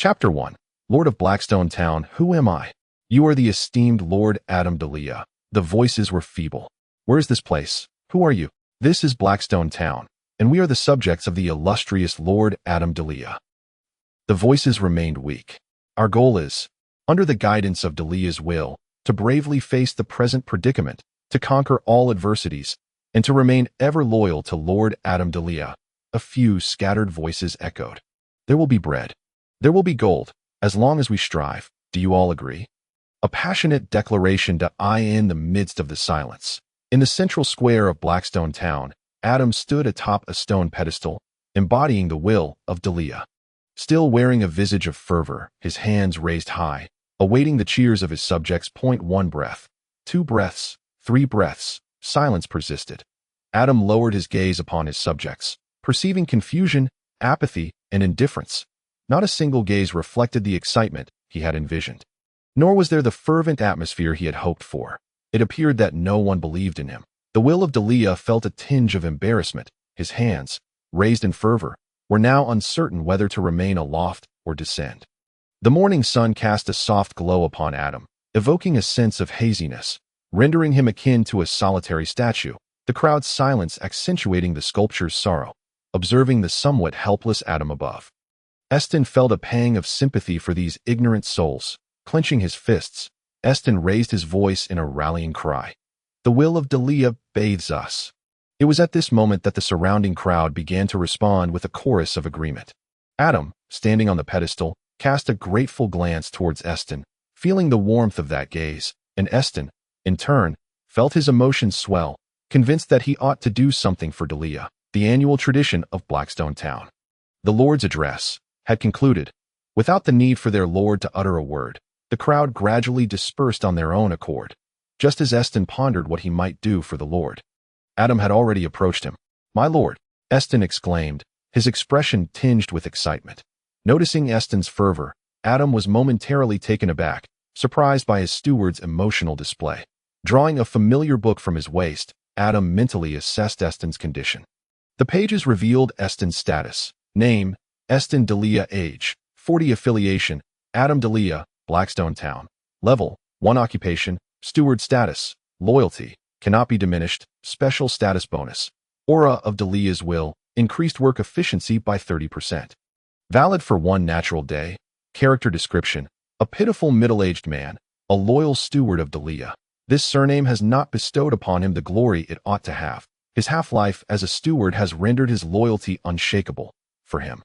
Chapter 1. Lord of Blackstone Town, who am I? You are the esteemed Lord Adam deia. The voices were feeble. Where is this place? Who are you? This is Blackstone Town, and we are the subjects of the illustrious Lord Adam deia. The voices remained weak. Our goal is, under the guidance of Delia's will, to bravely face the present predicament, to conquer all adversities, and to remain ever loyal to Lord Adam deia. A few scattered voices echoed. There will be bread. There will be gold, as long as we strive. Do you all agree? A passionate declaration in the midst of the silence. In the central square of Blackstone Town, Adam stood atop a stone pedestal, embodying the will of deia. Still wearing a visage of fervor, his hands raised high, awaiting the cheers of his subjects. 1 breath, 2 breaths, 3 breaths. Silence persisted. Adam lowered his gaze upon his subjects, perceiving confusion, apathy, and indifference. Not a single gaze reflected the excitement he had envisioned. Nor was there the fervent atmosphere he had hoped for. It appeared that no one believed in him. The will of deia felt a tinge of embarrassment. His hands, raised in fervor, were now uncertain whether to remain aloft or descend. The morning sun cast a soft glow upon Adam, evoking a sense of haziness, rendering him akin to a solitary statue, the crowd's silence accentuating the sculpture's sorrow, observing the somewhat helpless Adam above. Eston felt a pang of sympathy for these ignorant souls. Clenching his fists, Eston raised his voice in a rallying cry. The will of deia bathes us. It was at this moment that the surrounding crowd began to respond with a chorus of agreement. Adam, standing on the pedestal, cast a grateful glance towards Eston, feeling the warmth of that gaze, and Eston, in turn, felt his emotions swell, convinced that he ought to do something for deia, the annual tradition of Blackstone Town. The Lord's address had concluded. Without the need for their Lord to utter a word, the crowd gradually dispersed on their own accord, just as Eston pondered what he might do for the Lord. Adam had already approached him. "My lord," Eston exclaimed, his expression tinged with excitement. Noticing Eston's fervor, Adam was momentarily taken aback, surprised by his steward's emotional display. Drawing a familiar book from his waist, Adam mentally assessed Eston's condition. The pages revealed Eston's status. Name, Eston deia. Age, 40. Affiliation, Adam deia, Blackstone Town. Level, 1. Occupation, steward. Status, loyalty, cannot be diminished, special status bonus. Aura of delia's will, increased work efficiency by 30%. Valid for 1 natural day. Character description, a pitiful middle-aged man, a loyal steward of deia. This surname has not bestowed upon him the glory it ought to have. His half-life as a steward has rendered his loyalty unshakable. For him,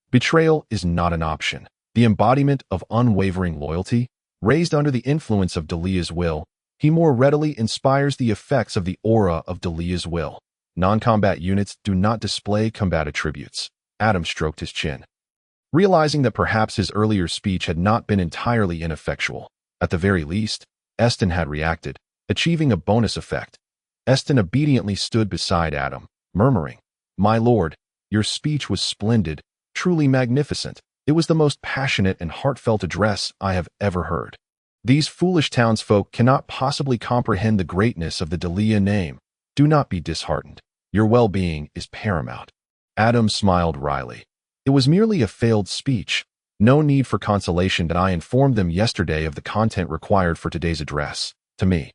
betrayal is not an option. The embodiment of unwavering loyalty, raised under the influence of delia's will, he more readily inspires the effects of the aura of delia's will. Non-combat units do not display combat attributes. Adam stroked his chin, realizing that perhaps his earlier speech had not been entirely ineffectual. At the very least, Eston had reacted, achieving a bonus effect. Eston obediently stood beside Adam, murmuring, "My lord, your speech was splendid, truly magnificent. It was the most passionate and heartfelt address I have ever heard. These foolish townsfolk cannot possibly comprehend the greatness of the deia name. Do not be disheartened. Your well-being is paramount." Adam smiled wryly. It was merely a failed speech. No need for consolation. I informed them yesterday of the content required for today's address. To me,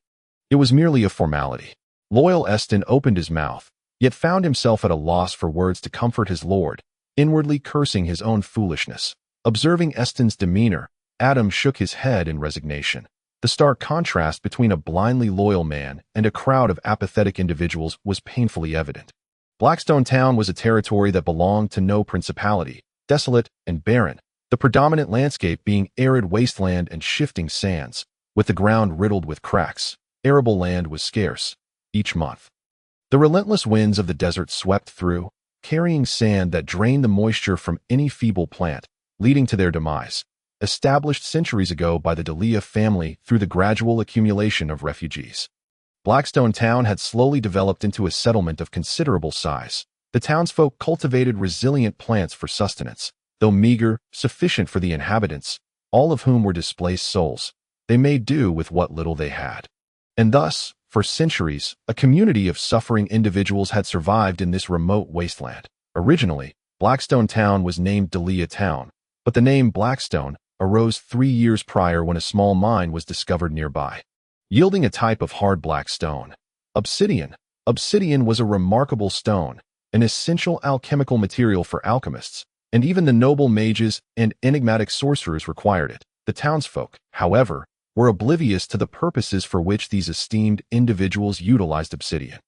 it was merely a formality. Loyal Eston opened his mouth, yet found himself at a loss for words to comfort his lord, inwardly cursing his own foolishness. Observing Eston's demeanor, Adam shook his head in resignation. The stark contrast between a blindly loyal man and a crowd of apathetic individuals was painfully evident. Blackstone Town was a territory that belonged to no principality, desolate and barren, the predominant landscape being arid wasteland and shifting sands, with the ground riddled with cracks. Arable land was scarce. Each month, the relentless winds of the desert swept through, carrying sand that drained the moisture from any feeble plant, leading to their demise, established centuries ago by the deia family through the gradual accumulation of refugees. Blackstone Town had slowly developed into a settlement of considerable size. The townsfolk cultivated resilient plants for sustenance, though meager, sufficient for the inhabitants, all of whom were displaced souls. They made do with what little they had. And thus, for centuries, a community of suffering individuals had survived in this remote wasteland. Originally, Blackstone Town was named Deia Town, but the name Blackstone arose 3 years prior when a small mine was discovered nearby, yielding a type of hard black stone. Obsidian. Obsidian was a remarkable stone, an essential alchemical material for alchemists, and even the noble mages and enigmatic sorcerers required it. The townsfolk, however, were oblivious to the purposes for which these esteemed individuals utilized obsidian.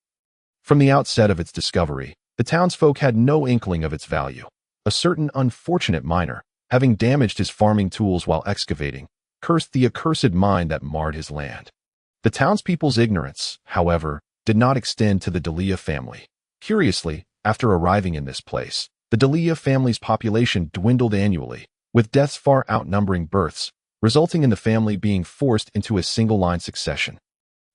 From the outset of its discovery, the townsfolk had no inkling of its value. A certain unfortunate miner, having damaged his farming tools while excavating, cursed the accursed mine that marred his land. The townspeople's ignorance, however, did not extend to the deia family. Curiously, after arriving in this place, the deia family's population dwindled annually, with deaths far outnumbering births, resulting in the family being forced into a single-line succession,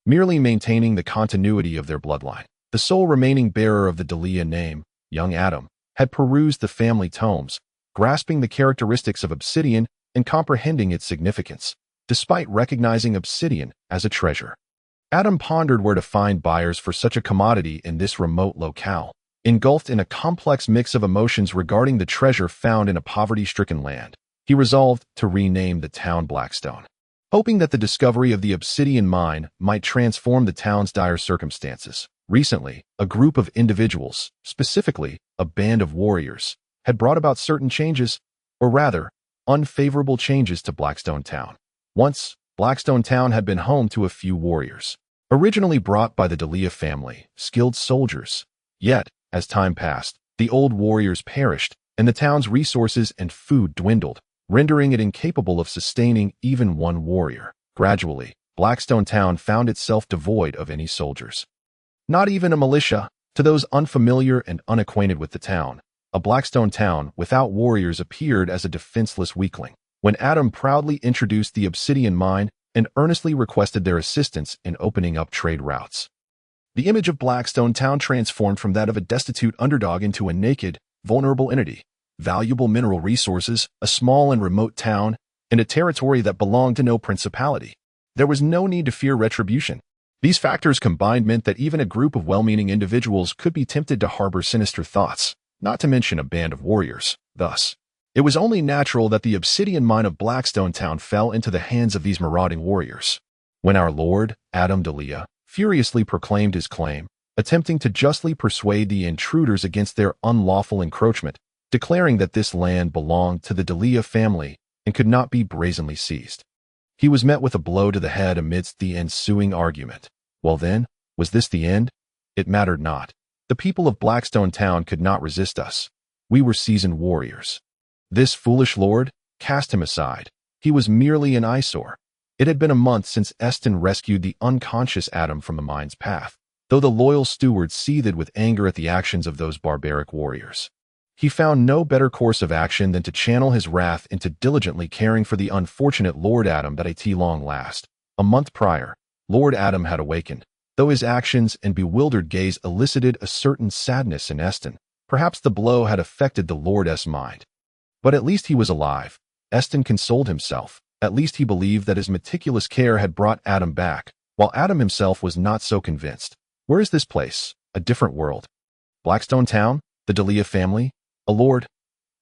merely maintaining the continuity of their bloodline. The sole remaining bearer of the deia name, young Adam, had perused the family tomes, grasping the characteristics of obsidian and comprehending its significance, despite recognizing obsidian as a treasure. Adam pondered where to find buyers for such a commodity in this remote locale, engulfed in a complex mix of emotions regarding the treasure found in a poverty-stricken land. He resolved to rename the town Blackstone, hoping that the discovery of the obsidian mine might transform the town's dire circumstances. Recently, a group of individuals, specifically a band of warriors, had brought about certain changes, or rather, unfavorable changes to Blackstone Town. Once, Blackstone Town had been home to a few warriors, originally brought by the deia family, skilled soldiers. Yet, as time passed, the old warriors perished, and the town's resources and food dwindled, rendering it incapable of sustaining even one warrior. Gradually, Blackstone Town found itself devoid of any soldiers. Not even a militia. To those unfamiliar and unacquainted with the town, a Blackstone town without warriors appeared as a defenseless weakling. When Adam proudly introduced the obsidian mine and earnestly requested their assistance in opening up trade routes, the image of Blackstone Town transformed from that of a destitute underdog into a naked, vulnerable entity. Valuable mineral resources, a small and remote town, and a territory that belonged to no principality. There was no need to fear retribution. These factors combined meant that even a group of well-meaning individuals could be tempted to harbor sinister thoughts, not to mention a band of warriors. Thus, it was only natural that the obsidian mine of Blackstone Town fell into the hands of these marauding warriors. When our lord, Adam deia, furiously proclaimed his claim, attempting to justly persuade the intruders against their unlawful encroachment, declaring that this land belonged to the deia family and could not be brazenly seized, he was met with a blow to the head amidst the ensuing argument. Well then, was this the end? It mattered not. The people of Blackstone Town could not resist us. We were seasoned warriors. This foolish lord, cast him aside. He was merely an eyesore. It had been a month since Eston rescued the unconscious Adam from the mine's path, though the loyal steward seethed with anger at the actions of those barbaric warriors. He found no better course of action than to channel his wrath into diligently caring for the unfortunate Lord Adam that at long last. A month prior, Lord Adam had awakened, though his actions and bewildered gaze elicited a certain sadness in Eston. Perhaps the blow had affected the Lord's mind. But at least he was alive. Eston consoled himself. At least he believed that his meticulous care had brought Adam back, while Adam himself was not so convinced. Where is this place? A different world. Blackstone Town? The deia family? A lord?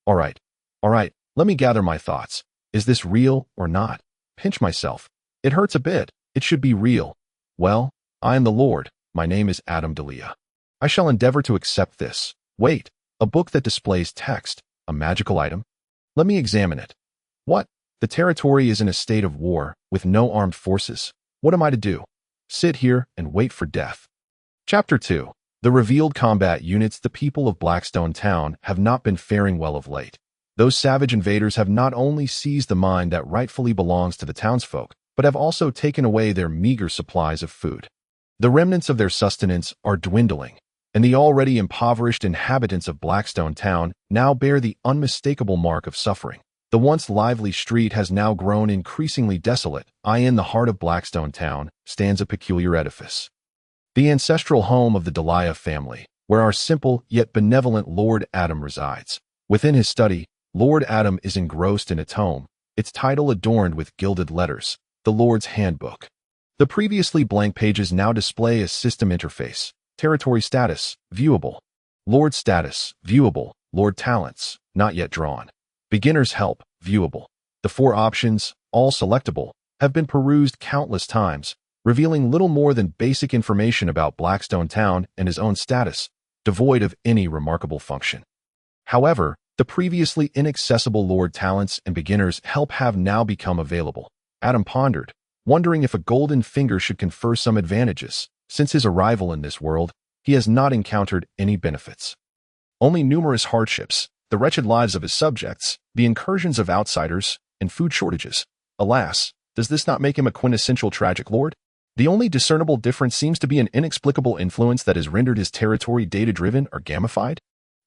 All right, let me gather my thoughts. Is this real or not? Pinch myself. It hurts a bit. It should be real. Well, I am the Lord. My name is Adam deia. I shall endeavor to accept this. Wait, a book that displays text, a magical item? Let me examine it. What? The territory is in a state of war, with no armed forces. What am I to do? Sit here and wait for death. Chapter 2. The revealed combat units. The people of Blackstone Town have not been faring well of late. Those savage invaders have not only seized the mine that rightfully belongs to the townsfolk, but have also taken away their meager supplies of food. The remnants of their sustenance are dwindling, and the already impoverished inhabitants of Blackstone Town now bear the unmistakable mark of suffering. The once lively street has now grown increasingly desolate. In the heart of Blackstone Town stands a peculiar edifice, the ancestral home of the deia family, where our simple yet benevolent Lord Adam resides. Within his study, Lord Adam is engrossed in a tome, its title adorned with gilded letters, the Lord's Handbook. The previously blank pages now display a system interface. Territory status, viewable. Lord status, viewable. Lord talents, not yet drawn. Beginner's help, viewable. The 4 options, all selectable, have been perused countless times, revealing little more than basic information about Blackstone Town and his own status, devoid of any remarkable function. However, the previously inaccessible Lord talents and beginner's help have now become available. Adam pondered, wondering if a golden finger should confer some advantages. Since his arrival in this world, he has not encountered any benefits. Only numerous hardships, the wretched lives of his subjects, the incursions of outsiders, and food shortages. Alas, does this not make him a quintessential tragic lord? The only discernible difference seems to be an inexplicable influence that has rendered his territory data-driven or gamified.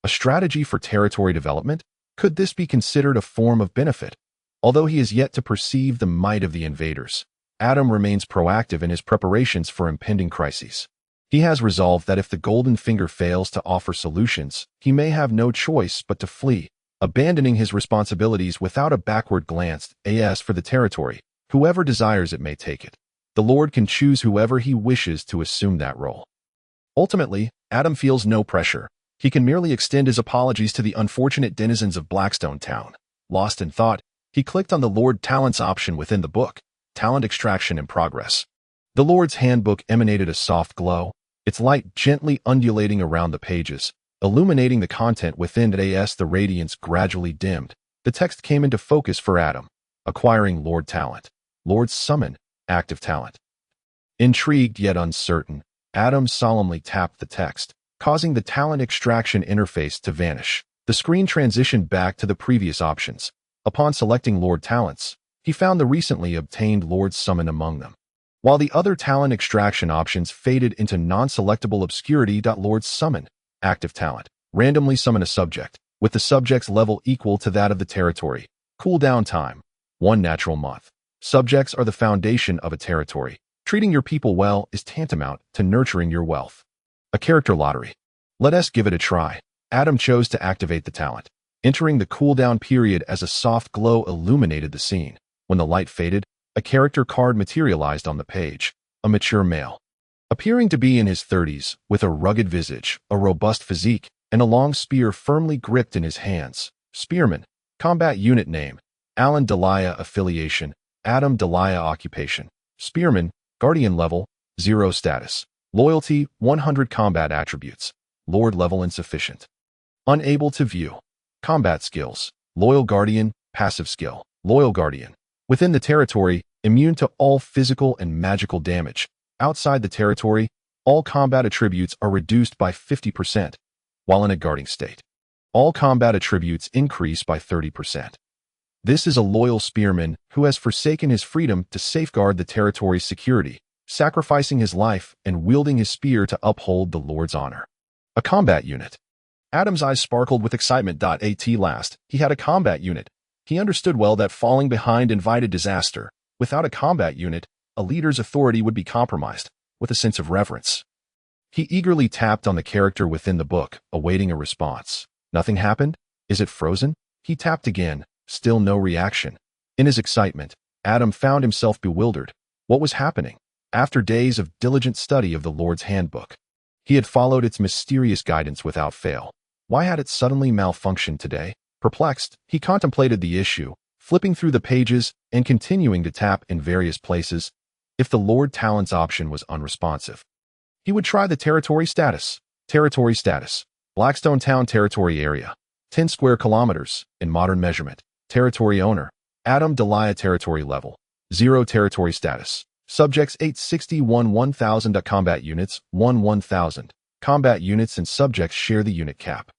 A strategy for territory development? Could this be considered a form of benefit? Although he is yet to perceive the might of the invaders, Adam remains proactive in his preparations for impending crises. He has resolved that if the golden finger fails to offer solutions, he may have no choice but to flee, abandoning his responsibilities without a backward glance. As for the territory, whoever desires it may take it. The Lord can choose whoever he wishes to assume that role. Ultimately, Adam feels no pressure. He can merely extend his apologies to the unfortunate denizens of Blackstone Town. Lost in thought, he clicked on the Lord Talents option within the book, Talent Extraction in Progress. The Lord's Handbook emanated a soft glow, its light gently undulating around the pages, illuminating the content within. As the radiance gradually dimmed, the text came into focus for Adam. Acquiring Lord Talent. Lord Summon. Active Talent. Intrigued yet uncertain, Adam solemnly tapped the text, causing the talent extraction interface to vanish. The screen transitioned back to the previous options. Upon selecting Lord Talents, he found the recently obtained Lord Summon among them, while the other talent extraction options faded into non-selectable obscurity. Lord Summon. Active Talent. Randomly summon a subject, with the subject's level equal to that of the territory. Cooldown time. 1 natural month. Subjects are the foundation of a territory. Treating your people well is tantamount to nurturing your wealth. A character lottery. Let us give it a try. Adam chose to activate the talent, entering the cooldown period as a soft glow illuminated the scene. When the light faded, a character card materialized on the page. A mature male, appearing to be in his 30s, with a rugged visage, a robust physique, and a long spear firmly gripped in his hands. Spearman. Combat unit name. Alan Delia. Affiliation. Adam Delia. Occupation. Spearman. Guardian level. 0 status. Loyalty. 100 combat attributes. Lord level insufficient. Unable to view. Combat skills. Loyal Guardian. Passive skill. Loyal Guardian. Within the territory, immune to all physical and magical damage. Outside the territory, all combat attributes are reduced by 50%, while in a guarding state. All combat attributes increase by 30%. This is a loyal spearman who has forsaken his freedom to safeguard the territory's security, sacrificing his life and wielding his spear to uphold the Lord's honor. A combat unit. Adam's eyes sparkled with excitement. At last, he had a combat unit. He understood well that falling behind invited disaster. Without a combat unit, a leader's authority would be compromised. With a sense of reverence, he eagerly tapped on the character within the book, awaiting a response. Nothing happened? Is it frozen? He tapped again. Still no reaction. In his excitement, Adam found himself bewildered. What was happening? After days of diligent study of the Lord's Handbook, he had followed its mysterious guidance without fail. Why had it suddenly malfunctioned today? Perplexed, he contemplated the issue, flipping through the pages and continuing to tap in various places. If the Lord Talents option was unresponsive, he would try the territory status. Territory status. Blackstone Town territory area. 10 square kilometers in modern measurement. Territory owner. Adam Delia. Territory level. 0 territory status. Subjects 861 1000. Combat units 1000. Combat units and subjects share the unit cap.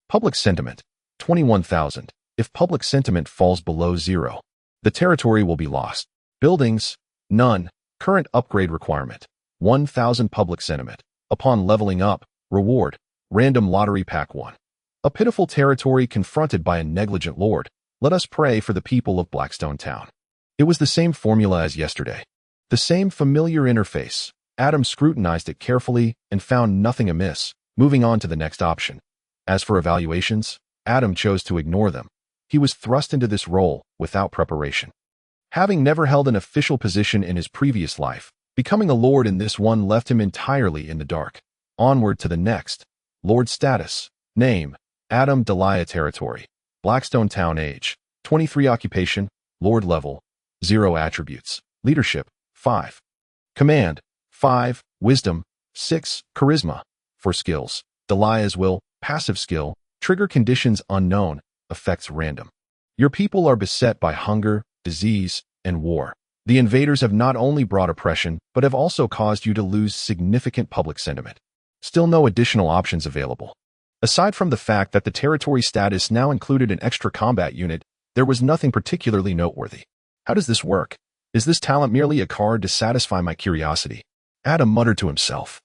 Public sentiment 21,000. If public sentiment falls below 0, the territory will be lost. Buildings none. Current upgrade requirement 1,000 public sentiment. Upon leveling up, reward random lottery pack 1. A pitiful territory confronted by a negligent lord. Let us pray for the people of Blackstone Town. It was the same formula as yesterday. The same familiar interface. Adam scrutinized it carefully and found nothing amiss, moving on to the next option. As for evaluations, Adam chose to ignore them. He was thrust into this role without preparation. Having never held an official position in his previous life, becoming a lord in this one left him entirely in the dark. Onward to the next. Lord status. Name. Adam Delia. Territory. Blackstone Town age, 23 occupation, Lord level, 0 attributes, leadership, 5. Command, 5, wisdom, 6, charisma. For skills, Delia's will, passive skill, trigger conditions unknown, effects random. Your people are beset by hunger, disease, and war. The invaders have not only brought oppression, but have also caused you to lose significant public sentiment. Still no additional options available. Aside from the fact that the territory status now included an extra combat unit, there was nothing particularly noteworthy. How does this work? Is this talent merely a card to satisfy my curiosity? Adam muttered to himself,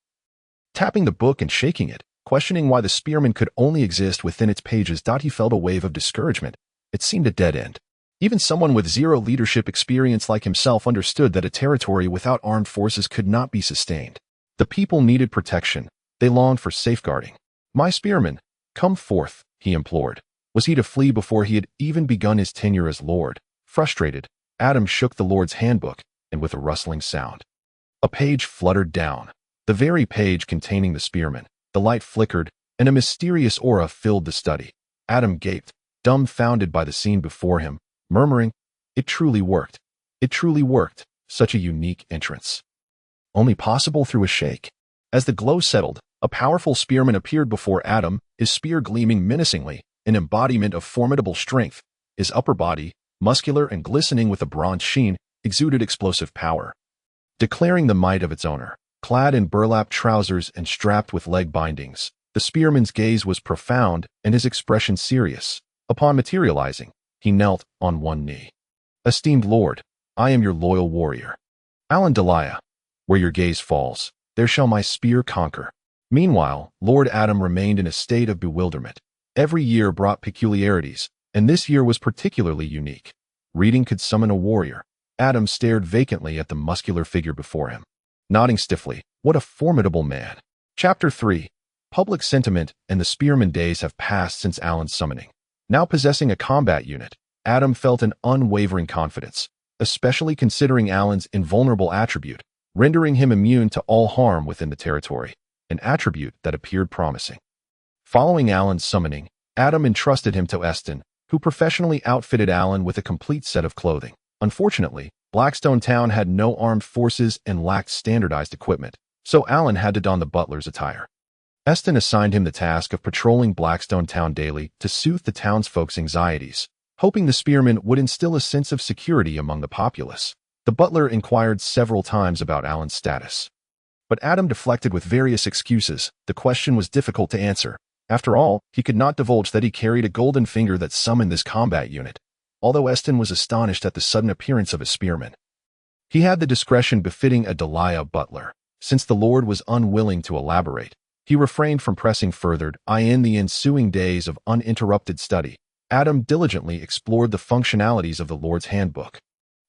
tapping the book and shaking it, questioning why the spearman could only exist within its pages. He felt a wave of discouragement. It seemed a dead end. Even someone with 0 leadership experience like himself understood that a territory without armed forces could not be sustained. The people needed protection. They longed for safeguarding. My spearman, come forth, he implored. Was he to flee before he had even begun his tenure as lord? Frustrated, Adam shook the lord's handbook, and with a rustling sound, a page fluttered down. The very page containing the spearman. The light flickered, and a mysterious aura filled the study. Adam gaped, dumbfounded by the scene before him, murmuring, "It truly worked. It truly worked. Such a unique entrance. Only possible through a shake." As the glow settled, a powerful spearman appeared before Adam, his spear gleaming menacingly, an embodiment of formidable strength. His upper body, muscular and glistening with a bronze sheen, exuded explosive power. Declaring the might of its owner, clad in burlap trousers and strapped with leg bindings, the spearman's gaze was profound and his expression serious. Upon materializing, he knelt on one knee. "Esteemed lord, I am your loyal warrior, Alan Delia. Where your gaze falls, there shall my spear conquer." Meanwhile, Lord Adam remained in a state of bewilderment. Every year brought peculiarities, and this year was particularly unique. Reading could summon a warrior. Adam stared vacantly at the muscular figure before him, nodding stiffly. What a formidable man. Chapter 3. Public sentiment and the spearman days have passed since Alan's summoning. Now possessing a combat unit, Adam felt an unwavering confidence, especially considering Alan's invulnerable attribute, rendering him immune to all harm within the territory, an attribute that appeared promising. Following Alan's summoning, Adam entrusted him to Eston, who professionally outfitted Alan with a complete set of clothing. Unfortunately, Blackstone Town had no armed forces and lacked standardized equipment, so Alan had to don the butler's attire. Eston assigned him the task of patrolling Blackstone Town daily to soothe the townsfolk's anxieties, hoping the spearman would instill a sense of security among the populace. The butler inquired several times about Alan's status, but Adam deflected with various excuses. The question was difficult to answer. After all, he could not divulge that he carried a golden finger that summoned this combat unit, although Eston was astonished at the sudden appearance of a spearman. He had the discretion befitting a Delia butler. Since the lord was unwilling to elaborate, he refrained from pressing further. In the ensuing days of uninterrupted study, Adam diligently explored the functionalities of the lord's handbook,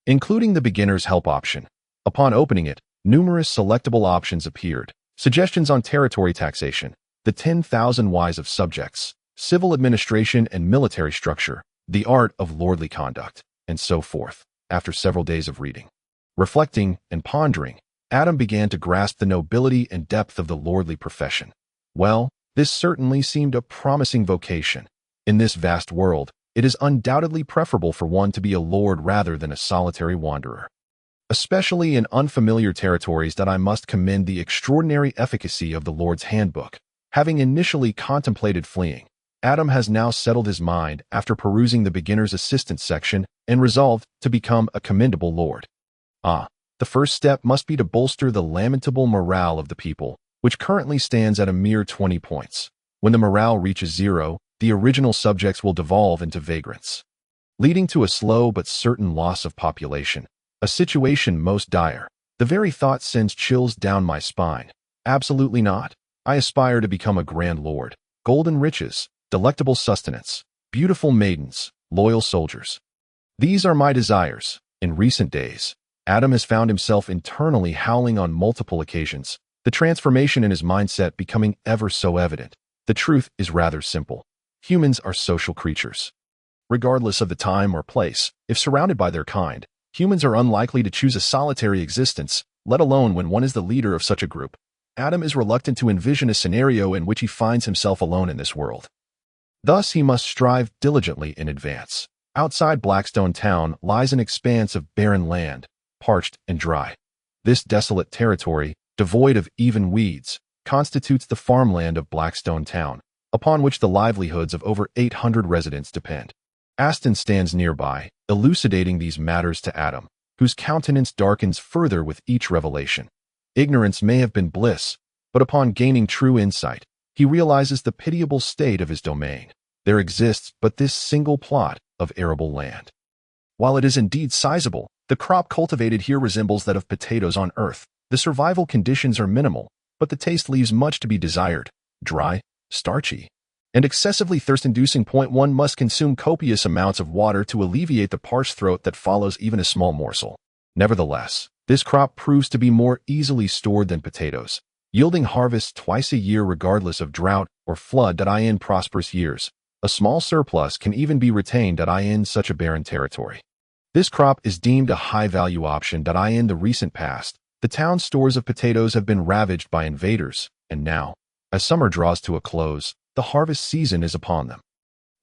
including the beginner's help option. Upon opening it, numerous selectable options appeared. Suggestions on territory taxation, the 10,000 whys of subjects, civil administration and military structure, the art of lordly conduct, and so forth. After several days of reading, reflecting, and pondering, Adam began to grasp the nobility and depth of the lordly profession. Well, this certainly seemed a promising vocation. In this vast world, it is undoubtedly preferable for one to be a lord rather than a solitary wanderer. Especially in unfamiliar territories, that I must commend the extraordinary efficacy of the lord's handbook. Having initially contemplated fleeing, Adam has now settled his mind after perusing the beginner's assistance section and resolved to become a commendable lord. The first step must be to bolster the lamentable morale of the people, which currently stands at a mere 20 points. When the morale reaches 0, the original subjects will devolve into vagrants, leading to a slow but certain loss of population, a situation most dire. The very thought sends chills down my spine. Absolutely not. I aspire to become a grand lord. Golden riches, delectable sustenance, beautiful maidens, loyal soldiers. These are my desires. In recent days, Adam has found himself internally howling on multiple occasions, the transformation in his mindset becoming ever so evident. The truth is rather simple. Humans are social creatures. Regardless of the time or place, if surrounded by their kind, humans are unlikely to choose a solitary existence, let alone when one is the leader of such a group. Adam is reluctant to envision a scenario in which he finds himself alone in this world. Thus he must strive diligently in advance. Outside Blackstone town lies an expanse of barren land, parched and dry. This desolate territory, devoid of even weeds, constitutes the farmland of Blackstone town, upon which the livelihoods of over 800 residents depend. Aston stands nearby, elucidating these matters to Adam, whose countenance darkens further with each revelation. Ignorance may have been bliss, but upon gaining true insight, he realizes the pitiable state of his domain. There exists but this single plot of arable land. While it is indeed sizable, the crop cultivated here resembles that of potatoes on earth. The survival conditions are minimal, but the taste leaves much to be desired, dry, starchy, and excessively thirst-inducing. One must consume copious amounts of water to alleviate the parched throat that follows even a small morsel. Nevertheless, this crop proves to be more easily stored than potatoes, yielding harvests twice a year regardless of drought or flood. In prosperous years, a small surplus can even be retained in such a barren territory. This crop is deemed a high-value option. In the recent past, the town's stores of potatoes have been ravaged by invaders, and now, as summer draws to a close, the harvest season is upon them.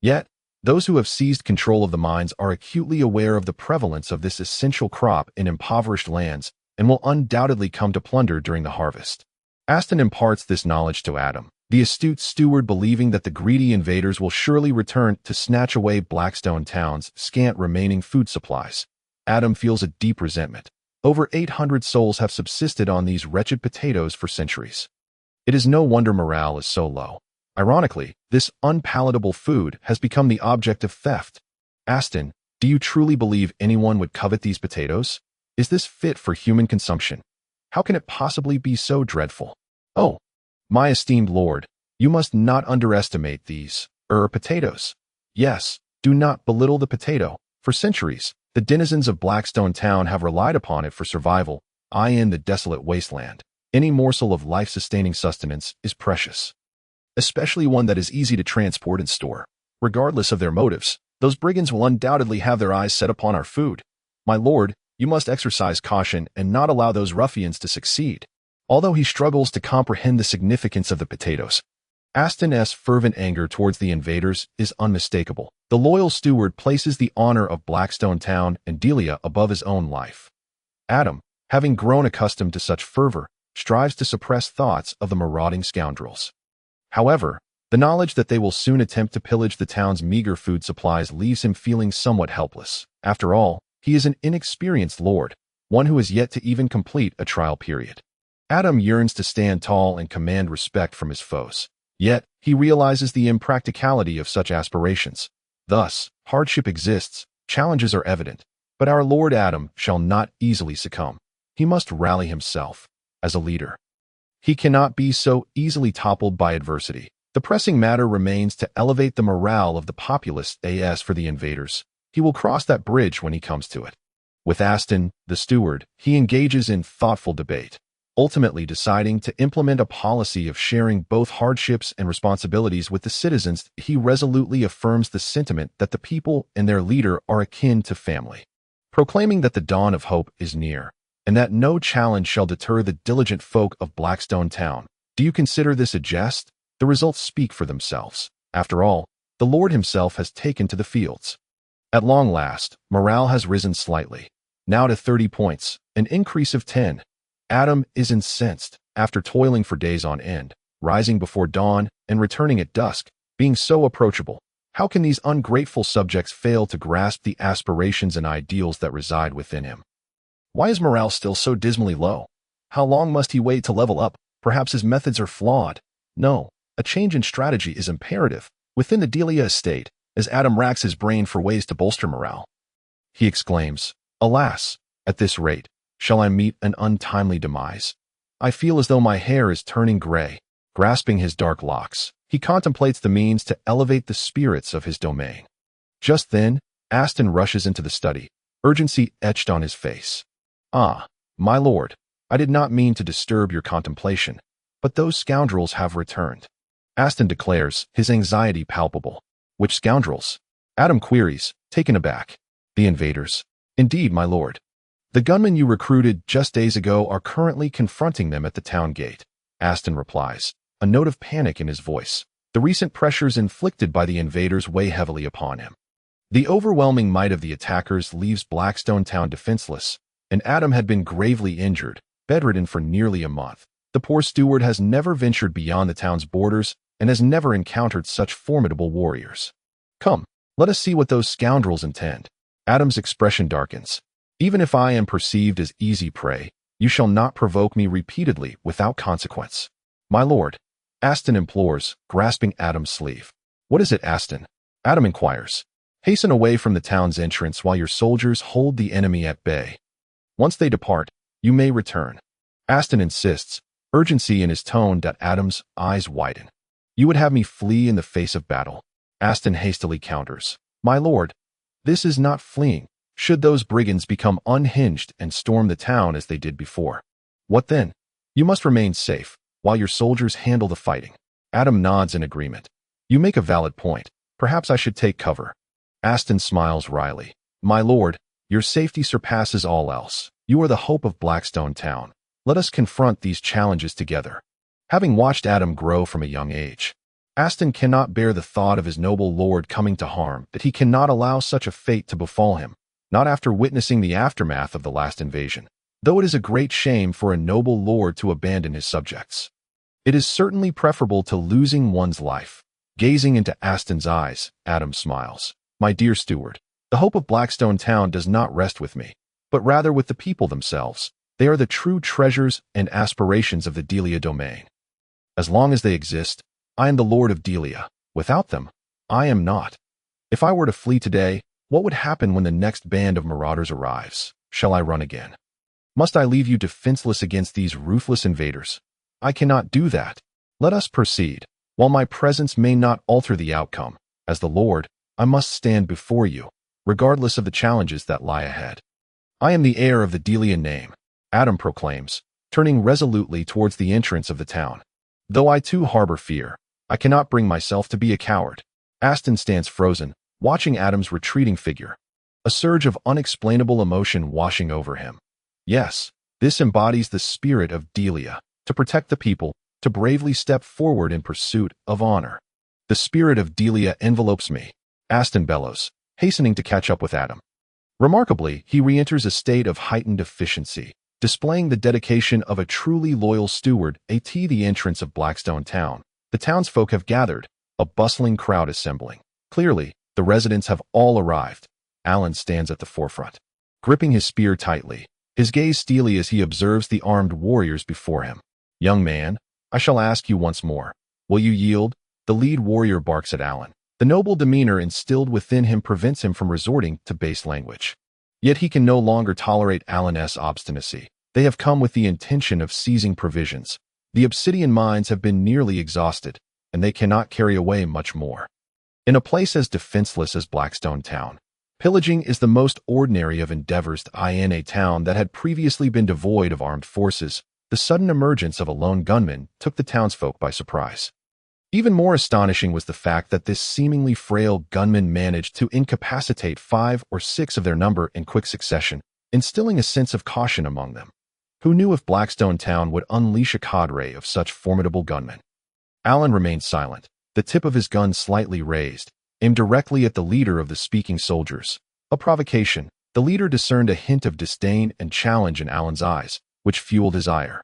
Yet, those who have seized control of the mines are acutely aware of the prevalence of this essential crop in impoverished lands and will undoubtedly come to plunder during the harvest. Aston imparts this knowledge to Adam, the astute steward, believing that the greedy invaders will surely return to snatch away Blackstone town's scant remaining food supplies. Adam feels a deep resentment. Over 800 souls have subsisted on these wretched potatoes for centuries. It is no wonder morale is so low. Ironically, this unpalatable food has become the object of theft. Aston, do you truly believe anyone would covet these potatoes? Is this fit for human consumption? How can it possibly be so dreadful? Oh, my esteemed lord, you must not underestimate these potatoes. Yes, do not belittle the potato. For centuries, the denizens of Blackstone town have relied upon it for survival. In the desolate wasteland, any morsel of life-sustaining sustenance is precious, especially one that is easy to transport and store. Regardless of their motives, those brigands will undoubtedly have their eyes set upon our food. My lord, you must exercise caution and not allow those ruffians to succeed. Although he struggles to comprehend the significance of the potatoes, Aston's fervent anger towards the invaders is unmistakable. The loyal steward places the honor of Blackstone town and deia above his own life. Adam, having grown accustomed to such fervor, strives to suppress thoughts of the marauding scoundrels. However, the knowledge that they will soon attempt to pillage the town's meager food supplies leaves him feeling somewhat helpless. After all, he is an inexperienced lord, one who has yet to even complete a trial period. Adam yearns to stand tall and command respect from his foes. Yet, he realizes the impracticality of such aspirations. Thus, hardship exists, challenges are evident, but our Lord Adam shall not easily succumb. He must rally himself. As a leader, he cannot be so easily toppled by adversity. The pressing matter remains to elevate the morale of the populace. As for the invaders, he will cross that bridge when he comes to it. With Aston, the steward, he engages in thoughtful debate, ultimately deciding to implement a policy of sharing both hardships and responsibilities with the citizens. He resolutely affirms the sentiment that the people and their leader are akin to family, proclaiming that the dawn of hope is near, and that no challenge shall deter the diligent folk of Blackstone town. Do you consider this a jest? The results speak for themselves. After all, the Lord himself has taken to the fields. At long last, morale has risen slightly, now to 30 points, an increase of 10. Adam is incensed. After toiling for days on end, rising before dawn and returning at dusk, being so approachable, how can these ungrateful subjects fail to grasp the aspirations and ideals that reside within him? Why is morale still so dismally low? How long must he wait to level up? Perhaps his methods are flawed. No, a change in strategy is imperative within the deia estate. As Adam racks his brain for ways to bolster morale, he exclaims, "Alas, at this rate, shall I meet an untimely demise? I feel as though my hair is turning gray." Grasping his dark locks, he contemplates the means to elevate the spirits of his domain. Just then, Aston rushes into the study, urgency etched on his face. "Ah, my lord, I did not mean to disturb your contemplation, but those scoundrels have returned," Aston declares, his anxiety palpable. "Which scoundrels?" Adam queries, taken aback. "The invaders. Indeed, my lord. The gunmen you recruited just days ago are currently confronting them at the town gate," Aston replies, a note of panic in his voice. The recent pressures inflicted by the invaders weigh heavily upon him. The overwhelming might of the attackers leaves Blackstone town defenseless, and Adam had been gravely injured, bedridden for nearly a month. The poor steward has never ventured beyond the town's borders and has never encountered such formidable warriors. Come, let us see what those scoundrels intend. Adam's expression darkens. Even if I am perceived as easy prey, you shall not provoke me repeatedly without consequence. My lord, Aston implores, grasping Adam's sleeve. What is it, Aston? Adam inquires. Hasten away from the town's entrance while your soldiers hold the enemy at bay. Once they depart, you may return. Aston insists, urgency in his tone that Adam's eyes widen. You would have me flee in the face of battle. Aston hastily counters. My lord, this is not fleeing. Should those brigands become unhinged and storm the town as they did before? What then? You must remain safe, while your soldiers handle the fighting. Adam nods in agreement. You make a valid point. Perhaps I should take cover. Aston smiles wryly. My lord, your safety surpasses all else. You are the hope of Blackstone town. Let us confront these challenges together. Having watched Adam grow from a young age, Aston cannot bear the thought of his noble lord coming to harm, that he cannot allow such a fate to befall him, not after witnessing the aftermath of the last invasion, though it is a great shame for a noble lord to abandon his subjects. It is certainly preferable to losing one's life. Gazing into Aston's eyes, Adam smiles. My dear steward, the hope of Blackstone town does not rest with me, but rather with the people themselves. They are the true treasures and aspirations of the Delia domain. As long as they exist, I am the lord of Delia. Without them, I am not. If I were to flee today, what would happen when the next band of marauders arrives? Shall I run again? Must I leave you defenseless against these ruthless invaders? I cannot do that. Let us proceed. While my presence may not alter the outcome, as the lord, I must stand before you, regardless of the challenges that lie ahead. I am the heir of the Delia name, Adam proclaims, turning resolutely towards the entrance of the town. Though I too harbor fear, I cannot bring myself to be a coward. Aston stands frozen, watching Adam's retreating figure, a surge of unexplainable emotion washing over him. Yes, this embodies the spirit of Delia, to protect the people, to bravely step forward in pursuit of honor. The spirit of Delia envelopes me, Aston bellows, hastening to catch up with Adam. Remarkably, he re-enters a state of heightened efficiency, displaying the dedication of a truly loyal steward. At the entrance of Blackstone town, the townsfolk have gathered, a bustling crowd assembling. Clearly, the residents have all arrived. Alan stands at the forefront, gripping his spear tightly, his gaze steely as he observes the armed warriors before him. Young man, I shall ask you once more. Will you yield? The lead warrior barks at Alan. The noble demeanor instilled within him prevents him from resorting to base language. Yet he can no longer tolerate Alan's obstinacy. They have come with the intention of seizing provisions. The obsidian mines have been nearly exhausted, and they cannot carry away much more. In a place as defenseless as Blackstone town, pillaging is the most ordinary of endeavors. In a town that had previously been devoid of armed forces, the sudden emergence of a lone gunman took the townsfolk by surprise. Even more astonishing was the fact that this seemingly frail gunman managed to incapacitate 5 or 6 of their number in quick succession, instilling a sense of caution among them. Who knew if Blackstone town would unleash a cadre of such formidable gunmen? Alan remained silent, the tip of his gun slightly raised, aimed directly at the leader of the speaking soldiers. A provocation. The leader discerned a hint of disdain and challenge in Alan's eyes, which fueled his ire.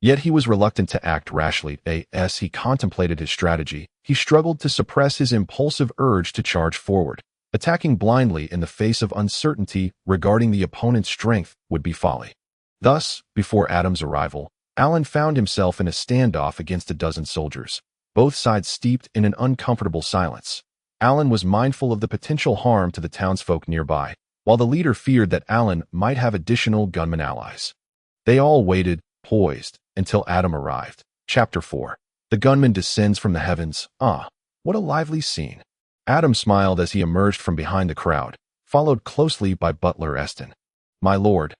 Yet he was reluctant to act rashly. As he contemplated his strategy, he struggled to suppress his impulsive urge to charge forward. Attacking blindly in the face of uncertainty regarding the opponent's strength would be folly. Thus, before Adam's arrival, Alan found himself in a standoff against a dozen soldiers, both sides steeped in an uncomfortable silence. Alan was mindful of the potential harm to the townsfolk nearby, while the leader feared that Alan might have additional gunman allies. They all waited, poised, until Adam arrived. Chapter 4. The gunman descends from the heavens. Ah, what a lively scene. Adam smiled as he emerged from behind the crowd, followed closely by butler Aston. My lord,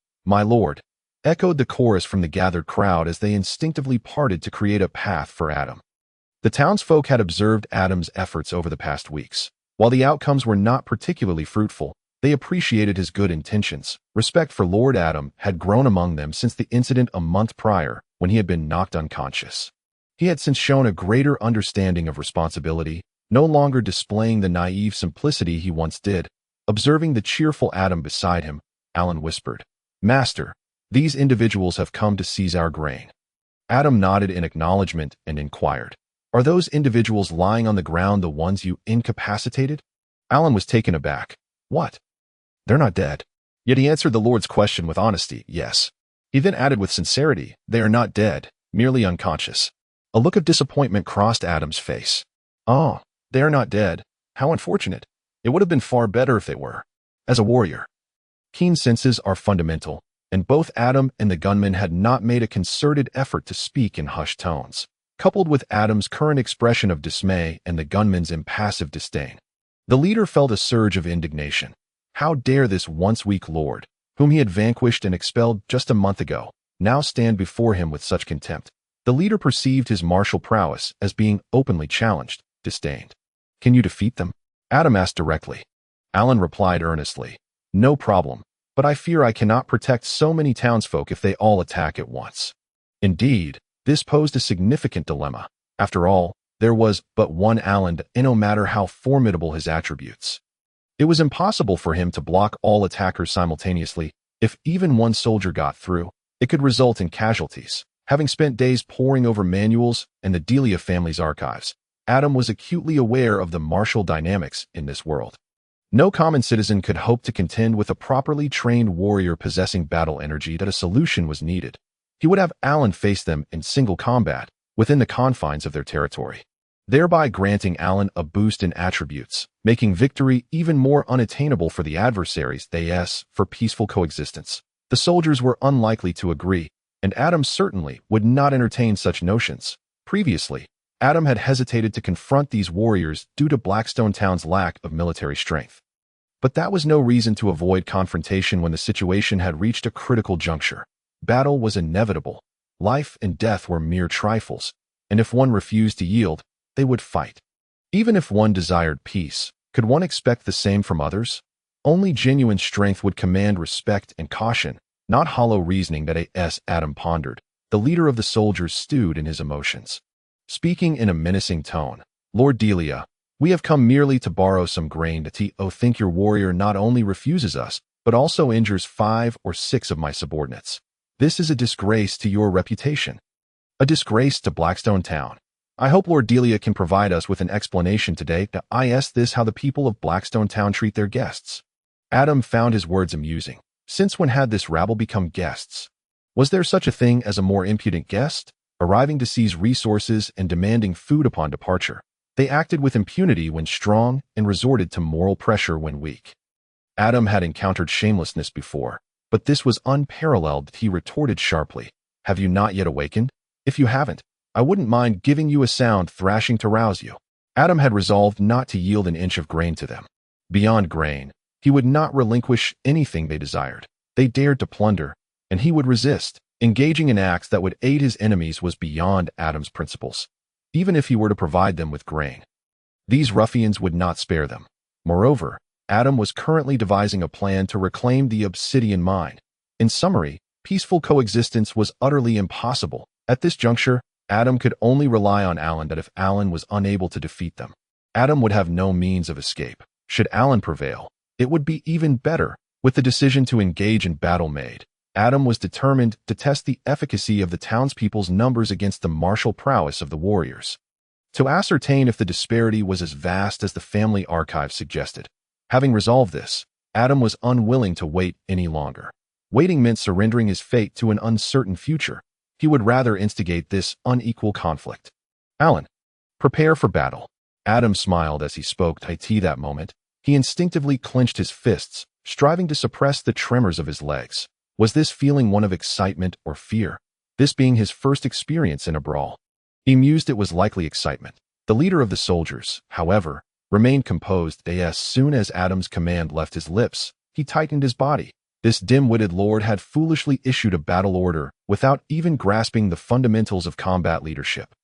echoed the chorus from the gathered crowd as they instinctively parted to create a path for Adam. The townsfolk had observed Adam's efforts over the past weeks. While the outcomes were not particularly fruitful, they appreciated his good intentions. Respect for Lord Adam had grown among them since the incident a month prior, when he had been knocked unconscious. He had since shown a greater understanding of responsibility, no longer displaying the naive simplicity he once did. Observing the cheerful Adam beside him, Alan whispered, "Master, these individuals have come to seize our grain." Adam nodded in acknowledgement and inquired, "Are those individuals lying on the ground the ones you incapacitated?" Alan was taken aback. "What? They're not dead." Yet he answered the Lord's question with honesty, "Yes." He then added with sincerity, "They are not dead, merely unconscious." A look of disappointment crossed Adam's face. "Oh, they are not dead. How unfortunate. It would have been far better if they were." As a warrior, keen senses are fundamental, and both Adam and the gunman had not made a concerted effort to speak in hushed tones. Coupled with Adam's current expression of dismay and the gunman's impassive disdain, the leader felt a surge of indignation. How dare this once weak lord, whom he had vanquished and expelled just a month ago, now stand before him with such contempt? The leader perceived his martial prowess as being openly challenged, disdained. "Can you defeat them?" Adam asked directly. Alan replied earnestly, "No problem, but I fear I cannot protect so many townsfolk if they all attack at once." Indeed, this posed a significant dilemma. After all, there was but one Alan, and no matter how formidable his attributes, it was impossible for him to block all attackers simultaneously. If even one soldier got through, it could result in casualties. Having spent days poring over manuals and the Delia family's archives, Adam was acutely aware of the martial dynamics in this world. No common citizen could hope to contend with a properly trained warrior possessing battle energy. That a solution was needed. He would have Alan face them in single combat within the confines of their territory, thereby granting Alan a boost in attributes, making victory even more unattainable for the adversaries. For peaceful coexistence. The soldiers were unlikely to agree, and Adam certainly would not entertain such notions. Previously, Adam had hesitated to confront these warriors due to Blackstone Town's lack of military strength. But that was no reason to avoid confrontation when the situation had reached a critical juncture. Battle was inevitable. Life and death were mere trifles, and if one refused to yield, they would fight. Even if one desired peace, could one expect the same from others? Only genuine strength would command respect and caution, not hollow reasoning. Adam pondered. The leader of the soldiers stewed in his emotions. Speaking in a menacing tone, "Lord Delia, we have come merely to borrow some grain to think your warrior not only refuses us, but also injures 5 or 6 of my subordinates. This is a disgrace to your reputation. A disgrace to Blackstone Town. I hope Lord Delia can provide us with an explanation today. This how the people of Blackstone Town treat their guests." Adam found his words amusing. Since when had this rabble become guests? Was there such a thing as a more impudent guest, arriving to seize resources and demanding food upon departure? They acted with impunity when strong and resorted to moral pressure when weak. Adam had encountered shamelessness before, but this was unparalleled. He retorted sharply, "Have you not yet awakened? If you haven't, I wouldn't mind giving you a sound thrashing to rouse you." Adam had resolved not to yield an inch of grain to them. Beyond grain, he would not relinquish anything they desired. They dared to plunder, and he would resist. Engaging in acts that would aid his enemies was beyond Adam's principles, even if he were to provide them with grain. These ruffians would not spare them. Moreover, Adam was currently devising a plan to reclaim the obsidian mine. In summary, peaceful coexistence was utterly impossible. At this juncture, Adam could only rely on Alan. That if Alan was unable to defeat them, Adam would have no means of escape. Should Alan prevail, it would be even better. With the decision to engage in battle made, Adam was determined to test the efficacy of the townspeople's numbers against the martial prowess of the warriors, to ascertain if the disparity was as vast as the family archive suggested. Having resolved this, Adam was unwilling to wait any longer. Waiting meant surrendering his fate to an uncertain future. He would rather instigate this unequal conflict. "Alan, prepare for battle." Adam smiled as he spoke. That moment, he instinctively clenched his fists, striving to suppress the tremors of his legs. Was this feeling one of excitement or fear? This being his first experience in a brawl, he mused it was likely excitement. The leader of the soldiers, however, remained composed. As soon as Adam's command left his lips, he tightened his body. This dim-witted lord had foolishly issued a battle order without even grasping the fundamentals of combat leadership.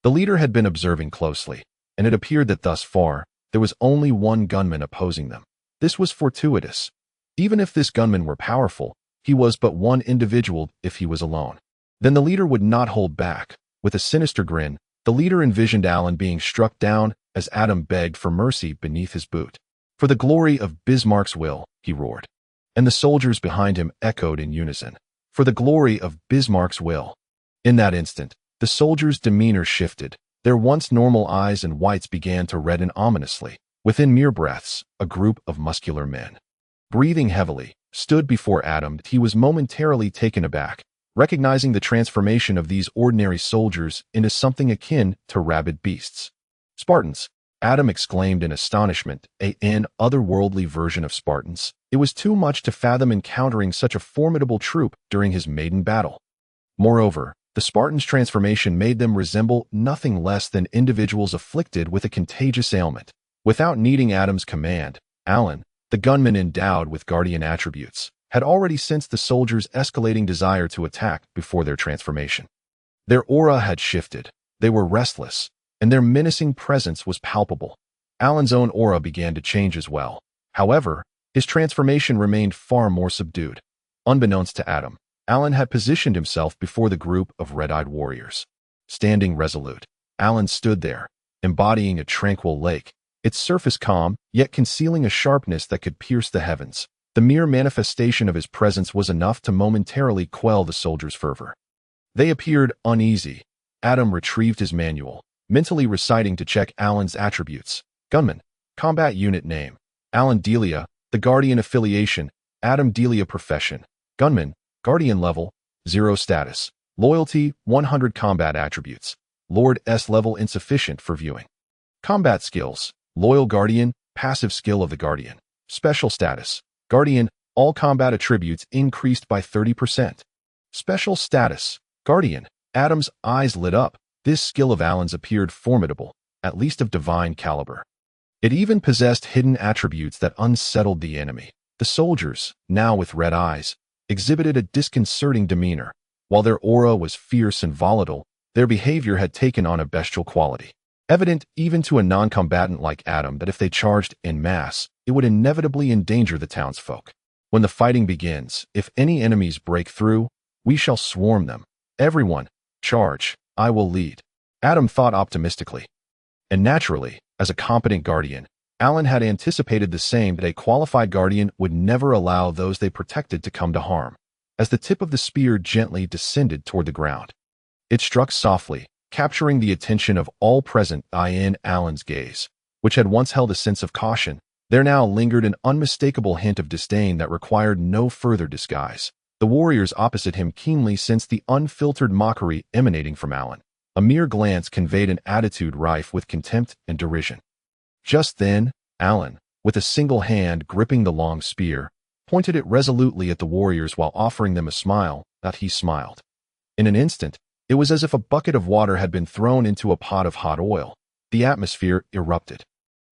The leader had been observing closely, and it appeared that thus far, there was only one gunman opposing them. This was fortuitous. Even if this gunman were powerful, he was but one individual. If he was alone, then the leader would not hold back. With a sinister grin, the leader envisioned Alan being struck down as Adam begged for mercy beneath his boot. "For the glory of Bismarck's will," he roared. And the soldiers behind him echoed in unison, "For the glory of Bismarck's will." In that instant, the soldiers' demeanor shifted. Their once normal eyes and whites began to redden ominously. Within mere breaths, a group of muscular men, breathing heavily, stood before Adam. He was momentarily taken aback, recognizing the transformation of these ordinary soldiers into something akin to rabid beasts. "Spartans!" Adam exclaimed in astonishment. An otherworldly version of Spartans. It was too much to fathom encountering such a formidable troop during his maiden battle. Moreover, the Spartans' transformation made them resemble nothing less than individuals afflicted with a contagious ailment. Without needing Adam's command, Alan, the gunman endowed with guardian attributes, had already sensed the soldiers' escalating desire to attack before their transformation. Their aura had shifted, they were restless, and their menacing presence was palpable. Alan's own aura began to change as well. However, his transformation remained far more subdued. Unbeknownst to Adam, Alan had positioned himself before the group of red-eyed warriors. Standing resolute, Alan stood there, embodying a tranquil lake, its surface calm, yet concealing a sharpness that could pierce the heavens. The mere manifestation of his presence was enough to momentarily quell the soldiers' fervor. They appeared uneasy. Adam retrieved his manual, mentally reciting to check Alan's attributes. Gunman, combat unit name. Alan Delia, the guardian affiliation. Adam Delia profession. Gunman, guardian level, 0 status. Loyalty, 100 combat attributes. Lord S level insufficient for viewing. Combat skills. Loyal Guardian, passive skill of the Guardian. Special status. Guardian, all combat attributes increased by 30%. Special status. Guardian. Adam's eyes lit up. This skill of Alan's appeared formidable, at least of divine caliber. It even possessed hidden attributes that unsettled the enemy. The soldiers, now with red eyes, exhibited a disconcerting demeanor. While their aura was fierce and volatile, their behavior had taken on a bestial quality. Evident even to a non-combatant like Adam that if they charged en masse, it would inevitably endanger the townsfolk. When the fighting begins, if any enemies break through, we shall swarm them. Everyone, charge, I will lead. Adam thought optimistically. And naturally, as a competent guardian, Alan had anticipated the same, that a qualified guardian would never allow those they protected to come to harm. As the tip of the spear gently descended toward the ground, it struck softly, capturing the attention of all present. In Alan's gaze, which had once held a sense of caution, there now lingered an unmistakable hint of disdain that required no further disguise. The warriors opposite him keenly sensed the unfiltered mockery emanating from Alan. A mere glance conveyed an attitude rife with contempt and derision. Just then, Alan, with a single hand gripping the long spear, pointed it resolutely at the warriors while offering them a smile. That he smiled. In an instant, it was as if a bucket of water had been thrown into a pot of hot oil. The atmosphere erupted.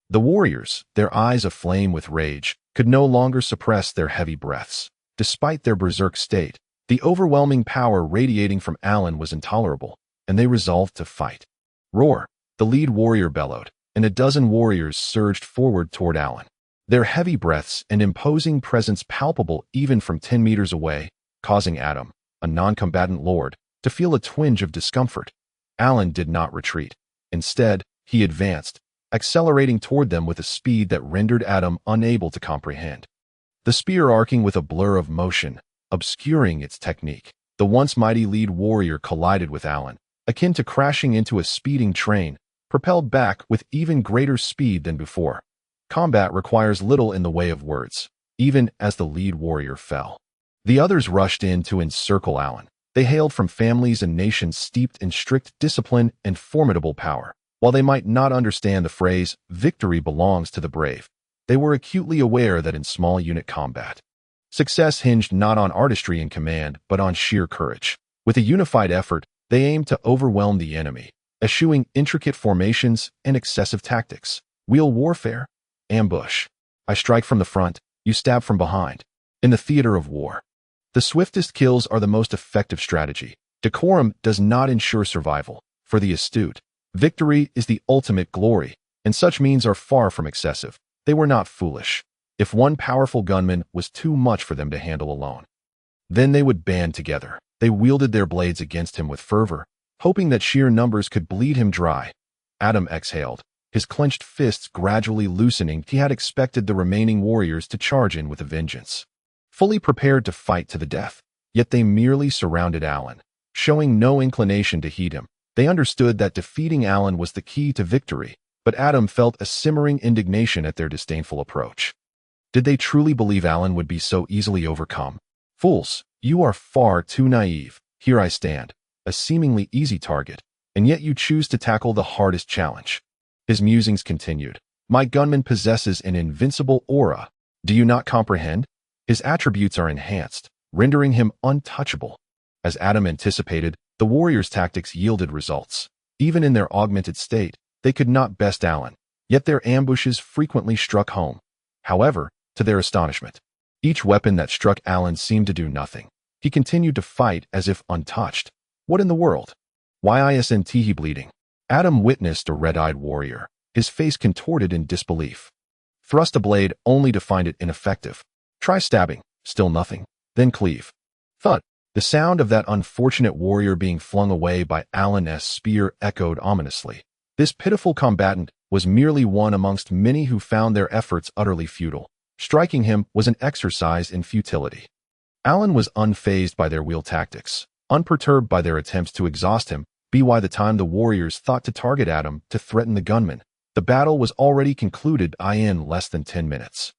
The warriors, their eyes aflame with rage, could no longer suppress their heavy breaths. Despite their berserk state, the overwhelming power radiating from Alan was intolerable, and they resolved to fight. Roar! The lead warrior bellowed, and a dozen warriors surged forward toward Alan. Their heavy breaths and imposing presence palpable even from 10 meters away, causing Adam, a non-combatant lord, to feel a twinge of discomfort. Alan did not retreat. Instead, he advanced, accelerating toward them with a speed that rendered Adam unable to comprehend. The spear arcing with a blur of motion, obscuring its technique. The once mighty lead warrior collided with Alan, akin to crashing into a speeding train, propelled back with even greater speed than before. Combat requires little in the way of words, even as the lead warrior fell. The others rushed in to encircle Alan. They hailed from families and nations steeped in strict discipline and formidable power. While they might not understand the phrase, "victory belongs to the brave," they were acutely aware that in small unit combat, success hinged not on artistry in command, but on sheer courage. With a unified effort, they aimed to overwhelm the enemy, eschewing intricate formations and excessive tactics. Wheel warfare? Ambush. I strike from the front, you stab from behind. In the theater of war, the swiftest kills are the most effective strategy. Decorum does not ensure survival. For the astute, victory is the ultimate glory, and such means are far from excessive. They were not foolish. If one powerful gunman was too much for them to handle alone, then they would band together. They wielded their blades against him with fervor, hoping that sheer numbers could bleed him dry. Adam exhaled, his clenched fists gradually loosening. He had expected the remaining warriors to charge in with a vengeance, fully prepared to fight to the death. Yet they merely surrounded Alan, showing no inclination to heed him. They understood that defeating Alan was the key to victory, but Adam felt a simmering indignation at their disdainful approach. Did they truly believe Alan would be so easily overcome? Fools, you are far too naive. Here I stand, a seemingly easy target, and yet you choose to tackle the hardest challenge. His musings continued. My gunman possesses an invincible aura. Do you not comprehend? His attributes are enhanced, rendering him untouchable. As Adam anticipated, the warriors' tactics yielded results. Even in their augmented state, they could not best Alan, yet their ambushes frequently struck home. However, to their astonishment, each weapon that struck Alan seemed to do nothing. He continued to fight as if untouched. What in the world? Why isn't he bleeding? Adam witnessed a red-eyed warrior, his face contorted in disbelief. Thrust a blade only to find it ineffective. Try stabbing, still nothing. Then cleave. Thud. The sound of that unfortunate warrior being flung away by Alan's spear echoed ominously. This pitiful combatant was merely one amongst many who found their efforts utterly futile. Striking him was an exercise in futility. Alan was unfazed by their wheel tactics, unperturbed by their attempts to exhaust him. By the time the warriors thought to target Adam to threaten the gunman, the battle was already concluded in less than 10 minutes.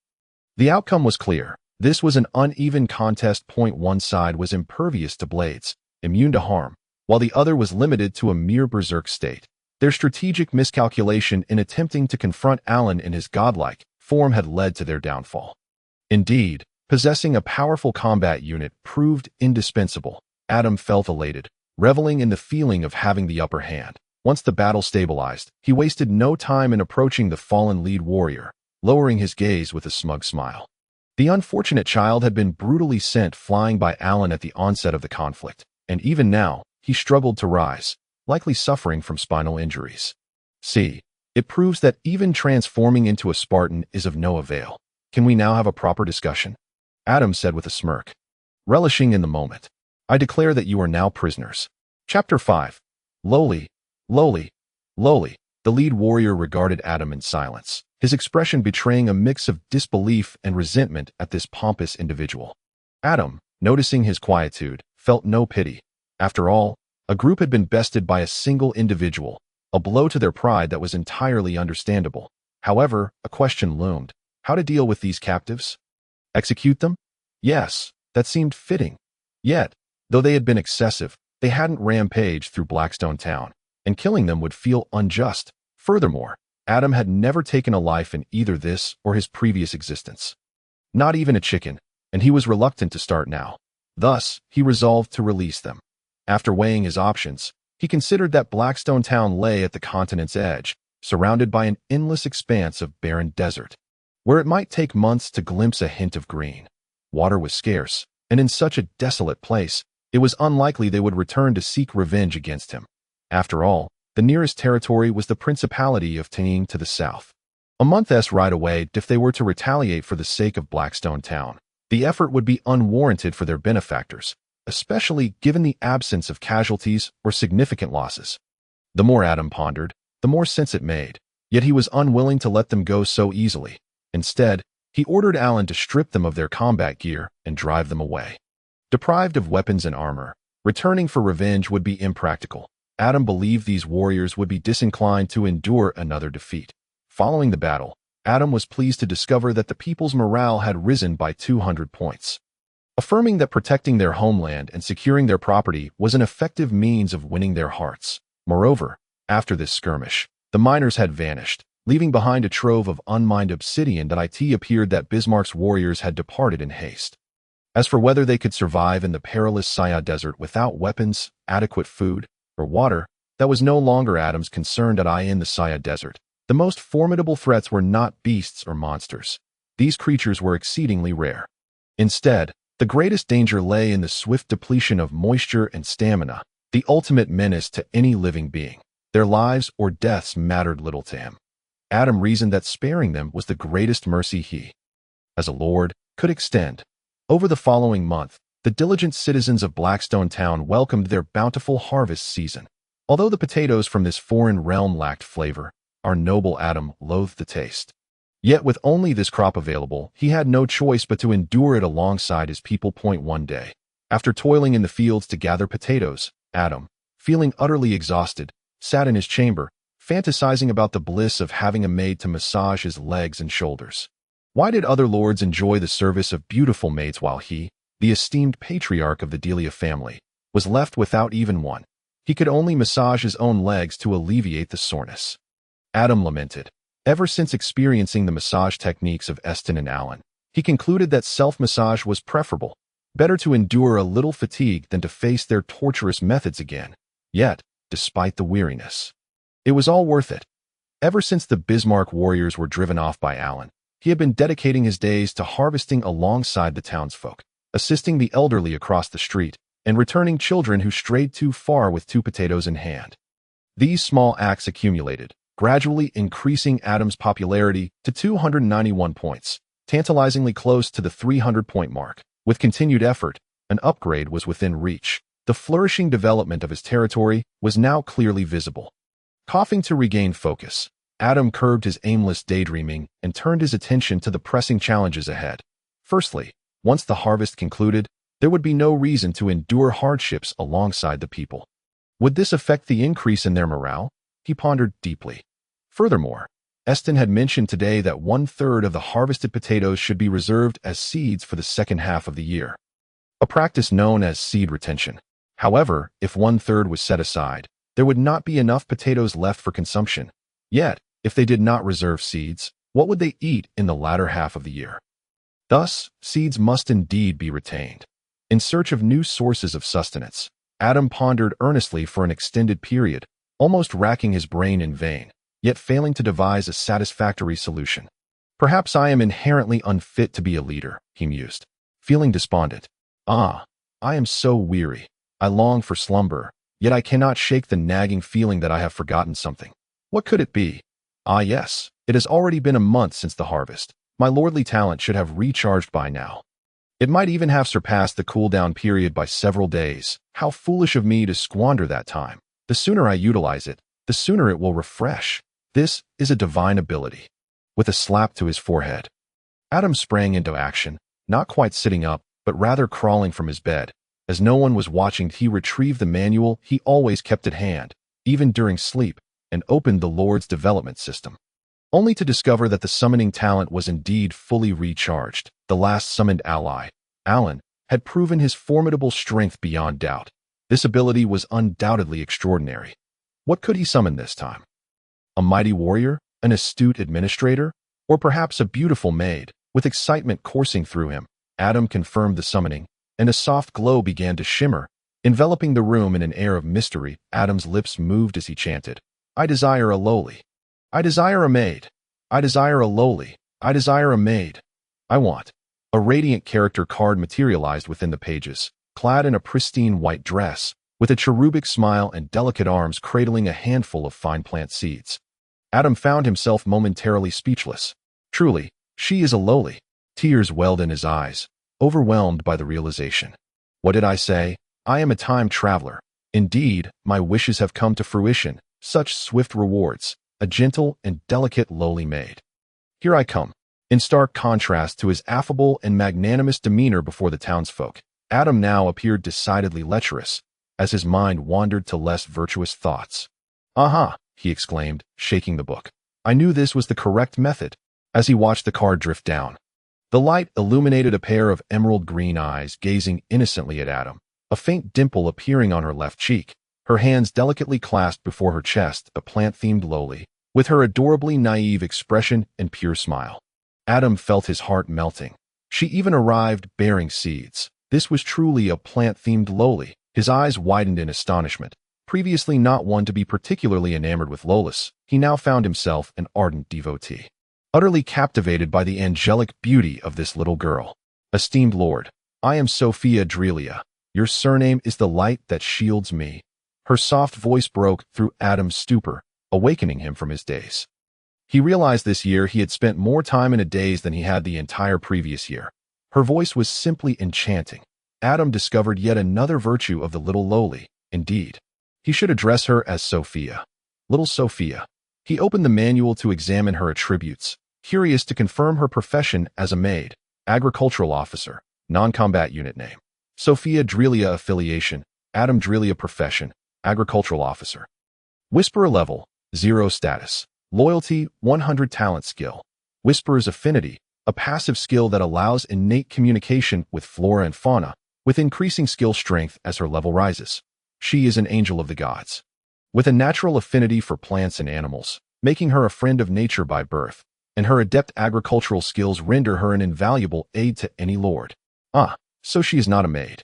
The outcome was clear. This was an uneven contest. One side was impervious to blades, immune to harm, while the other was limited to a mere berserk state. Their strategic miscalculation in attempting to confront Alan in his godlike form had led to their downfall. Indeed, possessing a powerful combat unit proved indispensable. Adam felt elated, reveling in the feeling of having the upper hand. Once the battle stabilized, he wasted no time in approaching the fallen lead warrior, lowering his gaze with a smug smile. The unfortunate child had been brutally sent flying by Alan at the onset of the conflict, and even now, he struggled to rise, likely suffering from spinal injuries. See, it proves that even transforming into a Spartan is of no avail. Can we now have a proper discussion? Adam said with a smirk, relishing in the moment. I declare that you are now prisoners. Chapter 5. Lowly. The lead warrior regarded Adam in silence, his expression betraying a mix of disbelief and resentment at this pompous individual. Adam, noticing his quietude, felt no pity. After all, a group had been bested by a single individual, a blow to their pride that was entirely understandable. However, a question loomed. How to deal with these captives? Execute them? Yes, that seemed fitting. Yet, though they had been excessive, they hadn't rampaged through Blackstone town, and killing them would feel unjust. Furthermore, Adam had never taken a life in either this or his previous existence. Not even a chicken, and he was reluctant to start now. Thus, he resolved to release them. After weighing his options, he considered that Blackstone town lay at the continent's edge, surrounded by an endless expanse of barren desert, where it might take months to glimpse a hint of green. Water was scarce, and in such a desolate place, it was unlikely they would return to seek revenge against him. After all, the nearest territory was the Principality of Tain to the south. A month's ride away. If they were to retaliate for the sake of Blackstone town, the effort would be unwarranted for their benefactors, especially given the absence of casualties or significant losses. The more Adam pondered, the more sense it made, yet he was unwilling to let them go so easily. Instead, he ordered Alan to strip them of their combat gear and drive them away. Deprived of weapons and armor, returning for revenge would be impractical. Adam believed these warriors would be disinclined to endure another defeat. Following the battle, Adam was pleased to discover that the people's morale had risen by 200 points, affirming that protecting their homeland and securing their property was an effective means of winning their hearts. Moreover, after this skirmish, the miners had vanished, leaving behind a trove of unmined obsidian that it appeared that Bismarck's warriors had departed in haste. As for whether they could survive in the perilous Saya Desert without weapons, adequate food, or water, that was no longer Adam's concern. In the Saya Desert, the most formidable threats were not beasts or monsters. These creatures were exceedingly rare. Instead, the greatest danger lay in the swift depletion of moisture and stamina, the ultimate menace to any living being. Their lives or deaths mattered little to him. Adam reasoned that sparing them was the greatest mercy he, as a lord, could extend. Over the following month, the diligent citizens of Blackstone town welcomed their bountiful harvest season. Although the potatoes from this foreign realm lacked flavor, our noble Adam loathed the taste. Yet with only this crop available, he had no choice but to endure it alongside his people. One day, after toiling in the fields to gather potatoes, Adam, feeling utterly exhausted, sat in his chamber, fantasizing about the bliss of having a maid to massage his legs and shoulders. Why did other lords enjoy the service of beautiful maids while he, the esteemed patriarch of the Delia family, was left without even one? He could only massage his own legs to alleviate the soreness. Adam lamented. Ever since experiencing the massage techniques of Eston and Alan, he concluded that self-massage was preferable. Better to endure a little fatigue than to face their torturous methods again. Yet, despite the weariness, it was all worth it. Ever since the Bismarck warriors were driven off by Alan, he had been dedicating his days to harvesting alongside the townsfolk, assisting the elderly across the street, and returning children who strayed too far with 2 potatoes in hand. These small acts accumulated, gradually increasing Adam's popularity to 291 points, tantalizingly close to the 300-point mark. With continued effort, an upgrade was within reach. The flourishing development of his territory was now clearly visible. Coughing to regain focus, Adam curbed his aimless daydreaming and turned his attention to the pressing challenges ahead. Firstly, once the harvest concluded, there would be no reason to endure hardships alongside the people. Would this affect the increase in their morale? He pondered deeply. Furthermore, Eston had mentioned today that 1/3 of the harvested potatoes should be reserved as seeds for the second half of the year, a practice known as seed retention. However, if 1/3 was set aside, there would not be enough potatoes left for consumption. Yet, if they did not reserve seeds, what would they eat in the latter half of the year? Thus, seeds must indeed be retained. In search of new sources of sustenance, Adam pondered earnestly for an extended period, almost racking his brain in vain, yet failing to devise a satisfactory solution. Perhaps I am inherently unfit to be a leader, he mused, feeling despondent. I am so weary. I long for slumber, yet I cannot shake the nagging feeling that I have forgotten something. What could it be? Yes, it has already been a month since the harvest. My lordly talent should have recharged by now. It might even have surpassed the cooldown period by several days. How foolish of me to squander that time. The sooner I utilize it, the sooner it will refresh. This is a divine ability. With a slap to his forehead, Adam sprang into action, not quite sitting up, but rather crawling from his bed. As no one was watching, he retrieved the manual he always kept at hand, even during sleep, and opened the Lord's development system, only to discover that the summoning talent was indeed fully recharged. The last summoned ally, Alan, had proven his formidable strength beyond doubt. This ability was undoubtedly extraordinary. What could he summon this time? A mighty warrior, an astute administrator, or perhaps a beautiful maid? With excitement coursing through him, Adam confirmed the summoning, and a soft glow began to shimmer, enveloping the room in an air of mystery. Adam's lips moved as he chanted, I desire a lowly. I desire a maid. I desire a lowly. I desire a maid. I want. A radiant character card materialized within the pages, clad in a pristine white dress, with a cherubic smile and delicate arms cradling a handful of fine plant seeds. Adam found himself momentarily speechless. Truly, she is a lowly. Tears welled in his eyes, overwhelmed by the realization. What did I say? I am a time traveler. Indeed, my wishes have come to fruition. Such swift rewards. A gentle and delicate lowly maid. Here I come. In stark contrast to his affable and magnanimous demeanor before the townsfolk, Adam now appeared decidedly lecherous, as his mind wandered to less virtuous thoughts. Aha, he exclaimed, shaking the book. I knew this was the correct method. As he watched the card drift down, the light illuminated a pair of emerald green eyes gazing innocently at Adam, a faint dimple appearing on her left cheek, her hands delicately clasped before her chest, a plant-themed lowly, with her adorably naive expression and pure smile. Adam felt his heart melting. She even arrived bearing seeds. This was truly a plant-themed lowly. His eyes widened in astonishment. Previously not one to be particularly enamored with lowlis, he now found himself an ardent devotee, utterly captivated by the angelic beauty of this little girl. Esteemed Lord, I am Sophia Drelia. Your surname is the light that shields me. Her soft voice broke through Adam's stupor, awakening him from his daze. He realized this year he had spent more time in a daze than he had the entire previous year. Her voice was simply enchanting. Adam discovered yet another virtue of the little lowly. Indeed, He should address her as Sophia. Little Sophia. He opened the manual to examine her attributes, curious to confirm her profession as a maid, agricultural officer, non-combat unit name. Sophia Drelia affiliation, Adam Drelia profession, agricultural officer. Whisperer level, 0 status. Loyalty, 100 talent skill. Whisperer's affinity, a passive skill that allows innate communication with flora and fauna, with increasing skill strength as her level rises. She is an angel of the gods, with a natural affinity for plants and animals, making her a friend of nature by birth, and her adept agricultural skills render her an invaluable aid to any lord. So she is not a maid.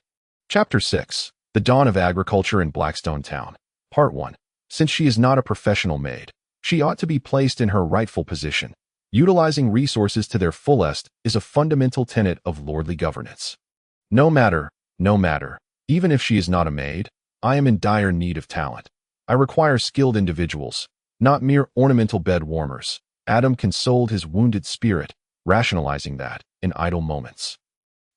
Chapter 6. The Dawn of Agriculture in Blackstone Town. Part 1. Since she is not a professional maid, she ought to be placed in her rightful position. Utilizing resources to their fullest is a fundamental tenet of lordly governance. No matter, even if she is not a maid, I am in dire need of talent. I require skilled individuals, not mere ornamental bed warmers. Adam consoled his wounded spirit, rationalizing that, in idle moments,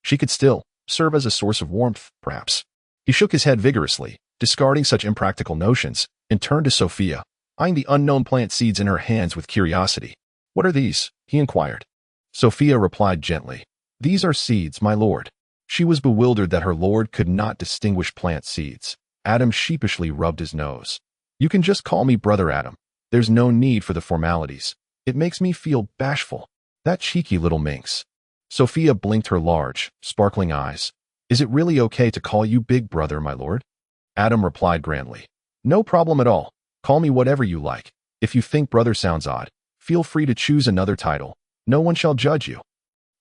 she could still serve as a source of warmth, perhaps. He shook his head vigorously, discarding such impractical notions, and turned to Sophia, eyeing the unknown plant seeds in her hands with curiosity. What are these? He inquired. Sophia replied gently. These are seeds, my lord. She was bewildered that her lord could not distinguish plant seeds. Adam sheepishly rubbed his nose. You can just call me Brother Adam. There's no need for the formalities. It makes me feel bashful. That cheeky little minx. Sophia blinked her large, sparkling eyes. Is it really okay to call you Big Brother, my lord? Adam replied grandly. No problem at all. Call me whatever you like. If you think brother sounds odd, feel free to choose another title. No one shall judge you.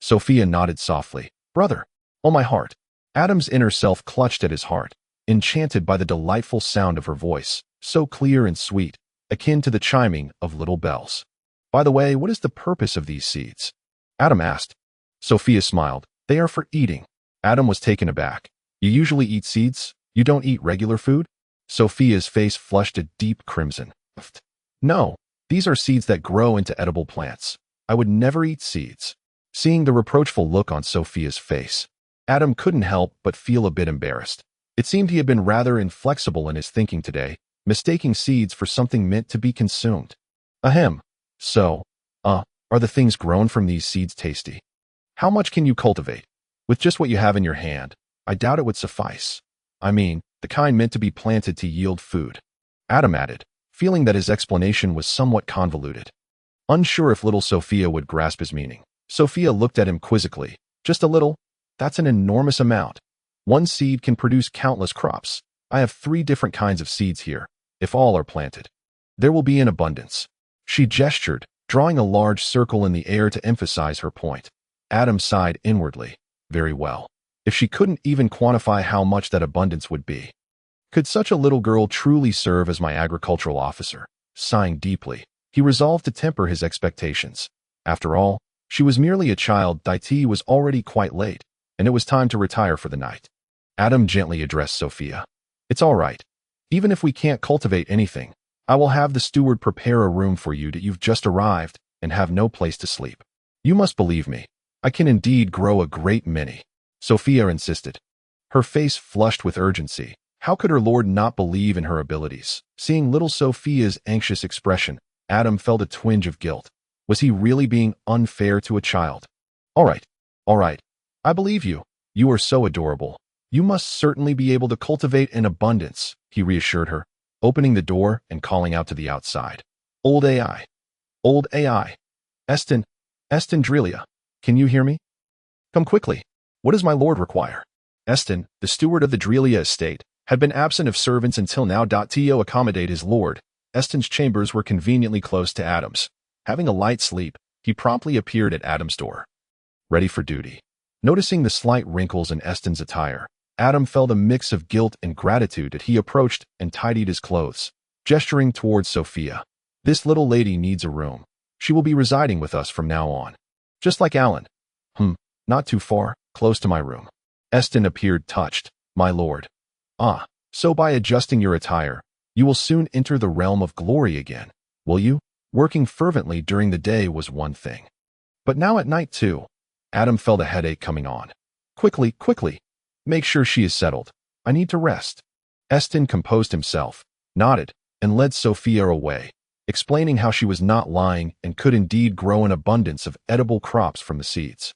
Sophia nodded softly. Brother. Oh, my heart. Adam's inner self clutched at his heart, enchanted by the delightful sound of her voice, so clear and sweet, akin to the chiming of little bells. By the way, what is the purpose of these seeds? Adam asked. Sophia smiled. They are for eating. Adam was taken aback. You usually eat seeds? You don't eat regular food? Sophia's face flushed a deep crimson. No, these are seeds that grow into edible plants. I would never eat seeds. Seeing the reproachful look on Sophia's face, Adam couldn't help but feel a bit embarrassed. It seemed he had been rather inflexible in his thinking today, mistaking seeds for something meant to be consumed. Ahem. So, are the things grown from these seeds tasty? How much can you cultivate? With just what you have in your hand, I doubt it would suffice. I mean, the kind meant to be planted to yield food. Adam added, feeling that his explanation was somewhat convoluted. Unsure if little Sophia would grasp his meaning, Sophia looked at him quizzically. Just a little? That's an enormous amount. One seed can produce countless crops. I have 3 different kinds of seeds here. If all are planted, there will be in abundance. She gestured, drawing a large circle in the air to emphasize her point. Adam sighed inwardly. Very well. If she couldn't even quantify how much that abundance would be. Could such a little girl truly serve as my agricultural officer? Sighing deeply, he resolved to temper his expectations. After all, she was merely a child. The tea was already quite late, and it was time to retire for the night. Adam gently addressed Sophia. It's all right. Even if we can't cultivate anything, I will have the steward prepare a room for you that you've just arrived and have no place to sleep. You must believe me. I can indeed grow a great many. Sophia insisted. Her face flushed with urgency. How could her lord not believe in her abilities? Seeing little Sophia's anxious expression, Adam felt a twinge of guilt. Was he really being unfair to a child? All right. I believe you. You are so adorable. You must certainly be able to cultivate in abundance, he reassured her, opening the door and calling out to the outside. Old AI. Eston Drelia. Can you hear me? Come quickly. What does my lord require? Eston, the steward of the Drelia estate, had been absent of servants until now. To accommodate his lord, Eston's chambers were conveniently close to Adam's. Having a light sleep, he promptly appeared at Adam's door, ready for duty. Noticing the slight wrinkles in Eston's attire, Adam felt a mix of guilt and gratitude as he approached and tidied his clothes, gesturing towards Sophia. This little lady needs a room. She will be residing with us from now on. Just like Alan. Not too far, close to my room. Eston appeared touched. My lord. So by adjusting your attire, you will soon enter the realm of glory again, will you? Working fervently during the day was one thing. But now at night too. Adam felt a headache coming on. Quickly. Make sure she is settled. I need to rest. Eston composed himself, nodded, and led Sophia away, explaining how she was not lying and could indeed grow an abundance of edible crops from the seeds.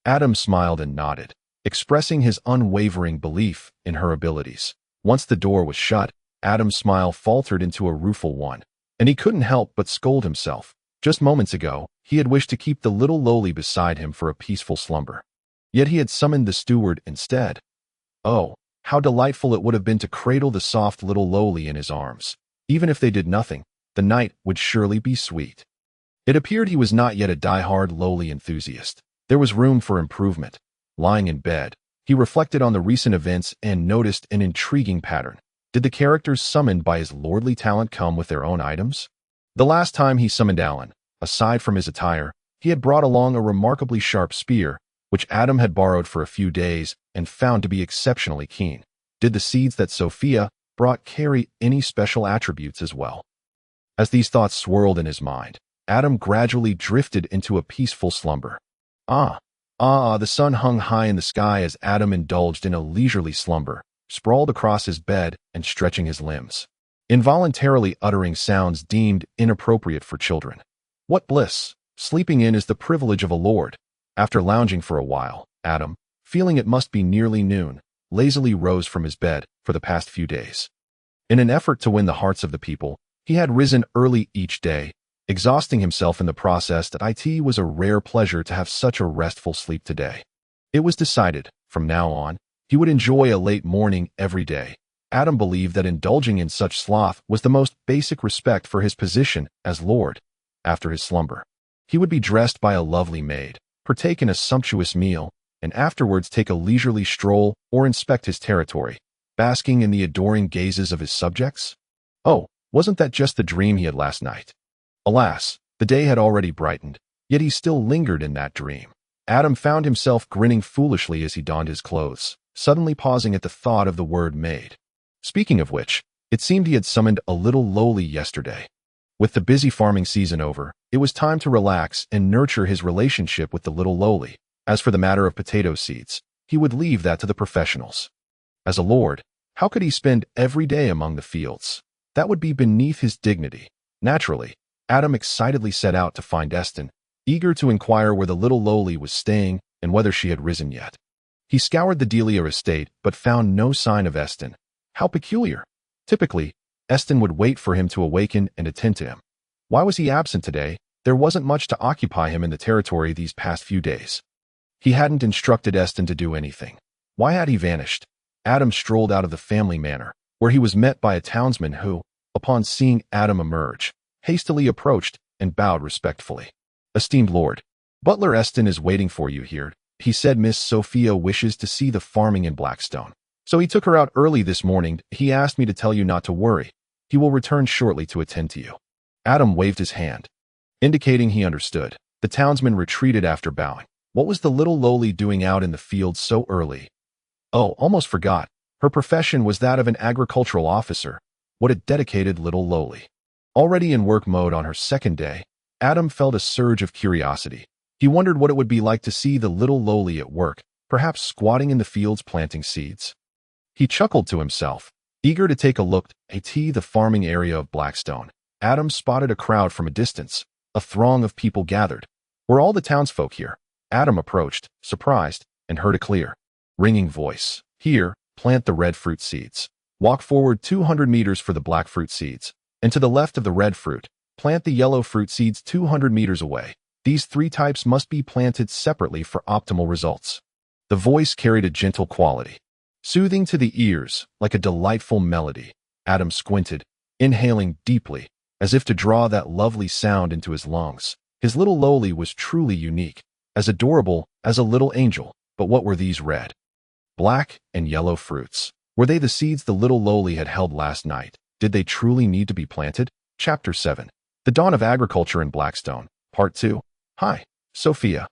Adam smiled and nodded, expressing his unwavering belief in her abilities. Once the door was shut, Adam's smile faltered into a rueful one, and he couldn't help but scold himself. Just moments ago, he had wished to keep the little lowly beside him for a peaceful slumber. Yet he had summoned the steward instead. Oh, how delightful it would have been to cradle the soft little lowly in his arms. Even if they did nothing, the night would surely be sweet. It appeared he was not yet a die-hard lowly enthusiast. There was room for improvement. Lying in bed, he reflected on the recent events and noticed an intriguing pattern. Did the characters summoned by his lordly talent come with their own items? The last time he summoned Alan, aside from his attire, he had brought along a remarkably sharp spear, which Adam had borrowed for a few days and found to be exceptionally keen. Did the seeds that Sophia brought carry any special attributes as well? As these thoughts swirled in his mind, Adam gradually drifted into a peaceful slumber. The sun hung high in the sky as Adam indulged in a leisurely slumber, sprawled across his bed and stretching his limbs, involuntarily uttering sounds deemed inappropriate for children. What bliss! Sleeping in is the privilege of a lord. After lounging for a while, Adam, feeling it must be nearly noon, lazily rose from his bed for the past few days. In an effort to win the hearts of the people, he had risen early each day, exhausting himself in the process. That it was a rare pleasure to have such a restful sleep today. It was decided, from now on, he would enjoy a late morning every day. Adam believed that indulging in such sloth was the most basic respect for his position as lord. After his slumber, he would be dressed by a lovely maid, partake in a sumptuous meal, and afterwards take a leisurely stroll or inspect his territory, basking in the adoring gazes of his subjects. Oh, wasn't that just the dream he had last night? Alas, the day had already brightened, yet he still lingered in that dream. Adam found himself grinning foolishly as he donned his clothes, suddenly pausing at the thought of the word maid. Speaking of which, it seemed he had summoned a little lowly yesterday. With the busy farming season over, it was time to relax and nurture his relationship with the little lowly. As for the matter of potato seeds, he would leave that to the professionals. As a lord, how could he spend every day among the fields? That would be beneath his dignity. Naturally, Adam excitedly set out to find Eston, eager to inquire where the little lowly was staying and whether she had risen yet. He scoured the deia estate but found no sign of Eston. How peculiar! Typically, Eston would wait for him to awaken and attend to him. Why was he absent today? There wasn't much to occupy him in the territory these past few days. He hadn't instructed Eston to do anything. Why had he vanished? Adam strolled out of the family manor, where he was met by a townsman who, upon seeing Adam emerge, hastily approached and bowed respectfully. "Esteemed lord, Butler Eston is waiting for you here. He said Miss Sophia wishes to see the farming in Blackstone. So he took her out early this morning. He asked me to tell you not to worry. He will return shortly to attend to you." Adam waved his hand, indicating he understood. The townsman retreated after bowing. What was the little lowly doing out in the field so early? Oh, almost forgot. Her profession was that of an agricultural officer. What a dedicated little lowly. Already in work mode on her second day, Adam felt a surge of curiosity. He wondered what it would be like to see the little lowly at work, perhaps squatting in the fields planting seeds. He chuckled to himself, eager to take a look at the farming area of Blackstone. Adam spotted a crowd from a distance. A throng of people gathered. Were all the townsfolk here? Adam approached, surprised, and heard a clear, ringing voice. "Here, plant the red fruit seeds. Walk forward 200 meters for the black fruit seeds, and to the left of the red fruit, plant the yellow fruit seeds 200 meters away. These three types must be planted separately for optimal results." The voice carried a gentle quality, soothing to the ears like a delightful melody. Adam squinted, inhaling deeply, as if to draw that lovely sound into his lungs. His little lowly was truly unique, as adorable as a little angel. But what were these red, black, and yellow fruits? Were they the seeds the little lowly had held last night? Did they truly need to be planted? Chapter 7. The Dawn of Agriculture in Blackstone, Part 2. "Hi, Sophia."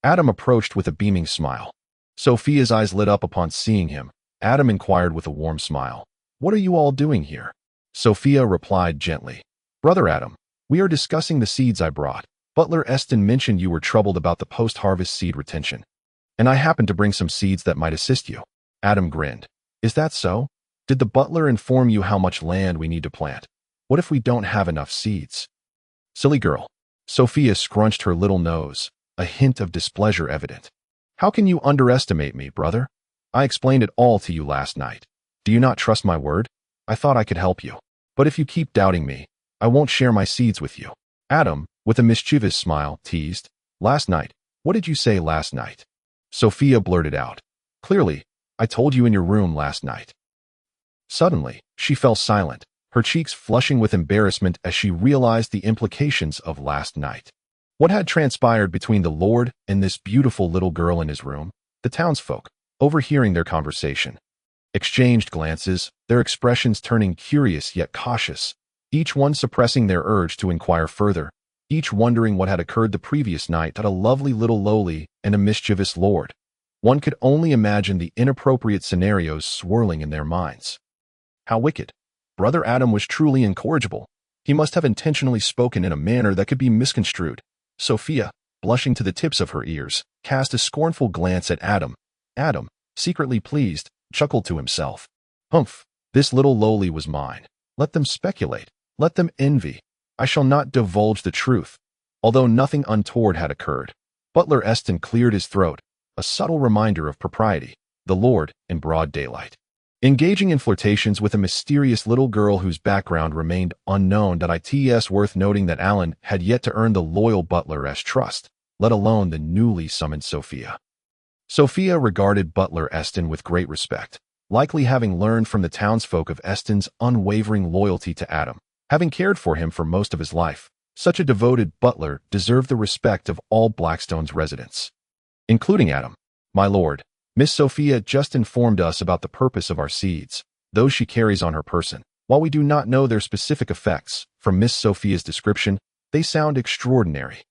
Adam approached with a beaming smile. Sophia's eyes lit up upon seeing him. Adam inquired with a warm smile, "What are you all doing here?" Sophia replied gently, "Brother Adam, we are discussing the seeds I brought. Butler Eston mentioned you were troubled about the post-harvest seed retention, and I happened to bring some seeds that might assist you." Adam grinned. "Is that so? Did the butler inform you how much land we need to plant? What if we don't have enough seeds? Silly girl. Sophia scrunched her little nose, a hint of displeasure evident. How can you underestimate me, brother? I explained it all to you last night. Do you not trust my word? I thought I could help you. But if you keep doubting me, I won't share my seeds with you. Adam, with a mischievous smile, teased. Last night. What did you say last night? Sophia blurted out. Clearly, I told you in your room last night. Suddenly, she fell silent, her cheeks flushing with embarrassment as she realized the implications of last night. What had transpired between the Lord and this beautiful little girl in his room? The townsfolk, overhearing their conversation, exchanged glances, their expressions turning curious yet cautious, each one suppressing their urge to inquire further, each wondering what had occurred the previous night to a lovely little lowly and a mischievous lord. One could only imagine the inappropriate scenarios swirling in their minds. How wicked. Brother Adam was truly incorrigible. He must have intentionally spoken in a manner that could be misconstrued. Sophia, blushing to the tips of her ears, cast a scornful glance at Adam. Adam, secretly pleased, chuckled to himself. Humph, this little lowly was mine. Let them speculate. Let them envy. I shall not divulge the truth. Although nothing untoward had occurred, Butler Eston cleared his throat, a subtle reminder of propriety, the Lord in broad daylight. Engaging in flirtations with a mysterious little girl whose background remained unknown. It's worth noting that Alan had yet to earn the loyal Butler's trust, let alone the newly summoned Sophia. Sophia regarded Butler Eston with great respect, likely having learned from the townsfolk of Eston's unwavering loyalty to Adam. Having cared for him for most of his life, such a devoted butler deserved the respect of all Blackstone's residents, including Adam. My lord, Miss Sophia just informed us about the purpose of our seeds, those she carries on her person. While we do not know their specific effects, from Miss Sophia's description, they sound extraordinary.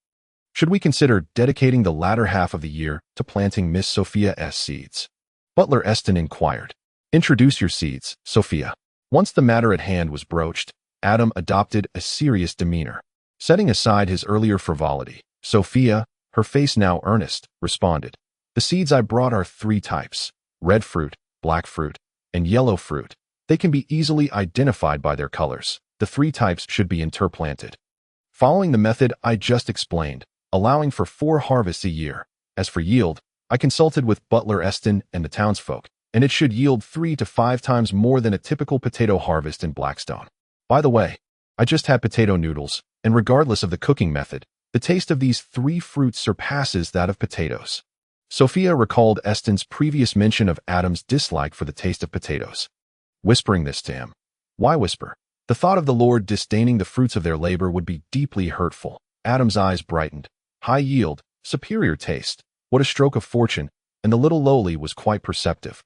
Should we consider dedicating the latter half of the year to planting Miss Sophia's seeds? Butler Eston inquired. Introduce your seeds, Sophia. Once the matter at hand was broached, Adam adopted a serious demeanor. Setting aside his earlier frivolity, Sophia, her face now earnest, responded. The seeds I brought are 3 types: red fruit, black fruit, and yellow fruit. They can be easily identified by their colors. The 3 types should be interplanted, following the method I just explained, allowing for 4 harvests a year. As for yield, I consulted with Butler Eston and the townsfolk, and it should yield 3 to 5 times more than a typical potato harvest in Blackstone. By the way, I just had potato noodles, and regardless of the cooking method, the taste of these 3 fruits surpasses that of potatoes. Sophia recalled Eston's previous mention of Adam's dislike for the taste of potatoes. Whispering this to him. Why whisper? The thought of the Lord disdaining the fruits of their labor would be deeply hurtful. Adam's eyes brightened. High yield, superior taste. What a stroke of fortune, and the little lowly was quite perceptive.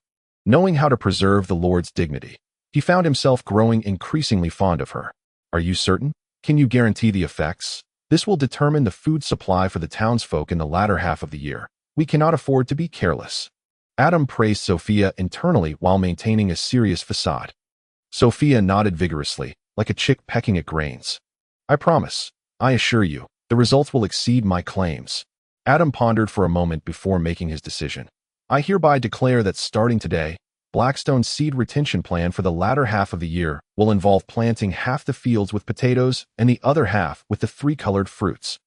Knowing how to preserve the Lord's dignity, he found himself growing increasingly fond of her. Are you certain? Can you guarantee the effects? This will determine the food supply for the townsfolk in the latter half of the year. We cannot afford to be careless. Adam praised Sophia internally while maintaining a serious facade. Sophia nodded vigorously, like a chick pecking at grains. I promise, I assure you, the results will exceed my claims. Adam pondered for a moment before making his decision. I hereby declare that starting today, Blackstone's seed retention plan for the latter half of the year will involve planting half the fields with potatoes and the other half with the 3 colored fruits.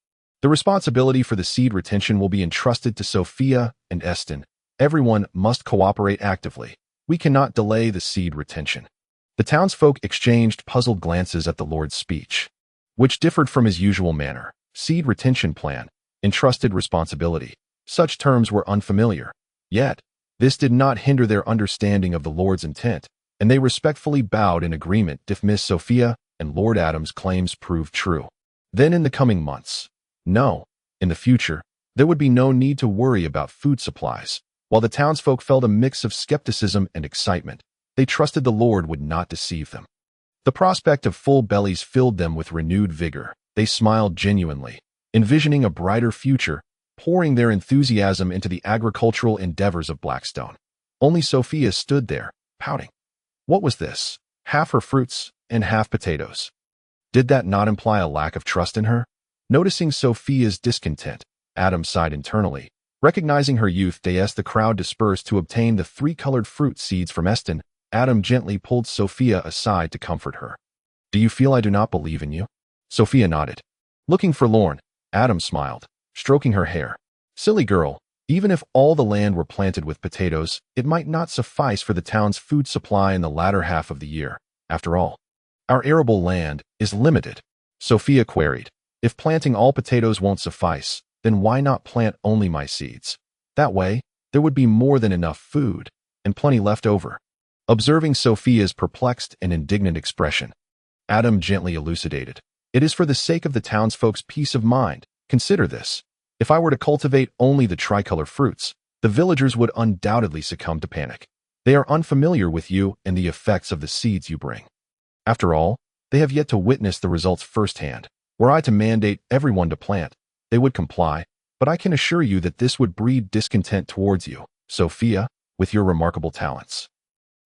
The responsibility for the seed retention will be entrusted to Sophia and Eston. Everyone must cooperate actively. We cannot delay the seed retention. The townsfolk exchanged puzzled glances at the Lord's speech, which differed from his usual manner. Seed retention plan, entrusted responsibility. Such terms were unfamiliar. Yet, this did not hinder their understanding of the Lord's intent, and they respectfully bowed in agreement if Miss Sophia and Lord Adam's claims proved true. Then in the coming months, no, in the future, there would be no need to worry about food supplies. While the townsfolk felt a mix of skepticism and excitement, they trusted the Lord would not deceive them. The prospect of full bellies filled them with renewed vigor. They smiled genuinely, envisioning a brighter future, pouring their enthusiasm into the agricultural endeavors of Blackstone. Only Sophia stood there, pouting. What was this? Half her fruits and half potatoes. Did that not imply a lack of trust in her? Noticing Sophia's discontent, Adam sighed internally. Recognizing her youth, the crowd dispersed to obtain the 3 colored fruit seeds from Eston. Adam gently pulled Sophia aside to comfort her. Do you feel I do not believe in you? Sophia nodded. Looking forlorn, Adam smiled, stroking her hair. Silly girl, even if all the land were planted with potatoes, it might not suffice for the town's food supply in the latter half of the year. After all, our arable land is limited. Sophia queried. If planting all potatoes won't suffice, then why not plant only my seeds? That way, there would be more than enough food, and plenty left over. Observing Sophia's perplexed and indignant expression, Adam gently elucidated. It is for the sake of the townsfolk's peace of mind. Consider this. If I were to cultivate only the tricolor fruits, the villagers would undoubtedly succumb to panic. They are unfamiliar with you and the effects of the seeds you bring. After all, they have yet to witness the results firsthand. Were I to mandate everyone to plant, they would comply, but I can assure you that this would breed discontent towards you, Sophia, with your remarkable talents.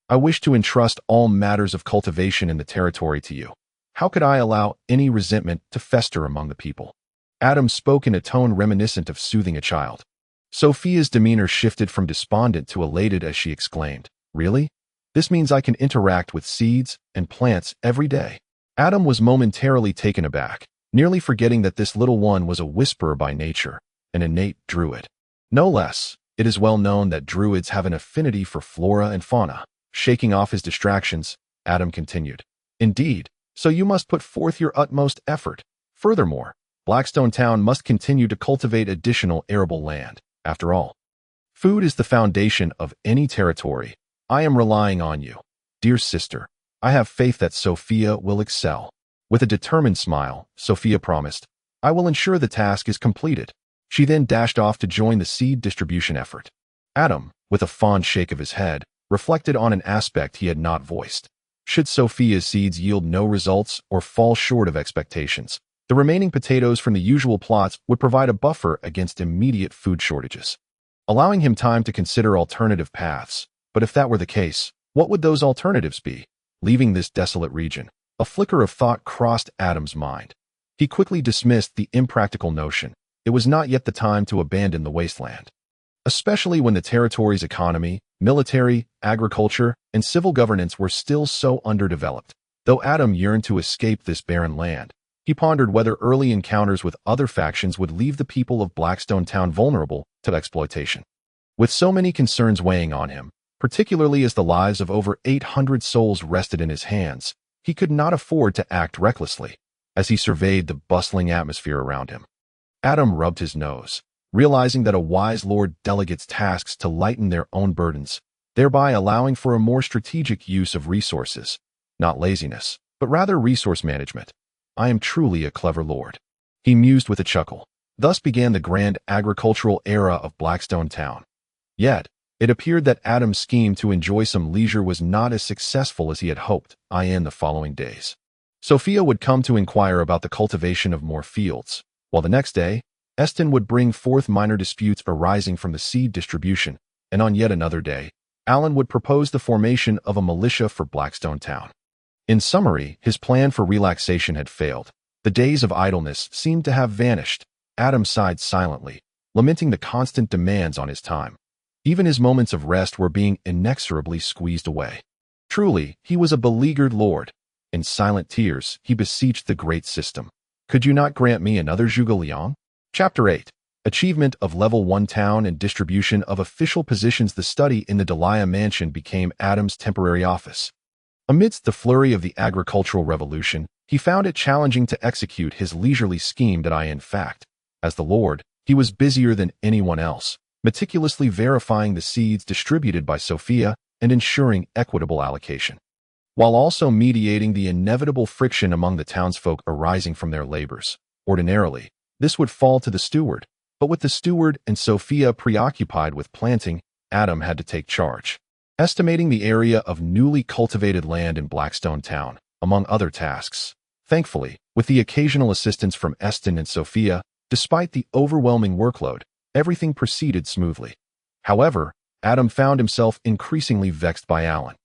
I wish to entrust all matters of cultivation in the territory to you. How could I allow any resentment to fester among the people? Adam spoke in a tone reminiscent of soothing a child. Sophia's demeanor shifted from despondent to elated as she exclaimed, Really? This means I can interact with seeds and plants every day. Adam was momentarily taken aback, nearly forgetting that this little one was a whisperer by nature, an innate druid. No less, it is well known that druids have an affinity for flora and fauna. Shaking off his distractions, Adam continued. Indeed, so you must put forth your utmost effort. Furthermore, Blackstone Town must continue to cultivate additional arable land. After all, food is the foundation of any territory. I am relying on you. Dear sister, I have faith that Sophia will excel. With a determined smile, Sophia promised, I will ensure the task is completed. She then dashed off to join the seed distribution effort. Adam, with a fond shake of his head, reflected on an aspect he had not voiced. Should Sophia's seeds yield no results or fall short of expectations, the remaining potatoes from the usual plots would provide a buffer against immediate food shortages, allowing him time to consider alternative paths. But if that were the case, what would those alternatives be? Leaving this desolate region, a flicker of thought crossed Adam's mind. He quickly dismissed the impractical notion. It was not yet the time to abandon the wasteland, especially when the territory's economy, military, agriculture, and civil governance were still so underdeveloped. Though Adam yearned to escape this barren land, he pondered whether early encounters with other factions would leave the people of Blackstone Town vulnerable to exploitation. With so many concerns weighing on him, particularly as the lives of over 800 souls rested in his hands, he could not afford to act recklessly. As he surveyed the bustling atmosphere around him, Adam rubbed his nose, realizing that a wise lord delegates tasks to lighten their own burdens, thereby allowing for a more strategic use of resources. Not laziness, but rather resource management. I am truly a clever lord, he mused with a chuckle. Thus began the grand agricultural era of Blackstone Town. Yet, it appeared that Adam's scheme to enjoy some leisure was not as successful as he had hoped. In the following days, Sophia would come to inquire about the cultivation of more fields, while the next day, Eston would bring forth minor disputes arising from the seed distribution, and on yet another day, Alan would propose the formation of a militia for Blackstone Town. In summary, his plan for relaxation had failed. The days of idleness seemed to have vanished. Adam sighed silently, lamenting the constant demands on his time. Even his moments of rest were being inexorably squeezed away. Truly, he was a beleaguered lord. In silent tears, he beseeched the great system. Could you not grant me another Zhuge Liang? Chapter 8. Achievement of Level 1 Town and Distribution of Official Positions. The study in the deia mansion became Adam's temporary office. Amidst the flurry of the agricultural revolution, he found it challenging to execute his leisurely scheme that in fact, as the lord, he was busier than anyone else, meticulously verifying the seeds distributed by Sophia and ensuring equitable allocation, while also mediating the inevitable friction among the townsfolk arising from their labors. Ordinarily, this would fall to the steward, but with the steward and Sophia preoccupied with planting, Adam had to take charge, estimating the area of newly cultivated land in Blackstone Town, among other tasks. Thankfully, with the occasional assistance from Eston and Sophia, despite the overwhelming workload, everything proceeded smoothly. However, Adam found himself increasingly vexed by Alan,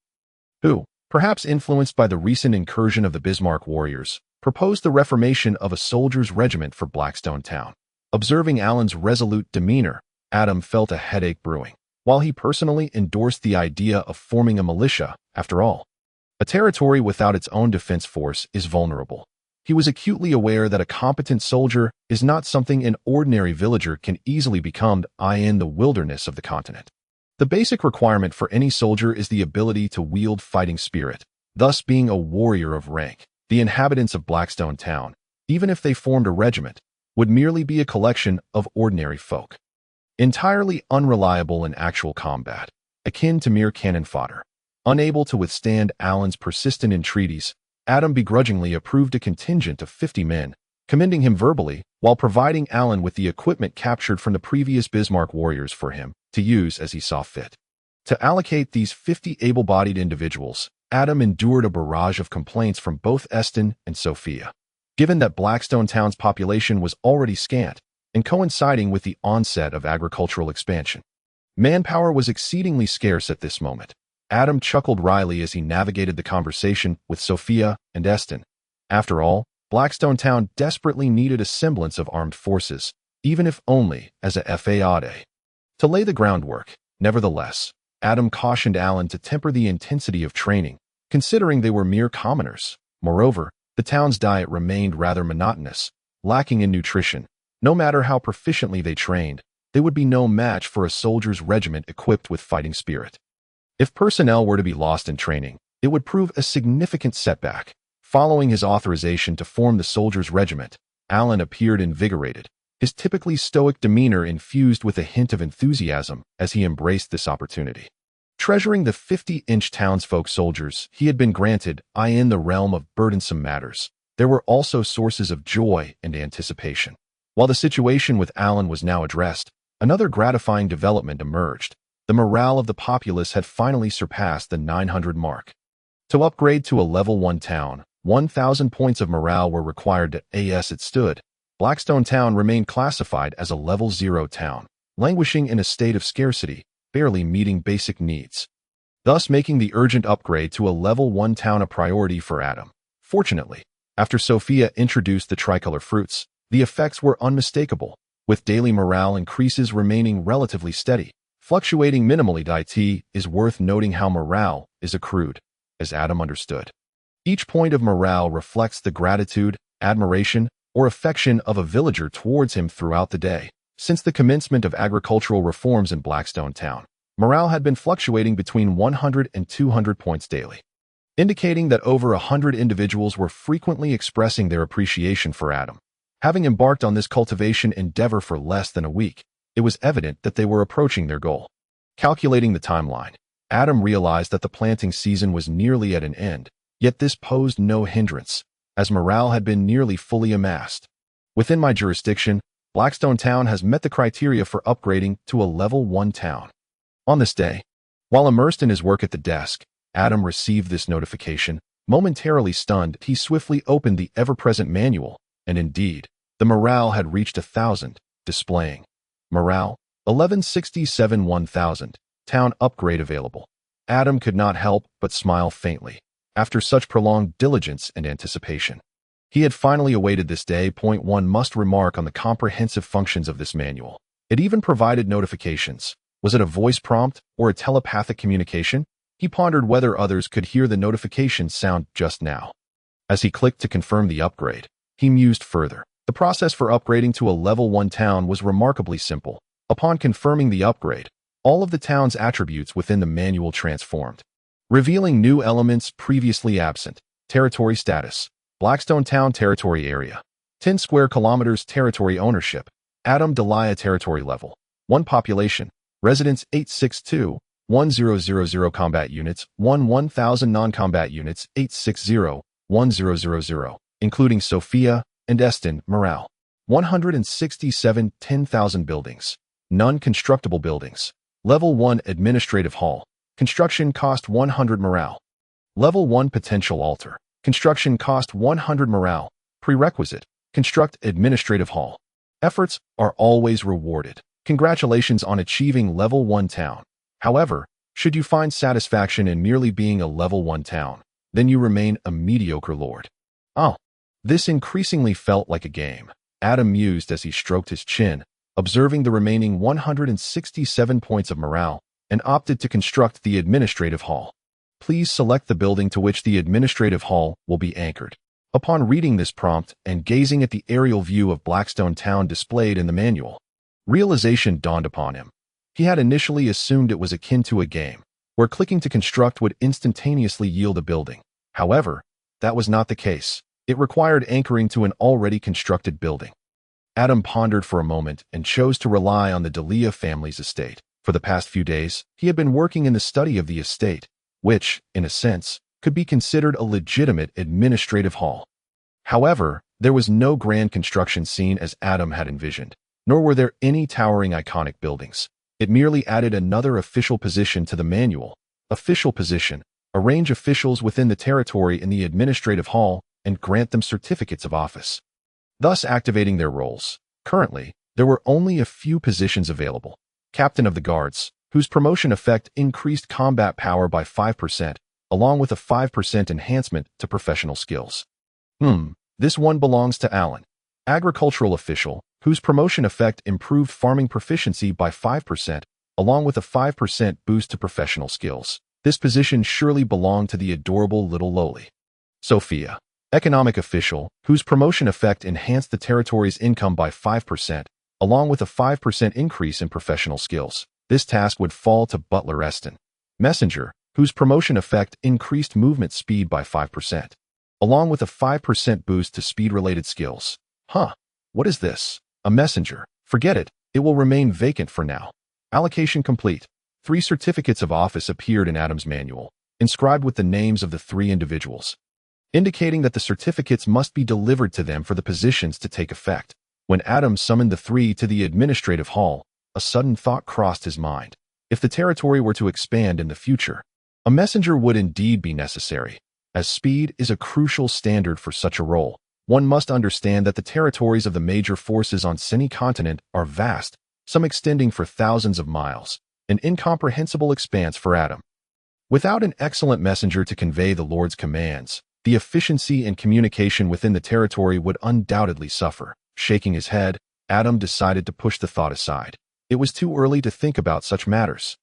who, perhaps influenced by the recent incursion of the Bismarck warriors, proposed the reformation of a soldiers' regiment for Blackstone Town. Observing Alan's resolute demeanor, Adam felt a headache brewing. while he personally endorsed the idea of forming a militia. After all, a territory without its own defense force is vulnerable. He was acutely aware that a competent soldier is not something an ordinary villager can easily become in the wilderness of the continent. The basic requirement for any soldier is the ability to wield fighting spirit, thus being a warrior of rank. The inhabitants of Blackstone Town, even if they formed a regiment, would merely be a collection of ordinary folk, entirely unreliable in actual combat, akin to mere cannon fodder. Unable to withstand Alan's persistent entreaties, Adam begrudgingly approved a contingent of 50 men, commending him verbally while providing Alan with the equipment captured from the previous Bismarck warriors for him to use as he saw fit. To allocate these 50 able-bodied individuals, Adam endured a barrage of complaints from both Eston and Sophia. Given that Blackstone Town's population was already scant and coinciding with the onset of agricultural expansion, manpower was exceedingly scarce at this moment. Adam chuckled wryly as he navigated the conversation with Sophia and Eston. After all, Blackstone Town desperately needed a semblance of armed forces, even if only as a fade. To lay the groundwork, nevertheless, Adam cautioned Alan to temper the intensity of training, considering they were mere commoners. Moreover, the town's diet remained rather monotonous, lacking in nutrition. No matter how proficiently they trained, they would be no match for a soldier's regiment equipped with fighting spirit. If personnel were to be lost in training, it would prove a significant setback. Following his authorization to form the soldiers' regiment, Alan appeared invigorated, his typically stoic demeanor infused with a hint of enthusiasm as he embraced this opportunity. Treasuring the 50-inch townsfolk soldiers he had been granted in the realm of burdensome matters, there were also sources of joy and anticipation. While the situation with Alan was now addressed, another gratifying development emerged. The morale of the populace had finally surpassed the 900 mark. To upgrade to a level 1 town, 1,000 points of morale were required as it stood. Blackstone Town remained classified as a level 0 town, languishing in a state of scarcity, barely meeting basic needs, thus making the urgent upgrade to a level 1 town a priority for Adam. Fortunately, after Sophia introduced the tricolor fruits, the effects were unmistakable, with daily morale increases remaining relatively steady. Fluctuating minimally. It is worth noting how morale is accrued, as Adam understood. Each point of morale reflects the gratitude, admiration, or affection of a villager towards him throughout the day. Since the commencement of agricultural reforms in Blackstone Town, morale had been fluctuating between 100 and 200 points daily, indicating that over 100 individuals were frequently expressing their appreciation for Adam. Having embarked on this cultivation endeavor for less than a week, it was evident that they were approaching their goal. Calculating the timeline, Adam realized that the planting season was nearly at an end, yet this posed no hindrance, as morale had been nearly fully amassed. Within my jurisdiction, Blackstone Town has met the criteria for upgrading to a level 1 town. On this day, while immersed in his work at the desk, Adam received this notification. Momentarily stunned, he swiftly opened the ever-present manual, and indeed, the morale had reached 1,000, displaying morale 1167 1000, town upgrade available. Adam could not help but smile faintly. After such prolonged diligence and anticipation, he had finally awaited this day. One must remark on the comprehensive functions of this manual. It even provided notifications. Was it a voice prompt or a telepathic communication? He pondered whether others could hear the notification sound just now. As he clicked to confirm the upgrade, he mused further. The process for upgrading to a level 1 town was remarkably simple. Upon confirming the upgrade, all of the town's attributes within the manual transformed, revealing new elements previously absent. Territory status: Blackstone Town territory area, 10 square kilometers. Territory ownership: Adam Delia. Territory level 1. Population: residents 862, 1000. Combat units 1000. Non-combat units 860, 1000, including Sophia and Eston. Morale 167. 10,000 buildings. Non-constructible buildings. Level 1 Administrative Hall. Construction cost 100 morale. Level 1 Potential Altar. Construction cost 100 morale. Prerequisite: construct Administrative Hall. Efforts are always rewarded. Congratulations on achieving Level 1 town. However, should you find satisfaction in merely being a Level 1 town, then you remain a mediocre lord. Oh, this increasingly felt like a game. Adam mused as he stroked his chin, observing the remaining 167 points of morale and opted to construct the administrative hall. Please select the building to which the administrative hall will be anchored. Upon reading this prompt and gazing at the aerial view of Blackstone Town displayed in the manual, realization dawned upon him. He had initially assumed it was akin to a game, where clicking to construct would instantaneously yield a building. However, that was not the case. It required anchoring to an already constructed building. Adam pondered for a moment and chose to rely on the deia family's estate. For the past few days, he had been working in the study of the estate, which, in a sense, could be considered a legitimate administrative hall. However, there was no grand construction scene as Adam had envisioned, nor were there any towering iconic buildings. It merely added another official position to the manual. Official position: arrange officials within the territory in the administrative hall and grant them certificates of office, thus activating their roles. Currently, there were only a few positions available. Captain of the Guards, whose promotion effect increased combat power by 5%, along with a 5% enhancement to professional skills. This one belongs to Alan. Agricultural Official, whose promotion effect improved farming proficiency by 5%, along with a 5% boost to professional skills. This position surely belonged to the adorable little lowly Sophia. Economic Official, whose promotion effect enhanced the territory's income by 5%, along with a 5% increase in professional skills. This task would fall to Butler Eston. Messenger, whose promotion effect increased movement speed by 5%, along with a 5% boost to speed-related skills. What is this? A messenger. Forget it. It will remain vacant for now. Allocation complete. 3 certificates of office appeared in Adam's manual, inscribed with the names of the 3 individuals, indicating that the certificates must be delivered to them for the positions to take effect. When Adam summoned the 3 to the administrative hall, a sudden thought crossed his mind. If the territory were to expand in the future, a messenger would indeed be necessary. As speed is a crucial standard for such a role, one must understand that the territories of the major forces on any continent are vast, some extending for thousands of miles, an incomprehensible expanse for Adam. Without an excellent messenger to convey the Lord's commands, the efficiency and communication within the territory would undoubtedly suffer. Shaking his head, Adam decided to push the thought aside. It was too early to think about such matters.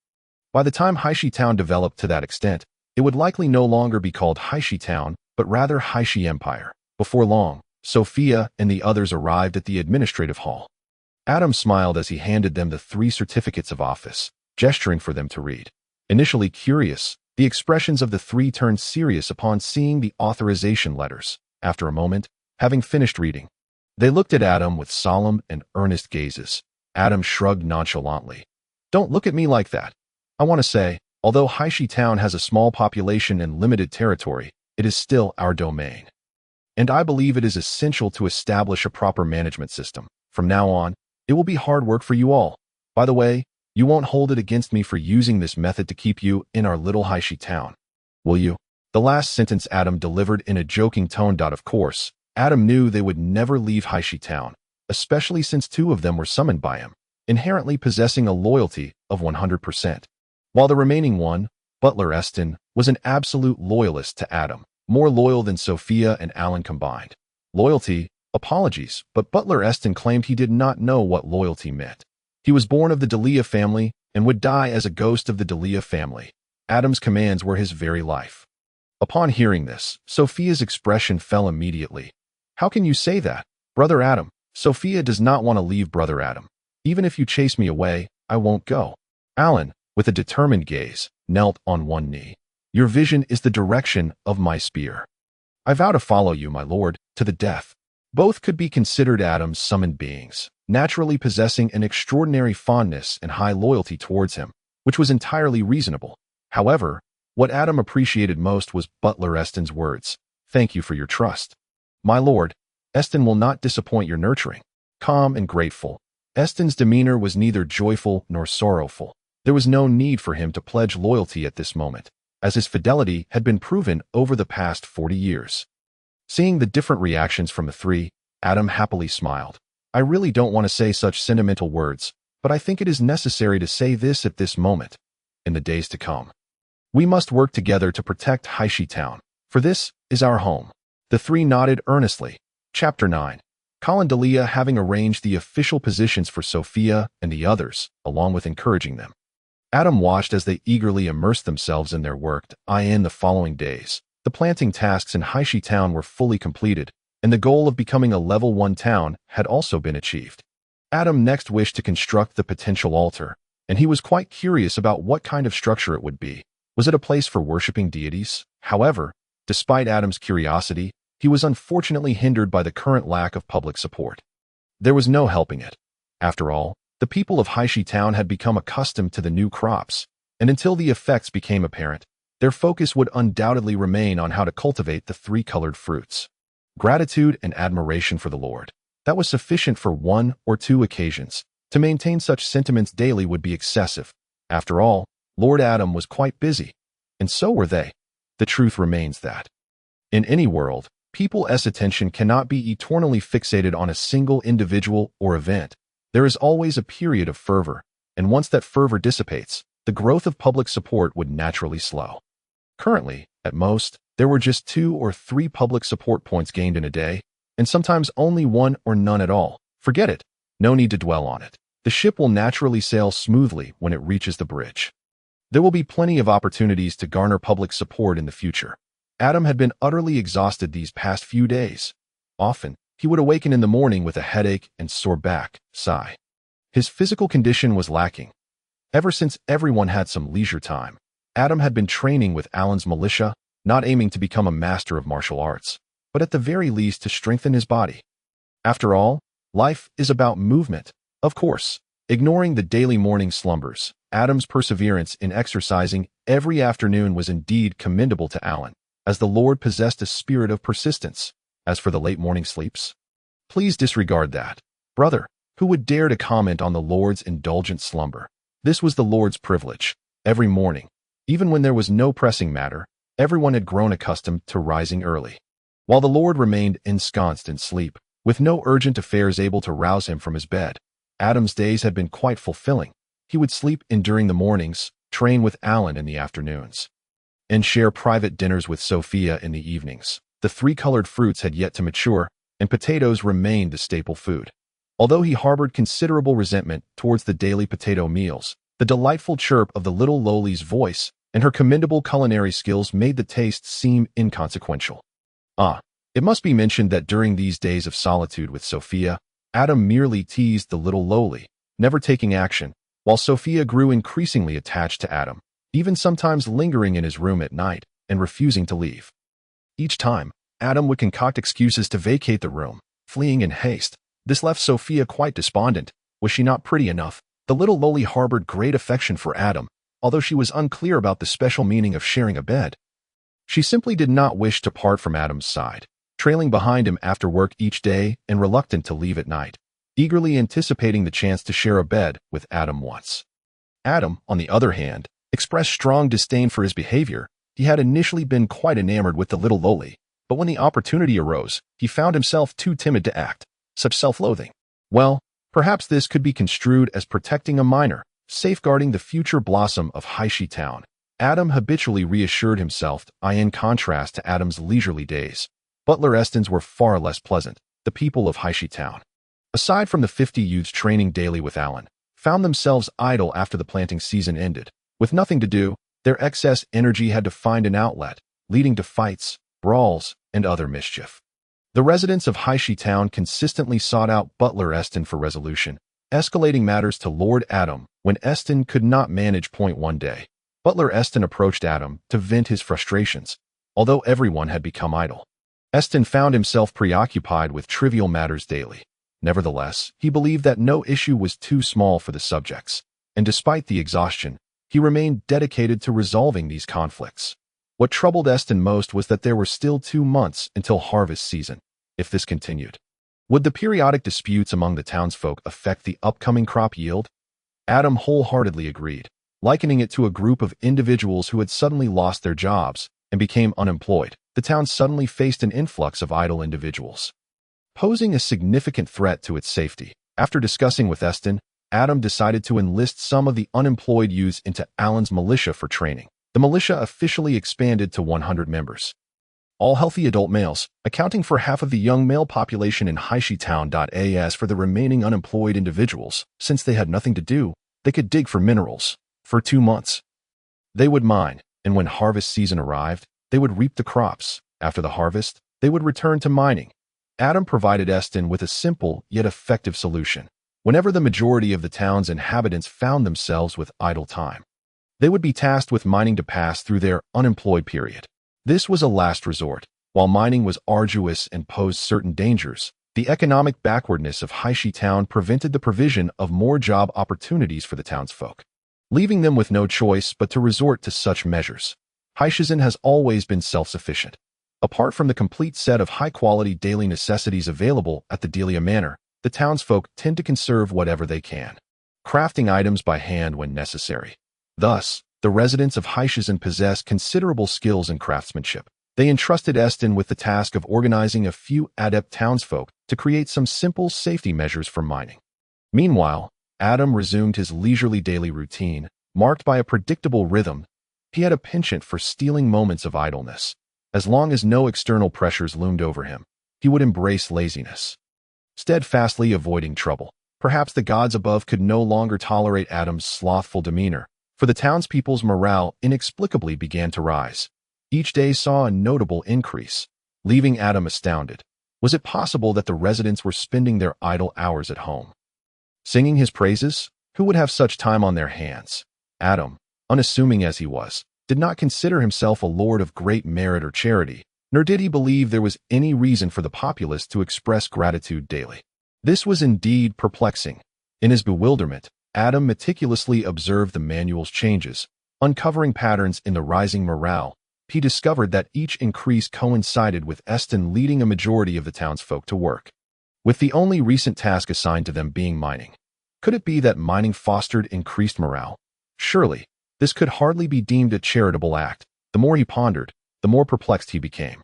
By the time Haishi Town developed to that extent, it would likely no longer be called Haishi Town, but rather Haishi Empire. Before long, Sophia and the others arrived at the administrative hall. Adam smiled as he handed them the 3 certificates of office, gesturing for them to read. Initially curious, the expressions of the 3 turned serious upon seeing the authorization letters. After a moment, having finished reading, they looked at Adam with solemn and earnest gazes. Adam shrugged nonchalantly. Don't look at me like that. I want to say, although Haishi Town has a small population and limited territory, it is still our domain. And I believe it is essential to establish a proper management system. From now on, it will be hard work for you all. By the way, you won't hold it against me for using this method to keep you in our little Haishi Town, will you? The last sentence Adam delivered in a joking tone. Of course, Adam knew they would never leave Haishi Town, especially since 2 of them were summoned by him, inherently possessing a loyalty of 100%. While the remaining one, Butler Eston, was an absolute loyalist to Adam, more loyal than Sophia and Alan combined. Loyalty? Apologies, but Butler Eston claimed he did not know what loyalty meant. He was born of the deia family and would die as a ghost of the deia family. Adam's commands were his very life. Upon hearing this, Sophia's expression fell immediately. How can you say that, Brother Adam? Sophia does not want to leave Brother Adam. Even if you chase me away, I won't go. Alan, with a determined gaze, knelt on one knee. Your vision is the direction of my spear. I vow to follow you, my lord, to the death. Both could be considered Adam's summoned beings, naturally possessing an extraordinary fondness and high loyalty towards him, which was entirely reasonable. However, what Adam appreciated most was Butler Eston's words. Thank you for your trust. My lord, Eston will not disappoint your nurturing. Calm and grateful, Eston's demeanor was neither joyful nor sorrowful. There was no need for him to pledge loyalty at this moment, as his fidelity had been proven over the past 40 years. Seeing the different reactions from the 3, Adam happily smiled. I really don't want to say such sentimental words, but I think it is necessary to say this at this moment. In the days to come, we must work together to protect Haishi Town, for this is our home. The 3 nodded earnestly. Chapter 9. Colin Delia having arranged the official positions for Sophia and the others, along with encouraging them Adam watched as they eagerly immersed themselves in their work. In the following days, the planting tasks in Haishi Town were fully completed, and the goal of becoming a level 1 town had also been achieved. Adam next wished to construct the potential altar, and he was quite curious about what kind of structure it would be. Was it a place for worshipping deities? However, despite Adam's curiosity, he was unfortunately hindered by the current lack of public support. There was no helping it. After all, the people of Haishi Town had become accustomed to the new crops, and until the effects became apparent, their focus would undoubtedly remain on how to cultivate the 3-colored fruits. Gratitude and admiration for the Lord. That was sufficient for 1 or 2 occasions. To maintain such sentiments daily would be excessive. After all, Lord Adam was quite busy, and so were they. The truth remains that in any world, people's attention cannot be eternally fixated on a single individual or event. There is always a period of fervor, and once that fervor dissipates, the growth of public support would naturally slow. Currently, at most, there were just 2 or 3 public support points gained in a day, and sometimes only 1 or none at all. Forget it. No need to dwell on it. The ship will naturally sail smoothly when it reaches the bridge. There will be plenty of opportunities to garner public support in the future. Adam had been utterly exhausted these past few days. Often, he would awaken in the morning with a headache and sore back. Sigh. His physical condition was lacking. Ever since everyone had some leisure time, Adam had been training with Alan's militia, not aiming to become a master of martial arts, but at the very least to strengthen his body. After all, life is about movement. Of course, ignoring the daily morning slumbers, Adam's perseverance in exercising every afternoon was indeed commendable to Alan, as the Lord possessed a spirit of persistence. As for the late morning sleeps, please disregard that. Brother, who would dare to comment on the Lord's indulgent slumber? This was the Lord's privilege. Every morning, even when there was no pressing matter, everyone had grown accustomed to rising early. While the Lord remained ensconced in sleep, with no urgent affairs able to rouse him from his bed, Adam's days had been quite fulfilling. He would sleep in during the mornings, train with Alan in the afternoons, and share private dinners with Sophia in the evenings. The 3-colored fruits had yet to mature, and potatoes remained the staple food. Although he harbored considerable resentment towards the daily potato meals, the delightful chirp of the little lowly's voice and her commendable culinary skills made the taste seem inconsequential. It must be mentioned that during these days of solitude with Sophia, Adam merely teased the little lowly, never taking action, while Sophia grew increasingly attached to Adam, even sometimes lingering in his room at night and refusing to leave. Each time, Adam would concoct excuses to vacate the room, fleeing in haste. This left Sophia quite despondent. Was she not pretty enough? The little lowly harbored great affection for Adam, although she was unclear about the special meaning of sharing a bed. She simply did not wish to part from Adam's side, trailing behind him after work each day and reluctant to leave at night, eagerly anticipating the chance to share a bed with Adam once. Adam, on the other hand, expressed strong disdain for his behavior. He had initially been quite enamored with the little lowly, but when the opportunity arose, he found himself too timid to act. Such self-loathing. Well, perhaps this could be construed as protecting a minor, safeguarding the future blossom of Haishi Town. Adam habitually reassured himself. In contrast to Adam's leisurely days, Butler Estons were far less pleasant. The people of Haishi Town, aside from the 50 youths training daily with Alan, found themselves idle after the planting season ended. With nothing to do, their excess energy had to find an outlet, leading to fights, brawls, and other mischief. The residents of Haishi Town consistently sought out Butler Eston for resolution, escalating matters to Lord Adam. When Eston could not manage point one day, Butler Eston approached Adam to vent his frustrations, although everyone had become idle. Eston found himself preoccupied with trivial matters daily. Nevertheless, he believed that no issue was too small for the subjects, and despite the exhaustion, he remained dedicated to resolving these conflicts. What troubled Eston most was that there were still 2 months until harvest season. If this continued, would the periodic disputes among the townsfolk affect the upcoming crop yield? Adam wholeheartedly agreed, likening it to a group of individuals who had suddenly lost their jobs and became unemployed. The town suddenly faced an influx of idle individuals, posing a significant threat to its safety. After discussing with Eston, Adam decided to enlist some of the unemployed youths into Alan's militia for training. The militia officially expanded to 100 members. All healthy adult males, accounting for half of the young male population in Haishi Town. As for the remaining unemployed individuals, since they had nothing to do, they could dig for minerals, For 2 months, they would mine, and when harvest season arrived, they would reap the crops. After the harvest, they would return to mining. Adam provided Eston with a simple yet effective solution. Whenever the majority of the town's inhabitants found themselves with idle time, they would be tasked with mining to pass through their unemployed period. This was a last resort. While mining was arduous and posed certain dangers, the economic backwardness of Haishi Town prevented the provision of more job opportunities for the townsfolk, leaving them with no choice but to resort to such measures. Haishizan has always been self-sufficient. Apart from the complete set of high-quality daily necessities available at the Delia Manor, the townsfolk tend to conserve whatever they can, crafting items by hand when necessary. Thus, the residents of Haishizan possess considerable skills in craftsmanship. They entrusted Eston with the task of organizing a few adept townsfolk to create some simple safety measures for mining. Meanwhile, Adam resumed his leisurely daily routine, marked by a predictable rhythm. He had a penchant for stealing moments of idleness. As long as no external pressures loomed over him, he would embrace laziness, steadfastly avoiding trouble. Perhaps the gods above could no longer tolerate Adam's slothful demeanor, for the townspeople's morale inexplicably began to rise. Each day saw a notable increase, leaving Adam astounded. Was it possible that the residents were spending their idle hours at home singing his praises? Who would have such time on their hands? Adam, unassuming as he was, did not consider himself a lord of great merit or charity, nor did he believe there was any reason for the populace to express gratitude daily. This was indeed perplexing. In his bewilderment, Adam meticulously observed the manual's changes. Uncovering patterns in the rising morale, he discovered that each increase coincided with Eston leading a majority of the townsfolk to work, with the only recent task assigned to them being mining. Could it be that mining fostered increased morale? Surely, this could hardly be deemed a charitable act. The more he pondered, the more perplexed he became.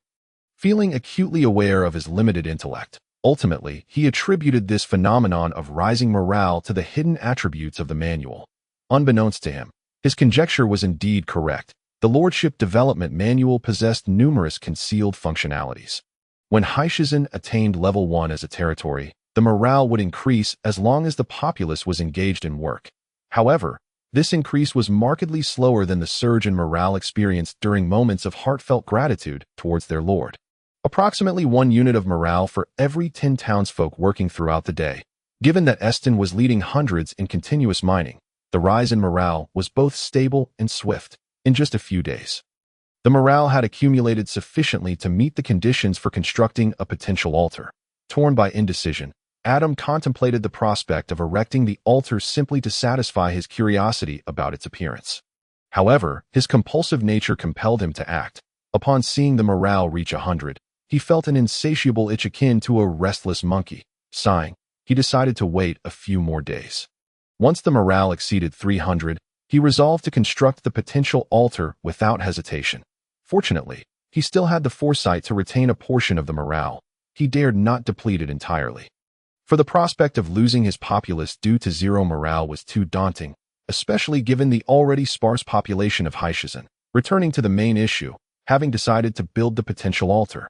Feeling acutely aware of his limited intellect, ultimately, he attributed this phenomenon of rising morale to the hidden attributes of the manual. Unbeknownst to him, his conjecture was indeed correct. The Lordship Development Manual possessed numerous concealed functionalities. When Haishizan attained level 1 as a territory, the morale would increase as long as the populace was engaged in work. However, this increase was markedly slower than the surge in morale experienced during moments of heartfelt gratitude towards their lord. Approximately 1 unit of morale for every 10 townsfolk working throughout the day. Given that Eston was leading hundreds in continuous mining, the rise in morale was both stable and swift. In just a few days, the morale had accumulated sufficiently to meet the conditions for constructing a potential altar. Torn by indecision, Adam contemplated the prospect of erecting the altar simply to satisfy his curiosity about its appearance. However, his compulsive nature compelled him to act. Upon seeing the morale reach 100, he felt an insatiable itch akin to a restless monkey. Sighing, he decided to wait a few more days. Once the morale exceeded 300, he resolved to construct the potential altar without hesitation. Fortunately, he still had the foresight to retain a portion of the morale. He dared not deplete it entirely, for the prospect of losing his populace due to zero morale was too daunting, especially given the already sparse population of Haishizan. Returning to the main issue, having decided to build the potential altar,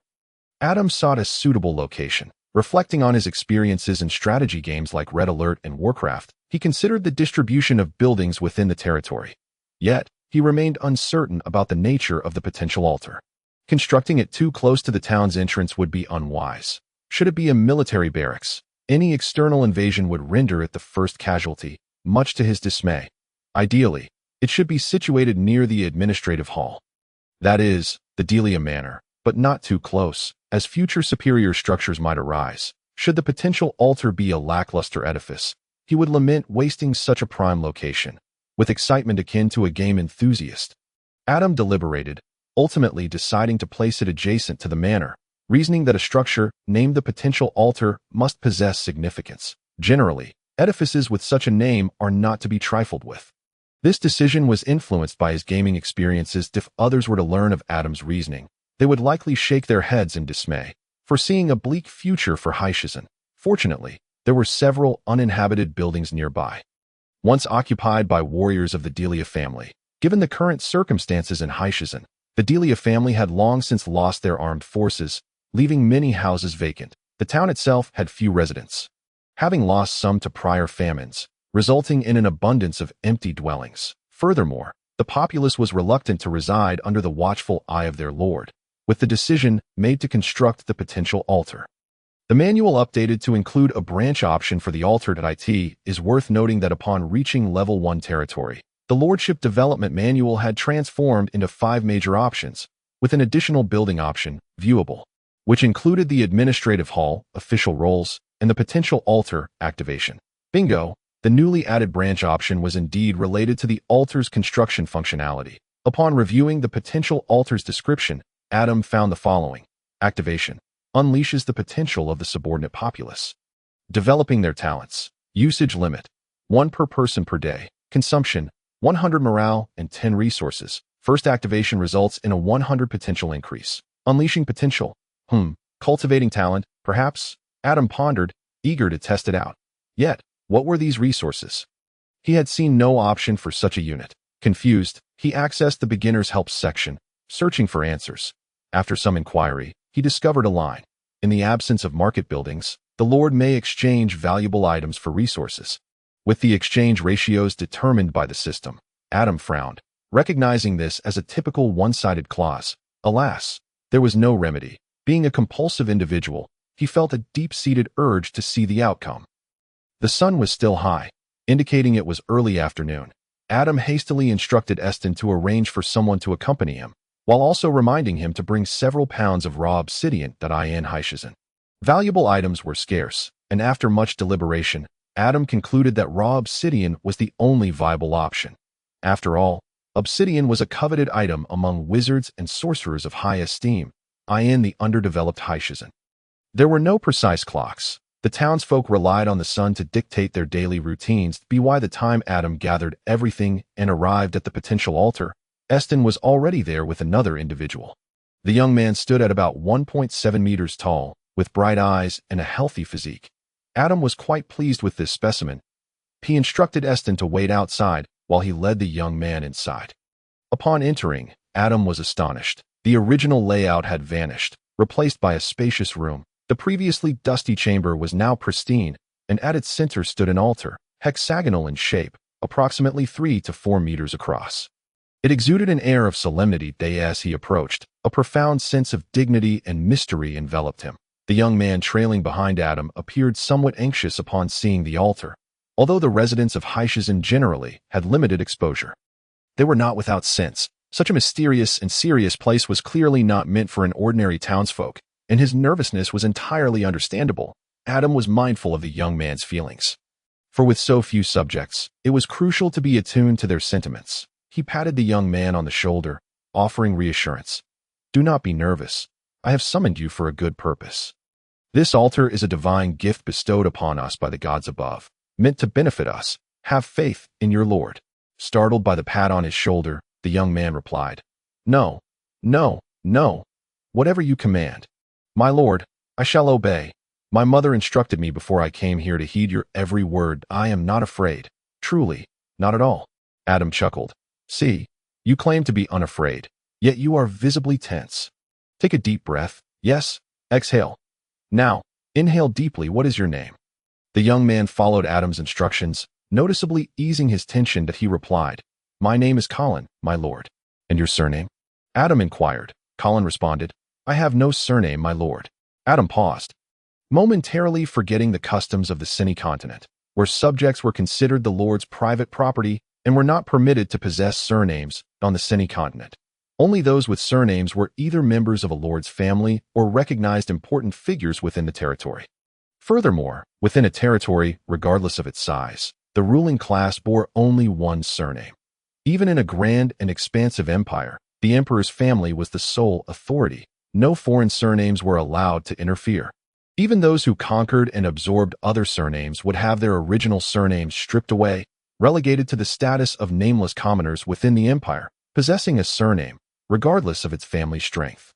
Adam sought a suitable location. Reflecting on his experiences in strategy games like Red Alert and Warcraft, he considered the distribution of buildings within the territory. Yet, he remained uncertain about the nature of the potential altar. Constructing it too close to the town's entrance would be unwise. Should it be a military barracks, any external invasion would render it the first casualty, much to his dismay. Ideally, it should be situated near the administrative hall. That is, the Delia Manor, but not too close, as future superior structures might arise. Should the potential altar be a lackluster edifice, he would lament wasting such a prime location. With excitement akin to a game enthusiast, Adam deliberated, ultimately deciding to place it adjacent to the manor, reasoning that a structure named the potential altar must possess significance. Generally, edifices with such a name are not to be trifled with. This decision was influenced by his gaming experiences. If others were to learn of Adam's reasoning, they would likely shake their heads in dismay, foreseeing a bleak future for Haishizan. Fortunately, there were several uninhabited buildings nearby, once occupied by warriors of the Delia family. Given the current circumstances in Haishizan, the Delia family had long since lost their armed forces, leaving many houses vacant. The town itself had few residents, having lost some to prior famines, resulting in an abundance of empty dwellings. Furthermore, the populace was reluctant to reside under the watchful eye of their lord, with the decision made to construct the potential altar. The manual updated to include a branch option for the altar. It is worth noting that upon reaching level 1 territory, the Lordship Development Manual had transformed into 5 major options, with an additional building option, viewable, which included the Administrative Hall, official roles, and the potential altar activation. Bingo! The newly added branch option was indeed related to the altar's construction functionality. Upon reviewing the potential altar's description, Adam found the following. Activation. Unleashes the potential of the subordinate populace. Developing their talents. Usage limit. 1 per person per day. Consumption. 100 morale and 10 resources. First activation results in a 100 potential increase. Unleashing potential. Cultivating talent, perhaps? Adam pondered, eager to test it out. Yet, what were these resources? He had seen no option for such a unit. Confused, he accessed the beginner's help section, searching for answers. After some inquiry, he discovered a line. In the absence of market buildings, the Lord may exchange valuable items for resources. With the exchange ratios determined by the system, Adam frowned, recognizing this as a typical one-sided clause. Alas, there was no remedy. Being a compulsive individual, he felt a deep-seated urge to see the outcome. The sun was still high, indicating it was early afternoon. Adam hastily instructed Eston to arrange for someone to accompany him, while also reminding him to bring several pounds of raw obsidian that in Heishizen. Valuable items were scarce, and after much deliberation, Adam concluded that raw obsidian was the only viable option. After all, obsidian was a coveted item among wizards and sorcerers of high esteem, in the underdeveloped Heishizen. There were no precise clocks. The townsfolk relied on the sun to dictate their daily routines. By the time Adam gathered everything and arrived at the potential altar, Eston was already there with another individual. The young man stood at about 1.7 meters tall, with bright eyes and a healthy physique. Adam was quite pleased with this specimen. He instructed Eston to wait outside while he led the young man inside. Upon entering, Adam was astonished. The original layout had vanished, replaced by a spacious room. The previously dusty chamber was now pristine, and at its center stood an altar, hexagonal in shape, approximately 3 to 4 meters across. It exuded an air of solemnity as he approached. A profound sense of dignity and mystery enveloped him. The young man trailing behind Adam appeared somewhat anxious upon seeing the altar, although the residents of Heishizen generally had limited exposure. They were not without sense. Such a mysterious and serious place was clearly not meant for an ordinary townsfolk, and his nervousness was entirely understandable. Adam was mindful of the young man's feelings. For with so few subjects, it was crucial to be attuned to their sentiments. He patted the young man on the shoulder, offering reassurance. Do not be nervous. I have summoned you for a good purpose. This altar is a divine gift bestowed upon us by the gods above, meant to benefit us. Have faith in your Lord. Startled by the pat on his shoulder, the young man replied, No, no, no. Whatever you command. My lord, I shall obey. My mother instructed me before I came here to heed your every word. I am not afraid. Truly, not at all. Adam chuckled. See, you claim to be unafraid, yet you are visibly tense. Take a deep breath. Yes, exhale. Now, inhale deeply. What is your name? The young man followed Adam's instructions, noticeably easing his tension. He replied, My name is Colin, my lord. And your surname? Adam inquired. Colin responded, I have no surname, my lord. Adam paused, momentarily forgetting the customs of the semi-continent, where subjects were considered the lord's private property and were not permitted to possess surnames on the semi-continent. Only those with surnames were either members of a lord's family or recognized important figures within the territory. Furthermore, within a territory, regardless of its size, the ruling class bore only one surname. Even in a grand and expansive empire, the emperor's family was the sole authority. No foreign surnames were allowed to interfere. Even those who conquered and absorbed other surnames would have their original surnames stripped away, relegated to the status of nameless commoners within the empire. Possessing a surname, regardless of its family strength,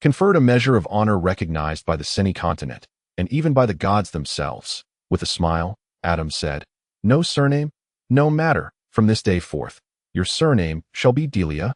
conferred a measure of honor recognized by the semi-continent, and even by the gods themselves. With a smile, Adam said, No surname? No matter. From this day forth, your surname shall be Delia.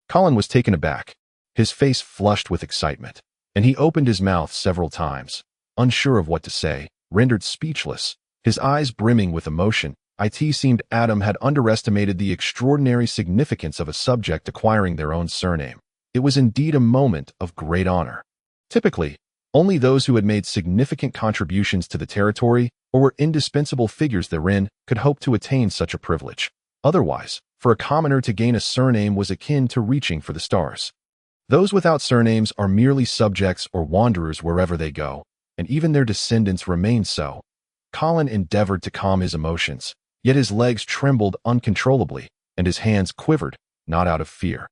Colin was taken aback. His face flushed with excitement, and he opened his mouth several times, unsure of what to say, rendered speechless, his eyes brimming with emotion. It seemed Adam had underestimated the extraordinary significance of a subject acquiring their own surname. It was indeed a moment of great honor. Typically, only those who had made significant contributions to the territory or were indispensable figures therein could hope to attain such a privilege. Otherwise, for a commoner to gain a surname was akin to reaching for the stars. Those without surnames are merely subjects or wanderers wherever they go, and even their descendants remain so. Colin endeavored to calm his emotions, yet his legs trembled uncontrollably, and his hands quivered, not out of fear,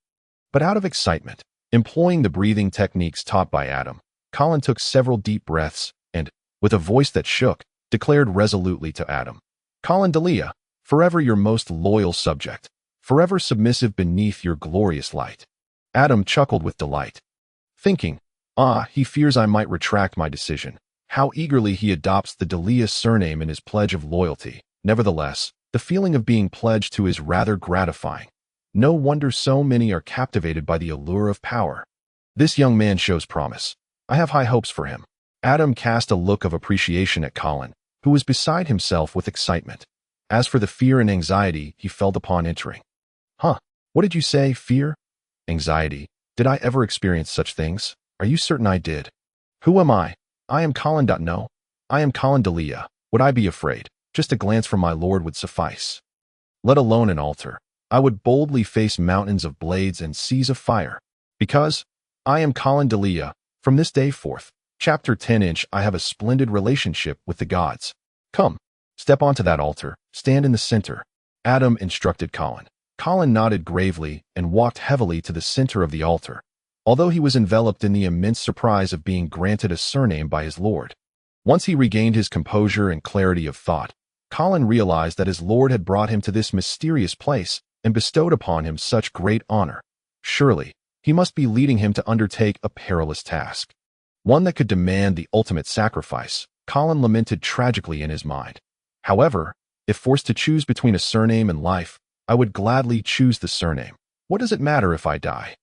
but out of excitement. Employing the breathing techniques taught by Adam, Colin took several deep breaths and, with a voice that shook, declared resolutely to Adam, "Colin deia, forever your most loyal subject, forever submissive beneath your glorious light." Adam chuckled with delight, thinking, he fears I might retract my decision. How eagerly he adopts the deia surname in his pledge of loyalty. Nevertheless, the feeling of being pledged to is rather gratifying. No wonder so many are captivated by the allure of power. This young man shows promise. I have high hopes for him. Adam cast a look of appreciation at Colin, who was beside himself with excitement. As for the fear and anxiety he felt upon entering. What did you say, fear? Anxiety? Did I ever experience such things? Are you certain I did? Who am I? I am Colin. No. I am Colin deia. Would I be afraid? Just a glance from my lord would suffice. Let alone an altar. I would boldly face mountains of blades and seas of fire. Because I am Colin deia, from this day forth, chapter 10-inch, I have a splendid relationship with the gods. Come, step onto that altar, stand in the center. Adam instructed Colin. Colin nodded gravely and walked heavily to the center of the altar, although he was enveloped in the immense surprise of being granted a surname by his lord. Once he regained his composure and clarity of thought, Colin realized that his lord had brought him to this mysterious place and bestowed upon him such great honor. Surely, he must be leading him to undertake a perilous task, one that could demand the ultimate sacrifice. Colin lamented tragically in his mind. However, if forced to choose between a surname and life, I would gladly choose the surname. What does it matter if I die?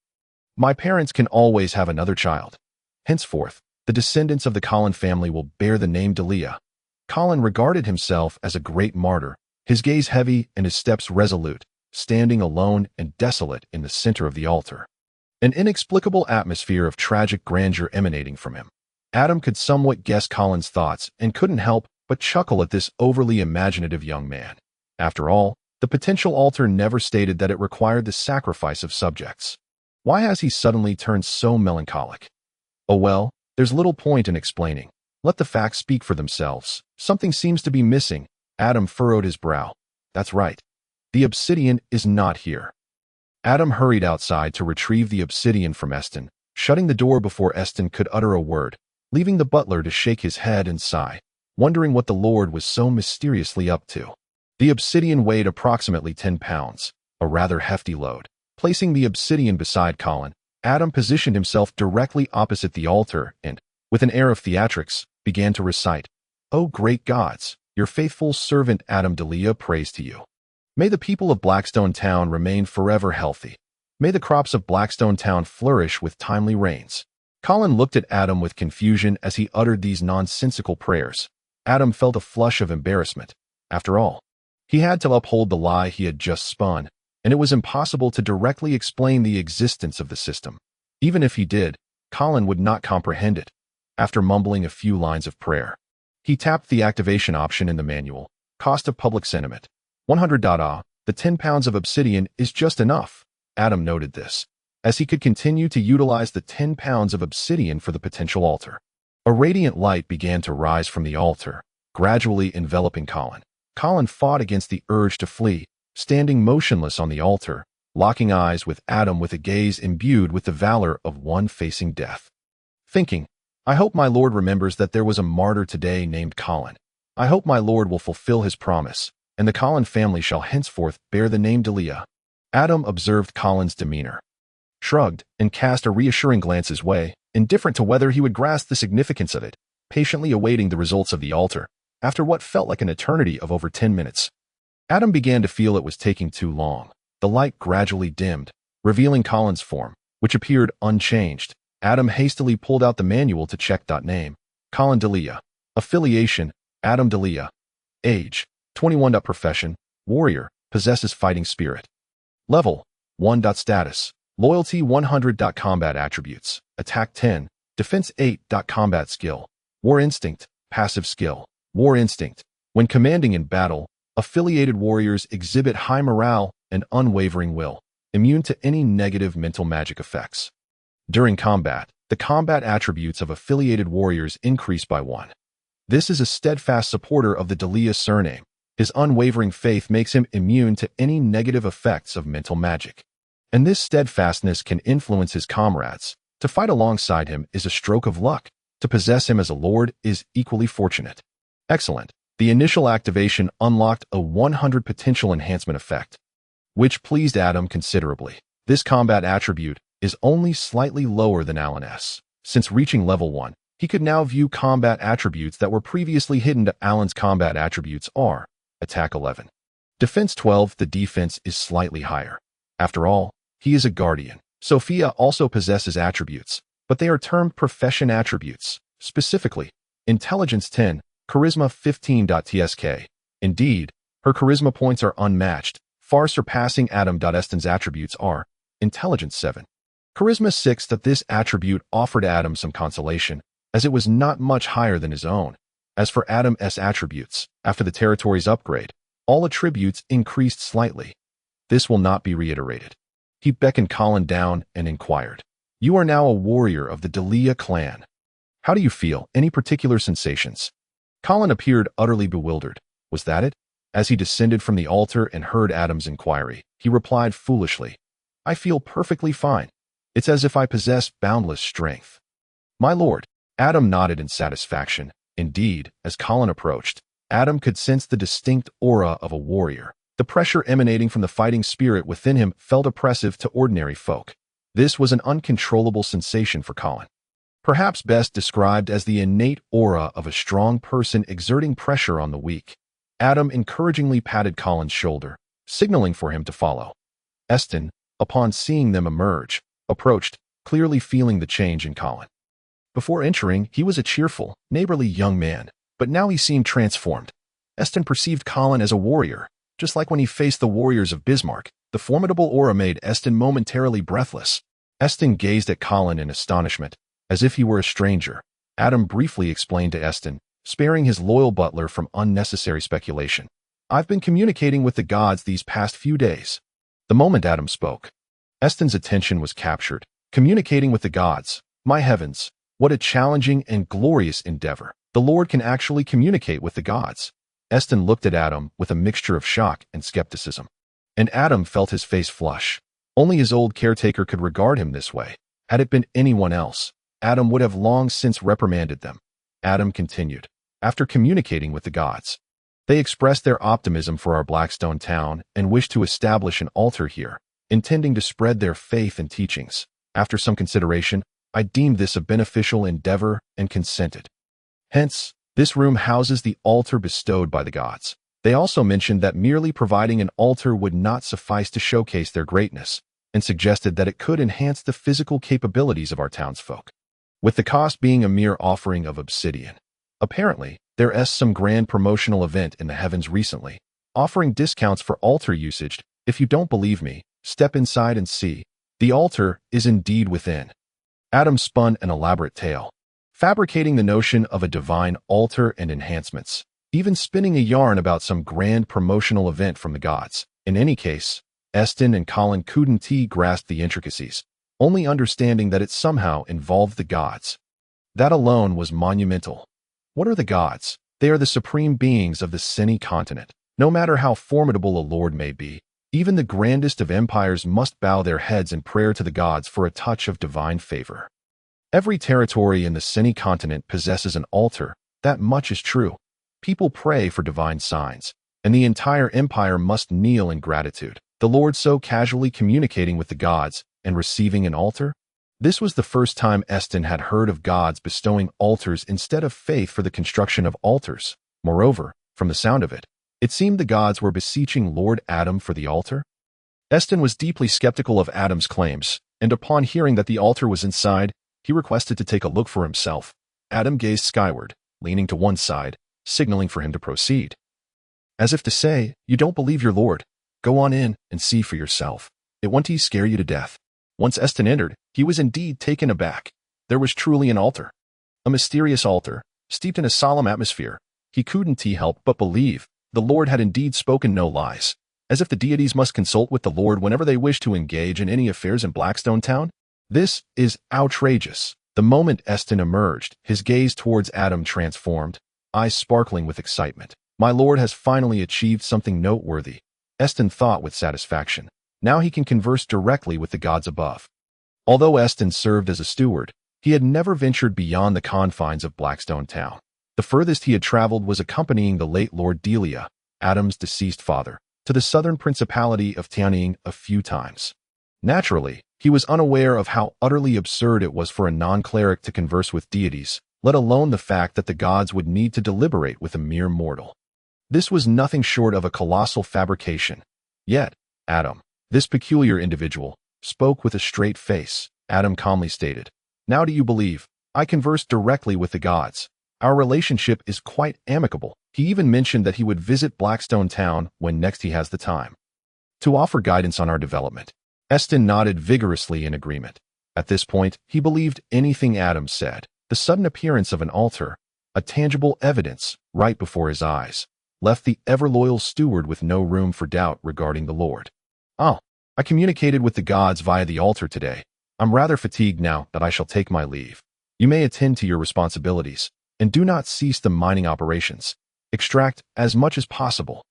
My parents can always have another child. Henceforth, the descendants of the Colin family will bear the name deia. Colin regarded himself as a great martyr, his gaze heavy and his steps resolute, standing alone and desolate in the center of the altar. An inexplicable atmosphere of tragic grandeur emanating from him. Adam could somewhat guess Colin's thoughts and couldn't help but chuckle at this overly imaginative young man. After all, the potential altar never stated that it required the sacrifice of subjects. Why has he suddenly turned so melancholic? Oh well, there's little point in explaining. Let the facts speak for themselves. Something seems to be missing. Adam furrowed his brow. That's right. The obsidian is not here. Adam hurried outside to retrieve the obsidian from Eston, shutting the door before Eston could utter a word, leaving the butler to shake his head and sigh, wondering what the lord was so mysteriously up to. The obsidian weighed approximately 10 pounds, a rather hefty load. Placing the obsidian beside Colin, Adam positioned himself directly opposite the altar and, with an air of theatrics, began to recite, "O great gods, your faithful servant Adam deia prays to you. May the people of Blackstone Town remain forever healthy. May the crops of Blackstone Town flourish with timely rains." Colin looked at Adam with confusion as he uttered these nonsensical prayers. Adam felt a flush of embarrassment. After all, he had to uphold the lie he had just spun, and it was impossible to directly explain the existence of the system. Even if he did, Colin would not comprehend it. After mumbling a few lines of prayer, he tapped the activation option in the manual. Cost of public sentiment. 100. The 10 pounds of obsidian is just enough. Adam noted this, as he could continue to utilize the 10 pounds of obsidian for the potential altar. A radiant light began to rise from the altar, gradually enveloping Colin. Colin fought against the urge to flee, standing motionless on the altar, locking eyes with Adam with a gaze imbued with the valor of one facing death. Thinking, I hope my lord remembers that there was a martyr today named Colin. I hope my lord will fulfill his promise, and the Colin family shall henceforth bear the name deia. Adam observed Colin's demeanor, shrugged, and cast a reassuring glance his way, indifferent to whether he would grasp the significance of it, patiently awaiting the results of the altar. After what felt like an eternity of over 10 minutes, Adam began to feel it was taking too long. The light gradually dimmed, revealing Colin's form, which appeared unchanged. Adam hastily pulled out the manual to check. Name, Colin deia. Affiliation, Adam deia. Age, 21. Profession, warrior, possesses fighting spirit. Level, 1. Status, loyalty 100. Combat attributes, attack 10, defense 8. Combat skill, war instinct, passive skill, war instinct. When commanding in battle, affiliated warriors exhibit high morale and unwavering will, immune to any negative mental magic effects. During combat, the combat attributes of affiliated warriors increase by 1. This is a steadfast supporter of the deia surname. His unwavering faith makes him immune to any negative effects of mental magic. And this steadfastness can influence his comrades. To fight alongside him is a stroke of luck. To possess him as a lord is equally fortunate. Excellent. The initial activation unlocked a 100 potential enhancement effect, which pleased Adam considerably. This combat attribute is only slightly lower than Alan's. Since reaching level 1, he could now view combat attributes that were previously hidden. To Alan's combat attributes are attack 11, defense 12. The defense is slightly higher. After all, he is a guardian. Sophia also possesses attributes, but they are termed profession attributes, specifically intelligence 10, charisma 15. Tsk. Indeed, her charisma points are unmatched, far surpassing Adam. Eston's attributes are intelligence 7, charisma 6. This attribute offered Adam some consolation, as it was not much higher than his own. As for Adam's attributes, after the territory's upgrade, all attributes increased slightly. This will not be reiterated. He beckoned Colin down and inquired, "You are now a warrior of the deia clan. How do you feel? Any particular sensations?" Colin appeared utterly bewildered. Was that it? As he descended from the altar and heard Adam's inquiry, he replied foolishly, "I feel perfectly fine. It's as if I possess boundless strength." "My lord." Adam nodded in satisfaction. Indeed, as Colin approached, Adam could sense the distinct aura of a warrior. The pressure emanating from the fighting spirit within him felt oppressive to ordinary folk. This was an uncontrollable sensation for Colin. Perhaps best described as the innate aura of a strong person exerting pressure on the weak. Adam encouragingly patted Colin's shoulder, signaling for him to follow. Eston, upon seeing them emerge, approached, clearly feeling the change in Colin. Before entering, he was a cheerful, neighborly young man, but now he seemed transformed. Eston perceived Colin as a warrior, just like when he faced the warriors of Bismarck. The formidable aura made Eston momentarily breathless. Eston gazed at Colin in astonishment, as if he were a stranger. Adam briefly explained to Eston, sparing his loyal butler from unnecessary speculation. "I've been communicating with the gods these past few days." The moment Adam spoke, Eston's attention was captured. Communicating with the gods. My heavens, what a challenging and glorious endeavor. The Lord can actually communicate with the gods. Eston looked at Adam with a mixture of shock and skepticism. And Adam felt his face flush. Only his old caretaker could regard him this way. Had it been anyone else, Adam would have long since reprimanded them. Adam continued. After communicating with the gods, they expressed their optimism for our Blackstone town and wished to establish an altar here, intending to spread their faith and teachings. After some consideration, I deemed this a beneficial endeavor and consented. Hence, this room houses the altar bestowed by the gods. They also mentioned that merely providing an altar would not suffice to showcase their greatness, and suggested that it could enhance the physical capabilities of our townsfolk, with the cost being a mere offering of obsidian. Apparently, there's some grand promotional event in the heavens recently, offering discounts for altar usage. If you don't believe me, step inside and see. The altar is indeed within. Adam spun an elaborate tale, fabricating the notion of a divine altar and enhancements, even spinning a yarn about some grand promotional event from the gods. In any case, Eston and Colin couldn't grasp the intricacies, only understanding that it somehow involved the gods. That alone was monumental. What are the gods? They are the supreme beings of the Seni continent. No matter how formidable a lord may be, even the grandest of empires must bow their heads in prayer to the gods for a touch of divine favor. Every territory in the Seni continent possesses an altar. That much is true. People pray for divine signs, and the entire empire must kneel in gratitude. The Lord so casually communicating with the gods and receiving an altar? This was the first time Eston had heard of gods bestowing altars instead of faith for the construction of altars. Moreover, from the sound of it, it seemed the gods were beseeching Lord Adam for the altar. Eston was deeply skeptical of Adam's claims, and upon hearing that the altar was inside, he requested to take a look for himself. Adam gazed skyward, leaning to one side, signaling for him to proceed. as if to say, "You don't believe your lord? Go on in and see for yourself. It won't he scare you to death." Once Eston entered, he was indeed taken aback. There was truly an altar. A mysterious altar, steeped in a solemn atmosphere. He couldn't help but believe the Lord had indeed spoken no lies, as if the deities must consult with the Lord whenever they wish to engage in any affairs in Blackstone town. This is outrageous. The moment Eston emerged, his gaze towards Adam transformed, eyes sparkling with excitement. My lord has finally achieved something noteworthy, Eston thought with satisfaction. Now he can converse directly with the gods above. Although Eston served as a steward, he had never ventured beyond the confines of Blackstone town. The furthest he had traveled was accompanying the late Lord Delia, Adam's deceased father, to the southern principality of Tianning a few times. Naturally, he was unaware of how utterly absurd it was for a non-cleric to converse with deities, let alone the fact that the gods would need to deliberate with a mere mortal. This was nothing short of a colossal fabrication. Yet, Adam, this peculiar individual, spoke with a straight face. Adam calmly stated, "Now do you believe? I converse directly with the gods. Our relationship is quite amicable." He even mentioned that he would visit Blackstone town when next he has the time to offer guidance on our development. Eston nodded vigorously in agreement. At this point, he believed anything Adam said. The sudden appearance of an altar, a tangible evidence, right before his eyes, left the ever-loyal steward with no room for doubt regarding the Lord. "Oh, I communicated with the gods via the altar today. I'm rather fatigued now that I shall take my leave. You may attend to your responsibilities, and do not cease the mining operations. Extract as much as possible.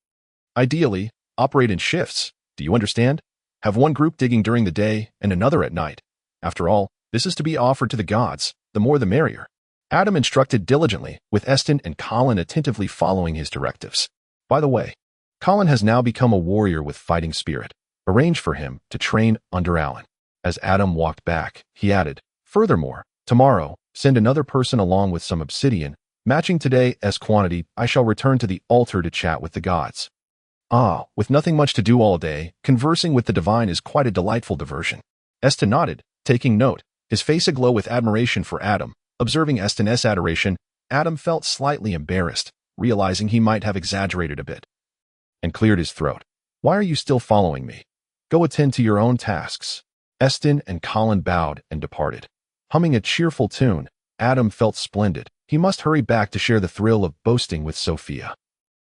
Ideally, operate in shifts. Do you understand? Have one group digging during the day and another at night. After all, this is to be offered to the gods, the more the merrier." Adam instructed diligently, with Eston and Colin attentively following his directives. By the way, Colin has now become a warrior with fighting spirit. Arrange for him to train under Alan. As Adam walked back, he added, "Furthermore, tomorrow, send another person along with some obsidian, matching today's quantity. I shall return to the altar to chat with the gods." Ah, with nothing much to do all day, conversing with the divine is quite a delightful diversion. Eston nodded, taking note, his face aglow with admiration for Adam. Observing Eston's adoration, Adam felt slightly embarrassed, realizing he might have exaggerated a bit, and cleared his throat. "Why are you still following me? Go attend to your own tasks." Eston and Colin bowed and departed. Humming a cheerful tune, Adam felt splendid. He must hurry back to share the thrill of boasting with Sophia.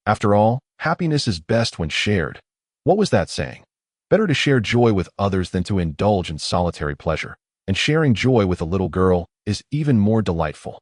After all, happiness is best when shared. What was that saying? Better to share joy with others than to indulge in solitary pleasure, and sharing joy with a little girl is even more delightful.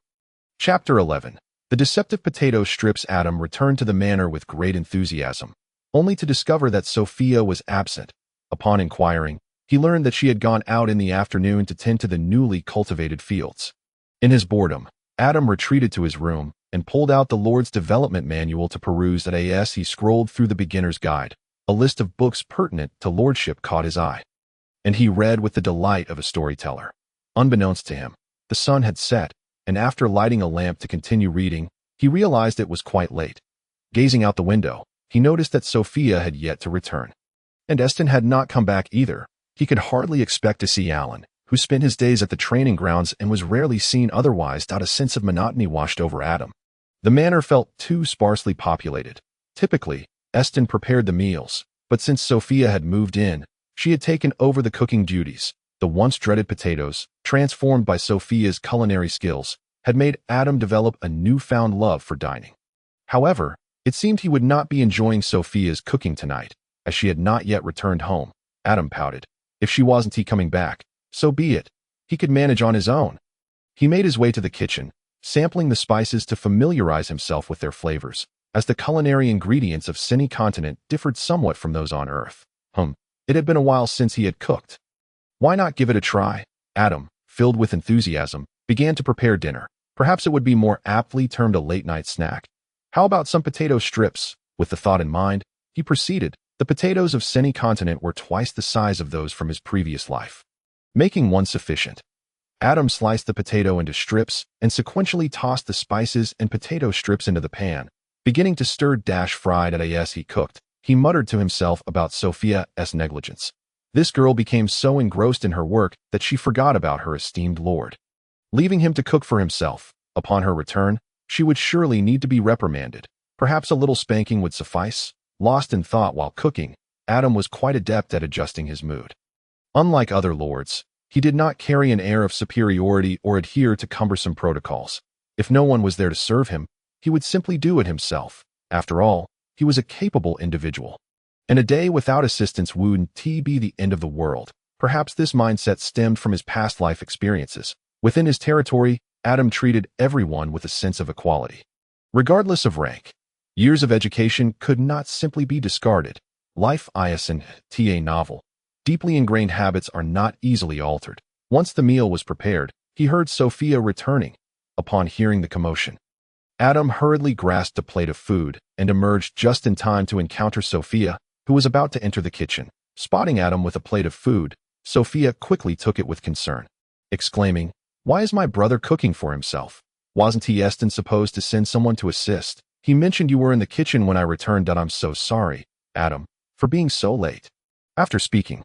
Chapter 11. The deceptive potato strips. Adam returned to the manor with great enthusiasm, only to discover that Sophia was absent. Upon inquiring, he learned that she had gone out in the afternoon to tend to the newly cultivated fields. In his boredom, Adam retreated to his room and pulled out the Lord's development manual to peruse. As he scrolled through the beginner's guide, a list of books pertinent to lordship caught his eye, and he read with the delight of a storyteller. Unbeknownst to him, the sun had set, and after lighting a lamp to continue reading, he realized it was quite late. Gazing out the window, he noticed that Sophia had yet to return, and Eston had not come back either. He could hardly expect to see Alan, who spent his days at the training grounds and was rarely seen otherwise. A sense of monotony washed over Adam. The manor felt too sparsely populated. Typically, Eston prepared the meals, but since Sophia had moved in, she had taken over the cooking duties. The once dreaded potatoes, transformed by Sophia's culinary skills, had made Adam develop a newfound love for dining. However, it seemed he would not be enjoying Sophia's cooking tonight, as she had not yet returned home. Adam pouted. If she wasn't coming back, so be it. He could manage on his own. He made his way to the kitchen, sampling the spices to familiarize himself with their flavors, as the culinary ingredients of any continent differed somewhat from those on Earth. It had been a while since he had cooked. Why not give it a try? Adam, filled with enthusiasm, began to prepare dinner. Perhaps it would be more aptly termed a late-night snack. How about some potato strips? With the thought in mind, he proceeded. The potatoes of any continent were twice the size of those from his previous life, making one sufficient. Adam sliced the potato into strips and sequentially tossed the spices and potato strips into the pan, beginning to stir. Fried as he cooked, he muttered to himself about Sophia's negligence. This girl became so engrossed in her work that she forgot about her esteemed lord, leaving him to cook for himself. Upon her return, she would surely need to be reprimanded. Perhaps a little spanking would suffice? Lost in thought while cooking, Adam was quite adept at adjusting his mood. Unlike other lords, he did not carry an air of superiority or adhere to cumbersome protocols. If no one was there to serve him, he would simply do it himself. After all, he was a capable individual. And a day without assistance wouldn't be the end of the world. Perhaps this mindset stemmed from his past life experiences. Within his territory, Adam treated everyone with a sense of equality. Regardless of rank, years of education could not simply be discarded. Life is a novel. Deeply ingrained habits are not easily altered. Once the meal was prepared, he heard Sophia returning. Upon hearing the commotion, Adam hurriedly grasped a plate of food and emerged just in time to encounter Sophia, who was about to enter the kitchen. Spotting Adam with a plate of food, Sophia quickly took it with concern, exclaiming, "Why is my brother cooking for himself? Wasn't he supposed to send someone to assist? He mentioned you were in the kitchen when I returned. I'm so sorry, Adam, for being so late." After speaking,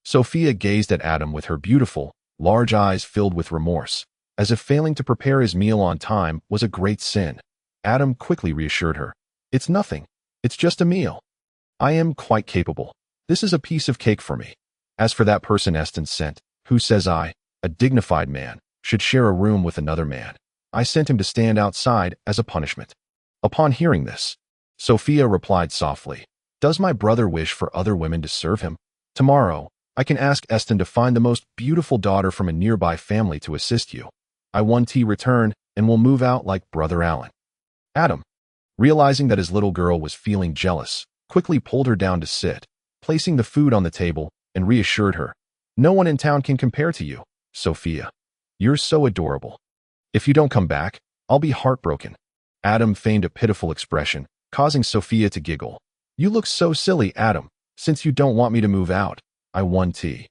Sophia gazed at Adam with her beautiful, large eyes filled with remorse, as if failing to prepare his meal on time was a great sin. Adam quickly reassured her, "It's nothing. It's just a meal. I am quite capable. This is a piece of cake for me. As for that person Eston sent, who says I, a dignified man, should share a room with another man, I sent him to stand outside as a punishment." Upon hearing this, Sophia replied softly, "Does my brother wish for other women to serve him? Tomorrow, I can ask Eston to find the most beautiful daughter from a nearby family to assist you. I want to return and will move out like Brother Allen." Adam, realizing that his little girl was feeling jealous, quickly pulled her down to sit, placing the food on the table, and reassured her, "No one in town can compare to you, Sophia. You're so adorable. If you don't come back, I'll be heartbroken." Adam feigned a pitiful expression, causing Sophia to giggle. "You look so silly, Adam. Since you don't want me to move out, I want tea."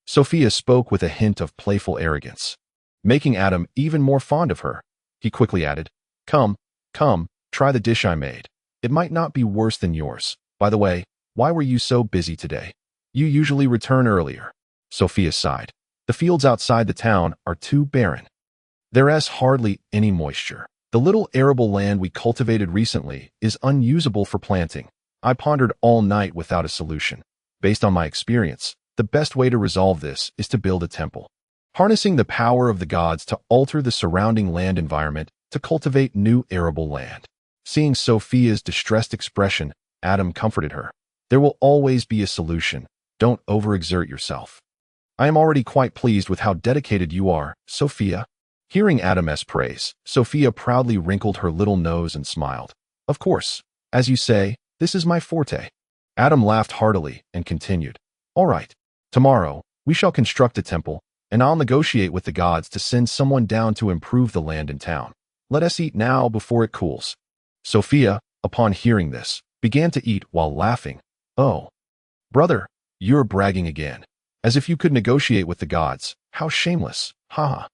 Sophia spoke with a hint of playful arrogance, making Adam even more fond of her. He quickly added, Come, try the dish I made. It might not be worse than yours. By the way, why were you so busy today? You usually return earlier." Sophia sighed. "The fields outside the town are too barren. There's hardly any moisture. The little arable land we cultivated recently is unusable for planting. I pondered all night without a solution. Based on my experience, the best way to resolve this is to build a temple, harnessing the power of the gods to alter the surrounding land environment to cultivate new arable land." Seeing Sophia's distressed expression, Adam comforted her. "There will always be a solution. Don't overexert yourself. I am already quite pleased with how dedicated you are, Sophia." Hearing Adam's praise, Sophia proudly wrinkled her little nose and smiled. "Of course, as you say, this is my forte." Adam laughed heartily and continued, "All right, tomorrow, we shall construct a temple, and I'll negotiate with the gods to send someone down to improve the land in town. Let us eat now before it cools." Sophia, upon hearing this, began to eat while laughing. "Oh, brother, you're bragging again. As if you could negotiate with the gods. How shameless, haha."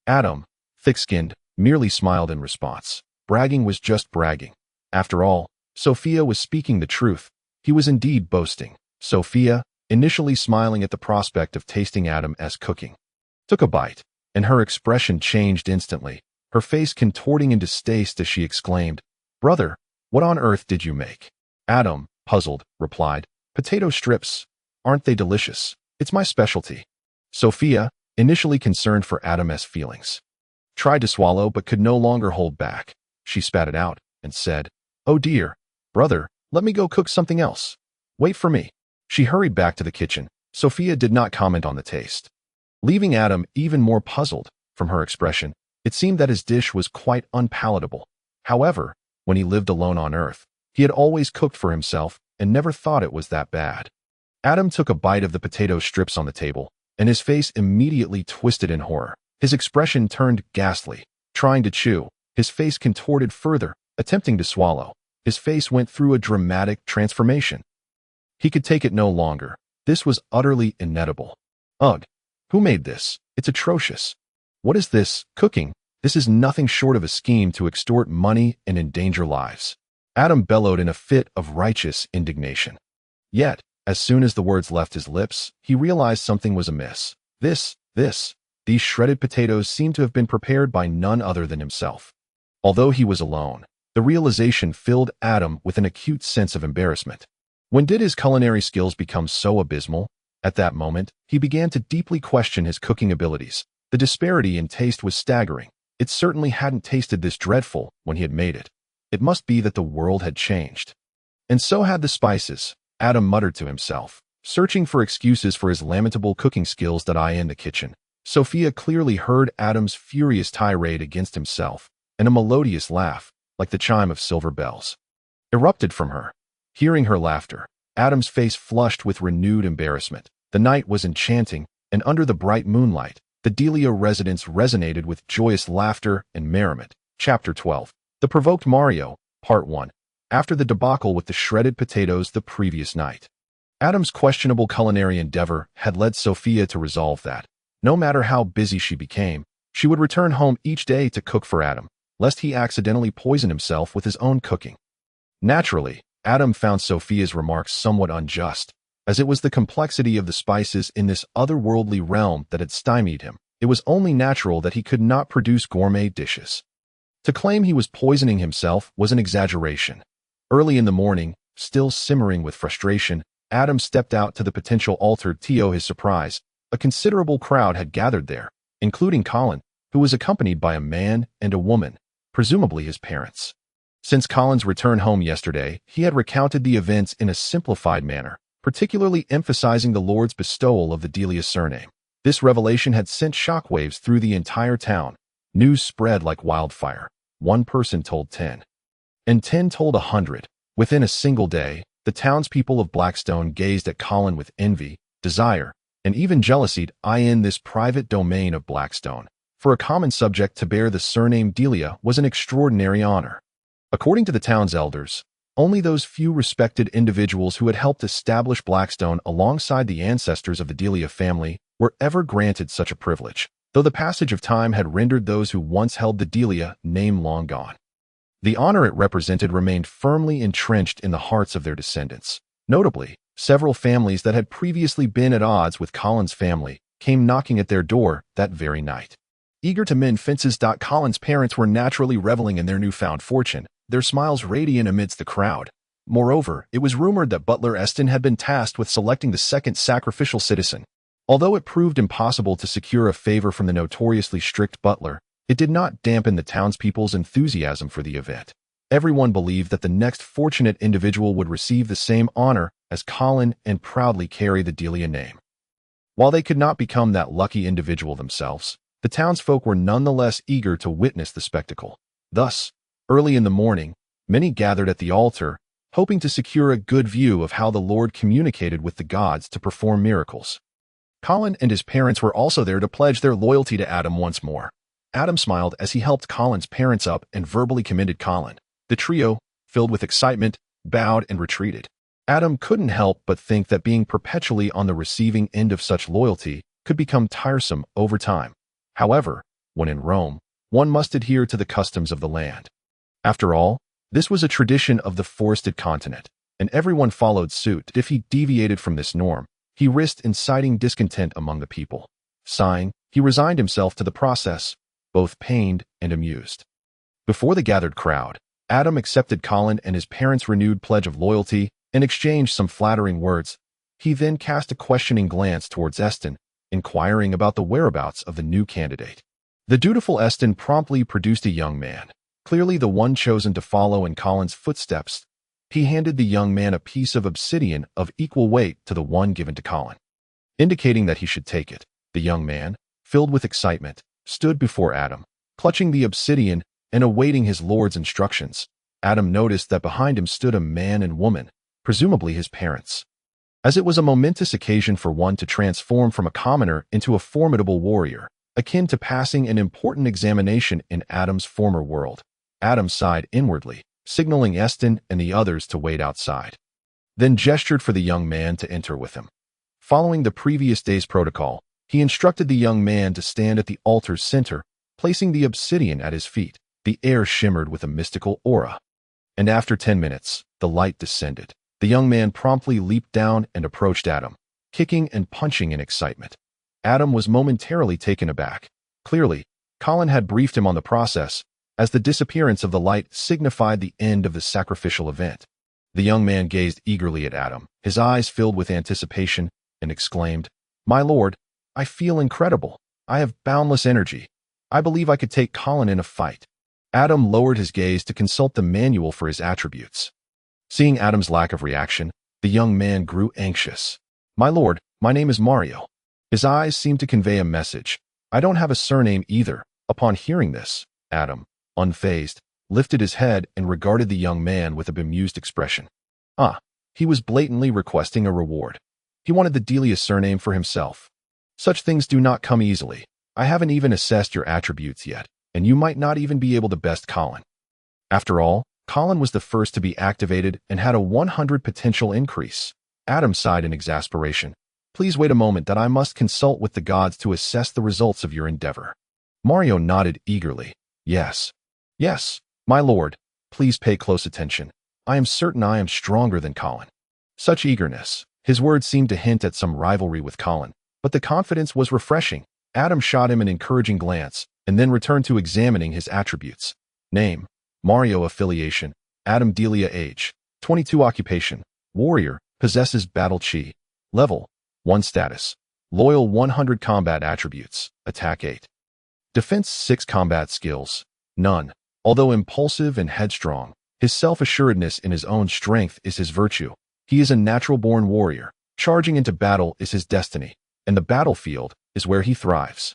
Adam, thick-skinned, merely smiled in response. Bragging was just bragging. After all, Sophia was speaking the truth. He was indeed boasting. Sophia, initially smiling at the prospect of tasting Adam's cooking, took a bite, and her expression changed instantly, her face contorting in distaste as she exclaimed, "Brother, what on earth did you make?" Adam, puzzled, replied, "Potato strips. Aren't they delicious? It's my specialty." Sophia, initially concerned for Adam's feelings, tried to swallow but could no longer hold back. She spat it out and said, "Oh dear, brother, let me go cook something else. Wait for me." She hurried back to the kitchen. Sophia did not comment on the taste, leaving Adam even more puzzled. From her expression, it seemed that his dish was quite unpalatable. However, when he lived alone on Earth, he had always cooked for himself and never thought it was that bad. Adam took a bite of the potato strips on the table, and his face immediately twisted in horror. His expression turned ghastly. Trying to chew, his face contorted further, attempting to swallow. His face went through a dramatic transformation. He could take it no longer. This was utterly inedible. Ugh! Who made this? It's atrocious. What is this? Cooking? This is nothing short of a scheme to extort money and endanger lives. Adam bellowed in a fit of righteous indignation. Yet, as soon as the words left his lips, he realized something was amiss. These shredded potatoes seemed to have been prepared by none other than himself. Although he was alone, The realization filled Adam with an acute sense of embarrassment. When did his culinary skills become so abysmal? At that moment, he began to deeply question his cooking abilities. The disparity in taste was staggering. It certainly hadn't tasted this dreadful when he had made it. It must be that the world had changed. And so had the spices, Adam muttered to himself, searching for excuses for his lamentable cooking skills that I in the kitchen. Sophia clearly heard Adam's furious tirade against himself, and a melodious laugh, like the chime of silver bells, erupted from her. Hearing her laughter, Adam's face flushed with renewed embarrassment. The night was enchanting, and under the bright moonlight, the Delia residence resonated with joyous laughter and merriment. Chapter 12. The Provoked Mario, Part 1. After the debacle with the shredded potatoes the previous night, Adam's questionable culinary endeavor had led Sophia to resolve that, no matter how busy she became, she would return home each day to cook for Adam, lest he accidentally poison himself with his own cooking. Naturally, Adam found Sophia's remarks somewhat unjust, as it was the complexity of the spices in this otherworldly realm that had stymied him. It was only natural that he could not produce gourmet dishes. To claim he was poisoning himself was an exaggeration. Early in the morning, still simmering with frustration, Adam stepped out to the potential altar. To his surprise, a considerable crowd had gathered there, including Colin, who was accompanied by a man and a woman, presumably his parents. Since Colin's return home yesterday, he had recounted the events in a simplified manner, particularly emphasizing the Lord's bestowal of the Delia surname. This revelation had sent shockwaves through the entire town. News spread like wildfire. One person told 10, and 10 told 100. Within a single day, the townspeople of Blackstone gazed at Colin with envy, desire, and even jealousy in this private domain of Blackstone. For a common subject to bear the surname Delia was an extraordinary honor. According to the town's elders, only those few respected individuals who had helped establish Blackstone alongside the ancestors of the Delia family were ever granted such a privilege, though the passage of time had rendered those who once held the Delia name long gone. The honor it represented remained firmly entrenched in the hearts of their descendants. Notably, several families that had previously been at odds with Colin's family came knocking at their door that very night. Eager to mend fences. Colin's parents were naturally reveling in their newfound fortune, their smiles radiant amidst the crowd. Moreover, it was rumored that Butler Eston had been tasked with selecting the second sacrificial citizen. Although it proved impossible to secure a favor from the notoriously strict Butler, it did not dampen the townspeople's enthusiasm for the event. Everyone believed that the next fortunate individual would receive the same honor as Colin and proudly carry the Delia name. While they could not become that lucky individual themselves, the townsfolk were nonetheless eager to witness the spectacle. Thus, early in the morning, many gathered at the altar, hoping to secure a good view of how the Lord communicated with the gods to perform miracles. Colin and his parents were also there to pledge their loyalty to Adam once more. Adam smiled as he helped Colin's parents up and verbally commended Colin. The trio, filled with excitement, bowed and retreated. Adam couldn't help but think that being perpetually on the receiving end of such loyalty could become tiresome over time. However, when in Rome, one must adhere to the customs of the land. After all, this was a tradition of the forested continent, and everyone followed suit. If he deviated from this norm, he risked inciting discontent among the people. Sighing, he resigned himself to the process, both pained and amused. Before the gathered crowd, Adam accepted Colin and his parents' renewed pledge of loyalty and exchanged some flattering words. He then cast a questioning glance towards Eston, inquiring about the whereabouts of the new candidate. The dutiful Eston promptly produced a young man, clearly the one chosen to follow in Colin's footsteps. He handed the young man a piece of obsidian of equal weight to the one given to Colin. Indicating that he should take it, the young man, filled with excitement, stood before Adam, clutching the obsidian and awaiting his lord's instructions. Adam noticed that behind him stood a man and woman, presumably his parents. As it was a momentous occasion for one to transform from a commoner into a formidable warrior, akin to passing an important examination in Adam's former world, Adam sighed inwardly, signaling Eston and the others to wait outside, then gestured for the young man to enter with him. Following the previous day's protocol, he instructed the young man to stand at the altar's center, placing the obsidian at his feet. The air shimmered with a mystical aura. And after 10 minutes, the light descended. The young man promptly leaped down and approached Adam, kicking and punching in excitement. Adam was momentarily taken aback. Clearly, Colin had briefed him on the process, as the disappearance of the light signified the end of the sacrificial event. The young man gazed eagerly at Adam, his eyes filled with anticipation, and exclaimed, "My lord, I feel incredible. I have boundless energy. I believe I could take Colin in a fight." Adam lowered his gaze to consult the manual for his attributes. Seeing Adam's lack of reaction, the young man grew anxious. "My lord, my name is Mario." His eyes seemed to convey a message. "I don't have a surname either." Upon hearing this, Adam, unfazed, lifted his head and regarded the young man with a bemused expression. He was blatantly requesting a reward. He wanted the deia surname for himself. "Such things do not come easily. I haven't even assessed your attributes yet, and you might not even be able to best Colin." After all, Colin was the first to be activated and had a 100 potential increase. Adam sighed in exasperation. "Please wait a moment that I must consult with the gods to assess the results of your endeavor." Mario nodded eagerly. Yes, my lord, please pay close attention. I am certain I am stronger than Colin." Such eagerness. His words seemed to hint at some rivalry with Colin, but the confidence was refreshing. Adam shot him an encouraging glance, and then returned to examining his attributes. Name: Mario. Affiliation: Adam. Delia. Age: 22. Occupation: Warrior, possesses battle chi. Level: 1. Status: Loyal. 100. Combat attributes: Attack 8. Defense 6. Combat skills: None. Although impulsive and headstrong, his self-assuredness in his own strength is his virtue. He is a natural-born warrior. Charging into battle is his destiny, and the battlefield is where he thrives.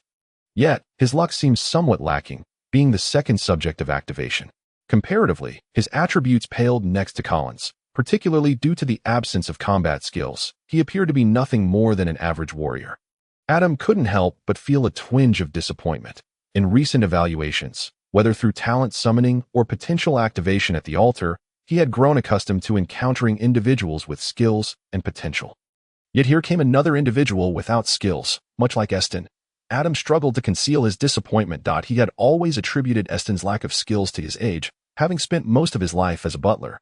Yet, his luck seems somewhat lacking, being the second subject of activation. Comparatively, his attributes paled next to Colin's, particularly due to the absence of combat skills. He appeared to be nothing more than an average warrior. Adam couldn't help but feel a twinge of disappointment. In recent evaluations, whether through talent summoning or potential activation at the altar, he had grown accustomed to encountering individuals with skills and potential. Yet here came another individual without skills, much like Eston. Adam struggled to conceal his disappointment. He had always attributed Eston's lack of skills to his age, having spent most of his life as a butler.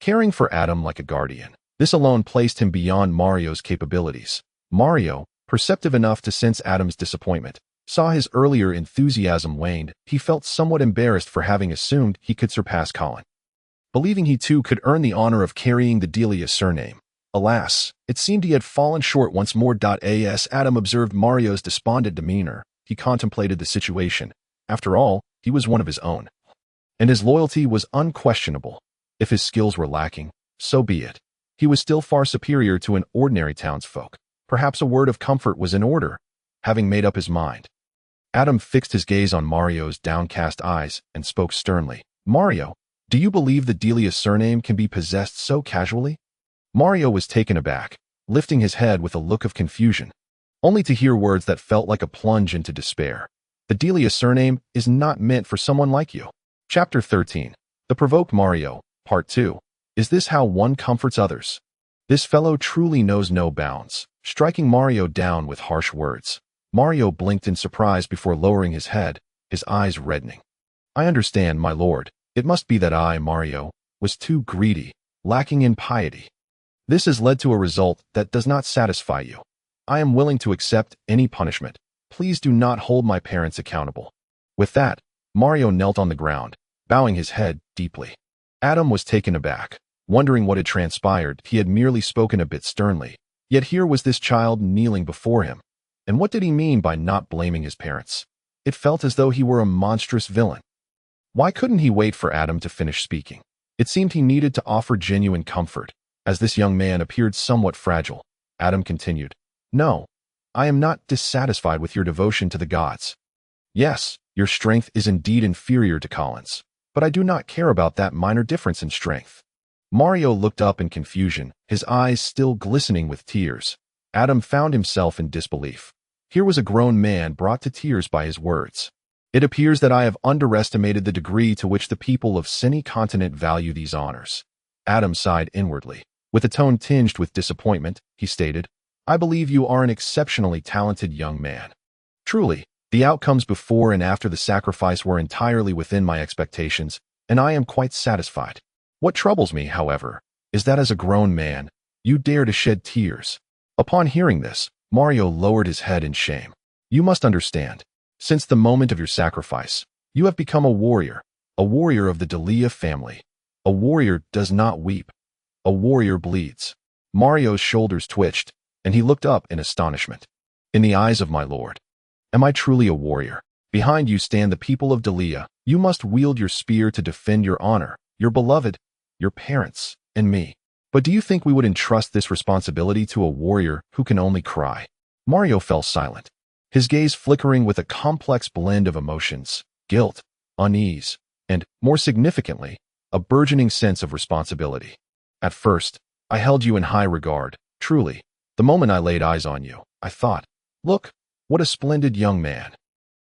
Caring for Adam like a guardian, this alone placed him beyond Mario's capabilities. Mario, perceptive enough to sense Adam's disappointment, saw his earlier enthusiasm waned. He felt somewhat embarrassed for having assumed he could surpass Colin, believing he too could earn the honor of carrying the delia surname. Alas, it seemed he had fallen short once more. As Adam observed Mario's despondent demeanor, he contemplated the situation. After all, he was one of his own, and his loyalty was unquestionable. If his skills were lacking, so be it. He was still far superior to an ordinary townsfolk. Perhaps a word of comfort was in order. Having made up his mind, Adam fixed his gaze on Mario's downcast eyes and spoke sternly. "Mario, do you believe the delia surname can be possessed so casually?" Mario was taken aback, lifting his head with a look of confusion, only to hear words that felt like a plunge into despair. "The delia surname is not meant for someone like you." Chapter 13. The Provoked Mario, Part 2. Is this how one comforts others? This fellow truly knows no bounds, striking Mario down with harsh words. Mario blinked in surprise before lowering his head, his eyes reddening. "I understand, my lord. It must be that I, Mario, was too greedy, lacking in piety. This has led to a result that does not satisfy you. I am willing to accept any punishment. Please do not hold my parents accountable." With that, Mario knelt on the ground, bowing his head deeply. Adam was taken aback, wondering what had transpired. He had merely spoken a bit sternly, yet here was this child kneeling before him. And what did he mean by not blaming his parents? It felt as though he were a monstrous villain. Why couldn't he wait for Adam to finish speaking? It seemed he needed to offer genuine comfort. As this young man appeared somewhat fragile, Adam continued, "No, I am not dissatisfied with your devotion to the gods. Yes, your strength is indeed inferior to Colin's, but I do not care about that minor difference in strength." Mario looked up in confusion, his eyes still glistening with tears. Adam found himself in disbelief. Here was a grown man brought to tears by his words. "It appears that I have underestimated the degree to which the people of Sini continent value these honors." Adam sighed inwardly. With a tone tinged with disappointment, he stated, "I believe you are an exceptionally talented young man. Truly, the outcomes before and after the sacrifice were entirely within my expectations, and I am quite satisfied. What troubles me, however, is that as a grown man, you dare to shed tears." Upon hearing this, Mario lowered his head in shame. "You must understand. Since the moment of your sacrifice, You have become a warrior of the deia family. A warrior does not weep. A warrior bleeds. Mario's shoulders twitched, and he looked up in astonishment. In the eyes of my lord, am I truly a warrior? Behind you stand the people of deia. You must wield your spear to defend your honor, your beloved, your parents, and me. But do you think we would entrust this responsibility to a warrior who can only cry? Mario fell silent, his gaze flickering with a complex blend of emotions, guilt, unease, and, more significantly, a burgeoning sense of responsibility. At first, I held you in high regard, truly. The moment I laid eyes on you, I thought, look, what a splendid young man.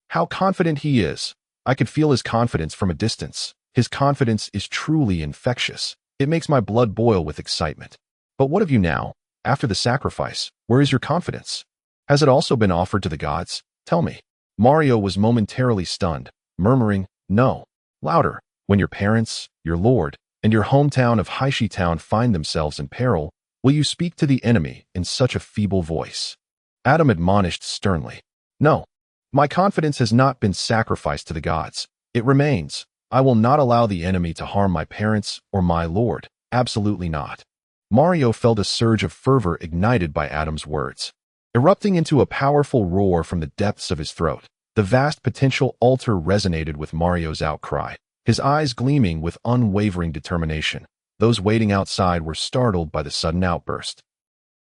How confident he is. I could feel his confidence from a distance. His confidence is truly infectious. It makes my blood boil with excitement. But what of you now? After the sacrifice, where is your confidence? Has it also been offered to the gods? Tell me. Mario was momentarily stunned, murmuring, no. Louder. When your parents, your lord, and your hometown of Haishi Town find themselves in peril, will you speak to the enemy in such a feeble voice? Adam admonished sternly. No. My confidence has not been sacrificed to the gods. It remains. I will not allow the enemy to harm my parents or my lord. Absolutely not. Mario felt a surge of fervor ignited by Adam's words. Erupting into a powerful roar from the depths of his throat, the vast potential altar resonated with Mario's outcry, his eyes gleaming with unwavering determination. Those waiting outside were startled by the sudden outburst,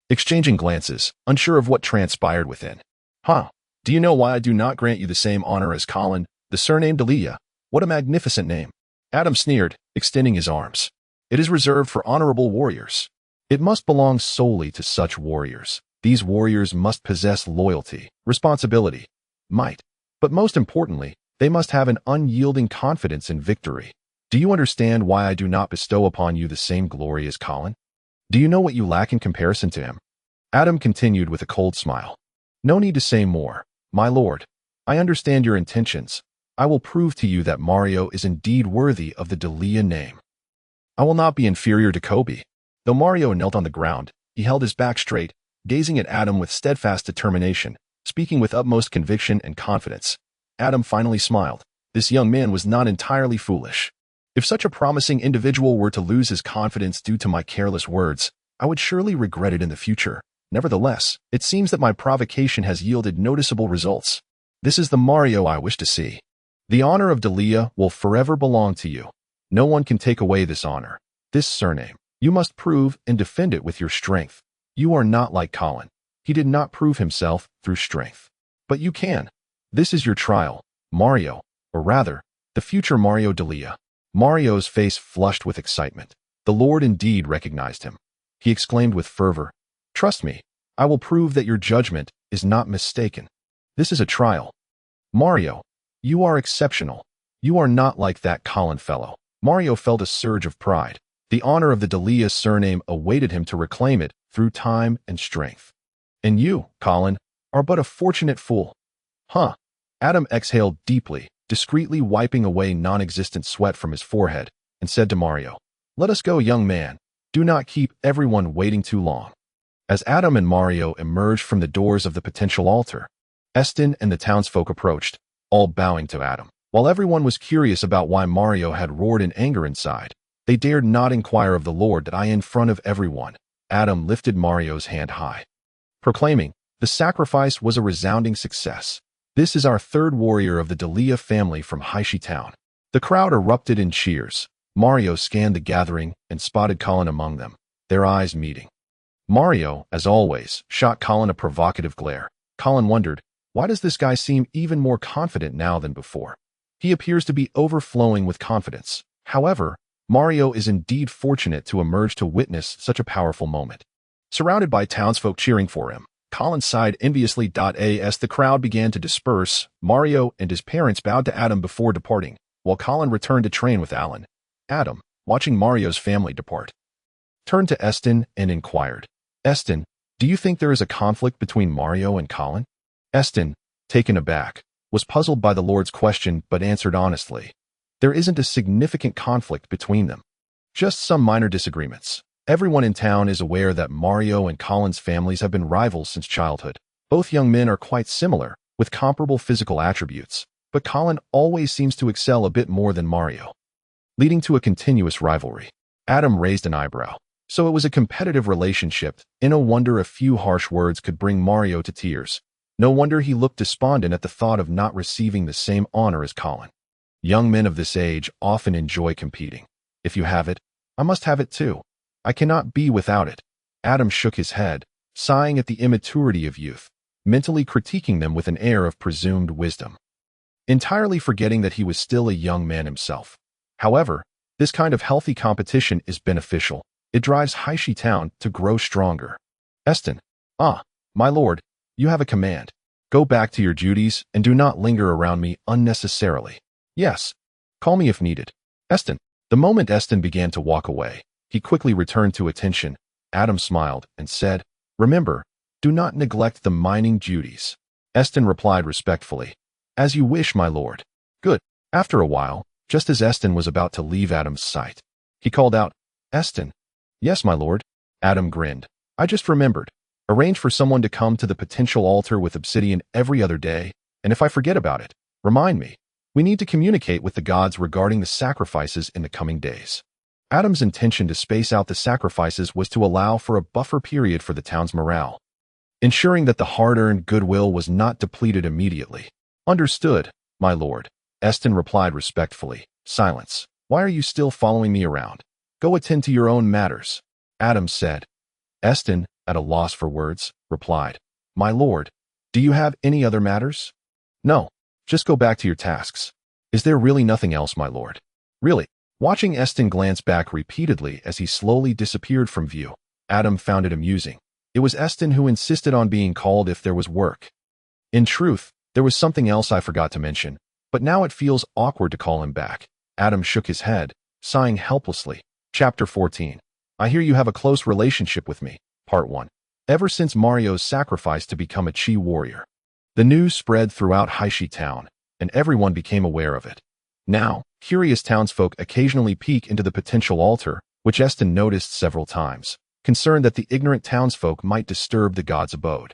exchanging glances, unsure of what transpired within. Huh? Do you know why I do not grant you the same honor as Colin, the surname deia? What a magnificent name. Adam sneered, extending his arms. It is reserved for honorable warriors. It must belong solely to such warriors. These warriors must possess loyalty, responsibility, might. But most importantly, they must have an unyielding confidence in victory. Do you understand why I do not bestow upon you the same glory as Colin? Do you know what you lack in comparison to him? Adam continued with a cold smile. No need to say more, my lord. I understand your intentions. I will prove to you that Mario is indeed worthy of the deia name. I will not be inferior to Kobe. Though Mario knelt on the ground, he held his back straight, gazing at Adam with steadfast determination, speaking with utmost conviction and confidence. Adam finally smiled. This young man was not entirely foolish. If such a promising individual were to lose his confidence due to my careless words, I would surely regret it in the future. Nevertheless, it seems that my provocation has yielded noticeable results. This is the Mario I wish to see. The honor of deia will forever belong to you. No one can take away this honor, this surname. You must prove and defend it with your strength. You are not like Colin. He did not prove himself through strength. But you can. This is your trial, Mario, or rather, the future Mario deia. Mario's face flushed with excitement. The Lord indeed recognized him. He exclaimed with fervor, trust me, I will prove that your judgment is not mistaken. This is a trial. Mario, you are exceptional. You are not like that Colin fellow. Mario felt a surge of pride. The honor of the deia surname awaited him to reclaim it through time and strength. And you, Colin, are but a fortunate fool. Huh? Adam exhaled deeply, discreetly wiping away non-existent sweat from his forehead, and said to Mario, let us go, young man. Do not keep everyone waiting too long. As Adam and Mario emerged from the doors of the potential altar, Eston and the townsfolk approached, all bowing to Adam. While everyone was curious about why Mario had roared in anger inside, they dared not inquire of the Lord that I in front of everyone. Adam lifted Mario's hand high, proclaiming, the sacrifice was a resounding success. This is our third warrior of the deia family from Haishi Town. The crowd erupted in cheers. Mario scanned the gathering and spotted Colin among them, their eyes meeting. Mario, as always, shot Colin a provocative glare. Colin wondered, why does this guy seem even more confident now than before? He appears to be overflowing with confidence. However, Mario is indeed fortunate to emerge to witness such a powerful moment. Surrounded by townsfolk cheering for him, Colin sighed enviously. As the crowd began to disperse, Mario and his parents bowed to Adam before departing, while Colin returned to train with Alan. Adam, watching Mario's family depart, turned to Eston and inquired, Eston, do you think there is a conflict between Mario and Colin? Eston, taken aback, was puzzled by the Lord's question but answered honestly, there isn't a significant conflict between them. Just some minor disagreements. Everyone in town is aware that Mario and Colin's families have been rivals since childhood. Both young men are quite similar, with comparable physical attributes, but Colin always seems to excel a bit more than Mario, leading to a continuous rivalry. Adam raised an eyebrow. So it was a competitive relationship, and no wonder a few harsh words could bring Mario to tears. No wonder he looked despondent at the thought of not receiving the same honor as Colin. Young men of this age often enjoy competing. If you have it, I must have it too. I cannot be without it. Adam shook his head, sighing at the immaturity of youth, mentally critiquing them with an air of presumed wisdom, entirely forgetting that he was still a young man himself. However, this kind of healthy competition is beneficial. It drives Haishi Town to grow stronger. Eston. Ah, my lord, you have a command. Go back to your duties and do not linger around me unnecessarily. Yes, call me if needed. Eston. The moment Eston began to walk away, he quickly returned to attention. Adam smiled and said, Remember, do not neglect the mining duties. Eston replied respectfully, As you wish, my lord. Good. After a while, just as Eston was about to leave Adam's sight, he called out, Eston. Yes, my lord. Adam grinned. I just remembered. Arrange for someone to come to the potential altar with obsidian every other day, and if I forget about it, remind me. We need to communicate with the gods regarding the sacrifices in the coming days. Adam's intention to space out the sacrifices was to allow for a buffer period for the town's morale, ensuring that the hard-earned goodwill was not depleted immediately. Understood, my lord. Eston replied respectfully. Silence. Why are you still following me around? Go attend to your own matters. Adam said. Eston, at a loss for words, replied, My lord, do you have any other matters? No, just go back to your tasks. Is there really nothing else, my lord? Really? Watching Eston glance back repeatedly as he slowly disappeared from view, Adam found it amusing. It was Eston who insisted on being called if there was work. In truth, there was something else I forgot to mention, but now it feels awkward to call him back. Adam shook his head, sighing helplessly. Chapter 14. I hear you have a close relationship with me. Part 1. Ever since Mario's sacrifice to become a Chi warrior, the news spread throughout Haishi Town, and everyone became aware of it. Now, curious townsfolk occasionally peek into the potential altar, which Eston noticed several times, concerned that the ignorant townsfolk might disturb the god's abode.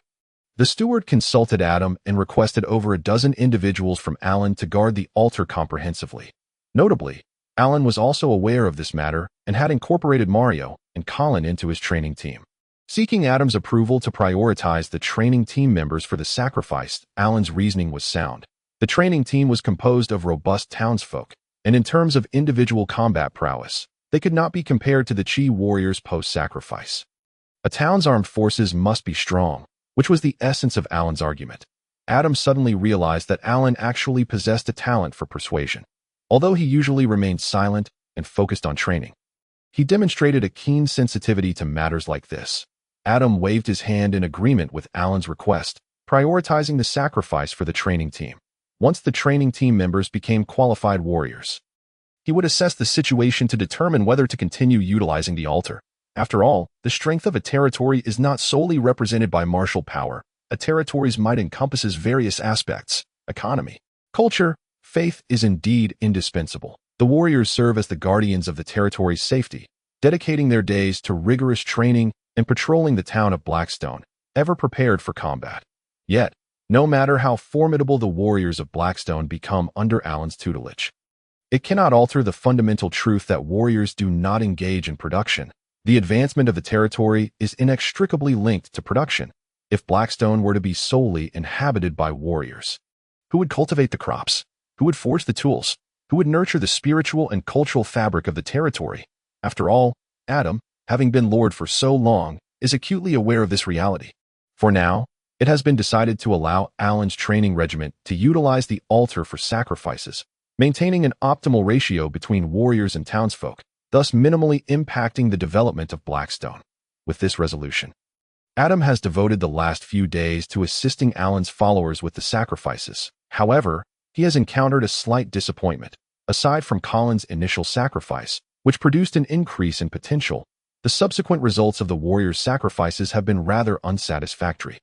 The steward consulted Adam and requested over a dozen individuals from Alan to guard the altar comprehensively. Notably, Alan was also aware of this matter and had incorporated Mario and Colin into his training team. Seeking Adam's approval to prioritize the training team members for the sacrifice, Alan's reasoning was sound. The training team was composed of robust townsfolk, and in terms of individual combat prowess, they could not be compared to the Chi warriors post-sacrifice. A town's armed forces must be strong, which was the essence of Alan's argument. Adam suddenly realized that Alan actually possessed a talent for persuasion. Although he usually remained silent and focused on training, he demonstrated a keen sensitivity to matters like this. Adam waved his hand in agreement with Alan's request, prioritizing the sacrifice for the training team. Once the training team members became qualified warriors, he would assess the situation to determine whether to continue utilizing the altar. After all, the strength of a territory is not solely represented by martial power. A territory's might encompasses various aspects: economy, culture, faith is indeed indispensable. The warriors serve as the guardians of the territory's safety, dedicating their days to rigorous training and patrolling the town of Blackstone, ever prepared for combat. Yet, no matter how formidable the warriors of Blackstone become under Alan's tutelage, it cannot alter the fundamental truth that warriors do not engage in production. The advancement of the territory is inextricably linked to production. If Blackstone were to be solely inhabited by warriors, who would cultivate the crops? Who would forge the tools? Who would nurture the spiritual and cultural fabric of the territory? After all, Adam, having been lord for so long, is acutely aware of this reality. For now, it has been decided to allow Alan's training regiment to utilize the altar for sacrifices, maintaining an optimal ratio between warriors and townsfolk, thus minimally impacting the development of Blackstone. With this resolution, Adam has devoted the last few days to assisting Alan's followers with the sacrifices. However, he has encountered a slight disappointment. Aside from Colin's initial sacrifice, which produced an increase in potential, the subsequent results of the warriors' sacrifices have been rather unsatisfactory.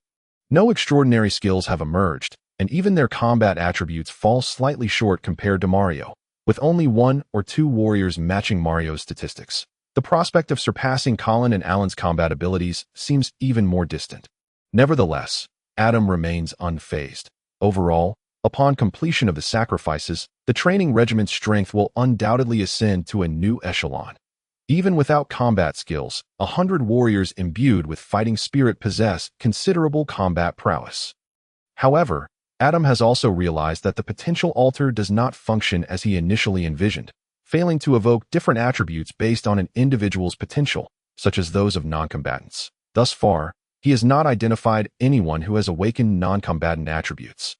No extraordinary skills have emerged, and even their combat attributes fall slightly short compared to Mario, with only 1 or 2 warriors matching Mario's statistics. The prospect of surpassing Colin and Alan's combat abilities seems even more distant. Nevertheless, Adam remains unfazed. Overall, Upon completion of the sacrifices, the training regiment's strength will undoubtedly ascend to a new echelon. Even without combat skills, 100 warriors imbued with fighting spirit possess considerable combat prowess. However, Adam has also realized that the potential altar does not function as he initially envisioned, failing to evoke different attributes based on an individual's potential, such as those of non-combatants. Thus far, he has not identified anyone who has awakened non-combatant attributes.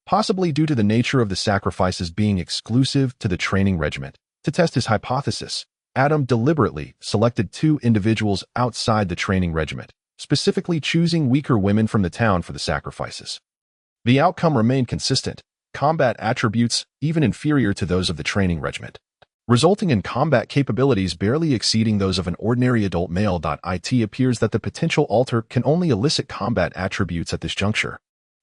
Possibly due to the nature of the sacrifices being exclusive to the training regiment. To test his hypothesis, Adam deliberately selected 2 individuals outside the training regiment, specifically choosing weaker women from the town for the sacrifices. The outcome remained consistent, combat attributes even inferior to those of the training regiment, resulting in combat capabilities barely exceeding those of an ordinary adult male. It appears that the potential altar can only elicit combat attributes at this juncture.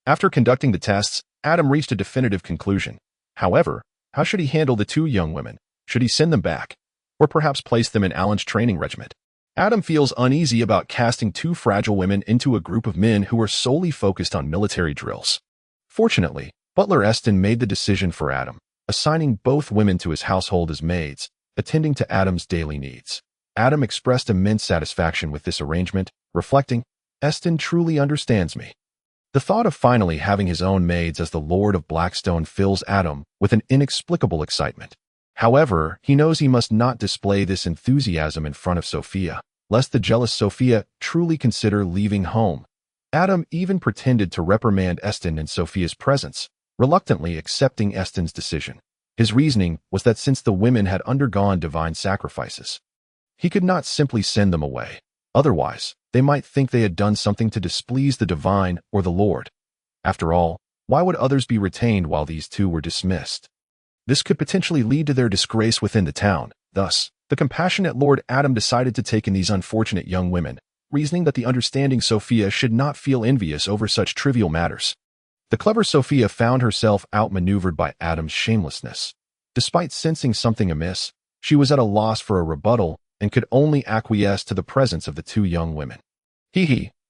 After conducting the tests, Adam reached a definitive conclusion. However, how should he handle the 2 young women? Should he send them back? Or perhaps place them in Alan's training regiment? Adam feels uneasy about casting 2 fragile women into a group of men who are solely focused on military drills. Fortunately, Butler Eston made the decision for Adam, assigning both women to his household as maids, attending to Adam's daily needs. Adam expressed immense satisfaction with this arrangement, reflecting, "Eston truly understands me." The thought of finally having his own maids as the Lord of Blackstone fills Adam with an inexplicable excitement. However, he knows he must not display this enthusiasm in front of Sophia, lest the jealous Sophia truly consider leaving home. Adam even pretended to reprimand Eston in Sophia's presence, reluctantly accepting Eston's decision. His reasoning was that since the women had undergone divine sacrifices, he could not simply send them away. Otherwise, they might think they had done something to displease the divine or the Lord. After all, why would others be retained while these 2 were dismissed? This could potentially lead to their disgrace within the town. Thus, the compassionate Lord Adam decided to take in these unfortunate young women, reasoning that the understanding Sophia should not feel envious over such trivial matters. The clever Sophia found herself outmaneuvered by Adam's shamelessness. Despite sensing something amiss, she was at a loss for a rebuttal and could only acquiesce to the presence of the 2 young women.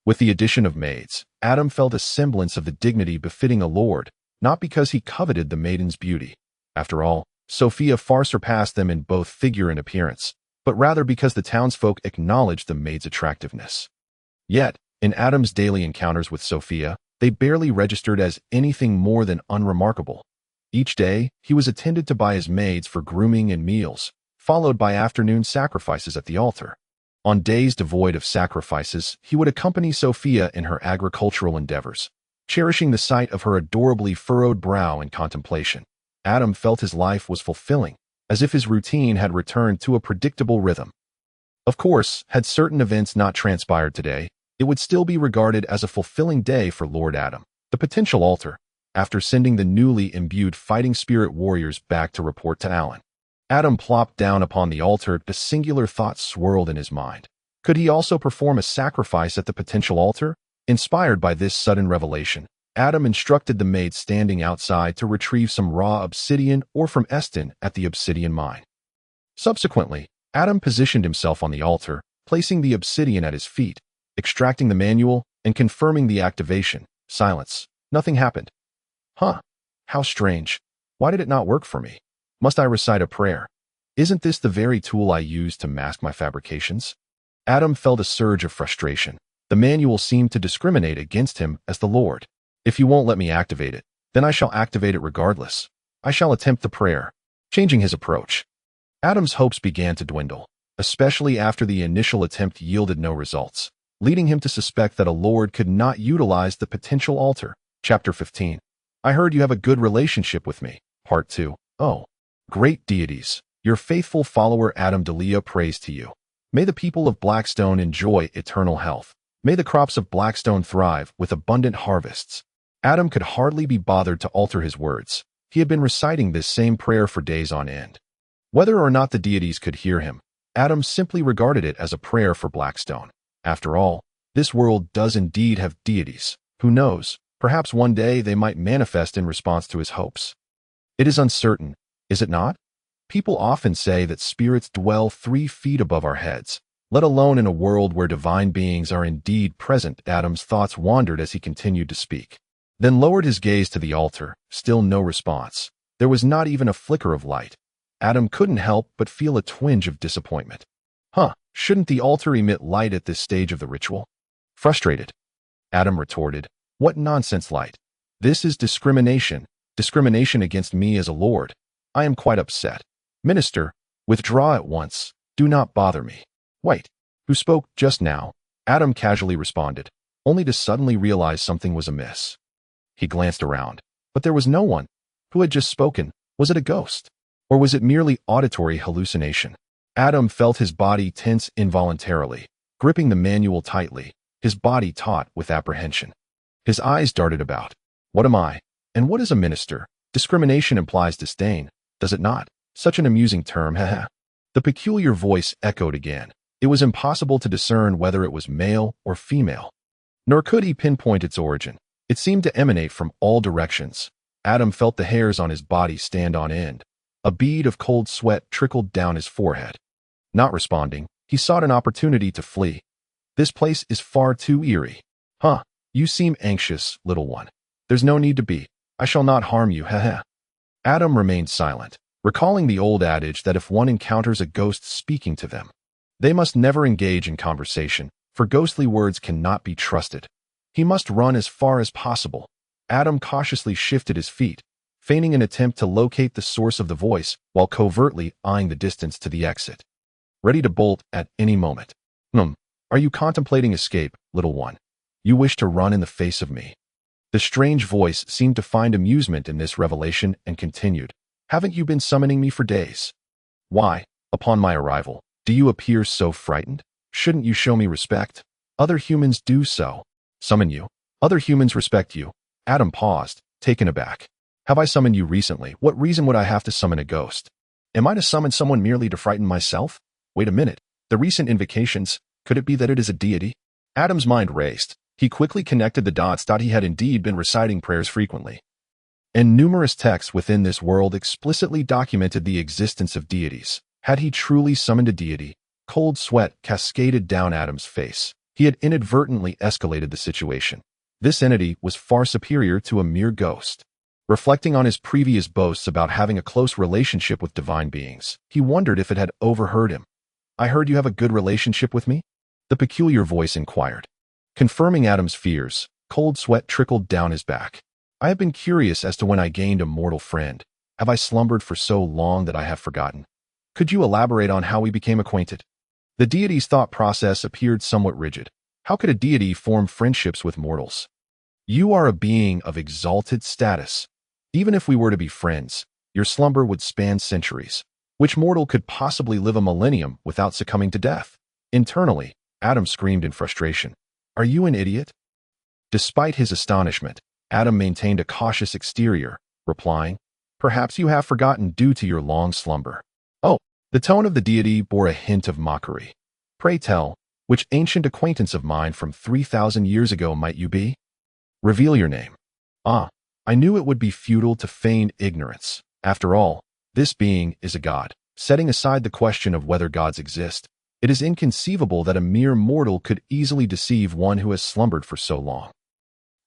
With the addition of maids, Adam felt a semblance of the dignity befitting a lord, not because he coveted the maiden's beauty. After all, Sophia far surpassed them in both figure and appearance, but rather because the townsfolk acknowledged the maid's attractiveness. Yet, in Adam's daily encounters with Sophia, they barely registered as anything more than unremarkable. Each day, he was attended to by his maids for grooming and meals, followed by afternoon sacrifices at the altar. On days devoid of sacrifices, he would accompany Sophia in her agricultural endeavors, cherishing the sight of her adorably furrowed brow in contemplation. Adam felt his life was fulfilling, as if his routine had returned to a predictable rhythm. Of course, had certain events not transpired today, it would still be regarded as a fulfilling day for Lord Adam. The potential altar, after sending the newly imbued fighting spirit warriors back to report to Alan. Adam plopped down upon the altar. A singular thought swirled in his mind. Could he also perform a sacrifice at the potential altar? Inspired by this sudden revelation, Adam instructed the maid standing outside to retrieve some raw obsidian ore from Eston at the obsidian mine. Subsequently, Adam positioned himself on the altar, placing the obsidian at his feet, extracting the manual, and confirming the activation. Silence. Nothing happened. How strange. Why did it not work for me? Must I recite a prayer? Isn't this the very tool I use to mask my fabrications? Adam felt a surge of frustration. The manual seemed to discriminate against him as the Lord. If you won't let me activate it, then I shall activate it regardless. I shall attempt the prayer. Changing his approach, Adam's hopes began to dwindle, especially after the initial attempt yielded no results, leading him to suspect that a lord could not utilize the potential altar. Chapter 15. I heard you have a good relationship with me. Part 2. Oh, great deities, your faithful follower Adam Delia prays to you. May the people of Blackstone enjoy eternal health. May the crops of Blackstone thrive with abundant harvests. Adam could hardly be bothered to alter his words. He had been reciting this same prayer for days on end. Whether or not the deities could hear him, Adam simply regarded it as a prayer for Blackstone. After all, this world does indeed have deities. Who knows, perhaps one day they might manifest in response to his hopes. It is uncertain, is it not? People often say that spirits dwell 3 feet above our heads, let alone in a world where divine beings are indeed present. Adam's thoughts wandered as he continued to speak. then lowered his gaze to the altar. Still no response. There was not even a flicker of light. Adam couldn't help but feel a twinge of disappointment. Shouldn't the altar emit light at this stage of the ritual? Frustrated, Adam retorted, "What nonsense light? This is discrimination. Discrimination against me as a lord. I am quite upset. Minister, withdraw at once. Do not bother me." "Wait, who spoke just now?" Adam casually responded, only to suddenly realize something was amiss. He glanced around, but there was no one. Who had just spoken? Was it a ghost? Or was it merely auditory hallucination? Adam felt his body tense involuntarily, gripping the manual tightly, his body taut with apprehension. His eyes darted about. What am I? And what is a minister? Discrimination implies disdain, does it not? Such an amusing term, haha. The peculiar voice echoed again. It was impossible to discern whether it was male or female. Nor could he pinpoint its origin. It seemed to emanate from all directions. Adam felt the hairs on his body stand on end. A bead of cold sweat trickled down his forehead. Not responding, he sought an opportunity to flee. This place is far too eerie. You seem anxious, little one. There's no need to be. I shall not harm you, haha. Adam remained silent, recalling the old adage that if one encounters a ghost speaking to them, they must never engage in conversation, for ghostly words cannot be trusted. He must run as far as possible. Adam cautiously shifted his feet, feigning an attempt to locate the source of the voice while covertly eyeing the distance to the exit. Ready to bolt at any moment. Are you contemplating escape, little one? You wish to run in the face of me? The strange voice seemed to find amusement in this revelation and continued. Haven't you been summoning me for days? Why, upon my arrival, do you appear so frightened? Shouldn't you show me respect? Other humans do so. Summon you? Other humans respect you. Adam paused, taken aback. Have I summoned you recently? What reason would I have to summon a ghost? Am I to summon someone merely to frighten myself? Wait a minute. The recent invocations, could it be that it is a deity? Adam's mind raced. He quickly connected the dots. He had indeed been reciting prayers frequently. And numerous texts within this world explicitly documented the existence of deities. Had he truly summoned a deity? Cold sweat cascaded down Adam's face. He had inadvertently escalated the situation. This entity was far superior to a mere ghost. Reflecting on his previous boasts about having a close relationship with divine beings, he wondered if it had overheard him. I heard you have a good relationship with me? The peculiar voice inquired. Confirming Adam's fears, cold sweat trickled down his back. I have been curious as to when I gained a mortal friend. Have I slumbered for so long that I have forgotten? Could you elaborate on how we became acquainted? The deity's thought process appeared somewhat rigid. How could a deity form friendships with mortals? You are a being of exalted status. Even if we were to be friends, your slumber would span centuries. Which mortal could possibly live a millennium without succumbing to death? Internally, Adam screamed in frustration. Are you an idiot? Despite his astonishment, Adam maintained a cautious exterior, replying, Perhaps you have forgotten due to your long slumber. Oh, the tone of the deity bore a hint of mockery. Pray tell, which ancient acquaintance of mine from 3,000 years ago might you be? Reveal your name. I knew it would be futile to feign ignorance. After all, this being is a god. Setting aside the question of whether gods exist, it is inconceivable that a mere mortal could easily deceive one who has slumbered for so long.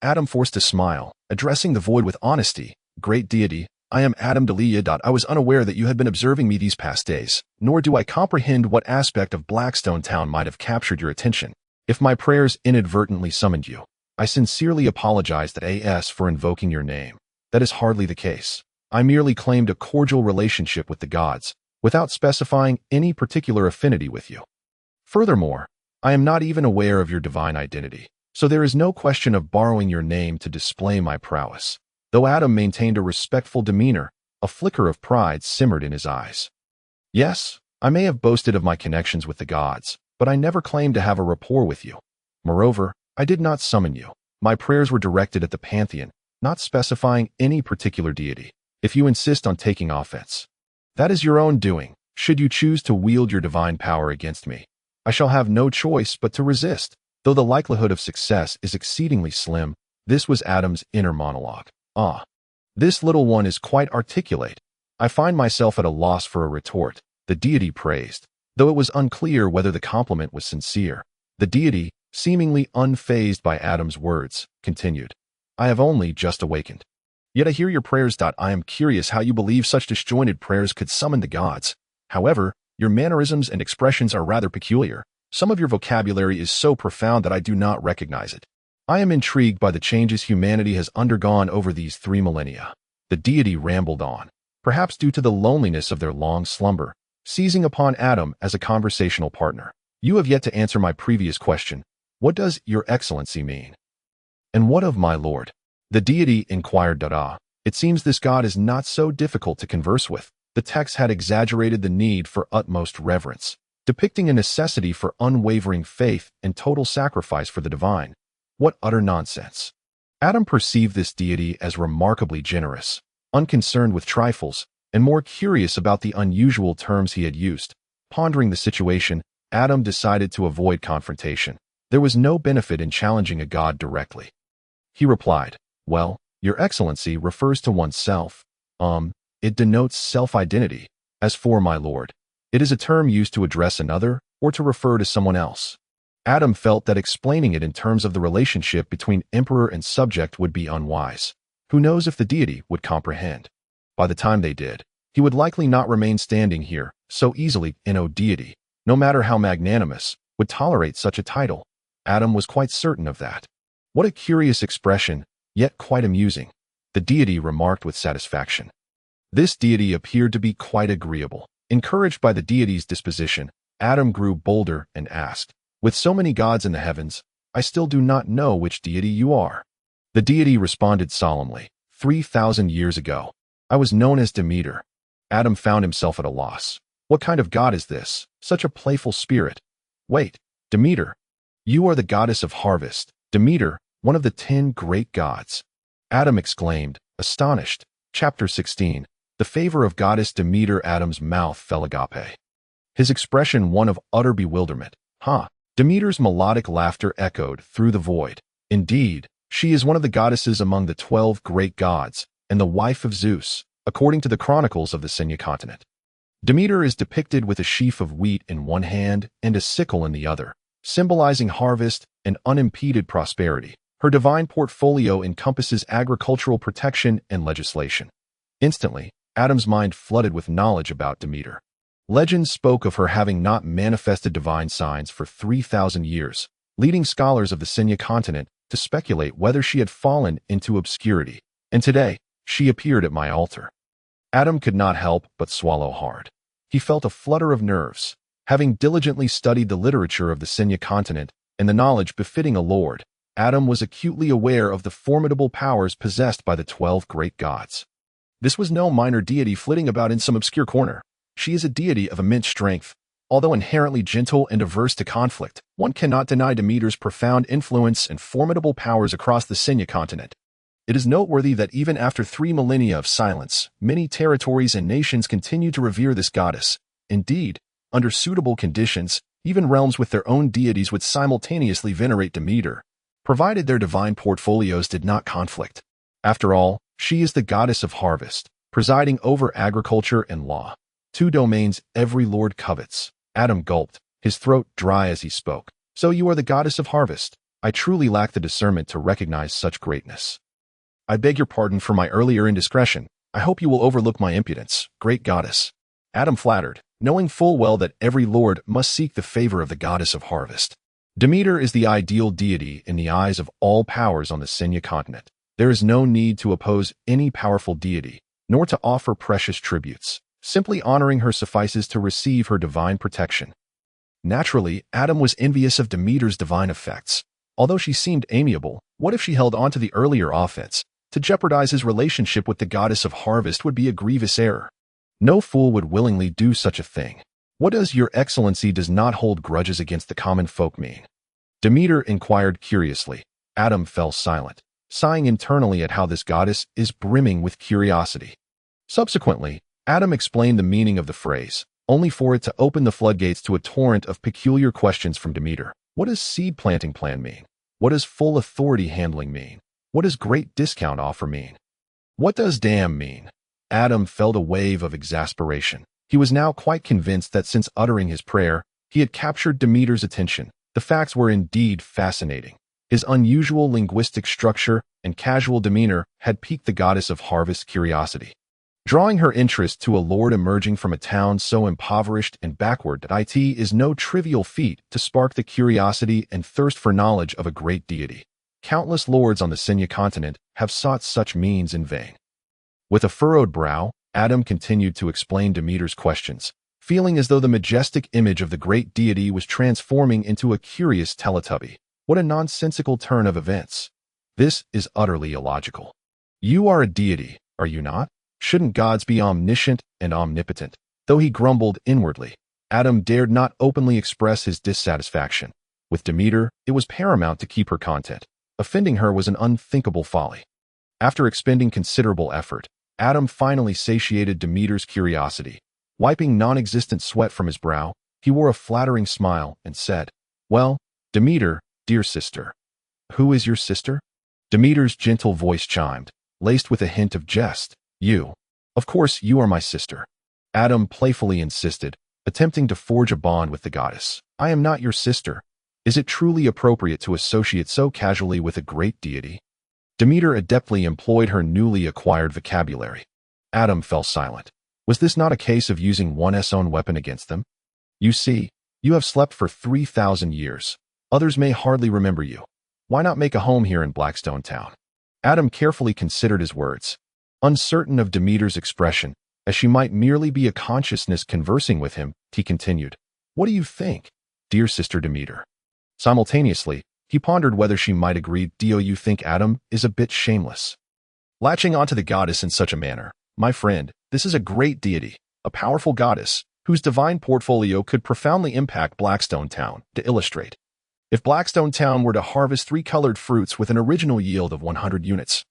Adam forced a smile, addressing the void with honesty. Great deity, I am Adam Delia. I was unaware that you had been observing me these past days, nor do I comprehend what aspect of Blackstone town might have captured your attention. If my prayers inadvertently summoned you, I sincerely apologize for invoking your name. That is hardly the case. I merely claimed a cordial relationship with the gods, without specifying any particular affinity with you. Furthermore, I am not even aware of your divine identity, so there is no question of borrowing your name to display my prowess. Though Adam maintained a respectful demeanor, a flicker of pride simmered in his eyes. Yes, I may have boasted of my connections with the gods, but I never claimed to have a rapport with you. Moreover, I did not summon you. My prayers were directed at the pantheon, not specifying any particular deity. If you insist on taking offense, that is your own doing. Should you choose to wield your divine power against me, I shall have no choice but to resist. Though the likelihood of success is exceedingly slim, this was Adam's inner monologue. This little one is quite articulate. I find myself at a loss for a retort, the deity praised, though it was unclear whether the compliment was sincere. The deity, seemingly unfazed by Adam's words, continued. I have only just awakened. Yet I hear your prayers. I am curious how you believe such disjointed prayers could summon the gods. However, your mannerisms and expressions are rather peculiar. Some of your vocabulary is so profound that I do not recognize it. I am intrigued by the changes humanity has undergone over these 3 millennia. The deity rambled on, perhaps due to the loneliness of their long slumber, seizing upon Adam as a conversational partner. You have yet to answer my previous question. What does your excellency mean? And what of my lord? The deity inquired. It seems this god is not so difficult to converse with. The text had exaggerated the need for utmost reverence, depicting a necessity for unwavering faith and total sacrifice for the divine. What utter nonsense. Adam perceived this deity as remarkably generous, unconcerned with trifles, and more curious about the unusual terms he had used. Pondering the situation, Adam decided to avoid confrontation. There was no benefit in challenging a god directly. He replied, "Well, your excellency refers to oneself. It denotes self-identity. As for my lord, it is a term used to address another or to refer to someone else." Adam felt that explaining it in terms of the relationship between emperor and subject would be unwise. Who knows if the deity would comprehend? By the time they did, he would likely not remain standing here so easily. No deity, no matter how magnanimous, would tolerate such a title. Adam was quite certain of that. What a curious expression, yet quite amusing, the deity remarked with satisfaction. This deity appeared to be quite agreeable. Encouraged by the deity's disposition, Adam grew bolder and asked, "With so many gods in the heavens, I still do not know which deity you are." The deity responded solemnly, 3,000 years ago, I was known as Demeter." Adam found himself at a loss. What kind of god is this? Such a playful spirit. Wait, Demeter. You are the goddess of harvest. Demeter, one of the 10 great gods. Adam exclaimed, astonished. Chapter 16. The favor of goddess Demeter. Adam's mouth fell agape. His expression one of utter bewilderment. Demeter's melodic laughter echoed through the void. Indeed, she is one of the goddesses among the 12 great gods, and the wife of Zeus, according to the chronicles of the Senya continent. Demeter is depicted with a sheaf of wheat in one hand and a sickle in the other, symbolizing harvest and unimpeded prosperity. Her divine portfolio encompasses agricultural protection and legislation. Instantly, Adam's mind flooded with knowledge about Demeter. Legends spoke of her having not manifested divine signs for 3,000 years, leading scholars of the Senya continent to speculate whether she had fallen into obscurity. And today, she appeared at my altar. Adam could not help but swallow hard. He felt a flutter of nerves. Having diligently studied the literature of the Senya continent and the knowledge befitting a lord, Adam was acutely aware of the formidable powers possessed by the 12 great gods. This was no minor deity flitting about in some obscure corner. She is a deity of immense strength. Although inherently gentle and averse to conflict, one cannot deny Demeter's profound influence and formidable powers across the Senya continent. It is noteworthy that even after 3 millennia of silence, many territories and nations continue to revere this goddess. Indeed, under suitable conditions, even realms with their own deities would simultaneously venerate Demeter, provided their divine portfolios did not conflict. After all, she is the goddess of harvest, presiding over agriculture and law. 2 domains every lord covets. Adam gulped, his throat dry as he spoke. So you are the goddess of harvest. I truly lack the discernment to recognize such greatness. I beg your pardon for my earlier indiscretion. I hope you will overlook my impudence, great goddess. Adam flattered, knowing full well that every lord must seek the favor of the goddess of harvest. Demeter is the ideal deity in the eyes of all powers on the Senya continent. There is no need to oppose any powerful deity, nor to offer precious tributes. Simply honoring her suffices to receive her divine protection. Naturally, Adam was envious of Demeter's divine effects. Although she seemed amiable, what if she held on to the earlier offense? To jeopardize his relationship with the goddess of harvest would be a grievous error. No fool would willingly do such a thing. What does your excellency does not hold grudges against the common folk mean? Demeter inquired curiously. Adam fell silent, sighing internally at how this goddess is brimming with curiosity. Subsequently, Adam explained the meaning of the phrase, only for it to open the floodgates to a torrent of peculiar questions from Demeter. What does seed planting plan mean? What does full authority handling mean? What does great discount offer mean? What does damn mean? Adam felt a wave of exasperation. He was now quite convinced that since uttering his prayer, he had captured Demeter's attention. The facts were indeed fascinating. His unusual linguistic structure and casual demeanor had piqued the goddess of harvest curiosity, drawing her interest to a lord emerging from a town so impoverished and backward that it is no trivial feat to spark the curiosity and thirst for knowledge of a great deity. Countless lords on the Senya continent have sought such means in vain. With a furrowed brow, Adam continued to explain Demeter's questions, feeling as though the majestic image of the great deity was transforming into a curious Teletubby. What a nonsensical turn of events. This is utterly illogical. You are a deity, are you not? Shouldn't gods be omniscient and omnipotent? Though he grumbled inwardly, Adam dared not openly express his dissatisfaction. With Demeter, it was paramount to keep her content. Offending her was an unthinkable folly. After expending considerable effort, Adam finally satiated Demeter's curiosity. Wiping non-existent sweat from his brow, he wore a flattering smile and said, "Well, Demeter, dear sister." "Who is your sister?" Demeter's gentle voice chimed, laced with a hint of jest. "You. Of course you are my sister," Adam playfully insisted, attempting to forge a bond with the goddess. "I am not your sister. Is it truly appropriate to associate so casually with a great deity?" Demeter adeptly employed her newly acquired vocabulary. Adam fell silent. Was this not a case of using one's own weapon against them? "You see, you have slept for 3,000 years. Others may hardly remember you. Why not make a home here in Blackstone town?" Adam carefully considered his words. Uncertain of Demeter's expression, as she might merely be a consciousness conversing with him, he continued, "What do you think, dear sister Demeter?" Simultaneously, he pondered whether she might agree. "Do you think Adam is a bit shameless, latching onto the goddess in such a manner? My friend, this is a great deity, a powerful goddess, whose divine portfolio could profoundly impact Blackstone town. To illustrate, if Blackstone town were to harvest 3 colored fruits with an original yield of 100 units,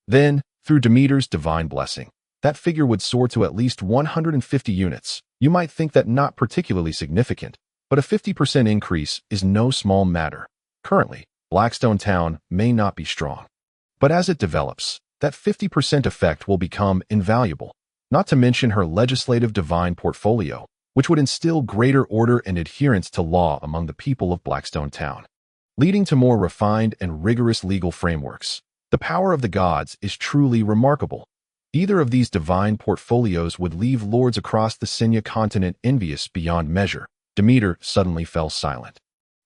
then, through Demeter's divine blessing, that figure would soar to at least 150 units. You might think that not particularly significant, but a 50% increase is no small matter. Currently, Blackstone town may not be strong, but as it develops, that 50% effect will become invaluable, not to mention her legislative divine portfolio, which would instill greater order and adherence to law among the people of Blackstone town, leading to more refined and rigorous legal frameworks. The power of the gods is truly remarkable. Either of these divine portfolios would leave lords across the Senya continent envious beyond measure." Demeter suddenly fell silent,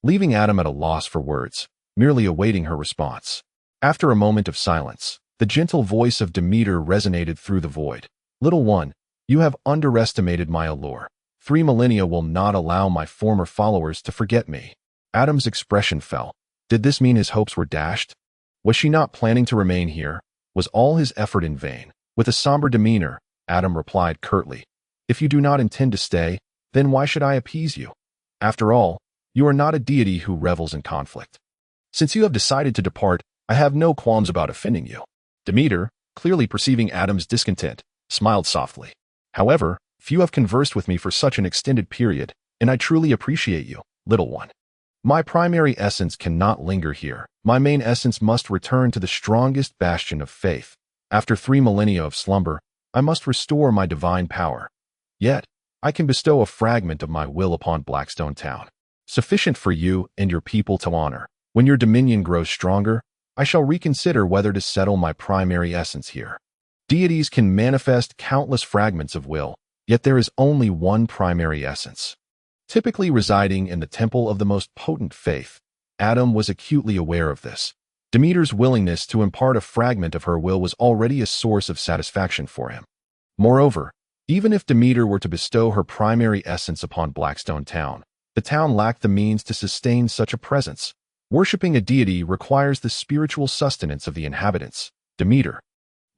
leaving Adam at a loss for words, merely awaiting her response. After a moment of silence, the gentle voice of Demeter resonated through the void. "Little one, you have underestimated my allure. 3 millennia will not allow my former followers to forget me." Adam's expression fell. Did this mean his hopes were dashed? Was she not planning to remain here? Was all his effort in vain? With a somber demeanor, Adam replied curtly, "If you do not intend to stay, then why should I appease you? After all, you are not a deity who revels in conflict. Since you have decided to depart, I have no qualms about offending you." Demeter, clearly perceiving Adam's discontent, smiled softly. "However, few have conversed with me for such an extended period, and I truly appreciate you, little one. My primary essence cannot linger here. My main essence must return to the strongest bastion of faith. After 3 millennia of slumber, I must restore my divine power. Yet, I can bestow a fragment of my will upon Blackstone town, sufficient for you and your people to honor. When your dominion grows stronger, I shall reconsider whether to settle my primary essence here. Deities can manifest countless fragments of will, yet there is only one primary essence, typically residing in the temple of the most potent faith." Adam was acutely aware of this. Demeter's willingness to impart a fragment of her will was already a source of satisfaction for him. Moreover, even if Demeter were to bestow her primary essence upon Blackstone town, the town lacked the means to sustain such a presence. Worshipping a deity requires the spiritual sustenance of the inhabitants. Demeter,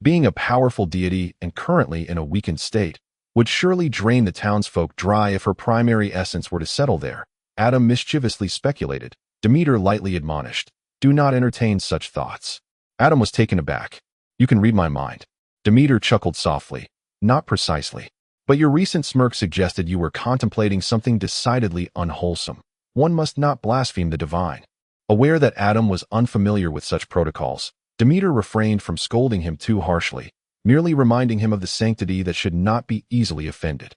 being a powerful deity and currently in a weakened state, would surely drain the townsfolk dry if her primary essence were to settle there. Adam mischievously speculated. Demeter lightly admonished, "Do not entertain such thoughts." Adam was taken aback. "You can read my mind." Demeter chuckled softly. "Not precisely. But your recent smirk suggested you were contemplating something decidedly unwholesome. One must not blaspheme the divine." Aware that Adam was unfamiliar with such protocols, Demeter refrained from scolding him too harshly, merely reminding him of the sanctity that should not be easily offended.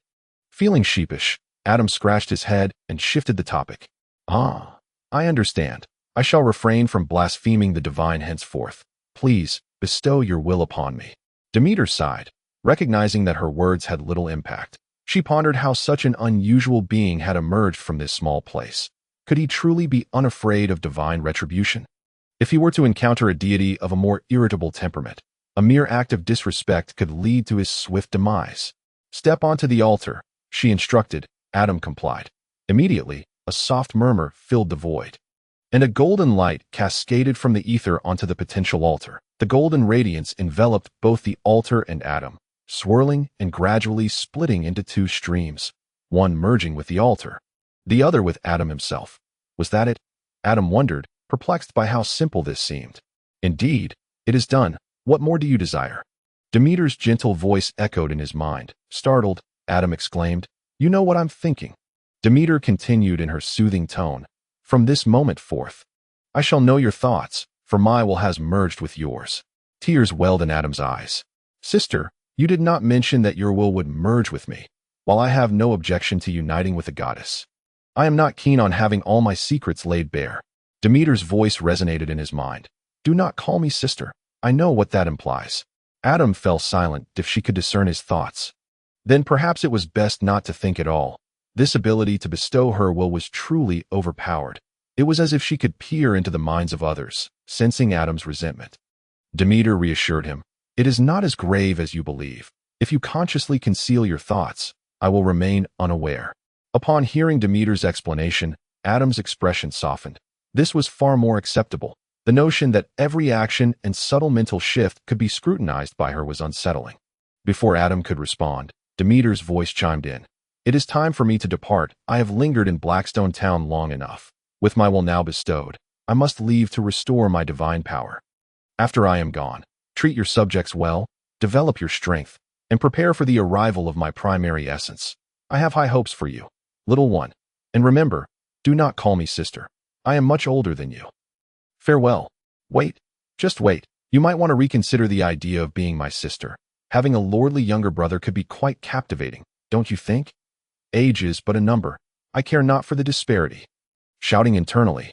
Feeling sheepish, Adam scratched his head and shifted the topic. "Ah, I understand. I shall refrain from blaspheming the divine henceforth. Please, bestow your will upon me." Demeter sighed, recognizing that her words had little impact. She pondered how such an unusual being had emerged from this small place. Could he truly be unafraid of divine retribution? If he were to encounter a deity of a more irritable temperament, a mere act of disrespect could lead to his swift demise. "Step onto the altar," she instructed. Adam complied. Immediately, a soft murmur filled the void, and a golden light cascaded from the ether onto the potential altar. The golden radiance enveloped both the altar and Adam, swirling and gradually splitting into two streams, one merging with the altar, the other with Adam himself. Was that it? Adam wondered, perplexed by how simple this seemed. "Indeed, it is done. What more do you desire?" Demeter's gentle voice echoed in his mind. Startled, Adam exclaimed, "You know what I'm thinking." Demeter continued in her soothing tone, "From this moment forth, I shall know your thoughts, for my will has merged with yours." Tears welled in Adam's eyes. "Sister, you did not mention that your will would merge with me. While I have no objection to uniting with a goddess, I am not keen on having all my secrets laid bare." Demeter's voice resonated in his mind. "Do not call me sister. I know what that implies." Adam fell silent if she could discern his thoughts. Then perhaps it was best not to think at all. This ability to bestow her will was truly overpowered. It was as if she could peer into the minds of others, sensing Adam's resentment. Demeter reassured him, "It is not as grave as you believe. If you consciously conceal your thoughts, I will remain unaware." Upon hearing Demeter's explanation, Adam's expression softened. This was far more acceptable. The notion that every action and subtle mental shift could be scrutinized by her was unsettling. Before Adam could respond, Demeter's voice chimed in. "It is time for me to depart. I have lingered in Blackstone town long enough. With my will now bestowed, I must leave to restore my divine power. After I am gone, treat your subjects well, develop your strength, and prepare for the arrival of my primary essence. I have high hopes for you, little one. And remember, do not call me sister. I am much older than you. Farewell." "Wait, just wait. You might want to reconsider the idea of being my sister. Having a lordly younger brother could be quite captivating, don't you think? Age is but a number. I care not for the disparity." Shouting internally,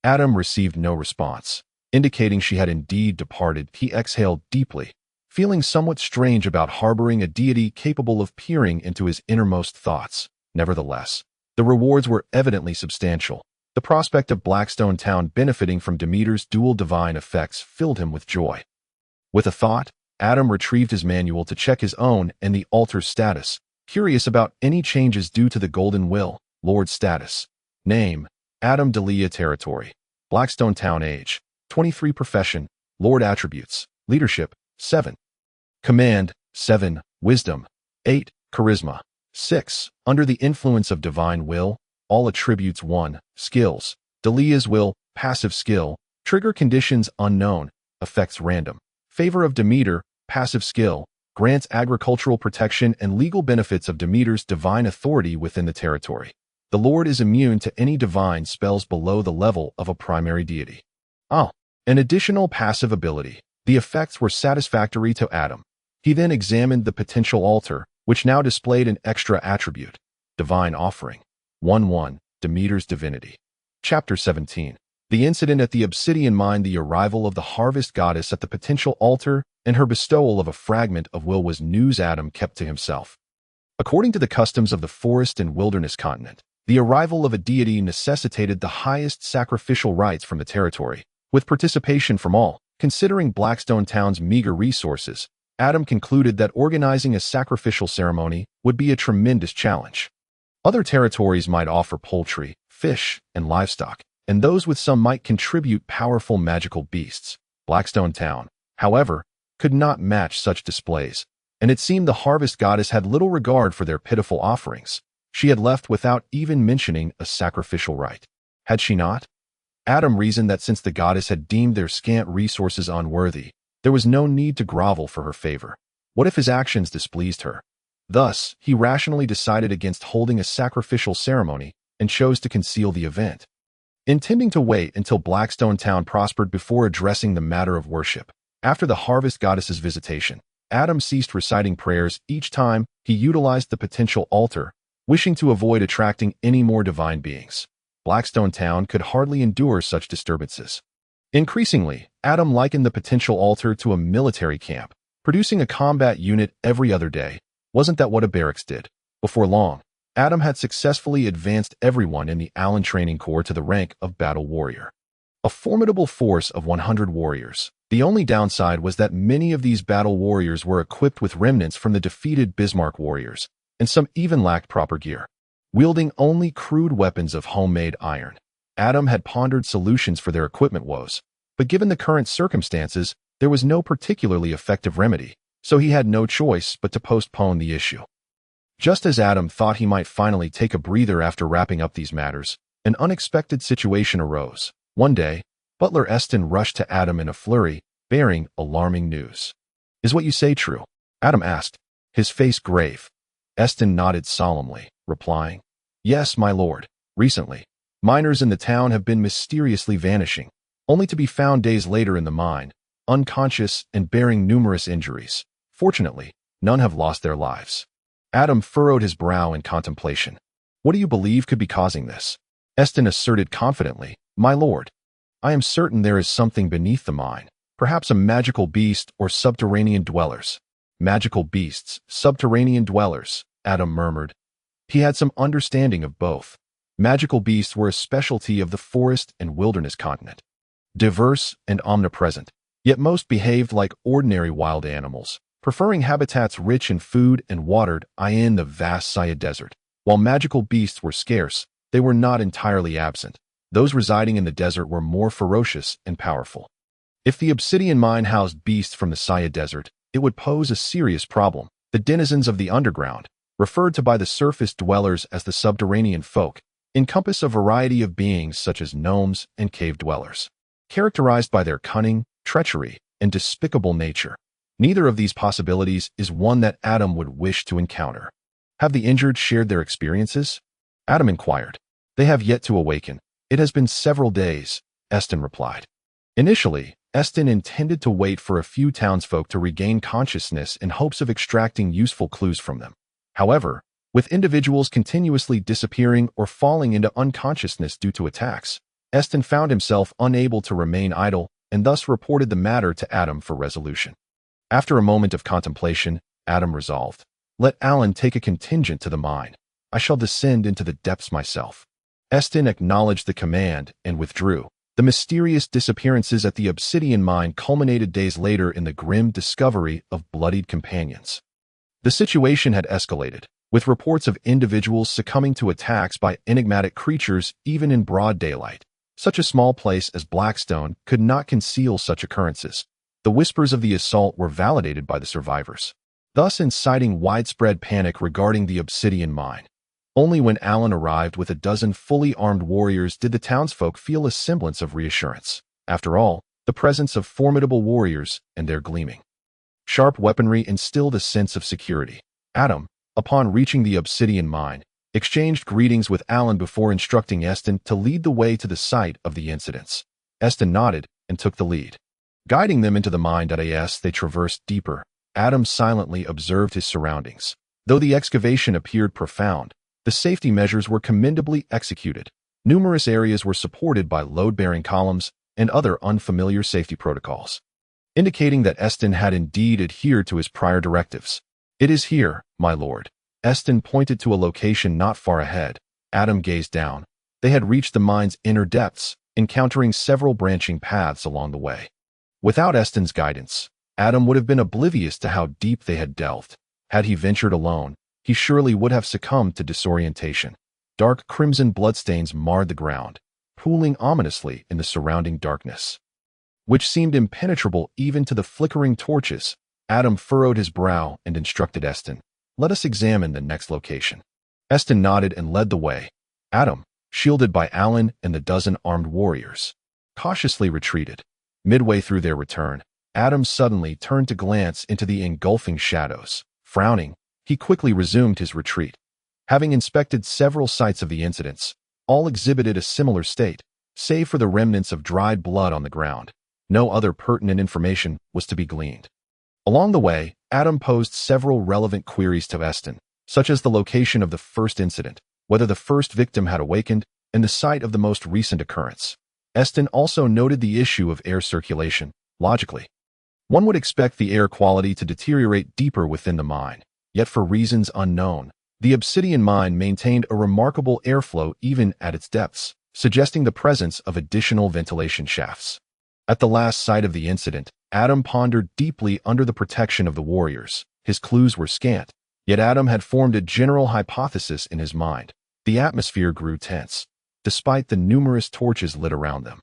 Adam received no response, indicating she had indeed departed. He exhaled deeply, feeling somewhat strange about harboring a deity capable of peering into his innermost thoughts. Nevertheless, the rewards were evidently substantial. The prospect of Blackstone town benefiting from Demeter's dual divine effects filled him with joy. With a thought, Adam retrieved his manual to check his own and the altar's status, curious about any changes due to the Golden Will. Lord status. Name, Adam Delia. Territory, Blackstone town. Age, 23. Profession, Lord. Attributes, leadership, 7. Command, 7. Wisdom, 8. Charisma, 6. Under the influence of divine will, all attributes 1. Skills, Delia's will, passive skill, trigger conditions unknown, effects random. Favor of Demeter, passive skill, grants agricultural protection and legal benefits of Demeter's divine authority within the territory. The Lord is immune to any divine spells below the level of a primary deity. An additional passive ability. The effects were satisfactory to Adam. He then examined the potential altar, which now displayed an extra attribute, divine offering. 1-1, Demeter's divinity. Chapter 17. The incident at the obsidian mine. The arrival of the harvest goddess at the potential altar and her bestowal of a fragment of will was news Adam kept to himself. According to the customs of the forest and wilderness continent, the arrival of a deity necessitated the highest sacrificial rites from the territory, with participation from all. Considering Blackstone town's meager resources, Adam concluded that organizing a sacrificial ceremony would be a tremendous challenge. Other territories might offer poultry, fish, and livestock, and those with some might contribute powerful magical beasts. Blackstone town, however, could not match such displays, and it seemed the harvest goddess had little regard for their pitiful offerings. She had left without even mentioning a sacrificial rite. Had she not? Adam reasoned that since the goddess had deemed their scant resources unworthy, there was no need to grovel for her favor. What if his actions displeased her? Thus, he rationally decided against holding a sacrificial ceremony and chose to conceal the event, intending to wait until Blackstone town prospered before addressing the matter of worship. After the harvest goddess's visitation, Adam ceased reciting prayers each time he utilized the potential altar, wishing to avoid attracting any more divine beings. Blackstone town could hardly endure such disturbances. Increasingly, Adam likened the potential altar to a military camp, producing a combat unit every other day. Wasn't that what a barracks did? Before long, Adam had successfully advanced everyone in the Allen Training Corps to the rank of Battle Warrior. A formidable force of 100 warriors. The only downside was that many of these battle warriors were equipped with remnants from the defeated Bismarck warriors, and some even lacked proper gear. Wielding only crude weapons of homemade iron, Adam had pondered solutions for their equipment woes, but given the current circumstances, there was no particularly effective remedy, so he had no choice but to postpone the issue. Just as Adam thought he might finally take a breather after wrapping up these matters, an unexpected situation arose. One day, Butler Eston rushed to Adam in a flurry, bearing alarming news. "Is what you say true?" Adam asked, his face grave. Eston nodded solemnly, replying, "Yes, my lord. Recently, miners in the town have been mysteriously vanishing, only to be found days later in the mine, unconscious and bearing numerous injuries. Fortunately, none have lost their lives." Adam furrowed his brow in contemplation. "What do you believe could be causing this?" Eston asserted confidently, "My lord, I am certain there is something beneath the mine, perhaps a magical beast or subterranean dwellers." "Magical beasts, subterranean dwellers," Adam murmured. He had some understanding of both. Magical beasts were a specialty of the forest and wilderness continent. Diverse and omnipresent, yet most behaved like ordinary wild animals, preferring habitats rich in food and watered in the vast Saya desert. While magical beasts were scarce, they were not entirely absent. Those residing in the desert were more ferocious and powerful. If the obsidian mine housed beasts from the Saya desert, it would pose a serious problem. The denizens of the underground, referred to by the surface dwellers as the subterranean folk, encompass a variety of beings such as gnomes and cave dwellers, characterized by their cunning, treachery, and despicable nature. Neither of these possibilities is one that Adam would wish to encounter. "Have the injured shared their experiences?" Adam inquired. "They have yet to awaken. It has been several days," Eston replied. Initially, Eston intended to wait for a few townsfolk to regain consciousness in hopes of extracting useful clues from them. However, with individuals continuously disappearing or falling into unconsciousness due to attacks, Eston found himself unable to remain idle and thus reported the matter to Adam for resolution. After a moment of contemplation, Adam resolved, "Let Allen take a contingent to the mine. I shall descend into the depths myself." Eston acknowledged the command and withdrew. The mysterious disappearances at the obsidian mine culminated days later in the grim discovery of bloodied companions. The situation had escalated, with reports of individuals succumbing to attacks by enigmatic creatures even in broad daylight. Such a small place as Blackstone could not conceal such occurrences. The whispers of the assault were validated by the survivors, thus inciting widespread panic regarding the obsidian mine. Only when Allen arrived with a dozen fully armed warriors did the townsfolk feel a semblance of reassurance. After all, the presence of formidable warriors and their gleaming, sharp weaponry instilled a sense of security. Adam, upon reaching the obsidian mine, exchanged greetings with Allen before instructing Eston to lead the way to the site of the incidents. Eston nodded and took the lead. Guiding them into the mine as they traversed deeper, Adam silently observed his surroundings. Though the excavation appeared profound, the safety measures were commendably executed. Numerous areas were supported by load-bearing columns and other unfamiliar safety protocols, indicating that Eston had indeed adhered to his prior directives. "It is here, my lord." Eston pointed to a location not far ahead. Adam gazed down. They had reached the mine's inner depths, encountering several branching paths along the way. Without Eston's guidance, Adam would have been oblivious to how deep they had delved. Had he ventured alone, he surely would have succumbed to disorientation. Dark crimson bloodstains marred the ground, pooling ominously in the surrounding darkness, which seemed impenetrable even to the flickering torches. Adam furrowed his brow and instructed Eston, "Let us examine the next location." Eston nodded and led the way. Adam, shielded by Allen and the dozen armed warriors, cautiously retreated. Midway through their return, Adam suddenly turned to glance into the engulfing shadows. Frowning, he quickly resumed his retreat. Having inspected several sites of the incidents, all exhibited a similar state, save for the remnants of dried blood on the ground. No other pertinent information was to be gleaned. Along the way, Adam posed several relevant queries to Eston, such as the location of the first incident, whether the first victim had awakened, and the site of the most recent occurrence. Eston also noted the issue of air circulation. Logically, one would expect the air quality to deteriorate deeper within the mine, yet for reasons unknown, the obsidian mine maintained a remarkable airflow even at its depths, suggesting the presence of additional ventilation shafts. At the last site of the incident, Adam pondered deeply under the protection of the warriors. His clues were scant, yet Adam had formed a general hypothesis in his mind. The atmosphere grew tense, despite the numerous torches lit around them.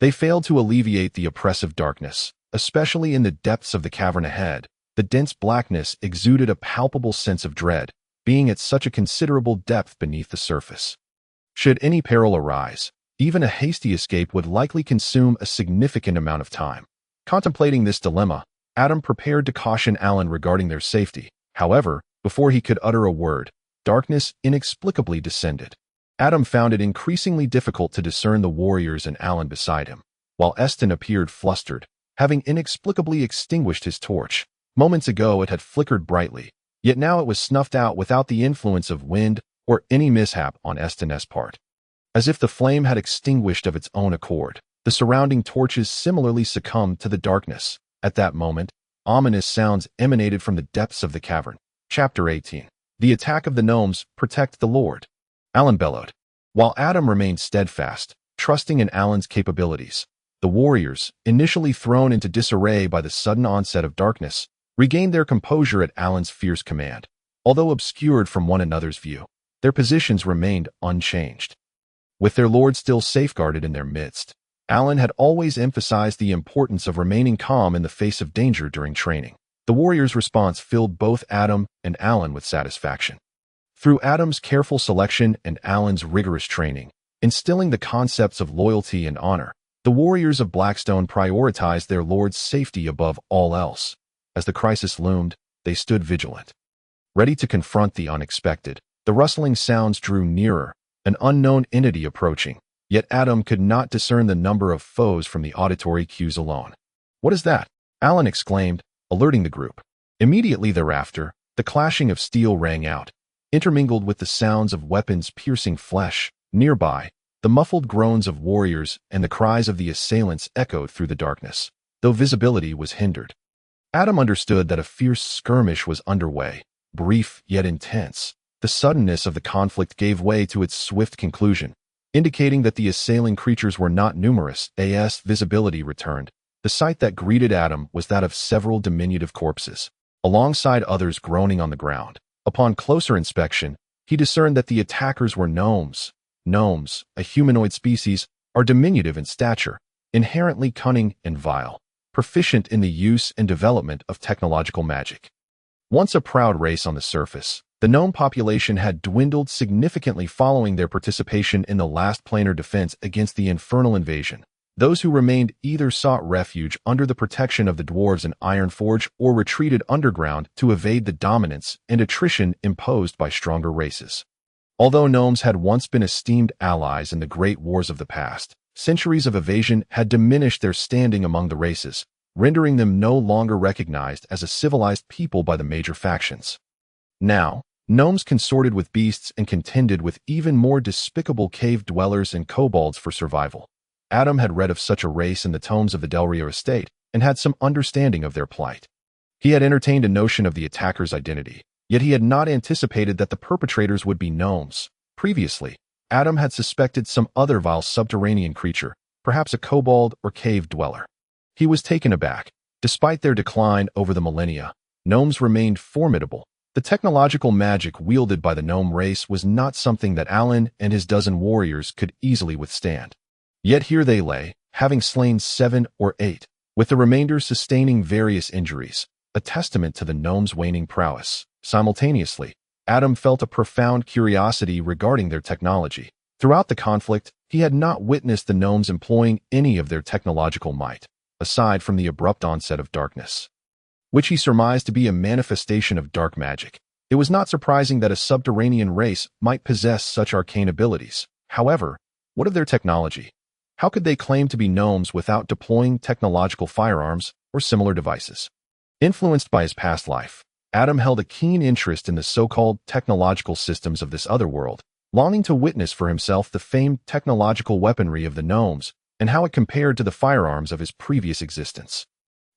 They failed to alleviate the oppressive darkness, especially in the depths of the cavern ahead. The dense blackness exuded a palpable sense of dread, being at such a considerable depth beneath the surface. Should any peril arise, even a hasty escape would likely consume a significant amount of time. Contemplating this dilemma, Adam prepared to caution Alan regarding their safety. However, before he could utter a word, darkness inexplicably descended. Adam found it increasingly difficult to discern the warriors and Alan beside him, while Eston appeared flustered, having inexplicably extinguished his torch. Moments ago it had flickered brightly, yet now it was snuffed out without the influence of wind or any mishap on Eston's part. As if the flame had extinguished of its own accord, the surrounding torches similarly succumbed to the darkness. At that moment, ominous sounds emanated from the depths of the cavern. Chapter 18. The attack of the gnomes. Protect the Lord. Alan bellowed. While Adam remained steadfast, trusting in Alan's capabilities, the warriors, initially thrown into disarray by the sudden onset of darkness, regained their composure at Alan's fierce command. Although obscured from one another's view, their positions remained unchanged. With their lord still safeguarded in their midst, Alan had always emphasized the importance of remaining calm in the face of danger during training. The warriors' response filled both Adam and Alan with satisfaction. Through Adam's careful selection and Alan's rigorous training, instilling the concepts of loyalty and honor, the warriors of Blackstone prioritized their lord's safety above all else. As the crisis loomed, they stood vigilant, ready to confront the unexpected. The rustling sounds drew nearer, an unknown entity approaching, yet Adam could not discern the number of foes from the auditory cues alone. "What is that?" Alan exclaimed, alerting the group. Immediately thereafter, the clashing of steel rang out, intermingled with the sounds of weapons piercing flesh. Nearby, the muffled groans of warriors and the cries of the assailants echoed through the darkness, though visibility was hindered. Adam understood that a fierce skirmish was underway, brief yet intense. The suddenness of the conflict gave way to its swift conclusion, indicating that the assailing creatures were not numerous. As visibility returned, the sight that greeted Adam was that of several diminutive corpses, alongside others groaning on the ground. Upon closer inspection, he discerned that the attackers were gnomes. Gnomes, a humanoid species, are diminutive in stature, inherently cunning and vile, proficient in the use and development of technological magic. Once a proud race on the surface, the gnome population had dwindled significantly following their participation in the last planar defense against the infernal invasion. Those who remained either sought refuge under the protection of the dwarves in Ironforge or retreated underground to evade the dominance and attrition imposed by stronger races. Although gnomes had once been esteemed allies in the great wars of the past, centuries of evasion had diminished their standing among the races, rendering them no longer recognized as a civilized people by the major factions. Now, gnomes consorted with beasts and contended with even more despicable cave dwellers and kobolds for survival. Adam had read of such a race in the tomes of the Del Rio estate and had some understanding of their plight. He had entertained a notion of the attacker's identity, yet he had not anticipated that the perpetrators would be gnomes. Previously, Adam had suspected some other vile subterranean creature, perhaps a kobold or cave dweller. He was taken aback. Despite their decline over the millennia, gnomes remained formidable. The technological magic wielded by the gnome race was not something that Alan and his dozen warriors could easily withstand. Yet here they lay, having slain 7 or 8, with the remainder sustaining various injuries, a testament to the gnomes' waning prowess. Simultaneously, Adam felt a profound curiosity regarding their technology. Throughout the conflict, he had not witnessed the gnomes employing any of their technological might, aside from the abrupt onset of darkness, which he surmised to be a manifestation of dark magic. It was not surprising that a subterranean race might possess such arcane abilities. However, what of their technology? How could they claim to be gnomes without deploying technological firearms or similar devices? Influenced by his past life, Adam held a keen interest in the so-called technological systems of this other world. longing to witness for himself the famed technological weaponry of the gnomes and how it compared to the firearms of his previous existence.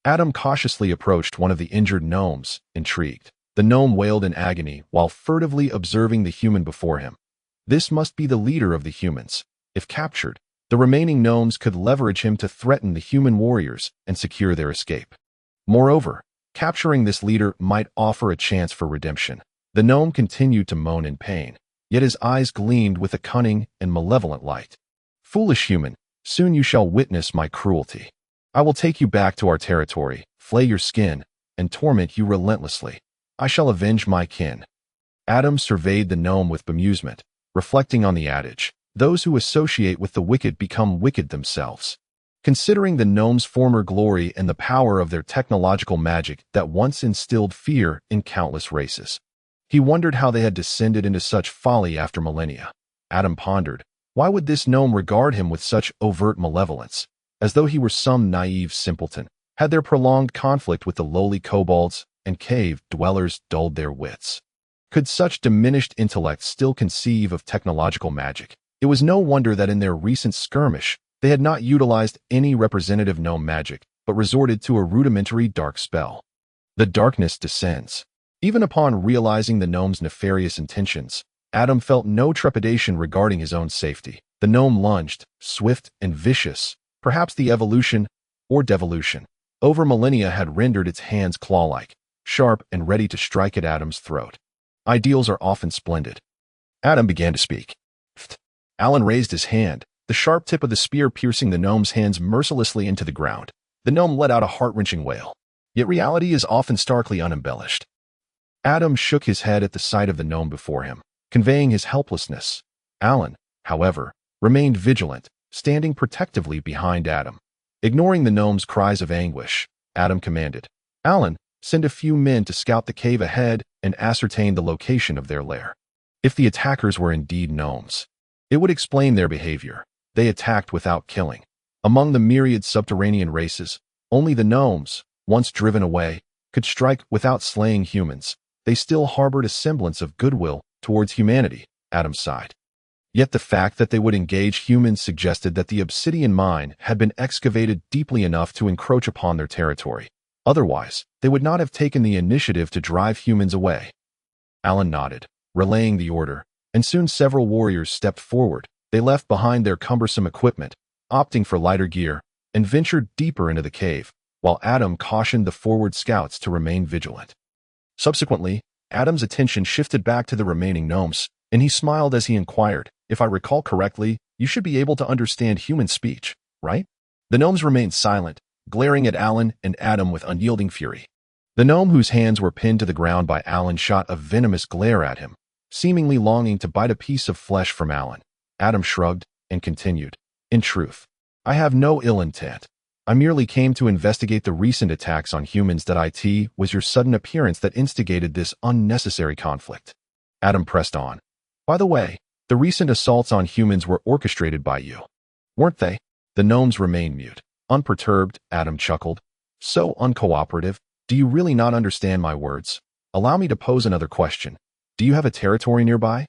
Adam cautiously approached one of the injured gnomes, intrigued. The gnome wailed in agony while furtively observing the human before him. This must be the leader of the humans. If captured, the remaining gnomes could leverage him to threaten the human warriors and secure their escape. Moreover, capturing this leader might offer a chance for redemption. The gnome continued to moan in pain, yet his eyes gleamed with a cunning and malevolent light. Foolish human, soon you shall witness my cruelty. I will take you back to our territory, flay your skin, and torment you relentlessly. I shall avenge my kin. Adam surveyed the gnome with bemusement, reflecting on the adage, those who associate with the wicked become wicked themselves. Considering the gnome's former glory and the power of their technological magic that once instilled fear in countless races, he wondered how they had descended into such folly after millennia. Adam pondered, why would this gnome regard him with such overt malevolence, as though he were some naive simpleton? Had their prolonged conflict with the lowly kobolds and cave dwellers dulled their wits? Could such diminished intellect still conceive of technological magic? It was no wonder that in their recent skirmish, they had not utilized any representative gnome magic, but resorted to a rudimentary dark spell. The darkness descends. Even upon realizing the gnome's nefarious intentions, Adam felt no trepidation regarding his own safety. The gnome lunged, swift and vicious, perhaps the evolution or devolution over millennia had rendered its hands claw-like, sharp and ready to strike at Adam's throat. Ideals are often splendid. Adam began to speak. Alan raised his hand, the sharp tip of the spear piercing the gnome's hands mercilessly into the ground. The gnome let out a heart-wrenching wail. Yet reality is often starkly unembellished. Adam shook his head at the sight of the gnome before him, conveying his helplessness. Alan, however, remained vigilant, standing protectively behind Adam. Ignoring the gnome's cries of anguish, Adam commanded, Alan, send a few men to scout the cave ahead and ascertain the location of their lair. If the attackers were indeed gnomes, it would explain their behavior. They attacked without killing. Among the myriad subterranean races, only the gnomes, once driven away, could strike without slaying humans. They still harbored a semblance of goodwill towards humanity, Adam sighed. Yet the fact that they would engage humans suggested that the obsidian mine had been excavated deeply enough to encroach upon their territory. Otherwise, they would not have taken the initiative to drive humans away. Alan nodded, relaying the order, and soon several warriors stepped forward. They left behind their cumbersome equipment, opting for lighter gear, and ventured deeper into the cave, while Adam cautioned the forward scouts to remain vigilant. Subsequently, Adam's attention shifted back to the remaining gnomes, and he smiled as he inquired, if I recall correctly, you should be able to understand human speech, right? The gnomes remained silent, glaring at Alan and Adam with unyielding fury. The gnome whose hands were pinned to the ground by Alan shot a venomous glare at him, seemingly longing to bite a piece of flesh from Alan. Adam shrugged and continued, in truth, I have no ill intent. I merely came to investigate the recent attacks on humans. That it was your sudden appearance that instigated this unnecessary conflict. Adam pressed on. By the way, the recent assaults on humans were orchestrated by you, weren't they? The gnomes remained mute. Unperturbed, Adam chuckled. So uncooperative. Do you really not understand my words? Allow me to pose another question. Do you have a territory nearby?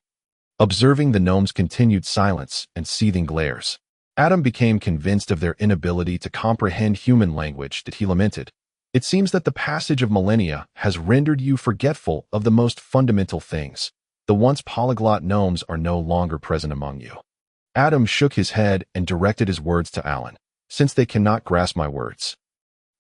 Observing the gnomes' continued silence and seething glares, Adam became convinced of their inability to comprehend human language. That he lamented. It seems that the passage of millennia has rendered you forgetful of the most fundamental things. The once polyglot gnomes are no longer present among you. Adam shook his head and directed his words to Alan. Since they cannot grasp my words,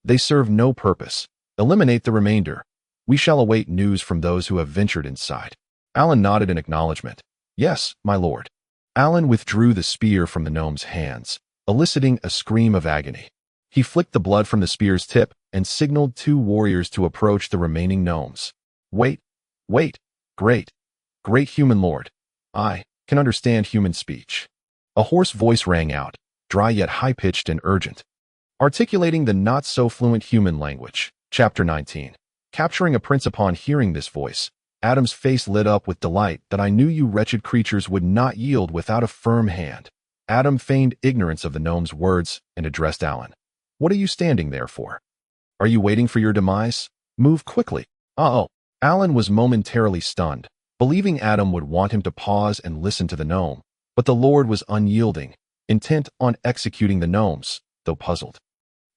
they serve no purpose. Eliminate the remainder. We shall await news from those who have ventured inside. Alan nodded in acknowledgement. Yes, my lord. Alan withdrew the spear from the gnome's hands, eliciting a scream of agony. He flicked the blood from the spear's tip and signaled two warriors to approach the remaining gnomes. Wait, great human lord. I can understand human speech. A hoarse voice rang out, dry yet high-pitched and urgent, articulating the not-so-fluent human language. Chapter 19. Capturing a prince. Upon hearing this voice, Adam's face lit up with delight. That I knew you wretched creatures would not yield without a firm hand. Adam feigned ignorance of the gnome's words and addressed Alan. What are you standing there for? Are you waiting for your demise? Move quickly. Uh-oh. Alan was momentarily stunned, believing Adam would want him to pause and listen to the gnome. But the Lord was unyielding, intent on executing the gnomes, though puzzled.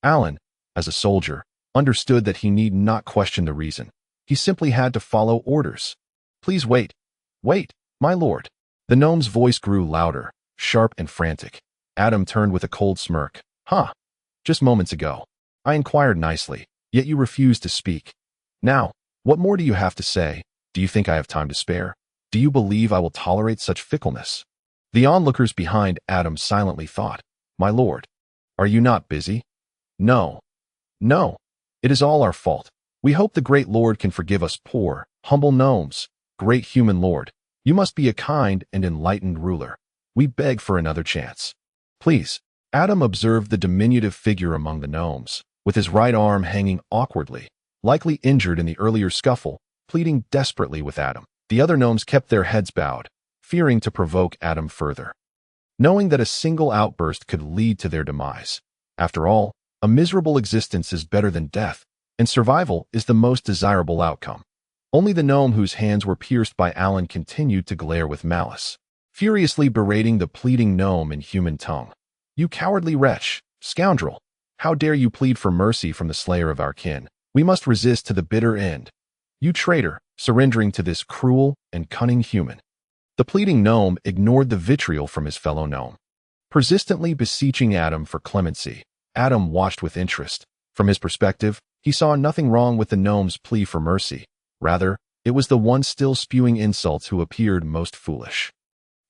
Alan, as a soldier, understood that he need not question the reason. He simply had to follow orders. Please wait. Wait, my lord. The gnome's voice grew louder, sharp and frantic. Adam turned with a cold smirk. Huh. Just moments ago. I inquired nicely, yet you refused to speak. Now, what more do you have to say? Do you think I have time to spare? Do you believe I will tolerate such fickleness? The onlookers behind Adam silently thought, My lord, are you not busy? No. No. It is all our fault. We hope the great lord can forgive us poor, humble gnomes. Great human lord, you must be a kind and enlightened ruler. We beg for another chance. Please. Adam observed the diminutive figure among the gnomes, with his right arm hanging awkwardly, likely injured in the earlier scuffle, pleading desperately with Adam. The other gnomes kept their heads bowed, fearing to provoke Adam further, knowing that a single outburst could lead to their demise. After all, a miserable existence is better than death, and survival is the most desirable outcome. Only the gnome whose hands were pierced by Alan continued to glare with malice, furiously berating the pleading gnome in human tongue. You cowardly wretch, scoundrel! How dare you plead for mercy from the slayer of our kin? We must resist to the bitter end. You traitor, surrendering to this cruel and cunning human. The pleading gnome ignored the vitriol from his fellow gnome, persistently beseeching Adam for clemency. Adam watched with interest. From his perspective, he saw nothing wrong with the gnome's plea for mercy. Rather, it was the one still spewing insults who appeared most foolish.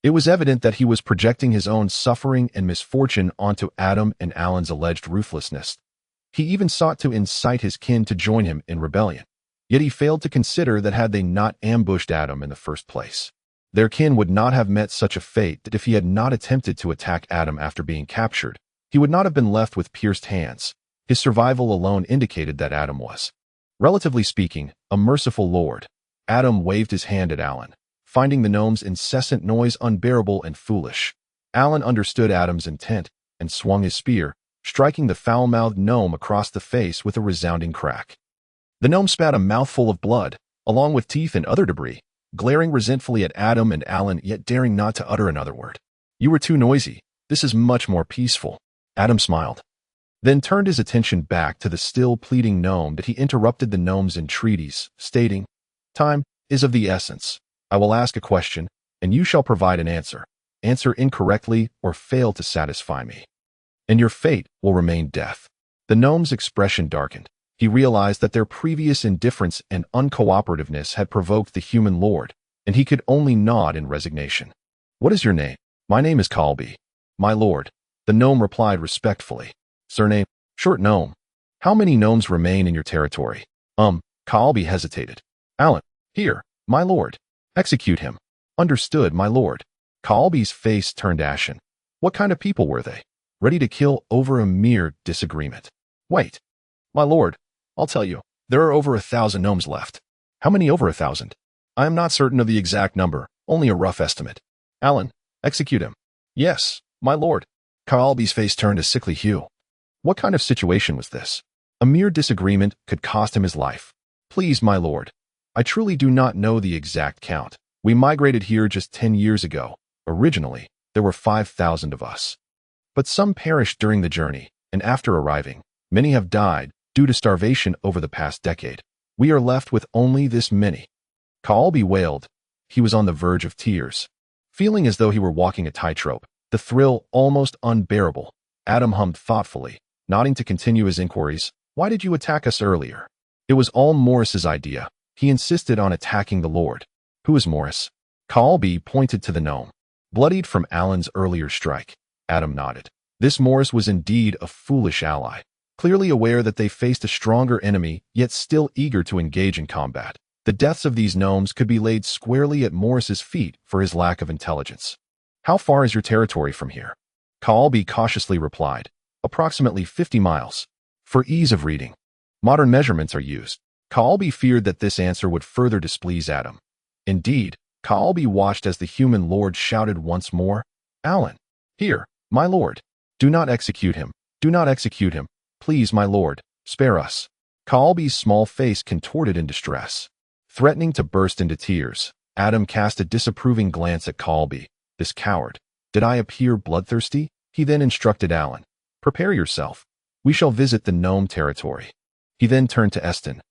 It was evident that he was projecting his own suffering and misfortune onto Adam and Alan's alleged ruthlessness. He even sought to incite his kin to join him in rebellion. Yet he failed to consider that had they not ambushed Adam in the first place, their kin would not have met such a fate. That if he had not attempted to attack Adam after being captured, he would not have been left with pierced hands. His survival alone indicated that Adam was, relatively speaking, a merciful lord. Adam waved his hand at Alan, finding the gnome's incessant noise unbearable and foolish. Alan understood Adam's intent and swung his spear, striking the foul-mouthed gnome across the face with a resounding crack. The gnome spat a mouthful of blood, along with teeth and other debris, glaring resentfully at Adam and Alan, yet daring not to utter another word. You were too noisy. This is much more peaceful. Adam smiled, then turned his attention back to the still pleading gnome. That he interrupted the gnome's entreaties, stating, Time is of the essence. I will ask a question, and you shall provide an answer. Answer incorrectly or fail to satisfy me, and your fate will remain death. The gnome's expression darkened. He realized that their previous indifference and uncooperativeness had provoked the human lord, and he could only nod in resignation. What is your name? My name is Colby. My lord, the gnome replied respectfully. Surname? Short gnome. How many gnomes remain in your territory? Colby hesitated. Alan. Here, my lord. Execute him. Understood, my lord. Colby's face turned ashen. What kind of people were they? Ready to kill over a mere disagreement. Wait. My lord, I'll tell you. There are over 1,000 gnomes left. How many over 1,000? I am not certain of the exact number, only a rough estimate. Alan, execute him. Yes, my lord. Colby's face turned a sickly hue. What kind of situation was this? A mere disagreement could cost him his life. Please, my lord. I truly do not know the exact count. We migrated here just 10 years ago. Originally, there were 5,000 of us. But some perished during the journey, and after arriving, many have died due to starvation over the past decade. We are left with only this many. Colby wailed. He was on the verge of tears, feeling as though he were walking a tightrope, the thrill almost unbearable. Adam hummed thoughtfully, nodding to continue his inquiries. Why did you attack us earlier? It was all Morris's idea. He insisted on attacking the lord. Who is Morris? Colby pointed to the gnome, bloodied from Alan's earlier strike. Adam nodded. This Morris was indeed a foolish ally, clearly aware that they faced a stronger enemy, yet still eager to engage in combat. The deaths of these gnomes could be laid squarely at Morris's feet for his lack of intelligence. How far is your territory from here? Colby cautiously replied. Approximately 50 miles. For ease of reading, modern measurements are used. Colby feared that this answer would further displease Adam. Indeed, Colby watched as the human lord shouted once more, Alan, here, my lord. Do not execute him. Do not execute him. Please, my lord, spare us. Colby's small face contorted in distress, threatening to burst into tears. Adam cast a disapproving glance at Colby. This coward. Did I appear bloodthirsty? He then instructed Alan. Prepare yourself. We shall visit the gnome territory. He then turned to Eston,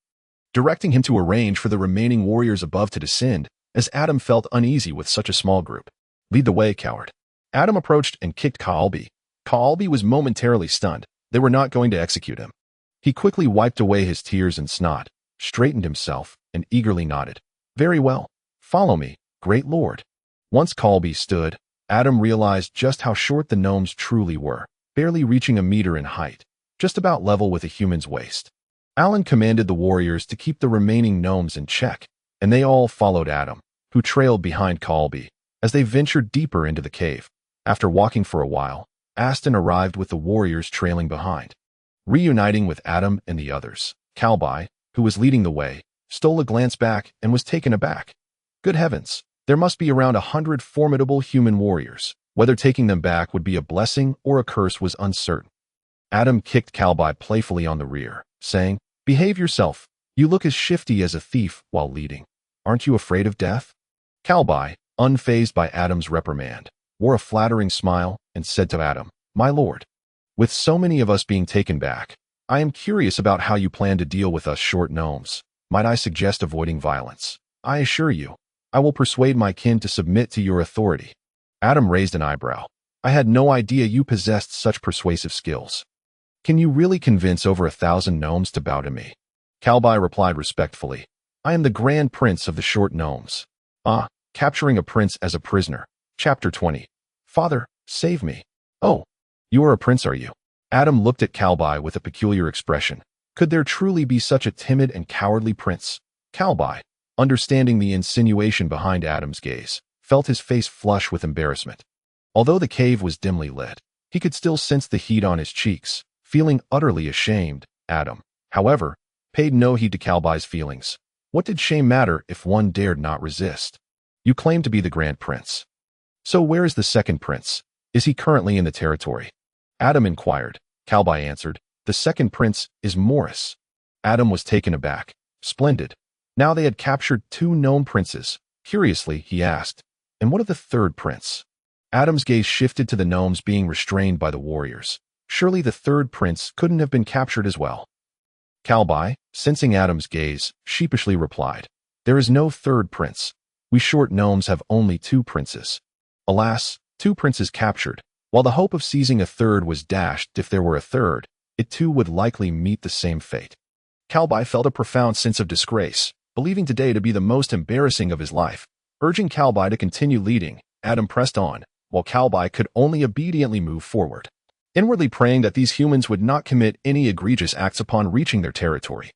directing him to arrange for the remaining warriors above to descend, as Adam felt uneasy with such a small group. Lead the way, coward. Adam approached and kicked Colby. Colby was momentarily stunned. They were not going to execute him. He quickly wiped away his tears and snot, straightened himself, and eagerly nodded. Very well. Follow me, great lord. Once Colby stood, Adam realized just how short the gnomes truly were, barely reaching a meter in height, just about level with a human's waist. Alan commanded the warriors to keep the remaining gnomes in check, and they all followed Adam, who trailed behind Colby, as they ventured deeper into the cave. After walking for a while, Aston arrived with the warriors trailing behind. Reuniting with Adam and the others, Colby, who was leading the way, stole a glance back and was taken aback. Good heavens, there must be around 100 formidable human warriors. Whether taking them back would be a blessing or a curse was uncertain. Adam kicked Colby playfully on the rear, saying, Behave yourself. You look as shifty as a thief while leading. Aren't you afraid of death? Colby, unfazed by Adam's reprimand, wore a flattering smile and said to Adam, My lord, with so many of us being taken back, I am curious about how you plan to deal with us short gnomes. Might I suggest avoiding violence? I assure you, I will persuade my kin to submit to your authority. Adam raised an eyebrow. I had no idea you possessed such persuasive skills. Can you really convince over 1,000 gnomes to bow to me? Colby replied respectfully. I am the Grand Prince of the Short Gnomes. Capturing a prince as a prisoner. Chapter 20. Father, save me. Oh, you are a prince, are you? Adam looked at Colby with a peculiar expression. Could there truly be such a timid and cowardly prince? Colby, understanding the insinuation behind Adam's gaze, felt his face flush with embarrassment. Although the cave was dimly lit, he could still sense the heat on his cheeks. Feeling utterly ashamed, Adam, however, paid no heed to Colby's feelings. What did shame matter if one dared not resist? You claim to be the Grand Prince. So where is the second prince? Is he currently in the territory? Adam inquired. Colby answered, The second prince is Morris. Adam was taken aback. Splendid. Now they had captured 2 gnome princes. Curiously, he asked, And what of the third prince? Adam's gaze shifted to the gnomes being restrained by the warriors. Surely the third prince couldn't have been captured as well. Colby, sensing Adam's gaze, sheepishly replied, There is no third prince. We short gnomes have only 2 princes. Alas, 2 princes captured. While the hope of seizing a third was dashed if there were a third, it too would likely meet the same fate. Colby felt a profound sense of disgrace, believing today to be the most embarrassing of his life. Urging Colby to continue leading, Adam pressed on, while Colby could only obediently move forward, inwardly praying that these humans would not commit any egregious acts upon reaching their territory.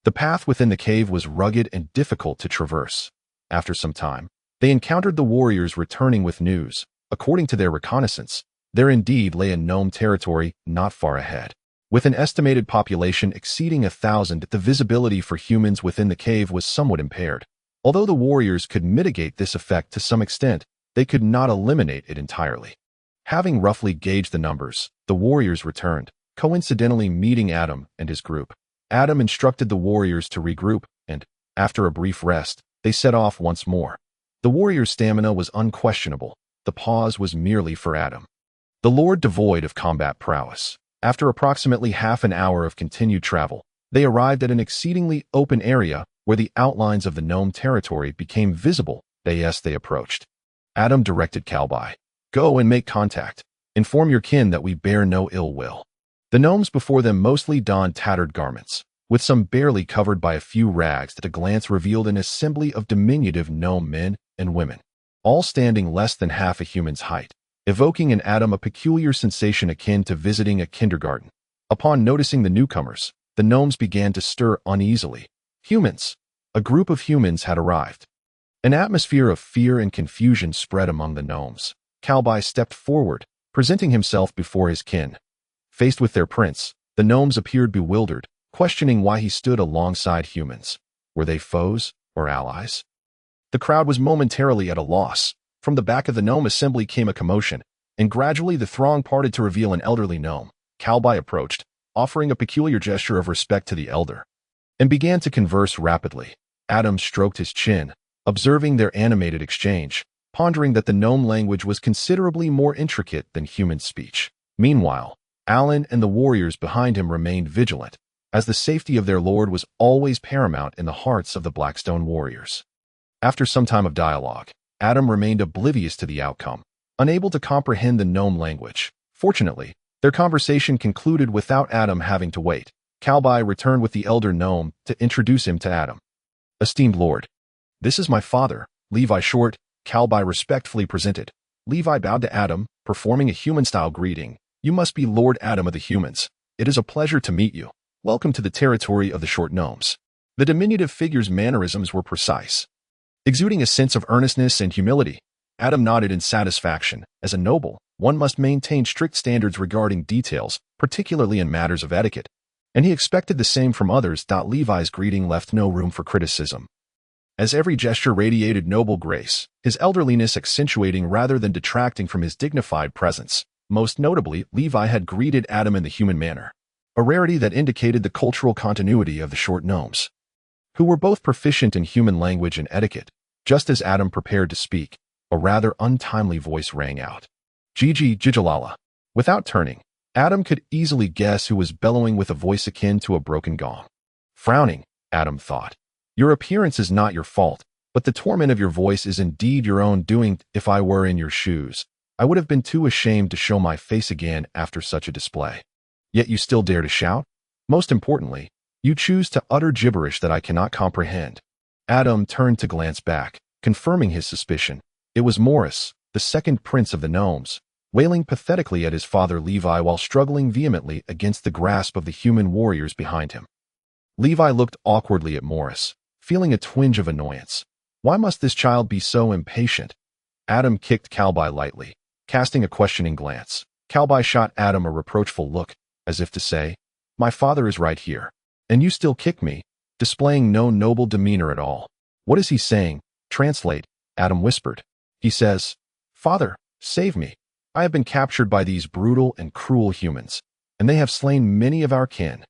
The path within the cave was rugged and difficult to traverse. After some time, they encountered the warriors returning with news. According to their reconnaissance, there indeed lay a gnome territory not far ahead. With an estimated population exceeding 1,000, the visibility for humans within the cave was somewhat impaired. Although the warriors could mitigate this effect to some extent, they could not eliminate it entirely. Having roughly gauged the numbers, the warriors returned, coincidentally meeting Adam and his group. Adam instructed the warriors to regroup, and, after a brief rest, they set off once more. The warriors' stamina was unquestionable. The pause was merely for Adam, the lord devoid of combat prowess. After approximately half an hour of continued travel, they arrived at an exceedingly open area where the outlines of the gnome territory became visible as they approached. Adam directed Colby, Go and make contact. Inform your kin that we bear no ill will. The gnomes before them mostly donned tattered garments, with some barely covered by a few rags that a glance revealed an assembly of diminutive gnome men and women, all standing less than half a human's height, evoking in Adam a peculiar sensation akin to visiting a kindergarten. Upon noticing the newcomers, the gnomes began to stir uneasily. Humans! A group of humans had arrived. An atmosphere of fear and confusion spread among the gnomes. Colby stepped forward, presenting himself before his kin. Faced with their prince, the gnomes appeared bewildered, questioning why he stood alongside humans. Were they foes or allies? The crowd was momentarily at a loss. From the back of the gnome assembly came a commotion, and gradually the throng parted to reveal an elderly gnome. Colby approached, offering a peculiar gesture of respect to the elder, and began to converse rapidly. Adam stroked his chin, observing their animated exchange, pondering that the gnome language was considerably more intricate than human speech. Meanwhile, Alan and the warriors behind him remained vigilant, as the safety of their lord was always paramount in the hearts of the Blackstone warriors. After some time of dialogue, Adam remained oblivious to the outcome, unable to comprehend the gnome language. Fortunately, their conversation concluded without Adam having to wait. Calby returned with the elder gnome to introduce him to Adam. "Esteemed lord, this is my father, Levi Short," Calby respectfully presented. Levi bowed to Adam, performing a human-style greeting. "You must be Lord Adam of the humans. It is a pleasure to meet you. Welcome to the territory of the short gnomes." The diminutive figure's mannerisms were precise, exuding a sense of earnestness and humility. Adam nodded in satisfaction. As a noble, one must maintain strict standards regarding details, particularly in matters of etiquette, and he expected the same from others. Levi's greeting left no room for criticism, as every gesture radiated noble grace, his elderliness accentuating rather than detracting from his dignified presence. Most notably, Levi had greeted Adam in the human manner, a rarity that indicated the cultural continuity of the short gnomes, who were both proficient in human language and etiquette. Just as Adam prepared to speak, a rather untimely voice rang out. "Gigi Gijalala." Without turning, Adam could easily guess who was bellowing with a voice akin to a broken gong. Frowning, Adam thought, "Your appearance is not your fault, but the torment of your voice is indeed your own doing. If I were in your shoes, I would have been too ashamed to show my face again after such a display. Yet you still dare to shout? Most importantly, you choose to utter gibberish that I cannot comprehend." Adam turned to glance back, confirming his suspicion. It was Morris, the second prince of the gnomes, wailing pathetically at his father Levi while struggling vehemently against the grasp of the human warriors behind him. Levi looked awkwardly at Morris, feeling a twinge of annoyance. Why must this child be so impatient? Adam kicked Calby lightly, casting a questioning glance. Calby shot Adam a reproachful look, as if to say, "My father is right here, and you still kick me," displaying no noble demeanor at all. "What is he saying?" "Translate," Adam whispered. "He says, 'Father, save me. I have been captured by these brutal and cruel humans, and they have slain many of our kin.'"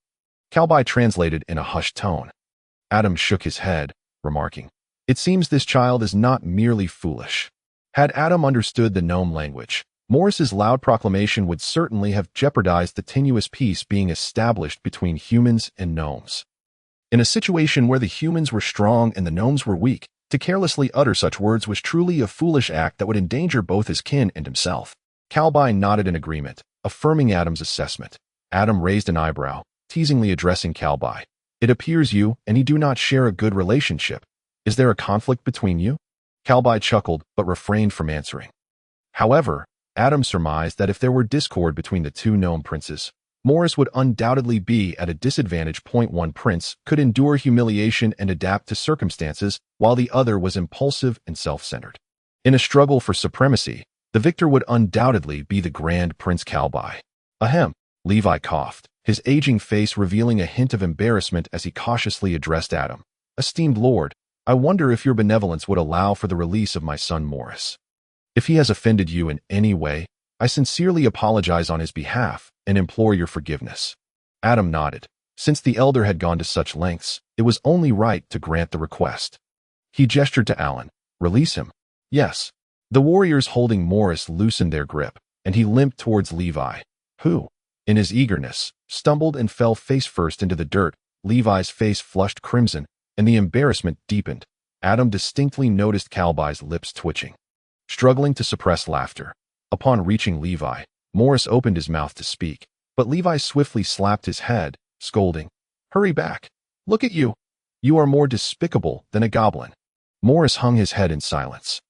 Calby translated in a hushed tone. Adam shook his head, remarking, "It seems this child is not merely foolish." Had Adam understood the gnome language, Morris's loud proclamation would certainly have jeopardized the tenuous peace being established between humans and gnomes. In a situation where the humans were strong and the gnomes were weak, to carelessly utter such words was truly a foolish act that would endanger both his kin and himself. Calby nodded in agreement, affirming Adam's assessment. Adam raised an eyebrow, teasingly addressing Calby. "It appears you and he do not share a good relationship. Is there a conflict between you?" Calby chuckled, but refrained from answering. However, Adam surmised that if there were discord between the two gnome princes, Morris would undoubtedly be at a disadvantage. One prince could endure humiliation and adapt to circumstances, while the other was impulsive and self-centered. In a struggle for supremacy, the victor would undoubtedly be the Grand Prince Calby. "Ahem," Levi coughed, his aging face revealing a hint of embarrassment as he cautiously addressed Adam. "Esteemed lord, I wonder if your benevolence would allow for the release of my son Morris. If he has offended you in any way, I sincerely apologize on his behalf and implore your forgiveness." Adam nodded. Since the elder had gone to such lengths, it was only right to grant the request. He gestured to Alan. "Release him." "Yes." The warriors holding Morris loosened their grip, and he limped towards Levi, who, in his eagerness, stumbled and fell face first into the dirt. Levi's face flushed crimson, and the embarrassment deepened. Adam distinctly noticed Calby's lips twitching, struggling to suppress laughter. Upon reaching Levi, Morris opened his mouth to speak, but Levi swiftly slapped his head, scolding, "Hurry back. Look at you. You are more despicable than a goblin." Morris hung his head in silence.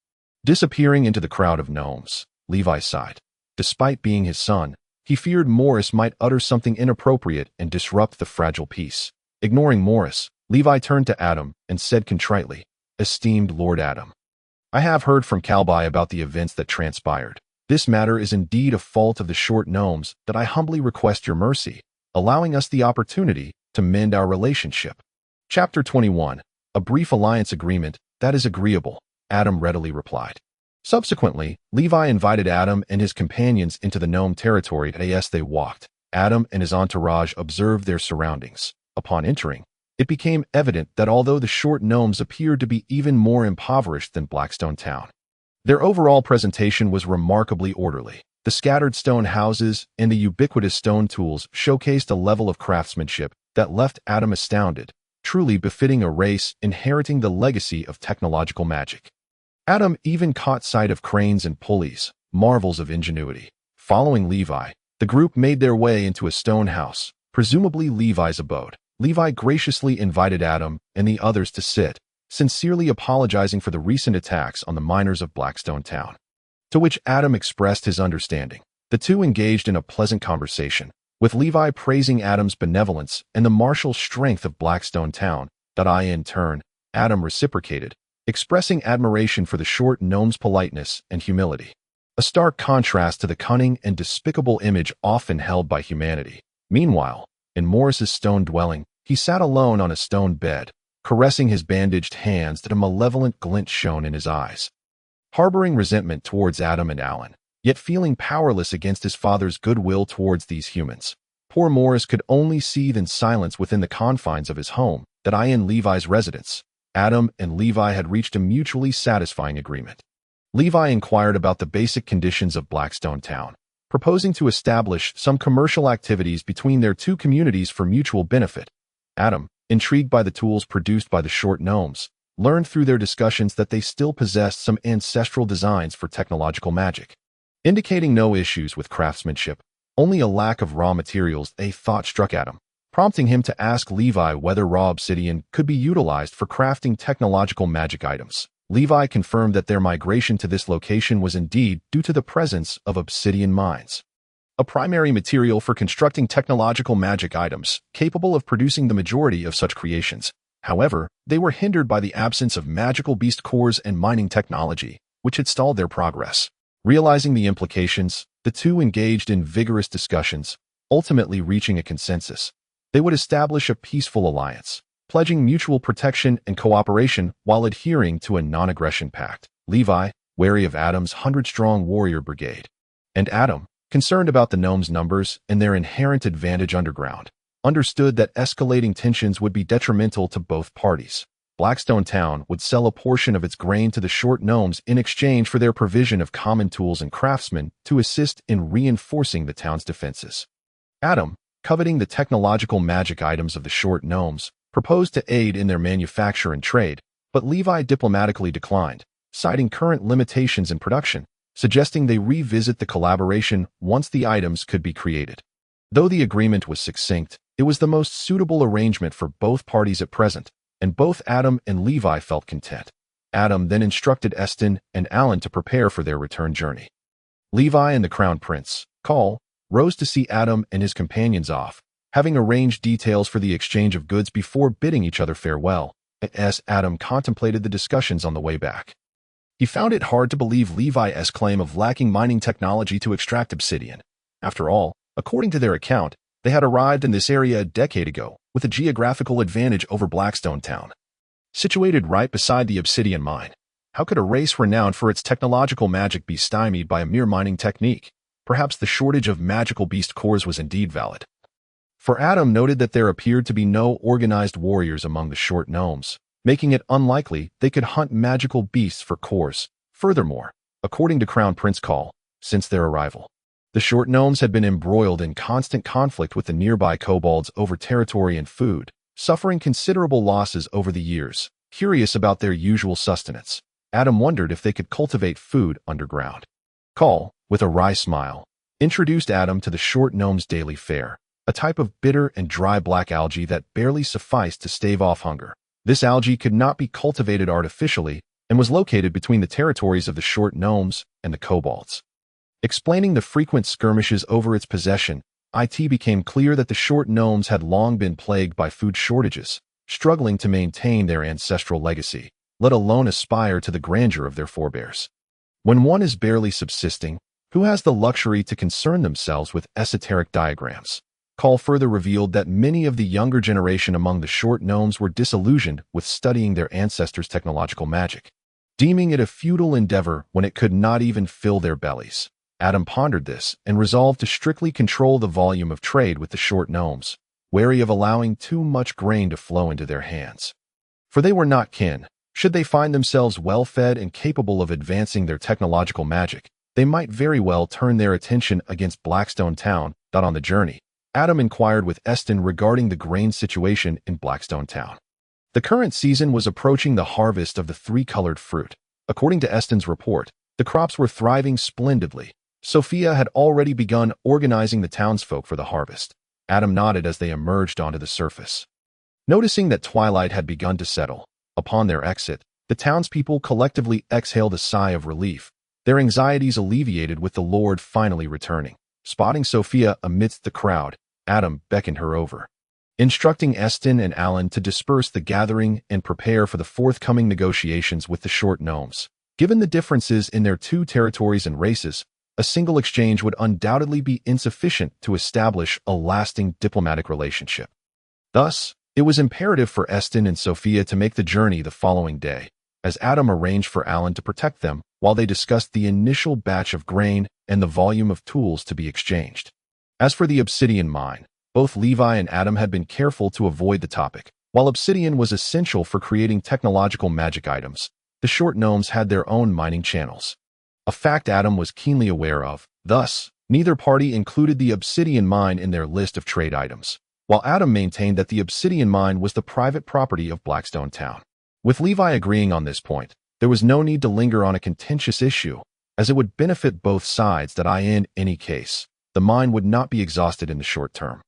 Disappearing into the crowd of gnomes, Levi sighed. Despite being his son, he feared Morris might utter something inappropriate and disrupt the fragile peace. Ignoring Morris, Levi turned to Adam and said contritely, "Esteemed Lord Adam, I have heard from Calby about the events that transpired. This matter is indeed a fault of the short gnomes that I humbly request your mercy, allowing us the opportunity to mend our relationship." Chapter 21. A brief alliance agreement that is agreeable, Adam readily replied. Subsequently, Levi invited Adam and his companions into the gnome territory. As they walked, Adam and his entourage observed their surroundings. Upon entering, It became evident that although the short gnomes appeared to be even more impoverished than Blackstone Town, their overall presentation was remarkably orderly. The scattered stone houses and the ubiquitous stone tools showcased a level of craftsmanship that left Adam astounded, truly befitting a race inheriting the legacy of technological magic. Adam even caught sight of cranes and pulleys, marvels of ingenuity. Following Levi, the group made their way into a stone house, presumably Levi's abode. Levi graciously invited Adam and the others to sit, sincerely apologizing for the recent attacks on the miners of Blackstone Town. To which Adam expressed his understanding. The two engaged in a pleasant conversation, with Levi praising Adam's benevolence and the martial strength of Blackstone Town, that in turn, Adam reciprocated, expressing admiration for the short gnome's politeness and humility. A stark contrast to the cunning and despicable image often held by humanity. Meanwhile, in Morris's stone dwelling, he sat alone on a stone bed, caressing his bandaged hands that a malevolent glint shone in his eyes. Harboring resentment towards Adam and Alan, yet feeling powerless against his father's goodwill towards these humans, poor Morris could only seethe in silence within the confines of his home, that in Levi's residence. Adam and Levi had reached a mutually satisfying agreement. Levi inquired about the basic conditions of Blackstone Town, proposing to establish some commercial activities between their two communities for mutual benefit. Adam, intrigued by the tools produced by the short gnomes, learned through their discussions that they still possessed some ancestral designs for technological magic. Indicating no issues with craftsmanship, only a lack of raw materials, a thought struck Adam, prompting him to ask Levi whether raw obsidian could be utilized for crafting technological magic items. Levi confirmed that their migration to this location was indeed due to the presence of obsidian mines, a primary material for constructing technological magic items, capable of producing the majority of such creations. However, they were hindered by the absence of magical beast cores and mining technology, which had stalled their progress. Realizing the implications, the two engaged in vigorous discussions, ultimately reaching a consensus. They would establish a peaceful alliance, pledging mutual protection and cooperation while adhering to a non-aggression pact. Levi, wary of Adam's 100-strong warrior brigade, and Adam, concerned about the gnomes' numbers and their inherent advantage underground, understood that escalating tensions would be detrimental to both parties. Blackstone Town would sell a portion of its grain to the short gnomes in exchange for their provision of common tools and craftsmen to assist in reinforcing the town's defenses. Adam, coveting the technological magic items of the short gnomes, proposed to aid in their manufacture and trade, but Levi diplomatically declined, citing current limitations in production, suggesting they revisit the collaboration once the items could be created. Though the agreement was succinct, it was the most suitable arrangement for both parties at present, and both Adam and Levi felt content. Adam then instructed Eston and Alan to prepare for their return journey. Levi and the Crown Prince, Call, rose to see Adam and his companions off, having arranged details for the exchange of goods before bidding each other farewell. As Adam contemplated the discussions on the way back, he found it hard to believe Levi's claim of lacking mining technology to extract obsidian. After all, according to their account, they had arrived in this area a decade ago, with a geographical advantage over Blackstone Town. Situated right beside the obsidian mine, how could a race renowned for its technological magic be stymied by a mere mining technique? Perhaps the shortage of magical beast cores was indeed valid. For Adam noted that there appeared to be no organized warriors among the short gnomes, making it unlikely they could hunt magical beasts for cores. Furthermore, according to Crown Prince Call, since their arrival, the short gnomes had been embroiled in constant conflict with the nearby kobolds over territory and food, suffering considerable losses over the years. Curious about their usual sustenance, Adam wondered if they could cultivate food underground. Call, with a wry smile, introduced Adam to the short gnome's daily fare, a type of bitter and dry black algae that barely sufficed to stave off hunger. This algae could not be cultivated artificially and was located between the territories of the short gnomes and the kobolds. Explaining the frequent skirmishes over its possession, it became clear that the short gnomes had long been plagued by food shortages, struggling to maintain their ancestral legacy, let alone aspire to the grandeur of their forebears. When one is barely subsisting, who has the luxury to concern themselves with esoteric diagrams? Call further revealed that many of the younger generation among the short gnomes were disillusioned with studying their ancestors' technological magic, deeming it a futile endeavor when it could not even fill their bellies. Adam pondered this and resolved to strictly control the volume of trade with the short gnomes. wary of allowing too much grain to flow into their hands. For they were not kin. Should they find themselves well-fed and capable of advancing their technological magic, they might very well turn their attention against Blackstone Town. On the journey, Adam inquired with Eston regarding the grain situation in Blackstone Town. The current season was approaching the harvest of the three-colored fruit. According to Eston's report, the crops were thriving splendidly. Sophia had already begun organizing the townsfolk for the harvest. Adam nodded as they emerged onto the surface. Noticing that twilight had begun to settle, upon their exit, the townspeople collectively exhaled a sigh of relief, their anxieties alleviated with the Lord finally returning. Spotting Sophia amidst the crowd, Adam beckoned her over, instructing Eston and Alan to disperse the gathering and prepare for the forthcoming negotiations with the short gnomes. Given the differences in their two territories and races, a single exchange would undoubtedly be insufficient to establish a lasting diplomatic relationship. Thus, it was imperative for Eston and Sophia to make the journey the following day, as Adam arranged for Alan to protect them while they discussed the initial batch of grain and the volume of tools to be exchanged. As for the obsidian mine, both Levi and Adam had been careful to avoid the topic. While obsidian was essential for creating technological magic items, the short gnomes had their own mining channels, a fact Adam was keenly aware of. Thus, neither party included the obsidian mine in their list of trade items, while Adam maintained that the obsidian mine was the private property of Blackstone Town. With Levi agreeing on this point, there was no need to linger on a contentious issue, as it would benefit both sides that in any case, the mine would not be exhausted in the short term.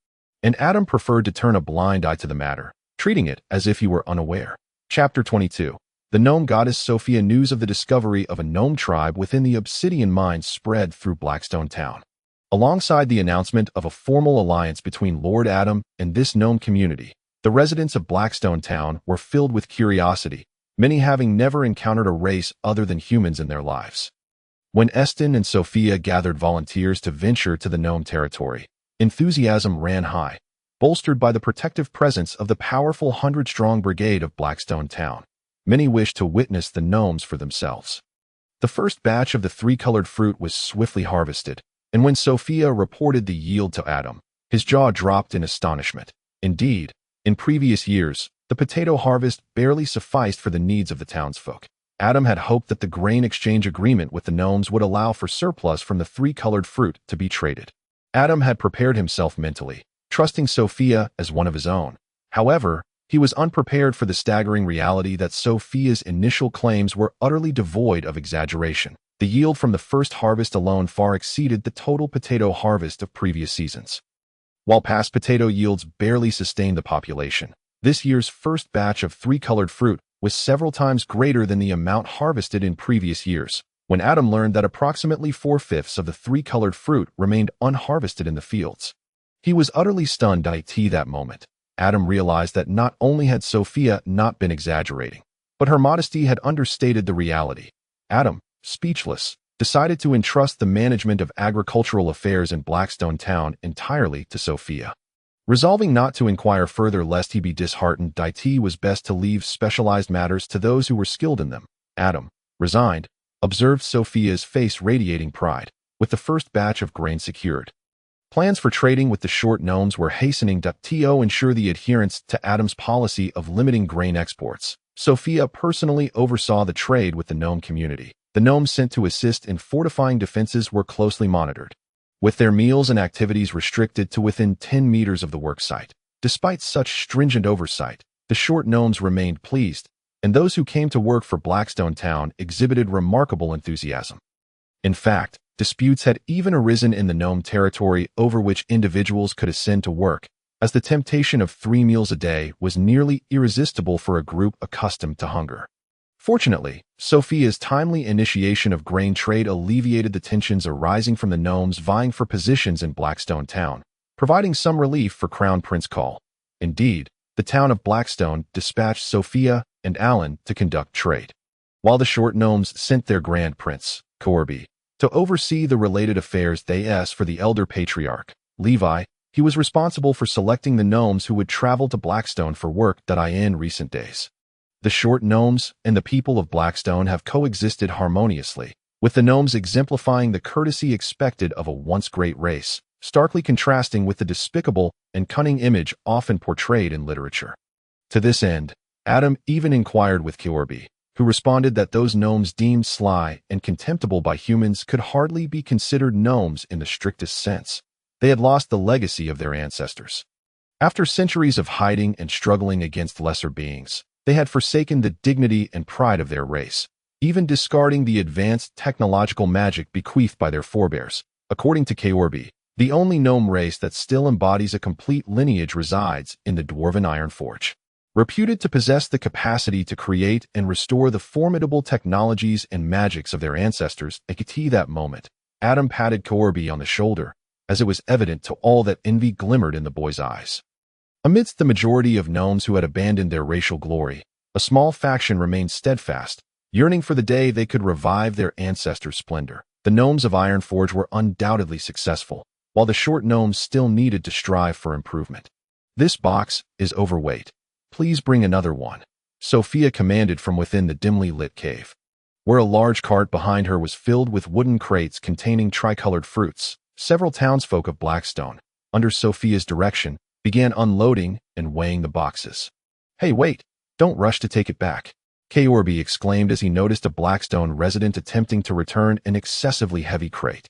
And Adam preferred to turn a blind eye to the matter, treating it as if he were unaware. Chapter 22. The gnome goddess Sophia. News of the discovery of a gnome tribe within the obsidian mine spread through Blackstone Town. Alongside the announcement of a formal alliance between Lord Adam and this gnome community, the residents of Blackstone Town were filled with curiosity, many having never encountered a race other than humans in their lives. When Eston and Sophia gathered volunteers to venture to the gnome territory, enthusiasm ran high, bolstered by the protective presence of the powerful 100-strong brigade of Blackstone Town. Many wished to witness the gnomes for themselves. The first batch of the three-colored fruit was swiftly harvested, and when Sophia reported the yield to Adam, his jaw dropped in astonishment. Indeed, in previous years, the potato harvest barely sufficed for the needs of the townsfolk. Adam had hoped that the grain exchange agreement with the gnomes would allow for surplus from the three-colored fruit to be traded. Adam had prepared himself mentally, trusting Sophia as one of his own. However, he was unprepared for the staggering reality that Sophia's initial claims were utterly devoid of exaggeration. The yield from the first harvest alone far exceeded the total potato harvest of previous seasons. While past potato yields barely sustained the population, this year's first batch of three-colored fruit was several times greater than the amount harvested in previous years. When Adam learned that approximately 4/5 of the three-colored fruit remained unharvested in the fields, he was utterly stunned. That moment, Adam realized that not only had Sophia not been exaggerating, but her modesty had understated the reality. Adam, speechless, decided to entrust the management of agricultural affairs in Blackstone Town entirely to Sophia. Resolving not to inquire further lest he be disheartened, it was best to leave specialized matters to those who were skilled in them. Adam, resigned, observed Sophia's face radiating pride, with the first batch of grain secured. Plans for trading with the short gnomes were hastening to ensure the adherence to Adam's policy of limiting grain exports. Sophia personally oversaw the trade with the gnome community. The gnomes sent to assist in fortifying defenses were closely monitored, with their meals and activities restricted to within 10 meters of the worksite. Despite such stringent oversight, the short gnomes remained pleased, and those who came to work for Blackstone Town exhibited remarkable enthusiasm. In fact, disputes had even arisen in the gnome territory over which individuals could ascend to work, as the temptation of 3 meals a day was nearly irresistible for a group accustomed to hunger. Fortunately, Sophia's timely initiation of grain trade alleviated the tensions arising from the gnomes vying for positions in Blackstone Town, providing some relief for Crown Prince Call. Indeed, the town of Blackstone dispatched Sophia and Alan to conduct trade, while the short gnomes sent their Grand Prince, Corby, to oversee the related affairs. For the elder patriarch, Levi, he was responsible for selecting the gnomes who would travel to Blackstone for work. In recent days, the short gnomes and the people of Blackstone have coexisted harmoniously, with the gnomes exemplifying the courtesy expected of a once great race. starkly contrasting with the despicable and cunning image often portrayed in literature. To this end, Adam even inquired with Keorbi, who responded that those gnomes deemed sly and contemptible by humans could hardly be considered gnomes in the strictest sense. They had lost the legacy of their ancestors. After centuries of hiding and struggling against lesser beings, they had forsaken the dignity and pride of their race, even discarding the advanced technological magic bequeathed by their forebears. According to Keorbi, the only gnome race that still embodies a complete lineage resides in the Dwarven Iron Forge. Reputed to possess the capacity to create and restore the formidable technologies and magics of their ancestors, at that moment, Adam patted Keorbi on the shoulder, as it was evident to all that envy glimmered in the boy's eyes. Amidst the majority of gnomes who had abandoned their racial glory, a small faction remained steadfast, yearning for the day they could revive their ancestors' splendor. The gnomes of Ironforge were undoubtedly successful, while the short gnomes still needed to strive for improvement. "This box is overweight. Please bring another one," Sophia commanded from within the dimly lit cave. Where a large cart behind her was filled with wooden crates containing tricolored fruits, several townsfolk of Blackstone, under Sophia's direction, began unloading and weighing the boxes. "Hey, wait! Don't rush to take it back," Keorbi exclaimed as he noticed a Blackstone resident attempting to return an excessively heavy crate.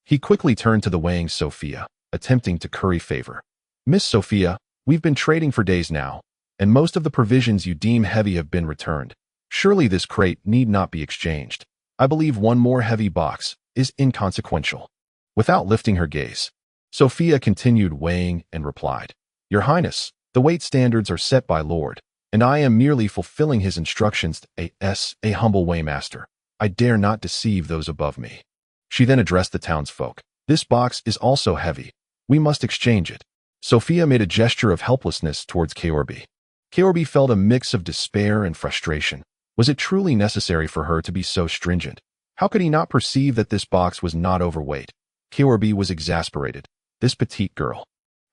He quickly turned to the weighing Sophia, attempting to curry favor. "Miss Sophia, we've been trading for days now, and most of the provisions you deem heavy have been returned. Surely this crate need not be exchanged. I believe one more heavy box is inconsequential." Without lifting her gaze, Sophia continued weighing and replied, "Your Highness, the weight standards are set by Lord, and I am merely fulfilling his instructions as a humble weighmaster. I dare not deceive those above me." She then addressed the townsfolk. "This box is also heavy. We must exchange it." Sophia made a gesture of helplessness towards Keorbi. Keorbi felt a mix of despair and frustration. Was it truly necessary for her to be so stringent? How could he not perceive that this box was not overweight? Keorbi was exasperated. This petite girl,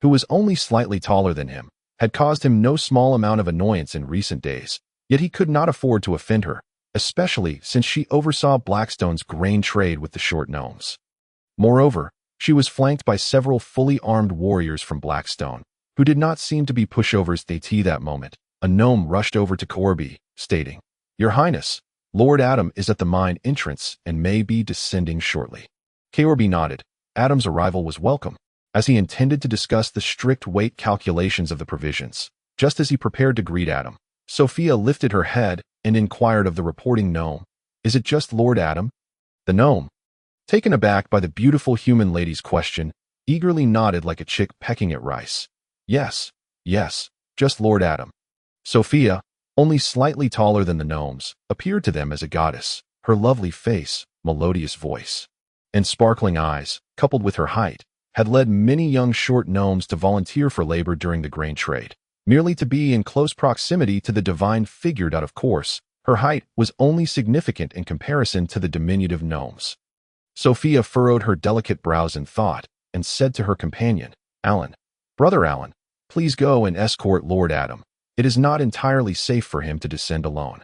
who was only slightly taller than him, had caused him no small amount of annoyance in recent days, yet he could not afford to offend her, especially since she oversaw Blackstone's grain trade with the short gnomes. Moreover, she was flanked by several fully armed warriors from Blackstone, who did not seem to be pushovers. That moment, a gnome rushed over to Keorbi, stating, "Your Highness, Lord Adam is at the mine entrance and may be descending shortly." Keorbi nodded. Adam's arrival was welcome, as he intended to discuss the strict weight calculations of the provisions. Just as he prepared to greet Adam, Sophia lifted her head and inquired of the reporting gnome, "Is it just Lord Adam?" The gnome, taken aback by the beautiful human lady's question, eagerly nodded like a chick pecking at rice. Yes, just Lord Adam." Sophia, only slightly taller than the gnomes, appeared to them as a goddess. Her lovely face, melodious voice, and sparkling eyes, coupled with her height, had led many young short gnomes to volunteer for labor during the grain trade, merely to be in close proximity to the divine figure. Of course, her height was only significant in comparison to the diminutive gnomes. Sophia furrowed her delicate brows in thought and said to her companion, "Alan, Brother Alan, please go and escort Lord Adam. It is not entirely safe for him to descend alone."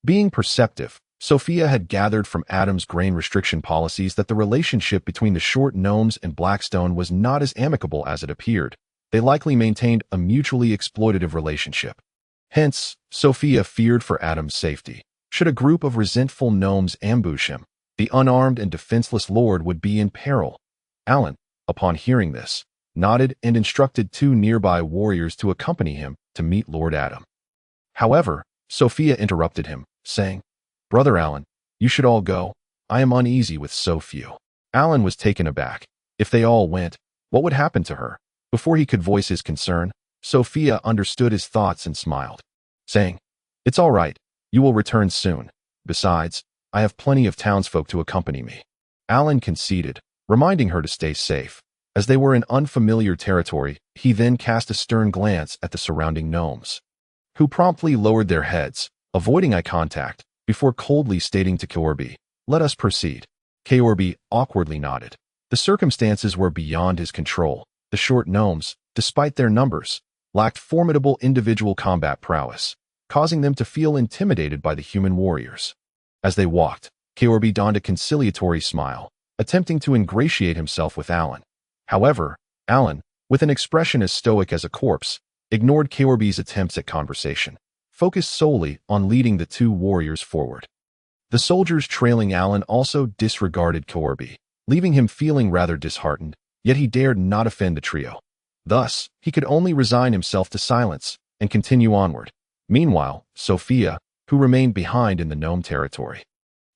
Being perceptive, Sophia had gathered from Adam's grain restriction policies that the relationship between the short gnomes and Blackstone was not as amicable as it appeared. They likely maintained a mutually exploitative relationship. Hence, Sophia feared for Adam's safety. Should a group of resentful gnomes ambush him, the unarmed and defenseless lord would be in peril. Alan, upon hearing this, nodded and instructed two nearby warriors to accompany him to meet Lord Adam. However, Sophia interrupted him, saying, "Brother Alan, you should all go. I am uneasy with so few." Alan was taken aback. If they all went, what would happen to her? Before he could voice his concern, Sophia understood his thoughts and smiled, saying, "It's all right. You will return soon. Besides, I have plenty of townsfolk to accompany me." Alan conceded, reminding her to stay safe. As they were in unfamiliar territory, he then cast a stern glance at the surrounding gnomes, who promptly lowered their heads, avoiding eye contact, before coldly stating to Keorbi, "Let us proceed." Keorbi awkwardly nodded. The circumstances were beyond his control. The short gnomes, despite their numbers, lacked formidable individual combat prowess, causing them to feel intimidated by the human warriors. As they walked, Keorbi donned a conciliatory smile, attempting to ingratiate himself with Alan. However, Alan, with an expression as stoic as a corpse, ignored Corby's attempts at conversation, focused solely on leading the two warriors forward. The soldiers trailing Alan also disregarded Corby, leaving him feeling rather disheartened, yet he dared not offend the trio. Thus, he could only resign himself to silence and continue onward. Meanwhile, Sophia, who remained behind in the gnome territory,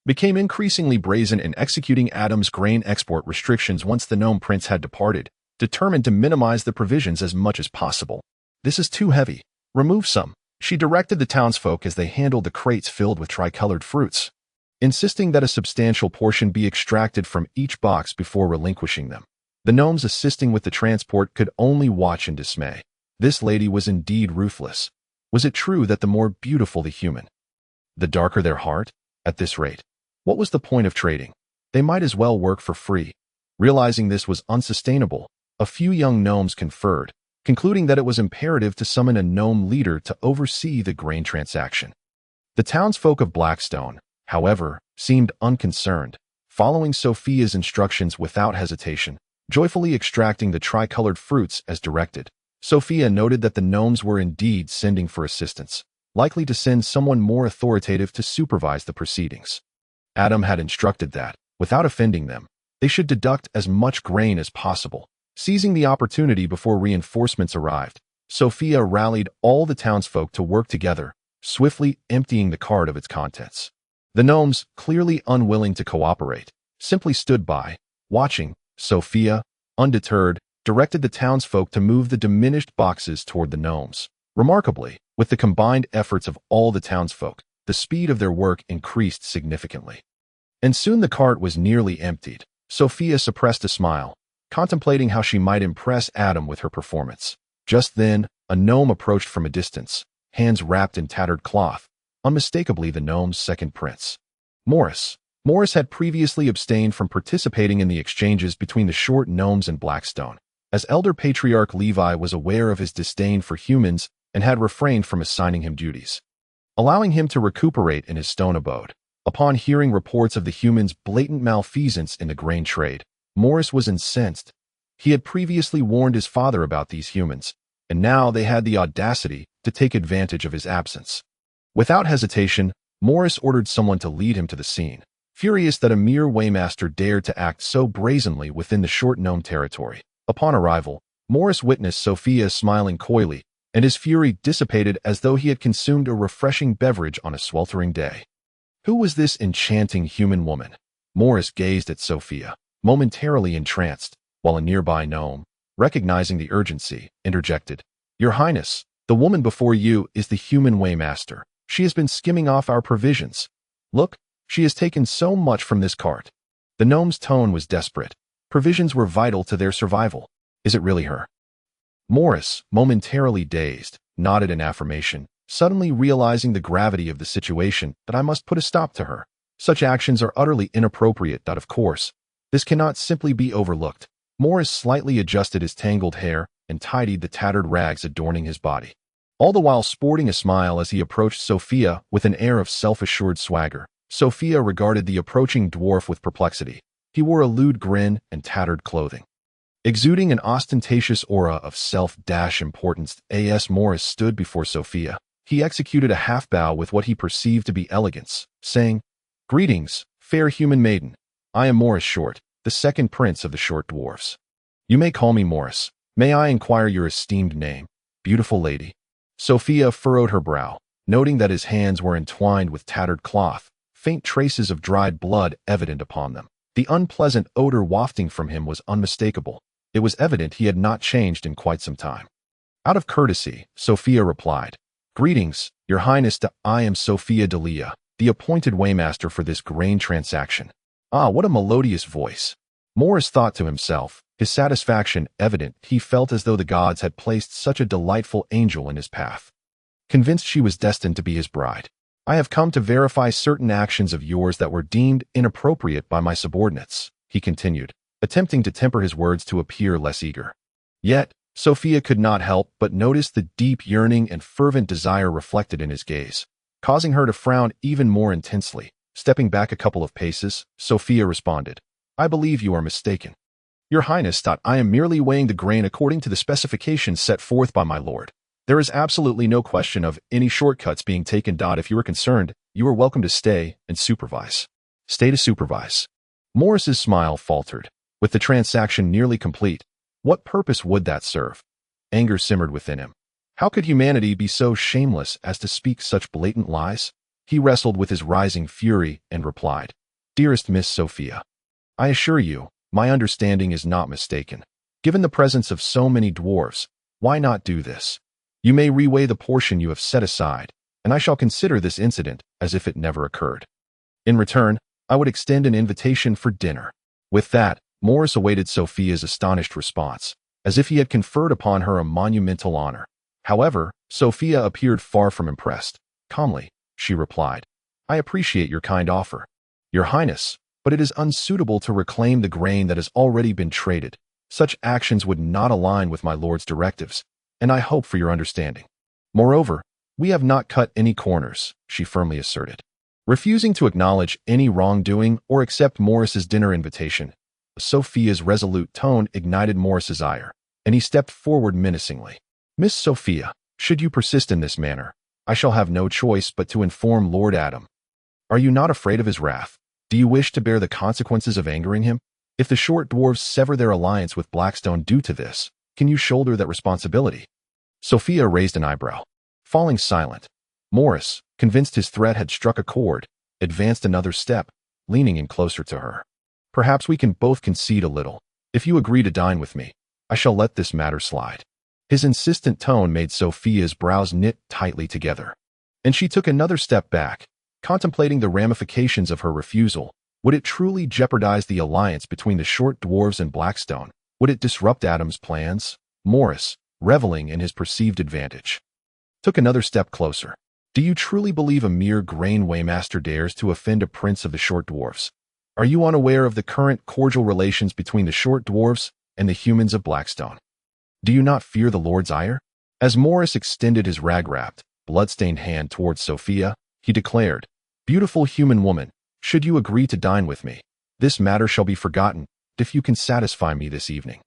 became increasingly brazen in executing Adam's grain export restrictions once the gnome prince had departed, determined to minimize the provisions as much as possible. "This is too heavy. Remove some," she directed the townsfolk as they handled the crates filled with tricolored fruits, insisting that a substantial portion be extracted from each box before relinquishing them. The gnomes assisting with the transport could only watch in dismay. This lady was indeed ruthless. Was it true that the more beautiful the human, the darker their heart? At this rate, what was the point of trading? They might as well work for free. Realizing this was unsustainable, a few young gnomes conferred, concluding that it was imperative to summon a gnome leader to oversee the grain transaction. The townsfolk of Blackstone, however, seemed unconcerned, following Sophia's instructions without hesitation, joyfully extracting the tricolored fruits as directed. Sophia noted that the gnomes were indeed sending for assistance, likely to send someone more authoritative to supervise the proceedings. Adam had instructed that, without offending them, they should deduct as much grain as possible. Seizing the opportunity before reinforcements arrived, Sophia rallied all the townsfolk to work together, swiftly emptying the cart of its contents. The gnomes, clearly unwilling to cooperate, simply stood by, watching. Sophia, undeterred, directed the townsfolk to move the diminished boxes toward the gnomes. Remarkably, with the combined efforts of all the townsfolk, the speed of their work increased significantly. And soon the cart was nearly emptied. Sophia suppressed a smile, contemplating how she might impress Adam with her performance. Just then, a gnome approached from a distance, hands wrapped in tattered cloth, unmistakably the gnome's second prince. Morris had previously abstained from participating in the exchanges between the short gnomes and Blackstone, as Elder Patriarch Levi was aware of his disdain for humans and had refrained from assigning him duties, allowing him to recuperate in his stone abode. Upon hearing reports of the humans' blatant malfeasance in the grain trade, Morris was incensed. He had previously warned his father about these humans, and now they had the audacity to take advantage of his absence. Without hesitation, Morris ordered someone to lead him to the scene, furious that a mere waymaster dared to act so brazenly within the short gnome territory. Upon arrival, Morris witnessed Sophia smiling coyly, and his fury dissipated as though he had consumed a refreshing beverage on a sweltering day. Who was this enchanting human woman? Morris gazed at Sophia, momentarily entranced, while a nearby gnome, recognizing the urgency, interjected, "Your Highness, the woman before you is the human waymaster. She has been skimming off our provisions. Look, she has taken so much from this cart." The gnome's tone was desperate. Provisions were vital to their survival. Is it really her? Morris, momentarily dazed, nodded in affirmation, suddenly realizing the gravity of the situation, that I must put a stop to her. Such actions are utterly inappropriate. Of course, this cannot simply be overlooked. Morris slightly adjusted his tangled hair and tidied the tattered rags adorning his body, all the while sporting a smile as he approached Sophia with an air of self-assured swagger. Sophia regarded the approaching dwarf with perplexity. He wore a lewd grin and tattered clothing, exuding an ostentatious aura of self-importance. As Morris stood before Sophia, he executed a half-bow with what he perceived to be elegance, saying, "Greetings, fair human maiden. I am Morris Short, the second prince of the short dwarfs. You may call me Morris. May I inquire your esteemed name, beautiful lady?" Sophia furrowed her brow, noting that his hands were entwined with tattered cloth, faint traces of dried blood evident upon them. The unpleasant odor wafting from him was unmistakable. It was evident he had not changed in quite some time. Out of courtesy, Sophia replied, "Greetings, your highness. I am Sophia deia, the appointed waymaster for this grain transaction." Ah, what a melodious voice. Morris thought to himself, his satisfaction evident. He felt as though the gods had placed such a delightful angel in his path. Convinced she was destined to be his bride. "I have come to verify certain actions of yours that were deemed inappropriate by my subordinates," he continued, attempting to temper his words to appear less eager. Yet, Sophia could not help but notice the deep yearning and fervent desire reflected in his gaze, causing her to frown even more intensely. Stepping back a couple of paces, Sophia responded, "I believe you are mistaken. Your Highness, I am merely weighing the grain according to the specifications set forth by my lord. There is absolutely no question of any shortcuts being taken. If you are concerned, you are welcome to stay and supervise. Stay to supervise. Morris's smile faltered. With the transaction nearly complete, what purpose would that serve? Anger simmered within him. How could humanity be so shameless as to speak such blatant lies? He wrestled with his rising fury and replied, Dearest Miss Sophia, I assure you, my understanding is not mistaken. Given the presence of so many dwarves, why not do this? You may reweigh the portion you have set aside, and I shall consider this incident as if it never occurred. In return, I would extend an invitation for dinner. With that, Morris awaited Sophia's astonished response, as if he had conferred upon her a monumental honor. However, Sophia appeared far from impressed. Calmly, she replied, I appreciate your kind offer, Your Highness, but it is unsuitable to reclaim the grain that has already been traded. Such actions would not align with my lord's directives, and I hope for your understanding. Moreover, we have not cut any corners, she firmly asserted. Refusing to acknowledge any wrongdoing or accept Morris's dinner invitation, Sophia's resolute tone ignited Morris's ire, and he stepped forward menacingly. Miss Sophia, should you persist in this manner, I shall have no choice but to inform Lord Adam. Are you not afraid of his wrath? Do you wish to bear the consequences of angering him? If the short dwarves sever their alliance with Blackstone due to this, can you shoulder that responsibility? Sophia raised an eyebrow. Falling silent, Morris, convinced his threat had struck a chord, advanced another step, leaning in closer to her. Perhaps we can both concede a little. If you agree to dine with me, I shall let this matter slide. His insistent tone made Sophia's brows knit tightly together, and she took another step back, contemplating the ramifications of her refusal. Would it truly jeopardize the alliance between the short dwarves and Blackstone? Would it disrupt Adam's plans? Morris, reveling in his perceived advantage, took another step closer. Do you truly believe a mere grain weighmaster dares to offend a prince of the short dwarves? Are you unaware of the current cordial relations between the short dwarves and the humans of Blackstone? Do you not fear the Lord's ire? As Morris extended his rag-wrapped, blood-stained hand towards Sophia, he declared, Beautiful human woman, should you agree to dine with me, this matter shall be forgotten if you can satisfy me this evening.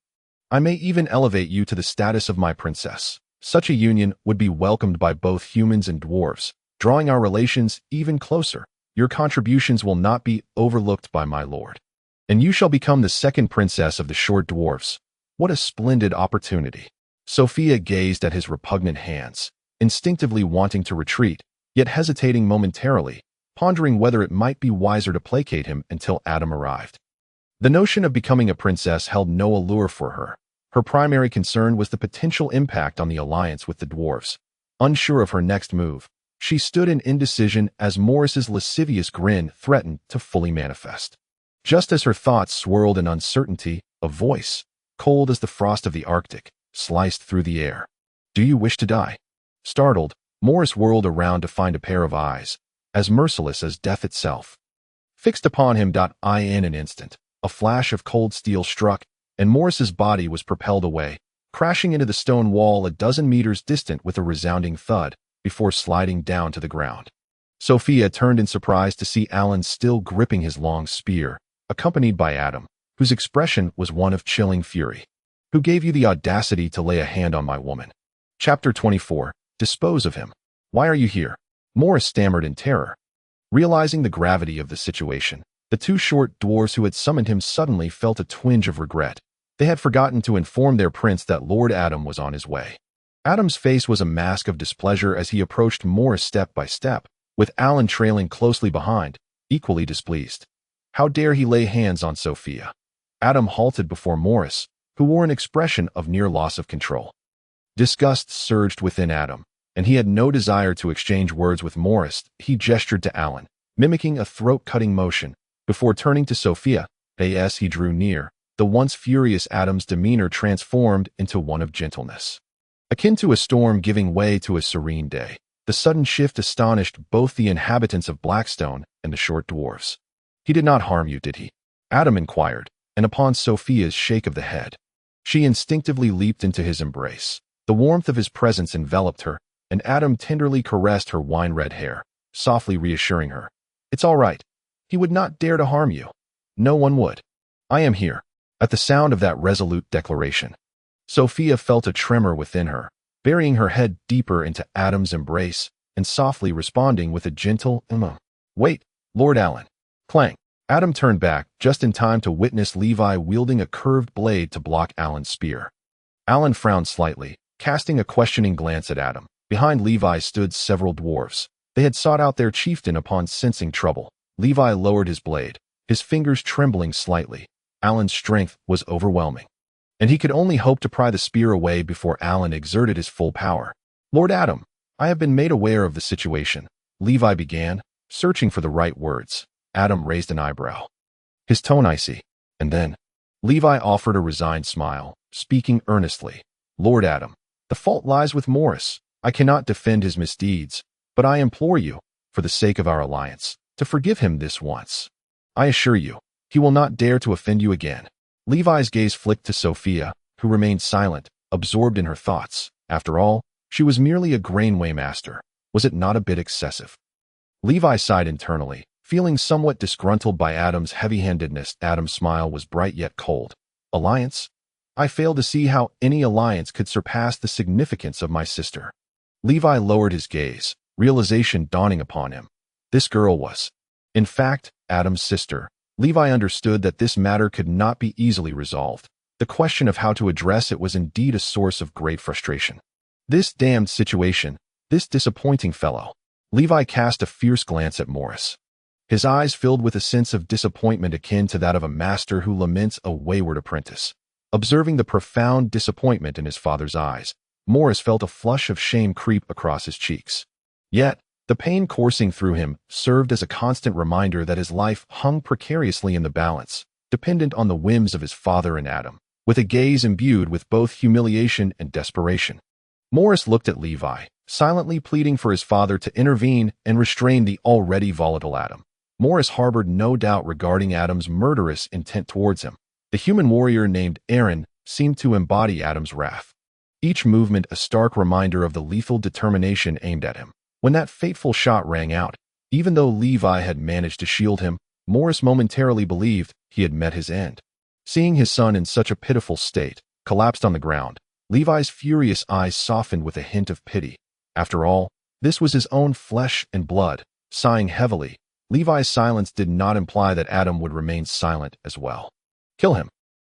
I may even elevate you to the status of my princess. Such a union would be welcomed by both humans and dwarves, drawing our relations even closer. Your contributions will not be overlooked by my lord, and you shall become the second princess of the short dwarves. What a splendid opportunity. Sophia gazed at his repugnant hands, instinctively wanting to retreat, yet hesitating momentarily, pondering whether it might be wiser to placate him until Adam arrived. The notion of becoming a princess held no allure for her. Her primary concern was the potential impact on the alliance with the dwarves. Unsure of her next move, she stood in indecision as Morris's lascivious grin threatened to fully manifest. Just as her thoughts swirled in uncertainty, a voice, cold as the frost of the Arctic, sliced through the air. Do you wish to die? Startled, Morris whirled around to find a pair of eyes, as merciless as death itself, fixed upon him. In an instant, a flash of cold steel struck, and Morris's body was propelled away, crashing into the stone wall a dozen meters distant with a resounding thud, before sliding down to the ground. Sophia turned in surprise to see Alan still gripping his long spear, accompanied by Adam, whose expression was one of chilling fury. Who gave you the audacity to lay a hand on my woman? Chapter 24. Dispose of him. Why are you here? Morris stammered in terror. Realizing the gravity of the situation, the two short dwarves who had summoned him suddenly felt a twinge of regret. They had forgotten to inform their prince that Lord Adam was on his way. Adam's face was a mask of displeasure as he approached Morris step by step, with Alan trailing closely behind, equally displeased. How dare he lay hands on Sophia? Adam halted before Morris, who wore an expression of near loss of control. Disgust surged within Adam, and he had no desire to exchange words with Morris. He gestured to Alan, mimicking a throat-cutting motion, before turning to Sophia. As he drew near, the once furious Adam's demeanor transformed into one of gentleness, akin to a storm giving way to a serene day. The sudden shift astonished both the inhabitants of Blackstone and the short dwarves. He did not harm you, did he? Adam inquired, and upon Sophia's shake of the head, she instinctively leaped into his embrace. The warmth of his presence enveloped her, and Adam tenderly caressed her wine-red hair, softly reassuring her. It's all right. He would not dare to harm you. No one would. I am here. At the sound of that resolute declaration, Sophia felt a tremor within her, burying her head deeper into Adam's embrace and softly responding with a gentle, "Wait, Lord Alan." Clang. Adam turned back just in time to witness Levi wielding a curved blade to block Alan's spear. Alan frowned slightly, casting a questioning glance at Adam. Behind Levi stood several dwarves. They had sought out their chieftain upon sensing trouble. Levi lowered his blade, his fingers trembling slightly. Alan's strength was overwhelming, and he could only hope to pry the spear away before Alan exerted his full power. "Lord Adam, I have been made aware of the situation," Levi began, searching for the right words. Adam raised an eyebrow, his tone icy, and then Levi offered a resigned smile, speaking earnestly. "Lord Adam, the fault lies with Morris. I cannot defend his misdeeds, but I implore you, for the sake of our alliance, to forgive him this once. I assure you, he will not dare to offend you again." Levi's gaze flicked to Sophia, who remained silent, absorbed in her thoughts. After all, she was merely a grain weighmaster. Was it not a bit excessive? Levi sighed internally, feeling somewhat disgruntled by Adam's heavy-handedness. Adam's smile was bright yet cold. "Alliance? I fail to see how any alliance could surpass the significance of my sister." Levi lowered his gaze, realization dawning upon him. This girl was, in fact, Adam's sister. Levi understood that this matter could not be easily resolved. The question of how to address it was indeed a source of great frustration. This damned situation, this disappointing fellow. Levi cast a fierce glance at Morris. His eyes filled with a sense of disappointment akin to that of a master who laments a wayward apprentice. Observing the profound disappointment in his father's eyes, Morris felt a flush of shame creep across his cheeks. Yet, the pain coursing through him served as a constant reminder that his life hung precariously in the balance, dependent on the whims of his father and Adam, with a gaze imbued with both humiliation and desperation. Morris looked at Levi, silently pleading for his father to intervene and restrain the already volatile Adam. Morris harbored no doubt regarding Adam's murderous intent towards him. The human warrior named Aaron seemed to embody Adam's wrath, each movement a stark reminder of the lethal determination aimed at him. When that fateful shot rang out, even though Levi had managed to shield him, Morris momentarily believed he had met his end. Seeing his son in such a pitiful state, collapsed on the ground, Levi's furious eyes softened with a hint of pity. After all, this was his own flesh and blood. Sighing heavily, Levi's silence did not imply that Adam would remain silent as well. "Kill him,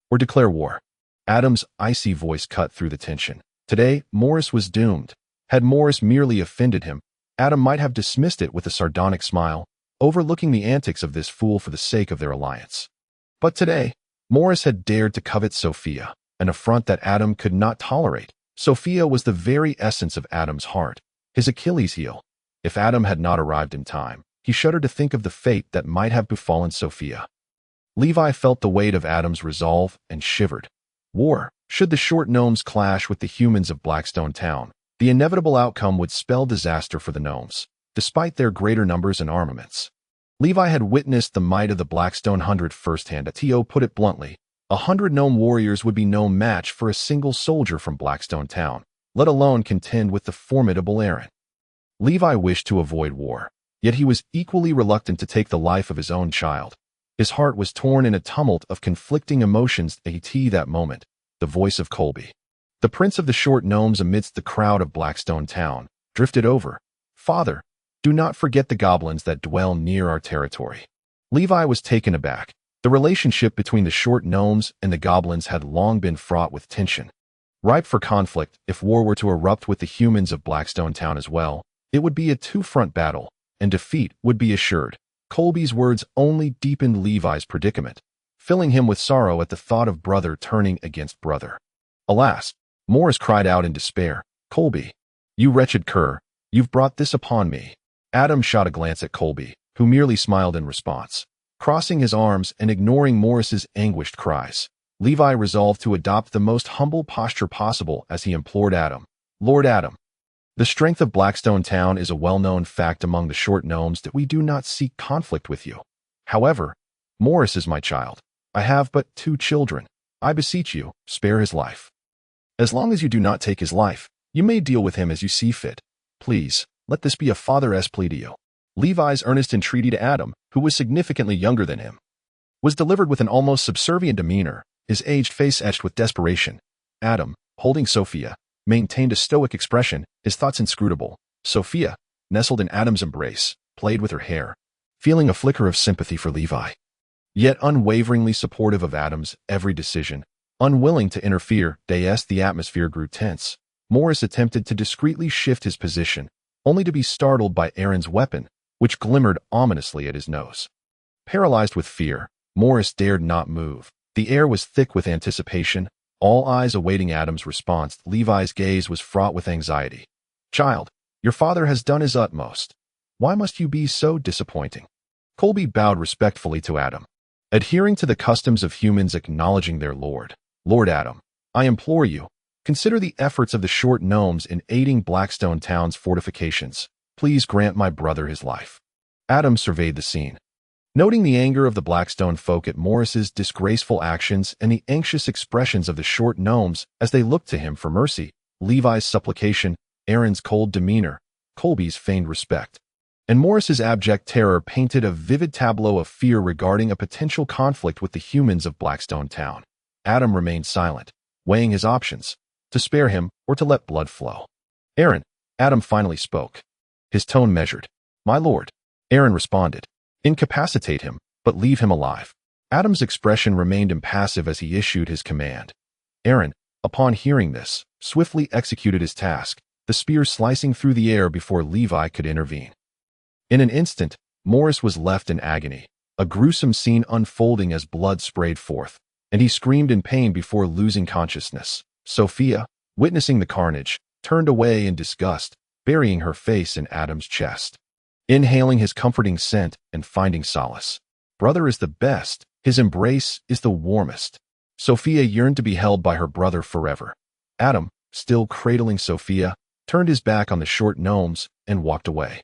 or declare war." Adam's icy voice cut through the tension. Today, Morris was doomed. Had Morris merely offended him, Adam might have dismissed it with a sardonic smile, overlooking the antics of this fool for the sake of their alliance. But today, Morris had dared to covet Sophia, an affront that Adam could not tolerate. Sophia was the very essence of Adam's heart, his Achilles heel. If Adam had not arrived in time, he shuddered to think of the fate that might have befallen Sophia. Levi felt the weight of Adam's resolve and shivered. War. Should the short gnomes clash with the humans of Blackstone town, the inevitable outcome would spell disaster for the gnomes, despite their greater numbers and armaments. Levi had witnessed the might of the Blackstone 100 firsthand. T.O. put it bluntly, 100 gnome warriors would be no match for a single soldier from Blackstone town, let alone contend with the formidable Aaron. Levi wished to avoid war, yet he was equally reluctant to take the life of his own child. His heart was torn in a tumult of conflicting emotions. That moment, the voice of Colby, the prince of the short gnomes amidst the crowd of Blackstone town, drifted over. "Father, do not forget the goblins that dwell near our territory." Levi was taken aback. The relationship between the short gnomes and the goblins had long been fraught with tension, ripe for conflict. If war were to erupt with the humans of Blackstone town as well, it would be a two-front battle, and defeat would be assured. Colby's words only deepened Levi's predicament, filling him with sorrow at the thought of brother turning against brother. Alas, Morris cried out in despair, "Colby, you wretched cur, you've brought this upon me." Adam shot a glance at Colby, who merely smiled in response. Crossing his arms and ignoring Morris's anguished cries, Levi resolved to adopt the most humble posture possible as he implored Adam, "Lord Adam, the strength of Blackstone town is a well-known fact among the short gnomes that we do not seek conflict with you. However, Morris is my child. I have but 2 children. I beseech you, spare his life. As long as you do not take his life, you may deal with him as you see fit. Please, let this be a father's plea to you." Levi's earnest entreaty to Adam, who was significantly younger than him, was delivered with an almost subservient demeanor, his aged face etched with desperation. Adam, holding Sophia, maintained a stoic expression, his thoughts inscrutable. Sophia, nestled in Adam's embrace, played with her hair, feeling a flicker of sympathy for Levi. Yet unwaveringly supportive of Adam's every decision, unwilling to interfere, the atmosphere grew tense. Morris attempted to discreetly shift his position, only to be startled by Aaron's weapon, which glimmered ominously at his nose. Paralyzed with fear, Morris dared not move. The air was thick with anticipation, all eyes awaiting Adam's response. Levi's gaze was fraught with anxiety. "Child, your father has done his utmost. Why must you be so disappointing?" Colby bowed respectfully to Adam, adhering to the customs of humans acknowledging their lord. "Lord Adam, I implore you, consider the efforts of the short gnomes in aiding Blackstone town's fortifications. Please grant my brother his life." Adam surveyed the scene, noting the anger of the Blackstone folk at Morris's disgraceful actions and the anxious expressions of the short gnomes as they looked to him for mercy. Levi's supplication, Aaron's cold demeanor, Colby's feigned respect, and Morris's abject terror painted a vivid tableau of fear regarding a potential conflict with the humans of Blackstone town. Adam remained silent, weighing his options, to spare him or to let blood flow. "Aaron," Adam finally spoke, his tone measured. "My lord." Aaron responded, "Incapacitate him, but leave him alive." Adam's expression remained impassive as he issued his command. Aaron, upon hearing this, swiftly executed his task, the spear slicing through the air before Levi could intervene. In an instant, Morris was left in agony, a gruesome scene unfolding as blood sprayed forth, and he screamed in pain before losing consciousness. Sophia, witnessing the carnage, turned away in disgust, burying her face in Adam's chest, inhaling his comforting scent and finding solace. Brother is the best, his embrace is the warmest. Sophia yearned to be held by her brother forever. Adam, still cradling Sophia, turned his back on the short gnomes and walked away,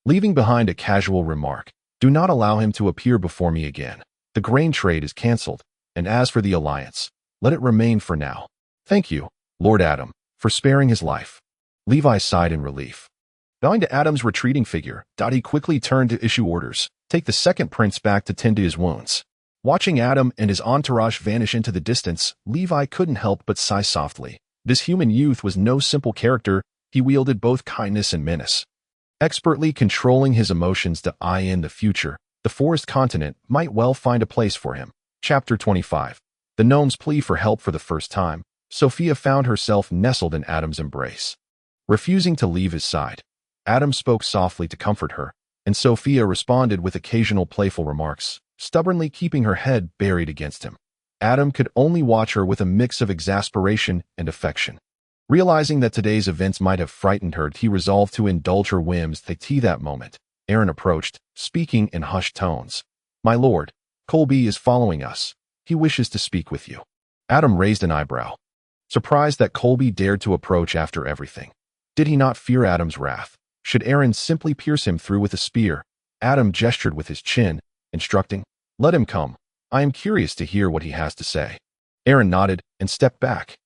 leaving behind a casual remark, "Do not allow him to appear before me again. The grain trade is cancelled, and as for the alliance, let it remain for now. Thank you, Lord Adam, for sparing his life." Levi sighed in relief. Bowing to Adam's retreating figure, he quickly turned to issue orders, "Take the second prince back to tend to his wounds." Watching Adam and his entourage vanish into the distance, Levi couldn't help but sigh softly. This human youth was no simple character, he wielded both kindness and menace. Expertly controlling his emotions to eye in the future, the forest continent might well find a place for him. Chapter 25. The gnome's plea for help. For the first time, Sophia found herself nestled in Adam's embrace. Refusing to leave his side, Adam spoke softly to comfort her, and Sophia responded with occasional playful remarks, stubbornly keeping her head buried against him. Adam could only watch her with a mix of exasperation and affection. Realizing that today's events might have frightened her, he resolved to indulge her whims. That moment, Aaron approached, speaking in hushed tones. "My lord, Colby is following us. He wishes to speak with you." Adam raised an eyebrow, surprised that Colby dared to approach after everything. Did he not fear Adam's wrath? Should Aaron simply pierce him through with a spear? Adam gestured with his chin, instructing, "Let him come. I am curious to hear what he has to say." Aaron nodded and stepped back,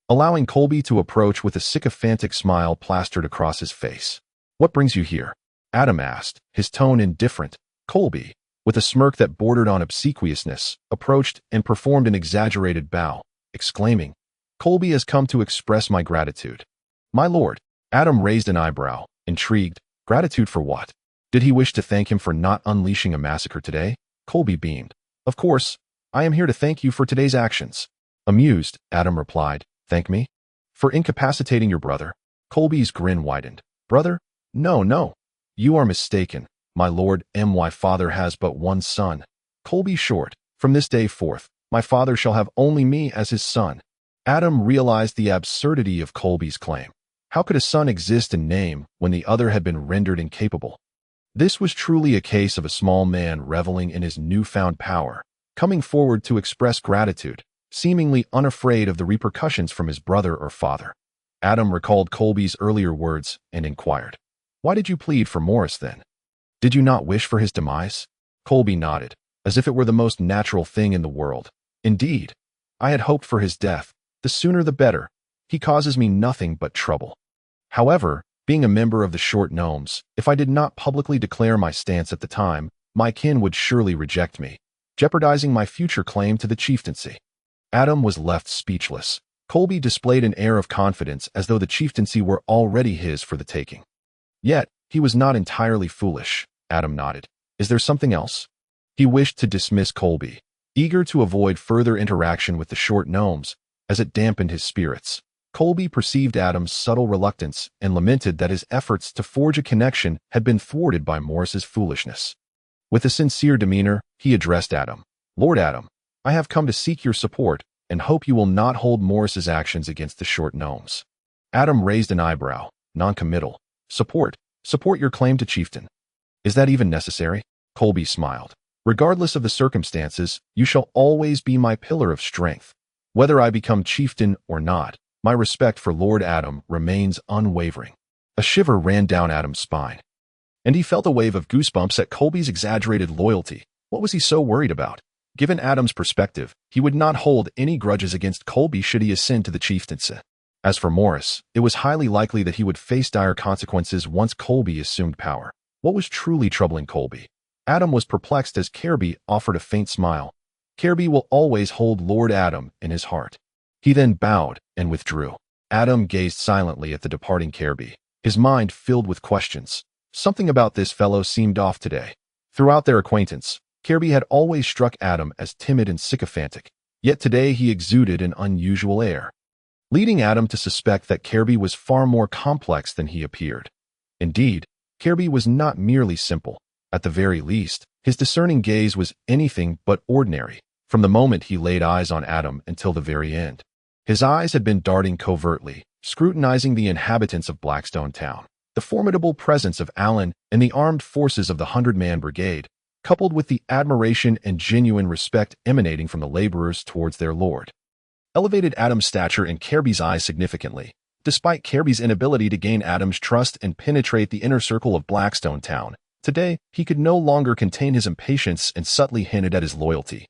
allowing Colby to approach with a sycophantic smile plastered across his face. "What brings you here?" Adam asked, his tone indifferent. Colby, with a smirk that bordered on obsequiousness, approached and performed an exaggerated bow, exclaiming, "Colby has come to express my gratitude." "My lord." Adam raised an eyebrow, intrigued. Gratitude for what? Did he wish to thank him for not unleashing a massacre today? Colby beamed. "Of course, I am here to thank you for today's actions." Amused, Adam replied, "Thank me? For incapacitating your brother?" Colby's grin widened. "Brother? No. You are mistaken. My lord, my father has but one son." Colby short. "From this day forth, my father shall have only me as his son." Adam realized the absurdity of Colby's claim. How could a son exist in name when the other had been rendered incapable? This was truly a case of a small man reveling in his newfound power, coming forward to express gratitude, seemingly unafraid of the repercussions from his brother or father. Adam recalled Colby's earlier words and inquired, "Why did you plead for Morris then? Did you not wish for his demise?" Colby nodded, as if it were the most natural thing in the world. "Indeed, I had hoped for his death. The sooner the better. He causes me nothing but trouble. However, being a member of the short gnomes, if I did not publicly declare my stance at the time, my kin would surely reject me, jeopardizing my future claim to the chieftaincy." Adam was left speechless. Colby displayed an air of confidence as though the chieftaincy were already his for the taking. Yet, he was not entirely foolish. Adam nodded. Is there something else? He wished to dismiss Colby, eager to avoid further interaction with the short gnomes, as it dampened his spirits. Colby perceived Adam's subtle reluctance and lamented that his efforts to forge a connection had been thwarted by Morris's foolishness. With a sincere demeanor, he addressed Adam. Lord Adam, I have come to seek your support and hope you will not hold Morris's actions against the short gnomes. Adam raised an eyebrow, non-committal. Support your claim to chieftain. Is that even necessary? Colby smiled. Regardless of the circumstances, you shall always be my pillar of strength. Whether I become chieftain or not, my respect for Lord Adam remains unwavering. A shiver ran down Adam's spine, and he felt a wave of goosebumps at Colby's exaggerated loyalty. What was he so worried about? Given Adam's perspective, he would not hold any grudges against Colby should he ascend to the chieftaincy. As for Morris, it was highly likely that he would face dire consequences once Colby assumed power. What was truly troubling Colby? Adam was perplexed as Kirby offered a faint smile. Kirby will always hold Lord Adam in his heart. He then bowed and withdrew. Adam gazed silently at the departing Kirby, his mind filled with questions. Something about this fellow seemed off today. Throughout their acquaintance, Kirby had always struck Adam as timid and sycophantic, yet today he exuded an unusual air, leading Adam to suspect that Kirby was far more complex than he appeared. Indeed, Kirby was not merely simple. At the very least, his discerning gaze was anything but ordinary, from the moment he laid eyes on Adam until the very end. His eyes had been darting covertly, scrutinizing the inhabitants of Blackstone town. The formidable presence of Alan and the armed forces of the 100-man brigade, coupled with the admiration and genuine respect emanating from the laborers towards their lord, elevated Adam's stature in Kirby's eyes significantly. Despite Kirby's inability to gain Adam's trust and penetrate the inner circle of Blackstone town, today he could no longer contain his impatience and subtly hinted at his loyalty.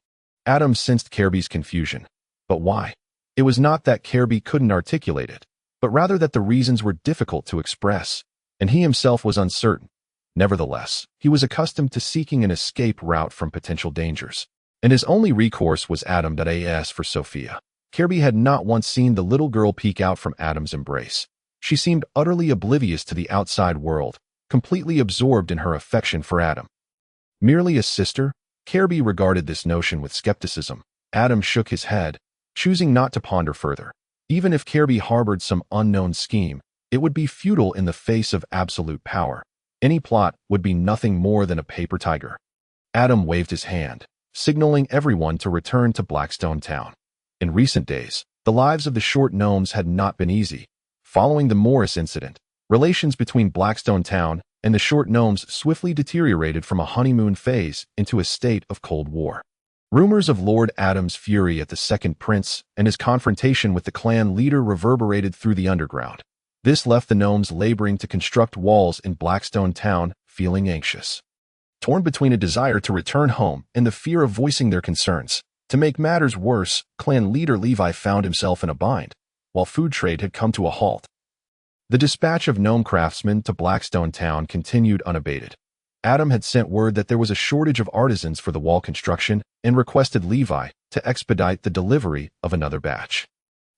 Adam sensed Kirby's confusion. But why? It was not that Kirby couldn't articulate it, but rather that the reasons were difficult to express, and he himself was uncertain. Nevertheless, he was accustomed to seeking an escape route from potential dangers, and his only recourse was Adam.as for Sophia. Kirby had not once seen the little girl peek out from Adam's embrace. She seemed utterly oblivious to the outside world, completely absorbed in her affection for Adam. Merely a sister? Kirby regarded this notion with skepticism. Adam shook his head, choosing not to ponder further. Even if Kirby harbored some unknown scheme, it would be futile in the face of absolute power. Any plot would be nothing more than a paper tiger. Adam waved his hand, signaling everyone to return to Blackstone town. In recent days, the lives of the short gnomes had not been easy. Following the Morris incident, relations between Blackstone town and the short gnomes swiftly deteriorated from a honeymoon phase into a state of Cold War. Rumors of Lord Adam's fury at the Second Prince and his confrontation with the clan leader reverberated through the underground. This left the gnomes laboring to construct walls in Blackstone town, feeling anxious. Torn between a desire to return home and the fear of voicing their concerns. To make matters worse, clan leader Levi found himself in a bind, while food trade had come to a halt. The dispatch of gnome craftsmen to Blackstone town continued unabated. Adam had sent word that there was a shortage of artisans for the wall construction and requested Levi to expedite the delivery of another batch.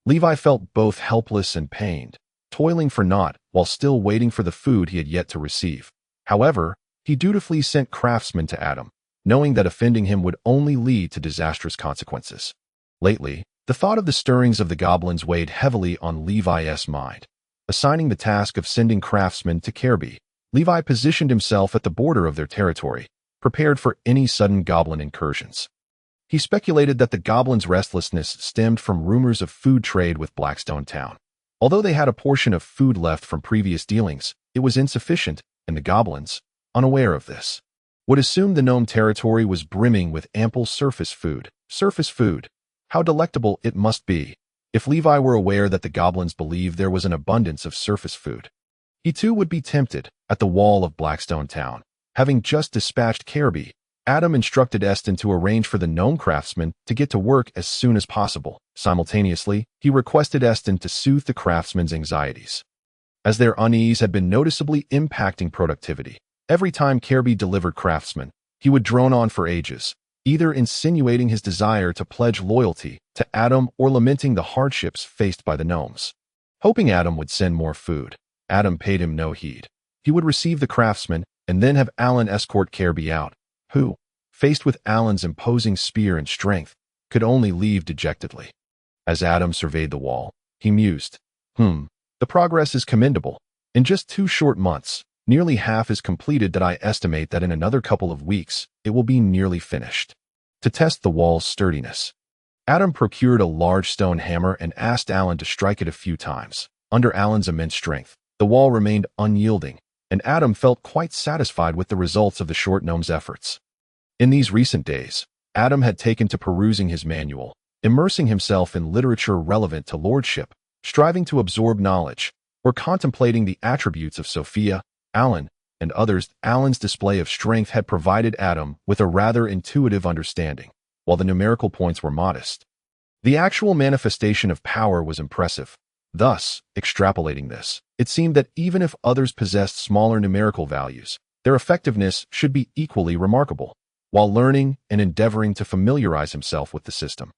Levi felt both helpless and pained, toiling for naught while still waiting for the food he had yet to receive. However, he dutifully sent craftsmen to Adam, knowing that offending him would only lead to disastrous consequences. Lately, the thought of the stirrings of the goblins weighed heavily on Levi's mind. Assigning the task of sending craftsmen to Kirby, Levi positioned himself at the border of their territory, prepared for any sudden goblin incursions. He speculated that the goblins' restlessness stemmed from rumors of food trade with Blackstone town. Although they had a portion of food left from previous dealings, it was insufficient, and the goblins, unaware of this, would assume the gnome territory was brimming with ample surface food. Surface food. How delectable it must be. If Levi were aware that the goblins believed there was an abundance of surface food, he too would be tempted. At the wall of Blackstone town, having just dispatched Kirby, Adam instructed Eston to arrange for the gnome craftsmen to get to work as soon as possible. Simultaneously, he requested Eston to soothe the craftsmen's anxieties, as their unease had been noticeably impacting productivity. Every time Kirby delivered craftsmen, he would drone on for ages, either insinuating his desire to pledge loyalty to Adam or lamenting the hardships faced by the gnomes. Hoping Adam would send more food, Adam paid him no heed. He would receive the craftsman and then have Alan escort Kirby out, who, faced with Alan's imposing spear and strength, could only leave dejectedly. As Adam surveyed the wall, he mused, the progress is commendable. In just 2 short months, nearly half is completed that I estimate that in another couple of weeks, it will be nearly finished. To test the wall's sturdiness, Adam procured a large stone hammer and asked Alan to strike it a few times. Under Alan's immense strength, the wall remained unyielding, and Adam felt quite satisfied with the results of the short gnome's efforts. In these recent days, Adam had taken to perusing his manual, immersing himself in literature relevant to lordship, striving to absorb knowledge, or contemplating the attributes of Sophia, Alan, and others. Alan's display of strength had provided Adam with a rather intuitive understanding, while the numerical points were modest. The actual manifestation of power was impressive. Thus, extrapolating this, it seemed that even if others possessed smaller numerical values, their effectiveness should be equally remarkable, while learning and endeavoring to familiarize himself with the system.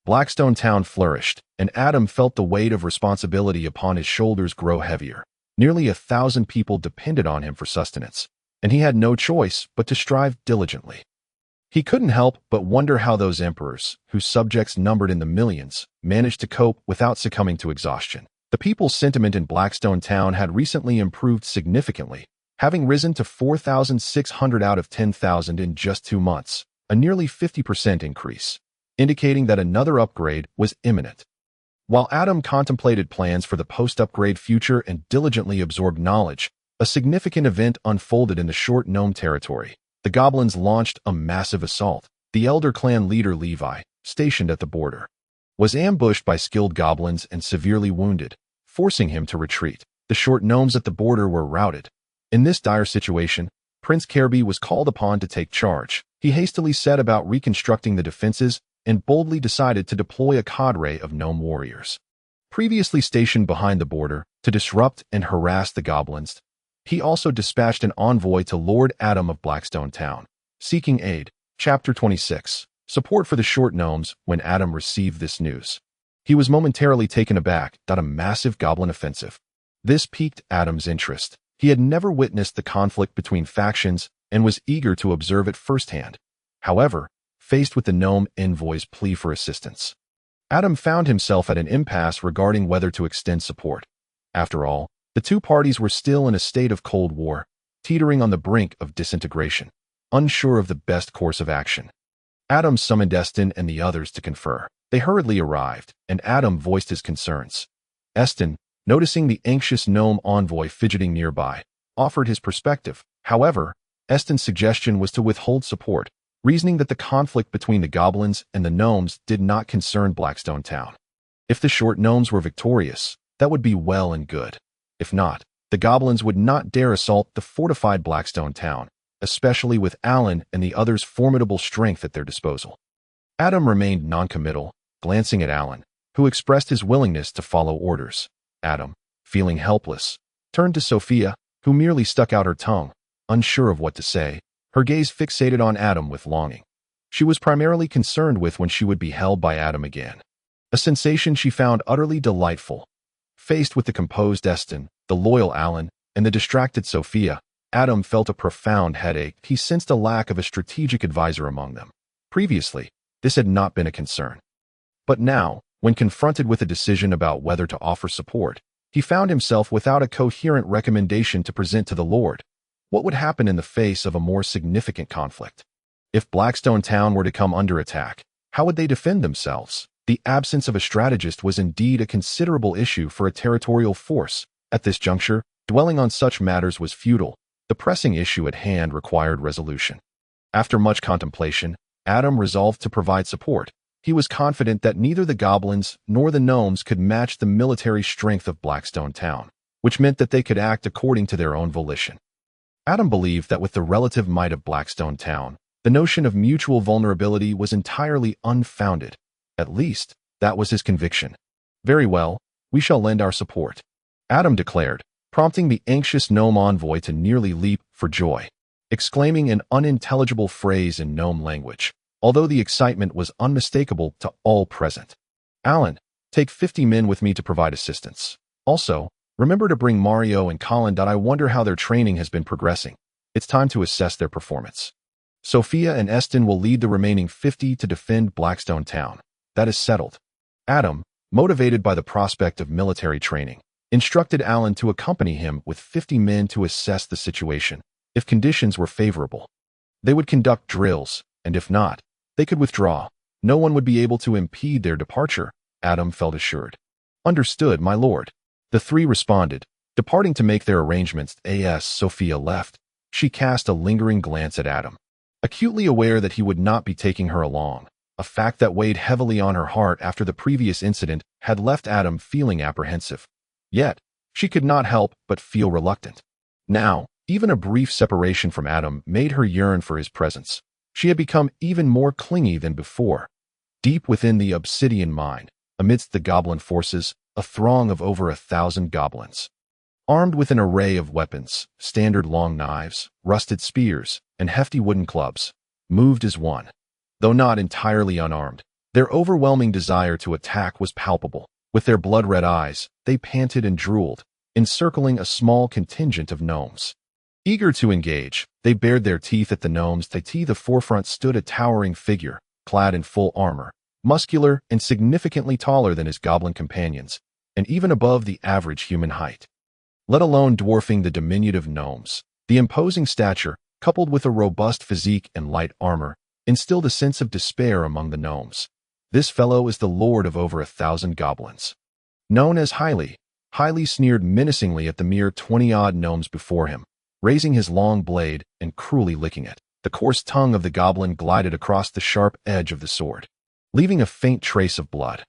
Blackstone Town flourished, and Adam felt the weight of responsibility upon his shoulders grow heavier. Nearly 1,000 people depended on him for sustenance, and he had no choice but to strive diligently. He couldn't help but wonder how those emperors, whose subjects numbered in the millions, managed to cope without succumbing to exhaustion. The people's sentiment in Blackstone Town had recently improved significantly, having risen to 4,600 out of 10,000 in just 2 months, a nearly 50% increase, indicating that another upgrade was imminent. While Adam contemplated plans for the post-upgrade future and diligently absorbed knowledge, a significant event unfolded in the short gnome territory. The goblins launched a massive assault. The elder clan leader Levi, stationed at the border, was ambushed by skilled goblins and severely wounded, forcing him to retreat. The short gnomes at the border were routed. In this dire situation, Prince Kirby was called upon to take charge. He hastily set about reconstructing the defenses and boldly decided to deploy a cadre of gnome warriors, previously stationed behind the border, to disrupt and harass the goblins. He also dispatched an envoy to Lord Adam of Blackstone Town, seeking aid. Chapter 26. Support for the short gnomes. When Adam received this news, he was momentarily taken aback. A massive goblin offensive. This piqued Adam's interest. He had never witnessed the conflict between factions and was eager to observe it firsthand. However, faced with the gnome envoy's plea for assistance, Adam found himself at an impasse regarding whether to extend support. After all, the two parties were still in a state of Cold War, teetering on the brink of disintegration, unsure of the best course of action. Adam summoned Eston and the others to confer. They hurriedly arrived, and Adam voiced his concerns. Eston, noticing the anxious gnome envoy fidgeting nearby, offered his perspective. However, Eston's suggestion was to withhold support, reasoning that the conflict between the goblins and the gnomes did not concern Blackstone Town. If the short gnomes were victorious, that would be well and good. If not, the goblins would not dare assault the fortified Blackstone Town, especially with Alan and the others' formidable strength at their disposal. Adam remained noncommittal, glancing at Alan, who expressed his willingness to follow orders. Adam, feeling helpless, turned to Sophia, who merely stuck out her tongue, unsure of what to say, her gaze fixated on Adam with longing. She was primarily concerned with when she would be held by Adam again, a sensation she found utterly delightful. Faced with the composed Eston, the loyal Alan, and the distracted Sophia, Adam felt a profound headache. He sensed a lack of a strategic advisor among them. Previously, this had not been a concern. But now, when confronted with a decision about whether to offer support, he found himself without a coherent recommendation to present to the Lord. What would happen in the face of a more significant conflict? If Blackstone Town were to come under attack, how would they defend themselves? The absence of a strategist was indeed a considerable issue for a territorial force. At this juncture, dwelling on such matters was futile. The pressing issue at hand required resolution. After much contemplation, Adam resolved to provide support. He was confident that neither the goblins nor the gnomes could match the military strength of Blackstone Town, which meant that they could act according to their own volition. Adam believed that with the relative might of Blackstone Town, the notion of mutual vulnerability was entirely unfounded. At least, that was his conviction. Very well, we shall lend our support, Adam declared, prompting the anxious gnome envoy to nearly leap for joy, exclaiming an unintelligible phrase in gnome language. although the excitement was unmistakable to all present. Alan, take 50 men with me to provide assistance. Also, remember to bring Mario and Colin. I wonder how their training has been progressing. It's time to assess their performance. Sophia and Eston will lead the remaining 50 to defend Blackstone town. That is settled. Adam, motivated by the prospect of military training, instructed Alan to accompany him with 50 men to assess the situation. If conditions were favorable, they would conduct drills, and if not, they could withdraw. No one would be able to impede their departure, Adam felt assured. Understood, my lord. The three responded, departing to make their arrangements. As Sophia left, she cast a lingering glance at Adam, acutely aware that he would not be taking her along. A fact that weighed heavily on her heart after the previous incident had left Adam feeling apprehensive. Yet, she could not help but feel reluctant. Now, even a brief separation from Adam made her yearn for his presence. She had become even more clingy than before. Deep within the obsidian mine, amidst the goblin forces, a throng of over 1,000 goblins, armed with an array of weapons, standard long knives, rusted spears, and hefty wooden clubs, moved as one. Though not entirely unarmed, their overwhelming desire to attack was palpable. With their blood-red eyes, they panted and drooled, encircling a small contingent of gnomes. Eager to engage, they bared their teeth at the gnomes. At the forefront stood a towering figure, clad in full armor, muscular and significantly taller than his goblin companions, and even above the average human height. Let alone dwarfing the diminutive gnomes, the imposing stature, coupled with a robust physique and light armor, instilled a sense of despair among the gnomes. This fellow is the lord of over 1,000 goblins. Known as Hyli sneered menacingly at the mere 20-odd gnomes before him, raising his long blade and cruelly licking it. The coarse tongue of the goblin glided across the sharp edge of the sword, leaving a faint trace of blood.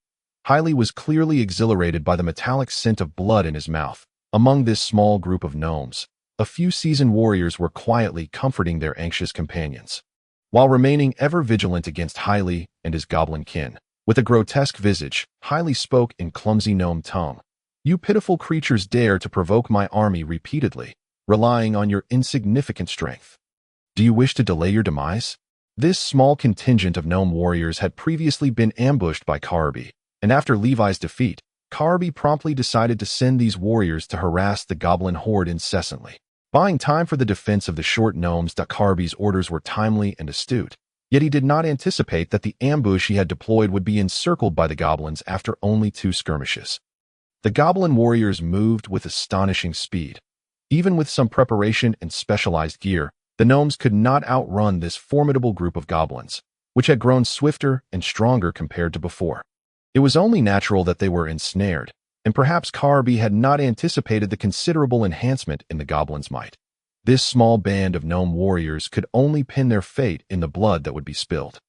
Hyli was clearly exhilarated by the metallic scent of blood in his mouth. Among this small group of gnomes, a few seasoned warriors were quietly comforting their anxious companions, while remaining ever vigilant against Hyli and his goblin kin. With a grotesque visage, Hyli spoke in clumsy gnome tongue. You pitiful creatures dare to provoke my army repeatedly, relying on your insignificant strength. Do you wish to delay your demise? This small contingent of gnome warriors had previously been ambushed by Carby, and after Levi's defeat, Carby promptly decided to send these warriors to harass the goblin horde incessantly, buying time for the defense of the short gnomes. Carby's orders were timely and astute, yet he did not anticipate that the ambush he had deployed would be encircled by the goblins after only 2 skirmishes. The goblin warriors moved with astonishing speed. Even with some preparation and specialized gear, the gnomes could not outrun this formidable group of goblins, which had grown swifter and stronger compared to before. It was only natural that they were ensnared, and perhaps Carby had not anticipated the considerable enhancement in the goblins' might. This small band of gnome warriors could only pin their fate in the blood that would be spilled.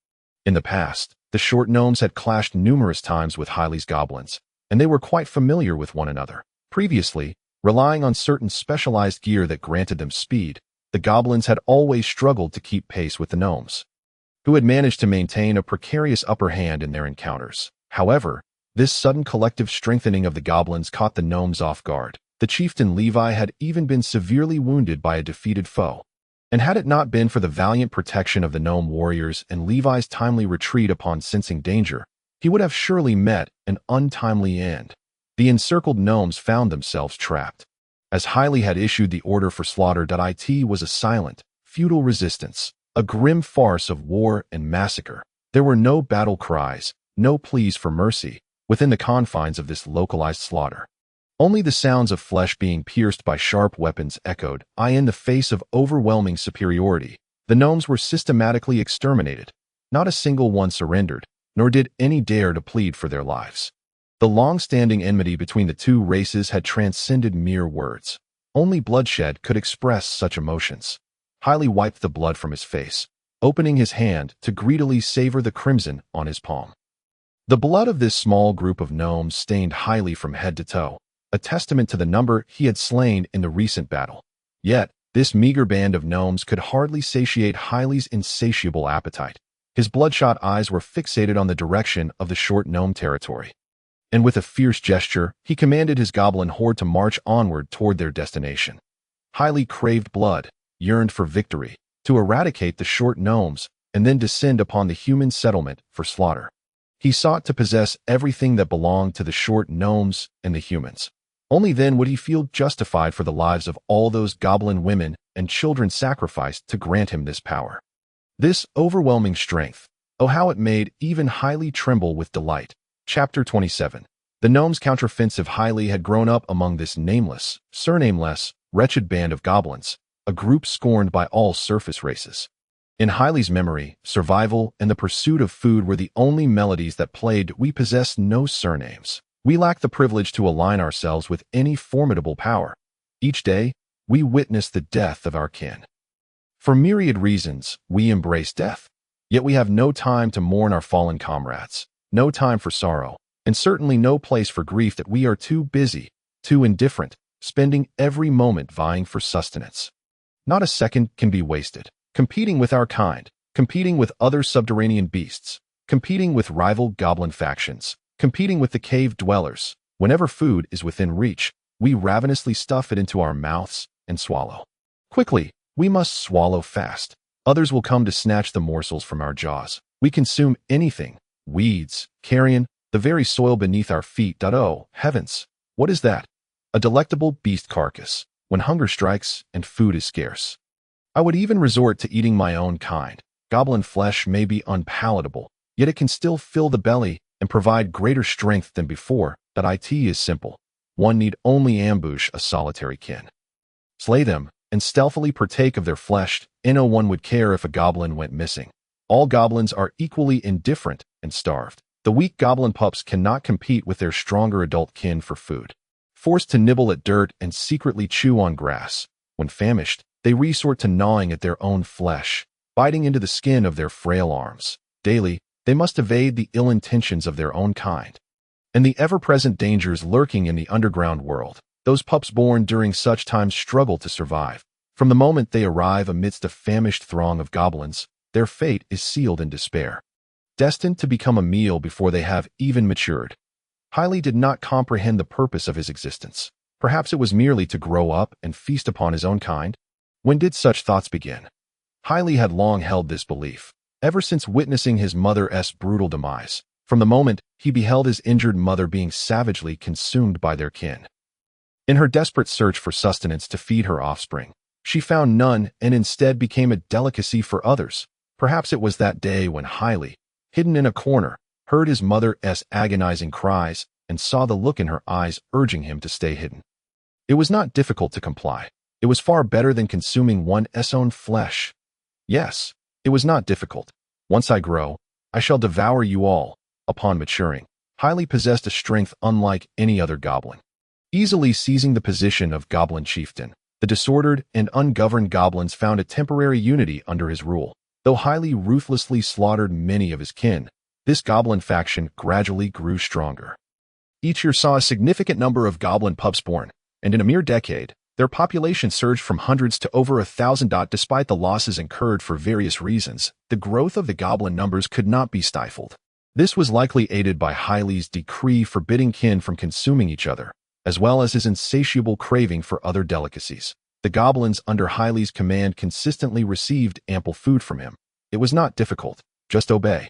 In the past, the short gnomes had clashed numerous times with Hyli's goblins, and they were quite familiar with one another. Previously, relying on certain specialized gear that granted them speed, the goblins had always struggled to keep pace with the gnomes, who had managed to maintain a precarious upper hand in their encounters. However, this sudden collective strengthening of the goblins caught the gnomes off guard. The chieftain Levi had even been severely wounded by a defeated foe, and had it not been for the valiant protection of the gnome warriors and Levi's timely retreat upon sensing danger, he would have surely met an untimely end. The encircled gnomes found themselves trapped. As Hyli had issued the order for slaughter, it was a silent, futile resistance, a grim farce of war and massacre. There were no battle cries, no pleas for mercy within the confines of this localized slaughter. Only the sounds of flesh being pierced by sharp weapons echoed. In the face of overwhelming superiority, the gnomes were systematically exterminated. Not a single one surrendered, nor did any dare to plead for their lives. The long-standing enmity between the two races had transcended mere words. Only bloodshed could express such emotions. Hyli wiped the blood from his face, opening his hand to greedily savor the crimson on his palm. The blood of this small group of gnomes stained Hyli from head to toe, a testament to the number he had slain in the recent battle. Yet, this meager band of gnomes could hardly satiate Hyli's insatiable appetite. His bloodshot eyes were fixated on the direction of the short gnome territory, and with a fierce gesture, he commanded his goblin horde to march onward toward their destination. Hyli craved blood, yearned for victory, to eradicate the short gnomes, and then descend upon the human settlement for slaughter. He sought to possess everything that belonged to the short gnomes and the humans. Only then would he feel justified for the lives of all those goblin women and children sacrificed to grant him this power. This overwhelming strength, oh how it made even Hylie tremble with delight. Chapter 27. The gnomes' counteroffensive. Hylie had grown up among this nameless, surnameless, wretched band of goblins, a group scorned by all surface races. In Hylie's memory, survival and the pursuit of food were the only melodies that played. We possessed no surnames. We lacked the privilege to align ourselves with any formidable power. Each day, we witnessed the death of our kin. For myriad reasons, we embrace death. Yet we have no time to mourn our fallen comrades, no time for sorrow, and certainly no place for grief. That we are too busy, too indifferent, spending every moment vying for sustenance. Not a second can be wasted, competing with our kind, competing with other subterranean beasts, competing with rival goblin factions, competing with the cave dwellers. Whenever food is within reach, we ravenously stuff it into our mouths and swallow. Quickly, we must swallow fast. Others will come to snatch the morsels from our jaws. We consume anything, weeds, carrion, the very soil beneath our feet. Oh, heavens! What is that? A delectable beast carcass, when hunger strikes and food is scarce. I would even resort to eating my own kind. Goblin flesh may be unpalatable, yet it can still fill the belly and provide greater strength than before. That it is simple. One need only ambush a solitary kin, slay them, and stealthily partake of their flesh. No one would care if a goblin went missing. All goblins are equally indifferent and starved. The weak goblin pups cannot compete with their stronger adult kin for food. Forced to nibble at dirt and secretly chew on grass, when famished, they resort to gnawing at their own flesh, biting into the skin of their frail arms. Daily, they must evade the ill intentions of their own kind and the ever-present dangers lurking in the underground world. Those pups born during such times struggle to survive. From the moment they arrive amidst a famished throng of goblins, their fate is sealed in despair, destined to become a meal before they have even matured. Hylie did not comprehend the purpose of his existence. Perhaps it was merely to grow up and feast upon his own kind. When did such thoughts begin? Hylie had long held this belief, ever since witnessing his mother's brutal demise, from the moment he beheld his injured mother being savagely consumed by their kin. In her desperate search for sustenance to feed her offspring, she found none and instead became a delicacy for others. Perhaps it was that day when Hylie, hidden in a corner, heard his mother's agonizing cries and saw the look in her eyes urging him to stay hidden. It was not difficult to comply. It was far better than consuming one's own flesh. Yes, it was not difficult. Once I grow, I shall devour you all. Upon maturing, Hylie possessed a strength unlike any other goblin. Easily seizing the position of goblin chieftain, the disordered and ungoverned goblins found a temporary unity under his rule. Though Hylie ruthlessly slaughtered many of his kin, this goblin faction gradually grew stronger. Each year saw a significant number of goblin pups born, and in a mere decade, their population surged from hundreds to over 1,000. Despite the losses incurred for various reasons, the growth of the goblin numbers could not be stifled. This was likely aided by Hylie's decree forbidding kin from consuming each other, as well as his insatiable craving for other delicacies. The goblins under Hylie's command consistently received ample food from him. It was not difficult, just obey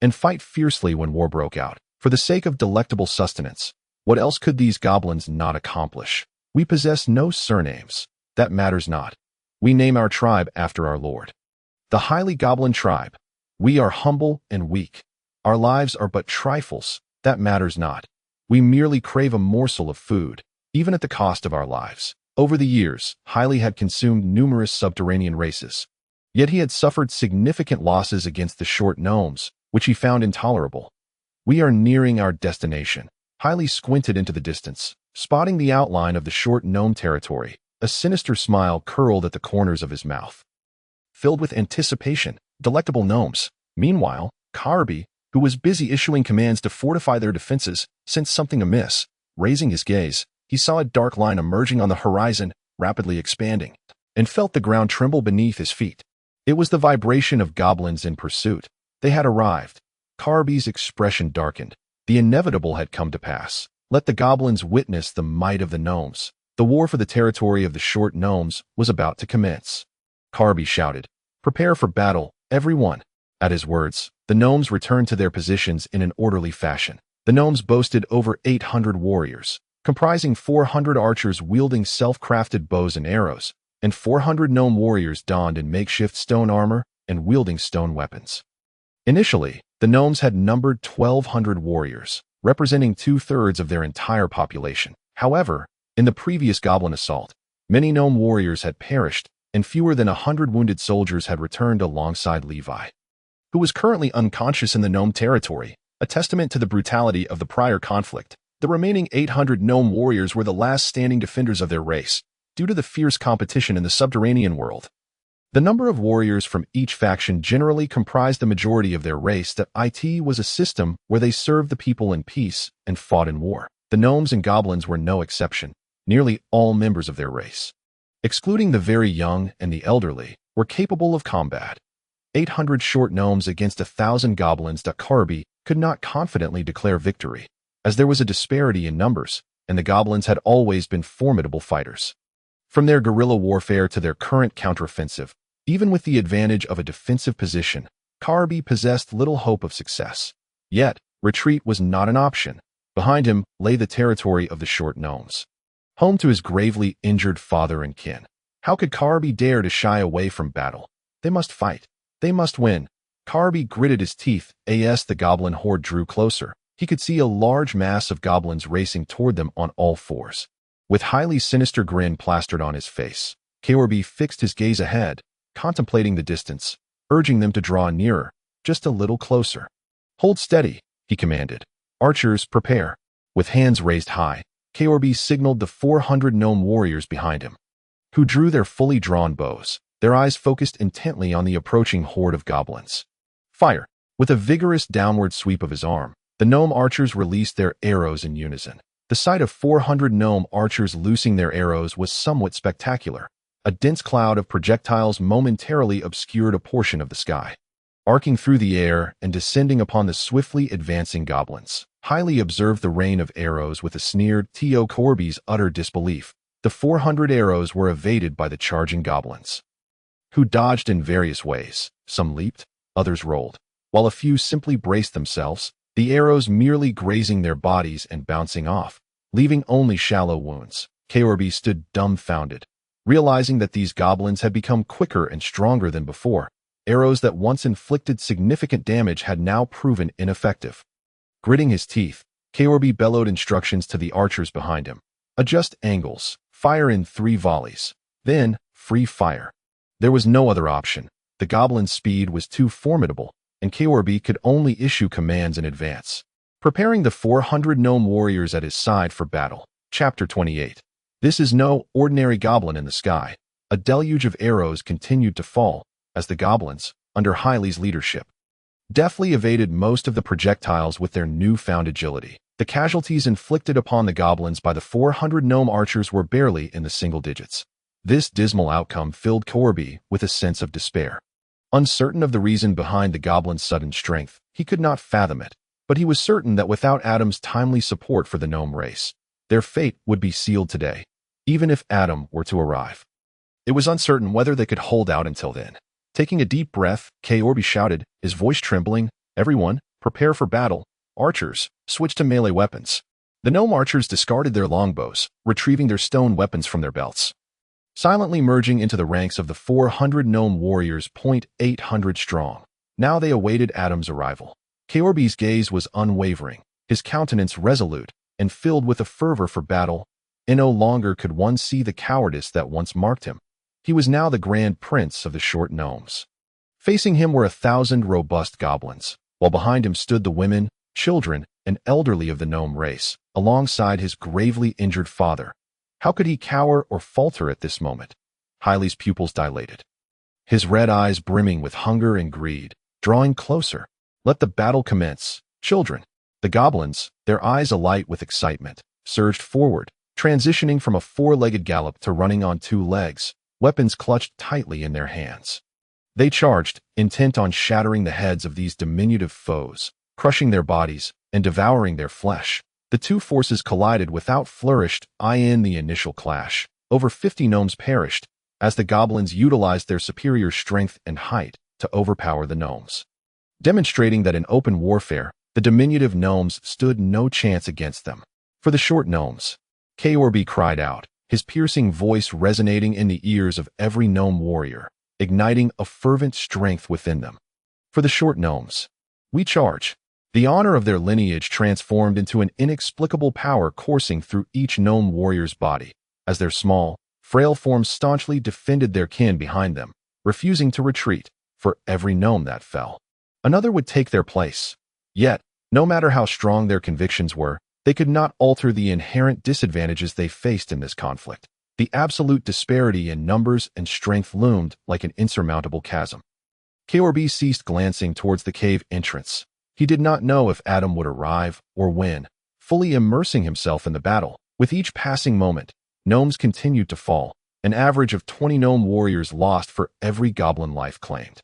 and fight fiercely when war broke out. For the sake of delectable sustenance, what else could these goblins not accomplish? We possess no surnames. That matters not. We name our tribe after our lord, the Hylie goblin tribe. We are humble and weak. Our lives are but trifles. That matters not. We merely crave a morsel of food, even at the cost of our lives. Over the years, Hylie had consumed numerous subterranean races. Yet he had suffered significant losses against the short gnomes, which he found intolerable. We are nearing our destination. Hylie squinted into the distance, spotting the outline of the short gnome territory. A sinister smile curled at the corners of his mouth. Filled with anticipation, delectable gnomes. Meanwhile, Carby, who was busy issuing commands to fortify their defenses, sensed something amiss. Raising his gaze, he saw a dark line emerging on the horizon, rapidly expanding, and felt the ground tremble beneath his feet. It was the vibration of goblins in pursuit. They had arrived. Carby's expression darkened. The inevitable had come to pass. Let the goblins witness the might of the gnomes. The war for the territory of the short gnomes was about to commence. Carby shouted, "Prepare for battle, everyone." At his words, the gnomes returned to their positions in an orderly fashion. The gnomes boasted over 800 warriors, comprising 400 archers wielding self-crafted bows and arrows, and 400 gnome warriors donned in makeshift stone armor and wielding stone weapons. Initially, the gnomes had numbered 1,200 warriors, representing 2/3 of their entire population. However, in the previous goblin assault, many gnome warriors had perished, and fewer than 100 wounded soldiers had returned alongside Levi, who was currently unconscious in the gnome territory, a testament to the brutality of the prior conflict. The remaining 800 gnome warriors were the last standing defenders of their race, due to the fierce competition in the subterranean world. The number of warriors from each faction generally comprised the majority of their race. That it was a system where they served the people in peace and fought in war. The gnomes and goblins were no exception. Nearly all members of their race, excluding the very young and the elderly, were capable of combat. 800 short gnomes against 1,000 goblins. Kirby could not confidently declare victory, as there was a disparity in numbers, and the goblins had always been formidable fighters. From their guerrilla warfare to their current counteroffensive, even with the advantage of a defensive position, Kirby possessed little hope of success. Yet, retreat was not an option. Behind him lay the territory of the short gnomes, home to his gravely injured father and kin. How could Kirby dare to shy away from battle? They must fight. They must win. Kirby gritted his teeth as the goblin horde drew closer. He could see a large mass of goblins racing toward them on all fours. With highly sinister grin plastered on his face, Kirby fixed his gaze ahead, contemplating the distance, urging them to draw nearer, just a little closer. "Hold steady," he commanded. "Archers, prepare." With hands raised high, Kirby signaled the 400 gnome warriors behind him, who drew their fully drawn bows, their eyes focused intently on the approaching horde of goblins. "Fire!" With a vigorous downward sweep of his arm, the gnome archers released their arrows in unison. The sight of 400 gnome archers loosing their arrows was somewhat spectacular. A dense cloud of projectiles momentarily obscured a portion of the sky, arcing through the air and descending upon the swiftly advancing goblins. Highly observed the rain of arrows with a sneered to Kirby's utter disbelief. The 400 arrows were evaded by the charging goblins, who dodged in various ways. Some leaped, others rolled, while a few simply braced themselves, the arrows merely grazing their bodies and bouncing off, leaving only shallow wounds. Kirby stood dumbfounded, realizing that these goblins had become quicker and stronger than before. Arrows that once inflicted significant damage had now proven ineffective. Gritting his teeth, Kirby bellowed instructions to the archers behind him. "Adjust angles, fire in 3 volleys, then free fire." There was no other option. The goblins' speed was too formidable, and Kirby could only issue commands in advance, preparing the 400 gnome warriors at his side for battle. Chapter 28. This is no ordinary goblin in the sky. A deluge of arrows continued to fall, as the goblins, under Hyli's leadership, deftly evaded most of the projectiles with their newfound agility. The casualties inflicted upon the goblins by the 400 gnome archers were barely in the single digits. This dismal outcome filled Kirby with a sense of despair. Uncertain of the reason behind the goblins' sudden strength, he could not fathom it, but he was certain that without Adam's timely support for the gnome race, their fate would be sealed today, even if Adam were to arrive. It was uncertain whether they could hold out until then. Taking a deep breath, Kirby shouted, his voice trembling, "Everyone, prepare for battle. Archers, switch to melee weapons." The gnome archers discarded their longbows, retrieving their stone weapons from their belts, silently merging into the ranks of the 400 gnome warriors, 800 strong. Now they awaited Adam's arrival. Kirby's gaze was unwavering, his countenance resolute, and filled with a fervor for battle. And no longer could one see the cowardice that once marked him. He was now the grand prince of the short gnomes. Facing him were 1,000 robust goblins, while behind him stood the women, children, and elderly of the gnome race, alongside his gravely injured father. How could he cower or falter at this moment? Hyli's pupils dilated, his red eyes brimming with hunger and greed, drawing closer. "Let the battle commence, children." The goblins, their eyes alight with excitement, surged forward, transitioning from a 4-legged gallop to running on 2 legs, weapons clutched tightly in their hands. They charged, intent on shattering the heads of these diminutive foes, crushing their bodies, and devouring their flesh. The two forces collided without flourish in the initial clash. Over 50 gnomes perished, as the goblins utilized their superior strength and height to overpower the gnomes. demonstrating that in open warfare, the diminutive gnomes stood no chance against them. For the short gnomes, Korb cried out, his piercing voice resonating in the ears of every gnome warrior, igniting a fervent strength within them. For the short gnomes, we charge. The honor of their lineage transformed into an inexplicable power coursing through each gnome warrior's body, as their small, frail forms staunchly defended their kin behind them, refusing to retreat. For every gnome that fell, another would take their place. Yet, no matter how strong their convictions were, they could not alter the inherent disadvantages they faced in this conflict. The absolute disparity in numbers and strength loomed like an insurmountable chasm. Korb ceased glancing towards the cave entrance. He did not know if Adam would arrive or when. Fully immersing himself in the battle, with each passing moment, gnomes continued to fall, an average of 20 gnome warriors lost for every goblin life claimed.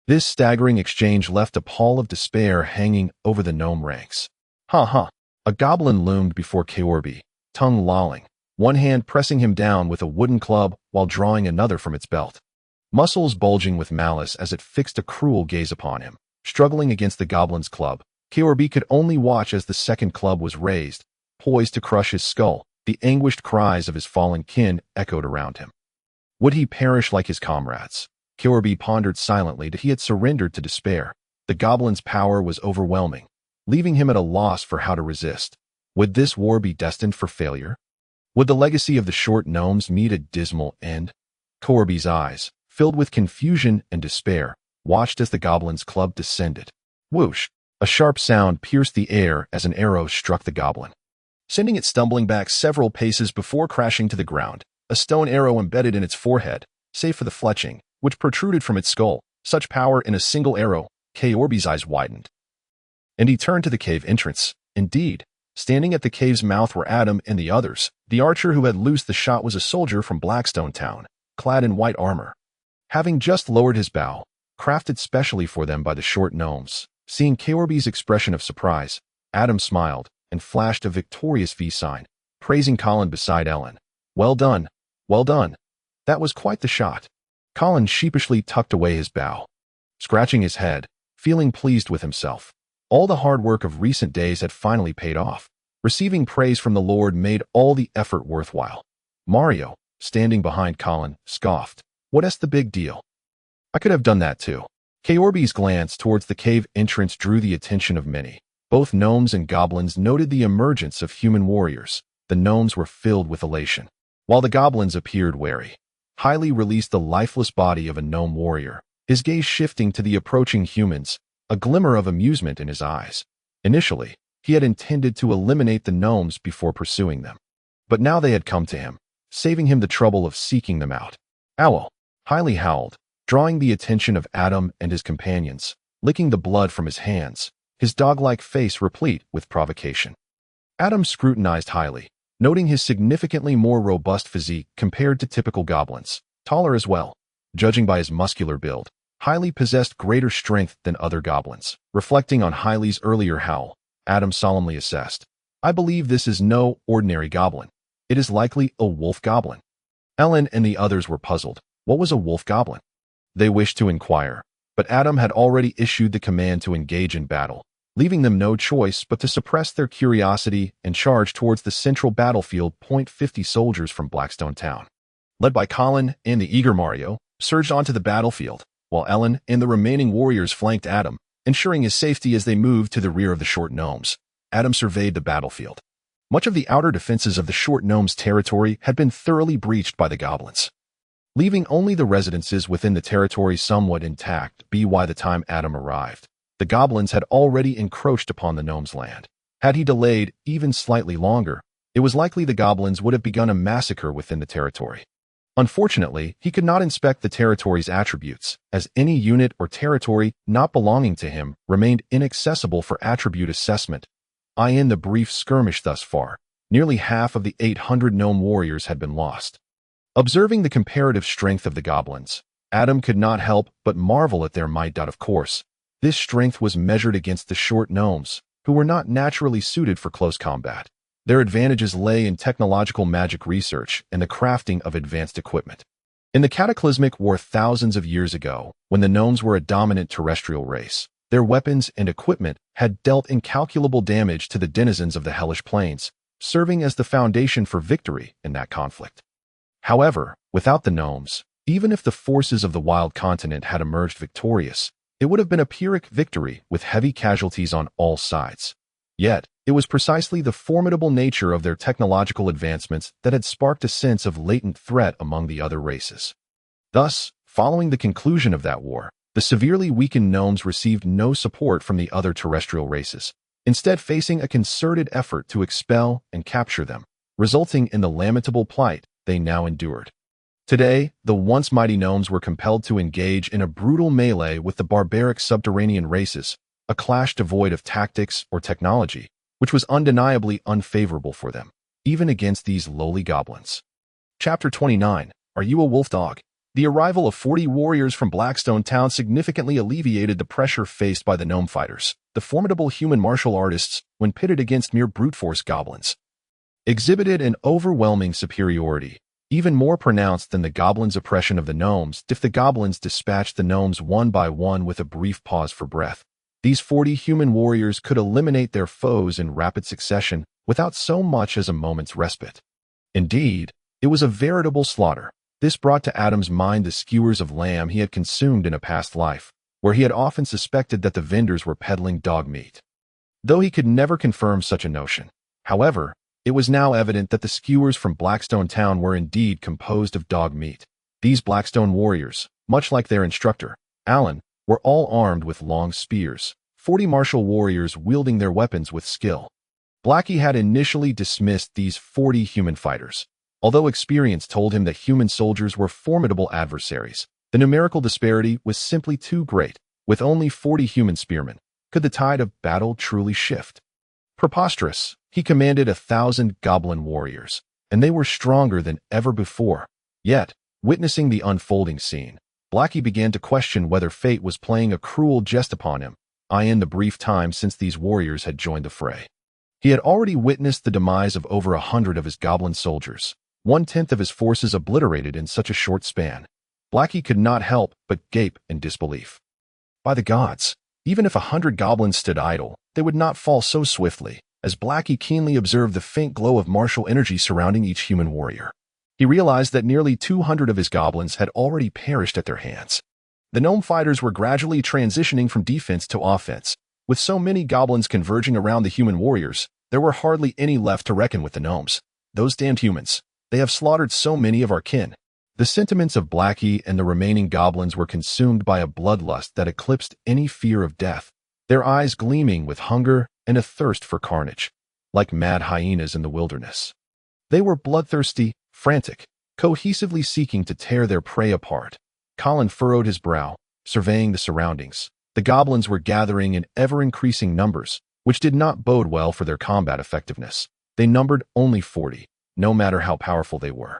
This staggering exchange left a pall of despair hanging over the gnome ranks. Ha! A goblin loomed before Korb, tongue lolling, one hand pressing him down with a wooden club while drawing another from its belt. Muscles bulging with malice as it fixed a cruel gaze upon him. Struggling against the goblin's club, Korb could only watch as the second club was raised, poised to crush his skull. The anguished cries of his fallen kin echoed around him. Would he perish like his comrades? Korb pondered silently that he had surrendered to despair. The goblin's power was overwhelming, leaving him at a loss for how to resist. Would this war be destined for failure? Would the legacy of the short gnomes meet a dismal end? Korb's eyes, filled with confusion and despair, watched as the goblin's club descended. Whoosh! A sharp sound pierced the air as an arrow struck the goblin, sending it stumbling back several paces before crashing to the ground. A stone arrow embedded in its forehead, save for the fletching, which protruded from its skull. Such power in a single arrow. Korb's eyes widened, and he turned to the cave entrance. Indeed, standing at the cave's mouth were Adam and the others. The archer who had loosed the shot was a soldier from Blackstone town, clad in white armor. Having just lowered his bow, crafted specially for them by the short gnomes. Seeing Korb's expression of surprise, Adam smiled and flashed a victorious V sign, praising Colin beside Ellen. Well done, well done. That was quite the shot. Colin sheepishly tucked away his bow, scratching his head, feeling pleased with himself. All the hard work of recent days had finally paid off. Receiving praise from the Lord made all the effort worthwhile. Mario, standing behind Colin, scoffed. What's the big deal? I could have done that too. Korb's glance towards the cave entrance drew the attention of many. Both gnomes and goblins noted the emergence of human warriors. The gnomes were filled with elation, while the goblins appeared wary. Highly released the lifeless body of a gnome warrior, his gaze shifting to the approaching humans, a glimmer of amusement in his eyes. Initially, he had intended to eliminate the gnomes before pursuing them. But now they had come to him, saving him the trouble of seeking them out. Owl highly howled, drawing the attention of Adam and his companions, licking the blood from his hands, his dog-like face replete with provocation. Adam scrutinized highly, noting his significantly more robust physique compared to typical goblins, taller as well. Judging by his muscular build, Hailey possessed greater strength than other goblins. Reflecting on Hailey's earlier howl, Adam solemnly assessed, I believe this is no ordinary goblin. It is likely a wolf goblin. Ellen and the others were puzzled. What was a wolf goblin? They wished to inquire, but Adam had already issued the command to engage in battle, leaving them no choice but to suppress their curiosity and charge towards the central battlefield. 50 soldiers from Blackstone town, led by Colin and the eager Mario, surged onto the battlefield, while Ellen and the remaining warriors flanked Adam, ensuring his safety as they moved to the rear of the short gnomes. Adam surveyed the battlefield. Much of the outer defenses of the short gnomes' territory had been thoroughly breached by the goblins, leaving only the residences within the territory somewhat intact. By the time Adam arrived, the goblins had already encroached upon the gnomes' land. Had he delayed even slightly longer, it was likely the goblins would have begun a massacre within the territory. Unfortunately, he could not inspect the territory's attributes, as any unit or territory not belonging to him remained inaccessible for attribute assessment. In the brief skirmish thus far, nearly half of the 800 gnome warriors had been lost. Observing the comparative strength of the goblins, Adam could not help but marvel at their might. Of course, this strength was measured against the short gnomes, who were not naturally suited for close combat. Their advantages lay in technological magic research and the crafting of advanced equipment. In the cataclysmic war thousands of years ago, when the gnomes were a dominant terrestrial race, Their weapons and equipment had dealt incalculable damage to the denizens of the hellish plains, serving as the foundation for victory in that conflict. However, without the gnomes, even if the forces of the wild continent had emerged victorious, it would have been a Pyrrhic victory with heavy casualties on all sides. Yet, it was precisely the formidable nature of their technological advancements that had sparked a sense of latent threat among the other races. Thus, following the conclusion of that war, the severely weakened gnomes received no support from the other terrestrial races, instead facing a concerted effort to expel and capture them, resulting in the lamentable plight they now endured. Today, the once mighty gnomes were compelled to engage in a brutal melee with the barbaric subterranean races, a clash devoid of tactics or technology, which was undeniably unfavorable for them, even against these lowly goblins. Chapter 29. Are you a wolf dog? The arrival of 40 warriors from Blackstone town significantly alleviated the pressure faced by the gnome fighters, the formidable human martial artists, when pitted against mere brute force goblins. Exhibited an overwhelming superiority, even more pronounced than the goblins' oppression of the gnomes. If the goblins dispatched the gnomes one by one with a brief pause for breath, these 40 human warriors could eliminate their foes in rapid succession without so much as a moment's respite. Indeed, it was a veritable slaughter. This brought to Adam's mind the skewers of lamb he had consumed in a past life, where he had often suspected that the vendors were peddling dog meat. Though he could never confirm such a notion, however, it was now evident that the skewers from Blackstone town were indeed composed of dog meat. These Blackstone warriors, much like their instructor, Alan, were all armed with long spears, 40 martial warriors wielding their weapons with skill. Blackie had initially dismissed these 40 human fighters. Although experience told him that human soldiers were formidable adversaries, the numerical disparity was simply too great. With only 40 human spearmen, could the tide of battle truly shift? Preposterous. He commanded 1,000 goblin warriors, and they were stronger than ever before. Yet, witnessing the unfolding scene, Blackie began to question whether fate was playing a cruel jest upon him, in the brief time since these warriors had joined the fray. He had already witnessed the demise of over 100 of his goblin soldiers, 1/10 of his forces obliterated in such a short span. Blackie could not help but gape in disbelief. By the gods, even if 100 goblins stood idle, they would not fall so swiftly, as Blackie keenly observed the faint glow of martial energy surrounding each human warrior. He realized that nearly 200 of his goblins had already perished at their hands. The gnome fighters were gradually transitioning from defense to offense. With so many goblins converging around the human warriors, there were hardly any left to reckon with the gnomes. Those damned humans. They have slaughtered so many of our kin. The sentiments of Blackie and the remaining goblins were consumed by a bloodlust that eclipsed any fear of death, their eyes gleaming with hunger and a thirst for carnage, like mad hyenas in the wilderness. They were bloodthirsty, frantic, cohesively seeking to tear their prey apart. Colin furrowed his brow, surveying the surroundings. The goblins were gathering in ever-increasing numbers, which did not bode well for their combat effectiveness. They numbered only 40. No matter how powerful they were.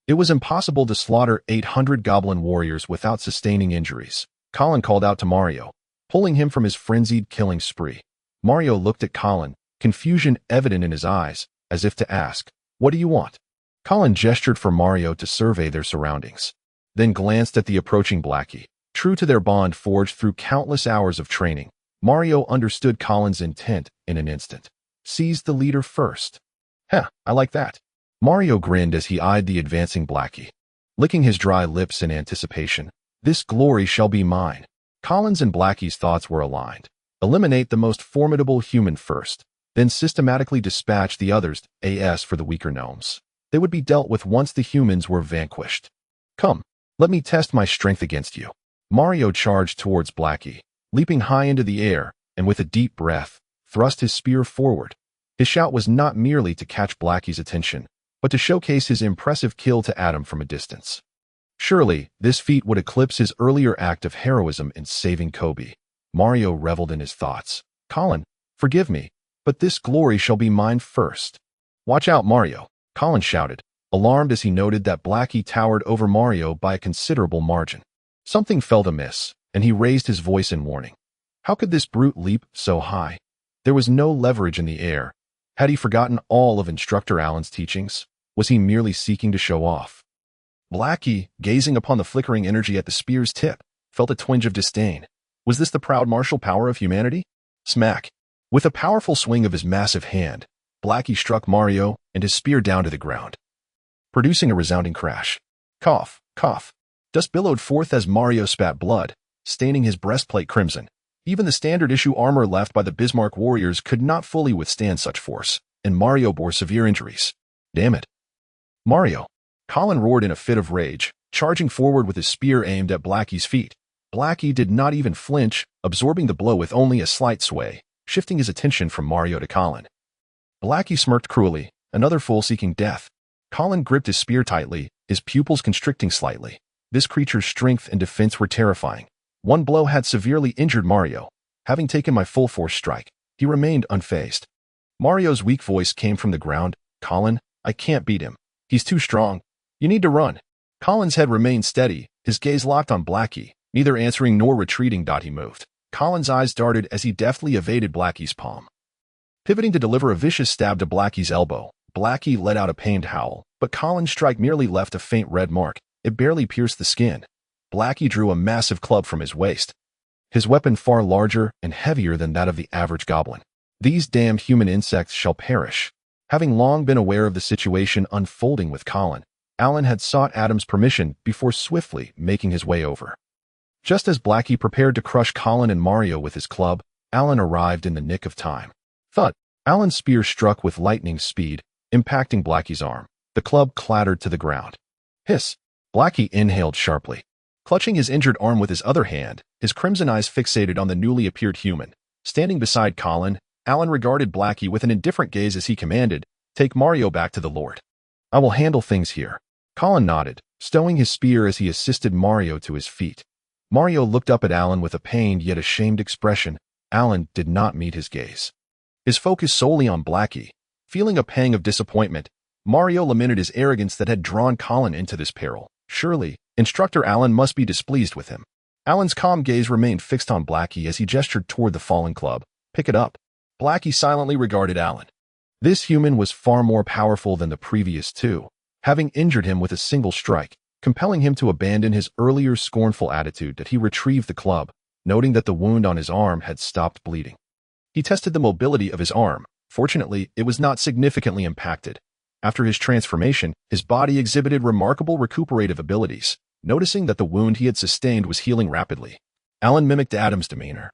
It was impossible to slaughter 800 goblin warriors without sustaining injuries. Colin called out to Mario, pulling him from his frenzied killing spree. Mario looked at Colin, confusion evident in his eyes, as if to ask, "What do you want?" Colin gestured for Mario to survey their surroundings, then glanced at the approaching Blackie. True to their bond forged through countless hours of training, Mario understood Colin's intent in an instant. Seize the leader first. I like that. Mario grinned as he eyed the advancing Blackie, licking his dry lips in anticipation. This glory shall be mine. Colin's and Blackie's thoughts were aligned. Eliminate the most formidable human first, then systematically dispatch the others for the weaker gnomes. They would be dealt with once the humans were vanquished. Come, let me test my strength against you. Mario charged towards Blackie, leaping high into the air, and with a deep breath, thrust his spear forward. His shout was not merely to catch Blackie's attention, but to showcase his impressive kill to Adam from a distance. Surely, this feat would eclipse his earlier act of heroism in saving Kobe. Mario reveled in his thoughts. Colin, forgive me, but this glory shall be mine first. Watch out, Mario, Colin shouted, alarmed as he noted that Blackie towered over Mario by a considerable margin. Something felt amiss, and he raised his voice in warning. How could this brute leap so high? There was no leverage in the air. Had he forgotten all of Instructor Allen's teachings? Was he merely seeking to show off? Blackie, gazing upon the flickering energy at the spear's tip, felt a twinge of disdain. Was this the proud martial power of humanity? Smack! With a powerful swing of his massive hand, Blackie struck Mario and his spear down to the ground, producing a resounding crash. Cough, cough. Dust billowed forth as Mario spat blood, staining his breastplate crimson. Even the standard-issue armor left by the Bismarck warriors could not fully withstand such force, and Mario bore severe injuries. Damn it. Mario! Colin roared in a fit of rage, charging forward with his spear aimed at Blackie's feet. Blackie did not even flinch, absorbing the blow with only a slight sway, shifting his attention from Mario to Colin. Blackie smirked cruelly, another fool seeking death. Colin gripped his spear tightly, his pupils constricting slightly. This creature's strength and defense were terrifying. One blow had severely injured Mario. Having taken my full force strike, he remained unfazed. Mario's weak voice came from the ground. Colin, I can't beat him. He's too strong. You need to run. Colin's head remained steady, his gaze locked on Blackie, neither answering nor retreating. He moved. Colin's eyes darted as he deftly evaded Blackie's palm. Pivoting to deliver a vicious stab to Blackie's elbow, Blackie let out a pained howl, but Colin's strike merely left a faint red mark. It barely pierced the skin. Blackie drew a massive club from his waist, his weapon far larger and heavier than that of the average goblin. These damned human insects shall perish. Having long been aware of the situation unfolding with Colin, Alan had sought Adam's permission before swiftly making his way over. Just as Blackie prepared to crush Colin and Mario with his club, Alan arrived in the nick of time. Thud! Alan's spear struck with lightning speed, impacting Blackie's arm. The club clattered to the ground. Hiss! Blackie inhaled sharply. Clutching his injured arm with his other hand, his crimson eyes fixated on the newly appeared human. Standing beside Colin, Alan regarded Blackie with an indifferent gaze as he commanded, "Take Mario back to the Lord. I will handle things here." Colin nodded, stowing his spear as he assisted Mario to his feet. Mario looked up at Alan with a pained yet ashamed expression. Alan did not meet his gaze. His focus solely on Blackie. Feeling a pang of disappointment, Mario lamented his arrogance that had drawn Colin into this peril. Surely, Instructor Alan must be displeased with him. Alan's calm gaze remained fixed on Blackie as he gestured toward the fallen club. Pick it up. Blackie silently regarded Alan. This human was far more powerful than the previous two, having injured him with a single strike, compelling him to abandon his earlier scornful attitude. That he retrieved the club, noting that the wound on his arm had stopped bleeding. He tested the mobility of his arm. Fortunately, it was not significantly impacted. After his transformation, his body exhibited remarkable recuperative abilities. Noticing that the wound he had sustained was healing rapidly, Alan mimicked Adam's demeanor,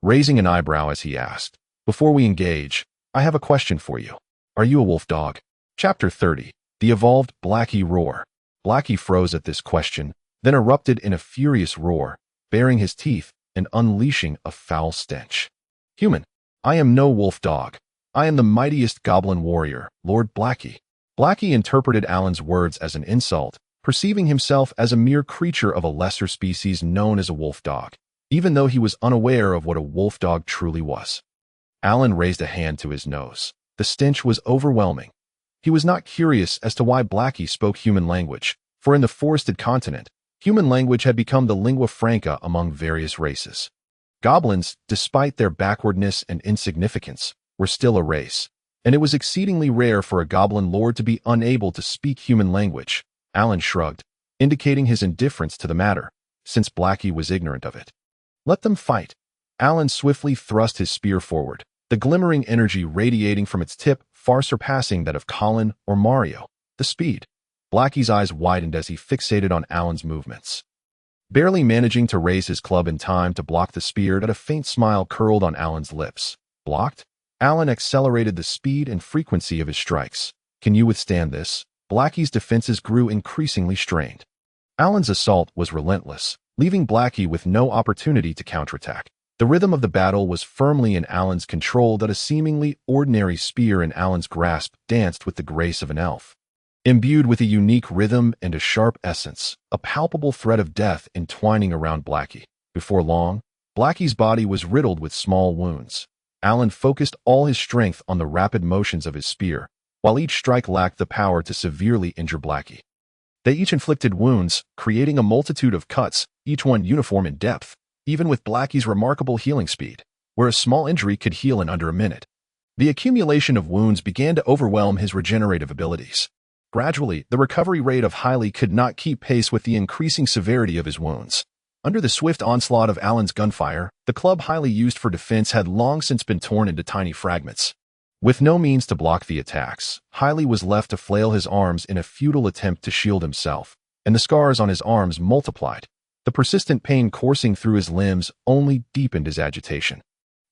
raising an eyebrow as he asked, "Before we engage, I have a question for you. Are you a wolf dog?" Chapter 30. The Evolved Blackie Roar. Blackie froze at this question, then erupted in a furious roar, baring his teeth and unleashing a foul stench. "Human, I am no wolf dog. I am the mightiest goblin warrior, Lord Blackie." Blackie interpreted Alan's words as an insult, perceiving himself as a mere creature of a lesser species known as a wolf dog, even though he was unaware of what a wolf dog truly was. Alan raised a hand to his nose. The stench was overwhelming. He was not curious as to why Blackie spoke human language, for in the forested continent, human language had become the lingua franca among various races. Goblins, despite their backwardness and insignificance, were still a race, and it was exceedingly rare for a goblin lord to be unable to speak human language. Alan shrugged, indicating his indifference to the matter, since Blackie was ignorant of it. Let them fight. Alan swiftly thrust his spear forward, the glimmering energy radiating from its tip far surpassing that of Colin or Mario. The speed. Blackie's eyes widened as he fixated on Alan's movements. Barely managing to raise his club in time to block the spear, a faint smile curled on Alan's lips. Blocked? Alan accelerated the speed and frequency of his strikes. Can you withstand this? Blackie's defenses grew increasingly strained. Alan's assault was relentless, leaving Blackie with no opportunity to counterattack. The rhythm of the battle was firmly in Alan's control. That a seemingly ordinary spear in Alan's grasp danced with the grace of an elf. Imbued with a unique rhythm and a sharp essence, a palpable thread of death entwining around Blackie. Before long, Blackie's body was riddled with small wounds. Alan focused all his strength on the rapid motions of his spear, while each strike lacked the power to severely injure Blackie. They each inflicted wounds, creating a multitude of cuts, each one uniform in depth, even with Blackie's remarkable healing speed, where a small injury could heal in under a minute. The accumulation of wounds began to overwhelm his regenerative abilities. Gradually, the recovery rate of Hailey could not keep pace with the increasing severity of his wounds. Under the swift onslaught of Alan's gunfire, the club highly used for defense had long since been torn into tiny fragments. With no means to block the attacks, Haile was left to flail his arms in a futile attempt to shield himself, and the scars on his arms multiplied. The persistent pain coursing through his limbs only deepened his agitation,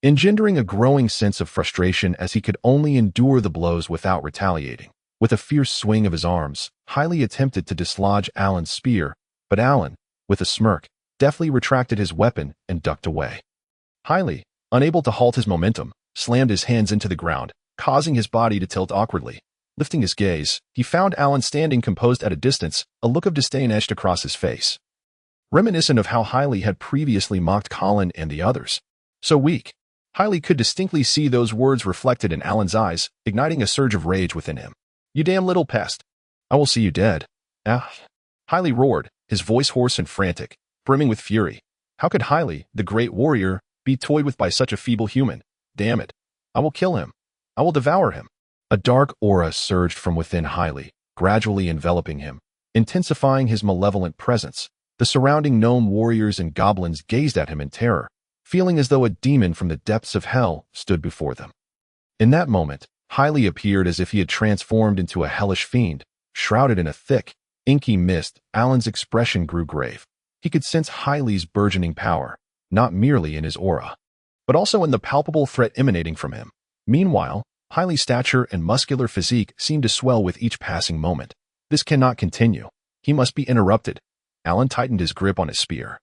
engendering a growing sense of frustration as he could only endure the blows without retaliating. With a fierce swing of his arms, Haile attempted to dislodge Alan's spear, but Alan, with a smirk, deftly retracted his weapon and ducked away. Haile, unable to halt his momentum, slammed his hands into the ground, causing his body to tilt awkwardly. Lifting his gaze, he found Alan standing composed at a distance, a look of disdain etched across his face. Reminiscent of how Haile had previously mocked Colin and the others. So weak. Haile could distinctly see those words reflected in Alan's eyes, igniting a surge of rage within him. "You damn little pest. I will see you dead." Ah! Haile roared, his voice hoarse and frantic, brimming with fury. How could Haile, the great warrior, be toyed with by such a feeble human? Damn it. I will kill him. I will devour him. A dark aura surged from within Haile, gradually enveloping him, intensifying his malevolent presence. The surrounding gnome warriors and goblins gazed at him in terror, feeling as though a demon from the depths of hell stood before them. In that moment, Haile appeared as if he had transformed into a hellish fiend. Shrouded in a thick, inky mist, Alan's expression grew grave. He could sense Haile's burgeoning power, not merely in his aura, but also in the palpable threat emanating from him. Meanwhile, Haile's stature and muscular physique seemed to swell with each passing moment. This cannot continue. He must be interrupted. Alan tightened his grip on his spear,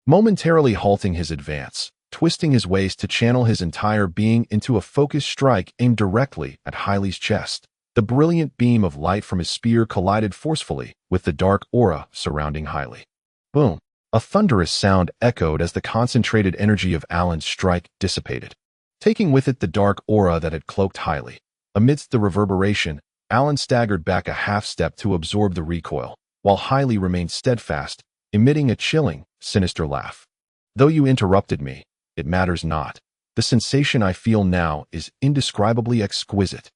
momentarily halting his advance, twisting his waist to channel his entire being into a focused strike aimed directly at Haile's chest. The brilliant beam of light from his spear collided forcefully with the dark aura surrounding Haile. Boom! A thunderous sound echoed as the concentrated energy of Alan's strike dissipated, taking with it the dark aura that had cloaked Haile. Amidst the reverberation, Alan staggered back a half-step to absorb the recoil, while Haile remained steadfast, emitting a chilling, sinister laugh. "Though you interrupted me, it matters not. The sensation I feel now is indescribably exquisite.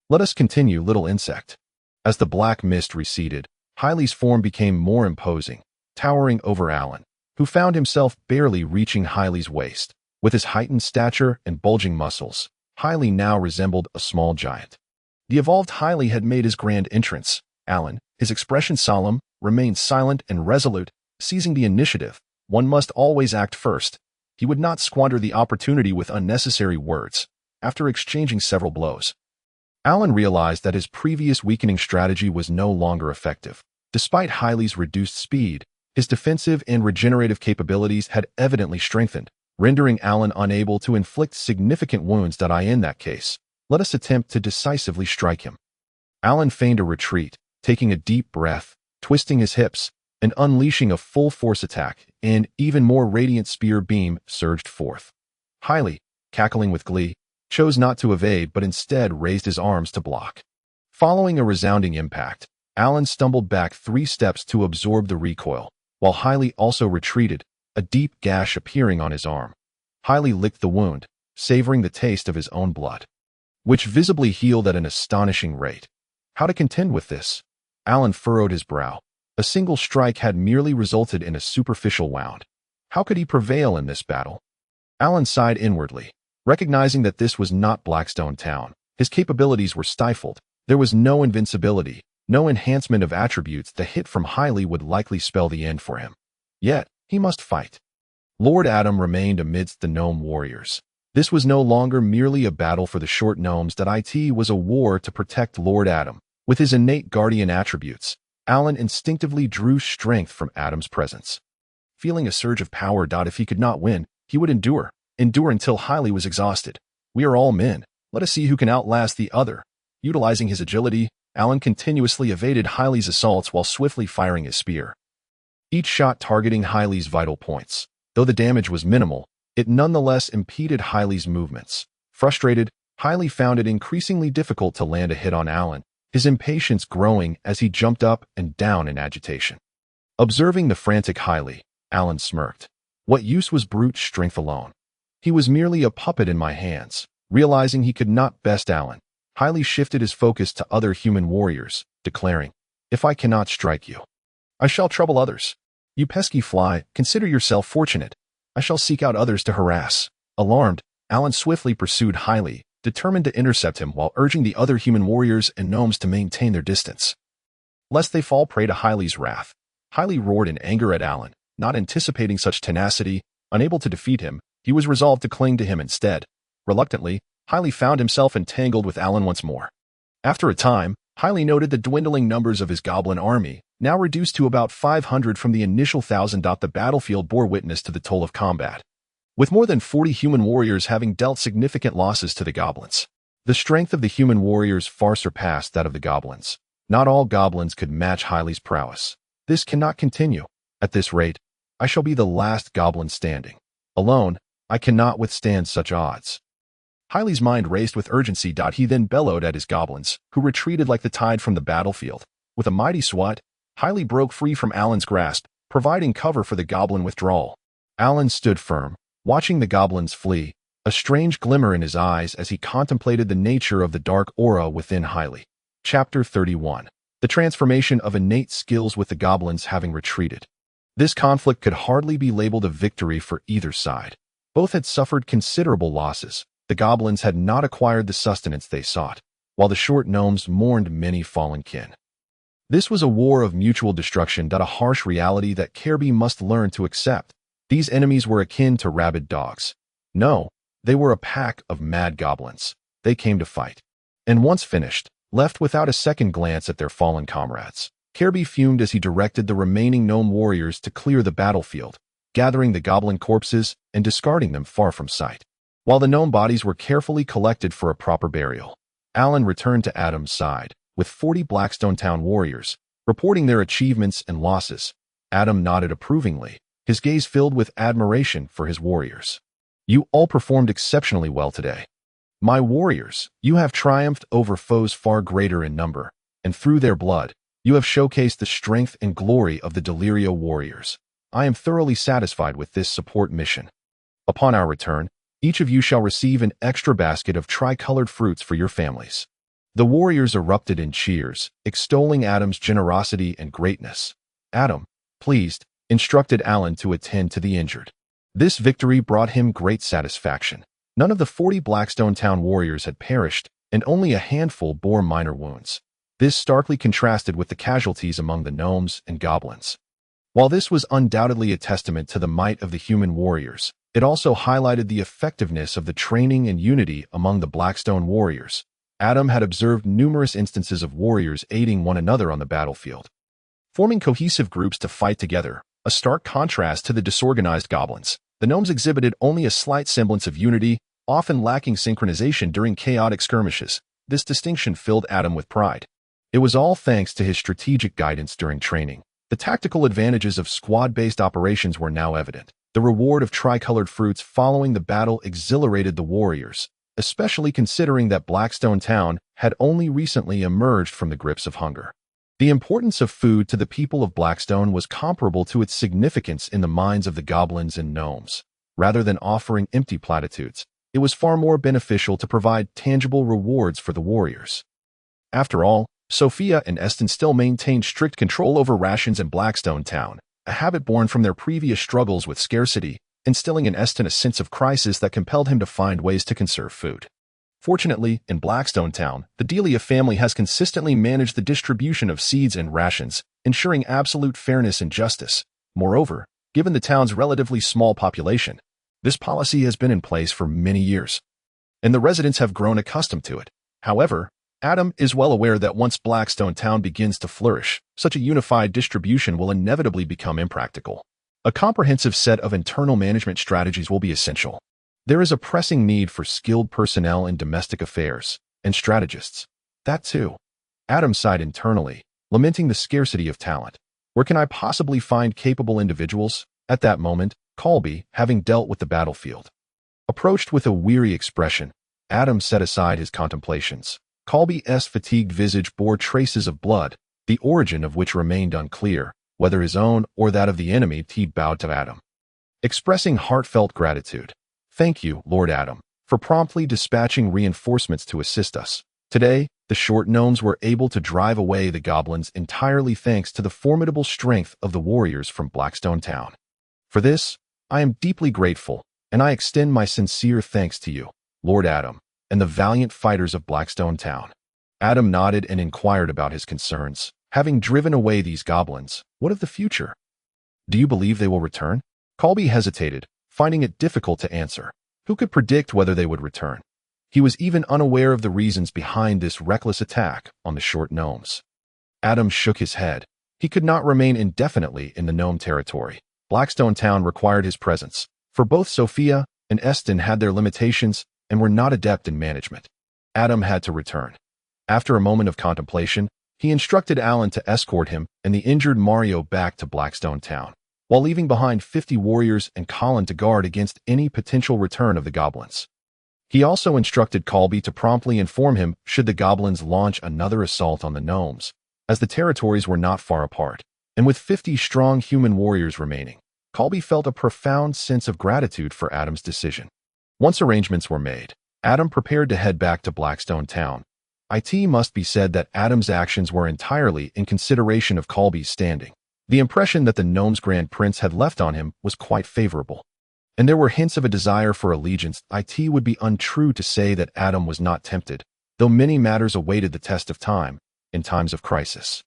Let us continue, little insect." As the black mist receded, Haile's form became more imposing, towering over Alan, who found himself barely reaching Haile's waist. With his heightened stature and bulging muscles, Haile now resembled a small giant. The evolved Haile had made his grand entrance. Alan, his expression solemn, remained silent and resolute, seizing the initiative. One must always act first. He would not squander the opportunity with unnecessary words. After exchanging several blows, Alan realized that his previous weakening strategy was no longer effective. Despite Haile's reduced speed, his defensive and regenerative capabilities had evidently strengthened, rendering Alan unable to inflict significant wounds. In that case, let us attempt to decisively strike him. Alan feigned a retreat, taking a deep breath, twisting his hips, and unleashing a full-force attack. An even more radiant spear beam surged forth. Haile, cackling with glee, chose not to evade but instead raised his arms to block. Following a resounding impact, Alan stumbled back 3 steps to absorb the recoil, while Haile also retreated, a deep gash appearing on his arm. Haile licked the wound, savoring the taste of his own blood, which visibly healed at an astonishing rate. How to contend with this? Alan furrowed his brow. A single strike had merely resulted in a superficial wound. How could he prevail in this battle? Alan sighed inwardly, recognizing that this was not Blackstone Town. His capabilities were stifled. There was no invincibility, no enhancement of attributes. The hit from Haile would likely spell the end for him. Yet, he must fight. Lord Adam remained amidst the gnome warriors. This was no longer merely a battle for the short gnomes. It was a war to protect Lord Adam. With his innate guardian attributes, Alan instinctively drew strength from Adam's presence. Feeling a surge of power. If he could not win, he would endure until Haile was exhausted. We are all men. Let us see who can outlast the other. Utilizing his agility, Alan continuously evaded Haile's assaults while swiftly firing his spear, each shot targeting Haile's vital points. Though the damage was minimal, it nonetheless impeded Haile's movements. Frustrated, Haile found it increasingly difficult to land a hit on Alan, his impatience growing as he jumped up and down in agitation. Observing the frantic Haile, Alan smirked. What use was brute strength alone? He was merely a puppet in my hands. Realizing he could not best Alan, Haile shifted his focus to other human warriors, declaring, "If I cannot strike you, I shall trouble others." You pesky fly, consider yourself fortunate. I shall seek out others to harass. Alarmed, Alan swiftly pursued Haile, determined to intercept him while urging the other human warriors and gnomes to maintain their distance. Lest they fall prey to Haile's wrath, Haile roared in anger at Alan, not anticipating such tenacity. Unable to defeat him, he was resolved to cling to him instead. Reluctantly, Haile found himself entangled with Alan once more. After a time, Haile noted the dwindling numbers of his goblin army, now reduced to about 500 from the initial 1,000. The battlefield bore witness to the toll of combat, with more than 40 human warriors having dealt significant losses to the goblins. The strength of the human warriors far surpassed that of the goblins. Not all goblins could match Haile's prowess. This cannot continue. At this rate, I shall be the last goblin standing. Alone, I cannot withstand such odds. Haile's mind raced with urgency. He then bellowed at his goblins, who retreated like the tide from the battlefield. With a mighty swat, Haile broke free from Alan's grasp, providing cover for the goblin withdrawal. Alan stood firm, watching the goblins flee, a strange glimmer in his eyes as he contemplated the nature of the dark aura within Haile. Chapter 31. The transformation of innate skills with the goblins having retreated. This conflict could hardly be labeled a victory for either side. Both had suffered considerable losses. The goblins had not acquired the sustenance they sought, while the short gnomes mourned many fallen kin. This was a war of mutual destruction. A harsh reality that Kirby must learn to accept. These enemies were akin to rabid dogs. No, they were a pack of mad goblins. They came to fight. And once finished, left without a second glance at their fallen comrades. Kirby fumed as he directed the remaining gnome warriors to clear the battlefield, gathering the goblin corpses and discarding them far from sight. While the gnome bodies were carefully collected for a proper burial, Alan returned to Adam's side, with 40 Blackstone town warriors, reporting their achievements and losses. Adam nodded approvingly, his gaze filled with admiration for his warriors. You all performed exceptionally well today. My warriors, you have triumphed over foes far greater in number, and through their blood, you have showcased the strength and glory of the Delirio warriors. I am thoroughly satisfied with this support mission. Upon our return, each of you shall receive an extra basket of tricolored fruits for your families. The warriors erupted in cheers, extolling Adam's generosity and greatness. Adam, pleased, instructed Alan to attend to the injured. This victory brought him great satisfaction. None of the 40 Blackstone town warriors had perished, and only a handful bore minor wounds. This starkly contrasted with the casualties among the gnomes and goblins. While this was undoubtedly a testament to the might of the human warriors, it also highlighted the effectiveness of the training and unity among the Blackstone warriors. Adam had observed numerous instances of warriors aiding one another on the battlefield, forming cohesive groups to fight together, a stark contrast to the disorganized goblins. The gnomes exhibited only a slight semblance of unity, often lacking synchronization during chaotic skirmishes. This distinction filled Adam with pride. It was all thanks to his strategic guidance during training. The tactical advantages of squad-based operations were now evident. The reward of tricolored fruits following the battle exhilarated the warriors, especially considering that Blackstone Town had only recently emerged from the grips of hunger. The importance of food to the people of Blackstone was comparable to its significance in the minds of the goblins and gnomes. Rather than offering empty platitudes, it was far more beneficial to provide tangible rewards for the warriors. After all, Sophia and Eston still maintained strict control over rations in Blackstone Town, a habit born from their previous struggles with scarcity, instilling in Eston a sense of crisis that compelled him to find ways to conserve food. Fortunately, in Blackstone Town, the Delia family has consistently managed the distribution of seeds and rations, ensuring absolute fairness and justice. Moreover, given the town's relatively small population, this policy has been in place for many years, and the residents have grown accustomed to it. However, Adam is well aware that once Blackstone Town begins to flourish, such a unified distribution will inevitably become impractical. A comprehensive set of internal management strategies will be essential. There is a pressing need for skilled personnel in domestic affairs, and strategists. That too. Adam sighed internally, lamenting the scarcity of talent. Where can I possibly find capable individuals? At that moment, Colby, having dealt with the battlefield, approached with a weary expression. Adam set aside his contemplations. Colby's fatigued visage bore traces of blood, the origin of which remained unclear, whether his own or that of the enemy. He bowed to Adam, expressing heartfelt gratitude. Thank you, Lord Adam, for promptly dispatching reinforcements to assist us. Today, the short gnomes were able to drive away the goblins entirely thanks to the formidable strength of the warriors from Blackstone Town. For this, I am deeply grateful, and I extend my sincere thanks to you, Lord Adam, and the valiant fighters of Blackstone Town. Adam nodded and inquired about his concerns. Having driven away these goblins, what of the future? Do you believe they will return? Colby hesitated, finding it difficult to answer. Who could predict whether they would return? He was even unaware of the reasons behind this reckless attack on the short gnomes. Adam shook his head. He could not remain indefinitely in the gnome territory. Blackstone Town required his presence, for both Sophia and Eston had their limitations and were not adept in management. Adam had to return. After a moment of contemplation, he instructed Alan to escort him and the injured Mario back to Blackstone Town, while leaving behind 50 warriors and Colin to guard against any potential return of the goblins. He also instructed Colby to promptly inform him should the goblins launch another assault on the gnomes, as the territories were not far apart, and with 50 strong human warriors remaining, Colby felt a profound sense of gratitude for Adam's decision. Once arrangements were made, Adam prepared to head back to Blackstone Town. It must be said that Adam's actions were entirely in consideration of Colby's standing. The impression that the gnome's Grand Prince had left on him was quite favorable, and there were hints of a desire for allegiance. It would be untrue to say that Adam was not tempted, though many matters awaited the test of time in times of crisis.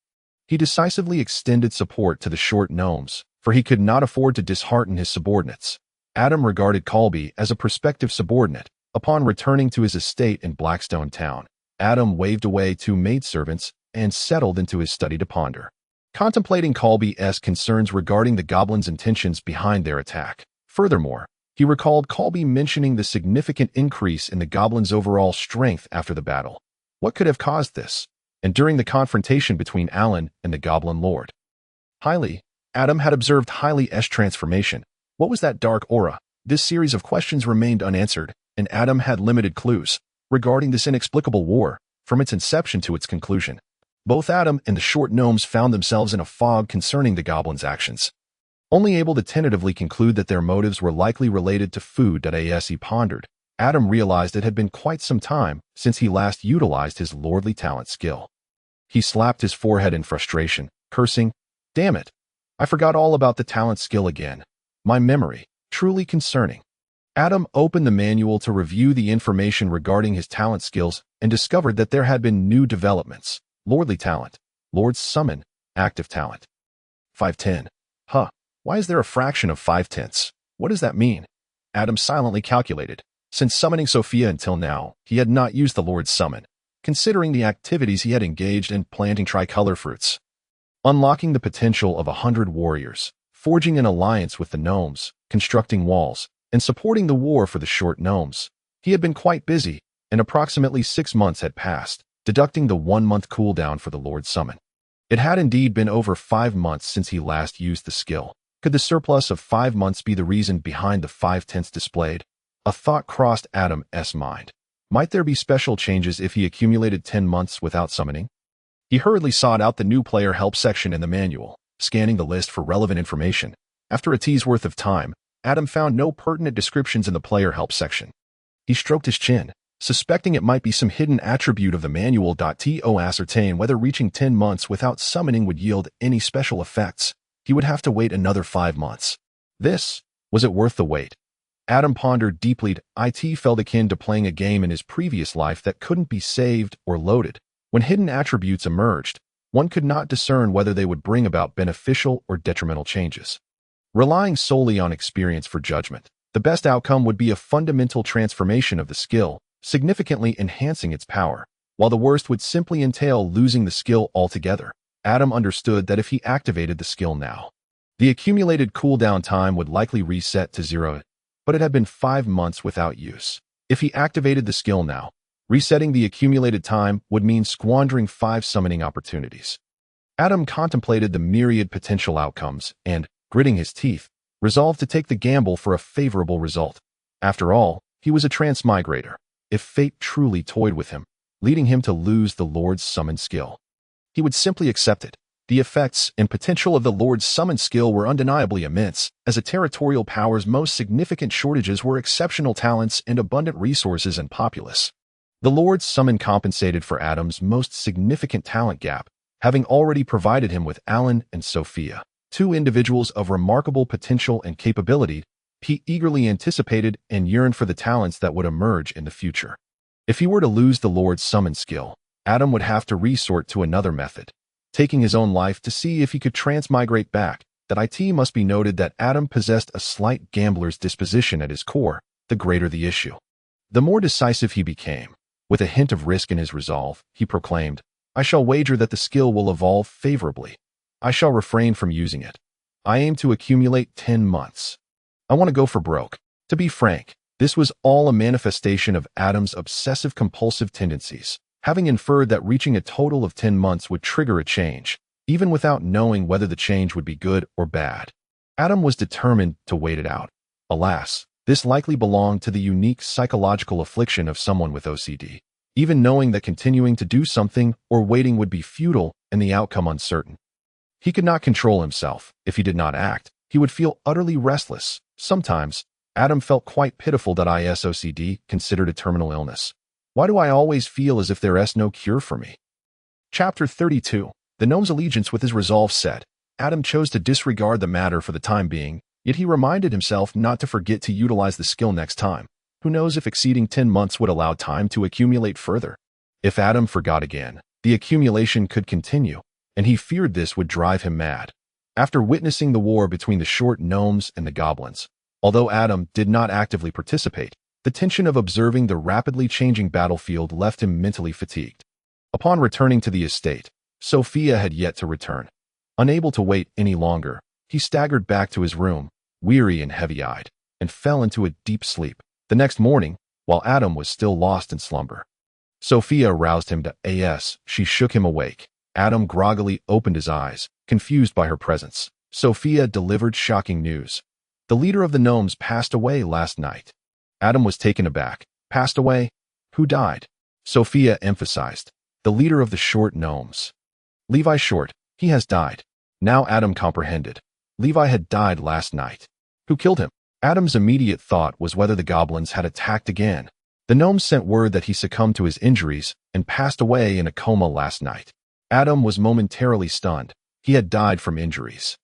He decisively extended support to the short gnomes, for he could not afford to dishearten his subordinates. Adam regarded Colby as a prospective subordinate. Upon returning to his estate in Blackstone Town, Adam waved away 2 maidservants and settled into his study to ponder, contemplating Colby's concerns regarding the goblins' intentions behind their attack. Furthermore, he recalled Colby mentioning the significant increase in the goblins' overall strength after the battle. What could have caused this? And during the confrontation between Alan and the Goblin Lord, Adam had observed Hailey's transformation. What was that dark aura? This series of questions remained unanswered, and Adam had limited clues regarding this inexplicable war from its inception to its conclusion. Both Adam and the short gnomes found themselves in a fog concerning the goblins' actions, only able to tentatively conclude that their motives were likely related to food. As he pondered, Adam realized it had been quite some time since he last utilized his lordly talent skill. He slapped his forehead in frustration, cursing, "Damn it! I forgot all about the talent skill again. My memory, truly concerning." Adam opened the manual to review the information regarding his talent skills and discovered that there had been new developments. Lordly talent, Lord's summon, active talent. 5/10. Why is there a fraction of 5/10? What does that mean? Adam silently calculated. Since summoning Sophia until now, he had not used the Lord's summon, considering the activities he had engaged in planting tricolor fruits, unlocking the potential of 100 warriors, forging an alliance with the gnomes, constructing walls, and supporting the war for the short gnomes. He had been quite busy, and approximately 6 months had passed, deducting the 1-month cooldown for the Lord's summon. It had indeed been over 5 months since he last used the skill. Could the surplus of 5 months be the reason behind the 5/10 displayed? A thought crossed Adam's mind. Might there be special changes if he accumulated 10 months without summoning? He hurriedly sought out the new player help section in the manual, scanning the list for relevant information. After a tea's worth of time, Adam found no pertinent descriptions in the player help section. He stroked his chin, suspecting it might be some hidden attribute of the manual. To ascertain whether reaching 10 months without summoning would yield any special effects, he would have to wait another 5 months. Was it worth the wait? Adam pondered deeply. It felt akin to playing a game in his previous life that couldn't be saved or loaded. When hidden attributes emerged, one could not discern whether they would bring about beneficial or detrimental changes. Relying solely on experience for judgment, the best outcome would be a fundamental transformation of the skill, significantly enhancing its power, while the worst would simply entail losing the skill altogether. Adam understood that if he activated the skill now, the accumulated cooldown time would likely reset to 0, but it had been 5 months without use. If he activated the skill now, resetting the accumulated time would mean squandering 5 summoning opportunities. Adam contemplated the myriad potential outcomes and, gritting his teeth, resolved to take the gamble for a favorable result. After all, he was a transmigrator. If fate truly toyed with him, leading him to lose the Lord's summon skill, he would simply accept it. The effects and potential of the Lord's summon skill were undeniably immense, as a territorial power's most significant shortages were exceptional talents and abundant resources and populace. The Lord's summon compensated for Adam's most significant talent gap, having already provided him with Alan and Sophia, two individuals of remarkable potential and capability. He eagerly anticipated and yearned for the talents that would emerge in the future. If he were to lose the Lord's summon skill, Adam would have to resort to another method, taking his own life to see if he could transmigrate back. That it must be noted that Adam possessed a slight gambler's disposition at his core, the greater the issue. The more decisive he became. With a hint of risk in his resolve, he proclaimed, "I shall wager that the skill will evolve favorably. I shall refrain from using it. I aim to accumulate 10 months. I want to go for broke." To be frank, this was all a manifestation of Adam's obsessive-compulsive tendencies, having inferred that reaching a total of 10 months would trigger a change, even without knowing whether the change would be good or bad. Adam was determined to wait it out. Alas, this likely belonged to the unique psychological affliction of someone with OCD, even knowing that continuing to do something or waiting would be futile and the outcome uncertain. He could not control himself. If he did not act, he would feel utterly restless. Sometimes, Adam felt quite pitiful that his OCD considered a terminal illness. Why do I always feel as if there is no cure for me? Chapter 32. The gnome's allegiance with his resolve set. Adam chose to disregard the matter for the time being, yet he reminded himself not to forget to utilize the skill next time. Who knows if exceeding 10 months would allow time to accumulate further? If Adam forgot again, the accumulation could continue, and he feared this would drive him mad. After witnessing the war between the short gnomes and the goblins, although Adam did not actively participate, the tension of observing the rapidly changing battlefield left him mentally fatigued. Upon returning to the estate, Sophia had yet to return. Unable to wait any longer, he staggered back to his room, weary and heavy-eyed, and fell into a deep sleep. The next morning, while Adam was still lost in slumber, Sophia roused him to as. She shook him awake. Adam groggily opened his eyes, confused by her presence. Sophia delivered shocking news. The leader of the gnomes passed away last night. Adam was taken aback. Passed away? Who died? Sophia emphasized. The leader of the short gnomes. Levi Short. He has died. Now Adam comprehended. Levi had died last night. Who killed him? Adam's immediate thought was whether the goblins had attacked again. The gnomes sent word that he succumbed to his injuries and passed away in a coma last night. Adam was momentarily stunned. He had died from injuries.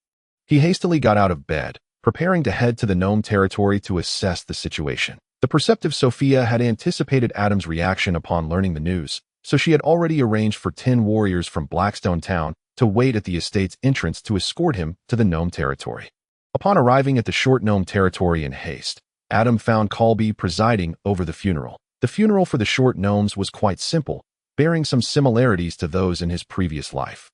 He hastily got out of bed, preparing to head to the gnome territory to assess the situation. The perceptive Sophia had anticipated Adam's reaction upon learning the news, so she had already arranged for 10 warriors from Blackstone town to wait at the estate's entrance to escort him to the gnome territory. Upon arriving at the short gnome territory in haste, Adam found Colby presiding over the funeral. The funeral for the short gnomes was quite simple, bearing some similarities to those in his previous life.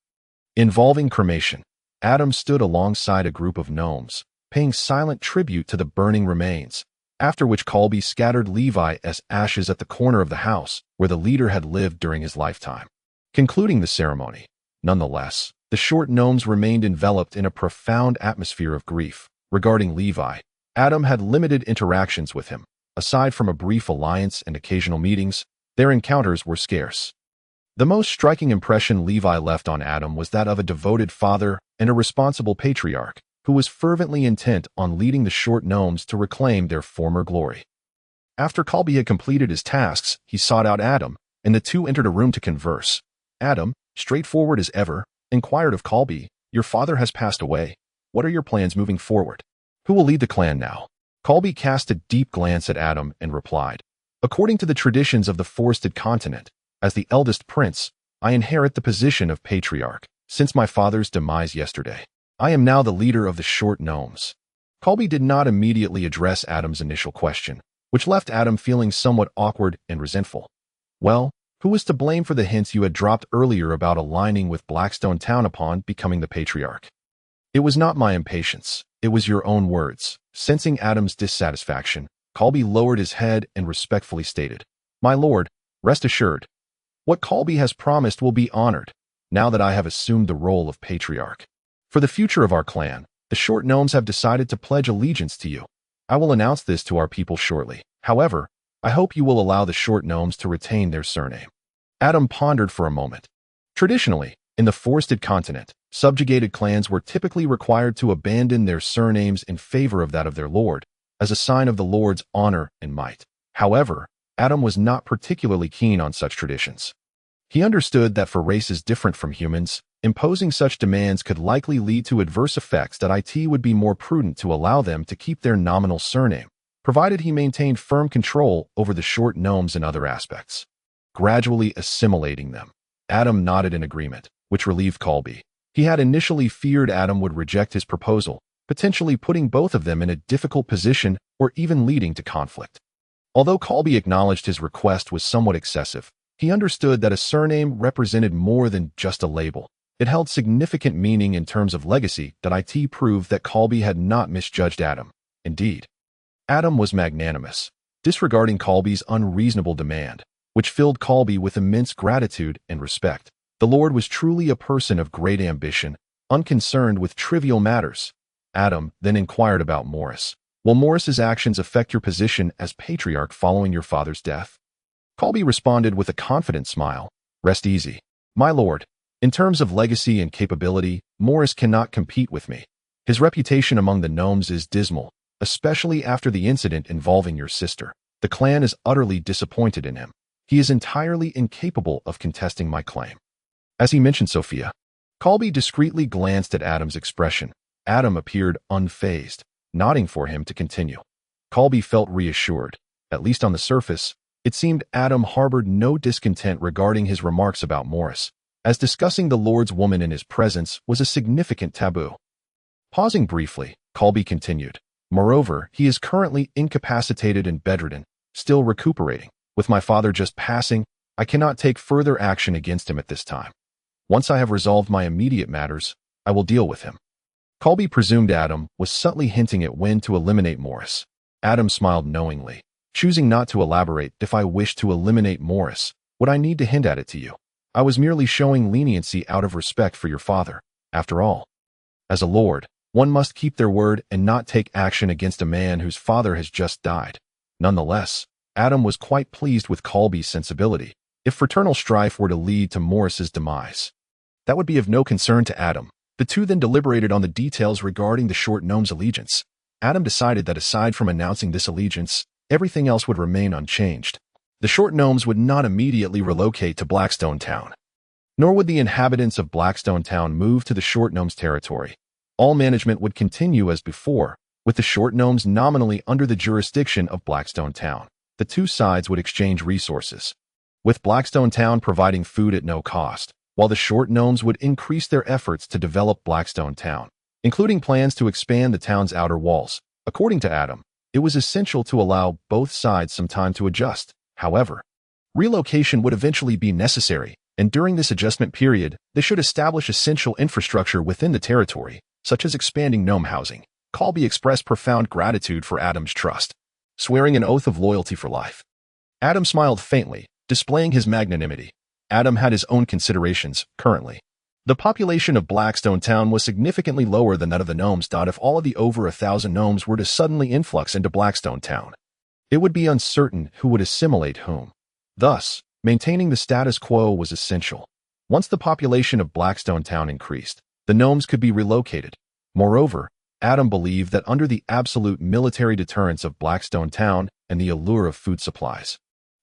Involving cremation, Adam stood alongside a group of gnomes, paying silent tribute to the burning remains, after which Colby scattered Levi's ashes at the corner of the house where the leader had lived during his lifetime. Concluding the ceremony, nonetheless, the short gnomes remained enveloped in a profound atmosphere of grief. Regarding Levi, Adam had limited interactions with him. Aside from a brief alliance and occasional meetings, their encounters were scarce. The most striking impression Levi left on Adam was that of a devoted father and a responsible patriarch, who was fervently intent on leading the short gnomes to reclaim their former glory. After Colby had completed his tasks, he sought out Adam, and the two entered a room to converse. Adam, straightforward as ever, inquired of Colby, "Your father has passed away. What are your plans moving forward? Who will lead the clan now?" Colby cast a deep glance at Adam and replied, "According to the traditions of the forested continent, as the eldest prince, I inherit the position of patriarch. Since my father's demise yesterday, I am now the leader of the short gnomes." Colby did not immediately address Adam's initial question, which left Adam feeling somewhat awkward and resentful. "Well, who was to blame for the hints you had dropped earlier about aligning with Blackstone town upon becoming the patriarch?" "It was not my impatience. It was your own words." Sensing Adam's dissatisfaction, Colby lowered his head and respectfully stated, "My lord, rest assured. What Colby has promised will be honored, now that I have assumed the role of patriarch. For the future of our clan, the short gnomes have decided to pledge allegiance to you. I will announce this to our people shortly. However, I hope you will allow the short gnomes to retain their surname." Adam pondered for a moment. Traditionally, in the forested continent, subjugated clans were typically required to abandon their surnames in favor of that of their lord, as a sign of the lord's honor and might. However, Adam was not particularly keen on such traditions. He understood that for races different from humans, imposing such demands could likely lead to adverse effects that it would be more prudent to allow them to keep their nominal surname, provided he maintained firm control over the short gnomes and other aspects. Gradually assimilating them, Adam nodded in agreement, which relieved Colby. He had initially feared Adam would reject his proposal, potentially putting both of them in a difficult position or even leading to conflict. Although Colby acknowledged his request was somewhat excessive, he understood that a surname represented more than just a label. It held significant meaning in terms of legacy that proved that Colby had not misjudged Adam. Indeed, Adam was magnanimous, disregarding Colby's unreasonable demand, which filled Colby with immense gratitude and respect. The Lord was truly a person of great ambition, unconcerned with trivial matters. Adam then inquired about Morris. Will Morris's actions affect your position as patriarch following your father's death? Colby responded with a confident smile. Rest easy, my lord. In terms of legacy and capability, Morris cannot compete with me. His reputation among the gnomes is dismal, especially after the incident involving your sister. The clan is utterly disappointed in him. He is entirely incapable of contesting my claim. As he mentioned Sophia, Colby discreetly glanced at Adam's expression. Adam appeared unfazed, nodding for him to continue. Colby felt reassured. At least on the surface, it seemed Adam harbored no discontent regarding his remarks about Morris, as discussing the Lord's woman in his presence was a significant taboo. Pausing briefly, Colby continued. Moreover, he is currently incapacitated and bedridden, still recuperating. With my father just passing, I cannot take further action against him at this time. Once I have resolved my immediate matters, I will deal with him. Colby presumed Adam was subtly hinting at when to eliminate Morris. Adam smiled knowingly, choosing not to elaborate. If I wish to eliminate Morris, would I need to hint at it to you? I was merely showing leniency out of respect for your father. After all, as a lord, one must keep their word and not take action against a man whose father has just died. Nonetheless, Adam was quite pleased with Colby's sensibility. If fraternal strife were to lead to Morris's demise, that would be of no concern to Adam. The two then deliberated on the details regarding the short gnome's allegiance. Adam decided that aside from announcing this allegiance, everything else would remain unchanged. The short gnomes would not immediately relocate to Blackstone Town, nor would the inhabitants of Blackstone Town move to the short gnomes' territory. All management would continue as before, with the short gnomes nominally under the jurisdiction of Blackstone Town. The two sides would exchange resources, with Blackstone Town providing food at no cost, while the short gnomes would increase their efforts to develop Blackstone Town, including plans to expand the town's outer walls. According to Adam, it was essential to allow both sides some time to adjust. However, relocation would eventually be necessary, and during this adjustment period, they should establish essential infrastructure within the territory, such as expanding gnome housing. Colby expressed profound gratitude for Adam's trust, swearing an oath of loyalty for life. Adam smiled faintly, displaying his magnanimity. Adam had his own considerations. Currently, the population of Blackstone Town was significantly lower than that of the gnomes. If all of the over 1,000 gnomes were to suddenly influx into Blackstone Town, it would be uncertain who would assimilate whom. Thus, maintaining the status quo was essential. Once the population of Blackstone Town increased, the gnomes could be relocated. Moreover, Adam believed that under the absolute military deterrence of Blackstone Town and the allure of food supplies,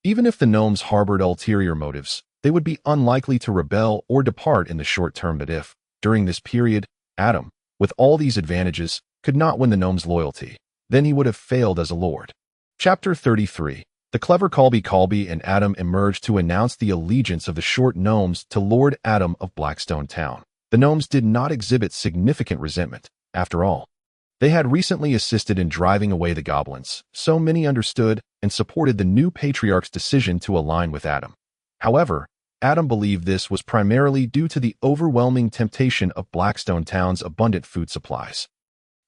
even if the gnomes harbored ulterior motives, they would be unlikely to rebel or depart in the short term. But if, during this period, Adam, with all these advantages, could not win the gnomes' loyalty, then he would have failed as a lord. Chapter 33. The clever Colby and Adam emerged to announce the allegiance of the short gnomes to Lord Adam of Blackstone Town. The gnomes did not exhibit significant resentment. After all, they had recently assisted in driving away the goblins, so many understood and supported the new patriarch's decision to align with Adam. However, Adam believed this was primarily due to the overwhelming temptation of Blackstone Town's abundant food supplies.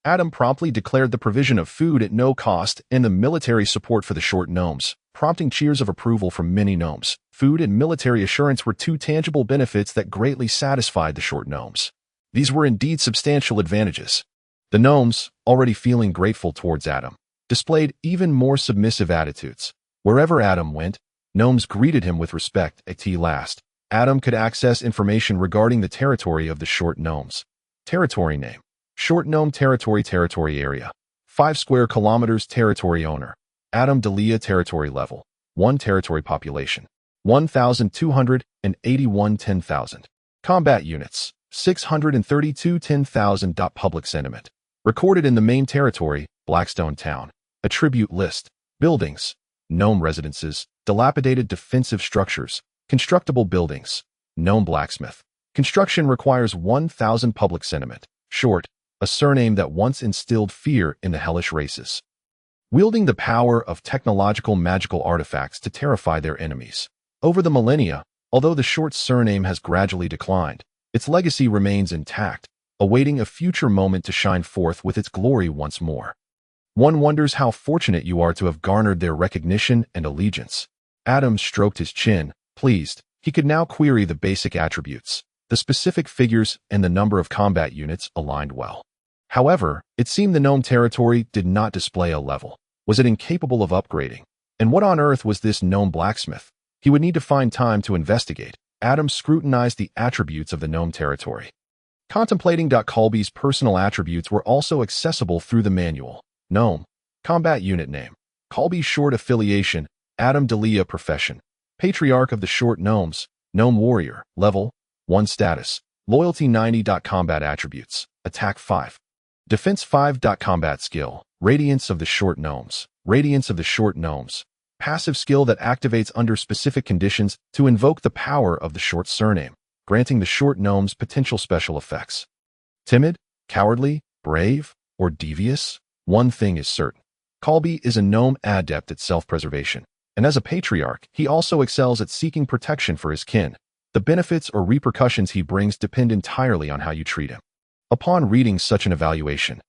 Adam promptly declared the provision of food at no cost and the military support for the short gnomes, prompting cheers of approval from many gnomes. Food and military assurance were two tangible benefits that greatly satisfied the short gnomes. These were indeed substantial advantages. The gnomes, already feeling grateful towards Adam, displayed even more submissive attitudes. Wherever Adam went, gnomes greeted him with respect. At last, Adam could access information regarding the territory of the short gnomes. Territory name: Short Gnome Territory. Territory area: 5 square kilometers. Territory owner: Adam Delia. Territory level: 1 territory population, 1,281 10,000. Combat units, 632 10,000. Public sentiment. Recorded in the main territory, Blackstone Town. Attribute list. Buildings. Gnome residences. Dilapidated defensive structures. Constructible buildings. Gnome blacksmith. Construction requires 1,000. Public sentiment. Short. A surname that once instilled fear in the hellish races. Wielding the power of technological magical artifacts to terrify their enemies. Over the millennia, although the short surname has gradually declined, its legacy remains intact, awaiting a future moment to shine forth with its glory once more. One wonders how fortunate you are to have garnered their recognition and allegiance. Adam stroked his chin, pleased. He could now query the basic attributes. The specific figures and the number of combat units aligned well. However, it seemed the gnome territory did not display a level. Was it incapable of upgrading? And what on earth was this gnome blacksmith? He would need to find time to investigate. Adam scrutinized the attributes of the gnome territory. Contemplating. Colby's personal attributes were also accessible through the manual. Gnome. Combat unit name. Colby short affiliation. Adam deia profession. Patriarch of the short gnomes. Gnome warrior. Level 1 status. Loyalty 90. Combat attributes. Attack 5. Defense 5. Combat skill. Radiance of the short gnomes. Radiance of the short gnomes. Passive skill that activates under specific conditions to invoke the power of the short surname, granting the short gnomes potential special effects. Timid, cowardly, brave, or devious? One thing is certain. Colby is a gnome adept at self-preservation, and as a patriarch, he also excels at seeking protection for his kin. The benefits or repercussions he brings depend entirely on how you treat him. Upon reading such an evaluation,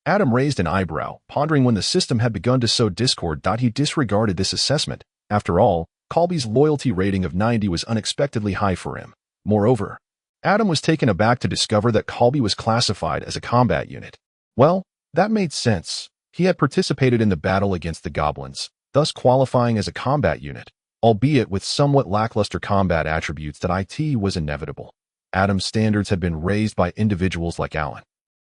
Adam raised an eyebrow, pondering when the system had begun to sow discord. He disregarded this assessment. After all, Colby's loyalty rating of 90 was unexpectedly high for him. Moreover, Adam was taken aback to discover that Colby was classified as a combat unit. Well, that made sense. He had participated in the battle against the goblins, thus qualifying as a combat unit, albeit with somewhat lackluster combat attributes. It was inevitable. Adam's standards had been raised by individuals like Alan.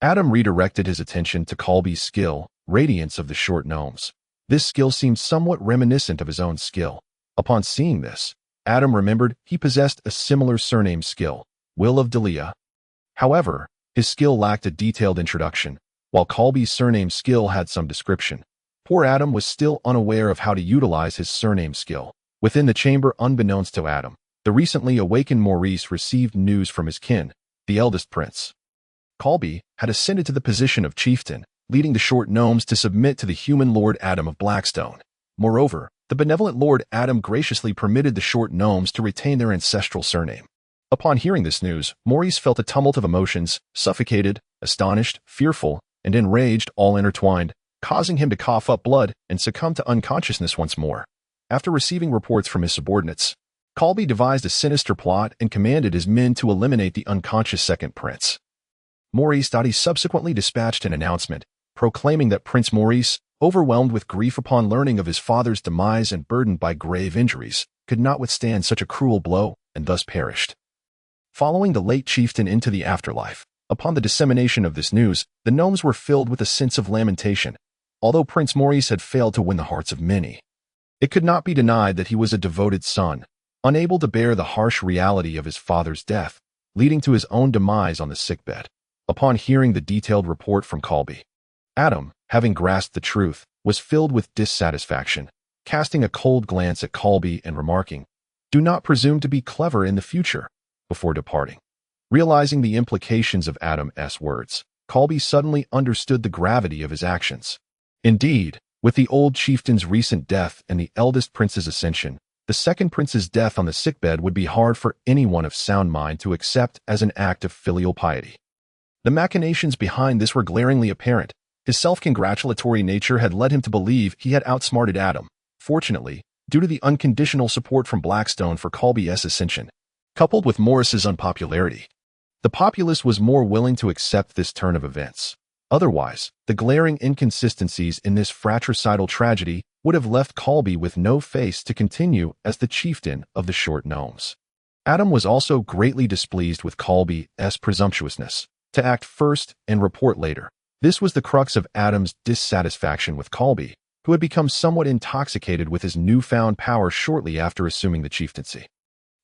Adam redirected his attention to Colby's skill, Radiance of the Short Gnomes. This skill seemed somewhat reminiscent of his own skill. Upon seeing this, Adam remembered he possessed a similar surname skill, Will of deia. However, his skill lacked a detailed introduction, while Colby's surname skill had some description. Poor Adam was still unaware of how to utilize his surname skill. Within the chamber, unbeknownst to Adam, the recently awakened Maurice received news from his kin, the eldest prince. Colby had ascended to the position of chieftain, leading the short gnomes to submit to the human Lord Adam of Blackstone. Moreover, the benevolent Lord Adam graciously permitted the short gnomes to retain their ancestral surname. Upon hearing this news, Maurice felt a tumult of emotions, suffocated, astonished, fearful, and enraged, all intertwined, causing him to cough up blood and succumb to unconsciousness once more. After receiving reports from his subordinates, Colby devised a sinister plot and commanded his men to eliminate the unconscious second prince. Maurice. He subsequently dispatched an announcement, proclaiming that Prince Maurice, overwhelmed with grief upon learning of his father's demise and burdened by grave injuries, could not withstand such a cruel blow, and thus perished. Following the late chieftain into the afterlife, upon the dissemination of this news, the gnomes were filled with a sense of lamentation. Although Prince Maurice had failed to win the hearts of many, it could not be denied that he was a devoted son, unable to bear the harsh reality of his father's death, leading to his own demise on the sickbed. Upon hearing the detailed report from Colby, Adam, having grasped the truth, was filled with dissatisfaction, casting a cold glance at Colby and remarking, "Do not presume to be clever in the future," before departing. Realizing the implications of Adam's words, Colby suddenly understood the gravity of his actions. Indeed, with the old chieftain's recent death and the eldest prince's ascension, the second prince's death on the sickbed would be hard for anyone of sound mind to accept as an act of filial piety. The machinations behind this were glaringly apparent. His self-congratulatory nature had led him to believe he had outsmarted Adam. Fortunately, due to the unconditional support from Blackstone for Colby's ascension, coupled with Maurice's unpopularity, the populace was more willing to accept this turn of events. Otherwise, the glaring inconsistencies in this fratricidal tragedy would have left Colby with no face to continue as the chieftain of the short gnomes. Adam was also greatly displeased with Colby's presumptuousness to act first and report later. This was the crux of Adam's dissatisfaction with Colby. who had become somewhat intoxicated with his newfound power shortly after assuming the chieftaincy.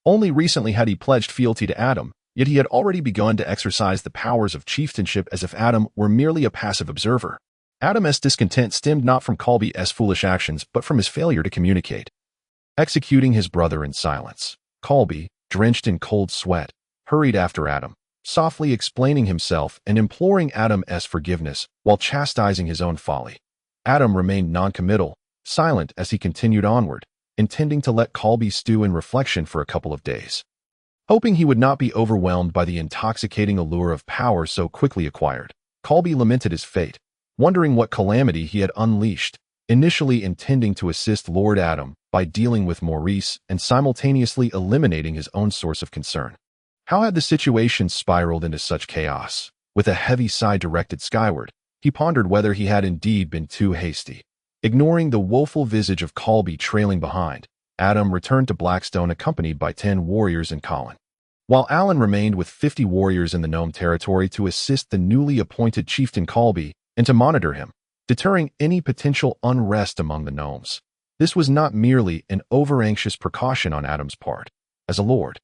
Only recently had he pledged fealty to Adam, yet he had already begun to exercise the powers of chieftainship as if Adam were merely a passive observer. Adam's discontent stemmed not from Colby's foolish actions, but from his failure to communicate. Executing his brother in silence, Colby, drenched in cold sweat, hurried after Adam, softly explaining himself and imploring Adam's forgiveness while chastising his own folly. Adam remained noncommittal, silent as he continued onward, intending to let Colby stew in reflection for a couple of days. Hoping he would not be overwhelmed by the intoxicating allure of power so quickly acquired, Colby lamented his fate, wondering what calamity he had unleashed, initially intending to assist Lord Adam by dealing with Maurice and simultaneously eliminating his own source of concern. How had the situation spiraled into such chaos? With a heavy sigh directed skyward, he pondered whether he had indeed been too hasty. Ignoring the woeful visage of Colby trailing behind, Adam returned to Blackstone accompanied by 10 warriors and Colin, while Alan remained with 50 warriors in the Gnome territory to assist the newly appointed chieftain Colby and to monitor him, deterring any potential unrest among the gnomes. This was not merely an over-anxious precaution on Adam's part. As a lord,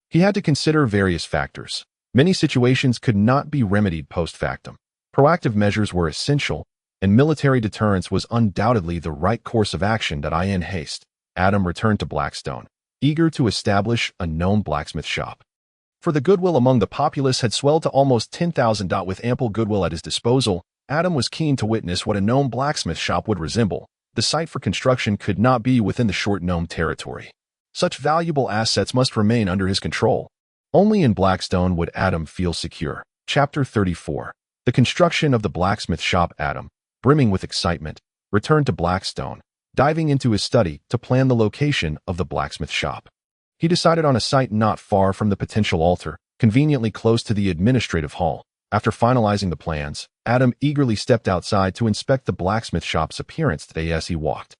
he had to consider various factors. Many situations could not be remedied post-factum. Proactive measures were essential, and military deterrence was undoubtedly the right course of action. In haste, Adam returned to Blackstone, eager to establish a gnome blacksmith shop. For the goodwill among the populace had swelled to almost 10,000. With ample goodwill at his disposal, Adam was keen to witness what a gnome blacksmith shop would resemble. The site for construction could not be within the short gnome territory. Such valuable assets must remain under his control. Only in Blackstone would Adam feel secure. Chapter 34. The construction of the blacksmith shop. Adam, brimming with excitement, returned to Blackstone, diving into his study to plan the location of the blacksmith shop. He decided on a site not far from the potential altar, conveniently close to the administrative hall. After finalizing the plans, Adam eagerly stepped outside to inspect the blacksmith shop's appearance today as he walked.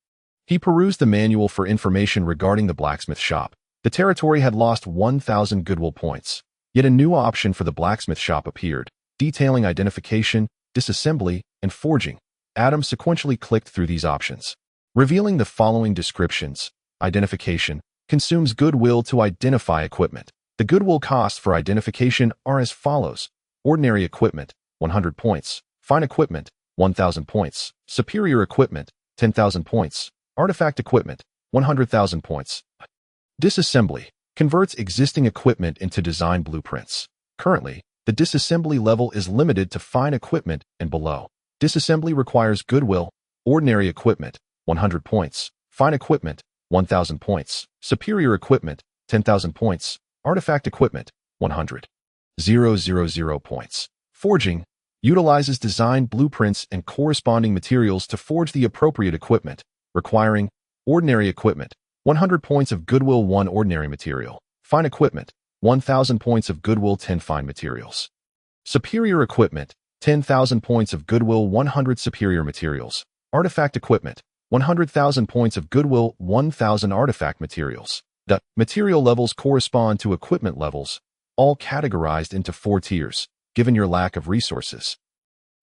He perused the manual for information regarding the blacksmith shop. The territory had lost 1,000 goodwill points, yet a new option for the blacksmith shop appeared, detailing identification, disassembly, and forging. Adam sequentially clicked through these options, revealing the following descriptions. Identification consumes goodwill to identify equipment. The goodwill costs for identification are as follows. Ordinary equipment, 100 points. Fine equipment, 1,000 points. Superior equipment, 10,000 points. Artifact equipment, 100,000 points. Disassembly converts existing equipment into design blueprints. Currently, the disassembly level is limited to fine equipment and below. Disassembly requires goodwill. Ordinary equipment, 100 points. Fine equipment, 1,000 points. Superior equipment, 10,000 points. Artifact equipment, 100,000 points. Forging utilizes design blueprints and corresponding materials to forge the appropriate equipment, requiring ordinary equipment, 100 points of goodwill 1 ordinary material. Fine equipment, 1,000 points of goodwill 10 fine materials. Superior equipment, 10,000 points of goodwill 100 superior materials. Artifact equipment, 100,000 points of goodwill 1,000 artifact materials. The material levels correspond to equipment levels, all categorized into 4 tiers, given your lack of resources.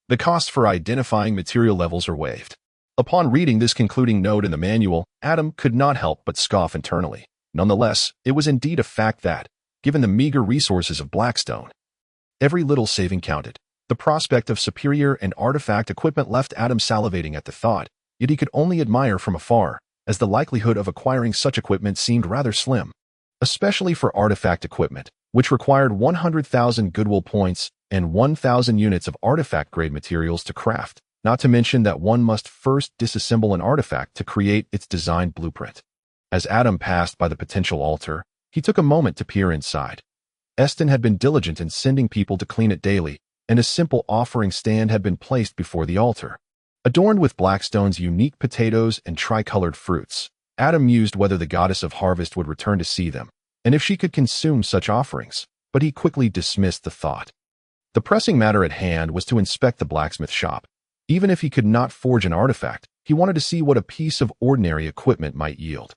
The costs for identifying material levels are waived. Upon reading this concluding note in the manual, Adam could not help but scoff internally. Nonetheless, it was indeed a fact that, given the meager resources of Blackstone, every little saving counted. The prospect of superior and artifact equipment left Adam salivating at the thought, yet he could only admire from afar, as the likelihood of acquiring such equipment seemed rather slim, especially for artifact equipment, which required 100,000 goodwill points and 1,000 units of artifact-grade materials to craft, not to mention that one must first disassemble an artifact to create its design blueprint. As Adam passed by the potential altar, he took a moment to peer inside. Eston had been diligent in sending people to clean it daily, and a simple offering stand had been placed before the altar, adorned with Blackstone's unique potatoes and tricolored fruits. Adam mused whether the goddess of harvest would return to see them, and if she could consume such offerings, but he quickly dismissed the thought. The pressing matter at hand was to inspect the blacksmith shop. Even if he could not forge an artifact, he wanted to see what a piece of ordinary equipment might yield.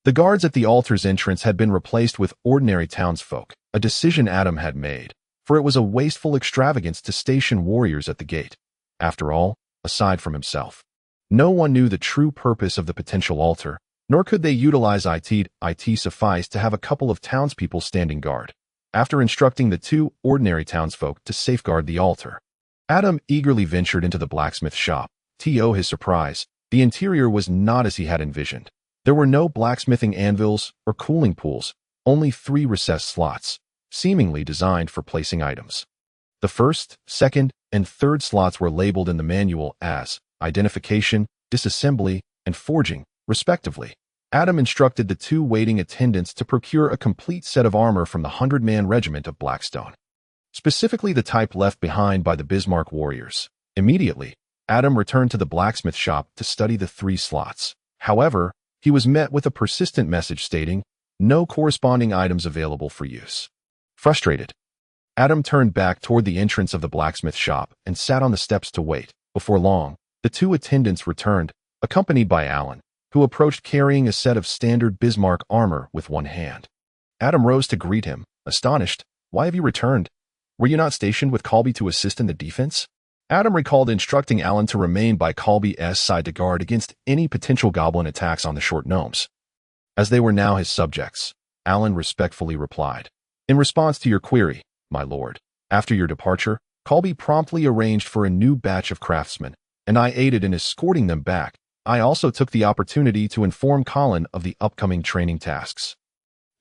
The guards at the altar's entrance had been replaced with ordinary townsfolk, a decision Adam had made, for it was a wasteful extravagance to station warriors at the gate. After all, aside from himself, No one knew the true purpose of the potential altar, nor could they utilize it sufficed to have a couple of townspeople standing guard, after instructing the two ordinary townsfolk to safeguard the altar. Adam eagerly ventured into the blacksmith shop. To his surprise, the interior was not as he had envisioned. There were no blacksmithing anvils or cooling pools, only 3 recessed slots, seemingly designed for placing items. The first, second, and third slots were labeled in the manual as identification, disassembly, and forging, respectively. Adam instructed the 2 waiting attendants to procure a complete set of armor from the 100-man regiment of Blackstone, specifically the type left behind by the Bismarck warriors. Immediately, Adam returned to the blacksmith shop to study the 3 slots. However, he was met with a persistent message stating, "No corresponding items available for use." Frustrated, Adam turned back toward the entrance of the blacksmith shop and sat on the steps to wait. Before long, the 2 attendants returned, accompanied by Alan, who approached carrying a set of standard Bismarck armor with one hand. Adam rose to greet him, astonished. "Why have you returned? Were you not stationed with Colby to assist in the defense?" Adam recalled instructing Alan to remain by Colby's side to guard against any potential goblin attacks on the short gnomes. As they were now his subjects, Alan respectfully replied, "In response to your query, my lord, after your departure, Colby promptly arranged for a new batch of craftsmen, and I aided in escorting them back. I also took the opportunity to inform Colin of the upcoming training tasks,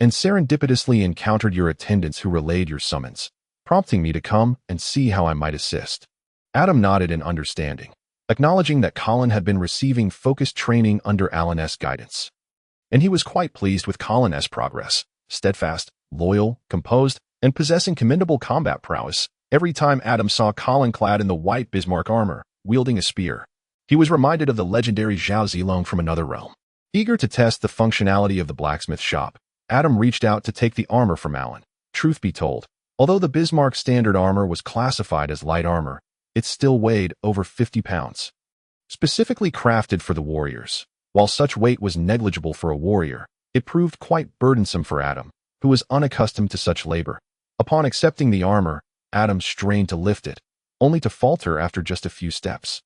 and serendipitously encountered your attendants who relayed your summons, prompting me to come and see how I might assist." Adam nodded in understanding, acknowledging that Colin had been receiving focused training under Alan's guidance. And he was quite pleased with Colin's progress, steadfast, loyal, composed, and possessing commendable combat prowess. Every time Adam saw Colin clad in the white Bismarck armor, wielding a spear, he was reminded of the legendary Zhao Zilong from another realm. Eager to test the functionality of the blacksmith shop, Adam reached out to take the armor from Alan. Truth be told, although the Bismarck standard armor was classified as light armor, it still weighed over 50 pounds. Specifically crafted for the warriors, while such weight was negligible for a warrior, it proved quite burdensome for Adam, who was unaccustomed to such labor. Upon accepting the armor, Adam strained to lift it, only to falter after just a few steps.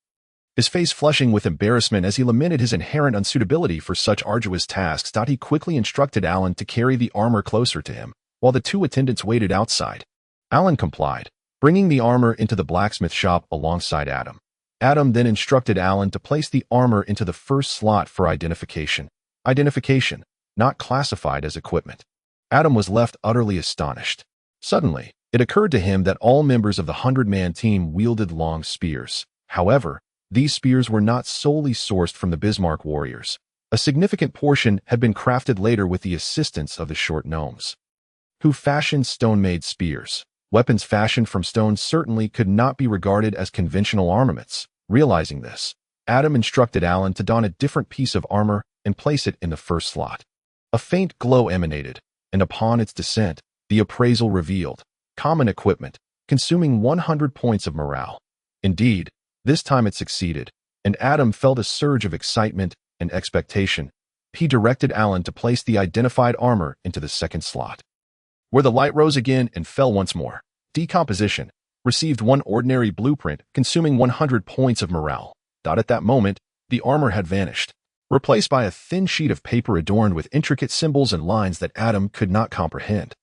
His face flushing with embarrassment as he lamented his inherent unsuitability for such arduous tasks, he quickly instructed Alan to carry the armor closer to him, while the 2 attendants waited outside. Alan complied, bringing the armor into the blacksmith shop alongside Adam. Adam then instructed Alan to place the armor into the first slot for identification. Identification, not classified as equipment. Adam was left utterly astonished. Suddenly, it occurred to him that all members of the 100-man team wielded long spears. However, these spears were not solely sourced from the Bismarck warriors. A significant portion had been crafted later with the assistance of the short gnomes, who fashioned stone-made spears. Weapons fashioned from stone certainly could not be regarded as conventional armaments. Realizing this, Adam instructed Alan to don a different piece of armor and place it in the first slot. A faint glow emanated, and upon its descent, the appraisal revealed common equipment, consuming 100 points of morale. Indeed, this time it succeeded, and Adam felt a surge of excitement and expectation. He directed Alan to place the identified armor into the second slot, where the light rose again and fell once more. Decomposition received 1 ordinary blueprint, consuming 100 points of morale. At that moment, the armor had vanished, replaced by a thin sheet of paper adorned with intricate symbols and lines that Adam could not comprehend.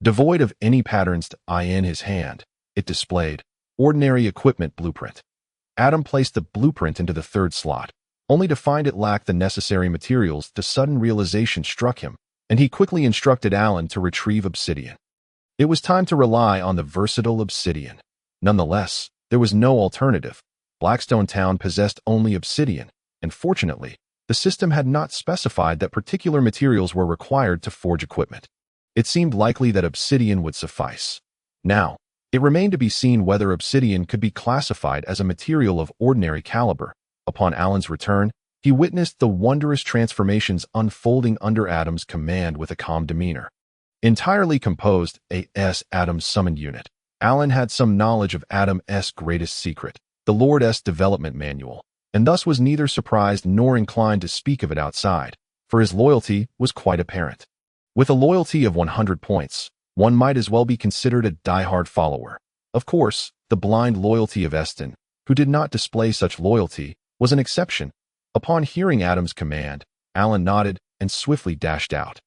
Devoid of any patterns in his hand, it displayed ordinary equipment blueprint. Adam placed the blueprint into the third slot, only to find it lacked the necessary materials. The sudden realization struck him, and he quickly instructed Alan to retrieve obsidian. It was time to rely on the versatile obsidian. Nonetheless, there was no alternative. Blackstone Town possessed only obsidian, and fortunately, the system had not specified that particular materials were required to forge equipment. It seemed likely that obsidian would suffice. Now, it remained to be seen whether obsidian could be classified as a material of ordinary caliber. Upon Alan's return, he witnessed the wondrous transformations unfolding under Adam's command with a calm demeanor. Entirely composed as Adam's summoned unit, Alan had some knowledge of Adam's greatest secret, the Lord's development manual, and thus was neither surprised nor inclined to speak of it outside, for his loyalty was quite apparent. With a loyalty of 100 points, one might as well be considered a die-hard follower. Of course, the blind loyalty of Eston, who did not display such loyalty, was an exception. Upon hearing Adam's command, Alan nodded and swiftly dashed out.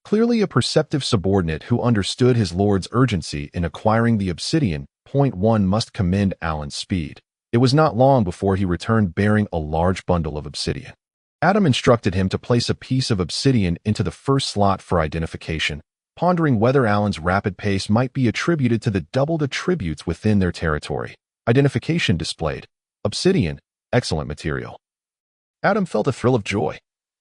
Clearly a perceptive subordinate who understood his lord's urgency in acquiring the obsidian. One must commend Alan's speed. It was not long before he returned bearing a large bundle of obsidian. Adam instructed him to place a piece of obsidian into the first slot for identification, pondering whether Alan's rapid pace might be attributed to the doubled attributes within their territory. Identification displayed. Obsidian, excellent material. Adam felt a thrill of joy.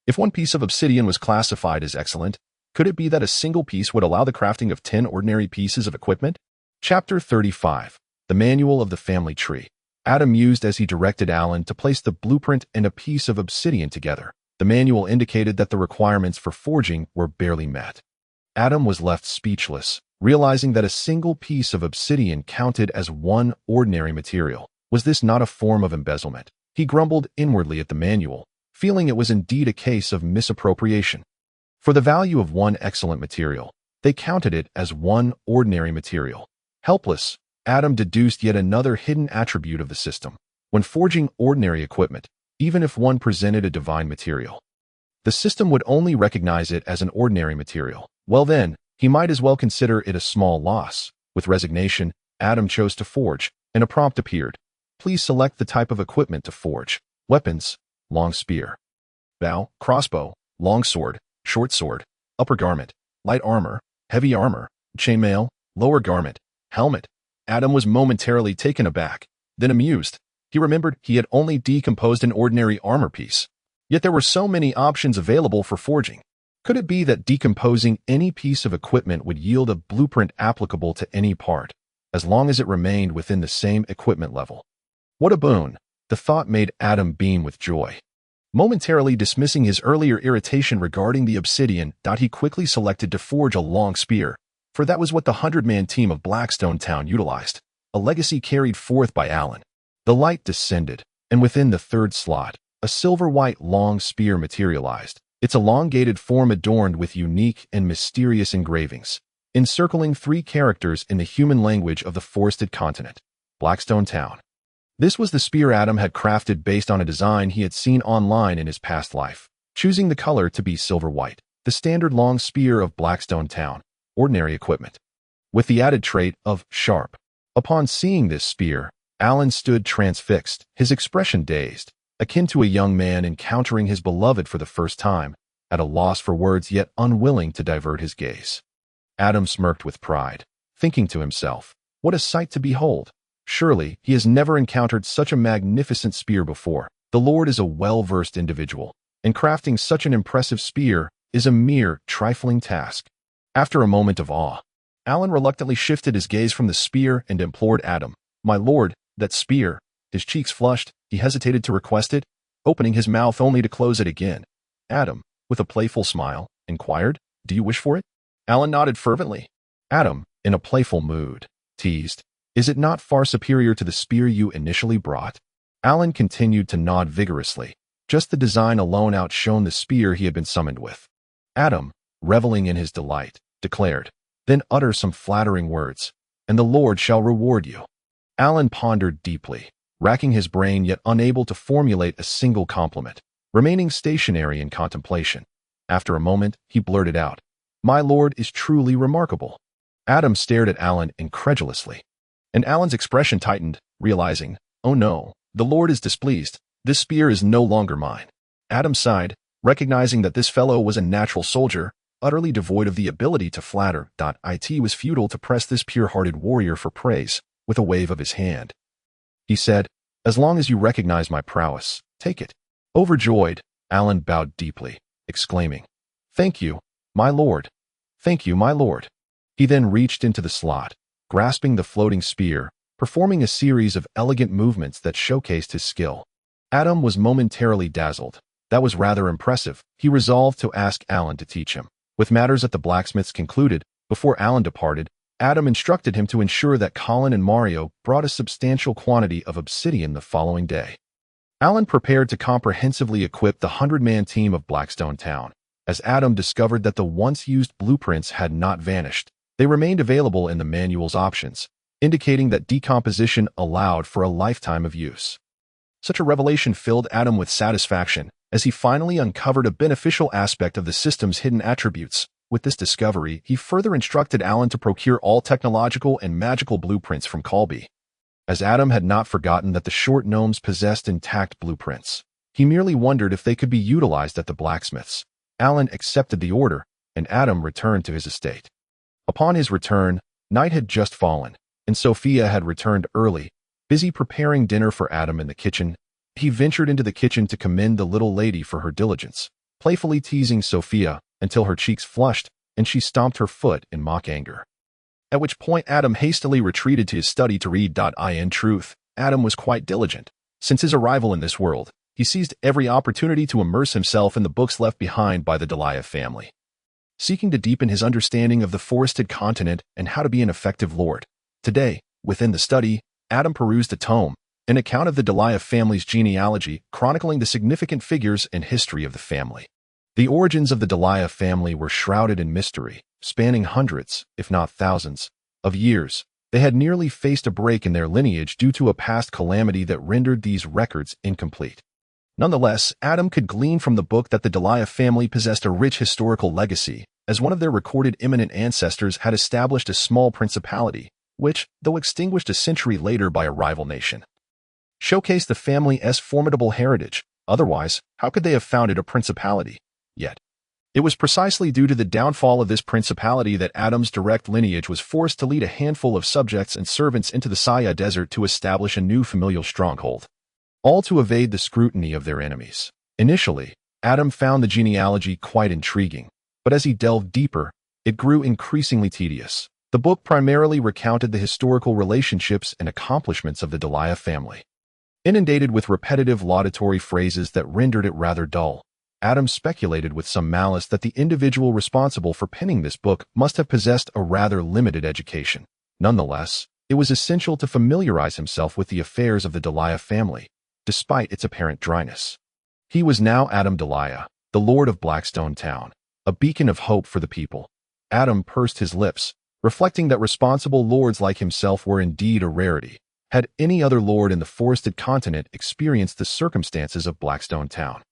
If one piece of obsidian was classified as excellent, could it be that a single piece would allow the crafting of 10 ordinary pieces of equipment? Chapter 35. The Manual of the Family Tree. Adam mused as he directed Alan to place the blueprint and a piece of obsidian together. The manual indicated that the requirements for forging were barely met. Adam was left speechless, realizing that a single piece of obsidian counted as one ordinary material. Was this not a form of embezzlement? He grumbled inwardly at the manual, feeling it was indeed a case of misappropriation. For the value of one excellent material, they counted it as one ordinary material. Helpless, Adam deduced yet another hidden attribute of the system. When forging ordinary equipment, even if one presented a divine material, the system would only recognize it as an ordinary material. Well then, he might as well consider it a small loss. With resignation, Adam chose to forge, and a prompt appeared. Please select the type of equipment to forge. Weapons, long spear. Bow, crossbow, long sword, short sword, upper garment, light armor, heavy armor, chainmail, lower garment, helmet. Adam was momentarily taken aback, then amused. He remembered he had only decomposed an ordinary armor piece. Yet there were so many options available for forging. Could it be that decomposing any piece of equipment would yield a blueprint applicable to any part, as long as it remained within the same equipment level? What a boon! The thought made Adam beam with joy. Momentarily dismissing his earlier irritation regarding the obsidian, he quickly selected to forge a long spear, for that was what the 100-man team of Blackstone Town utilized, a legacy carried forth by Alan. The light descended, and within the third slot, a silver-white long spear materialized, its elongated form adorned with unique and mysterious engravings, encircling 3 characters in the human language of the forested continent, Blackstone Town. This was the spear Adam had crafted based on a design he had seen online in his past life, choosing the color to be silver-white, the standard long spear of Blackstone Town, ordinary equipment, with the added trait of sharp. Upon seeing this spear, Alan stood transfixed, his expression dazed, akin to a young man encountering his beloved for the first time, at a loss for words yet unwilling to divert his gaze. Adam smirked with pride, thinking to himself, what a sight to behold! Surely he has never encountered such a magnificent spear before. The Lord is a well-versed individual, and crafting such an impressive spear is a mere trifling task. After a moment of awe, Alan reluctantly shifted his gaze from the spear and implored Adam, "My lord, that spear." His cheeks flushed, he hesitated to request it, opening his mouth only to close it again. Adam, with a playful smile, inquired, "Do you wish for it?" Alan nodded fervently. Adam, in a playful mood, teased, "Is it not far superior to the spear you initially brought?" Alan continued to nod vigorously. Just the design alone outshone the spear he had been summoned with. Adam, reveling in his delight, declared, "Then utter some flattering words, and the Lord shall reward you." Alan pondered deeply, racking his brain yet unable to formulate a single compliment, remaining stationary in contemplation. After a moment, he blurted out, "My lord is truly remarkable." Adam stared at Alan incredulously, and Alan's expression tightened, realizing, "Oh no, the Lord is displeased. This spear is no longer mine." Adam sighed, recognizing that this fellow was a natural soldier, utterly devoid of the ability to flatter. It was futile to press this pure-hearted warrior for praise, with a wave of his hand. He said, "As long as you recognize my prowess, take it." Overjoyed, Alan bowed deeply, exclaiming, "Thank you, my lord. Thank you, my lord." He then reached into the slot, grasping the floating spear, performing a series of elegant movements that showcased his skill. Adam was momentarily dazzled. That was rather impressive. He resolved to ask Alan to teach him. With matters at the blacksmith's concluded, before Alan departed, Adam instructed him to ensure that Colin and Mario brought a substantial quantity of obsidian the following day. Alan prepared to comprehensively equip the 100-man team of Blackstone Town. As Adam discovered that the once-used blueprints had not vanished, they remained available in the manual's options, indicating that decomposition allowed for a lifetime of use. Such a revelation filled Adam with satisfaction, as he finally uncovered a beneficial aspect of the system's hidden attributes. With this discovery, he further instructed Alan to procure all technological and magical blueprints from Colby. As Adam had not forgotten that the short gnomes possessed intact blueprints, he merely wondered if they could be utilized at the blacksmiths. Alan accepted the order, and Adam returned to his estate. Upon his return, night had just fallen, and Sophia had returned early. Busy preparing dinner for Adam in the kitchen, he ventured into the kitchen to commend the little lady for her diligence, playfully teasing Sophia until her cheeks flushed and she stomped her foot in mock anger. At which point Adam hastily retreated to his study to read. In truth, Adam was quite diligent. Since his arrival in this world, he seized every opportunity to immerse himself in the books left behind by the deia family, seeking to deepen his understanding of the forested continent and how to be an effective lord. Today, within the study, Adam perused a tome, an account of the deia family's genealogy, chronicling the significant figures and history of the family. The origins of the deia family were shrouded in mystery, spanning hundreds, if not thousands, of years. They had nearly faced a break in their lineage due to a past calamity that rendered these records incomplete. Nonetheless, Adam could glean from the book that the deia family possessed a rich historical legacy, as one of their recorded eminent ancestors had established a small principality, which, though extinguished a century later by a rival nation, showcased the family's formidable heritage. Otherwise, how could they have founded a principality? Yet, it was precisely due to the downfall of this principality that Adam's direct lineage was forced to lead a handful of subjects and servants into the Saya Desert to establish a new familial stronghold, all to evade the scrutiny of their enemies. Initially, Adam found the genealogy quite intriguing, but as he delved deeper, it grew increasingly tedious. The book primarily recounted the historical relationships and accomplishments of the deia family, inundated with repetitive laudatory phrases that rendered it rather dull. Adam speculated with some malice that the individual responsible for penning this book must have possessed a rather limited education. Nonetheless, it was essential to familiarize himself with the affairs of the deia family, despite its apparent dryness. He was now Adam Delia, the Lord of Blackstone Town, a beacon of hope for the people. Adam pursed his lips, reflecting that responsible lords like himself were indeed a rarity. Had any other lord in the forested continent experienced the circumstances of Blackstone Town,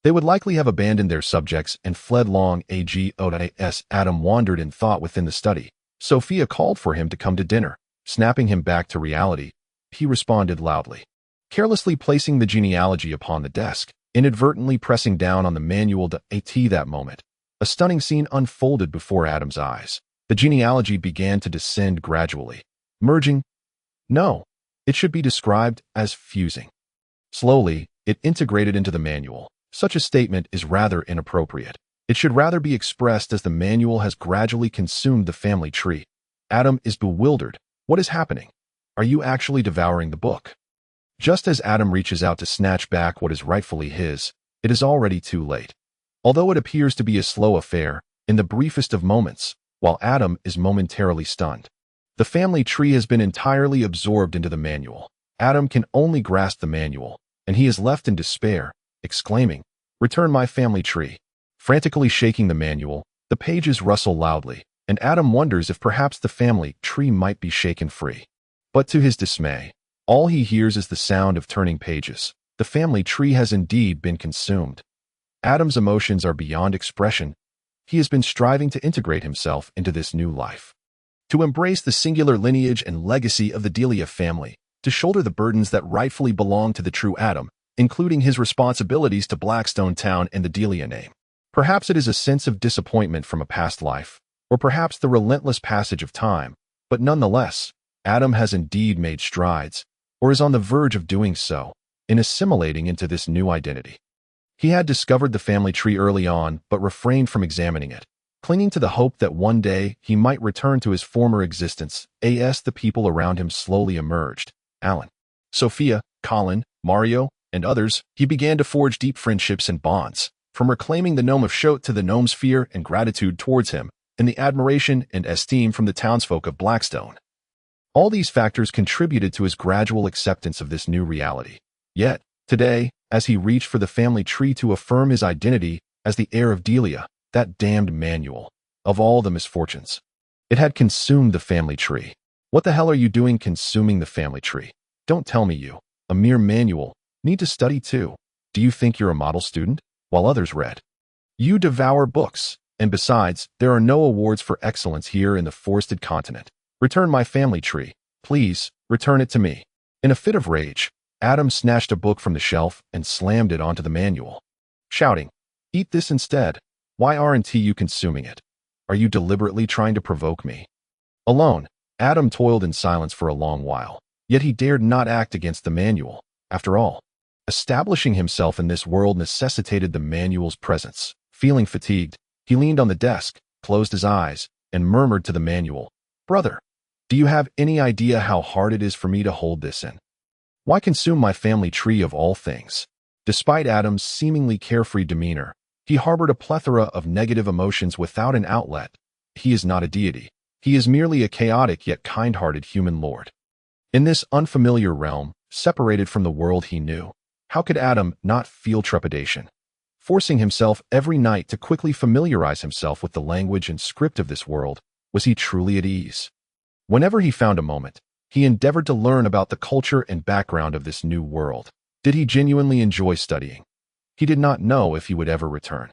they would likely have abandoned their subjects and fled long ago. Adam wandered in thought within the study. Sophia called for him to come to dinner. Snapping him back to reality, he responded loudly, carelessly placing the genealogy upon the desk, inadvertently pressing down on the manual to at that moment. A stunning scene unfolded before Adam's eyes. The genealogy began to descend gradually, merging. No, it should be described as fusing. Slowly, it integrated into the manual. Such a statement is rather inappropriate. It should rather be expressed as the manual has gradually consumed the family tree. Adam is bewildered. What is happening? Are you actually devouring the book? Just as Adam reaches out to snatch back what is rightfully his, it is already too late. Although it appears to be a slow affair, in the briefest of moments, while Adam is momentarily stunned, the family tree has been entirely absorbed into the manual. Adam can only grasp the manual, and he is left in despair, exclaiming, "Return my family tree." Frantically shaking the manual, the pages rustle loudly, and Adam wonders if perhaps the family tree might be shaken free. But to his dismay, all he hears is the sound of turning pages. The family tree has indeed been consumed. Adam's emotions are beyond expression. He has been striving to integrate himself into this new life, to embrace the singular lineage and legacy of the deia family, to shoulder the burdens that rightfully belong to the true Adam, including his responsibilities to Blackstone Town and the deia name. Perhaps it is a sense of disappointment from a past life, or perhaps the relentless passage of time, but nonetheless, Adam has indeed made strides, or is on the verge of doing so, in assimilating into this new identity. He had discovered the family tree early on, but refrained from examining it, clinging to the hope that one day he might return to his former existence. As the people around him slowly emerged, Alan, Sophia, Colin, Mario, and others, he began to forge deep friendships and bonds, from reclaiming the gnome of Shote to the gnome's fear and gratitude towards him, and the admiration and esteem from the townsfolk of Blackstone. All these factors contributed to his gradual acceptance of this new reality. Yet, today, as he reached for the family tree to affirm his identity as the heir of deia, that damned manual, of all the misfortunes, it had consumed the family tree. What the hell are you doing consuming the family tree? Don't tell me you, a mere manual, need to study too. Do you think you're a model student? While others read. You devour books, and besides, there are no awards for excellence here in the forested continent. Return my family tree. Please, return it to me. In a fit of rage, Adam snatched a book from the shelf and slammed it onto the manual, shouting, "Eat this instead. Why aren't you consuming it? Are you deliberately trying to provoke me?" Alone, Adam toiled in silence for a long while, yet he dared not act against the manual. After all, establishing himself in this world necessitated the manual's presence. Feeling fatigued, he leaned on the desk, closed his eyes, and murmured to the manual, "Brother, do you have any idea how hard it is for me to hold this in? Why consume my family tree of all things?" Despite Adam's seemingly carefree demeanor, he harbored a plethora of negative emotions without an outlet. He is not a deity. He is merely a chaotic yet kind-hearted human lord. In this unfamiliar realm, separated from the world he knew, how could Adam not feel trepidation? Forcing himself every night to quickly familiarize himself with the language and script of this world, was he truly at ease? Whenever he found a moment, he endeavored to learn about the culture and background of this new world. Did he genuinely enjoy studying? He did not know if he would ever return.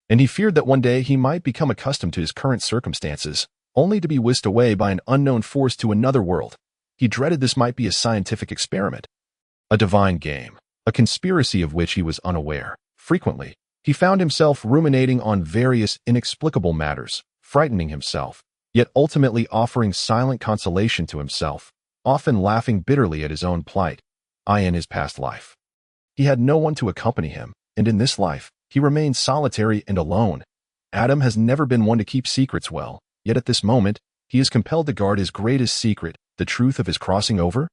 And he feared that one day he might become accustomed to his current circumstances, only to be whisked away by an unknown force to another world. He dreaded this might be a scientific experiment, a divine game, a conspiracy of which he was unaware. Frequently, he found himself ruminating on various inexplicable matters, frightening himself, yet ultimately offering silent consolation to himself, often laughing bitterly at his own plight. In his past life, he had no one to accompany him, and in this life, he remained solitary and alone. Adam has never been one to keep secrets well, yet at this moment, he is compelled to guard his greatest secret, the truth of his crossing over,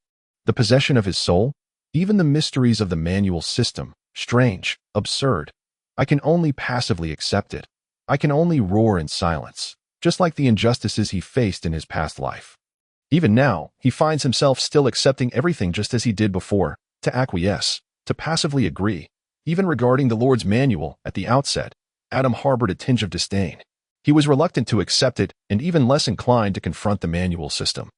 the possession of his soul, even the mysteries of the manual system. Strange, absurd. I can only passively accept it. I can only roar in silence, just like the injustices he faced in his past life. Even now, he finds himself still accepting everything just as he did before, to acquiesce, to passively agree. Even regarding the Lord's manual at the outset, Adam harbored a tinge of disdain. He was reluctant to accept it and even less inclined to confront the manual system.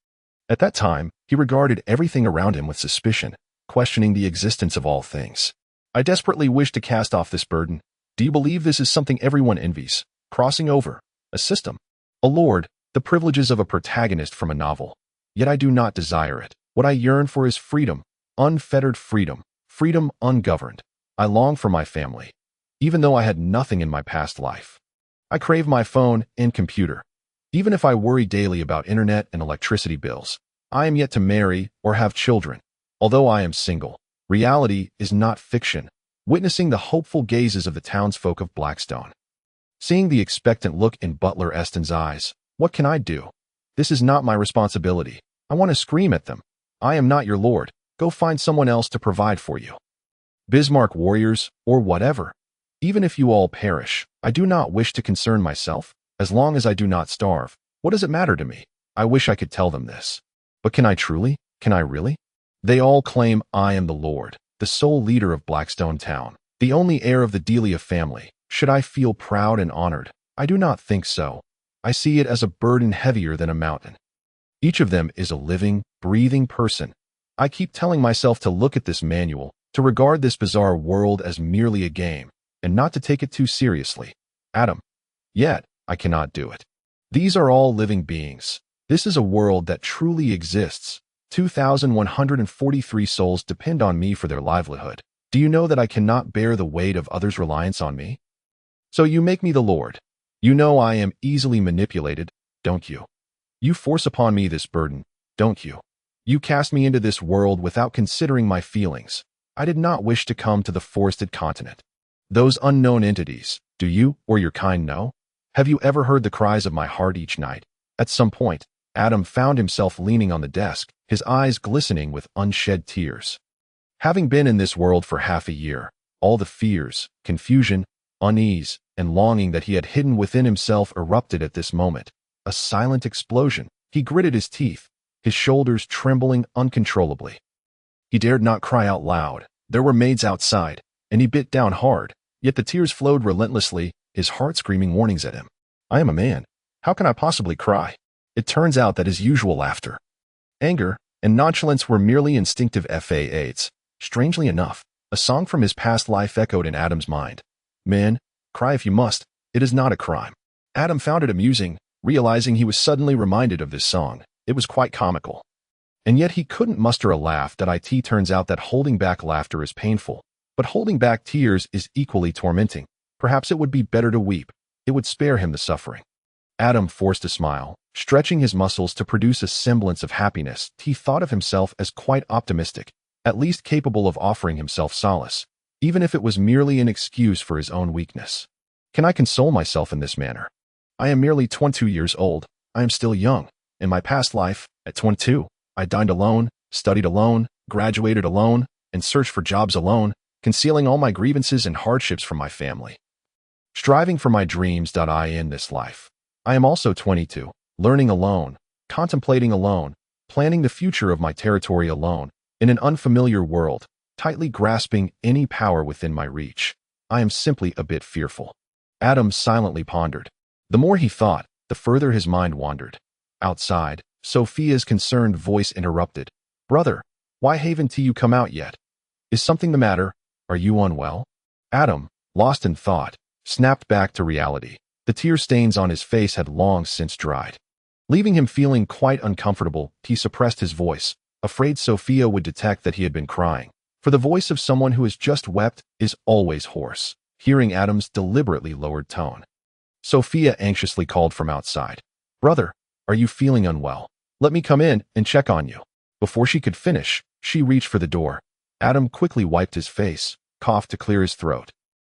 At that time, he regarded everything around him with suspicion, questioning the existence of all things. I desperately wish to cast off this burden. Do you believe this is something everyone envies? Crossing over, a system, a lord, the privileges of a protagonist from a novel. Yet I do not desire it. What I yearn for is freedom, unfettered freedom, freedom ungoverned. I long for my family, even though I had nothing in my past life. I crave my phone and computer. Even if I worry daily about internet and electricity bills, I am yet to marry or have children. Although I am single, reality is not fiction. Witnessing the hopeful gazes of the townsfolk of Blackstone, seeing the expectant look in Butler Eston's eyes, what can I do? This is not my responsibility. I want to scream at them. I am not your lord. Go find someone else to provide for you. Bismarck warriors, or whatever. Even if you all perish, I do not wish to concern myself. As long as I do not starve, what does it matter to me? I wish I could tell them this. But can I truly? Can I really? They all claim I am the lord, the sole leader of Blackstone town, the only heir of the Delia family. Should I feel proud and honored? I do not think so. I see it as a burden heavier than a mountain. Each of them is a living, breathing person. I keep telling myself to look at this manual, to regard this bizarre world as merely a game, and not to take it too seriously. Adam. Yet, I cannot do it. These are all living beings. This is a world that truly exists. 2,143 souls depend on me for their livelihood. Do you know that I cannot bear the weight of others' reliance on me? So you make me the Lord. You know I am easily manipulated, don't you? You force upon me this burden, don't you? You cast me into this world without considering my feelings. I did not wish to come to the forested continent. Those unknown entities, do you or your kind know? Have you ever heard the cries of my heart each night? At some point, Adam found himself leaning on the desk, his eyes glistening with unshed tears. Having been in this world for half a year, all the fears, confusion, unease, and longing that he had hidden within himself erupted at this moment. A silent explosion. He gritted his teeth, his shoulders trembling uncontrollably. He dared not cry out loud. There were maids outside, and he bit down hard, yet the tears flowed relentlessly, his heart screaming warnings at him. I am a man. How can I possibly cry? It turns out that his usual laughter, anger, and nonchalance were merely instinctive FAAs. Strangely enough, A song from his past life echoed in Adam's mind. "Men, cry if you must. It is not a crime." Adam found it amusing, realizing he was suddenly reminded of this song. It was quite comical. And yet he couldn't muster a laugh. It turns out that holding back laughter is painful, but holding back tears is equally tormenting. Perhaps it would be better to weep. It would spare him the suffering. Adam forced a smile, stretching his muscles to produce a semblance of happiness. He thought of himself as quite optimistic, at least capable of offering himself solace, even if it was merely an excuse for his own weakness. Can I console myself in this manner? I am merely 22 years old. I am still young. In my past life, at 22, I dined alone, studied alone, graduated alone, and searched for jobs alone, concealing all my grievances and hardships from my family. Striving for my dreams. I in this life. I am also 22, learning alone, contemplating alone, planning the future of my territory alone, in an unfamiliar world, tightly grasping any power within my reach. I am simply a bit fearful. Adam silently pondered. The more he thought, the further his mind wandered. Outside, Sophia's concerned voice interrupted. "Brother, why haven't you come out yet? Is something the matter? Are you unwell?" Adam, lost in thought, snapped back to reality. The tear stains on his face had long since dried. Leaving him feeling quite uncomfortable, he suppressed his voice, afraid Sophia would detect that he had been crying. For the voice of someone who has just wept is always hoarse. Hearing Adam's deliberately lowered tone, Sophia anxiously called from outside. "Brother, are you feeling unwell? Let me come in and check on you." Before she could finish, she reached for the door. Adam quickly wiped his face, coughed to clear his throat,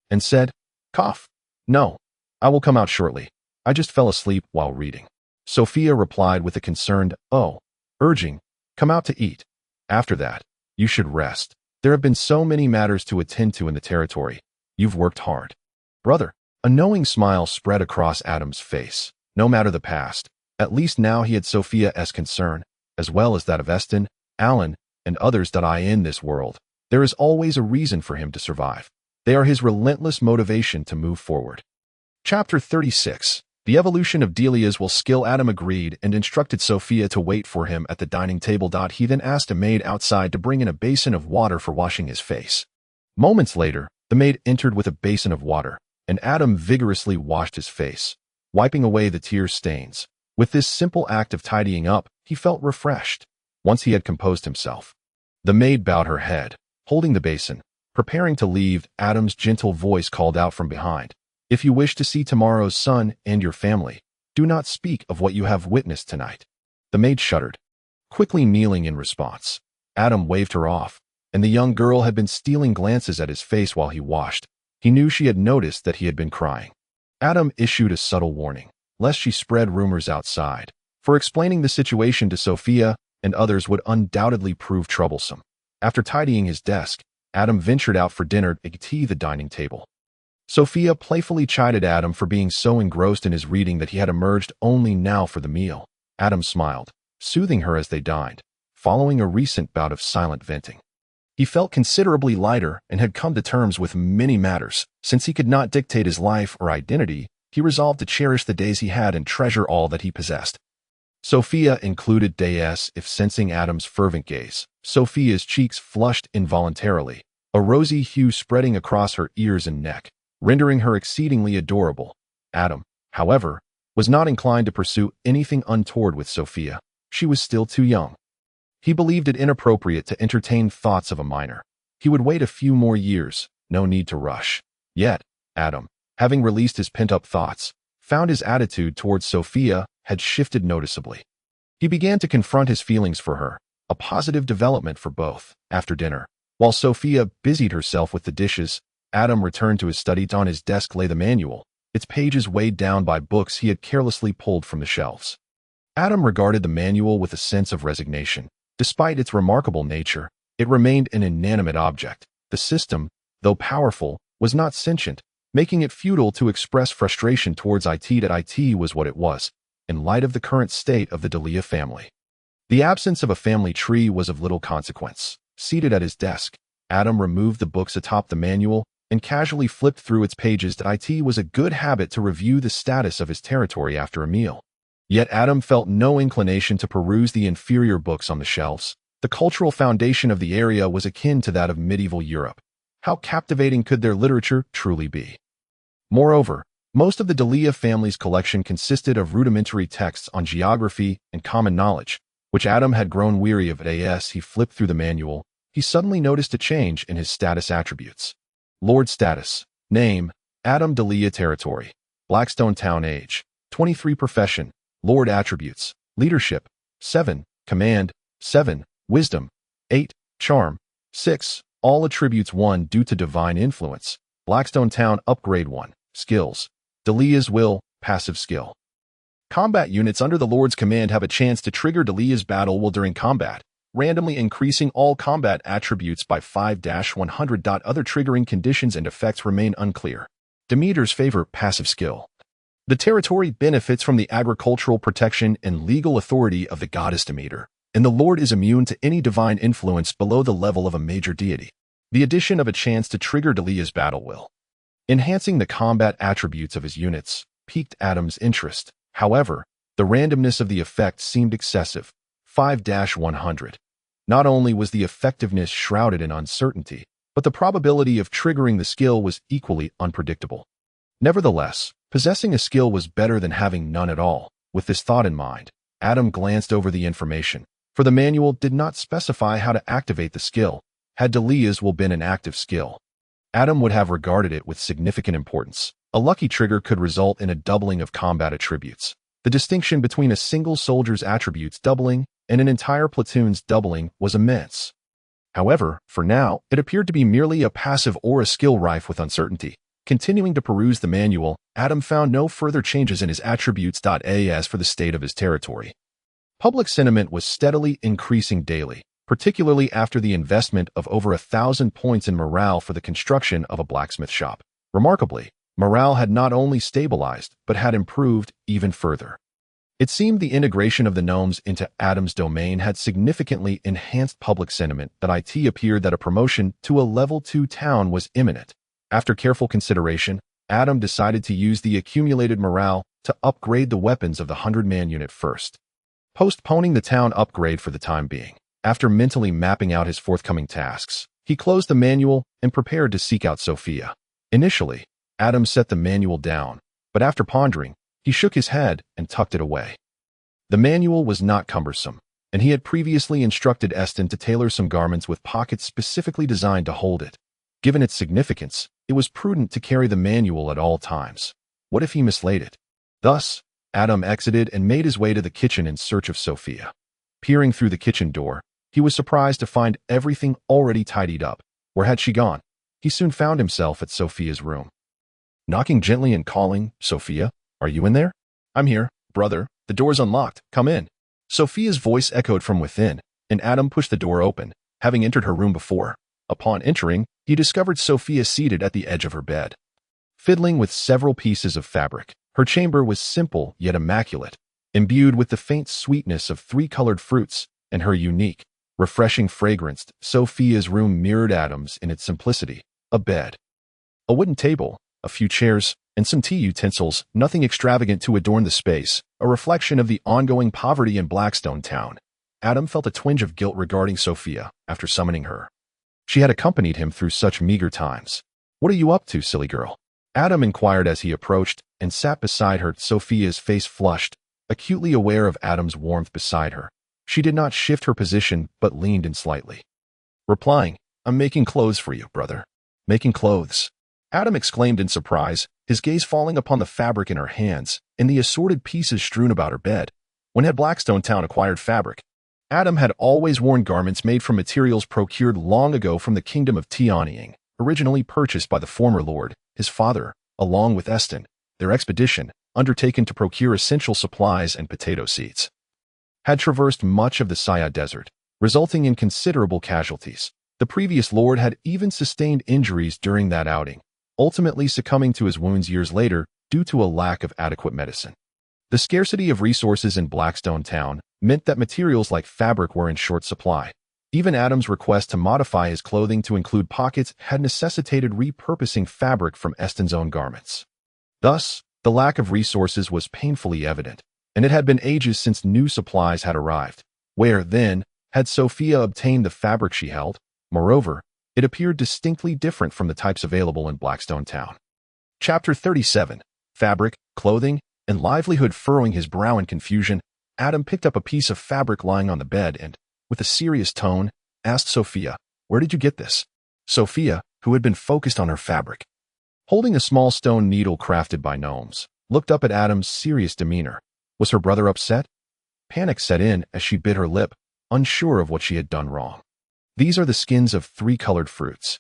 and said, "Cough? No. I will come out shortly. I just fell asleep while reading." Sophia replied with a concerned, "Oh," urging, "Come out to eat. After that, you should rest. There have been so many matters to attend to in the territory. You've worked hard." "Brother." A knowing smile spread across Adam's face. No matter the past, at least now he had Sophia's concern, as well as that of Eston, Alan, and others. In this world, there is always a reason for him to survive. They are his relentless motivation to move forward. Chapter 36. The evolution of Delia's will skill. Adam agreed and instructed Sophia to wait for him at the dining table. He then asked a maid outside to bring in a basin of water for washing his face. Moments later, the maid entered with a basin of water, and Adam vigorously washed his face, wiping away the tear stains. With this simple act of tidying up, he felt refreshed. Once he had composed himself, the maid bowed her head, holding the basin, preparing to leave. Adam's gentle voice called out from behind, "If you wish to see tomorrow's sun and your family, do not speak of what you have witnessed tonight." The maid shuddered, quickly kneeling in response. Adam waved her off, and the young girl had been stealing glances at his face while he washed. He knew she had noticed that he had been crying. Adam issued a subtle warning, lest she spread rumors outside, for explaining the situation to Sophia and others would undoubtedly prove troublesome. After tidying his desk, Adam ventured out for dinner at the dining table. Sophia playfully chided Adam for being so engrossed in his reading that he had emerged only now for the meal. Adam smiled, soothing her as they dined, following a recent bout of silent venting. He felt considerably lighter and had come to terms with many matters. Since he could not dictate his life or identity, he resolved to cherish the days he had and treasure all that he possessed. Sophia included deia. If sensing Adam's fervent gaze, Sophia's cheeks flushed involuntarily, a rosy hue spreading across her ears and neck, rendering her exceedingly adorable. Adam, however, was not inclined to pursue anything untoward with Sophia. She was still too young. He believed it inappropriate to entertain thoughts of a minor. He would wait a few more years, no need to rush. Yet, Adam, having released his pent-up thoughts, found his attitude towards Sophia had shifted noticeably. He began to confront his feelings for her, a positive development for both. After dinner, while Sophia busied herself with the dishes, Adam returned to his study. On his desk lay the manual, its pages weighed down by books he had carelessly pulled from the shelves. Adam regarded the manual with a sense of resignation. Despite its remarkable nature, it remained an inanimate object. The system, though powerful, was not sentient, making it futile to express frustration towards it. It was what it was, in light of the current state of the Delia family. The absence of a family tree was of little consequence. Seated at his desk, Adam removed the books atop the manual and casually flipped through its pages. It was a good habit to review the status of his territory after a meal. Yet Adam felt no inclination to peruse the inferior books on the shelves. The cultural foundation of the area was akin to that of medieval Europe. How captivating could their literature truly be? Moreover, most of the deia family's collection consisted of rudimentary texts on geography and common knowledge, which Adam had grown weary of. As he flipped through the manual, he suddenly noticed a change in his status attributes. Lord status. Name, Adam deia. Territory, Blackstone Town. Age, 23. Profession, Lord. Attributes, leadership, 7, command, 7, wisdom, 8, charm, 6, all attributes 1 due to divine influence. Blackstone Town. Upgrade 1, skills, deia's will, passive skill. Combat units under the Lord's command have a chance to trigger deia's battle while during combat, randomly increasing all combat attributes by 5-100. Other triggering conditions and effects remain unclear. Demeter's favor, passive skill. The territory benefits from the agricultural protection and legal authority of the goddess Demeter, and the Lord is immune to any divine influence below the level of a major deity. The addition of a chance to trigger deia's battle will, enhancing the combat attributes of his units, piqued Adam's interest. However, the randomness of the effect seemed excessive, 5-100. Not only was the effectiveness shrouded in uncertainty, but the probability of triggering the skill was equally unpredictable. Nevertheless, possessing a skill was better than having none at all. With this thought in mind, Adam glanced over the information, for the manual did not specify how to activate the skill. Had deia's will been an active skill, Adam would have regarded it with significant importance. A lucky trigger could result in a doubling of combat attributes. The distinction between a single soldier's attributes doubling and an entire platoon's doubling was immense. However, for now, it appeared to be merely a passive or a skill rife with uncertainty. Continuing to peruse the manual, Adam found no further changes in his attributes. As for the state of his territory, public sentiment was steadily increasing daily, particularly after the investment of over 1,000 points in morale for the construction of a blacksmith shop. Remarkably, morale had not only stabilized, but had improved even further. It seemed the integration of the gnomes into Adam's domain had significantly enhanced public sentiment. It appeared that a promotion to a level 2 town was imminent. After careful consideration, Adam decided to use the accumulated morale to upgrade the weapons of the 100-man unit first, postponing the town upgrade for the time being. After mentally mapping out his forthcoming tasks, he closed the manual and prepared to seek out Sophia. Initially, Adam set the manual down, but after pondering, he shook his head and tucked it away. The manual was not cumbersome, and he had previously instructed Eston to tailor some garments with pockets specifically designed to hold it. Given its significance, it was prudent to carry the manual at all times. What if he mislaid it? Thus, Adam exited and made his way to the kitchen in search of Sophia. Peering through the kitchen door, he was surprised to find everything already tidied up. Where had she gone? He soon found himself at Sophia's room. Knocking gently and calling, "Sophia, are you in there?" "I'm here, brother. The door's unlocked. Come in." Sophia's voice echoed from within, and Adam pushed the door open, having entered her room before. Upon entering, he discovered Sophia seated at the edge of her bed, fiddling with several pieces of fabric. Her chamber was simple yet immaculate, imbued with the faint sweetness of 3-colored fruits, and her unique, refreshing fragrance. Sophia's room mirrored Adam's in its simplicity. A bed, a wooden table, a few chairs, and some tea utensils, nothing extravagant to adorn the space, a reflection of the ongoing poverty in Blackstone Town. Adam felt a twinge of guilt regarding Sophia after summoning her. She had accompanied him through such meager times. "What are you up to, silly girl?" Adam inquired as he approached and sat beside her. Sophia's face flushed, acutely aware of Adam's warmth beside her. She did not shift her position but leaned in slightly, replying, "I'm making clothes for you, brother." "Making clothes?" Adam exclaimed in surprise, his gaze falling upon the fabric in her hands and the assorted pieces strewn about her bed. When had Blackstone Town acquired fabric? Adam had always worn garments made from materials procured long ago from the kingdom of Tianying, originally purchased by the former lord, his father, along with Eston. Their expedition, undertaken to procure essential supplies and potato seeds, had traversed much of the Saya Desert, resulting in considerable casualties. The previous lord had even sustained injuries during that outing, ultimately succumbing to his wounds years later due to a lack of adequate medicine. The scarcity of resources in Blackstone Town meant that materials like fabric were in short supply. Even Adam's request to modify his clothing to include pockets had necessitated repurposing fabric from Eston's own garments. Thus, the lack of resources was painfully evident, and it had been ages since new supplies had arrived. Where, then, had Sophia obtained the fabric she held? Moreover, It appeared distinctly different from the types available in Blackstone Town. Chapter 37. Fabric, Clothing, and Livelihood. Furrowing his brow in confusion, Adam picked up a piece of fabric lying on the bed and, with a serious tone, asked Sophia, "Where did you get this?" Sophia, who had been focused on her fabric, holding a small stone needle crafted by gnomes, looked up at Adam's serious demeanor. Was her brother upset? Panic set in as she bit her lip, unsure of what she had done wrong. These are the skins of 3 colored fruits.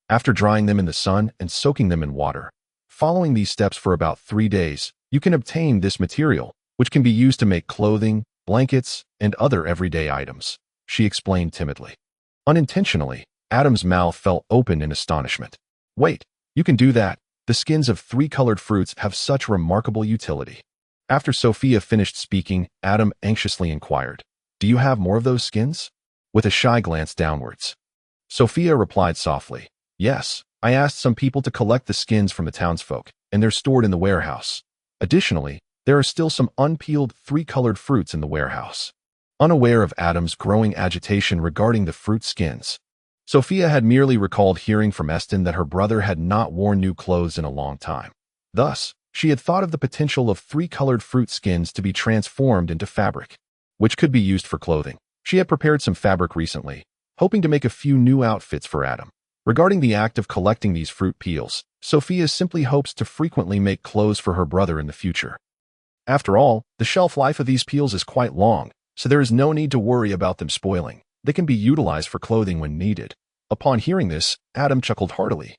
After drying them in the sun and soaking them in water, following these steps for about 3 days, you can obtain this material, which can be used to make clothing, blankets, and other everyday items, she explained timidly. Unintentionally, Adam's mouth fell open in astonishment. Wait, you can do that? The skins of 3 colored fruits have such remarkable utility. After Sophia finished speaking, Adam anxiously inquired, "Do you have more of those skins?" With a shy glance downwards, Sophia replied softly, "Yes, I asked some people to collect the skins from the townsfolk, and they're stored in the warehouse. Additionally, there are still some unpeeled 3-colored fruits in the warehouse." Unaware of Adam's growing agitation regarding the fruit skins, Sophia had merely recalled hearing from Eston that her brother had not worn new clothes in a long time. Thus, she had thought of the potential of 3-colored fruit skins to be transformed into fabric, which could be used for clothing. She had prepared some fabric recently, hoping to make a few new outfits for Adam. Regarding the act of collecting these fruit peels, Sophia simply hopes to frequently make clothes for her brother in the future. After all, the shelf life of these peels is quite long, so there is no need to worry about them spoiling. They can be utilized for clothing when needed. Upon hearing this, Adam chuckled heartily,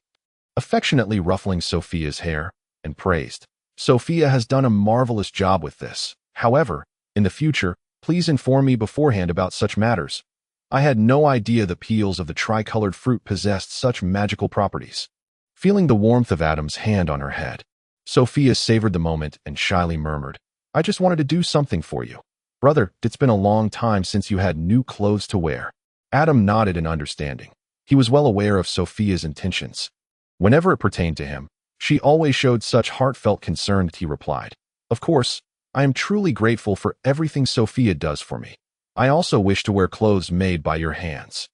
affectionately ruffling Sophia's hair, and praised, "Sophia has done a marvelous job with this. However, in the future, please inform me beforehand about such matters. I had no idea the peels of the tricolored fruit possessed such magical properties." Feeling the warmth of Adam's hand on her head, Sophia savored the moment and shyly murmured, "I just wanted to do something for you. Brother, it's been a long time since you had new clothes to wear." Adam nodded in understanding. He was well aware of Sophia's intentions. Whenever it pertained to him, she always showed such heartfelt concern that he replied, "Of course, I am truly grateful for everything Sophia does for me. I also wish to wear clothes made by your hands.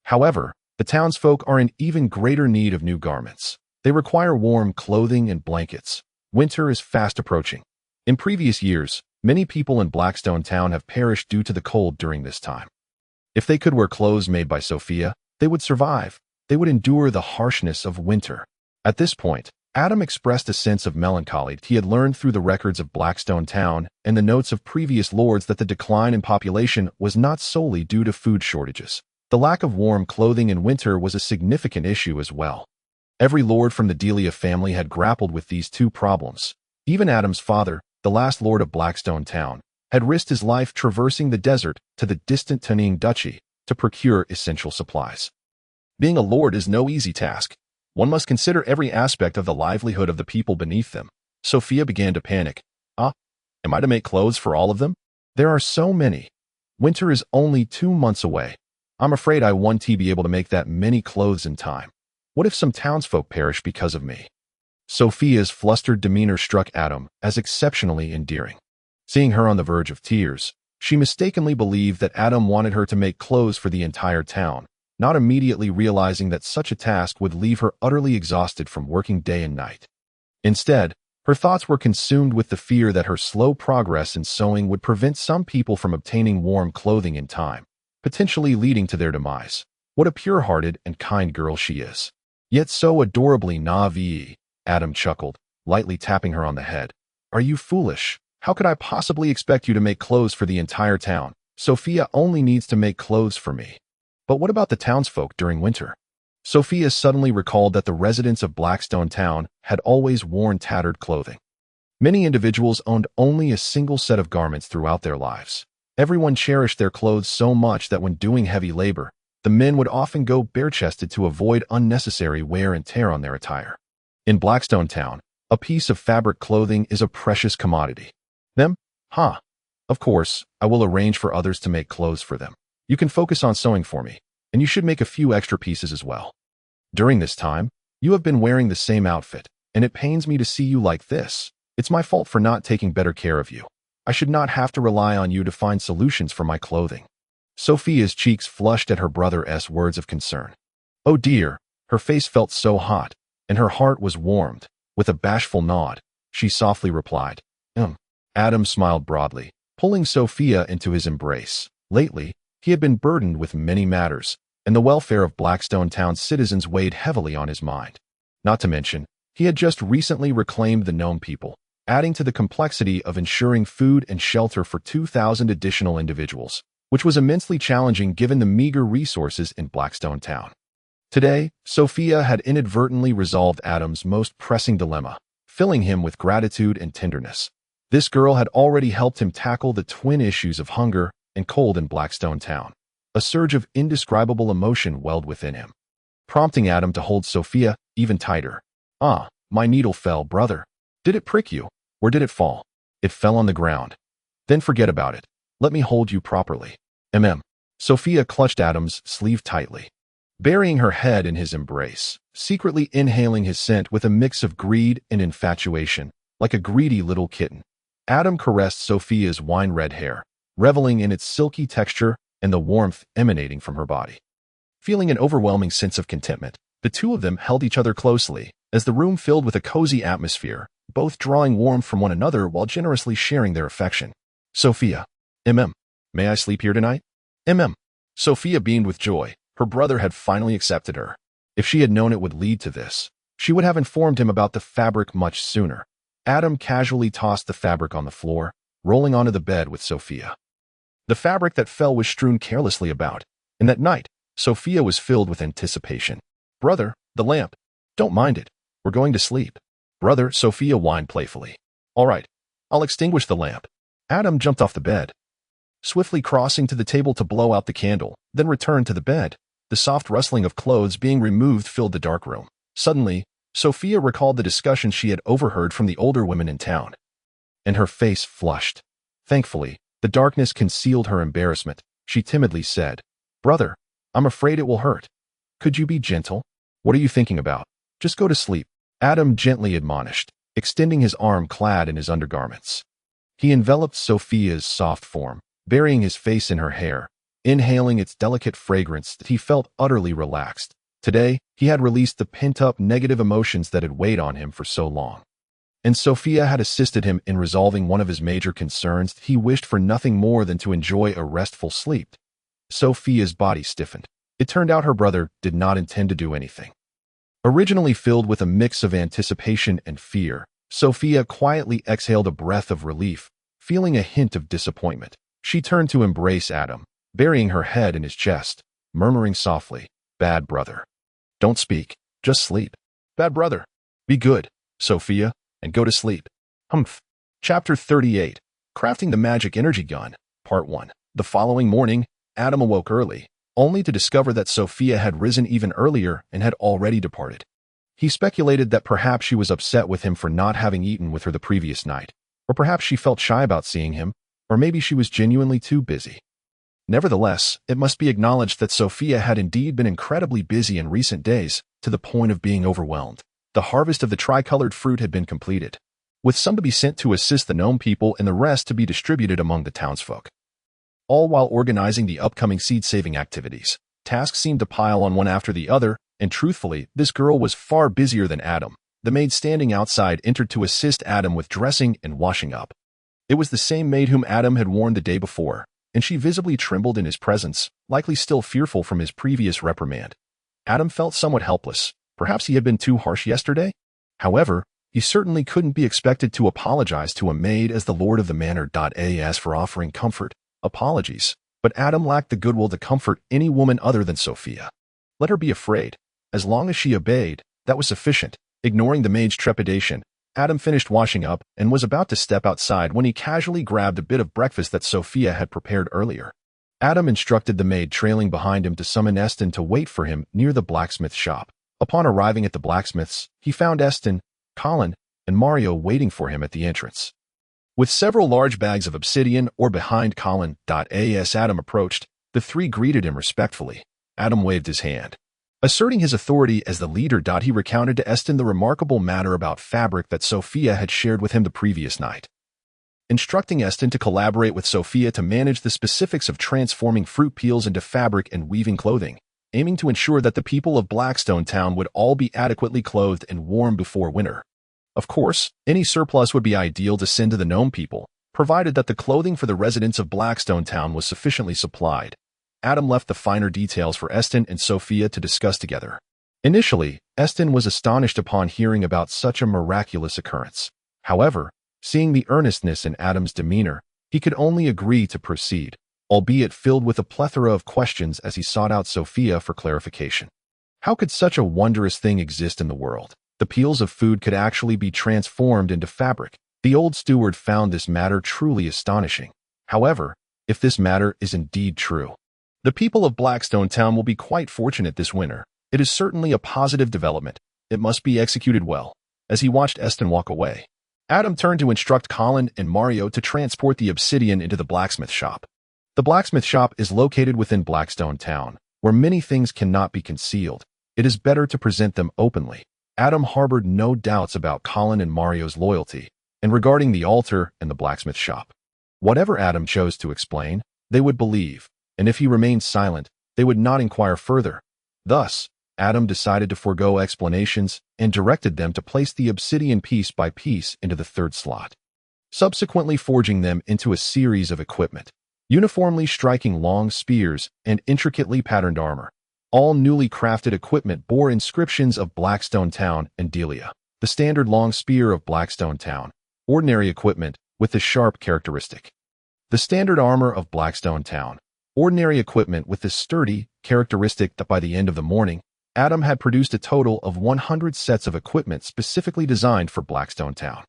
However, the townsfolk are in even greater need of new garments. They require warm clothing and blankets. Winter is fast approaching. In previous years, many people in Blackstone Town have perished due to the cold during this time. If they could wear clothes made by Sophia, they would survive. They would endure the harshness of winter." At this point, Adam expressed a sense of melancholy. He had learned through the records of Blackstone Town and the notes of previous lords that the decline in population was not solely due to food shortages. The lack of warm clothing in winter was a significant issue as well. Every lord from the Delia family had grappled with these 2 problems. Even Adam's father, the last lord of Blackstone Town, had risked his life traversing the desert to the distant Tuning Duchy to procure essential supplies. Being a lord is no easy task. One must consider every aspect of the livelihood of the people beneath them. Sophia began to panic. Am I to make clothes for all of them? There are so many. Winter is only 2 months away. I'm afraid I won't be able to make that many clothes in time. What if some townsfolk perish because of me?" Sophia's flustered demeanor struck Adam as exceptionally endearing. Seeing her on the verge of tears, she mistakenly believed that Adam wanted her to make clothes for the entire town, not immediately realizing that such a task would leave her utterly exhausted from working day and night. Instead, her thoughts were consumed with the fear that her slow progress in sewing would prevent some people from obtaining warm clothing in time, potentially leading to their demise. What a pure-hearted and kind girl she is. Yet so adorably naive, Adam chuckled, lightly tapping her on the head. "Are you foolish? How could I possibly expect you to make clothes for the entire town? Sophia only needs to make clothes for me." But what about the townsfolk during winter? Sophia suddenly recalled that the residents of Blackstone Town had always worn tattered clothing. Many individuals owned only a single set of garments throughout their lives. Everyone cherished their clothes so much that when doing heavy labor, the men would often go bare-chested to avoid unnecessary wear and tear on their attire. In Blackstone Town, a piece of fabric clothing is a precious commodity. Them? Of course, I will arrange for others to make clothes for them. You can focus on sewing for me, and you should make a few extra pieces as well. During this time, you have been wearing the same outfit, and it pains me to see you like this. It's my fault for not taking better care of you. I should not have to rely on you to find solutions for my clothing." Sophia's cheeks flushed at her brother's words of concern. Oh dear, her face felt so hot, and her heart was warmed. With a bashful nod, she softly replied, Adam smiled broadly, pulling Sophia into his embrace. Lately, he had been burdened with many matters, and the welfare of Blackstone Town's citizens weighed heavily on his mind. Not to mention, he had just recently reclaimed the gnome people, adding to the complexity of ensuring food and shelter for 2,000 additional individuals, which was immensely challenging given the meager resources in Blackstone Town. Today, Sophia had inadvertently resolved Adam's most pressing dilemma, filling him with gratitude and tenderness. This girl had already helped him tackle the twin issues of hunger and cold in Blackstone Town. A surge of indescribable emotion welled within him, prompting Adam to hold Sophia even tighter. Ah, my needle fell, brother. Did it prick you? Or did it fall? It fell on the ground. Then forget about it. Let me hold you properly. Sophia clutched Adam's sleeve tightly, burying her head in his embrace, secretly inhaling his scent with a mix of greed and infatuation, like a greedy little kitten. Adam caressed Sophia's wine-red hair, reveling in its silky texture and the warmth emanating from her body. Feeling an overwhelming sense of contentment, the two of them held each other closely as the room filled with a cozy atmosphere, both drawing warmth from one another while generously sharing their affection. Sophia. May I sleep here tonight? Sophia beamed with joy. Her brother had finally accepted her. If she had known it would lead to this, she would have informed him about the fabric much sooner. Adam casually tossed the fabric on the floor, rolling onto the bed with Sophia. The fabric that fell was strewn carelessly about, and that night, Sophia was filled with anticipation. Brother, the lamp. Don't mind it. We're going to sleep. Brother, Sophia whined playfully. All right, I'll extinguish the lamp. Adam jumped off the bed, swiftly crossing to the table to blow out the candle, then returned to the bed. The soft rustling of clothes being removed filled the dark room. Suddenly, Sophia recalled the discussion she had overheard from the older women in town, and her face flushed. Thankfully, the darkness concealed her embarrassment. She timidly said, Brother, I'm afraid it will hurt. Could you be gentle? What are you thinking about? Just go to sleep. Adam gently admonished, extending his arm clad in his undergarments. He enveloped Sophia's soft form, burying his face in her hair, inhaling its delicate fragrance that he felt utterly relaxed. Today, he had released the pent-up negative emotions that had weighed on him for so long. And Sophia had assisted him in resolving one of his major concerns. He wished for nothing more than to enjoy a restful sleep. Sophia's body stiffened. It turned out her brother did not intend to do anything. Originally filled with a mix of anticipation and fear, Sophia quietly exhaled a breath of relief, feeling a hint of disappointment. She turned to embrace Adam, burying her head in his chest, murmuring softly, Bad brother. Don't speak, just sleep. Bad brother. Be good, Sophia, and go to sleep. Chapter 38. Crafting the Magic Energy Gun, Part 1. The following morning, Adam awoke early, only to discover that Sophia had risen even earlier and had already departed. He speculated that perhaps she was upset with him for not having eaten with her the previous night, or perhaps she felt shy about seeing him, or maybe she was genuinely too busy. Nevertheless, it must be acknowledged that Sophia had indeed been incredibly busy in recent days, to the point of being overwhelmed. The harvest of the tricolored fruit had been completed, with some to be sent to assist the gnome people and the rest to be distributed among the townsfolk. All while organizing the upcoming seed-saving activities. Tasks seemed to pile on one after the other, and truthfully, this girl was far busier than Adam. The maid standing outside entered to assist Adam with dressing and washing up. It was the same maid whom Adam had warned the day before, and she visibly trembled in his presence, likely still fearful from his previous reprimand. Adam felt somewhat helpless. Perhaps he had been too harsh yesterday? However, he certainly couldn't be expected to apologize to a maid as the lord of the manor. As for offering comfort, apologies, but Adam lacked the goodwill to comfort any woman other than Sophia. Let her be afraid. As long as she obeyed, that was sufficient. Ignoring the maid's trepidation, Adam finished washing up and was about to step outside when he casually grabbed a bit of breakfast that Sophia had prepared earlier. Adam instructed the maid trailing behind him to summon Eston to wait for him near the blacksmith shop. Upon arriving at the blacksmith's, he found Eston, Colin, and Mario waiting for him at the entrance. With several large bags of obsidian or behind Colin. As Adam approached, the three greeted him respectfully. Adam waved his hand, asserting his authority as the leader. He recounted to Eston the remarkable matter about fabric that Sophia had shared with him the previous night, instructing Eston to collaborate with Sophia to manage the specifics of transforming fruit peels into fabric and weaving clothing. aiming to ensure that the people of Blackstone Town would all be adequately clothed and warm before winter. Of course, any surplus would be ideal to send to the gnome people, provided that the clothing for the residents of Blackstone Town was sufficiently supplied. Adam left the finer details for Eston and Sophia to discuss together. Initially, Eston was astonished upon hearing about such a miraculous occurrence. However, seeing the earnestness in Adam's demeanor, he could only agree to proceed, albeit filled with a plethora of questions as he sought out Sophia for clarification. How could such a wondrous thing exist in the world? The peels of food could actually be transformed into fabric. The old steward found this matter truly astonishing. However, if this matter is indeed true, the people of Blackstone Town will be quite fortunate this winter. It is certainly a positive development. It must be executed well. As he watched Eston walk away, Adam turned to instruct Colin and Mario to transport the obsidian into the blacksmith shop. The blacksmith shop is located within Blackstone Town, where many things cannot be concealed. It is better to present them openly. Adam harbored no doubts about Colin and Mario's loyalty, and regarding the altar and the blacksmith shop. Whatever Adam chose to explain, they would believe, and if he remained silent, they would not inquire further. Thus, Adam decided to forego explanations and directed them to place the obsidian piece by piece into the third slot, subsequently forging them into a series of equipment, uniformly striking long spears and intricately patterned armor. All newly crafted equipment bore inscriptions of Blackstone Town and deia. The standard long spear of Blackstone Town, ordinary equipment with the sharp characteristic. The standard armor of Blackstone Town, ordinary equipment with the sturdy characteristic. That by the end of the morning, Adam had produced a total of 100 sets of equipment specifically designed for Blackstone Town.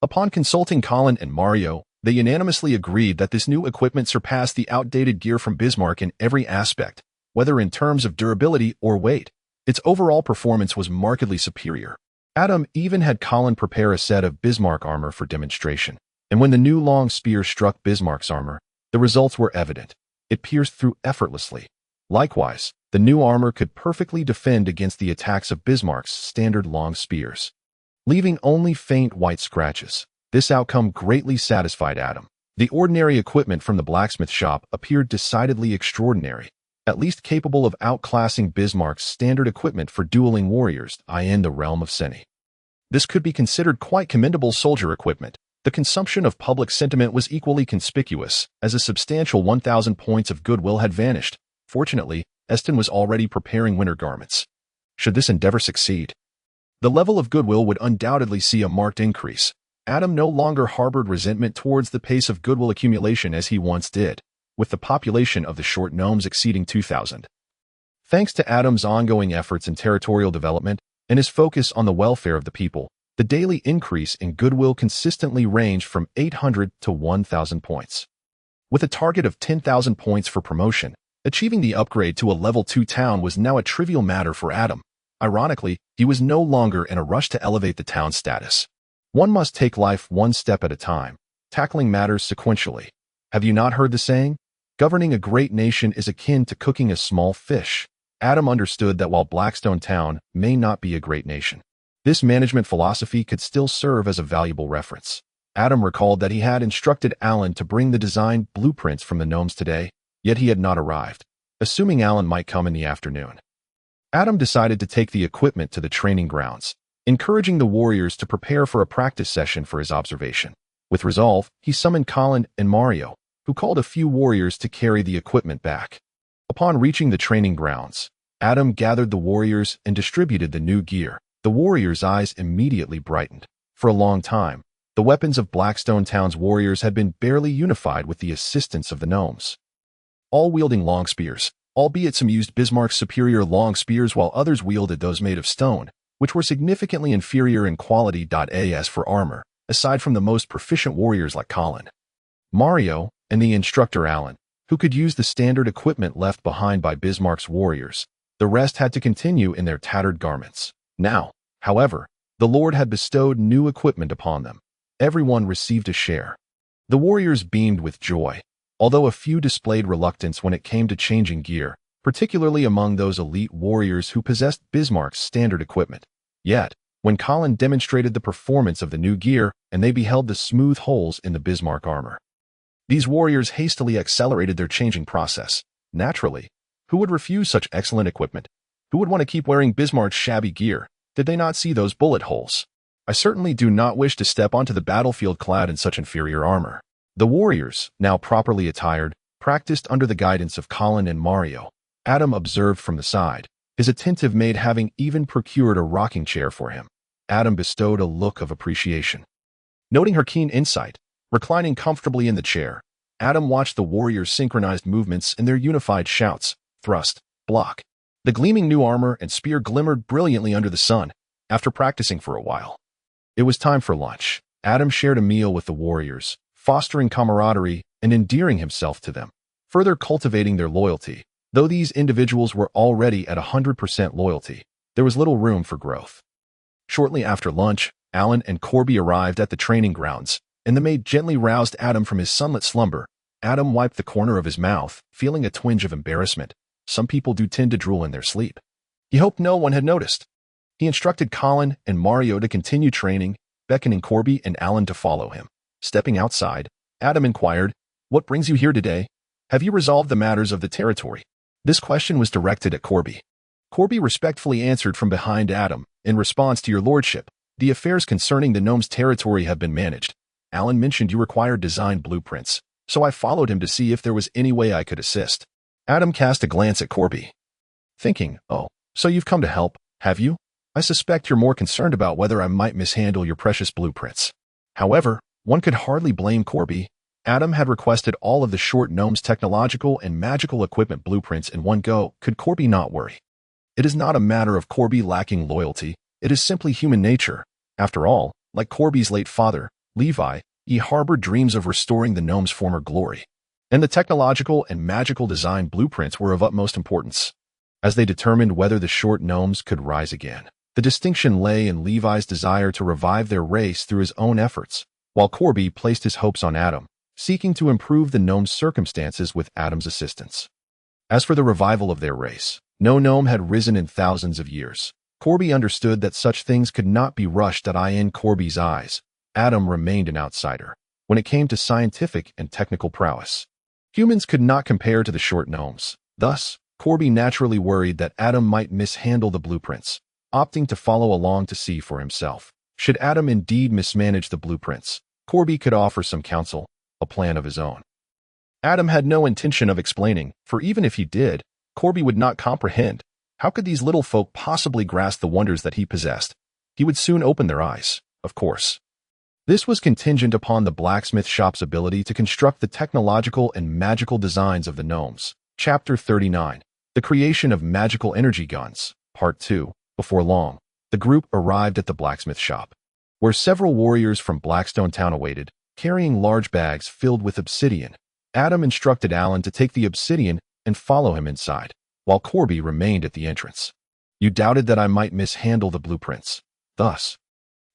Upon consulting Colin and Mario, they unanimously agreed that this new equipment surpassed the outdated gear from Bismarck in every aspect, whether in terms of durability or weight. Its overall performance was markedly superior. Adam even had Colin prepare a set of Bismarck armor for demonstration, and when the new long spear struck Bismarck's armor, the results were evident. It pierced through effortlessly. Likewise, the new armor could perfectly defend against the attacks of Bismarck's standard long spears, leaving only faint white scratches. This outcome greatly satisfied Adam. The ordinary equipment from the blacksmith shop appeared decidedly extraordinary, at least capable of outclassing Bismarck's standard equipment for dueling warriors in the realm of Seni. This could be considered quite commendable soldier equipment. The consumption of public sentiment was equally conspicuous, as a substantial 1,000 points of goodwill had vanished. Fortunately, Eston was already preparing winter garments. Should this endeavor succeed, the level of goodwill would undoubtedly see a marked increase. Adam no longer harbored resentment towards the pace of goodwill accumulation as he once did, with the population of the short gnomes exceeding 2,000. Thanks to Adam's ongoing efforts in territorial development and his focus on the welfare of the people, the daily increase in goodwill consistently ranged from 800 to 1,000 points. With a target of 10,000 points for promotion, achieving the upgrade to a level 2 town was now a trivial matter for Adam. Ironically, he was no longer in a rush to elevate the town's status. One must take life one step at a time, tackling matters sequentially. Have you not heard the saying? Governing a great nation is akin to cooking a small fish. Adam understood that while Blackstone Town may not be a great nation, this management philosophy could still serve as a valuable reference. Adam recalled that he had instructed Alan to bring the design blueprints from the gnomes today, yet he had not arrived, assuming Alan might come in the afternoon. Adam decided to take the equipment to the training grounds, encouraging the warriors to prepare for a practice session for his observation. With resolve, he summoned Colin and Mario, who called a few warriors to carry the equipment back. Upon reaching the training grounds, Adam gathered the warriors and distributed the new gear. The warriors' eyes immediately brightened. For a long time, the weapons of Blackstone Town's warriors had been barely unified with the assistance of the gnomes, all wielding long spears, albeit some used Bismarck's superior long spears while others wielded those made of stone, which were significantly inferior in quality. As for armor, aside from the most proficient warriors like Colin, Mario, and the instructor Alan, who could use the standard equipment left behind by Bismarck's warriors, the rest had to continue in their tattered garments. Now, however, the Lord had bestowed new equipment upon them. Everyone received a share. The warriors beamed with joy, although a few displayed reluctance when it came to changing gear, particularly among those elite warriors who possessed Bismarck's standard equipment. Yet, when Colin demonstrated the performance of the new gear and they beheld the smooth holes in the Bismarck armor, these warriors hastily accelerated their changing process. Naturally, Who would refuse such excellent equipment? Who would want to keep wearing Bismarck's shabby gear? Did they not see those bullet holes? I certainly do not wish to step onto the battlefield clad in such inferior armor. The warriors, now properly attired, practiced under the guidance of Colin and Mario. Adam observed from the side, his attentive maid having even procured a rocking chair for him. Adam bestowed a look of appreciation. Noting her keen insight, reclining comfortably in the chair, Adam watched the warriors' synchronized movements and their unified shouts, thrust, block. The gleaming new armor and spear glimmered brilliantly under the sun, after practicing for a while. It was time for lunch. Adam shared a meal with the warriors, fostering camaraderie and endearing himself to them, further cultivating their loyalty. Though these individuals were already at 100% loyalty, there was little room for growth. Shortly after lunch, Alan and Corby arrived at the training grounds, and the maid gently roused Adam from his sunlit slumber. Adam wiped the corner of his mouth, feeling a twinge of embarrassment. Some people do tend to drool in their sleep. He hoped no one had noticed. He instructed Colin and Mario to continue training, beckoning Corby and Alan to follow him. Stepping outside, Adam inquired, "What brings you here today? Have you resolved the matters of the territory?" This question was directed at Corby. Corby respectfully answered from behind Adam, "In response to your lordship, the affairs concerning the gnomes' territory have been managed. Alan mentioned you required design blueprints, so I followed him to see if there was any way I could assist." Adam cast a glance at Corby, thinking, "Oh, so you've come to help, have you? I suspect you're more concerned about whether I might mishandle your precious blueprints." However, one could hardly blame Corby. Adam had requested all of the short gnomes' technological and magical equipment blueprints in one go. Could Corby not worry? It is not a matter of Corby lacking loyalty. It is simply human nature. After all, like Corby's late father, Levi, he harbored dreams of restoring the gnomes' former glory. And the technological and magical design blueprints were of utmost importance, as they determined whether the short gnomes could rise again. The distinction lay in Levi's desire to revive their race through his own efforts, while Corby placed his hopes on Adam, seeking to improve the gnomes' circumstances with Adam's assistance. As for the revival of their race, no gnome had risen in thousands of years. Corby understood that such things could not be rushed. In Corby's eyes, Adam remained an outsider when it came to scientific and technical prowess. Humans could not compare to the short gnomes. Thus, Corby naturally worried that Adam might mishandle the blueprints, opting to follow along to see for himself. Should Adam indeed mismanage the blueprints, Corby could offer some counsel, a plan of his own. Adam had no intention of explaining, for even if he did, Corby would not comprehend. How could these little folk possibly grasp the wonders that he possessed? He would soon open their eyes, of course. This was contingent upon the blacksmith shop's ability to construct the technological and magical designs of the gnomes. Chapter 39. The creation of magical energy guns. Part 2. Before long, the group arrived at the blacksmith shop, where several warriors from Blackstone town awaited, carrying large bags filled with obsidian. Adam instructed Alan to take the obsidian and follow him inside, while Corby remained at the entrance. "You doubted that I might mishandle the blueprints. Thus,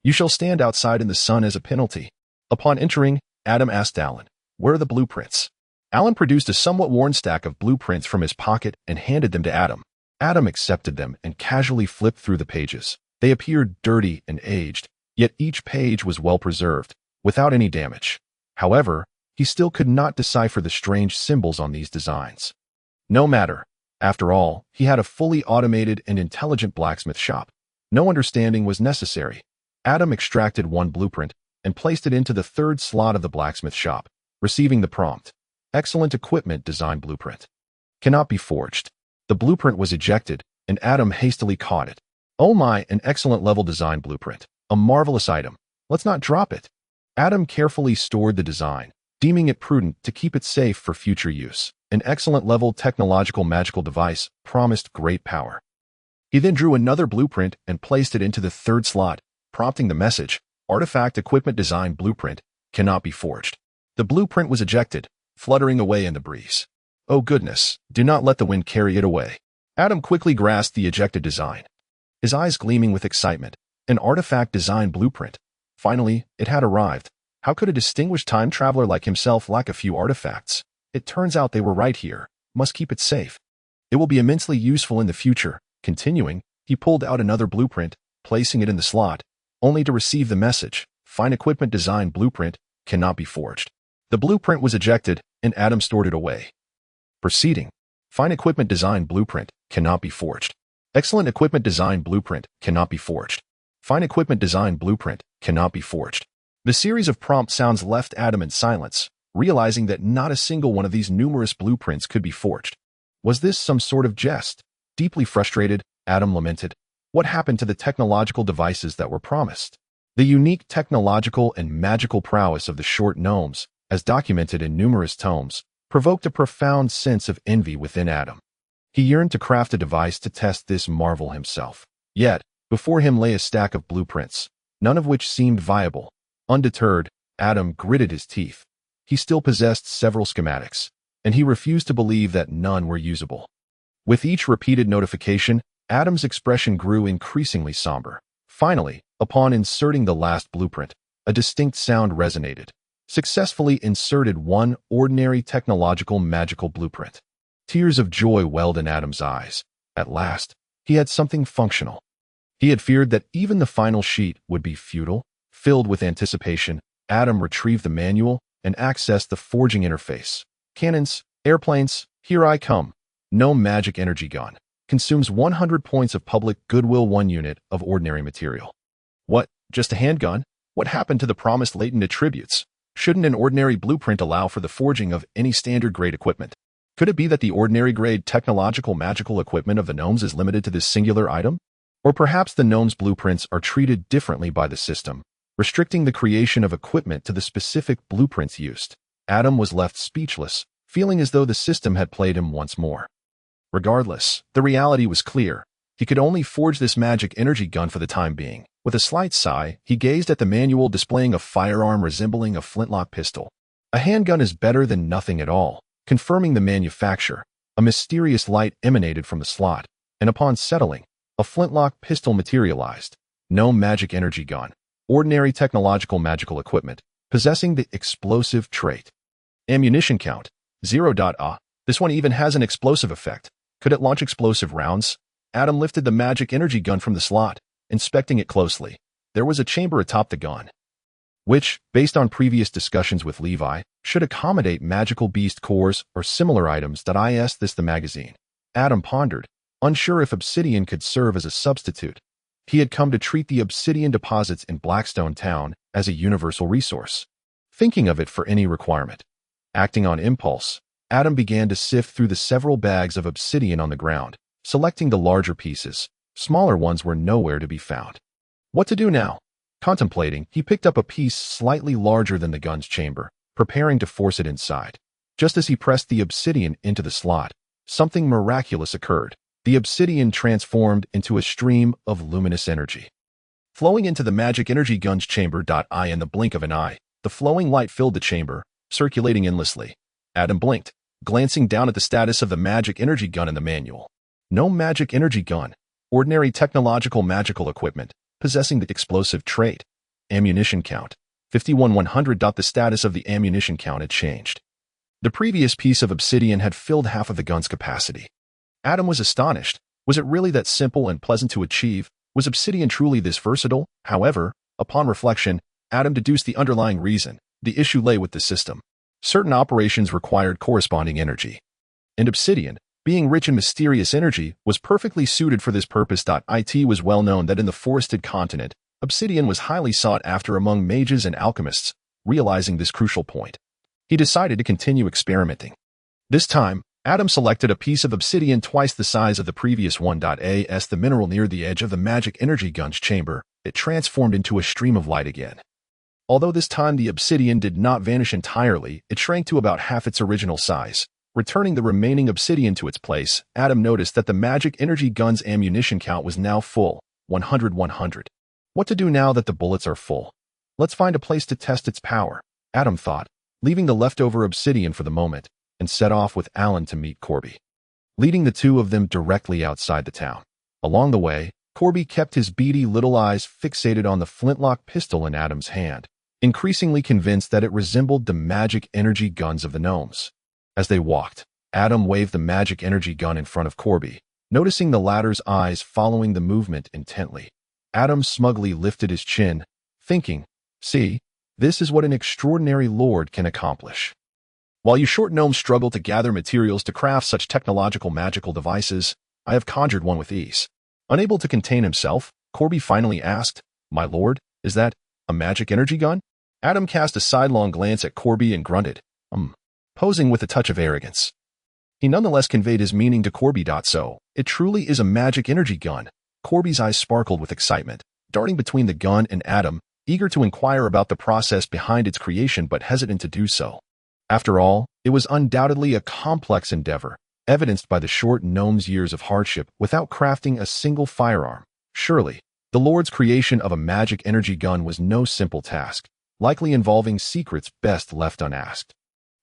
you shall stand outside in the sun as a penalty." Upon entering, Adam asked Alan, "Where are the blueprints?" Alan produced a somewhat worn stack of blueprints from his pocket and handed them to Adam. Adam accepted them and casually flipped through the pages. They appeared dirty and aged, yet each page was well preserved, without any damage. However, he still could not decipher the strange symbols on these designs. No matter. After all, he had a fully automated and intelligent blacksmith shop. No understanding was necessary. Adam extracted one blueprint and placed it into the third slot of the blacksmith shop, receiving the prompt, "Excellent equipment design blueprint. Cannot be forged." The blueprint was ejected, and Adam hastily caught it. "Oh my, an excellent level design blueprint. A marvelous item. Let's not drop it." Adam carefully stored the design, deeming it prudent to keep it safe for future use. An excellent level technological magical device promised great power. He then drew another blueprint and placed it into the third slot, prompting the message, "Artifact equipment design blueprint cannot be forged." The blueprint was ejected, fluttering away in the breeze. Oh goodness, do not let the wind carry it away. Adam quickly grasped the ejected design, his eyes gleaming with excitement. An artifact design blueprint. Finally, it had arrived. How could a distinguished time traveler like himself lack a few artifacts? It turns out they were right here. Must keep it safe. It will be immensely useful in the future. Continuing, he pulled out another blueprint, placing it in the slot, only to receive the message, "Fine equipment design blueprint cannot be forged." The blueprint was ejected, and Adam stored it away. Proceeding. Fine equipment design blueprint cannot be forged. Excellent equipment design blueprint cannot be forged. Fine equipment design blueprint cannot be forged. The series of prompt sounds left Adam in silence, realizing that not a single one of these numerous blueprints could be forged. Was this some sort of jest? Deeply frustrated, Adam lamented. What happened to the technological devices that were promised? The unique technological and magical prowess of the short gnomes, as documented in numerous tomes, provoked a profound sense of envy within Adam. He yearned to craft a device to test this marvel himself. Yet, before him lay a stack of blueprints, none of which seemed viable. Undeterred, Adam gritted his teeth. He still possessed several schematics, and he refused to believe that none were usable. With each repeated notification, Adam's expression grew increasingly somber. Finally, upon inserting the last blueprint, a distinct sound resonated. Successfully inserted one ordinary technological magical blueprint. Tears of joy welled in Adam's eyes. At last, he had something functional. He had feared that even the final sheet would be futile. Filled with anticipation, Adam retrieved the manual and accessed the forging interface. Cannons, airplanes, here I come. No magic energy gun. Consumes 100 points of public goodwill, 1 unit of ordinary material. What, just a handgun? What happened to the promised latent attributes? Shouldn't an ordinary blueprint allow for the forging of any standard-grade equipment? Could it be that the ordinary-grade technological magical equipment of the gnomes is limited to this singular item? Or perhaps the gnomes' blueprints are treated differently by the system, restricting the creation of equipment to the specific blueprints used. Adam was left speechless, feeling as though the system had played him once more. Regardless, the reality was clear. He could only forge this magic energy gun for the time being. With a slight sigh, he gazed at the manual displaying a firearm resembling a flintlock pistol. A handgun is better than nothing at all. Confirming the manufacture, a mysterious light emanated from the slot, and upon settling, a flintlock pistol materialized. No magic energy gun. Ordinary technological magical equipment, possessing the explosive trait. Ammunition count, 0. This one even has an explosive effect. Could it launch explosive rounds? Adam lifted the magic energy gun from the slot, inspecting it closely. There was a chamber atop the gun, which, based on previous discussions with Levi, should accommodate magical beast cores or similar items. Is this the magazine? Adam pondered, unsure if obsidian could serve as a substitute. He had come to treat the obsidian deposits in Blackstone town as a universal resource, thinking of it for any requirement. Acting on impulse, Adam began to sift through the several bags of obsidian on the ground, selecting the larger pieces. Smaller ones were nowhere to be found. What to do now? Contemplating, he picked up a piece slightly larger than the gun's chamber, preparing to force it inside. Just as he pressed the obsidian into the slot, something miraculous occurred. The obsidian transformed into a stream of luminous energy, flowing into the magic energy gun's chamber. In the blink of an eye, the flowing light filled the chamber, circulating endlessly. Adam blinked, glancing down at the status of the magic energy gun in the manual. No magic energy gun. Ordinary technological magical equipment, possessing the explosive trait. Ammunition count, 51,100. The status of the ammunition count had changed. The previous piece of obsidian had filled half of the gun's capacity. Adam was astonished. Was it really that simple and pleasant to achieve? Was obsidian truly this versatile? However, upon reflection, Adam deduced the underlying reason. The issue lay with the system. Certain operations required corresponding energy. And obsidian, being rich in mysterious energy, was perfectly suited for this purpose. It was well known that in the forested continent, obsidian was highly sought after among mages and alchemists. Realizing this crucial point, he decided to continue experimenting. This time, Adam selected a piece of obsidian twice the size of the previous one. As the mineral neared the edge of the magic energy gun's chamber, it transformed into a stream of light again. Although this time the obsidian did not vanish entirely, it shrank to about half its original size. Returning the remaining obsidian to its place, Adam noticed that the magic energy gun's ammunition count was now full, 100. What to do now that the bullets are full? Let's find a place to test its power, Adam thought, leaving the leftover obsidian for the moment, and set off with Alan to meet Corby, leading the two of them directly outside the town. Along the way, Corby kept his beady little eyes fixated on the flintlock pistol in Adam's hand, increasingly convinced that it resembled the magic energy guns of the gnomes. As they walked, Adam waved the magic energy gun in front of Corby, noticing the latter's eyes following the movement intently. Adam smugly lifted his chin, thinking, "See, this is what an extraordinary lord can accomplish." While you short gnomes struggle to gather materials to craft such technological magical devices, I have conjured one with ease. Unable to contain himself, Corby finally asked, "My lord, is that a magic energy gun?" Adam cast a sidelong glance at Corby and grunted, posing with a touch of arrogance. He nonetheless conveyed his meaning to Corby. "So, it truly is a magic energy gun." Corby's eyes sparkled with excitement, darting between the gun and Adam, eager to inquire about the process behind its creation but hesitant to do so. After all, it was undoubtedly a complex endeavor, evidenced by the short gnome's years of hardship without crafting a single firearm. Surely, the Lord's creation of a magic energy gun was no simple task, likely involving secrets best left unasked.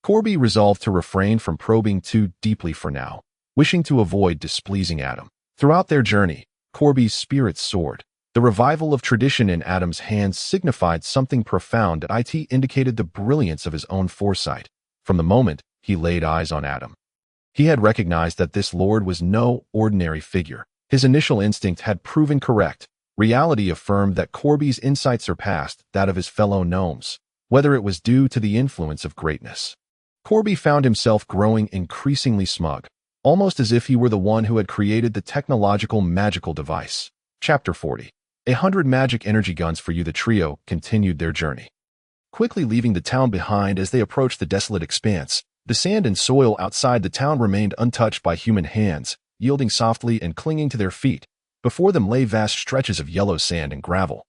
Corby resolved to refrain from probing too deeply for now, wishing to avoid displeasing Adam. Throughout their journey, Corby's spirits soared. The revival of tradition in Adam's hands signified something profound that indicated the brilliance of his own foresight. From the moment he laid eyes on Adam, he had recognized that this lord was no ordinary figure. His initial instinct had proven correct. Reality affirmed that Corby's insight surpassed that of his fellow gnomes, whether it was due to the influence of greatness. Corby found himself growing increasingly smug, almost as if he were the one who had created the technological magical device. Chapter 40. 100 magic energy guns for you. The trio continued their journey, quickly leaving the town behind as they approached the desolate expanse. The sand and soil outside the town remained untouched by human hands, yielding softly and clinging to their feet. Before them lay vast stretches of yellow sand and gravel,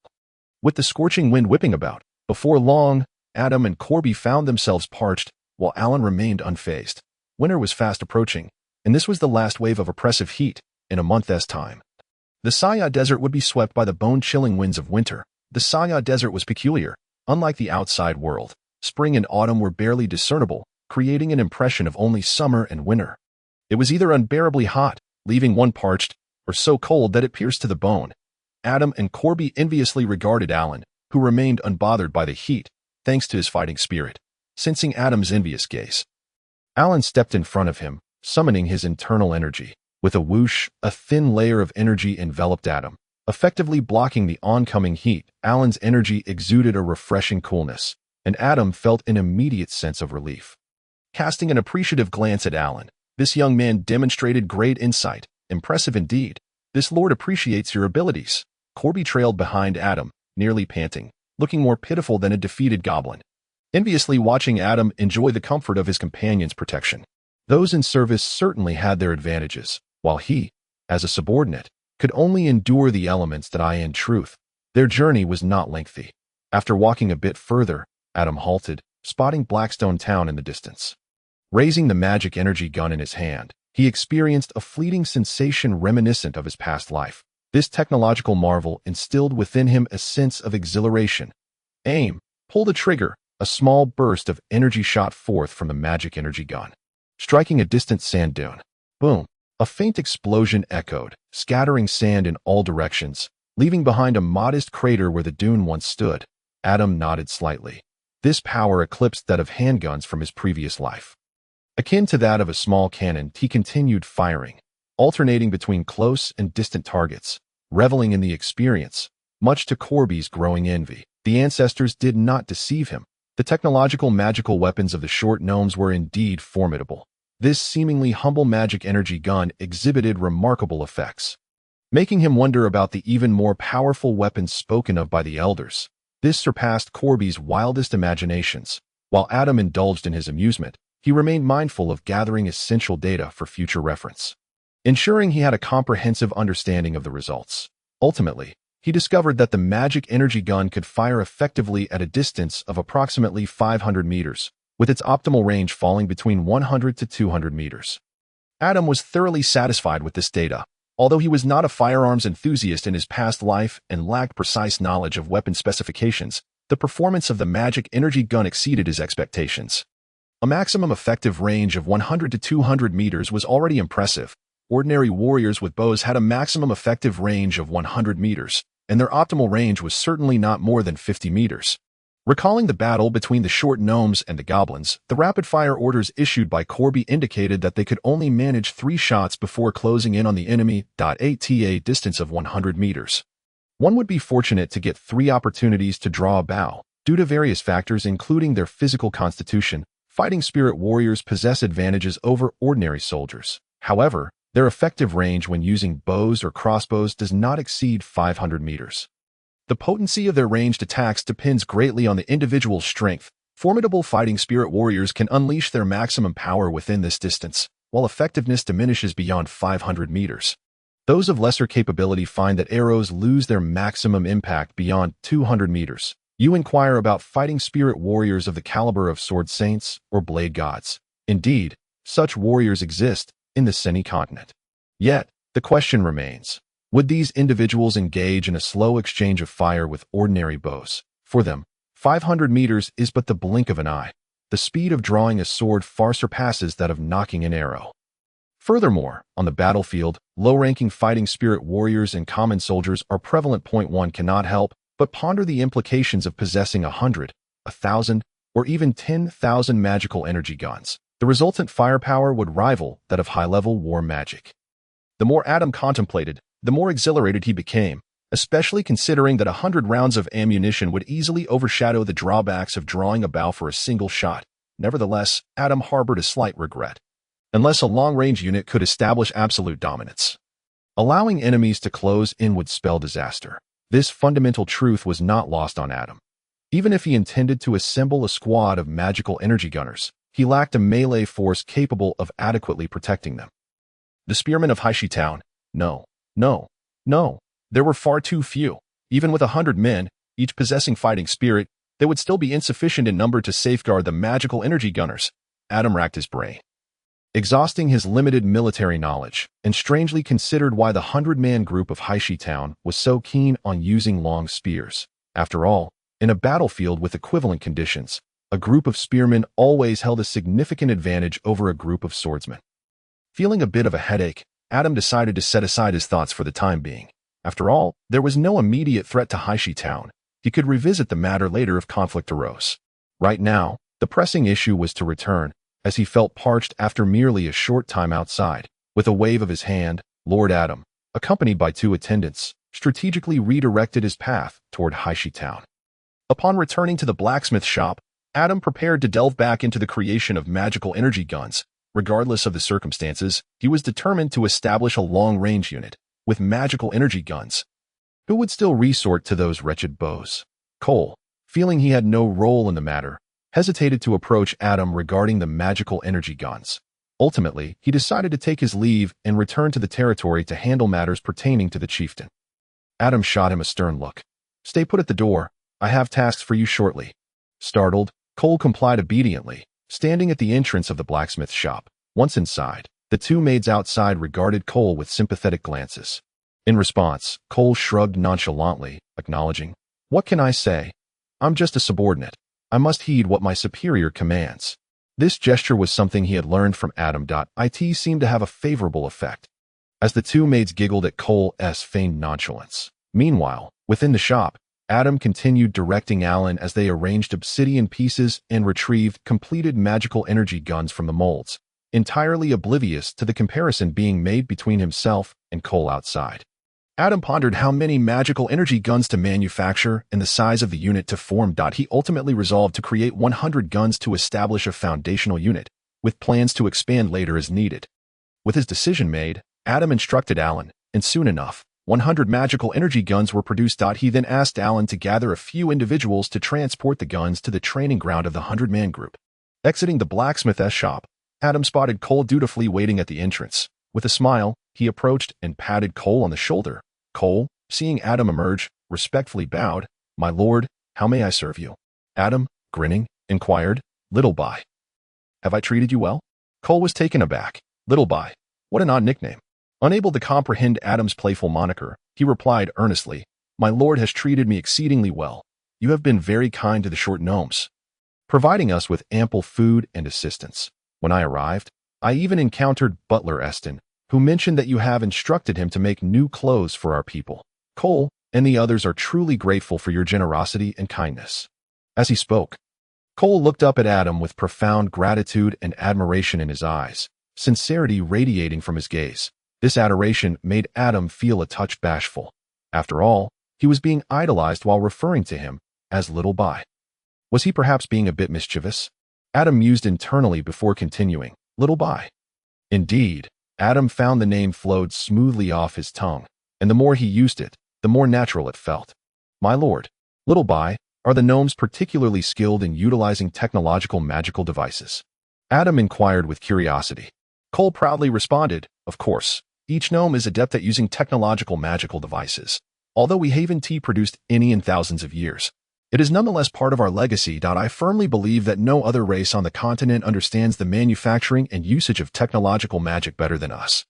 with the scorching wind whipping about. Before long, Adam and Corby found themselves parched, while Alan remained unfazed. Winter was fast approaching, and this was the last wave of oppressive heat in a month's time. The Saya Desert would be swept by the bone-chilling winds of winter. The Saya Desert was peculiar. Unlike the outside world, spring and autumn were barely discernible, creating an impression of only summer and winter. It was either unbearably hot, leaving one parched, or so cold that it pierced to the bone. Adam and Corby enviously regarded Alan, who remained unbothered by the heat, thanks to his fighting spirit. Sensing Adam's envious gaze, Alan stepped in front of him, summoning his internal energy. With a whoosh, a thin layer of energy enveloped Adam, effectively blocking the oncoming heat. Alan's energy exuded a refreshing coolness, and Adam felt an immediate sense of relief. Casting an appreciative glance at Alan, this young man demonstrated great insight. Impressive indeed. This lord appreciates your abilities. Corby trailed behind Adam, nearly panting, looking more pitiful than a defeated goblin, enviously watching Adam enjoy the comfort of his companion's protection. Those in service certainly had their advantages, while he, as a subordinate, could only endure the elements that in truth. Their journey was not lengthy. After walking a bit further, Adam halted, spotting Blackstone town in the distance. Raising the magic energy gun in his hand, he experienced a fleeting sensation reminiscent of his past life. This technological marvel instilled within him a sense of exhilaration. Aim, pull the trigger. A small burst of energy shot forth from the magic energy gun, striking a distant sand dune. Boom! A faint explosion echoed, scattering sand in all directions, leaving behind a modest crater where the dune once stood. Adam nodded slightly. This power eclipsed that of handguns from his previous life. Akin to that of a small cannon, he continued firing, alternating between close and distant targets, reveling in the experience. Much to Corby's growing envy, the ancestors did not deceive him. The technological magical weapons of the short gnomes were indeed formidable. This seemingly humble magic energy gun exhibited remarkable effects, making him wonder about the even more powerful weapons spoken of by the elders. This surpassed Corby's wildest imaginations. While Adam indulged in his amusement, he remained mindful of gathering essential data for future reference, ensuring he had a comprehensive understanding of the results. Ultimately, he discovered that the magic energy gun could fire effectively at a distance of approximately 500 meters, with its optimal range falling between 100 to 200 meters. Adam was thoroughly satisfied with this data. Although he was not a firearms enthusiast in his past life and lacked precise knowledge of weapon specifications, the performance of the magic energy gun exceeded his expectations. A maximum effective range of 100 to 200 meters was already impressive. Ordinary warriors with bows had a maximum effective range of 100 meters, and their optimal range was certainly not more than 50 meters. Recalling the battle between the short gnomes and the goblins, the rapid-fire orders issued by Corby indicated that they could only manage 3 shots before closing in on the enemy at a distance of 100 meters. One would be fortunate to get 3 opportunities to draw a bow, due to various factors including their physical constitution, Fighting spirit warriors possess advantages over ordinary soldiers. However, their effective range when using bows or crossbows does not exceed 500 meters. The potency of their ranged attacks depends greatly on the individual's strength. Formidable fighting spirit warriors can unleash their maximum power within this distance, while effectiveness diminishes beyond 500 meters. Those of lesser capability find that arrows lose their maximum impact beyond 200 meters. You inquire about fighting spirit warriors of the caliber of sword saints or blade gods. Indeed, such warriors exist in the semi-continent. Yet, the question remains, would these individuals engage in a slow exchange of fire with ordinary bows? For them, 500 meters is but the blink of an eye. The speed of drawing a sword far surpasses that of knocking an arrow. Furthermore, on the battlefield, low-ranking fighting spirit warriors and common soldiers are prevalent. One cannot help but ponder the implications of possessing 100, 1,000, or even 10,000 magical energy guns. The resultant firepower would rival that of high-level war magic. The more Adam contemplated, the more exhilarated he became, especially considering that 100 rounds of ammunition would easily overshadow the drawbacks of drawing a bow for a single shot. Nevertheless, Adam harbored a slight regret. Unless a long-range unit could establish absolute dominance, allowing enemies to close in would spell disaster. This fundamental truth was not lost on Adam. Even if he intended to assemble a squad of magical energy gunners, he lacked a melee force capable of adequately protecting them. The spearmen of Haishi Town? No. There were far too few. Even with 100 men, each possessing fighting spirit, they would still be insufficient in number to safeguard the magical energy gunners. Adam racked his brain, exhausting his limited military knowledge, and strangely considered why the 100-man group of Haishi Town was so keen on using long spears. After all, in a battlefield with equivalent conditions, a group of spearmen always held a significant advantage over a group of swordsmen. Feeling a bit of a headache, Adam decided to set aside his thoughts for the time being. After all, there was no immediate threat to Haishi Town. He could revisit the matter later if conflict arose. Right now, the pressing issue was to return, as he felt parched after merely a short time outside. With a wave of his hand, Lord Adam, accompanied by 2 attendants, strategically redirected his path toward Haishi Town. Upon returning to the blacksmith shop, Adam prepared to delve back into the creation of magical energy guns. Regardless of the circumstances, he was determined to establish a long-range unit with magical energy guns. Who would still resort to those wretched bows? Cole, feeling he had no role in the matter, hesitated to approach Adam regarding the magical energy guns. Ultimately, he decided to take his leave and return to the territory to handle matters pertaining to the chieftain. Adam shot him a stern look. "Stay put at the door. I have tasks for you shortly." Startled, Cole complied obediently, standing at the entrance of the blacksmith shop. Once inside, the 2 maids outside regarded Cole with sympathetic glances. In response, Cole shrugged nonchalantly, acknowledging, "What can I say? I'm just a subordinate. I must heed what my superior commands." This gesture was something he had learned from Adam. It seemed to have a favorable effect, as the 2 maids giggled at Cole's feigned nonchalance. Meanwhile, within the shop, Adam continued directing Alan as they arranged obsidian pieces and retrieved completed magical energy guns from the molds, entirely oblivious to the comparison being made between himself and Cole outside. Adam pondered how many magical energy guns to manufacture and the size of the unit to form. He ultimately resolved to create 100 guns to establish a foundational unit, with plans to expand later as needed. With his decision made, Adam instructed Alan, and soon enough, 100 magical energy guns were produced. He then asked Alan to gather a few individuals to transport the guns to the training ground of the 100-man group. Exiting the blacksmith's shop, Adam spotted Cole dutifully waiting at the entrance. With a smile, he approached and patted Cole on the shoulder. Cole, seeing Adam emerge, respectfully bowed. "My lord, how may I serve you?" Adam, grinning, inquired, "Little By. Have I treated you well?" Cole was taken aback. Little By. What an odd nickname. Unable to comprehend Adam's playful moniker, he replied earnestly, "My lord has treated me exceedingly well. You have been very kind to the short gnomes, providing us with ample food and assistance. When I arrived, I even encountered Butler Eston, who mentioned that you have instructed him to make new clothes for our people. Cole and the others are truly grateful for your generosity and kindness." As he spoke, Cole looked up at Adam with profound gratitude and admiration in his eyes, sincerity radiating from his gaze. This adoration made Adam feel a touch bashful. After all, he was being idolized while referring to him as Little By. Was he perhaps being a bit mischievous? Adam mused internally before continuing, little by. Indeed, Adam found the name flowed smoothly off his tongue, and the more he used it, the more natural it felt. My lord, little by, are the gnomes particularly skilled in utilizing technological magical devices? Adam inquired with curiosity. Cole proudly responded, of course. Each gnome is adept at using technological magical devices. Although we haven't produced any in thousands of years, it is nonetheless part of our legacy. I firmly believe that no other race on the continent understands the manufacturing and usage of technological magic better than us.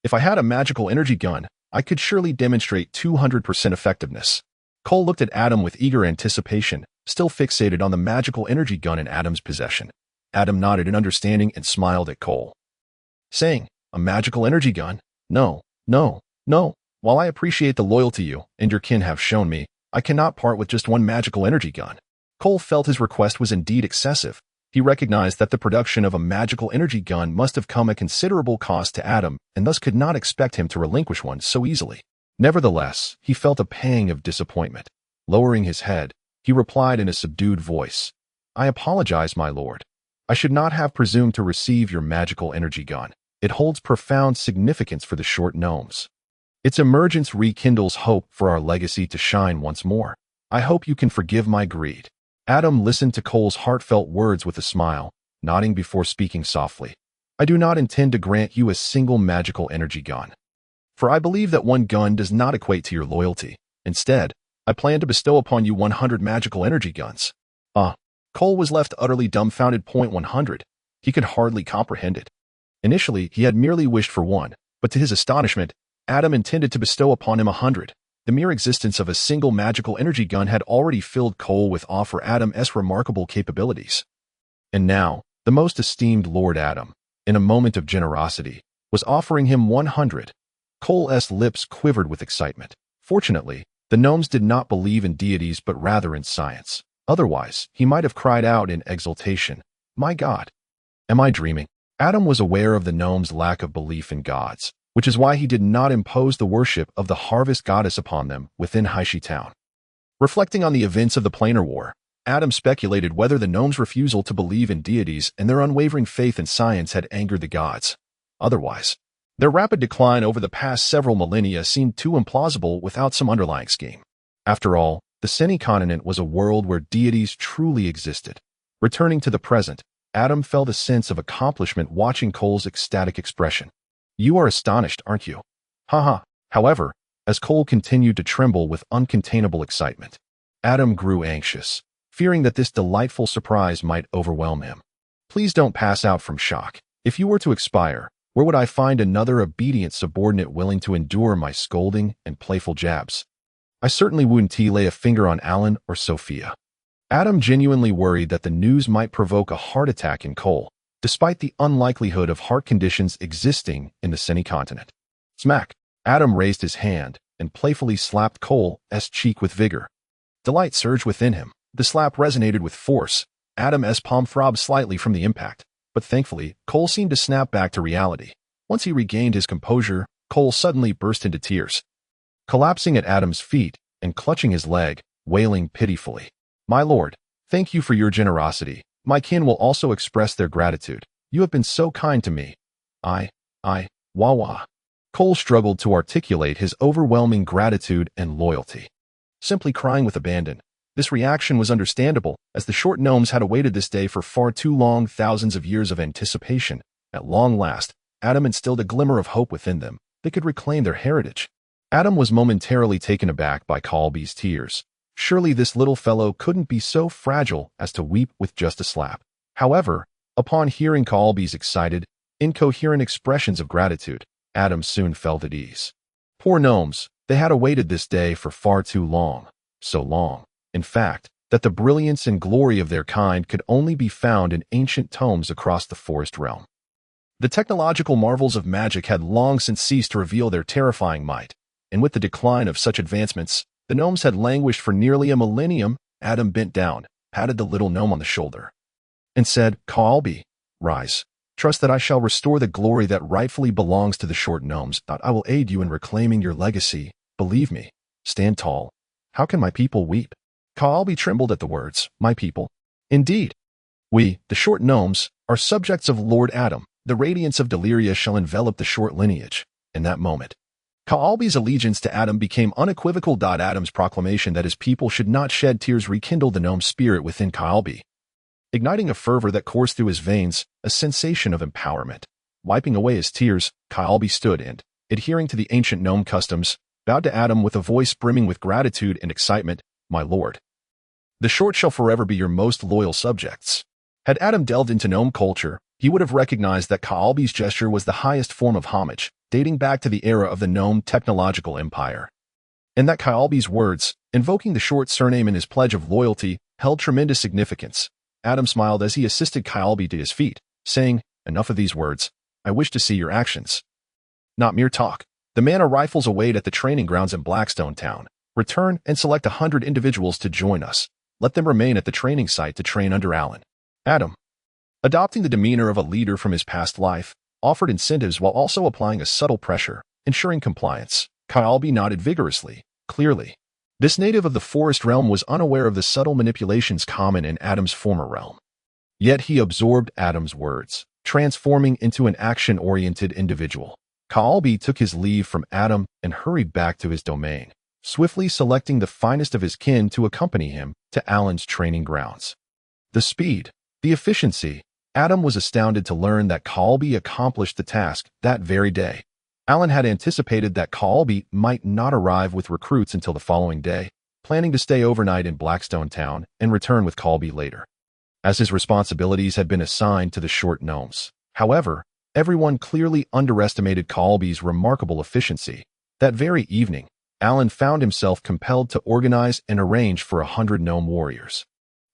If I had a magical energy gun, I could surely demonstrate 200% effectiveness. Cole looked at Adam with eager anticipation, still fixated on the magical energy gun in Adam's possession. Adam nodded in understanding and smiled at Cole, saying, a magical energy gun? No, no, no. While I appreciate the loyalty you and your kin have shown me, I cannot part with just one magical energy gun. Cole felt his request was indeed excessive. He recognized that the production of a magical energy gun must have come at considerable cost to Adam, and thus could not expect him to relinquish one so easily. Nevertheless, he felt a pang of disappointment. Lowering his head, he replied in a subdued voice, I apologize, my lord. I should not have presumed to receive your magical energy gun. It holds profound significance for the short gnomes. Its emergence rekindles hope for our legacy to shine once more. I hope you can forgive my greed. Adam listened to Cole's heartfelt words with a smile, nodding before speaking softly. I do not intend to grant you a single magical energy gun, for I believe that one gun does not equate to your loyalty. Instead, I plan to bestow upon you 100 magical energy guns. Cole was left utterly dumbfounded. 100. He could hardly comprehend it. Initially, he had merely wished for one, but to his astonishment, Adam intended to bestow upon him 100. The mere existence of a single magical energy gun had already filled Cole with awe for Adam's remarkable capabilities. And now, the most esteemed Lord Adam, in a moment of generosity, was offering him 100. Cole's lips quivered with excitement. Fortunately, the gnomes did not believe in deities but rather in science. Otherwise, he might have cried out in exultation, My God! Am I dreaming? Adam was aware of the gnomes' lack of belief in gods, which is why he did not impose the worship of the harvest goddess upon them within Haishi Town. Reflecting on the events of the Planar War, Adam speculated whether the gnomes' refusal to believe in deities and their unwavering faith in science had angered the gods. Otherwise, their rapid decline over the past several millennia seemed too implausible without some underlying scheme. After all, the semi-continent was a world where deities truly existed. Returning to the present, Adam felt a sense of accomplishment watching Cole's ecstatic expression. You are astonished, aren't you? Haha. However, as Cole continued to tremble with uncontainable excitement, Adam grew anxious, fearing that this delightful surprise might overwhelm him. Please don't pass out from shock. If you were to expire, where would I find another obedient subordinate willing to endure my scolding and playful jabs? I certainly wouldn't lay a finger on Alan or Sophia. Adam genuinely worried that the news might provoke a heart attack in Cole, despite the unlikelihood of heart conditions existing in the semi-continent. Smack! Adam raised his hand and playfully slapped Cole's cheek with vigor. Delight surged within him. The slap resonated with force. Adam's palm throbbed slightly from the impact, but thankfully, Cole seemed to snap back to reality. Once he regained his composure, Cole suddenly burst into tears. Collapsing at Adam's feet and clutching his leg, wailing pitifully. My lord, thank you for your generosity. My kin will also express their gratitude. You have been so kind to me. Wah. Cole struggled to articulate his overwhelming gratitude and loyalty. Simply crying with abandon. This reaction was understandable, as the short gnomes had awaited this day for far too long, thousands of years of anticipation. At long last, Adam instilled a glimmer of hope within them. They could reclaim their heritage. Adam was momentarily taken aback by Colby's tears. Surely this little fellow couldn't be so fragile as to weep with just a slap. However, upon hearing Colby's excited, incoherent expressions of gratitude, Adam soon felt at ease. Poor gnomes, they had awaited this day for far too long. So long, in fact, that the brilliance and glory of their kind could only be found in ancient tomes across the forest realm. The technological marvels of magic had long since ceased to reveal their terrifying might, and with the decline of such advancements, the gnomes had languished for nearly a millennium. Adam bent down, patted the little gnome on the shoulder, and said, Colby, rise. Trust that I shall restore the glory that rightfully belongs to the short gnomes. I will aid you in reclaiming your legacy. Believe me. Stand tall. How can my people weep? Colby trembled at the words, my people. Indeed. We, the short gnomes, are subjects of Lord Adam. The radiance of Deliria shall envelop the short lineage. In that moment, Ka'albi's allegiance to Adam became unequivocal. Adam's proclamation that his people should not shed tears rekindled the gnome spirit within Ka'albi, igniting a fervor that coursed through his veins, a sensation of empowerment. Wiping away his tears, Ka'albi stood and, adhering to the ancient gnome customs, bowed to Adam with a voice brimming with gratitude and excitement. My lord, the short shall forever be your most loyal subjects. Had Adam delved into gnome culture, he would have recognized that Ka'albi's gesture was the highest form of homage, dating back to the era of the gnome technological empire. And that Ka'albi's words, invoking the short surname in his pledge of loyalty, held tremendous significance. Adam smiled as he assisted Ka'albi to his feet, saying, enough of these words. I wish to see your actions. Not mere talk. The mana rifles await at the training grounds in Blackstone town. Return and select 100 individuals to join us. Let them remain at the training site to train under Alan. Adam, adopting the demeanor of a leader from his past life, offered incentives while also applying a subtle pressure, ensuring compliance. Ka'albi nodded vigorously, clearly. This native of the forest realm was unaware of the subtle manipulations common in Adam's former realm. Yet he absorbed Adam's words, transforming into an action-oriented individual. Ka'albi took his leave from Adam and hurried back to his domain, swiftly selecting the finest of his kin to accompany him to Alan's training grounds. The speed, the efficiency. Adam was astounded to learn that Ka'albi accomplished the task that very day. Alan had anticipated that Ka'albi might not arrive with recruits until the following day, planning to stay overnight in Blackstone town and return with Ka'albi later, as his responsibilities had been assigned to the short gnomes. However, everyone clearly underestimated Ka'albi's remarkable efficiency. That very evening, Alan found himself compelled to organize and arrange for 100 gnome warriors.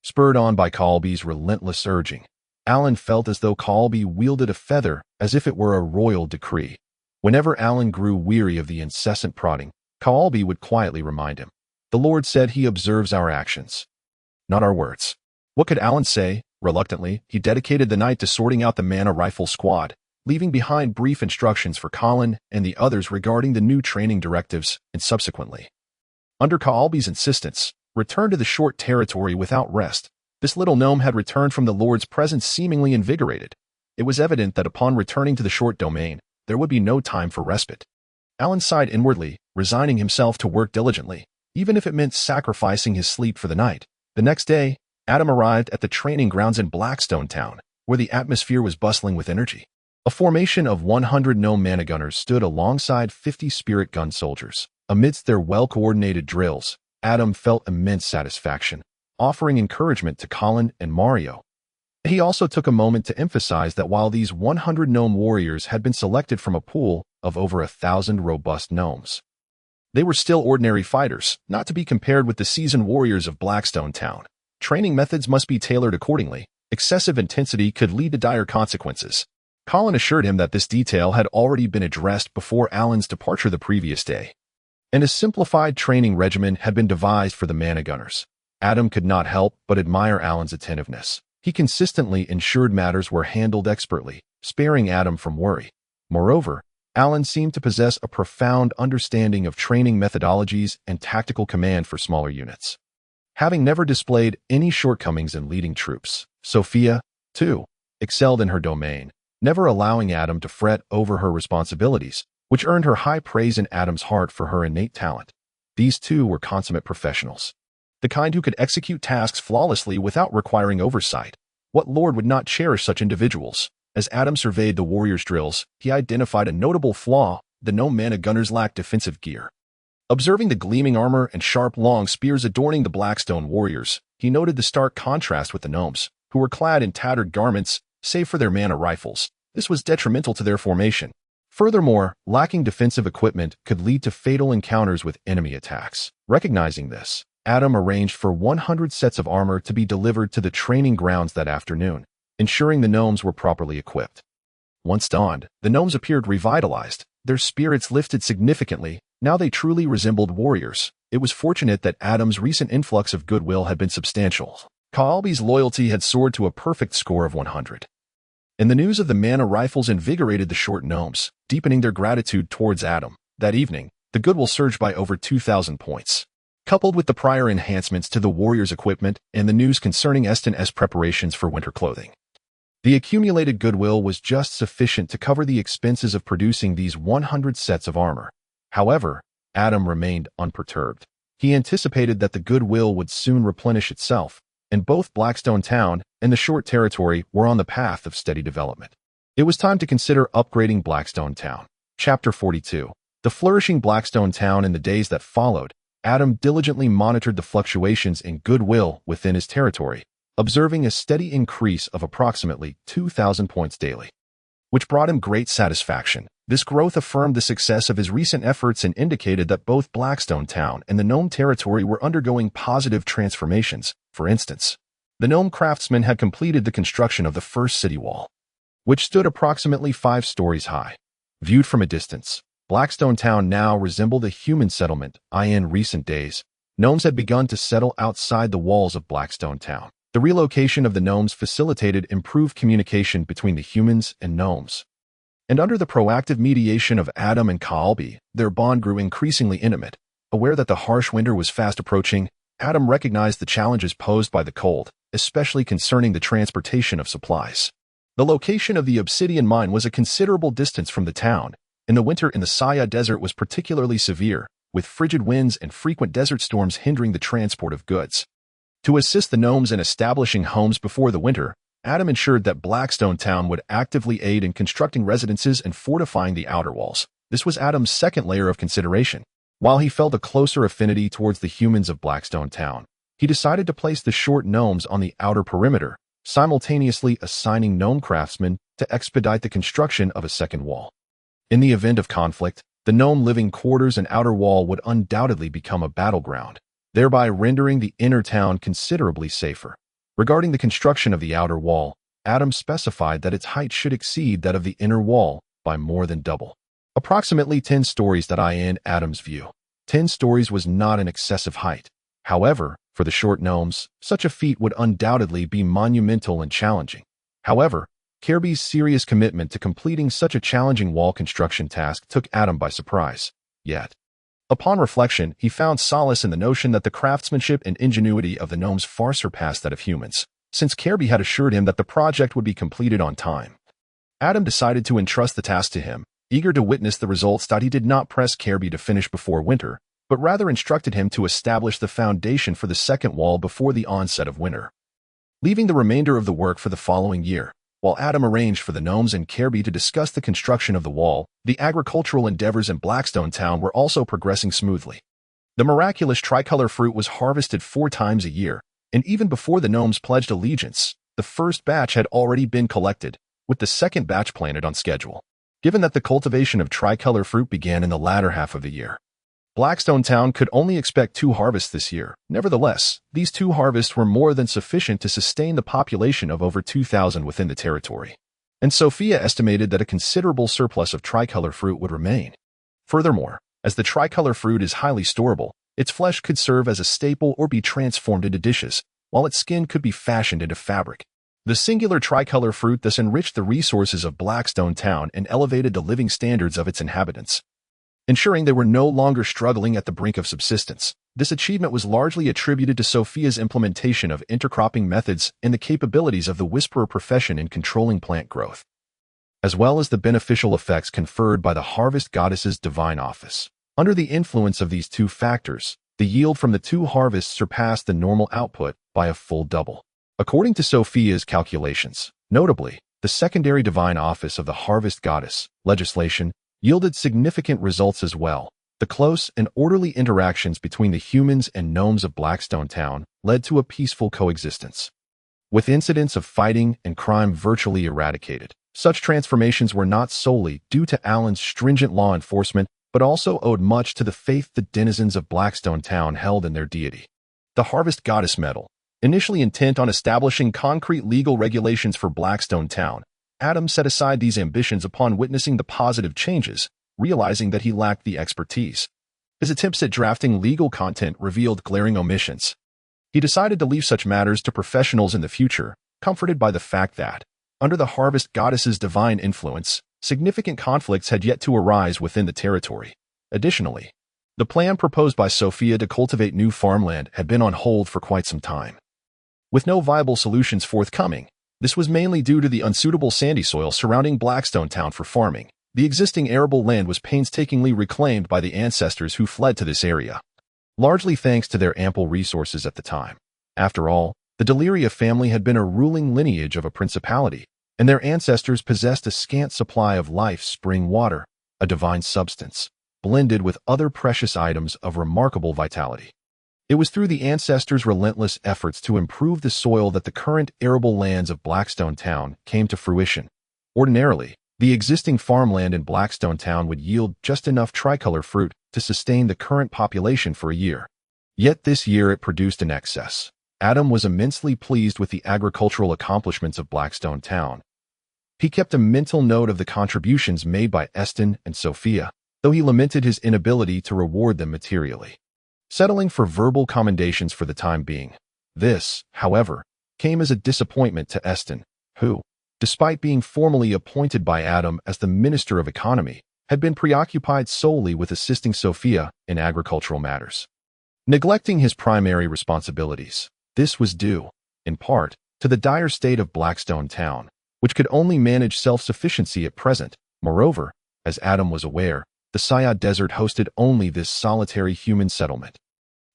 Spurred on by Ka'albi's relentless urging, Alan felt as though Ka'albi wielded a feather as if it were a royal decree. Whenever Alan grew weary of the incessant prodding, Ka'albi would quietly remind him, the Lord said he observes our actions, not our words. What could Alan say? Reluctantly, he dedicated the night to sorting out the mana rifle squad, leaving behind brief instructions for Colin and the others regarding the new training directives, and subsequently, under Ka'albi's insistence, returned to the short territory without rest. This little gnome had returned from the Lord's presence seemingly invigorated. It was evident that upon returning to the short domain, there would be no time for respite. Alan sighed inwardly, resigning himself to work diligently, even if it meant sacrificing his sleep for the night. The next day, Adam arrived at the training grounds in Blackstone town, where the atmosphere was bustling with energy. A formation of 100 gnome mana gunners stood alongside 50 spirit gun soldiers. Amidst their well-coordinated drills, Adam felt immense satisfaction, offering encouragement to Colin and Mario. He also took a moment to emphasize that while these 100 gnome warriors had been selected from a pool of over 1,000 robust gnomes, they were still ordinary fighters, not to be compared with the seasoned warriors of Blackstone town. Training methods must be tailored accordingly. Excessive intensity could lead to dire consequences. Colin assured him that this detail had already been addressed before Alan's departure the previous day, and a simplified training regimen had been devised for the mana gunners. Adam could not help but admire Alan's attentiveness. He consistently ensured matters were handled expertly, sparing Adam from worry. Moreover, Alan seemed to possess a profound understanding of training methodologies and tactical command for smaller units. Having never displayed any shortcomings in leading troops, Sophia, too, excelled in her domain, never allowing Adam to fret over her responsibilities, which earned her high praise in Adam's heart for her innate talent. These two were consummate professionals, the kind who could execute tasks flawlessly without requiring oversight. What lord would not cherish such individuals? As Adam surveyed the warriors' drills, he identified a notable flaw: the gnome mana gunners lacked defensive gear. Observing the gleaming armor and sharp long spears adorning the Blackstone warriors, he noted the stark contrast with the gnomes, who were clad in tattered garments, save for their mana rifles. This was detrimental to their formation. Furthermore, lacking defensive equipment could lead to fatal encounters with enemy attacks. Recognizing this, Adam arranged for 100 sets of armor to be delivered to the training grounds that afternoon, ensuring the gnomes were properly equipped. Once donned, the gnomes appeared revitalized, their spirits lifted significantly. Now they truly resembled warriors. It was fortunate that Adam's recent influx of goodwill had been substantial. Ka'albi's loyalty had soared to a perfect score of 100. And the news of the mana rifles invigorated the short gnomes, deepening their gratitude towards Adam. That evening, the goodwill surged by over 2,000 points. coupled with the prior enhancements to the warrior's equipment and the news concerning Eston's preparations for winter clothing. The accumulated goodwill was just sufficient to cover the expenses of producing these 100 sets of armor. However, Adam remained unperturbed. He anticipated that the goodwill would soon replenish itself, and both Blackstone Town and the short territory were on the path of steady development. It was time to consider upgrading Blackstone Town. Chapter 42. The flourishing Blackstone Town. In the days that followed, Adam diligently monitored the fluctuations in goodwill within his territory, observing a steady increase of approximately 2,000 points daily, which brought him great satisfaction. This growth affirmed the success of his recent efforts and indicated that both Blackstone Town and the Gnome territory were undergoing positive transformations. For instance, the Gnome craftsman had completed the construction of the first city wall, which stood approximately 5 stories high. Viewed from a distance, Blackstone Town now resembled a human settlement. In recent days, gnomes had begun to settle outside the walls of Blackstone Town. The relocation of the gnomes facilitated improved communication between the humans and gnomes. And under the proactive mediation of Adam and Kalbi, their bond grew increasingly intimate. Aware that the harsh winter was fast approaching, Adam recognized the challenges posed by the cold, especially concerning the transportation of supplies. The location of the obsidian mine was a considerable distance from the town, and the winter in the Saya Desert was particularly severe, with frigid winds and frequent desert storms hindering the transport of goods. To assist the gnomes in establishing homes before the winter, Adam ensured that Blackstone Town would actively aid in constructing residences and fortifying the outer walls. This was Adam's second layer of consideration. While he felt a closer affinity towards the humans of Blackstone Town, he decided to place the short gnomes on the outer perimeter, simultaneously assigning gnome craftsmen to expedite the construction of a second wall. In the event of conflict, the gnome living quarters and outer wall would undoubtedly become a battleground, thereby rendering the inner town considerably safer. Regarding the construction of the outer wall, Adam specified that its height should exceed that of the inner wall by more than double. Approximately 10 stories. In Adam's view, 10 stories was not an excessive height. However, for the short gnomes, such a feat would undoubtedly be monumental and challenging. However, Kirby's serious commitment to completing such a challenging wall construction task took Adam by surprise. Yet, upon reflection, he found solace in the notion that the craftsmanship and ingenuity of the gnomes far surpassed that of humans, since Kirby had assured him that the project would be completed on time. Adam decided to entrust the task to him, eager to witness the results. He did not press Kirby to finish before winter, but rather instructed him to establish the foundation for the second wall before the onset of winter, leaving the remainder of the work for the following year. While Adam arranged for the gnomes and Kirby to discuss the construction of the wall, the agricultural endeavors in Blackstone Town were also progressing smoothly. The miraculous tricolor fruit was harvested 4 times a year, and even before the gnomes pledged allegiance, the first batch had already been collected, with the second batch planted on schedule. Given that the cultivation of tricolor fruit began in the latter half of the year, Blackstone Town could only expect 2 harvests this year. Nevertheless, these 2 harvests were more than sufficient to sustain the population of over 2,000 within the territory, and Sophia estimated that a considerable surplus of tricolor fruit would remain. Furthermore, as the tricolor fruit is highly storable, its flesh could serve as a staple or be transformed into dishes, while its skin could be fashioned into fabric. The singular tricolor fruit thus enriched the resources of Blackstone Town and elevated the living standards of its inhabitants, ensuring they were no longer struggling at the brink of subsistence. This achievement was largely attributed to Sophia's implementation of intercropping methods and the capabilities of the whisperer profession in controlling plant growth, as well as the beneficial effects conferred by the harvest goddess's divine office. Under the influence of these 2 factors, the yield from the 2 harvests surpassed the normal output by a full double. According to Sophia's calculations, notably, the secondary divine office of the harvest goddess, legislation, yielded significant results as well. The close and orderly interactions between the humans and gnomes of Blackstone Town led to a peaceful coexistence, with incidents of fighting and crime virtually eradicated. Such transformations were not solely due to Alan's stringent law enforcement, but also owed much to the faith the denizens of Blackstone Town held in their deity, the harvest goddess metal. Initially intent on establishing concrete legal regulations for Blackstone Town, Adam set aside these ambitions upon witnessing the positive changes, realizing that he lacked the expertise. His attempts at drafting legal content revealed glaring omissions. He decided to leave such matters to professionals in the future, comforted by the fact that, under the harvest goddess's divine influence, significant conflicts had yet to arise within the territory. Additionally, The plan proposed by Sophia to cultivate new farmland had been on hold for quite some time. With no viable solutions forthcoming, this was mainly due to the unsuitable sandy soil surrounding Blackstone town for farming. The existing arable land was painstakingly reclaimed by the ancestors who fled to this area, largely thanks to their ample resources at the time. After all, the Deliria family had been a ruling lineage of a principality, and their ancestors possessed a scant supply of life's spring water, a divine substance, blended with other precious items of remarkable vitality. It was through the ancestors' relentless efforts to improve the soil that the current arable lands of Blackstone town came to fruition. Ordinarily, the existing farmland in Blackstone town would yield just enough tricolor fruit to sustain the current population for a year. Yet this year it produced in excess. Adam was immensely pleased with the agricultural accomplishments of Blackstone town. He kept a mental note of the contributions made by Eston and Sophia, though he lamented his inability to reward them materially, settling for verbal commendations for the time being. This, however, came as a disappointment to Eston, who, despite being formally appointed by Adam as the Minister of Economy, had been preoccupied solely with assisting Sophia in agricultural matters, neglecting his primary responsibilities. This was due, in part, to the dire state of Blackstone town, which could only manage self-sufficiency at present. Moreover, as Adam was aware, the Sayad Desert hosted only this solitary human settlement,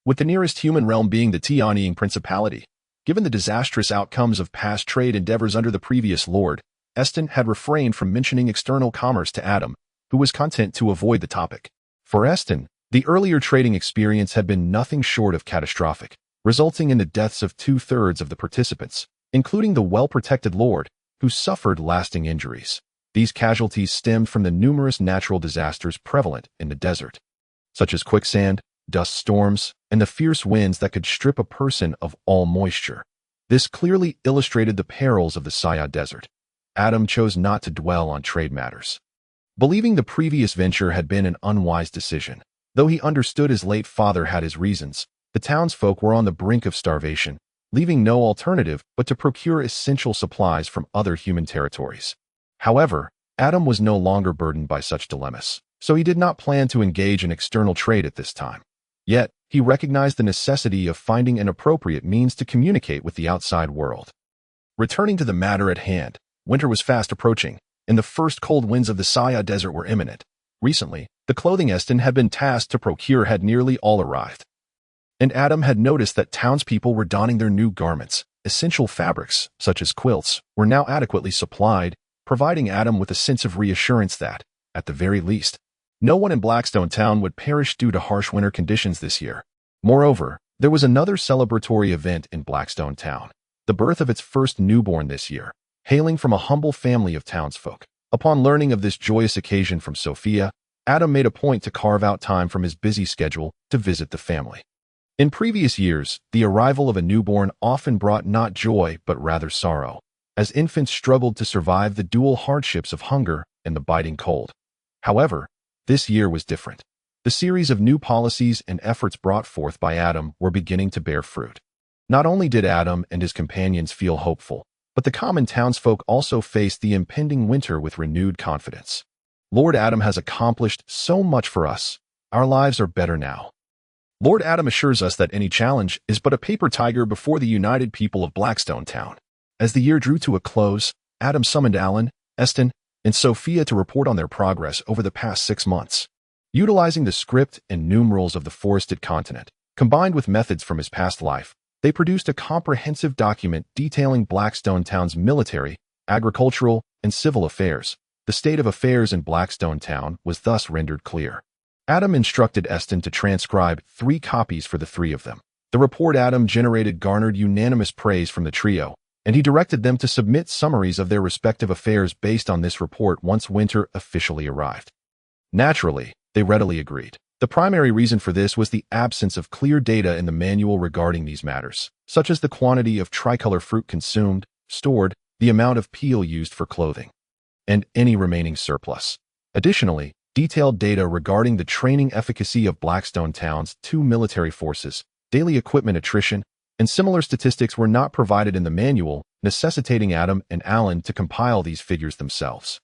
with the nearest human realm being the Tianying Principality. Given the disastrous outcomes of past trade endeavors under the previous lord, Eston had refrained from mentioning external commerce to Adam, who was content to avoid the topic. For Eston, the earlier trading experience had been nothing short of catastrophic, resulting in the deaths of 2/3 of the participants, including the well-protected lord, who suffered lasting injuries. These casualties stemmed from the numerous natural disasters prevalent in the desert, such as quicksand, dust storms, and the fierce winds that could strip a person of all moisture. This clearly illustrated the perils of the Sayad Desert. Adam chose not to dwell on trade matters, believing the previous venture had been an unwise decision. Though he understood his late father had his reasons, the townsfolk were on the brink of starvation, leaving no alternative but to procure essential supplies from other human territories. However, Adam was no longer burdened by such dilemmas, so he did not plan to engage in external trade at this time. Yet, he recognized the necessity of finding an appropriate means to communicate with the outside world. Returning to the matter at hand, winter was fast approaching, and the first cold winds of the Sayad Desert were imminent. Recently, the clothing Eston had been tasked to procure had nearly all arrived, and Adam had noticed that townspeople were donning their new garments. Essential fabrics, such as quilts, were now adequately supplied, providing Adam with a sense of reassurance that, at the very least, no one in Blackstone town would perish due to harsh winter conditions this year. Moreover, there was another celebratory event in Blackstone town, the birth of its first newborn this year, hailing from a humble family of townsfolk. Upon learning of this joyous occasion from Sophia, Adam made a point to carve out time from his busy schedule to visit the family. In previous years, the arrival of a newborn often brought not joy but rather sorrow, as infants struggled to survive the dual hardships of hunger and the biting cold. However, this year was different. The series of new policies and efforts brought forth by Adam were beginning to bear fruit. Not only did Adam and his companions feel hopeful, but the common townsfolk also faced the impending winter with renewed confidence. Lord Adam has accomplished so much for us. Our lives are better now. Lord Adam assures us that any challenge is but a paper tiger before the united people of Blackstone town. As the year drew to a close, Adam summoned Alan, Eston, and Sophia to report on their progress over the past 6 months. Utilizing the script and numerals of the forested continent, combined with methods from his past life, they produced a comprehensive document detailing Blackstone town's military, agricultural, and civil affairs. The state of affairs in Blackstone town was thus rendered clear. Adam instructed Eston to transcribe 3 copies for the 3 of them. The report Adam generated garnered unanimous praise from the trio, and he directed them to submit summaries of their respective affairs based on this report once winter officially arrived. Naturally, they readily agreed. The primary reason for this was the absence of clear data in the manual regarding these matters, such as the quantity of tricolor fruit consumed, stored, the amount of peel used for clothing, and any remaining surplus. Additionally, detailed data regarding the training efficacy of Blackstone town's 2 military forces, daily equipment attrition, and similar statistics were not provided in the manual, necessitating Adam and Alan to compile these figures themselves.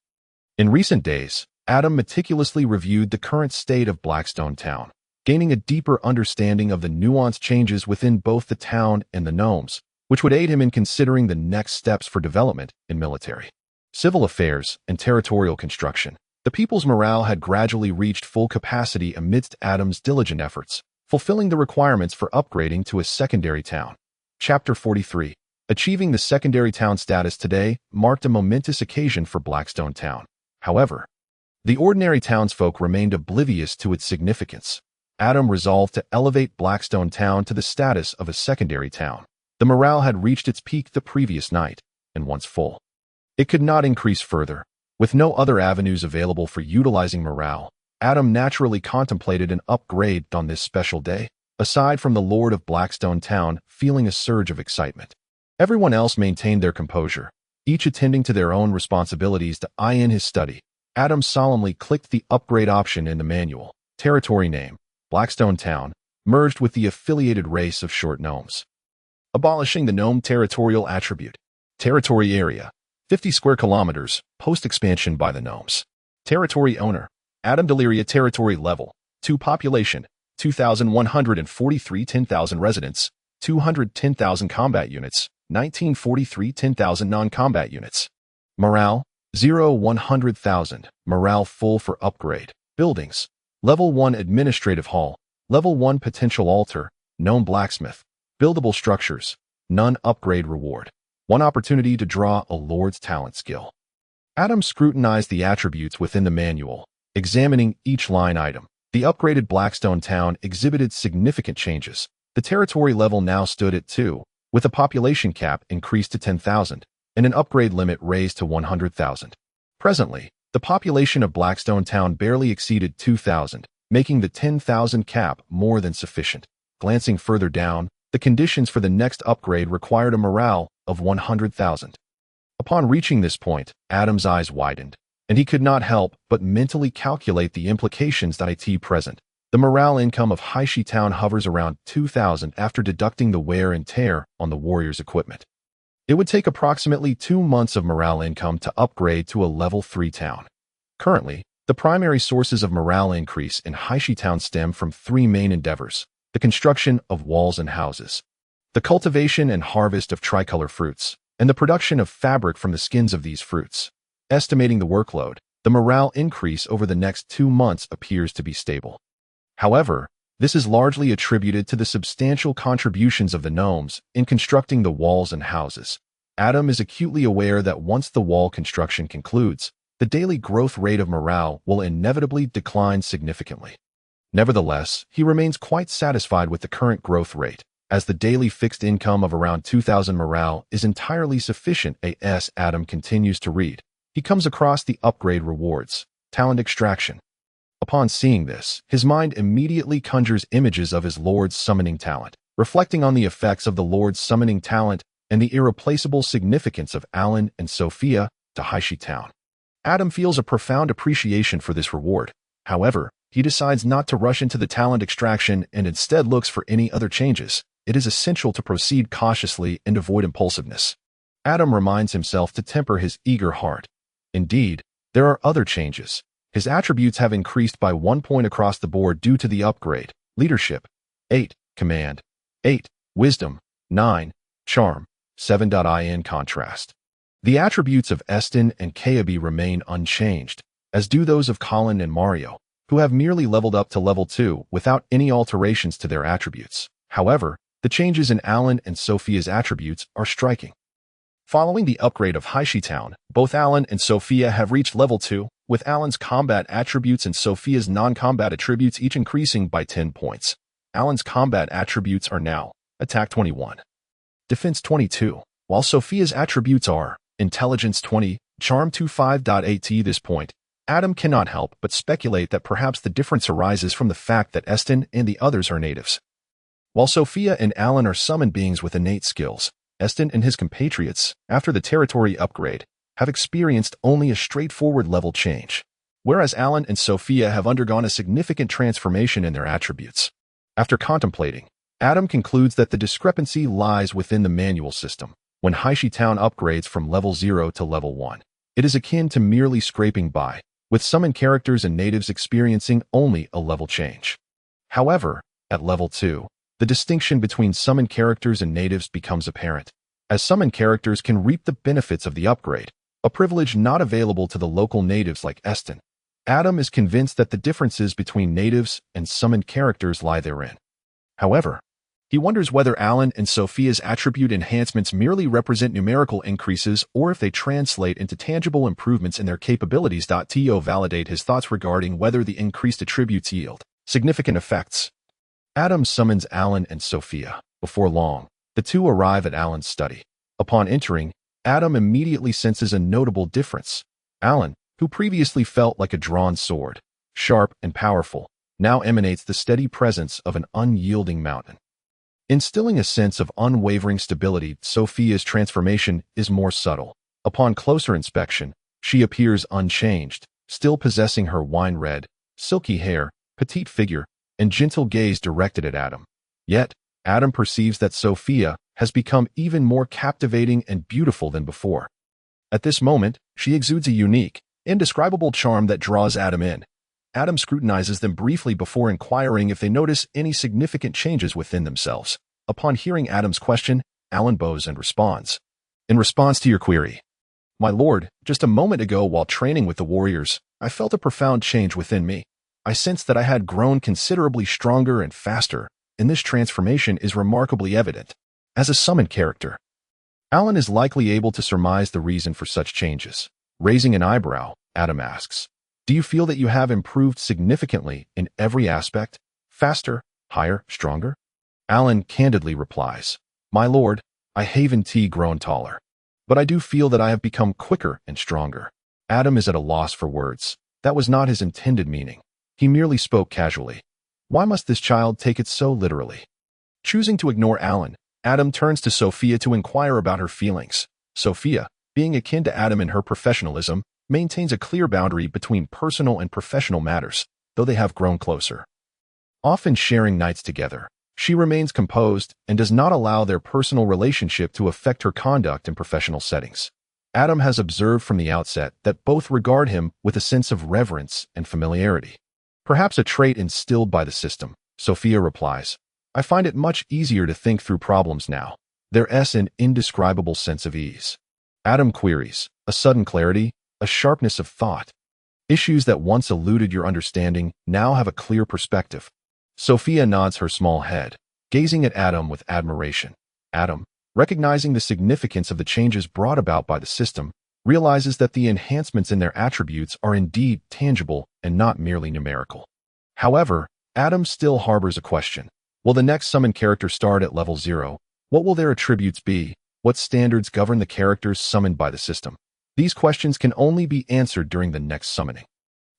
In recent days, Adam meticulously reviewed the current state of Blackstone town, gaining a deeper understanding of the nuanced changes within both the town and the gnomes, which would aid him in considering the next steps for development in military, civil affairs, and territorial construction. The people's morale had gradually reached full capacity amidst Adam's diligent efforts, fulfilling the requirements for upgrading to a secondary town. Chapter 43. Achieving the secondary town status today marked a momentous occasion for Blackstone Town. However, the ordinary townsfolk remained oblivious to its significance. Adam resolved to elevate Blackstone Town to the status of a secondary town. The morale had reached its peak the previous night, and once full, it could not increase further. With no other avenues available for utilizing morale, Adam naturally contemplated an upgrade on this special day, aside from the Lord of Blackstone Town feeling a surge of excitement. Everyone else maintained their composure, each attending to their own responsibilities to eye in his study. Adam solemnly clicked the upgrade option in the manual. Territory name, Blackstone Town, merged with the affiliated race of short gnomes. Abolishing the gnome territorial attribute. Territory area, 50 square kilometers, post-expansion by the gnomes. Territory owner, Adam Deliria. Territory level, 2 population, 2,143. 10,000 residents, 210,000 combat units, 1943. 10,000 non-combat units. Morale, 0 100,000, morale full for upgrade. Buildings, Level 1 Administrative Hall, Level 1 Potential Altar, Gnome Blacksmith. Buildable structures, none upgrade reward. 1 opportunity to draw a Lord's talent skill. Adam scrutinized the attributes within the manual, examining each line item. The upgraded Blackstone Town exhibited significant changes. The territory level now stood at 2, with a population cap increased to 10,000 and an upgrade limit raised to 100,000. Presently, the population of Blackstone Town barely exceeded 2,000, making the 10,000 cap more than sufficient. Glancing further down, the conditions for the next upgrade required a morale of 100,000. Upon reaching this point, Adam's eyes widened, and he could not help but mentally calculate the implications that it present. The morale income of Haishi Town hovers around 2,000 after deducting the wear and tear on the warrior's equipment. It would take approximately 2 months of morale income to upgrade to a level 3 town. Currently, the primary sources of morale increase in Haishi Town stem from 3 main endeavors: the construction of walls and houses, the cultivation and harvest of tricolor fruits, and the production of fabric from the skins of these fruits. Estimating the workload, the morale increase over the next 2 months appears to be stable. However, this is largely attributed to the substantial contributions of the gnomes in constructing the walls and houses. Adam is acutely aware that once the wall construction concludes, the daily growth rate of morale will inevitably decline significantly. Nevertheless, he remains quite satisfied with the current growth rate, as the daily fixed income of around 2,000 morale is entirely sufficient. As Adam continues to read, he comes across the upgrade rewards, talent extraction. Upon seeing this, his mind immediately conjures images of his Lord's summoning talent, reflecting on the effects of the Lord's summoning talent and the irreplaceable significance of Alan and Sophia to Haishi Town. Adam feels a profound appreciation for this reward. However, he decides not to rush into the talent extraction and instead looks for any other changes. It is essential to proceed cautiously and avoid impulsiveness. Adam reminds himself to temper his eager heart. Indeed, there are other changes. His attributes have increased by 1 point across the board due to the upgrade. Leadership, 8. Command, 8. Wisdom, 9. Charm, 7. In contrast, the attributes of Eston and Kayabi remain unchanged, as do those of Colin and Mario, who have merely leveled up to level 2 without any alterations to their attributes. However, the changes in Alan and Sophia's attributes are striking. Following the upgrade of Haishi Town, both Alan and Sophia have reached level 2, with Alan's combat attributes and Sophia's non-combat attributes each increasing by 10 points. Alan's combat attributes are now Attack 21, Defense 22, while Sophia's attributes are Intelligence 20, Charm 25. At this point, Adam cannot help but speculate that perhaps the difference arises from the fact that Eston and the others are natives. While Sophia and Alan are summoned beings with innate skills, Eston and his compatriots, after the territory upgrade, have experienced only a straightforward level change, whereas Alan and Sophia have undergone a significant transformation in their attributes. After contemplating, Adam concludes that the discrepancy lies within the manual system. When Haishi Town upgrades from level 0 to level 1, it is akin to merely scraping by, with summoned characters and natives experiencing only a level change. However, at level 2, the distinction between summoned characters and natives becomes apparent, as summoned characters can reap the benefits of the upgrade, a privilege not available to the local natives like Eston. Adam is convinced that the differences between natives and summoned characters lie therein. However, he wonders whether Alan and Sophia's attribute enhancements merely represent numerical increases or if they translate into tangible improvements in their capabilities. To validate his thoughts regarding whether the increased attributes yield significant effects, Adam summons Alan and Sophia. Before long, the two arrive at Alan's study. Upon entering, Adam immediately senses a notable difference. Alan, who previously felt like a drawn sword, sharp and powerful, now emanates the steady presence of an unyielding mountain. Instilling a sense of unwavering stability, Sophia's transformation is more subtle. Upon closer inspection, she appears unchanged, still possessing her wine-red, silky hair, petite figure, and gentle gaze directed at Adam. Yet, Adam perceives that Sophia has become even more captivating and beautiful than before. At this moment, she exudes a unique, indescribable charm that draws Adam in. Adam scrutinizes them briefly before inquiring if they notice any significant changes within themselves. Upon hearing Adam's question, Alan bows and responds. In response to your query, my lord, just a moment ago while training with the warriors, I felt a profound change within me. I sensed that I had grown considerably stronger and faster, and this transformation is remarkably evident. As a summoned character, Alan is likely able to surmise the reason for such changes. Raising an eyebrow, Adam asks, do you feel that you have improved significantly in every aspect? Faster, higher, stronger? Alan candidly replies, my lord, I haven't grown taller, but I do feel that I have become quicker and stronger. Adam is at a loss for words. That was not his intended meaning. He merely spoke casually. Why must this child take it so literally? Choosing to ignore Alan, Adam turns to Sophia to inquire about her feelings. Sophia, being akin to Adam in her professionalism, maintains a clear boundary between personal and professional matters, though they have grown closer. Often sharing nights together, she remains composed and does not allow their personal relationship to affect her conduct in professional settings. Adam has observed from the outset that both regard him with a sense of reverence and familiarity. Perhaps a trait instilled by the system, Sophia replies, I find it much easier to think through problems now. There's an indescribable sense of ease. Adam queries, a sudden clarity, a sharpness of thought. Issues that once eluded your understanding now have a clear perspective. Sophia nods her small head, gazing at Adam with admiration. Adam, recognizing the significance of the changes brought about by the system, realizes that the enhancements in their attributes are indeed tangible and not merely numerical. However, Adam still harbors a question. Will the next summoned character start at level 0? What will their attributes be? What standards govern the characters summoned by the system? These questions can only be answered during the next summoning.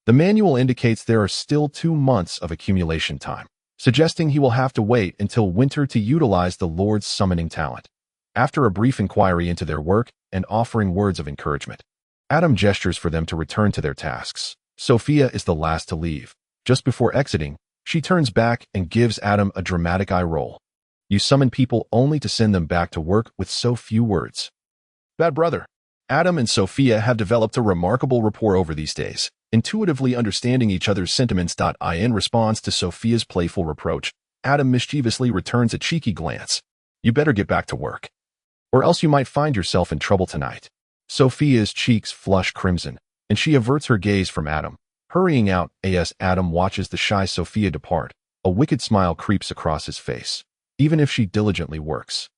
The manual indicates there are still 2 months of accumulation time, suggesting he will have to wait until winter to utilize the Lord's summoning talent. After a brief inquiry into their work and offering words of encouragement, Adam gestures for them to return to their tasks. Sophia is the last to leave. Just before exiting, she turns back and gives Adam a dramatic eye roll. You summon people only to send them back to work with so few words. Bad brother. Adam and Sophia have developed a remarkable rapport over these days, intuitively understanding each other's sentiments. In response to Sophia's playful reproach, Adam mischievously returns a cheeky glance. You better get back to work, or else you might find yourself in trouble tonight. Sophia's cheeks flush crimson, and she averts her gaze from Adam. Hurrying out, as Adam watches the shy Sophia depart, a wicked smile creeps across his face. Even if she diligently works,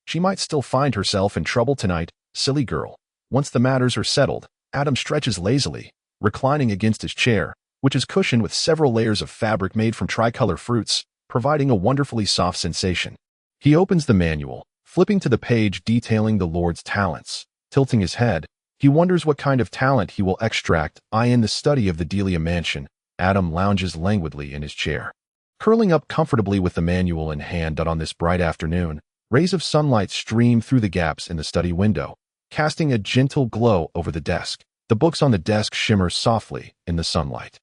she might still find herself in trouble tonight, silly girl. Once the matters are settled, Adam stretches lazily, reclining against his chair, which is cushioned with several layers of fabric made from tricolor fruits, providing a wonderfully soft sensation. He opens the manual, flipping to the page detailing the Lord's talents. Tilting his head, he wonders what kind of talent he will extract. In the study of the Delia mansion, Adam lounges languidly in his chair, curling up comfortably with the manual in hand. On this bright afternoon, rays of sunlight stream through the gaps in the study window, casting a gentle glow over the desk. The books on the desk shimmer softly in the sunlight,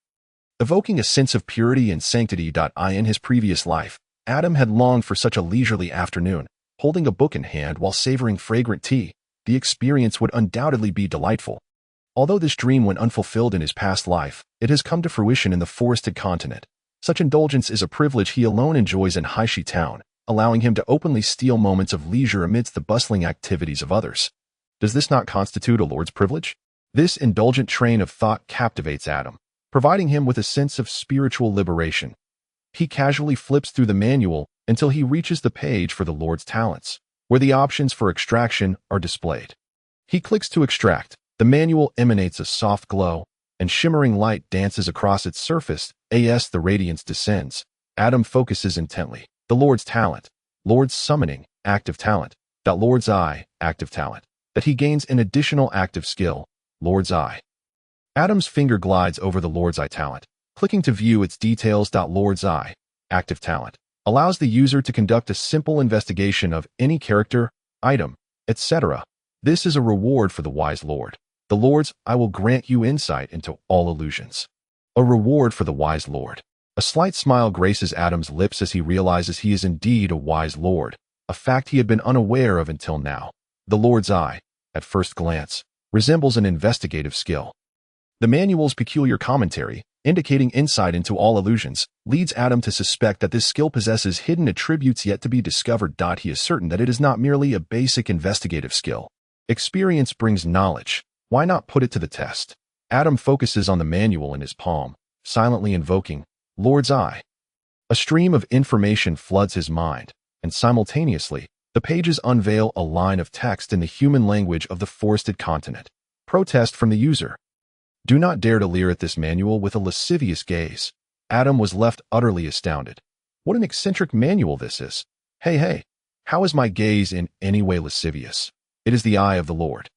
evoking a sense of purity and sanctity. In his previous life, Adam had longed for such a leisurely afternoon. Holding a book in hand while savoring fragrant tea, the experience would undoubtedly be delightful. Although this dream went unfulfilled in his past life, it has come to fruition in the forested continent. Such indulgence is a privilege he alone enjoys in Haishi Town, allowing him to openly steal moments of leisure amidst the bustling activities of others. Does this not constitute a lord's privilege? This indulgent train of thought captivates Adam, providing him with a sense of spiritual liberation. He casually flips through the manual until he reaches the page for the Lord's talents, where the options for extraction are displayed. He clicks to extract. The manual emanates a soft glow, and shimmering light dances across its surface as the radiance descends. Adam focuses intently. The Lord's talent. Lord's summoning, active talent. That Lord's eye, active talent. That he gains an additional active skill, Lord's eye. Adam's finger glides over the Lord's eye talent, clicking to view its details. Lord's eye, active talent, allows the user to conduct a simple investigation of any character, item, etc. This is a reward for the wise Lord. The Lord's eye will grant you insight into all illusions. A reward for the wise Lord. A slight smile graces Adam's lips as he realizes he is indeed a wise Lord, a fact he had been unaware of until now. The Lord's eye, at first glance, resembles an investigative skill. The manual's peculiar commentary, indicating insight into all illusions, leads Adam to suspect that this skill possesses hidden attributes yet to be discovered. He is certain that it is not merely a basic investigative skill. Experience brings knowledge. Why not put it to the test? Adam focuses on the manual in his palm, silently invoking Lord's eye. A stream of information floods his mind, and simultaneously, the pages unveil a line of text in the human language of the forested continent. Protest from the user. Do not dare to leer at this manual with a lascivious gaze. Adam was left utterly astounded. What an eccentric manual this is. Hey, how is my gaze in any way lascivious? It is the eye of the Lord.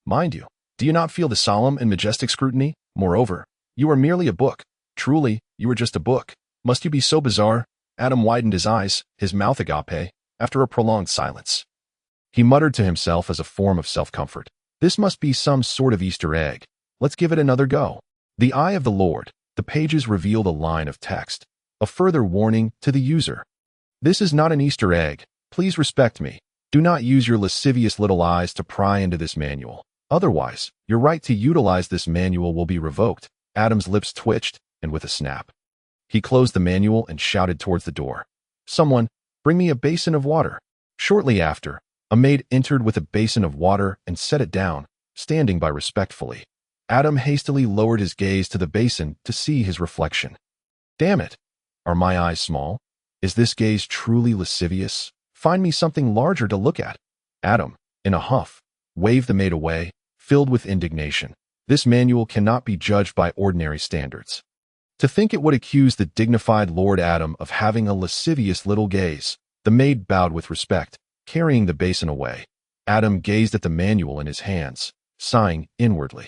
Mind you, do you not feel the solemn and majestic scrutiny? Moreover, you are merely a book. Truly, you are just a book. Must you be so bizarre? Adam widened his eyes, his mouth agape, after a prolonged silence. He muttered to himself as a form of self-comfort. This must be some sort of Easter egg. Let's give it another go. The eye of the Lord. The pages revealed a line of text, a further warning to the user. This is not an Easter egg. Please respect me. Do not use your lascivious little eyes to pry into this manual. Otherwise, your right to utilize this manual will be revoked. Adam's lips twitched, and with a snap, he closed the manual and shouted towards the door. Someone, bring me a basin of water. Shortly after, a maid entered with a basin of water and set it down, standing by respectfully. Adam hastily lowered his gaze to the basin to see his reflection. Damn it! Are my eyes small? Is this gaze truly lascivious? Find me something larger to look at. Adam, in a huff, waved the maid away, filled with indignation. This manual cannot be judged by ordinary standards. To think it would accuse the dignified Lord Adam of having a lascivious little gaze. The maid bowed with respect, carrying the basin away. Adam gazed at the manual in his hands, sighing inwardly.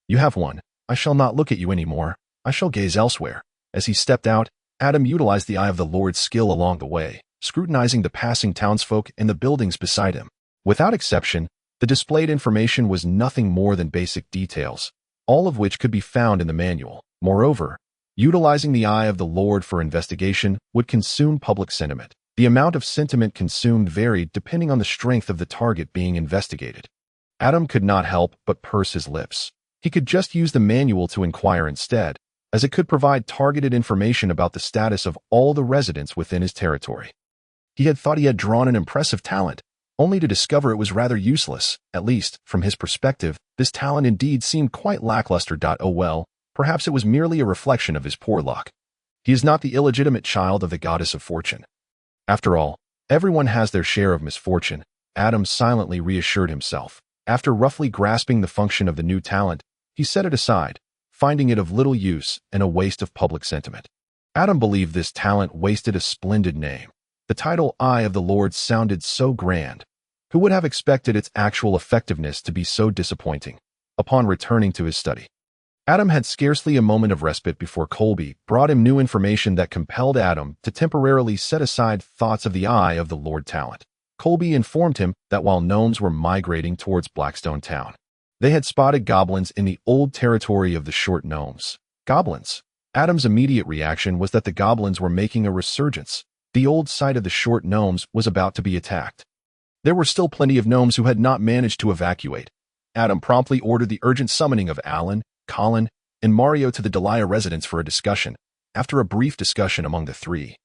You have one. I shall not look at you any more. I shall gaze elsewhere. As he stepped out, Adam utilized the eye of the Lord's skill along the way, scrutinizing the passing townsfolk and the buildings beside him. Without exception, the displayed information was nothing more than basic details, all of which could be found in the manual. Moreover, utilizing the eye of the Lord for investigation would consume public sentiment. The amount of sentiment consumed varied depending on the strength of the target being investigated. Adam could not help but purse his lips. He could just use the manual to inquire instead, as it could provide targeted information about the status of all the residents within his territory. He had thought he had drawn an impressive talent, only to discover it was rather useless. At least, from his perspective, this talent indeed seemed quite lackluster. Oh well, perhaps it was merely a reflection of his poor luck. He is not the illegitimate child of the goddess of fortune. After all, everyone has their share of misfortune. Adam silently reassured himself. After roughly grasping the function of the new talent, he set it aside, finding it of little use and a waste of public sentiment. Adam believed this talent wasted a splendid name. The title Eye of the Lord sounded so grand. Who would have expected its actual effectiveness to be so disappointing? Upon returning to his study, Adam had scarcely a moment of respite before Colby brought him new information that compelled Adam to temporarily set aside thoughts of the Eye of the Lord talent. Colby informed him that while gnomes were migrating towards Blackstone town, they had spotted goblins in the old territory of the short gnomes. Goblins. Adam's immediate reaction was that the goblins were making a resurgence. The old site of the short gnomes was about to be attacked. There were still plenty of gnomes who had not managed to evacuate. Adam promptly ordered the urgent summoning of Alan, Colin, and Mario to the Delia residence for a discussion. After a brief discussion among the three,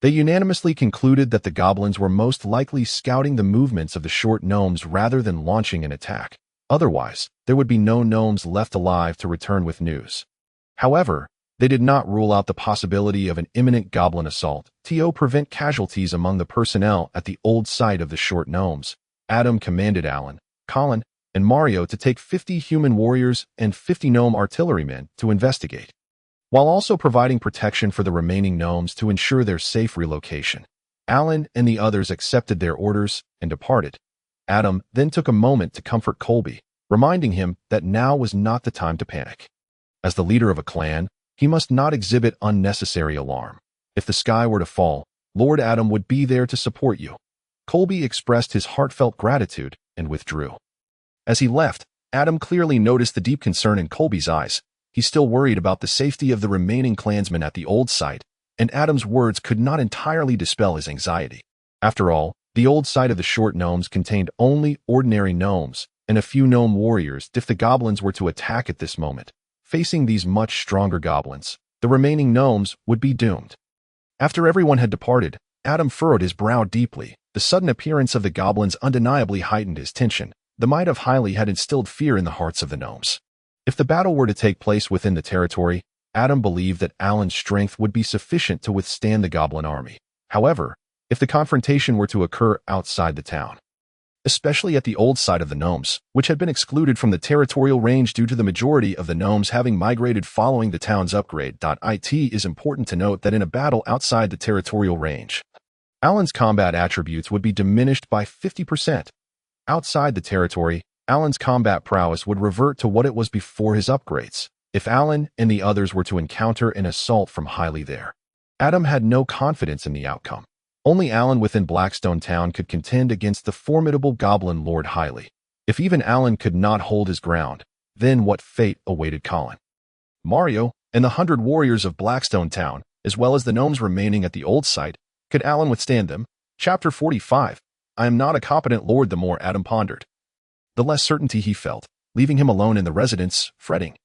they unanimously concluded that the goblins were most likely scouting the movements of the short gnomes rather than launching an attack. Otherwise, there would be no gnomes left alive to return with news. However, they did not rule out the possibility of an imminent goblin assault to prevent casualties among the personnel at the old site of the short gnomes. Adam commanded Alan, Colin, and Mario to take 50 human warriors and 50 gnome artillerymen to investigate, while also providing protection for the remaining gnomes to ensure their safe relocation. Alan and the others accepted their orders and departed. Adam then took a moment to comfort Colby, reminding him that now was not the time to panic. As the leader of a clan, he must not exhibit unnecessary alarm. If the sky were to fall, Lord Adam would be there to support you. Colby expressed his heartfelt gratitude and withdrew. As he left, Adam clearly noticed the deep concern in Colby's eyes. He still worried about the safety of the remaining clansmen at the old site, and Adam's words could not entirely dispel his anxiety. After all, the old site of the short gnomes contained only ordinary gnomes and a few gnome warriors. If the goblins were to attack at this moment, facing these much stronger goblins, the remaining gnomes would be doomed. After everyone had departed, Adam furrowed his brow deeply. The sudden appearance of the goblins undeniably heightened his tension. The might of Hyley had instilled fear in the hearts of the gnomes. If the battle were to take place within the territory, Adam believed that Alan's strength would be sufficient to withstand the goblin army. However, if the confrontation were to occur outside the town, especially at the old site of the gnomes, which had been excluded from the territorial range due to the majority of the gnomes having migrated following the town's upgrade. It is important to note that in a battle outside the territorial range, Alan's combat attributes would be diminished by 50%. Outside the territory, Alan's combat prowess would revert to what it was before his upgrades. If Alan and the others were to encounter an assault from Hyley there, Adam had no confidence in the outcome. Only Alan within Blackstone town could contend against the formidable goblin Lord Hyley. If even Alan could not hold his ground, then what fate awaited Colin, Mario, and the 100 warriors of Blackstone town, as well as the gnomes remaining at the old site? Could Alan withstand them? Chapter 45. I am not a competent lord. The more Adam pondered, the less certainty he felt, leaving him alone in the residence, fretting.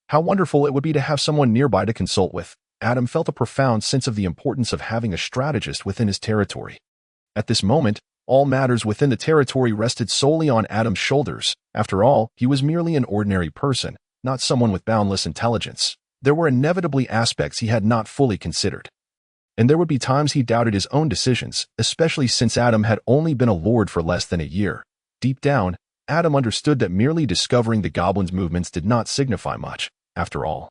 How wonderful it would be to have someone nearby to consult with. Adam felt a profound sense of the importance of having a strategist within his territory. At this moment, all matters within the territory rested solely on Adam's shoulders. After all, he was merely an ordinary person, not someone with boundless intelligence. There were inevitably aspects he had not fully considered, and there would be times he doubted his own decisions, especially since Adam had only been a lord for less than a year. Deep down, Adam understood that merely discovering the goblins' movements did not signify much. After all,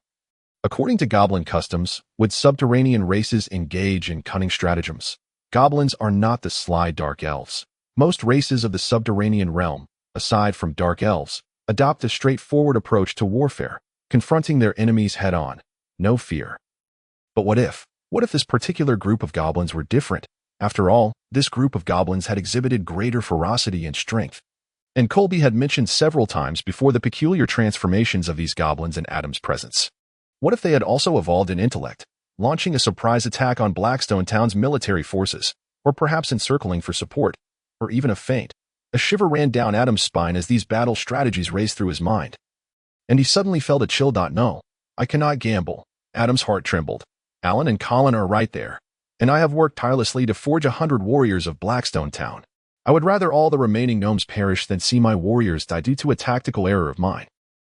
according to goblin customs, would subterranean races engage in cunning stratagems? Goblins are not the sly dark elves. Most races of the subterranean realm, aside from dark elves, adopt a straightforward approach to warfare, confronting their enemies head-on. No fear. But what if? What if this particular group of goblins were different? After all, this group of goblins had exhibited greater ferocity and strength, and Colby had mentioned several times before the peculiar transformations of these goblins in Adam's presence. What if they had also evolved in intellect, launching a surprise attack on Blackstone town's military forces, or perhaps encircling for support, or even a feint? A shiver ran down Adam's spine as these battle strategies raced through his mind, and he suddenly felt a chill. No, I cannot gamble. Adam's heart trembled. Alan and Colin are right there, and I have worked tirelessly to forge 100 warriors of Blackstone town. I would rather all the remaining gnomes perish than see my warriors die due to a tactical error of mine.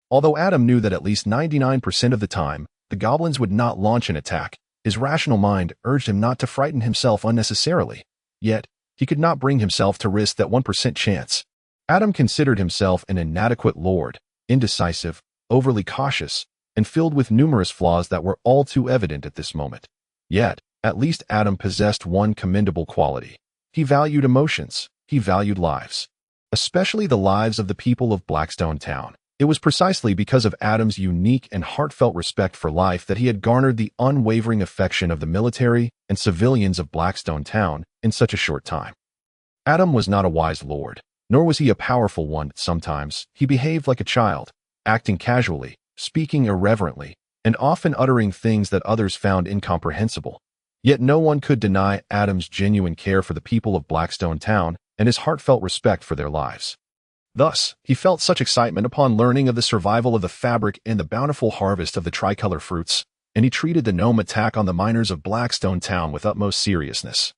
Although Adam knew that at least 99% of the time, the goblins would not launch an attack, his rational mind urged him not to frighten himself unnecessarily. Yet, he could not bring himself to risk that 1% chance. Adam considered himself an inadequate lord, indecisive, overly cautious, and filled with numerous flaws that were all too evident at this moment. Yet, at least Adam possessed one commendable quality. He valued emotions. He valued lives, especially the lives of the people of Blackstone town. It was precisely because of Adam's unique and heartfelt respect for life that he had garnered the unwavering affection of the military and civilians of Blackstone town in such a short time. Adam was not a wise lord, nor was he a powerful one. Sometimes he behaved like a child, acting casually, speaking irreverently, and often uttering things that others found incomprehensible. Yet no one could deny Adam's genuine care for the people of Blackstone town and his heartfelt respect for their lives. Thus, he felt such excitement upon learning of the survival of the fabric and the bountiful harvest of the tricolor fruits. and he treated the gnome attack on the miners of Blackstone town with utmost seriousness,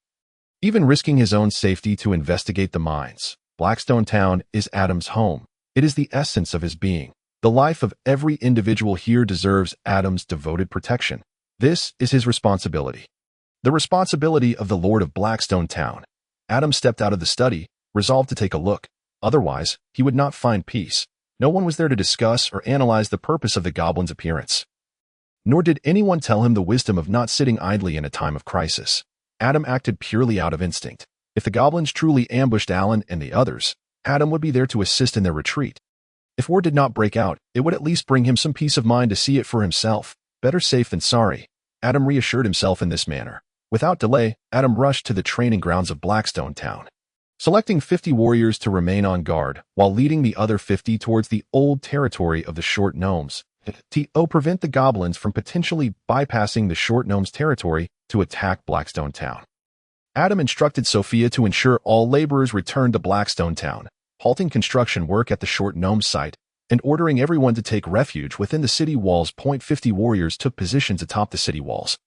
even risking his own safety to investigate the mines. Blackstone town is Adam's home. It is the essence of his being. The life of every individual here deserves Adam's devoted protection. This is his responsibility. The responsibility of the Lord of Blackstone town. Adam stepped out of the study, resolved to take a look. Otherwise, he would not find peace. No one was there to discuss or analyze the purpose of the goblin's appearance. Nor did anyone tell him the wisdom of not sitting idly in a time of crisis. Adam acted purely out of instinct. If the goblins truly ambushed Alan and the others, Adam would be there to assist in their retreat. If war did not break out, it would at least bring him some peace of mind to see it for himself. Better safe than sorry. Adam reassured himself in this manner. Without delay, Adam rushed to the training grounds of Blackstone town, selecting 50 warriors to remain on guard, while leading the other 50 towards the old territory of the short gnomes, to prevent the goblins from potentially bypassing the short gnomes' territory to attack Blackstone town. Adam instructed Sophia to ensure all laborers returned to Blackstone town, halting construction work at the short gnomes site, and ordering everyone to take refuge within the city walls. 50 warriors took positions atop the city walls,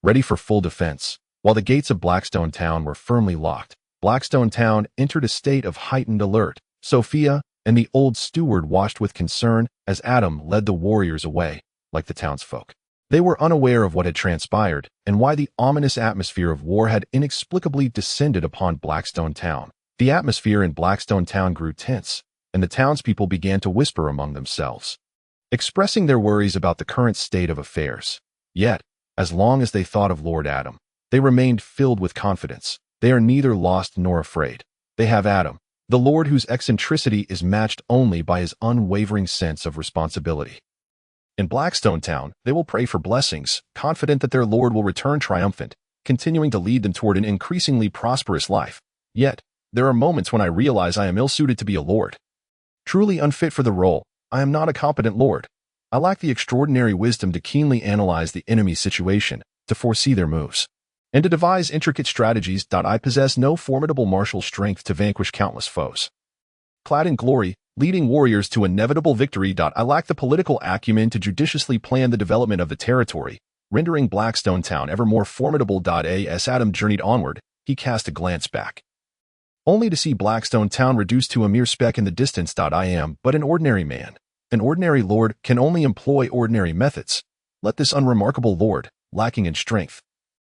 ready for full defense. While the gates of Blackstone town were firmly locked, Blackstone town entered a state of heightened alert. Sophia and the old steward watched with concern as Adam led the warriors away, like the townsfolk. They were unaware of what had transpired and why the ominous atmosphere of war had inexplicably descended upon Blackstone town. The atmosphere in Blackstone town grew tense, and the townspeople began to whisper among themselves, expressing their worries about the current state of affairs. Yet, as long as they thought of Lord Adam, they remained filled with confidence. They are neither lost nor afraid. They have Adam, the Lord whose eccentricity is matched only by his unwavering sense of responsibility. In Blackstone town, they will pray for blessings, confident that their Lord will return triumphant, continuing to lead them toward an increasingly prosperous life. Yet, there are moments when I realize I am ill-suited to be a lord. Truly unfit for the role, I am not a competent lord. I lack the extraordinary wisdom to keenly analyze the enemy's situation, to foresee their moves, and to devise intricate strategies. I possess no formidable martial strength to vanquish countless foes, clad in glory, leading warriors to inevitable victory. I lack the political acumen to judiciously plan the development of the territory, rendering Blackstone town ever more formidable. As Adam journeyed onward, he cast a glance back, only to see Blackstone town reduced to a mere speck in the distance. I am but an ordinary man. An ordinary lord can only employ ordinary methods. Let this unremarkable lord, lacking in strength,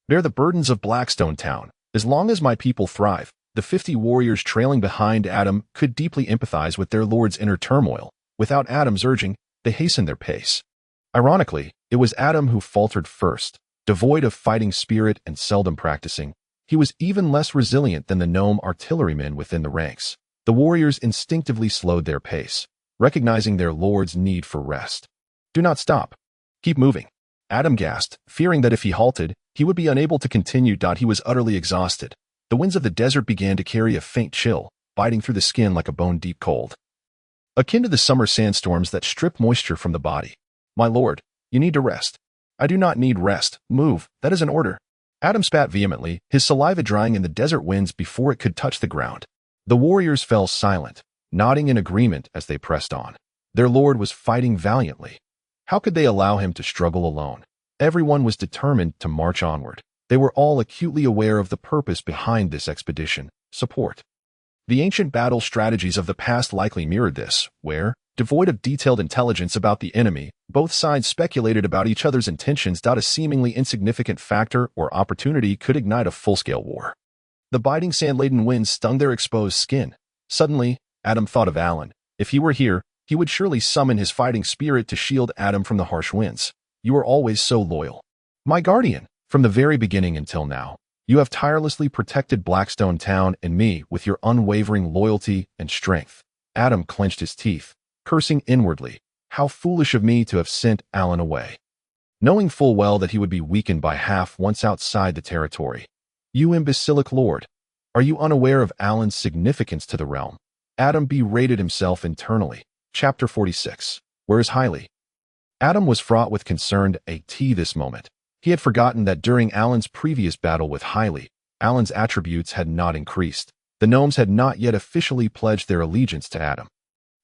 bear the burdens of Blackstone town. As long as my people thrive, the 50 warriors trailing behind Adam could deeply empathize with their lord's inner turmoil. Without Adam's urging, they hastened their pace. Ironically, it was Adam who faltered first. Devoid of fighting spirit and seldom practicing, he was even less resilient than the gnome artillerymen within the ranks. The warriors instinctively slowed their pace, recognizing their lord's need for rest. Do not stop. Keep moving. Adam gasped, fearing that if he halted, he would be unable to continue. He was utterly exhausted. The winds of the desert began to carry a faint chill, biting through the skin like a bone-deep cold, akin to the summer sandstorms that strip moisture from the body. My lord, you need to rest. I do not need rest. Move. That is an order. Adam spat vehemently, his saliva drying in the desert winds before it could touch the ground. The warriors fell silent, nodding in agreement as they pressed on. Their lord was fighting valiantly. How could they allow him to struggle alone? Everyone was determined to march onward. They were all acutely aware of the purpose behind this expedition: support. The ancient battle strategies of the past likely mirrored this, where, devoid of detailed intelligence about the enemy, both sides speculated about each other's intentions. A seemingly insignificant factor or opportunity could ignite a full-scale war. The biting sand-laden winds stung their exposed skin. Suddenly, Adam thought of Alan. If he were here, he would surely summon his fighting spirit to shield Adam from the harsh winds. You are always so loyal. My guardian, from the very beginning until now, you have tirelessly protected Blackstone town and me with your unwavering loyalty and strength. Adam clenched his teeth, cursing inwardly. How foolish of me to have sent Alan away, knowing full well that he would be weakened by half once outside the territory. You imbecilic lord, are you unaware of Alan's significance to the realm? Adam berated himself internally. Chapter 46. Where is Hailey? Adam was fraught with concern this moment. He had forgotten that during Alan's previous battle with Hailey, Alan's attributes had not increased. The gnomes had not yet officially pledged their allegiance to Adam.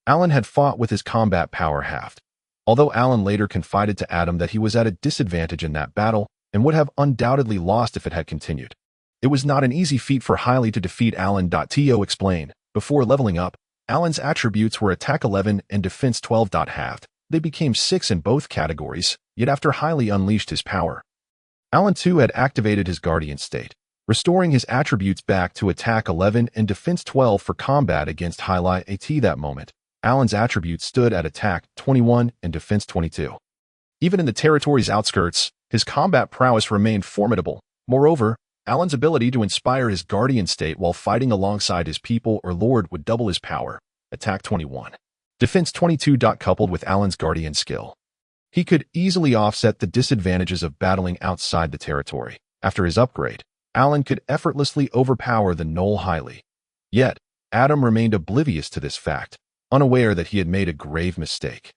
Alan had fought with his combat power halved, Although Alan later confided to Adam that he was at a disadvantage in that battle and would have undoubtedly lost if it had continued. It was not an easy feat for Haile to defeat Alan. To explain, before leveling up, Alan's attributes were attack 11 and defense 12. Halved. They became 6 in both categories, yet after Haile unleashed his power, Alan too had activated his guardian state, restoring his attributes back to attack 11 and defense 12 for combat against Haile. At that moment, Alan's attributes stood at attack 21 and defense 22. Even in the territory's outskirts, his combat prowess remained formidable. Moreover, Alan's ability to inspire his guardian state while fighting alongside his people or lord would double his power. Attack 21. Defense 22. Coupled with Alan's guardian skill, he could easily offset the disadvantages of battling outside the territory. After his upgrade, Alan could effortlessly overpower the Gnoll Haile. Yet, Adam remained oblivious to this fact, unaware that he had made a grave mistake.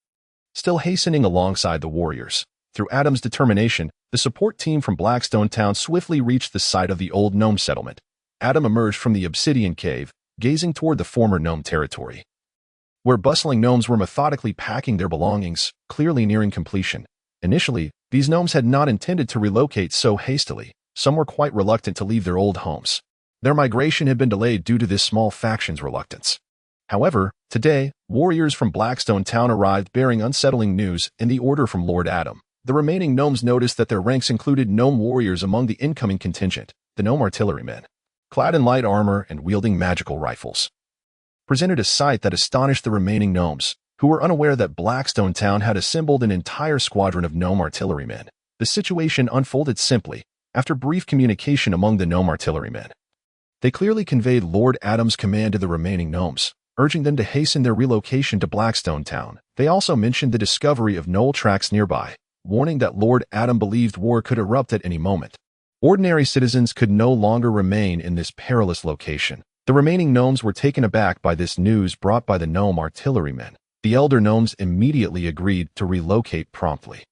Still hastening alongside the warriors, through Adam's determination, the support team from Blackstone Town swiftly reached the site of the old gnome settlement. Adam emerged from the obsidian cave, gazing toward the former gnome territory, where bustling gnomes were methodically packing their belongings, clearly nearing completion. Initially, these gnomes had not intended to relocate so hastily. Some were quite reluctant to leave their old homes. Their migration had been delayed due to this small faction's reluctance. However, today, warriors from Blackstone Town arrived bearing unsettling news in the order from Lord Adam. The remaining gnomes noticed that their ranks included gnome warriors among the incoming contingent, the gnome artillerymen, clad in light armor and wielding magical rifles, presented a sight that astonished the remaining gnomes, who were unaware that Blackstone Town had assembled an entire squadron of gnome artillerymen. The situation unfolded simply. After brief communication among the gnome artillerymen, they clearly conveyed Lord Adam's command to the remaining gnomes, urging them to hasten their relocation to Blackstone Town. They also mentioned the discovery of gnoll tracks nearby, warning that Lord Adam believed war could erupt at any moment. Ordinary citizens could no longer remain in this perilous location. The remaining gnomes were taken aback by this news brought by the gnome artillerymen. The elder gnomes immediately agreed to relocate promptly,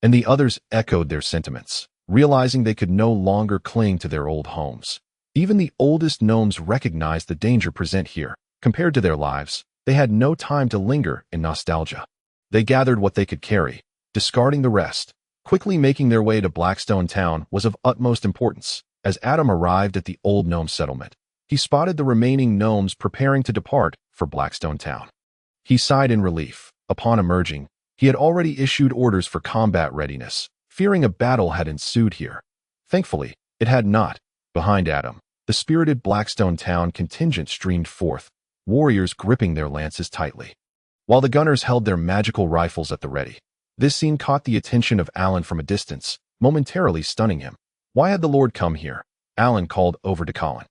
and the others echoed their sentiments, realizing they could no longer cling to their old homes. Even the oldest gnomes recognized the danger present here. Compared to their lives, they had no time to linger in nostalgia. They gathered what they could carry, discarding the rest. Quickly making their way to Blackstone Town was of utmost importance. As Adam arrived at the old gnome settlement, he spotted the remaining gnomes preparing to depart for Blackstone Town. He sighed in relief. Upon emerging, he had already issued orders for combat readiness, fearing a battle had ensued here. Thankfully, it had not. Behind Adam, the spirited Blackstone Town contingent streamed forth, warriors gripping their lances tightly, while the gunners held their magical rifles at the ready. This scene caught the attention of Alan from a distance, momentarily stunning him. Why had the Lord come here? Alan called over to Colin,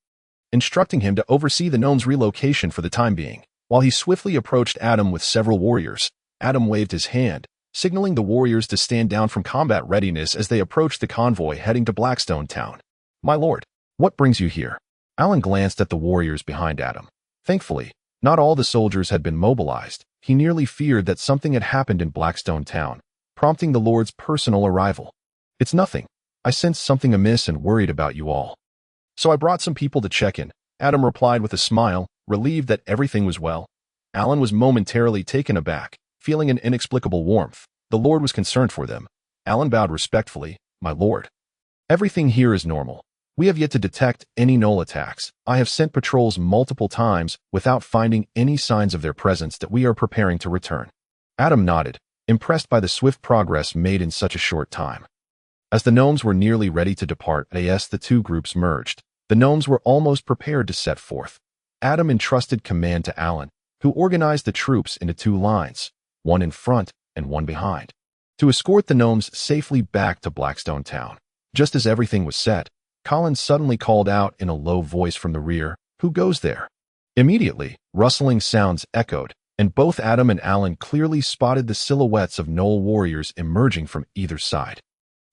instructing him to oversee the gnomes' relocation for the time being. While he swiftly approached Adam with several warriors, Adam waved his hand, signaling the warriors to stand down from combat readiness as they approached the convoy heading to Blackstone Town. My lord, what brings you here? Alan glanced at the warriors behind Adam. Thankfully, not all the soldiers had been mobilized. He nearly feared that something had happened in Blackstone Town, prompting the Lord's personal arrival. It's nothing. I sensed something amiss and worried about you all, so I brought some people to check in. Adam replied with a smile, relieved that everything was well. Alan was momentarily taken aback, feeling an inexplicable warmth. The Lord was concerned for them. Alan bowed respectfully. My lord, everything here is normal. We have yet to detect any gnoll attacks. I have sent patrols multiple times without finding any signs of their presence that we are preparing to return. Adam nodded, impressed by the swift progress made in such a short time. As the gnomes were nearly ready to depart, the two groups merged. The gnomes were almost prepared to set forth. Adam entrusted command to Alan, who organized the troops into 2 lines, one in front and one behind, to escort the gnomes safely back to Blackstone Town. Just as everything was set, Colin suddenly called out in a low voice from the rear, "Who goes there?" Immediately, rustling sounds echoed, and both Adam and Alan clearly spotted the silhouettes of gnoll warriors emerging from either side,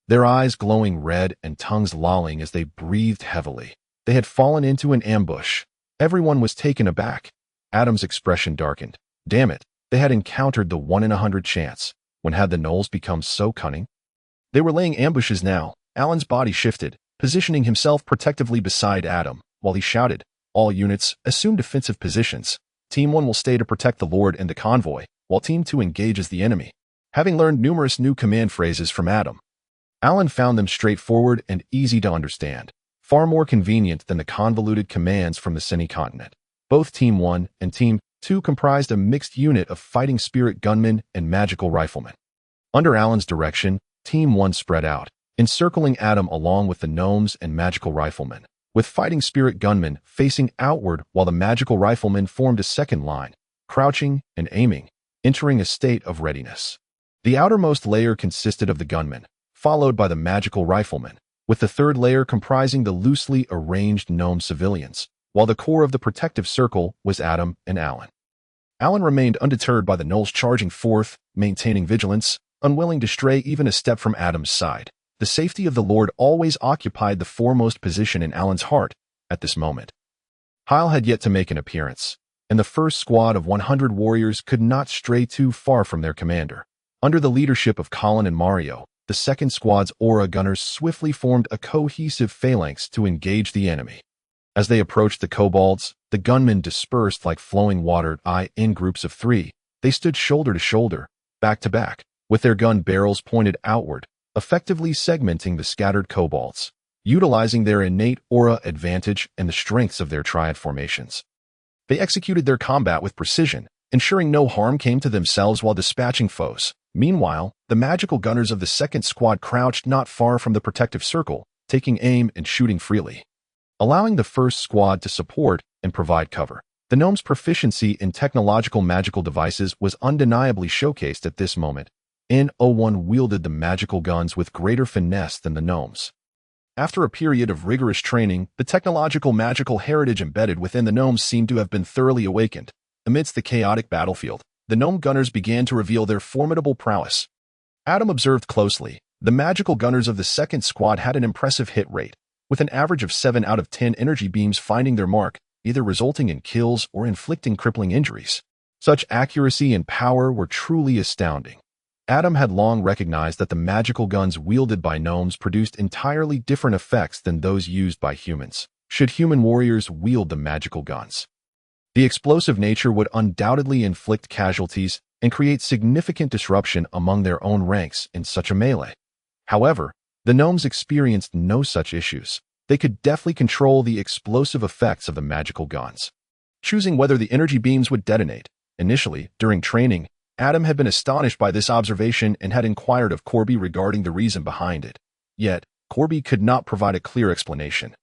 their eyes glowing red and tongues lolling as they breathed heavily. They had fallen into an ambush. Everyone was taken aback. Adam's expression darkened. Damn it, they had encountered the 1 in 100 chance. When had the gnolls become so cunning? They were laying ambushes now. Alan's body shifted, positioning himself protectively beside Adam, while he shouted, "All units, assume defensive positions. Team 1 will stay to protect the Lord and the convoy, while Team 2 engages the enemy." Having learned numerous new command phrases from Adam, Alan found them straightforward and easy to understand, far more convenient than the convoluted commands from the Cine continent. Both Team 1 and Team 2 comprised a mixed unit of fighting spirit gunmen and magical riflemen. Under Alan's direction, Team 1 spread out, encircling Adam along with the gnomes and magical riflemen, with fighting spirit gunmen facing outward while the magical riflemen formed a second line, crouching and aiming, entering a state of readiness. The outermost layer consisted of the gunmen, followed by the magical riflemen, with the third layer comprising the loosely arranged gnome civilians, while the core of the protective circle was Adam and Alan. Alan remained undeterred by the gnolls charging forth, maintaining vigilance, unwilling to stray even a step from Adam's side. The safety of the Lord always occupied the foremost position in Alan's heart at this moment. Hyle had yet to make an appearance, and the first squad of 100 warriors could not stray too far from their commander. Under the leadership of Colin and Mario, the second squad's aura gunners swiftly formed a cohesive phalanx to engage the enemy. As they approached the kobolds, the gunmen dispersed like flowing water in groups of 3. They stood shoulder to shoulder, back to back, with their gun barrels pointed outward, effectively segmenting the scattered kobolds, utilizing their innate aura advantage and the strengths of their triad formations. They executed their combat with precision, ensuring no harm came to themselves while dispatching foes. Meanwhile, the magical gunners of the second squad crouched not far from the protective circle, taking aim and shooting freely, allowing the first squad to support and provide cover. The gnomes' proficiency in technological magical devices was undeniably showcased at this moment. N01 wielded the magical guns with greater finesse than the gnomes. After a period of rigorous training, the technological magical heritage embedded within the gnomes seemed to have been thoroughly awakened. Amidst the chaotic battlefield, the gnome gunners began to reveal their formidable prowess. Adam observed closely. The magical gunners of the second squad had an impressive hit rate, with an average of 7 out of 10 energy beams finding their mark, either resulting in kills or inflicting crippling injuries. Such accuracy and power were truly astounding. Adam had long recognized that the magical guns wielded by gnomes produced entirely different effects than those used by humans, should human warriors wield the magical guns. The explosive nature would undoubtedly inflict casualties and create significant disruption among their own ranks in such a melee. However, the gnomes experienced no such issues. They could deftly control the explosive effects of the magical guns, choosing whether the energy beams would detonate. Initially, during training, Adam had been astonished by this observation and had inquired of Corby regarding the reason behind it. Yet, Corby could not provide a clear explanation,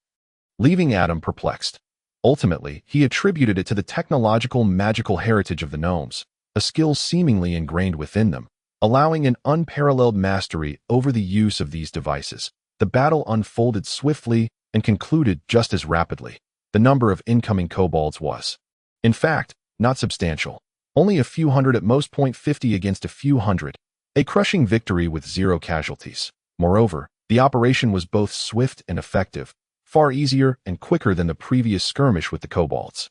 leaving Adam perplexed. Ultimately, he attributed it to the technological magical heritage of the gnomes, a skill seemingly ingrained within them, allowing an unparalleled mastery over the use of these devices. The battle unfolded swiftly and concluded just as rapidly. The number of incoming kobolds was, in fact, not substantial. Only a few hundred at most, 50 against a few hundred. A crushing victory with 0 casualties. Moreover, the operation was both swift and effective, far easier and quicker than the previous skirmish with the kobolds.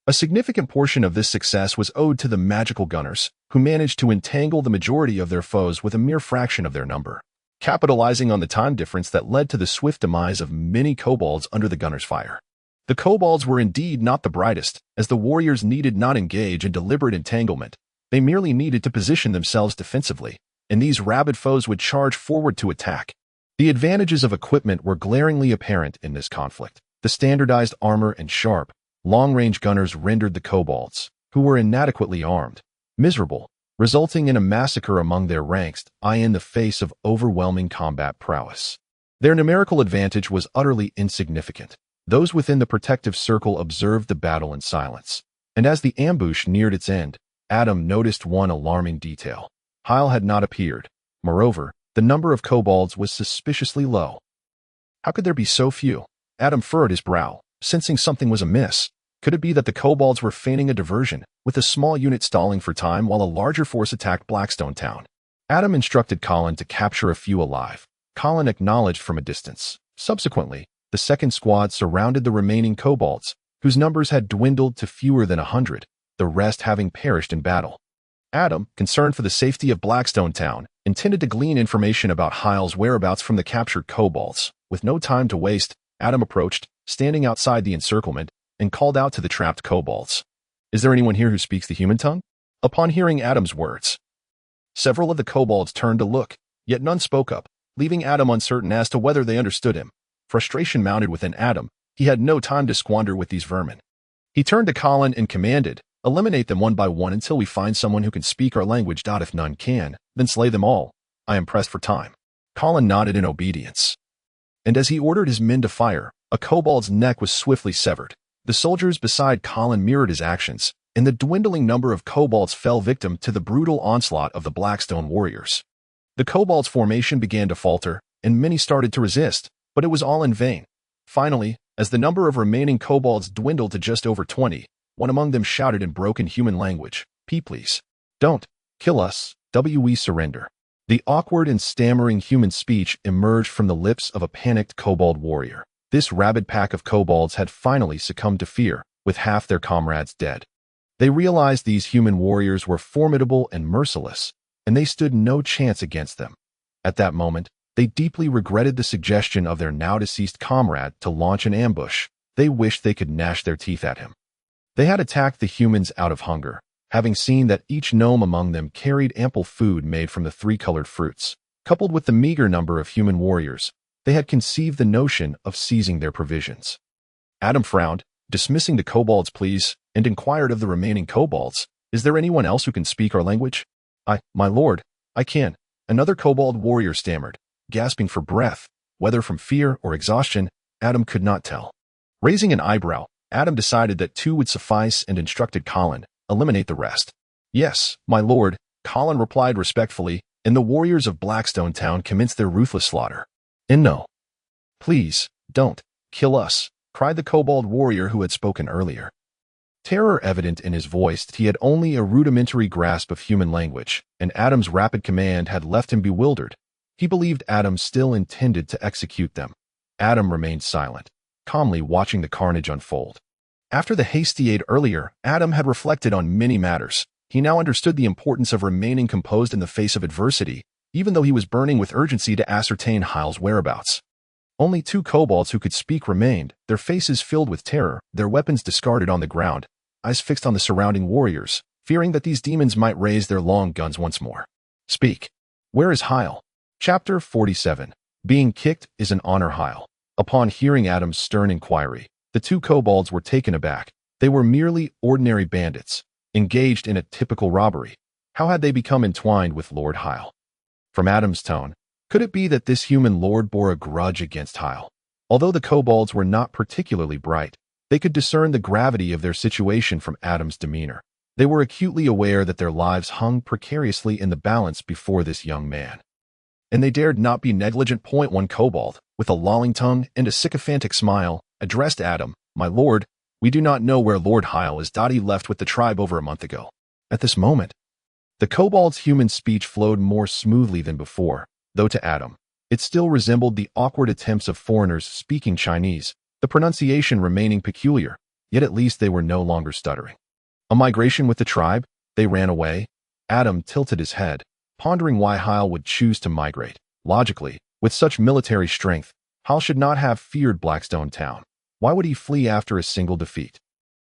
A significant portion of this success was owed to the magical gunners, who managed to entangle the majority of their foes with a mere fraction of their number, capitalizing on the time difference that led to the swift demise of many kobolds under the gunners' fire. The kobolds were indeed not the brightest, as the warriors needed not engage in deliberate entanglement. They merely needed to position themselves defensively, and these rabid foes would charge forward to attack. The advantages of equipment were glaringly apparent in this conflict. The standardized armor and sharp, long-range gunners rendered the kobolds, who were inadequately armed, miserable, resulting in a massacre among their ranks in the face of overwhelming combat prowess. Their numerical advantage was utterly insignificant. Those within the protective circle observed the battle in silence, and as the ambush neared its end, Adam noticed one alarming detail. Hyle had not appeared. Moreover, the number of kobolds was suspiciously low. How could there be so few? Adam furrowed his brow, sensing something was amiss. Could it be that the kobolds were feigning a diversion, with a small unit stalling for time while a larger force attacked Blackstone town? Adam instructed Colin to capture a few alive. Colin acknowledged from a distance. Subsequently, the second squad surrounded the remaining kobolds, whose numbers had dwindled to fewer than 100, the rest having perished in battle. Adam, concerned for the safety of Blackstone town, intended to glean information about Hyle's whereabouts from the captured kobolds. With no time to waste, Adam approached, standing outside the encirclement, and called out to the trapped kobolds. "Is there anyone here who speaks the human tongue?" Upon hearing Adam's words, Several of the kobolds turned to look, yet none spoke up, leaving Adam uncertain as to whether they understood him. Frustration mounted within Adam. He had no time to squander with these vermin. He turned to Colin and commanded, "Eliminate them one by one until we find someone who can speak our language. If none can, then slay them all. I am pressed for time." Colin nodded in obedience. And as he ordered his men to fire, a kobold's neck was swiftly severed. The soldiers beside Colin mirrored his actions, and the dwindling number of kobolds fell victim to the brutal onslaught of the Blackstone warriors. The kobolds' formation began to falter, and many started to resist, but it was all in vain. Finally, as the number of remaining kobolds dwindled to just over 20, one among them shouted in broken human language, Please. Don't. Kill us. We surrender." The awkward and stammering human speech emerged from the lips of a panicked kobold warrior. This rabid pack of kobolds had finally succumbed to fear, with half their comrades dead. They realized these human warriors were formidable and merciless, and they stood no chance against them. At that moment, they deeply regretted the suggestion of their now-deceased comrade to launch an ambush. They wished they could gnash their teeth at him. They had attacked the humans out of hunger, having seen that each gnome among them carried ample food made from the three-colored fruits. Coupled with the meager number of human warriors, they had conceived the notion of seizing their provisions. Adam frowned, dismissing the kobold's pleas, and inquired of the remaining kobolds, "Is there anyone else who can speak our language?" My lord, I can," another kobold warrior stammered, gasping for breath. Whether from fear or exhaustion, Adam could not tell. Raising an eyebrow, Adam decided that 2 would suffice and instructed Colin, "Eliminate the rest." "Yes, my lord," Colin replied respectfully, and the warriors of Blackstone town commenced their ruthless slaughter. "And no. Please, don't. Kill us," cried the kobold warrior who had spoken earlier. Terror evident in his voice, he had only a rudimentary grasp of human language, and Adam's rapid command had left him bewildered. He believed Adam still intended to execute them. Adam remained silent, calmly watching the carnage unfold. After the haste he ate earlier, Adam had reflected on many matters. He now understood the importance of remaining composed in the face of adversity, even though he was burning with urgency to ascertain Hyle's whereabouts. Only 2 kobolds who could speak remained, their faces filled with terror, their weapons discarded on the ground, eyes fixed on the surrounding warriors, fearing that these demons might raise their long guns once more. "Speak. Where is Hyle?" Chapter 47. Being kicked is an honor. Hyle. Upon hearing Adam's stern inquiry, the 2 kobolds were taken aback. They were merely ordinary bandits, engaged in a typical robbery. How had they become entwined with Lord Hyle? From Adam's tone, could it be that this human lord bore a grudge against Hyle? Although the kobolds were not particularly bright, they could discern the gravity of their situation from Adam's demeanor. They were acutely aware that their lives hung precariously in the balance before this young man. And they dared not be negligent. One kobold, with a lolling tongue and a sycophantic smile, addressed Adam, "My lord, we do not know where Lord Hyle is. He left with the tribe over a month ago." At this moment, the kobold's human speech flowed more smoothly than before, though to Adam, it still resembled the awkward attempts of foreigners speaking Chinese, the pronunciation remaining peculiar, yet at least they were no longer stuttering. "A migration with the tribe? They ran away?" Adam tilted his head, pondering why Hyle would choose to migrate. Logically, with such military strength, Hyle should not have feared Blackstone town. Why would he flee after a single defeat?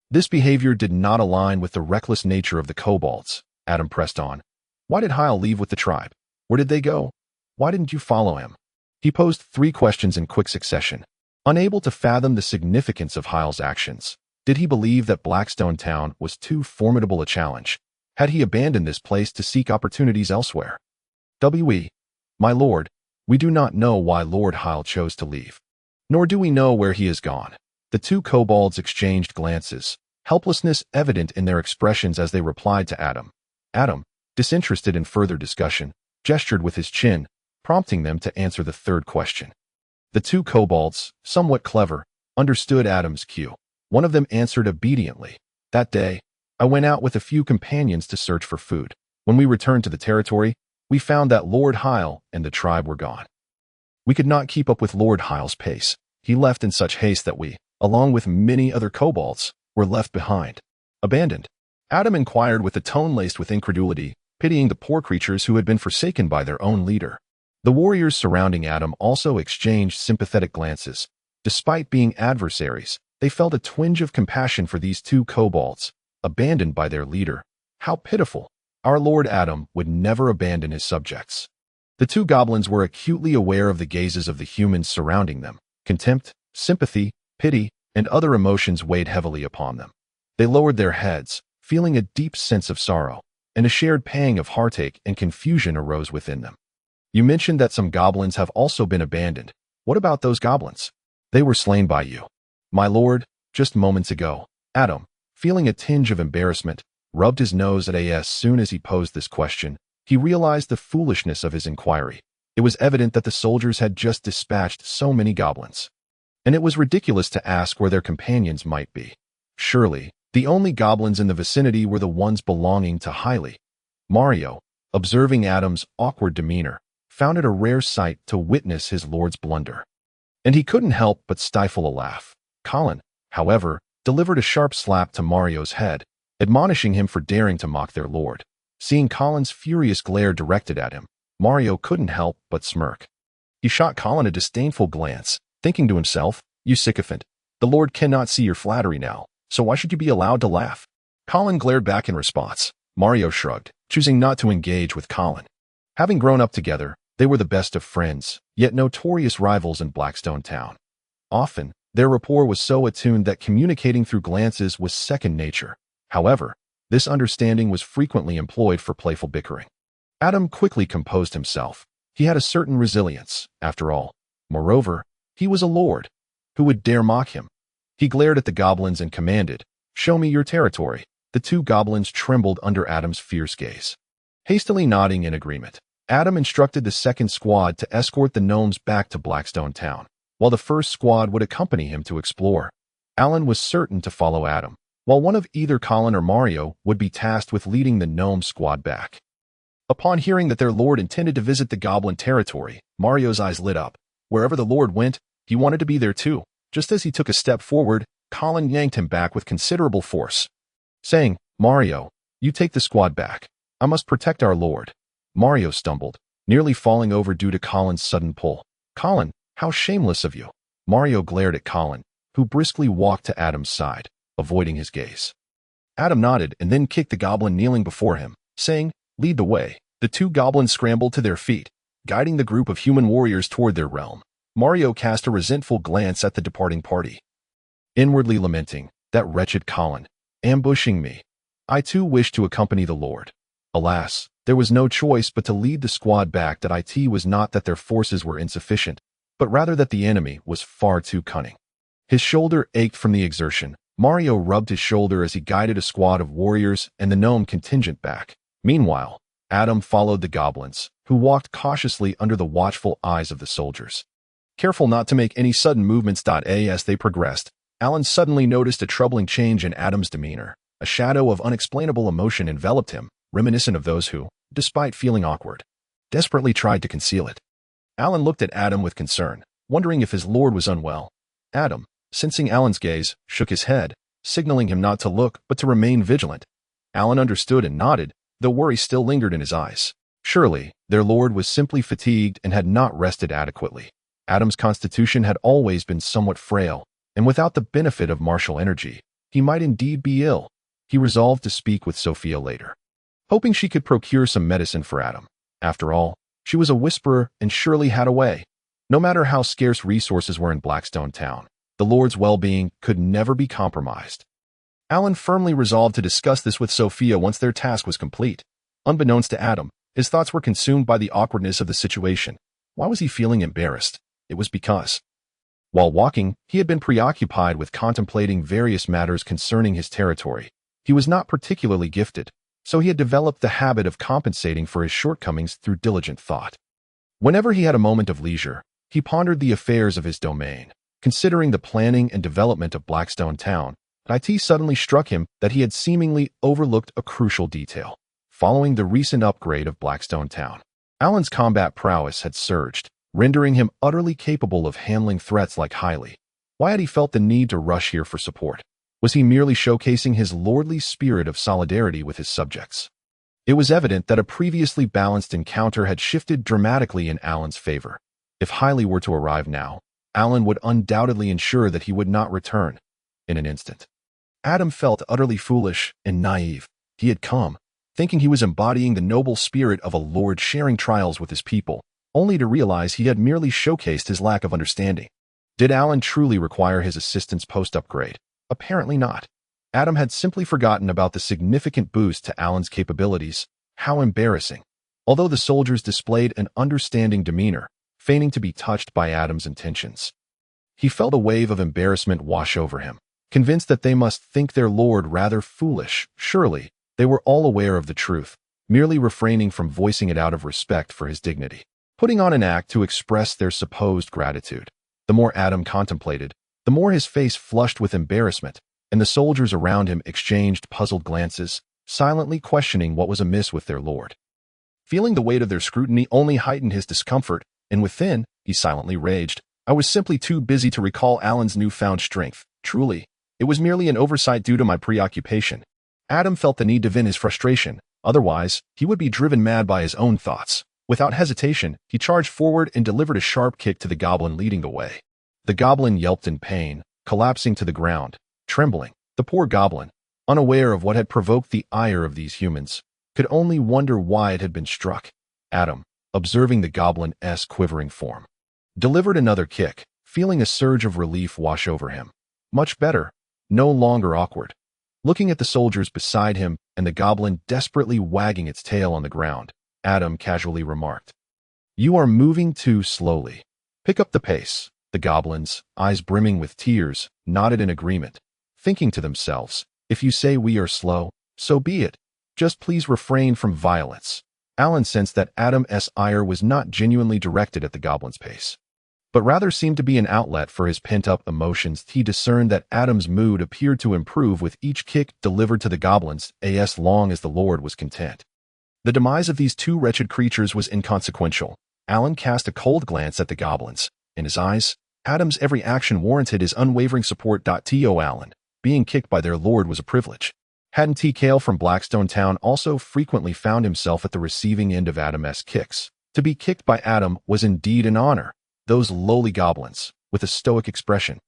This behavior did not align with the reckless nature of the kobolds. Adam pressed on. "Why did Hyle leave with the tribe? Where did they go? Why didn't you follow him?" He posed 3 questions in quick succession. Unable to fathom the significance of Hyle's actions, did he believe that Blackstone town was too formidable a challenge? Had he abandoned this place to seek opportunities elsewhere? My lord, we do not know why Lord Hyle chose to leave. Nor do we know where he has gone." The 2 kobolds exchanged glances, helplessness evident in their expressions as they replied to Adam. Adam, disinterested in further discussion, gestured with his chin, prompting them to answer the 3rd question. The 2 kobolds, somewhat clever, understood Adam's cue. One of them answered obediently. "That day, I went out with a few companions to search for food. When we returned to the territory, we found that Lord Hyle and the tribe were gone. We could not keep up with Lord Hyle's pace. He left in such haste that we, along with many other kobolds, were left behind." "Abandoned?" Adam inquired with a tone laced with incredulity, pitying the poor creatures who had been forsaken by their own leader. The warriors surrounding Adam also exchanged sympathetic glances. Despite being adversaries, they felt a twinge of compassion for these 2 kobolds, abandoned by their leader. How pitiful! Our Lord Adam would never abandon his subjects. The two goblins were acutely aware of the gazes of the humans surrounding them. Contempt, sympathy, pity, and other emotions weighed heavily upon them. They lowered their heads, feeling a deep sense of sorrow, and a shared pang of heartache and confusion arose within them. You mentioned that some goblins have also been abandoned. What about those goblins? They were slain by you, my lord, just moments ago. Adam, feeling a tinge of embarrassment, rubbed his nose at as soon as he posed this question. He realized the foolishness of his inquiry. It was evident that the soldiers had just dispatched so many goblins, and it was ridiculous to ask where their companions might be. Surely, the only goblins in the vicinity were the ones belonging to Hailey. Mario, observing Adam's awkward demeanor, found it a rare sight to witness his lord's blunder, and he couldn't help but stifle a laugh. Colin, however, delivered a sharp slap to Mario's head, admonishing him for daring to mock their lord. Seeing Colin's furious glare directed at him, Mario couldn't help but smirk. He shot Colin a disdainful glance, thinking to himself, "You sycophant, the Lord cannot see your flattery now, so why should you be allowed to laugh?" Colin glared back in response. Mario shrugged, choosing not to engage with Colin. Having grown up together, they were the best of friends, yet notorious rivals in Blackstone town. Often, their rapport was so attuned that communicating through glances was second nature. However, this understanding was frequently employed for playful bickering. Adam quickly composed himself. He had a certain resilience, after all. Moreover, he was a lord. Who would dare mock him? He glared at the goblins and commanded, "Show me your territory." The two goblins trembled under Adam's fierce gaze. Hastily nodding in agreement, Adam instructed the second squad to escort the gnomes back to Blackstone town, while the first squad would accompany him to explore. Alan was certain to follow Adam, while one of either Colin or Mario would be tasked with leading the gnome squad back. Upon hearing that their lord intended to visit the goblin territory, Mario's eyes lit up. Wherever the lord went, he wanted to be there too. Just as he took a step forward, Colin yanked him back with considerable force, saying, "Mario, you take the squad back. I must protect our lord." Mario stumbled, nearly falling over due to Colin's sudden pull. "Colin, how shameless of you." Mario glared at Colin, who briskly walked to Adam's side, avoiding his gaze. Adam nodded and then kicked the goblin kneeling before him, saying, "Lead the way." The two goblins scrambled to their feet, guiding the group of human warriors toward their realm. Mario cast a resentful glance at the departing party, inwardly lamenting, "That wretched Colin, ambushing me. I too wished to accompany the lord." Alas, there was no choice but to lead the squad back. That it was not that their forces were insufficient, but rather that the enemy was far too cunning. His shoulder ached from the exertion. Mario rubbed his shoulder as he guided a squad of warriors and the gnome contingent back. Meanwhile, Adam followed the goblins, who walked cautiously under the watchful eyes of the soldiers, careful not to make any sudden movements. As they progressed, Alan suddenly noticed a troubling change in Adam's demeanor. A shadow of unexplainable emotion enveloped him, reminiscent of those who, despite feeling awkward, desperately tried to conceal it. Alan looked at Adam with concern, wondering if his lord was unwell. Adam, sensing Alan's gaze, shook his head, signaling him not to look but to remain vigilant. Alan understood and nodded, though worry still lingered in his eyes. Surely, their lord was simply fatigued and had not rested adequately. Adam's constitution had always been somewhat frail, and without the benefit of martial energy, he might indeed be ill. He resolved to speak with Sophia later, hoping she could procure some medicine for Adam. After all, she was a whisperer and surely had a way. No matter how scarce resources were in Blackstone town, the lord's well-being could never be compromised. Alan firmly resolved to discuss this with Sophia once their task was complete. Unbeknownst to Adam, his thoughts were consumed by the awkwardness of the situation. Why was he feeling embarrassed? It was because, while walking, he had been preoccupied with contemplating various matters concerning his territory. He was not particularly gifted, so he had developed the habit of compensating for his shortcomings through diligent thought. Whenever he had a moment of leisure, he pondered the affairs of his domain. Considering the planning and development of Blackstone town, it suddenly struck him that he had seemingly overlooked a crucial detail. Following the recent upgrade of Blackstone town, Alan's combat prowess had surged, rendering him utterly capable of handling threats like Hailey. Why had he felt the need to rush here for support? Was he merely showcasing his lordly spirit of solidarity with his subjects? It was evident that a previously balanced encounter had shifted dramatically in Alan's favor. If Hailey were to arrive now, Alan would undoubtedly ensure that he would not return in an instant. Adam felt utterly foolish and naive. He had come, thinking he was embodying the noble spirit of a lord sharing trials with his people, only to realize he had merely showcased his lack of understanding. Did Alan truly require his assistance post-upgrade? Apparently not. Adam had simply forgotten about the significant boost to Alan's capabilities. How embarrassing. Although the soldiers displayed an understanding demeanor, feigning to be touched by Adam's intentions. He felt a wave of embarrassment wash over him, convinced that they must think their lord rather foolish. Surely, they were all aware of the truth, merely refraining from voicing it out of respect for his dignity, putting on an act to express their supposed gratitude. The more Adam contemplated, the more his face flushed with embarrassment, and the soldiers around him exchanged puzzled glances, silently questioning what was amiss with their lord. Feeling the weight of their scrutiny only heightened his discomfort, and within, he silently raged. I was simply too busy to recall Alan's newfound strength. Truly, it was merely an oversight due to my preoccupation. Adam felt the need to vent his frustration, otherwise, he would be driven mad by his own thoughts. Without hesitation, he charged forward and delivered a sharp kick to the goblin leading the way. The goblin yelped in pain, collapsing to the ground, trembling. The poor goblin, unaware of what had provoked the ire of these humans, could only wonder why it had been struck. Adam, observing the goblin's quivering form, delivered another kick, feeling a surge of relief wash over him. Much better, no longer awkward. Looking at the soldiers beside him and the goblin desperately wagging its tail on the ground, Adam casually remarked, "You are moving too slowly. Pick up the pace." The goblins, eyes brimming with tears, nodded in agreement, thinking to themselves, if you say we are slow, so be it. Just please refrain from violence. Alan sensed that Adam's ire was not genuinely directed at the goblin's pace, but rather seemed to be an outlet for his pent-up emotions. He discerned that Adam's mood appeared to improve with each kick delivered to the goblins, as long as the lord was content. The demise of these two wretched creatures was inconsequential. Alan cast a cold glance at the goblins. In his eyes, Adam's every action warranted his unwavering support. To Alan, being kicked by their lord was a privilege. Hadn't Kale from Blackstone Town also frequently found himself at the receiving end of Adam's kicks? To be kicked by Adam was indeed an honor. Those lowly goblins, with a stoic expression.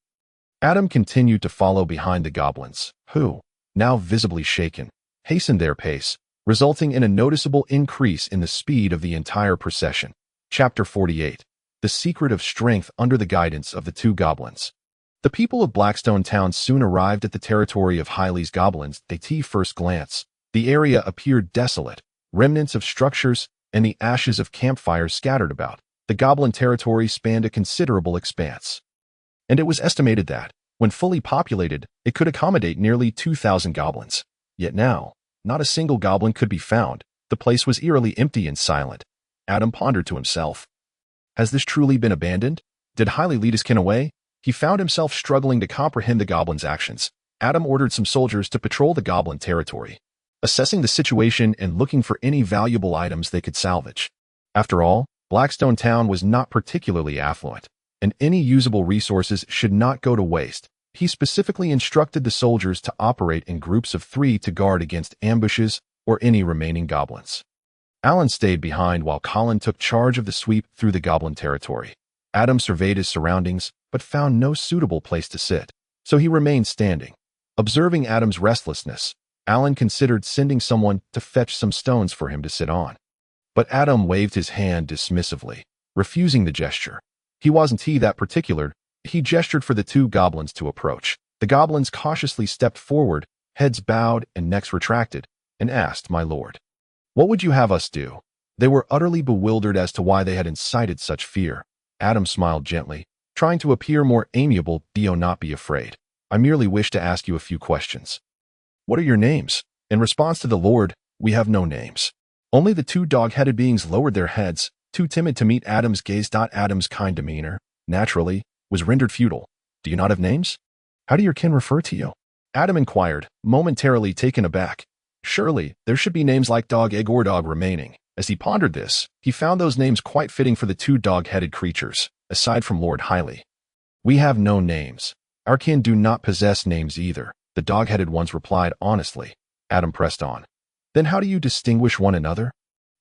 Adam continued to follow behind the goblins, who, now visibly shaken, hastened their pace, resulting in a noticeable increase in the speed of the entire procession. Chapter 48. The Secret of Strength under the guidance of the two goblins. The people of Blackstone Town soon arrived at the territory of Hyley's goblins. At first glance, the area appeared desolate, remnants of structures and the ashes of campfires scattered about. The goblin territory spanned a considerable expanse, and it was estimated that, when fully populated, it could accommodate nearly 2,000 goblins. Yet now, not a single goblin could be found. The place was eerily empty and silent. Adam pondered to himself, has this truly been abandoned? Did Hyley lead his kin away? He found himself struggling to comprehend the goblin's actions. Adam ordered some soldiers to patrol the goblin territory, assessing the situation and looking for any valuable items they could salvage. After all, Blackstone Town was not particularly affluent, and any usable resources should not go to waste. He specifically instructed the soldiers to operate in groups of 3 to guard against ambushes or any remaining goblins. Alan stayed behind while Colin took charge of the sweep through the goblin territory. Adam surveyed his surroundings, but found no suitable place to sit, so he remained standing. Observing Adam's restlessness, Alan considered sending someone to fetch some stones for him to sit on. But Adam waved his hand dismissively, refusing the gesture. He wasn't that particular. He gestured for the two goblins to approach. The goblins cautiously stepped forward, heads bowed and necks retracted, and asked, "My lord, what would you have us do?" They were utterly bewildered as to why they had incited such fear. Adam smiled gently, trying to appear more amiable. "Do not be afraid. I merely wish to ask you a few questions." "What are your names?" In response to the lord, "We have no names." Only the two dog-headed beings lowered their heads, too timid to meet Adam's gaze. Adam's kind demeanor, naturally, was rendered futile. "Do you not have names? How do your kin refer to you?" Adam inquired, momentarily taken aback. Surely, there should be names like Dog Egg or Dog remaining. As he pondered this, he found those names quite fitting for the two dog-headed creatures, aside from Lord Hyley. "We have no names. Our kin do not possess names either," the dog-headed ones replied honestly. Adam pressed on. "Then how do you distinguish one another?"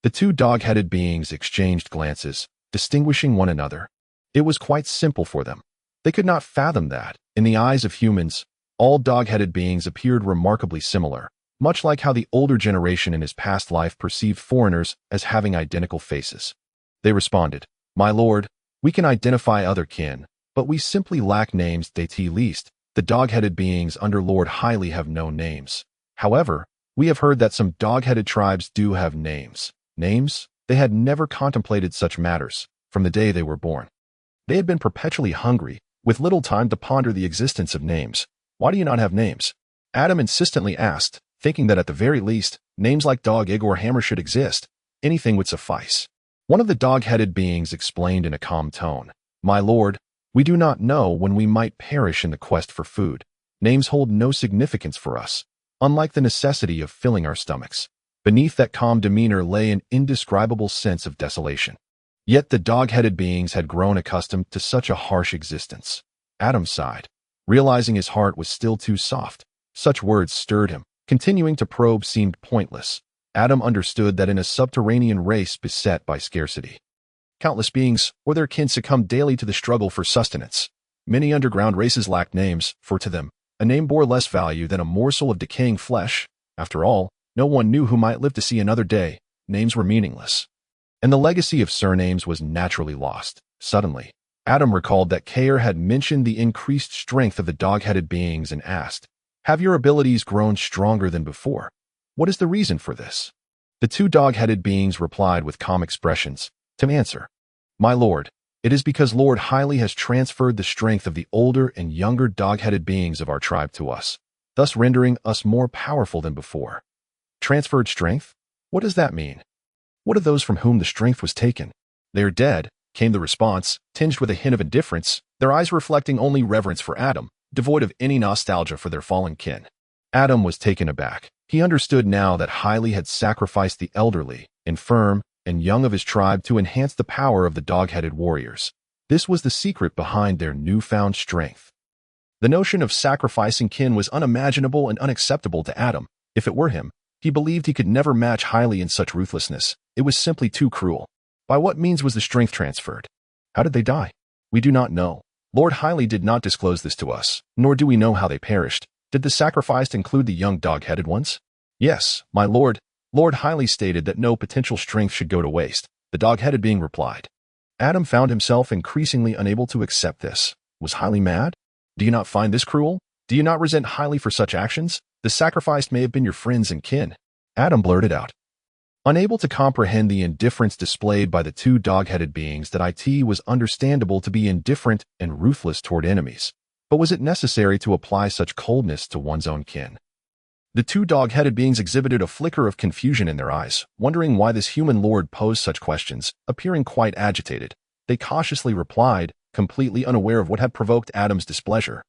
The two dog-headed beings exchanged glances, distinguishing one another. It was quite simple for them. They could not fathom that, in the eyes of humans, all dog-headed beings appeared remarkably similar. much like how the older generation in his past life perceived foreigners as having identical faces. They responded, "My lord, we can identify other kin, but we simply lack names de least. The dog-headed beings under Lord Highly have no names. However, we have heard that some dog-headed tribes do have names." Names? They had never contemplated such matters from the day they were born. They had been perpetually hungry, with little time to ponder the existence of names. "Why do you not have names?" Adam insistently asked, thinking that at the very least, names like Dog, Egg, or Hammer should exist. Anything would suffice. One of the dog-headed beings explained in a calm tone, "My lord, we do not know when we might perish in the quest for food. Names hold no significance for us, unlike the necessity of filling our stomachs." Beneath that calm demeanor lay an indescribable sense of desolation. Yet the dog-headed beings had grown accustomed to such a harsh existence. Adam sighed, realizing his heart was still too soft. Such words stirred him. Continuing to probe seemed pointless. Adam understood that in a subterranean race beset by scarcity, countless beings or their kin succumbed daily to the struggle for sustenance. Many underground races lacked names, for to them, a name bore less value than a morsel of decaying flesh. After all, no one knew who might live to see another day. Names were meaningless, and the legacy of surnames was naturally lost. Suddenly, Adam recalled that Kair had mentioned the increased strength of the dog-headed beings and asked, "Have your abilities grown stronger than before? What is the reason for this?" The two dog-headed beings replied with calm expressions. To answer, "My lord, it is because Lord Highly has transferred the strength of the older and younger dog-headed beings of our tribe to us, thus rendering us more powerful than before." Transferred strength? What does that mean? What of those from whom the strength was taken? "They are dead," came the response, tinged with a hint of indifference, their eyes reflecting only reverence for Adam, devoid of any nostalgia for their fallen kin. Adam was taken aback. He understood now that Highly had sacrificed the elderly, infirm, and young of his tribe to enhance the power of the dog-headed warriors. This was the secret behind their newfound strength. The notion of sacrificing kin was unimaginable and unacceptable to Adam. If it were him, he believed he could never match Highly in such ruthlessness. It was simply too cruel. By what means was the strength transferred? How did they die? We do not know. Lord Highly did not disclose this to us, nor do we know how they perished. Did the sacrificed include the young dog-headed ones? "Yes, my lord. Lord Highly stated that no potential strength should go to waste," the dog-headed being replied. Adam found himself increasingly unable to accept this. Was Highly mad? "Do you not find this cruel? Do you not resent Highly for such actions? The sacrificed may have been your friends and kin." Adam blurted out, unable to comprehend the indifference displayed by the two dog-headed beings. That it was understandable to be indifferent and ruthless toward enemies, but was it necessary to apply such coldness to one's own kin? The two dog-headed beings exhibited a flicker of confusion in their eyes, wondering why this human lord posed such questions. Appearing quite agitated, they cautiously replied, completely unaware of what had provoked Adam's displeasure.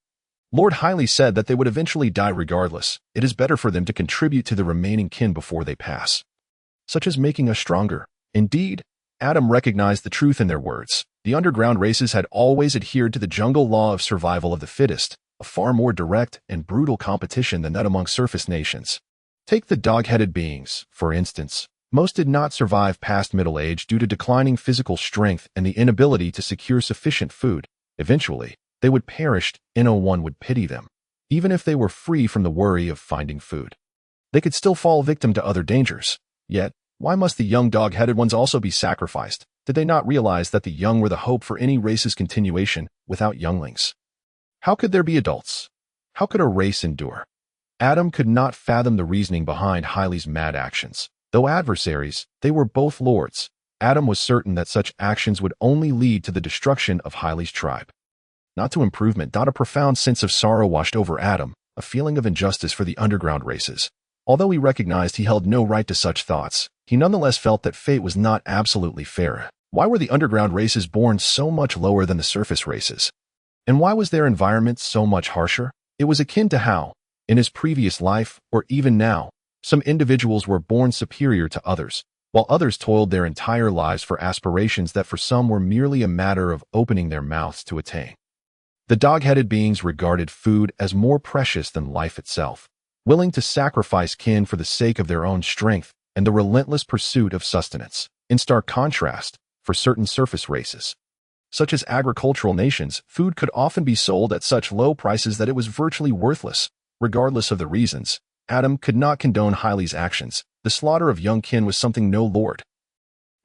"Lord Highly said that they would eventually die regardless. It is better for them to contribute to the remaining kin before they pass, such as making us stronger." Indeed, Adam recognized the truth in their words. The underground races had always adhered to the jungle law of survival of the fittest, a far more direct and brutal competition than that among surface nations. Take the dog-headed beings, for instance. Most did not survive past middle age due to declining physical strength and the inability to secure sufficient food. Eventually, they would perish, and no one would pity them. Even if they were free from the worry of finding food, they could still fall victim to other dangers. Yet, why must the young dog-headed ones also be sacrificed? Did they not realize that the young were the hope for any race's continuation? Without younglings, how could there be adults? How could a race endure? Adam could not fathom the reasoning behind Highly's mad actions. Though adversaries, they were both lords. Adam was certain that such actions would only lead to the destruction of Highly's tribe, not to improvement. A profound sense of sorrow washed over Adam, a feeling of injustice for the underground races. Although he recognized he held no right to such thoughts, he nonetheless felt that fate was not absolutely fair. Why were the underground races born so much lower than the surface races? And why was their environment so much harsher? It was akin to how, in his previous life, or even now, some individuals were born superior to others, while others toiled their entire lives for aspirations that for some were merely a matter of opening their mouths to attain. The dog-headed beings regarded food as more precious than life itself, willing to sacrifice kin for the sake of their own strength and the relentless pursuit of sustenance. In stark contrast, for certain surface races, such as agricultural nations, food could often be sold at such low prices that it was virtually worthless. Regardless of the reasons, Adam could not condone Hyley's actions. The slaughter of young kin was something no lord,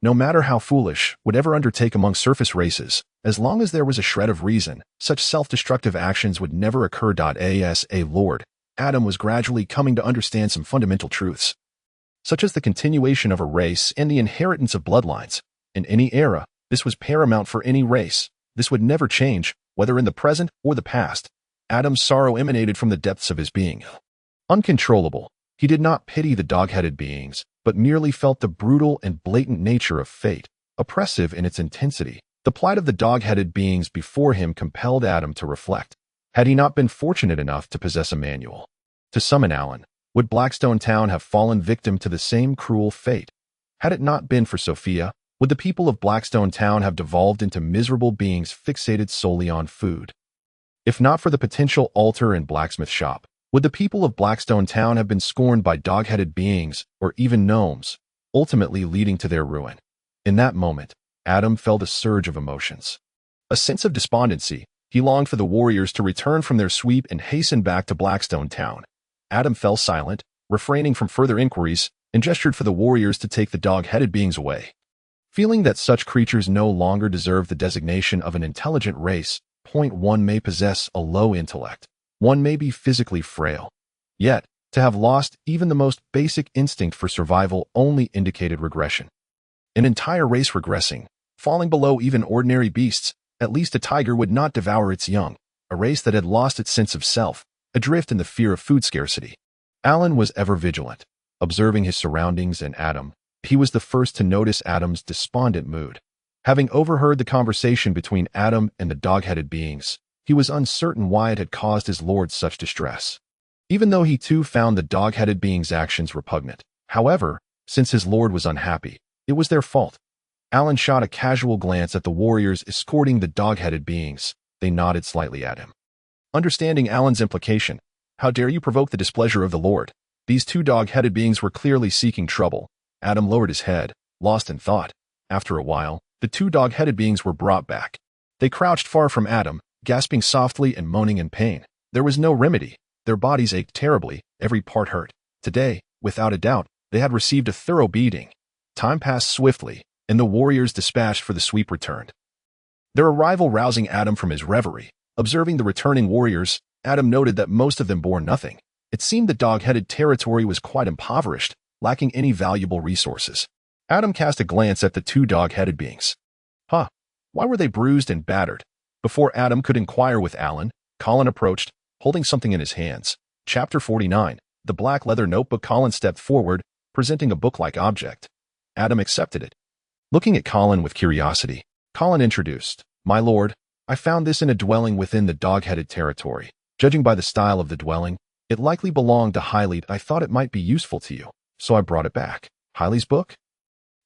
no matter how foolish, would ever undertake among surface races. As long as there was a shred of reason, such self-destructive actions would never occur. As a lord, Adam was gradually coming to understand some fundamental truths, such as the continuation of a race and the inheritance of bloodlines. In any era, this was paramount for any race. This would never change, whether in the present or the past. Adam's sorrow emanated from the depths of his being. Uncontrollable, he did not pity the dog-headed beings, but merely felt the brutal and blatant nature of fate, oppressive in its intensity. The plight of the dog-headed beings before him compelled Adam to reflect. Had he not been fortunate enough to possess a manual to summon Alan, would Blackstone Town have fallen victim to the same cruel fate? Had it not been for Sophia, would the people of Blackstone Town have devolved into miserable beings fixated solely on food? If not for the potential altar and blacksmith shop, would the people of Blackstone Town have been scorned by dog-headed beings or even gnomes, ultimately leading to their ruin? In that moment, Adam felt a surge of emotions. A sense of despondency. He longed for the warriors to return from their sweep and hasten back to Blackstone Town. Adam fell silent, refraining from further inquiries, and gestured for the warriors to take the dog-headed beings away. Feeling that such creatures no longer deserve the designation of an intelligent race, one may possess a low intellect. One may be physically frail. Yet, to have lost even the most basic instinct for survival only indicated regression. An entire race regressing, falling below even ordinary beasts. At least a tiger would not devour its young. A race that had lost its sense of self, adrift in the fear of food scarcity. Alan was ever vigilant, observing his surroundings and Adam. He was the first to notice Adam's despondent mood. Having overheard the conversation between Adam and the dog-headed beings, he was uncertain why it had caused his lord such distress, even though he too found the dog-headed beings' actions repugnant. However, since his lord was unhappy, it was their fault. Alan shot a casual glance at the warriors escorting the dog-headed beings. They nodded slightly at him. Understanding Alan's implication, "How dare you provoke the displeasure of the lord?" These two dog-headed beings were clearly seeking trouble. Adam lowered his head, lost in thought. After a while, the two dog-headed beings were brought back. They crouched far from Adam, gasping softly and moaning in pain. There was no remedy. Their bodies ached terribly, every part hurt. Today, without a doubt, they had received a thorough beating. Time passed swiftly, and the warriors dispatched for the sweep returned. Their arrival rousing Adam from his reverie. Observing the returning warriors, Adam noted that most of them bore nothing. It seemed the dog-headed territory was quite impoverished, lacking any valuable resources. Adam cast a glance at the two dog-headed beings. Why were they bruised and battered? Before Adam could inquire with Alan, Colin approached, holding something in his hands. Chapter 49, the black leather notebook. Colin stepped forward, presenting a book-like object. Adam accepted it. Looking at Colin with curiosity, Colin introduced, "My lord, I found this in a dwelling within the dog-headed territory. Judging by the style of the dwelling, it likely belonged to Hyley. I thought it might be useful to you, so I brought it back." Hyley's book?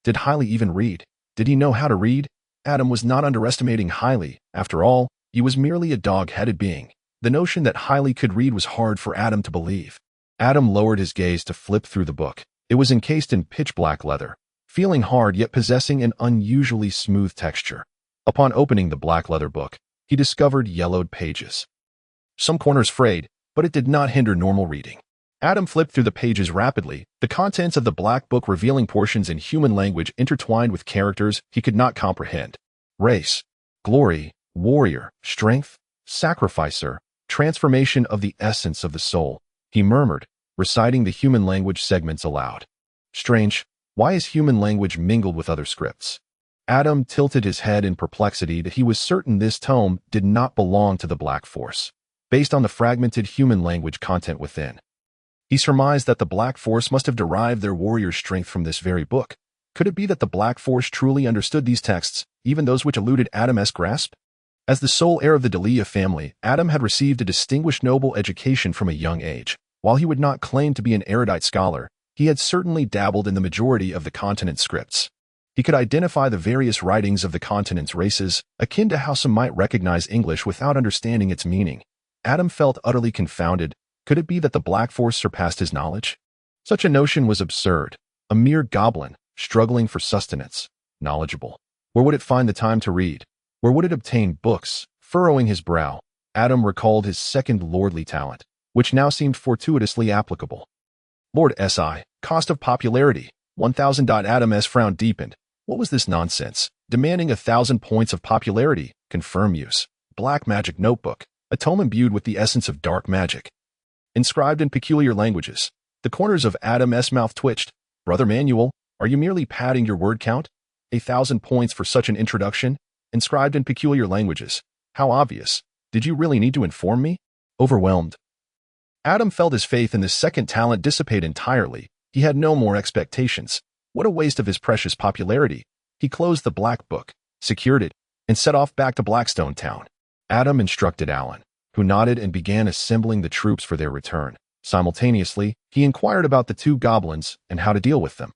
Did Hyley even read? Did he know how to read? Adam was not underestimating Hyley. After all, he was merely a dog-headed being. The notion that Hyley could read was hard for Adam to believe. Adam lowered his gaze to flip through the book. It was encased in pitch-black leather, feeling hard yet possessing an unusually smooth texture. Upon opening the black leather book, he discovered yellowed pages. Some corners frayed, but it did not hinder normal reading. Adam flipped through the pages rapidly, the contents of the black book revealing portions in human language intertwined with characters he could not comprehend. Race, glory, warrior, strength, sacrificer, transformation of the essence of the soul, he murmured, reciting the human language segments aloud. Strange, why is human language mingled with other scripts? Adam tilted his head in perplexity that he was certain this tome did not belong to the Black Force, based on the fragmented human language content within. He surmised that the Black Force must have derived their warrior strength from this very book. Could it be that the Black Force truly understood these texts, even those which eluded Adam's grasp? As the sole heir of the deia family, Adam had received a distinguished noble education from a young age. While he would not claim to be an erudite scholar, he had certainly dabbled in the majority of the continent's scripts. He could identify the various writings of the continent's races, akin to how some might recognize English without understanding its meaning. Adam felt utterly confounded. Could it be that the Black Force surpassed his knowledge? Such a notion was absurd. A mere goblin, struggling for sustenance. Knowledgeable. Where would it find the time to read? Where would it obtain books? Furrowing his brow, Adam recalled his second lordly talent, which now seemed fortuitously applicable. Lord SI, cost of popularity, 1,000. Adam S. frown deepened. What was this nonsense? Demanding 1,000 points of popularity. Confirm use. Black magic notebook. A tome imbued with the essence of dark magic. Inscribed in peculiar languages. The corners of Adam S. mouth twitched. Brother Manuel, are you merely padding your word count? 1,000 points for such an introduction? Inscribed in peculiar languages. How obvious. Did you really need to inform me? Overwhelmed. Adam felt his faith in this second talent dissipate entirely. He had no more expectations. What a waste of his precious popularity. He closed the black book, secured it, and set off back to Blackstone town. Adam instructed Alan, who nodded and began assembling the troops for their return. Simultaneously, he inquired about the 2 goblins and how to deal with them.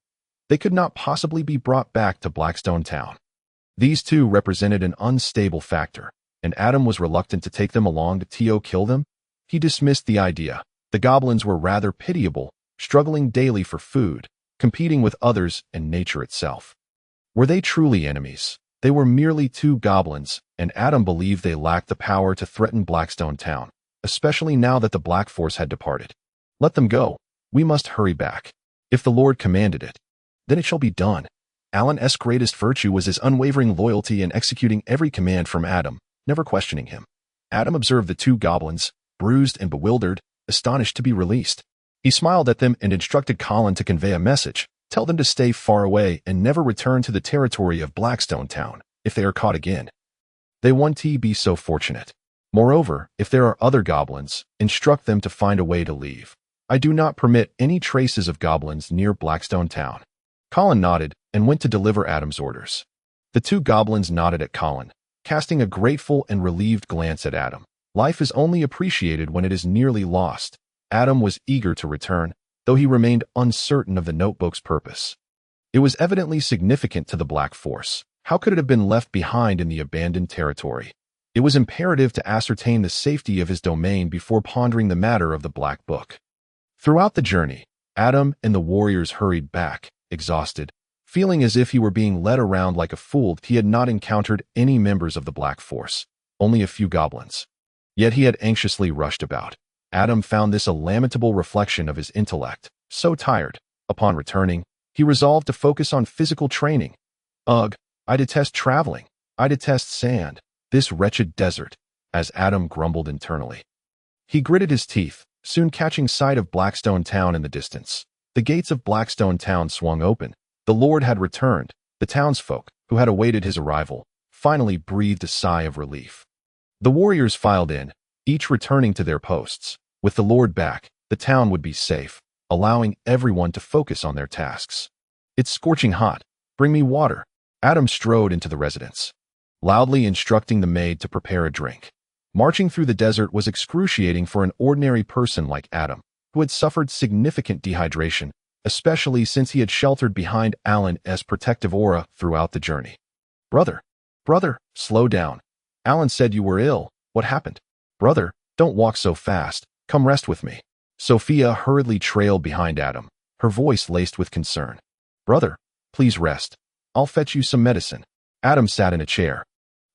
They could not possibly be brought back to Blackstone town. These 2 represented an unstable factor, and Adam was reluctant to take them along to kill them. He dismissed the idea. The goblins were rather pitiable, struggling daily for food, competing with others and nature itself. Were they truly enemies? They were merely 2 goblins, and Adam believed they lacked the power to threaten Blackstone town, especially now that the Black Force had departed. Let them go. We must hurry back. If the Lord commanded it, then it shall be done. Alan's greatest virtue was his unwavering loyalty in executing every command from Adam, never questioning him. Adam observed the 2 goblins, bruised and bewildered, astonished to be released. He smiled at them and instructed Colin to convey a message. Tell them to stay far away and never return to the territory of Blackstone town if they are caught again. They won't be so fortunate. Moreover, if there are other goblins, instruct them to find a way to leave. I do not permit any traces of goblins near Blackstone town. Colin nodded and went to deliver Adam's orders. The 2 goblins nodded at Colin, casting a grateful and relieved glance at Adam. Life is only appreciated when it is nearly lost. Adam was eager to return, though he remained uncertain of the notebook's purpose. It was evidently significant to the Black Force. How could it have been left behind in the abandoned territory? It was imperative to ascertain the safety of his domain before pondering the matter of the Black Book. Throughout the journey, Adam and the warriors hurried back, exhausted, feeling as if he were being led around like a fool. He had not encountered any members of the Black Force, only a few goblins. Yet he had anxiously rushed about. Adam found this a lamentable reflection of his intellect. So tired, upon returning, he resolved to focus on physical training. Ugh, I detest traveling. I detest sand. This wretched desert, as Adam grumbled internally. He gritted his teeth, soon catching sight of Blackstone town in the distance. The gates of Blackstone town swung open. The Lord had returned. The townsfolk, who had awaited his arrival, finally breathed a sigh of relief. The warriors filed in, each returning to their posts. With the Lord back, the town would be safe, allowing everyone to focus on their tasks. It's scorching hot. Bring me water. Adam strode into the residence, loudly instructing the maid to prepare a drink. Marching through the desert was excruciating for an ordinary person like Adam, who had suffered significant dehydration, especially since he had sheltered behind Alan's protective aura throughout the journey. Brother, slow down. Alan said you were ill. What happened? Brother, don't walk so fast. Come rest with me. Sophia hurriedly trailed behind Adam, her voice laced with concern. Brother, please rest. I'll fetch you some medicine. Adam sat in a chair,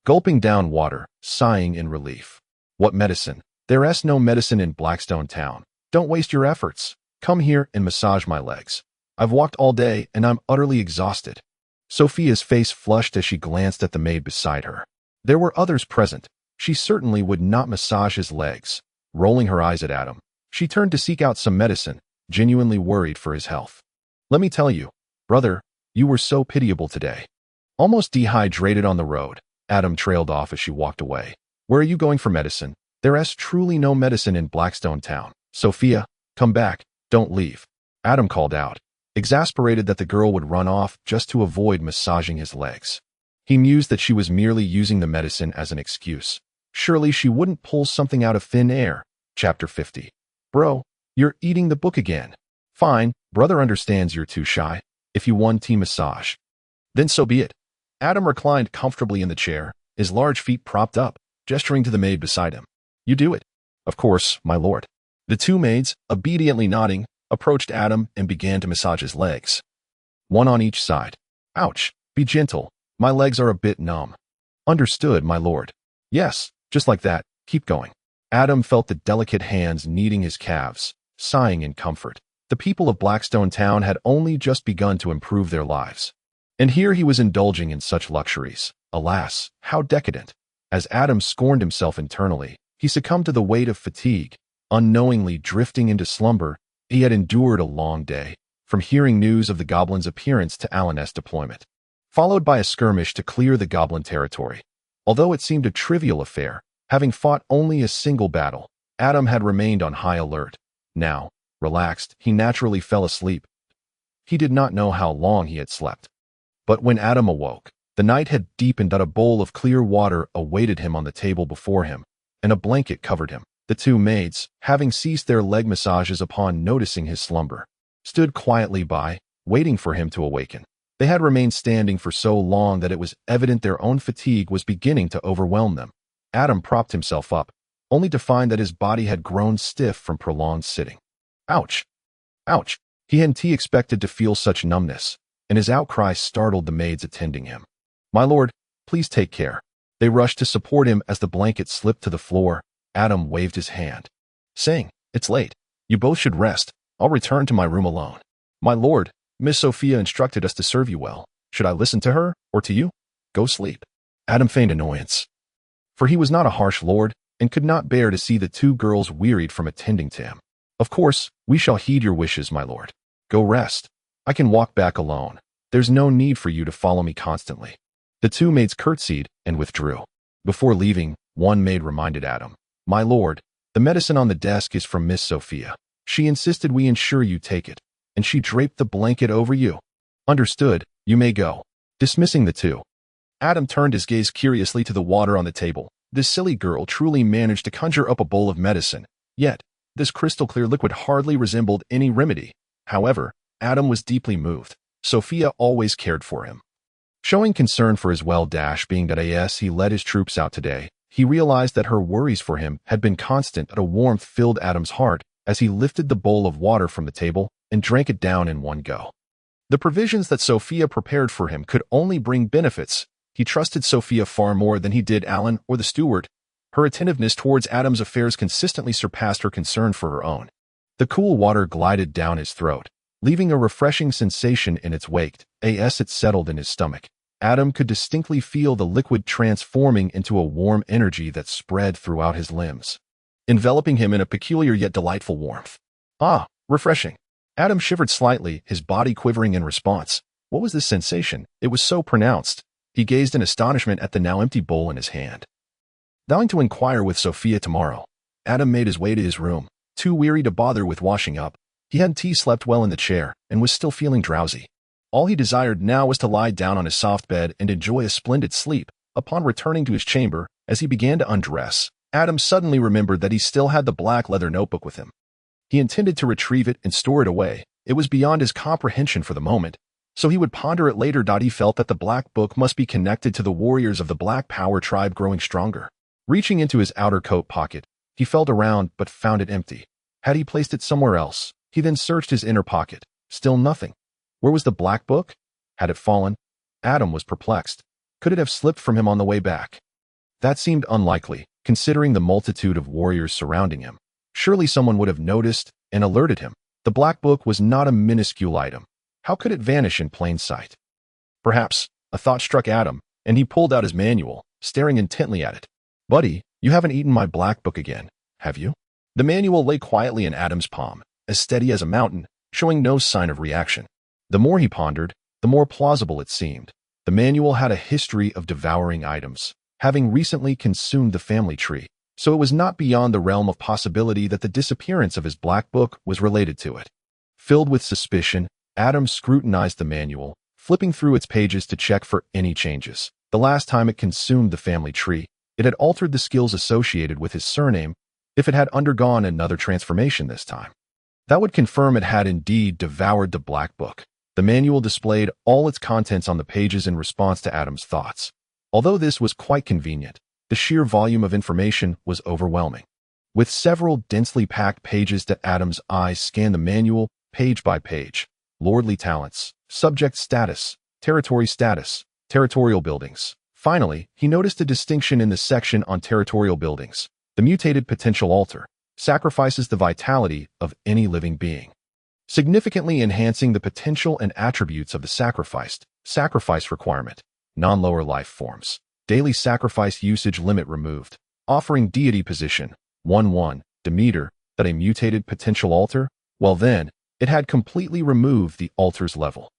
gulping down water, sighing in relief. What medicine? There's no medicine in Blackstone town. Don't waste your efforts. Come here and massage my legs. I've walked all day and I'm utterly exhausted. Sophia's face flushed as she glanced at the maid beside her. There were others present. She certainly would not massage his legs. Rolling her eyes at Adam, she turned to seek out some medicine, genuinely worried for his health. Let me tell you, brother, you were so pitiable today. Almost dehydrated on the road, Adam trailed off as she walked away. Where are you going for medicine? There's truly no medicine in Blackstone town. Sophia, come back. Don't leave. Adam called out, exasperated that the girl would run off just to avoid massaging his legs. He mused that she was merely using the medicine as an excuse. Surely she wouldn't pull something out of thin air. Chapter 50. Bro, you're eating the book again. Fine, brother understands you're too shy. If you want tea massage, then so be it. Adam reclined comfortably in the chair, his large feet propped up, gesturing to the maid beside him. You do it. Of course, my lord. The 2 maids, obediently nodding, approached Adam and began to massage his legs. One on each side. Ouch, be gentle. My legs are a bit numb. Understood, my lord. Yes, just like that. Keep going. Adam felt the delicate hands kneading his calves, sighing in comfort. The people of Blackstone Town had only just begun to improve their lives. And here he was indulging in such luxuries. Alas, how decadent. As Adam scorned himself internally, he succumbed to the weight of fatigue, unknowingly drifting into slumber. He had endured a long day, from hearing news of the goblin's appearance to Alan's deployment, followed by a skirmish to clear the goblin territory. Although it seemed a trivial affair, having fought only a single battle, Adam had remained on high alert. Now, relaxed, he naturally fell asleep. He did not know how long he had slept. But when Adam awoke, the night had deepened and a bowl of clear water awaited him on the table before him, and a blanket covered him. The two maids, having ceased their leg massages upon noticing his slumber, stood quietly by, waiting for him to awaken. They had remained standing for so long that it was evident their own fatigue was beginning to overwhelm them. Adam propped himself up, only to find that his body had grown stiff from prolonged sitting. Ouch! Ouch! He hadn't expected to feel such numbness, and his outcry startled the maids attending him. "My lord, please take care." They rushed to support him as the blanket slipped to the floor. Adam waved his hand, saying, "It's late. You both should rest. I'll return to my room alone." "My lord, Miss Sophia instructed us to serve you well. Should I listen to her, or to you? Go sleep." Adam feigned annoyance, for he was not a harsh lord, and could not bear to see the two girls wearied from attending to him. "Of course, we shall heed your wishes, my lord. Go rest. I can walk back alone. There's no need for you to follow me constantly." The two maids curtsied and withdrew. Before leaving, one maid reminded Adam, "My lord, the medicine on the desk is from Miss Sophia. She insisted we ensure you take it, and she draped the blanket over you." "Understood, you may go." Dismissing the two, Adam turned his gaze curiously to the water on the table. This silly girl truly managed to conjure up a bowl of medicine, yet this crystal-clear liquid hardly resembled any remedy. However, Adam was deeply moved. Sophia always cared for him, showing concern for his well-being. As he led his troops out today, he realized that her worries for him had been constant. A warmth filled Adam's heart as he lifted the bowl of water from the table and drank it down in one go. The provisions that Sophia prepared for him could only bring benefits. He trusted Sophia far more than he did Alan or the steward. Her attentiveness towards Adam's affairs consistently surpassed her concern for her own. The cool water glided down his throat, leaving a refreshing sensation in its wake. As it settled in his stomach, Adam could distinctly feel the liquid transforming into a warm energy that spread throughout his limbs, enveloping him in a peculiar yet delightful warmth. "Ah, refreshing." Adam shivered slightly, his body quivering in response. What was this sensation? It was so pronounced. He gazed in astonishment at the now empty bowl in his hand. Vowing to inquire with Sophia tomorrow, Adam made his way to his room, too weary to bother with washing up. He hadn't slept well in the chair and was still feeling drowsy. All he desired now was to lie down on his soft bed and enjoy a splendid sleep. Upon returning to his chamber, as he began to undress, Adam suddenly remembered that he still had the black leather notebook with him. He intended to retrieve it and store it away. It was beyond his comprehension for the moment, so he would ponder it later. He felt that the black book must be connected to the warriors of the Black Power tribe growing stronger. Reaching into his outer coat pocket, he felt around but found it empty. Had he placed it somewhere else? He then searched his inner pocket. Still nothing. Where was the black book? Had it fallen? Adam was perplexed. Could it have slipped from him on the way back? That seemed unlikely, considering the multitude of warriors surrounding him. Surely someone would have noticed and alerted him. The black book was not a minuscule item. How could it vanish in plain sight? Perhaps a thought struck Adam, and he pulled out his manual, staring intently at it. "Buddy, you haven't eaten my black book again, have you?" The manual lay quietly in Adam's palm, as steady as a mountain, showing no sign of reaction. The more he pondered, the more plausible it seemed. The manual had a history of devouring items, having recently consumed the family tree, so it was not beyond the realm of possibility that the disappearance of his black book was related to it. Filled with suspicion, Adam scrutinized the manual, flipping through its pages to check for any changes. The last time it consumed the family tree, it had altered the skills associated with his surname. If it had undergone another transformation this time, that would confirm it had indeed devoured the black book. The manual displayed all its contents on the pages in response to Adam's thoughts. Although this was quite convenient, the sheer volume of information was overwhelming. With several densely packed pages that Adam's eyes scanned the manual, page by page. Lordly talents, subject status, territorial buildings. Finally, he noticed a distinction in the section on territorial buildings. The mutated potential altar sacrifices the vitality of any living being. significantly enhancing the potential and attributes of the sacrifice requirement, non-lower life forms. Daily sacrifice usage limit removed. Offering deity position, 1-1, Demeter, that a mutated potential altar? Well then, it had completely removed the altar's level.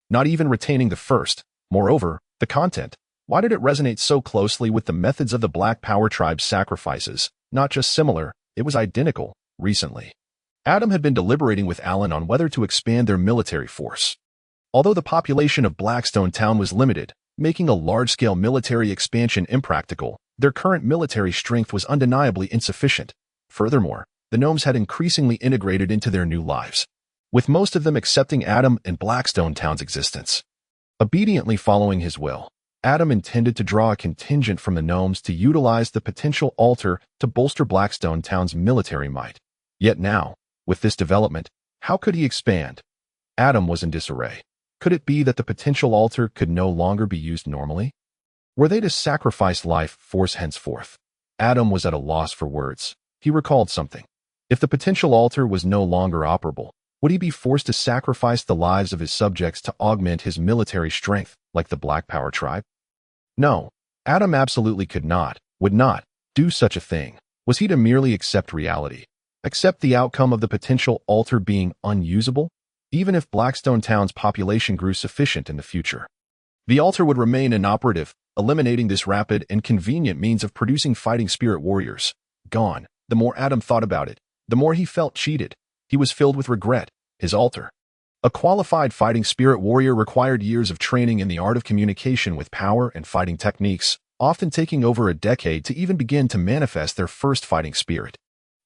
Not even retaining the first. Moreover, the content. Why did it resonate so closely with the methods of the Black Power tribe's sacrifices? Not just similar, it was identical. Recently, Adam had been deliberating with Alan on whether to expand their military force. Although the population of Blackstone Town was limited, making a large-scale military expansion impractical, their current military strength was undeniably insufficient. Furthermore, the gnomes had increasingly integrated into their new lives, with most of them accepting Adam and Blackstone Town's existence. Obediently following his will, Adam intended to draw a contingent from the gnomes to utilize the potential altar to bolster Blackstone Town's military might. Yet now, with this development, how could he expand? Adam was in disarray. Could it be that the potential altar could no longer be used normally? Were they to sacrifice life force henceforth? Adam was at a loss for words. He recalled something. If the potential altar was no longer operable, would he be forced to sacrifice the lives of his subjects to augment his military strength, like the Black Power tribe? No, Adam absolutely would not, do such a thing. Was he to merely accept reality? Accept the outcome of the potential altar being unusable? Even if Blackstone Town's population grew sufficient in the future, the altar would remain inoperative, eliminating this rapid and convenient means of producing fighting spirit warriors. Gone. The more Adam thought about it, the more he felt cheated. He was filled with regret. His altar. A qualified fighting spirit warrior required years of training in the art of communication with power and fighting techniques, often taking over a decade to even begin to manifest their first fighting spirit.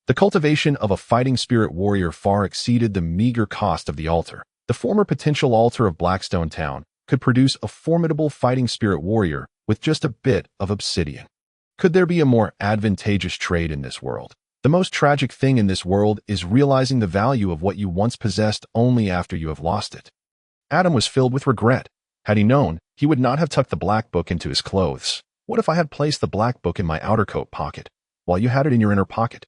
The cultivation of a fighting spirit warrior far exceeded the meager cost of the altar. The former potential altar of Blackstone Town could produce a formidable fighting spirit warrior with just a bit of obsidian. Could there be a more advantageous trade in this world? The most tragic thing in this world is realizing the value of what you once possessed only after you have lost it. Adam was filled with regret. Had he known, he would not have tucked the black book into his clothes. What if I had placed the black book in my outer coat pocket, while you had it in your inner pocket?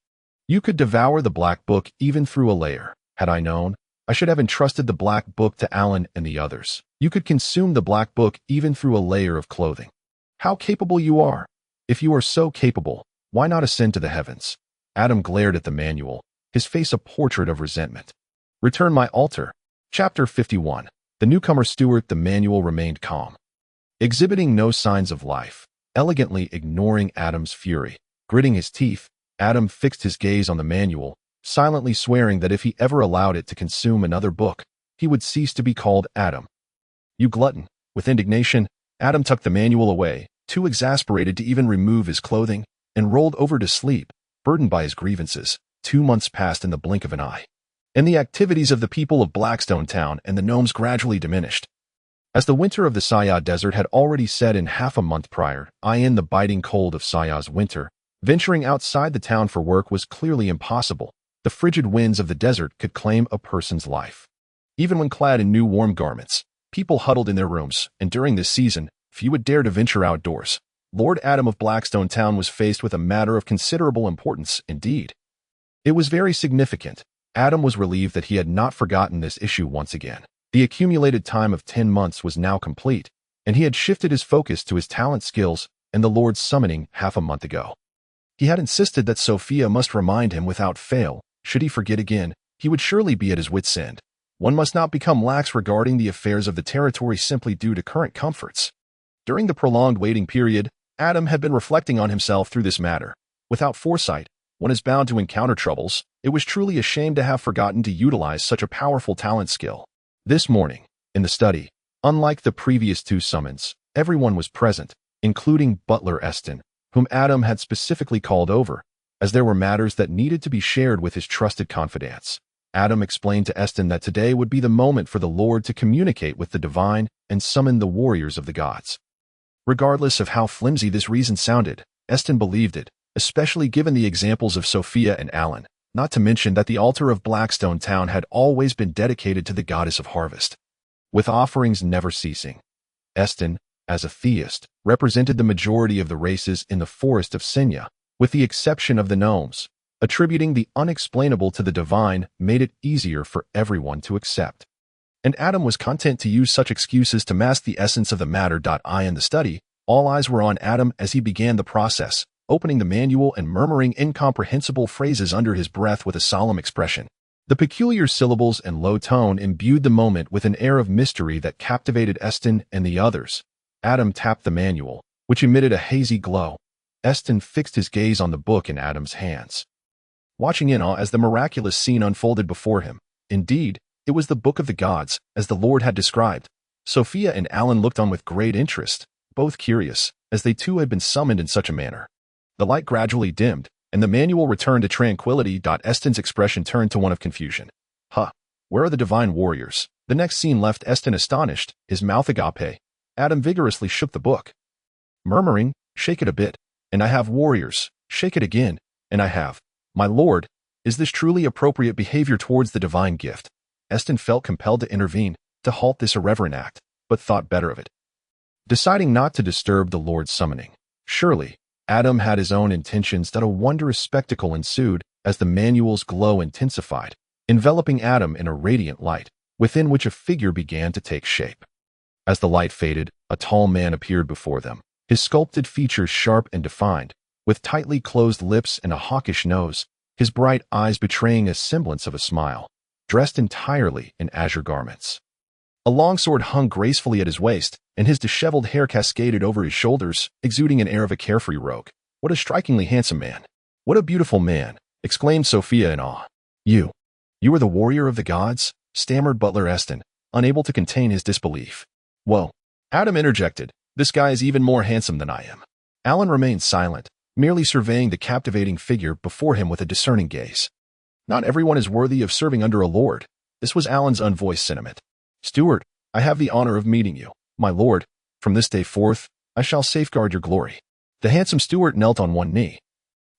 You could devour the black book even through a layer. Had I known, I should have entrusted the black book to Alan and the others. You could consume the black book even through a layer of clothing. How capable you are! If you are so capable, why not ascend to the heavens? Adam glared at the manual, his face a portrait of resentment. Return my altar. Chapter 51. The newcomer stewart. The manual remained calm, exhibiting no signs of life, elegantly ignoring Adam's fury. Gritting his teeth, Adam fixed his gaze on the manual, silently swearing that if he ever allowed it to consume another book, he would cease to be called Adam. You glutton! With indignation, Adam tucked the manual away, too exasperated to even remove his clothing, and rolled over to sleep, burdened by his grievances. 2 months passed in the blink of an eye, and the activities of the people of Blackstone Town and the gnomes gradually diminished. As the winter of the Saya Desert had already set in half a month prior, in the biting cold of Saya's winter, venturing outside the town for work was clearly impossible. The frigid winds of the desert could claim a person's life. Even when clad in new warm garments, people huddled in their rooms, and during this season, few would dare to venture outdoors. Lord Adam of Blackstone Town was faced with a matter of considerable importance indeed. It was very significant. Adam was relieved that he had not forgotten this issue once again. The accumulated time of 10 months was now complete, and he had shifted his focus to his talent skills and the Lord's summoning half a month ago. He had insisted that Sophia must remind him without fail. Should he forget again, he would surely be at his wit's end. One must not become lax regarding the affairs of the territory simply due to current comforts. During the prolonged waiting period, Adam had been reflecting on himself through this matter. Without foresight, one is bound to encounter troubles. It was truly a shame to have forgotten to utilize such a powerful talent skill. This morning, in the study, unlike the previous 2 summons, everyone was present, including Butler Eston, whom Adam had specifically called over, as there were matters that needed to be shared with his trusted confidants. Adam explained to Eston that today would be the moment for the Lord to communicate with the divine and summon the warriors of the gods. Regardless of how flimsy this reason sounded, Eston believed it, especially given the examples of Sophia and Alan, not to mention that the altar of Blackstone Town had always been dedicated to the goddess of harvest, with offerings never ceasing. Eston, as a theist, represented the majority of the races in the forest of Senya, with the exception of the gnomes. Attributing the unexplainable to the divine made it easier for everyone to accept. And Adam was content to use such excuses to mask the essence of the matter. In the study, all eyes were on Adam as he began the process, opening the manual and murmuring incomprehensible phrases under his breath with a solemn expression. The peculiar syllables and low tone imbued the moment with an air of mystery that captivated Eston and the others. Adam tapped the manual, which emitted a hazy glow. Eston fixed his gaze on the book in Adam's hands, watching in awe as the miraculous scene unfolded before him. Indeed, it was the Book of the Gods, as the Lord had described. Sophia and Alan looked on with great interest, both curious, as they too had been summoned in such a manner. The light gradually dimmed, and the manual returned to tranquility. Eston's expression turned to one of confusion. Where are the divine warriors? The next scene left Eston astonished, his mouth agape. Adam vigorously shook the book, murmuring, "Shake it a bit, and I have warriors. Shake it again, and I have. My lord, is this truly appropriate behavior towards the divine gift?" Eston felt compelled to intervene, to halt this irreverent act, but thought better of it, deciding not to disturb the Lord's summoning. Surely, Adam had his own intentions. A wondrous spectacle ensued as the manual's glow intensified, enveloping Adam in a radiant light, within which a figure began to take shape. As the light faded, a tall man appeared before them, his sculpted features sharp and defined, with tightly closed lips and a hawkish nose, his bright eyes betraying a semblance of a smile. Dressed entirely in azure garments, a long sword hung gracefully at his waist, and his disheveled hair cascaded over his shoulders, exuding an air of a carefree rogue. "What a strikingly handsome man! What a beautiful man!" exclaimed Sophia in awe. You are the warrior of the gods?" stammered Butler Eston, unable to contain his disbelief. "Whoa," Adam interjected, "this guy is even more handsome than I am." Alan remained silent, merely surveying the captivating figure before him with a discerning gaze. Not everyone is worthy of serving under a lord. This was Alan's unvoiced sentiment. "Stewart, I have the honor of meeting you. My lord, from this day forth, I shall safeguard your glory." The handsome Stewart knelt on one knee,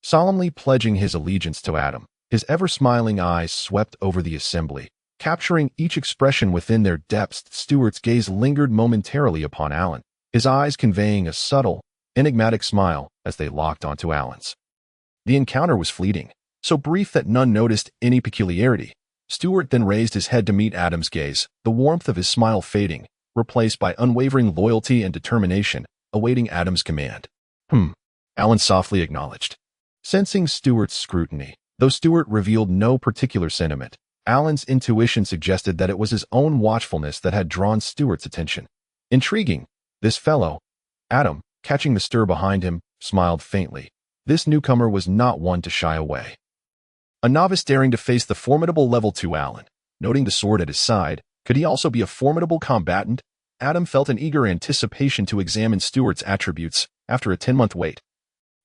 solemnly pledging his allegiance to Adam. His ever-smiling eyes swept over the assembly, capturing each expression within their depths. Stewart's gaze lingered momentarily upon Alan, his eyes conveying a subtle, enigmatic smile as they locked onto Alan's. The encounter was fleeting, so brief that none noticed any peculiarity. Stewart then raised his head to meet Adam's gaze, the warmth of his smile fading, replaced by unwavering loyalty and determination, awaiting Adam's command. Alan softly acknowledged, sensing Stewart's scrutiny. Though Stewart revealed no particular sentiment, Alan's intuition suggested that it was his own watchfulness that had drawn Stewart's attention. Intriguing, this fellow. Adam, catching the stir behind him, smiled faintly. This newcomer was not one to shy away. A novice daring to face the formidable level 2 Alan. Noting the sword at his side, could he also be a formidable combatant? Adam felt an eager anticipation to examine Stewart's attributes after a 10-month wait.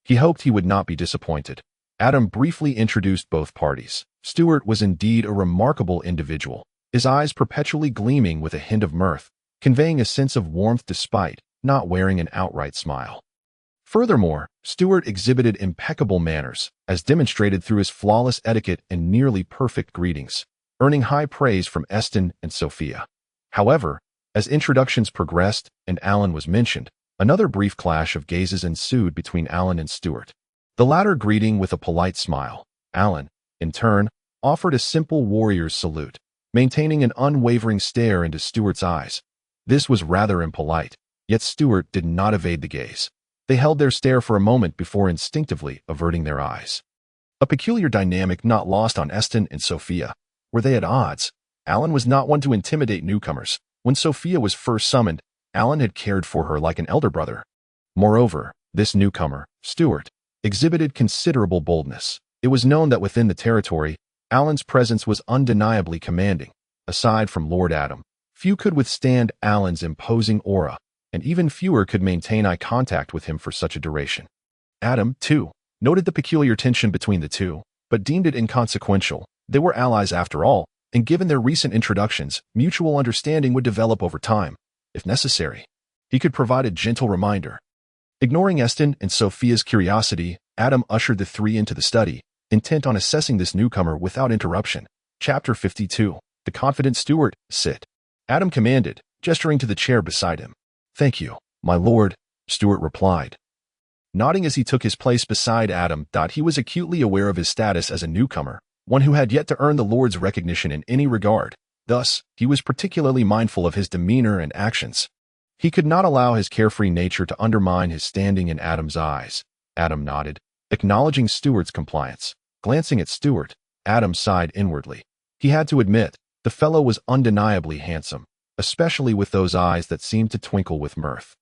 He hoped he would not be disappointed. Adam briefly introduced both parties. Stewart was indeed a remarkable individual, his eyes perpetually gleaming with a hint of mirth, conveying a sense of warmth despite not wearing an outright smile. Furthermore, Stewart exhibited impeccable manners, as demonstrated through his flawless etiquette and nearly perfect greetings, earning high praise from Eston and Sophia. However, as introductions progressed and Alan was mentioned, another brief clash of gazes ensued between Alan and Stewart. The latter greeting with a polite smile. Alan, in turn, offered a simple warrior's salute, maintaining an unwavering stare into Stewart's eyes. This was rather impolite, yet Stewart did not evade the gaze. They held their stare for a moment before instinctively averting their eyes. A peculiar dynamic not lost on Eston and Sophia. Were they at odds? Alan was not one to intimidate newcomers. When Sophia was first summoned, Alan had cared for her like an elder brother. Moreover, this newcomer, Stewart, exhibited considerable boldness. It was known that within the territory, Alan's presence was undeniably commanding. Aside from Lord Adam, few could withstand Alan's imposing aura, and even fewer could maintain eye contact with him for such a duration. Adam, too, noted the peculiar tension between the two, but deemed it inconsequential. They were allies after all, and given their recent introductions, mutual understanding would develop over time. If necessary, he could provide a gentle reminder. Ignoring Eston and Sophia's curiosity, Adam ushered the three into the study, intent on assessing this newcomer without interruption. Chapter 52. The Confident Stewart. Sit. Adam commanded, gesturing to the chair beside him. "Thank you, my lord," Stewart replied, nodding as he took his place beside Adam. He was acutely aware of his status as a newcomer, one who had yet to earn the Lord's recognition in any regard. Thus, he was particularly mindful of his demeanor and actions. He could not allow his carefree nature to undermine his standing in Adam's eyes. Adam nodded, acknowledging Stewart's compliance. Glancing at Stewart, Adam sighed inwardly. He had to admit, the fellow was undeniably handsome, especially with those eyes that seemed to twinkle with mirth.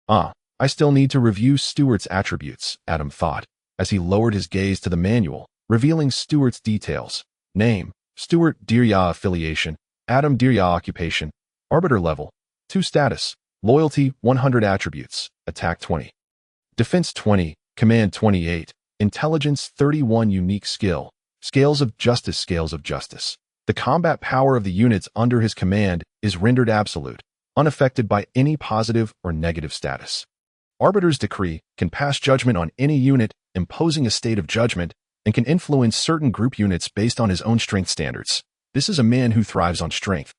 I still need to review Stewart's attributes, Adam thought, as he lowered his gaze to the manual, revealing Stewart's details. Name, Stewart deia affiliation, Adam deia occupation, arbiter level, 2 status, loyalty 100 attributes, attack 20, defense 20, command 28, intelligence 31 unique skill, scales of justice. The combat power of the units under his command is rendered absolute, unaffected by any positive or negative status. Arbiter's decree can pass judgment on any unit, imposing a state of judgment, and can influence certain group units based on his own strength standards. This is a man who thrives on strength.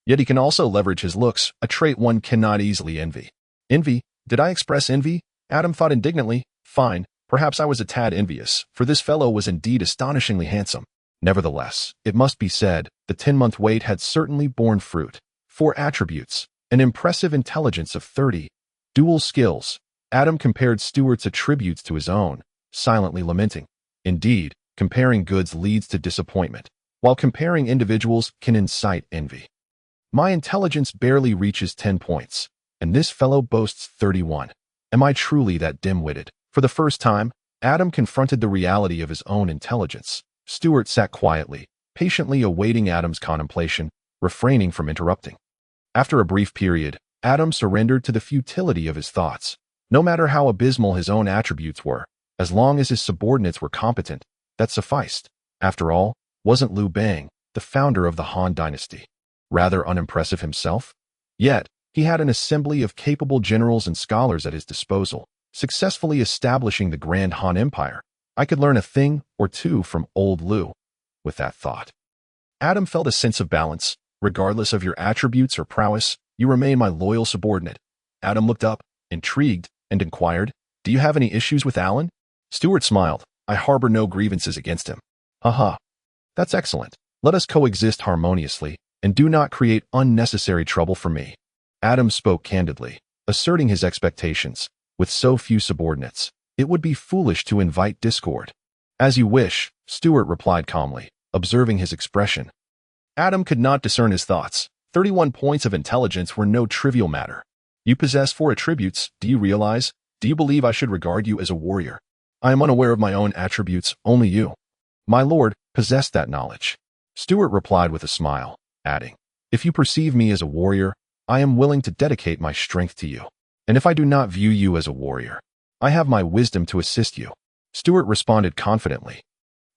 Yet he can also leverage his looks, a trait one cannot easily envy. Envy? Did I express envy? Adam thought indignantly. Fine, perhaps I was a tad envious, for this fellow was indeed astonishingly handsome. Nevertheless, it must be said, the 10-month wait had certainly borne fruit. 4 attributes, an impressive intelligence of 30, dual skills. Adam compared Stewart's attributes to his own, silently lamenting. Indeed, comparing goods leads to disappointment, while comparing individuals can incite envy. My intelligence barely reaches 10 points, and this fellow boasts 31. Am I truly that dim-witted? For the first time, Adam confronted the reality of his own intelligence. Stewart sat quietly, patiently awaiting Adam's contemplation, refraining from interrupting. After a brief period, Adam surrendered to the futility of his thoughts. No matter how abysmal his own attributes were, as long as his subordinates were competent, that sufficed. After all, wasn't Liu Bang, the founder of the Han dynasty, rather unimpressive himself? Yet, he had an assembly of capable generals and scholars at his disposal, successfully establishing the Grand Han Empire. I could learn a thing or two from old Liu. With that thought, Adam felt a sense of balance. Regardless of your attributes or prowess, you remain my loyal subordinate. Adam looked up, intrigued, and inquired, Do you have any issues with Alan? Stewart smiled. I harbor no grievances against him. Haha. That's excellent. Let us coexist harmoniously, and do not create unnecessary trouble for me. Adam spoke candidly, asserting his expectations. With so few subordinates, it would be foolish to invite discord. As you wish, Stewart replied calmly, observing his expression. Adam could not discern his thoughts. 31 points of intelligence were no trivial matter. You possess 4 attributes, do you realize? Do you believe I should regard you as a warrior? I am unaware of my own attributes, only you, my lord, possessed that knowledge. Stewart replied with a smile, adding, If you perceive me as a warrior, I am willing to dedicate my strength to you. And if I do not view you as a warrior, I have my wisdom to assist you. Stewart responded confidently,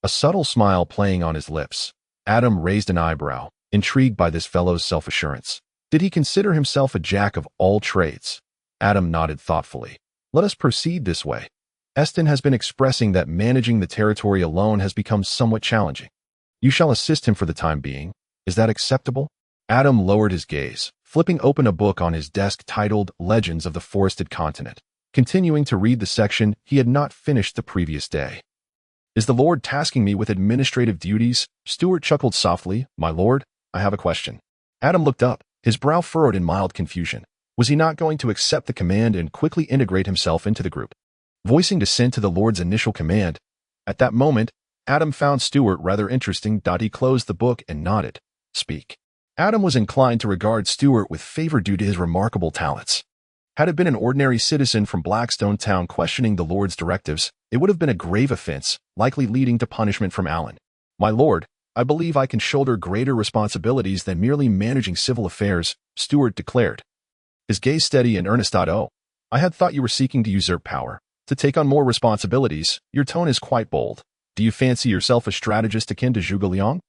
a subtle smile playing on his lips. Adam raised an eyebrow, intrigued by this fellow's self-assurance. Did he consider himself a jack of all trades? Adam nodded thoughtfully. Let us proceed this way. Eston has been expressing that managing the territory alone has become somewhat challenging. You shall assist him for the time being. Is that acceptable? Adam lowered his gaze, flipping open a book on his desk titled Legends of the Forested Continent, continuing to read the section he had not finished the previous day. Is the Lord tasking me with administrative duties? Stewart chuckled softly. My lord, I have a question. Adam looked up, his brow furrowed in mild confusion. Was he not going to accept the command and quickly integrate himself into the group, voicing dissent to the Lord's initial command? At that moment, Adam found Stewart rather interesting. He closed the book and nodded. Speak. Adam was inclined to regard Stewart with favor due to his remarkable talents. Had it been an ordinary citizen from Blackstone town questioning the Lord's directives, it would have been a grave offense, likely leading to punishment from Alan. My lord, I believe I can shoulder greater responsibilities than merely managing civil affairs, Stewart declared, his gaze steady and earnest. Oh, I had thought you were seeking to usurp power, to take on more responsibilities. Your tone is quite bold. Do you fancy yourself a strategist akin to Zhuge Liang?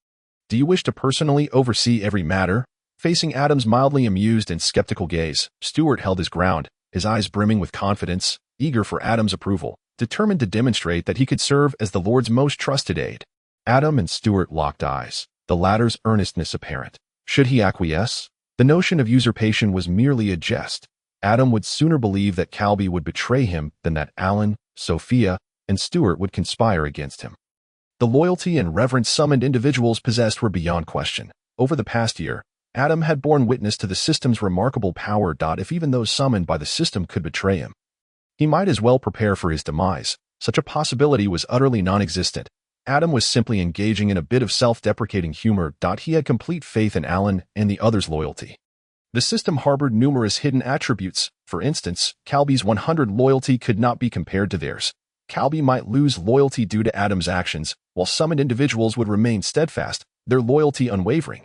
Do you wish to personally oversee every matter? Facing Adam's mildly amused and skeptical gaze, Stewart held his ground, his eyes brimming with confidence, eager for Adam's approval, determined to demonstrate that he could serve as the Lord's most trusted aide. Adam and Stewart locked eyes, the latter's earnestness apparent. Should he acquiesce? The notion of usurpation was merely a jest. Adam would sooner believe that Calby would betray him than that Alan, Sophia, and Stewart would conspire against him. The loyalty and reverence summoned individuals possessed were beyond question. Over the past year, Adam had borne witness to the system's remarkable power. If even those summoned by the system could betray him, he might as well prepare for his demise. Such a possibility was utterly non-existent. Adam was simply engaging in a bit of self-deprecating humor. He had complete faith in Alan and the others' loyalty. The system harbored numerous hidden attributes. For instance, Calby's 100 loyalty could not be compared to theirs. Calby might lose loyalty due to Adam's actions, while summoned individuals would remain steadfast, their loyalty unwavering.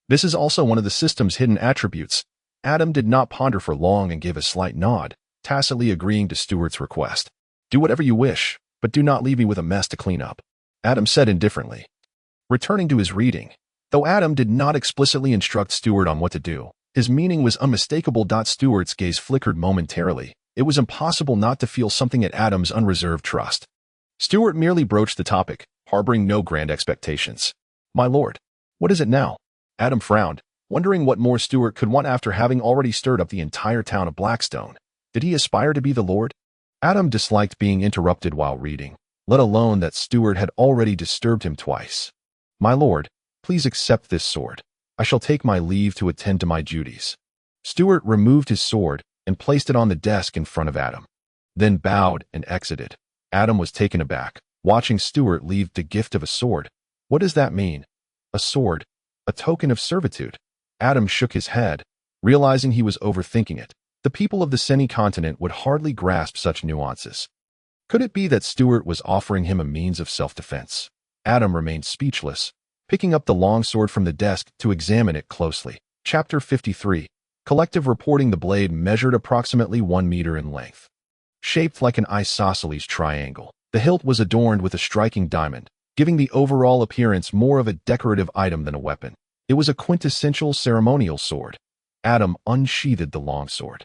This is also one of the system's hidden attributes. Adam did not ponder for long and gave a slight nod, tacitly agreeing to Stewart's request. "Do whatever you wish, but do not leave me with a mess to clean up," Adam said indifferently. Returning to his reading, though Adam did not explicitly instruct Stewart on what to do, his meaning was unmistakable. Stewart's gaze flickered momentarily. It was impossible not to feel something at Adam's unreserved trust. Stewart merely broached the topic, harboring no grand expectations. "My lord, what is it now?" Adam frowned, wondering what more Stewart could want after having already stirred up the entire town of Blackstone. Did he aspire to be the lord? Adam disliked being interrupted while reading, let alone that Stewart had already disturbed him twice. "My lord, please accept this sword. I shall take my leave to attend to my duties." Stewart removed his sword and placed it on the desk in front of Adam, then bowed and exited. Adam was taken aback, watching Stewart leave the gift of a sword. What does that mean? A sword? A token of servitude? Adam shook his head, realizing he was overthinking it. The people of the semi-continent would hardly grasp such nuances. Could it be that Stewart was offering him a means of self-defense? Adam remained speechless, picking up the longsword from the desk to examine it closely. Chapter 53. Collective reporting. The blade measured approximately 1 meter in length. Shaped like an isosceles triangle, the hilt was adorned with a striking diamond, giving the overall appearance more of a decorative item than a weapon. It was a quintessential ceremonial sword. Adam unsheathed the longsword.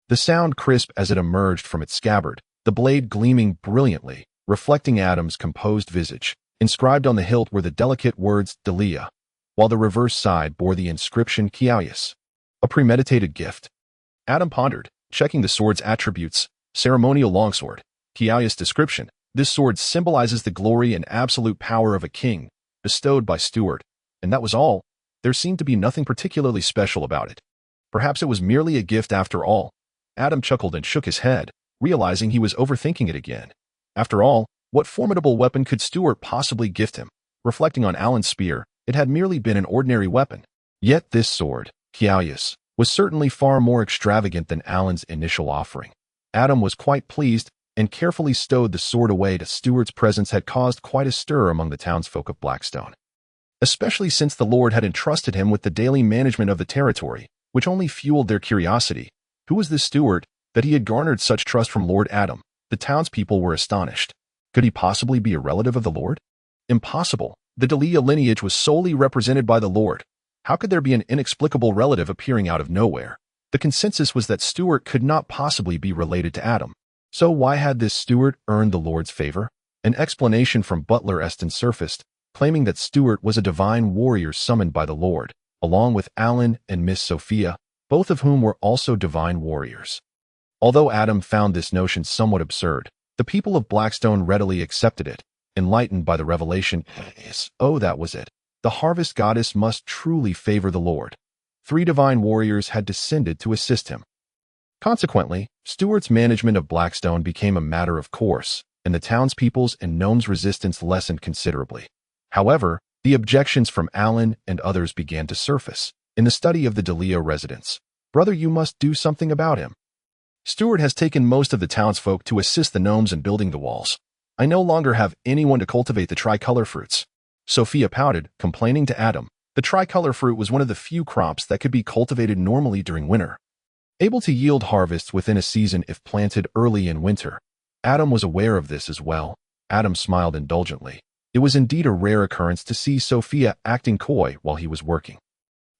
The sound crisp as it emerged from its scabbard, the blade gleaming brilliantly, reflecting Adam's composed visage. Inscribed on the hilt were the delicate words deia, while the reverse side bore the inscription Kiaus. A premeditated gift. Adam pondered, checking the sword's attributes. Ceremonial longsword. Kiaus description. This sword symbolizes the glory and absolute power of a king, bestowed by Stewart. And that was all. There seemed to be nothing particularly special about it. Perhaps it was merely a gift after all. Adam chuckled and shook his head, realizing he was overthinking it again. After all, what formidable weapon could Stewart possibly gift him? Reflecting on Alan's spear, it had merely been an ordinary weapon. Yet this sword, Kiaus, was certainly far more extravagant than Alan's initial offering. Adam was quite pleased and carefully stowed the sword away. Stewart's presence had caused quite a stir among the townsfolk of Blackstone, especially since the lord had entrusted him with the daily management of the territory, which only fueled their curiosity. Who was this Stewart that he had garnered such trust from Lord Adam? The townspeople were astonished. Could he possibly be a relative of the lord? Impossible. The deia lineage was solely represented by the lord. How could there be an inexplicable relative appearing out of nowhere? The consensus was that Stewart could not possibly be related to Adam. So why had this Stewart earned the lord's favor? An explanation from Butler Eston surfaced, claiming that Stewart was a divine warrior summoned by the lord, along with Alan and Miss Sophia, both of whom were also divine warriors. Although Adam found this notion somewhat absurd, the people of Blackstone readily accepted it, enlightened by the revelation. Oh, that was it. The harvest goddess must truly favor the lord. 3 divine warriors had descended to assist him. Consequently, Stewart's management of Blackstone became a matter of course, and the townspeople's and gnomes' resistance lessened considerably. However, the objections from Alan and others began to surface. In the study of the deia residents, "Brother, you must do something about him. Stewart has taken most of the townsfolk to assist the gnomes in building the walls. I no longer have anyone to cultivate the tricolor fruits." Sophia pouted, complaining to Adam. The tricolor fruit was one of the few crops that could be cultivated normally during winter, able to yield harvests within a season if planted early in winter. Adam was aware of this as well. Adam smiled indulgently. It was indeed a rare occurrence to see Sophia acting coy while he was working.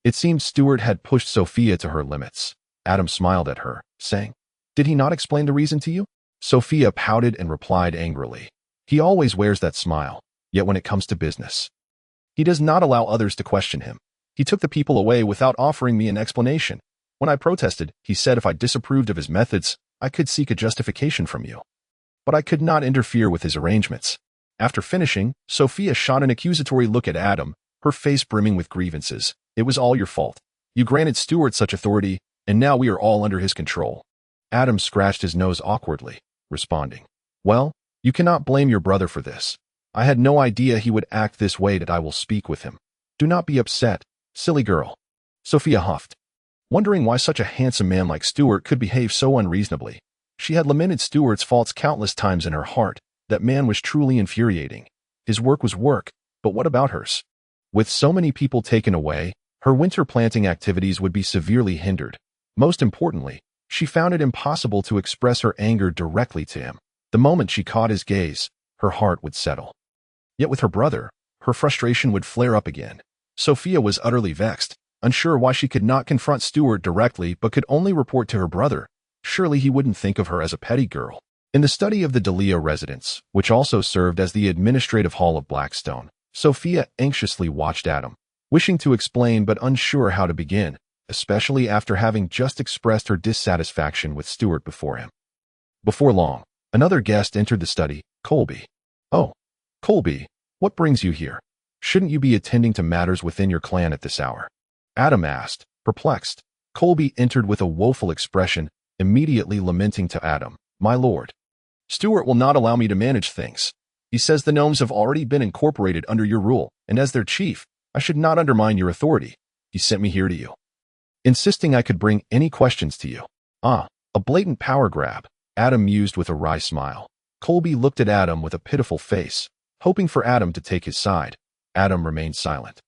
It seemed Stewart had pushed Sophia to her limits. Adam smiled at her, saying, "Did he not explain the reason to you?" Sophia pouted and replied angrily, "He always wears that smile, yet when it comes to business, he does not allow others to question him. He took the people away without offering me an explanation. When I protested, he said if I disapproved of his methods, I could seek a justification from you. But I could not interfere with his arrangements. After finishing, Sophia shot an accusatory look at Adam, her face brimming with grievances. It was all your fault. You granted Stewart such authority, and now we are all under his control. Adam scratched his nose awkwardly, responding, Well, you cannot blame your brother for this. I had no idea he would act this way, that I will speak with him. Do not be upset, silly girl. Sophia huffed, wondering why such a handsome man like Stewart could behave so unreasonably. She had lamented Stewart's faults countless times in her heart. That man was truly infuriating. His work was work, but what about hers? With so many people taken away, her winter planting activities would be severely hindered. Most importantly, she found it impossible to express her anger directly to him. The moment she caught his gaze, her heart would settle. Yet with her brother, her frustration would flare up again. Sophia was utterly vexed, unsure why she could not confront Stewart directly but could only report to her brother. Surely he wouldn't think of her as a petty girl. In the study of the deia residence, which also served as the administrative hall of Blackstone, Sophia anxiously watched Adam, wishing to explain but unsure how to begin, especially after having just expressed her dissatisfaction with Stewart before him. Before long, another guest entered the study, Colby. Oh, Colby, what brings you here? Shouldn't you be attending to matters within your clan at this hour? Adam asked, perplexed. Colby entered with a woeful expression, immediately lamenting to Adam, My lord, Stewart will not allow me to manage things. He says the gnomes have already been incorporated under your rule, and as their chief, I should not undermine your authority. He sent me here to you, insisting I could bring any questions to you. Ah, a blatant power grab, Adam mused with a wry smile. Colby looked at Adam with a pitiful face, hoping for Adam to take his side. Adam remained silent,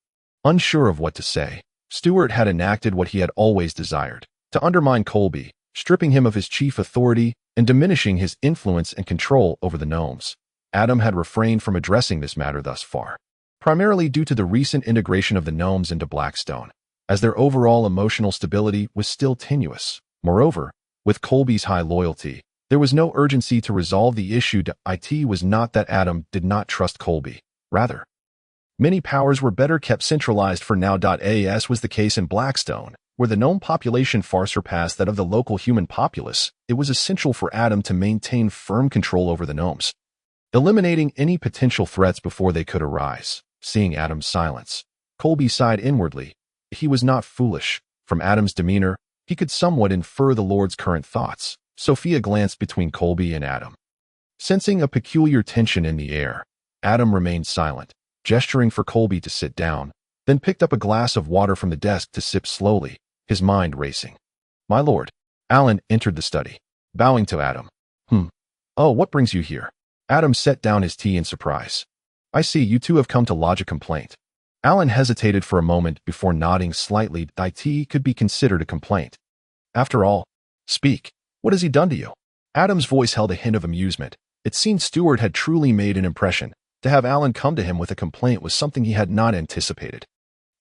unsure of what to say. Stewart had enacted what he had always desired, to undermine Colby, stripping him of his chief authority and diminishing his influence and control over the gnomes. Adam had refrained from addressing this matter thus far, primarily due to the recent integration of the gnomes into Blackstone, as their overall emotional stability was still tenuous. Moreover, with Colby's high loyalty, there was no urgency to resolve the issue. It was not that Adam did not trust Colby. Rather, many powers were better kept centralized for now. As was the case in Blackstone, where the gnome population far surpassed that of the local human populace, it was essential for Adam to maintain firm control over the gnomes, eliminating any potential threats before they could arise. Seeing Adam's silence, Colby sighed inwardly. He was not foolish. From Adam's demeanor, he could somewhat infer the Lord's current thoughts. Sophia glanced between Colby and Adam. Sensing a peculiar tension in the air, Adam remained silent, gesturing for Colby to sit down, then picked up a glass of water from the desk to sip slowly, his mind racing. My lord. Alan entered the study, bowing to Adam. Oh, what brings you here? Adam set down his tea in surprise. I see you two have come to lodge a complaint. Alan hesitated for a moment before nodding slightly. It could be considered a complaint. After all, speak. What has he done to you? Adam's voice held a hint of amusement. It seemed Stewart had truly made an impression. To have Alan come to him with a complaint was something he had not anticipated.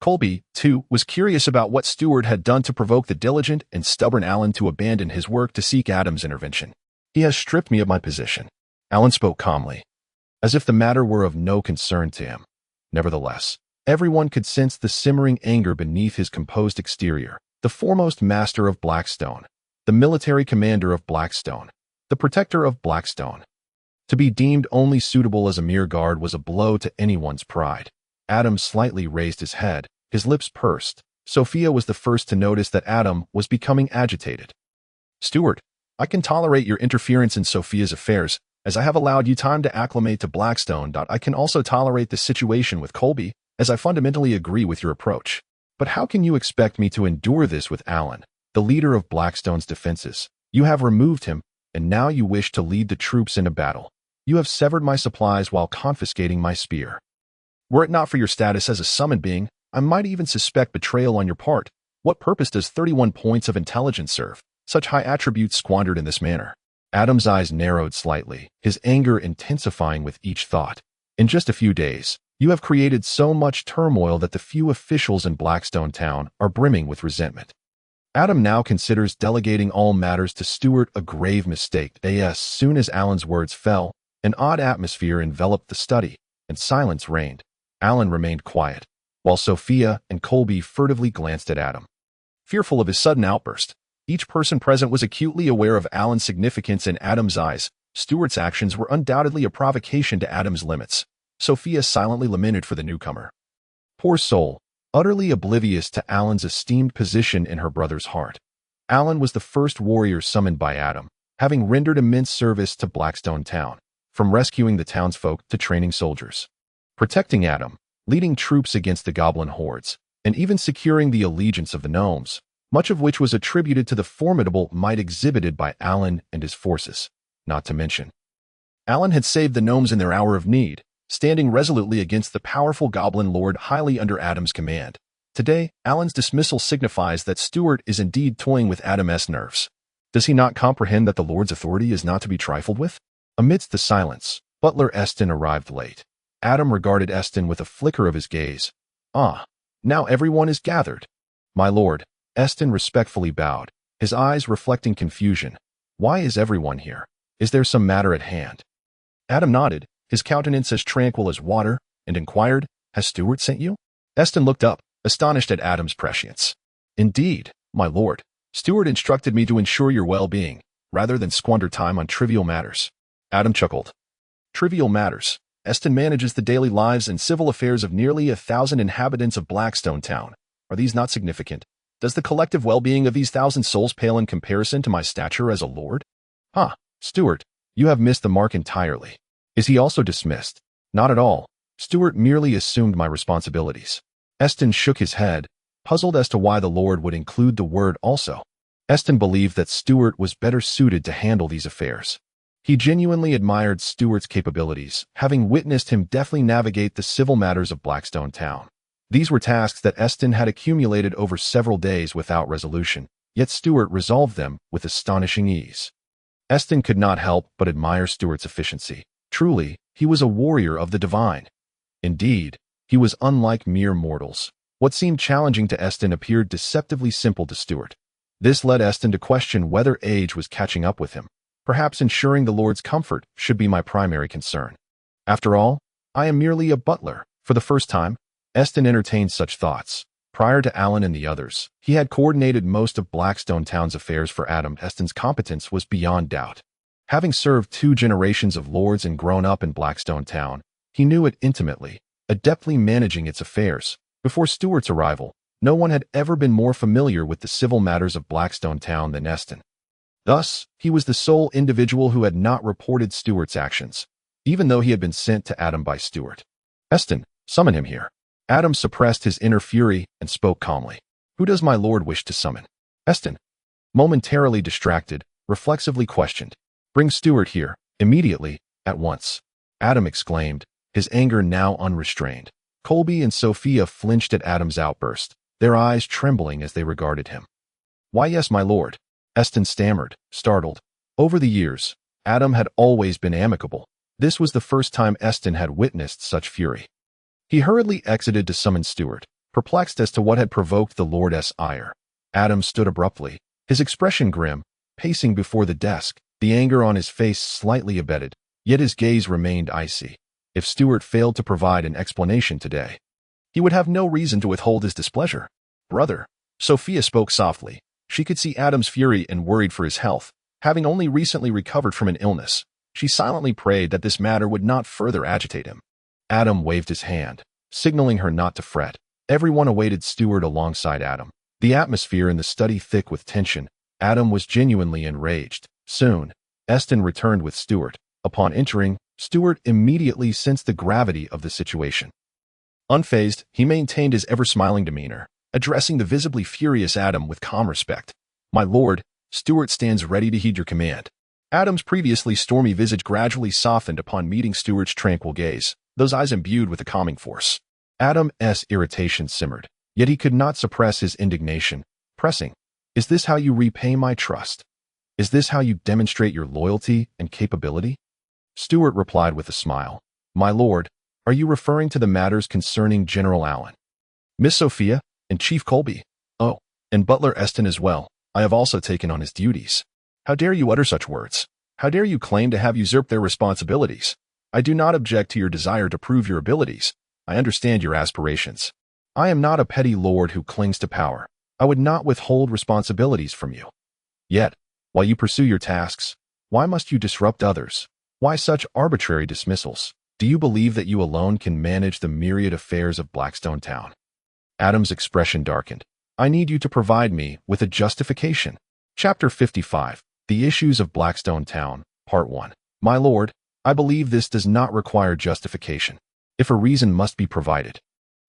Colby, too, was curious about what Stewart had done to provoke the diligent and stubborn Alan to abandon his work to seek Adam's intervention. He has stripped me of my position. Alan spoke calmly, as if the matter were of no concern to him. Nevertheless, everyone could sense the simmering anger beneath his composed exterior. The foremost master of Blackstone, the military commander of Blackstone, the protector of Blackstone. To be deemed only suitable as a mere guard was a blow to anyone's pride. Adam slightly raised his head, his lips pursed. Sophia was the first to notice that Adam was becoming agitated. Stewart, I can tolerate your interference in Sophia's affairs, as I have allowed you time to acclimate to Blackstone. I can also tolerate the situation with Colby, as I fundamentally agree with your approach. But how can you expect me to endure this with Alan, the leader of Blackstone's defenses? You have removed him, and now you wish to lead the troops into battle. You have severed my supplies while confiscating my spear. Were it not for your status as a summoned being, I might even suspect betrayal on your part. What purpose does 31 points of intelligence serve, such high attributes squandered in this manner? Adam's eyes narrowed slightly, his anger intensifying with each thought. In just a few days, you have created so much turmoil that the few officials in Blackstone town are brimming with resentment. Adam now considers delegating all matters to Stewart a grave mistake. As soon as Alan's words fell, an odd atmosphere enveloped the study, and silence reigned. Alan remained quiet, while Sophia and Colby furtively glanced at Adam. fearful of his sudden outburst. Each person present was acutely aware of Alan's significance in Adam's eyes. Stewart's actions were undoubtedly a provocation to Adam's limits. Sophia silently lamented for the newcomer. Poor soul, utterly oblivious to Alan's esteemed position in her brother's heart. Alan was the first warrior summoned by Adam, having rendered immense service to Blackstone town, from rescuing the townsfolk to training soldiers, protecting Adam, leading troops against the goblin hordes, and even securing the allegiance of the gnomes, much of which was attributed to the formidable might exhibited by Alan and his forces. Not to mention, Alan had saved the gnomes in their hour of need, standing resolutely against the powerful goblin lord highly under Adam's command. Today, Alan's dismissal signifies that Stewart is indeed toying with Adam's nerves. Does he not comprehend that the lord's authority is not to be trifled with? Amidst the silence, butler Eston arrived late. Adam regarded Eston with a flicker of his gaze. Ah, now everyone is gathered. My lord, Eston respectfully bowed, his eyes reflecting confusion. Why is everyone here? Is there some matter at hand? Adam nodded, his countenance as tranquil as water, and inquired, Has Stewart sent you? Eston looked up, astonished at Adam's prescience. Indeed, my lord, Stewart instructed me to ensure your well-being, rather than squander time on trivial matters. Adam chuckled. Trivial matters. Eston manages the daily lives and civil affairs of nearly 1,000 inhabitants of Blackstone town. Are these not significant? Does the collective well-being of these 1,000 souls pale in comparison to my stature as a lord? Stewart, you have missed the mark entirely. Is he also dismissed? Not at all. Stewart merely assumed my responsibilities. Eston shook his head, puzzled as to why the lord would include the word also. Eston believed that Stewart was better suited to handle these affairs. He genuinely admired Stewart's capabilities, having witnessed him deftly navigate the civil matters of Blackstone town. These were tasks that Eston had accumulated over several days without resolution, yet Stewart resolved them with astonishing ease. Eston could not help but admire Stewart's efficiency. Truly, he was a warrior of the divine. Indeed, he was unlike mere mortals. What seemed challenging to Eston appeared deceptively simple to Stewart. This led Eston to question whether age was catching up with him. Perhaps ensuring the lord's comfort should be my primary concern. After all, I am merely a butler. For the first time, Eston entertained such thoughts. Prior to Alan and the others, he had coordinated most of Blackstone town's affairs for Adam. Eston's competence was beyond doubt. Having served 2 generations of lords and grown up in Blackstone town, he knew it intimately, adeptly managing its affairs. Before Stewart's arrival, no one had ever been more familiar with the civil matters of Blackstone town than Eston. Thus, he was the sole individual who had not reported Stewart's actions, even though he had been sent to Adam by Stewart. Eston, summon him here. Adam suppressed his inner fury and spoke calmly. Who does my lord wish to summon? Eston, momentarily distracted, reflexively questioned. Bring Stewart here, immediately, at once. Adam exclaimed, his anger now unrestrained. Colby and Sophia flinched at Adam's outburst, their eyes trembling as they regarded him. Why yes, my lord, Eston stammered, startled. Over the years, Adam had always been amicable. This was the first time Eston had witnessed such fury. He hurriedly exited to summon Stewart, perplexed as to what had provoked the lord's ire. Adam stood abruptly, his expression grim, pacing before the desk, the anger on his face slightly abated, yet his gaze remained icy. If Stewart failed to provide an explanation today, he would have no reason to withhold his displeasure. Brother, Sophia spoke softly. She could see Adam's fury and worried for his health, having only recently recovered from an illness. She silently prayed that this matter would not further agitate him. Adam waved his hand, signaling her not to fret. Everyone awaited Stewart alongside Adam, the atmosphere in the study thick with tension. Adam was genuinely enraged. Soon, Eston returned with Stewart. Upon entering, Stewart immediately sensed the gravity of the situation. Unfazed, he maintained his ever-smiling demeanor, addressing the visibly furious Adam with calm respect. My lord, Stewart stands ready to heed your command. Adam's previously stormy visage gradually softened upon meeting Stewart's tranquil gaze, those eyes imbued with a calming force. Adam's irritation simmered, yet he could not suppress his indignation, pressing, Is this how you repay my trust? Is this how you demonstrate your loyalty and capability? Stewart replied with a smile. My lord, are you referring to the matters concerning General Allen, Miss Sophia, and Chief Colby? Oh, and Butler Eston as well. I have also taken on his duties. How dare you utter such words? How dare you claim to have usurped their responsibilities? I do not object to your desire to prove your abilities. I understand your aspirations. I am not a petty lord who clings to power. I would not withhold responsibilities from you. Yet, while you pursue your tasks, why must you disrupt others? Why such arbitrary dismissals? Do you believe that you alone can manage the myriad affairs of Blackstone Town? Adam's expression darkened. I need you to provide me with a justification. Chapter 55. The Issues of Blackstone Town, Part 1. My lord, I believe this does not require justification. If a reason must be provided,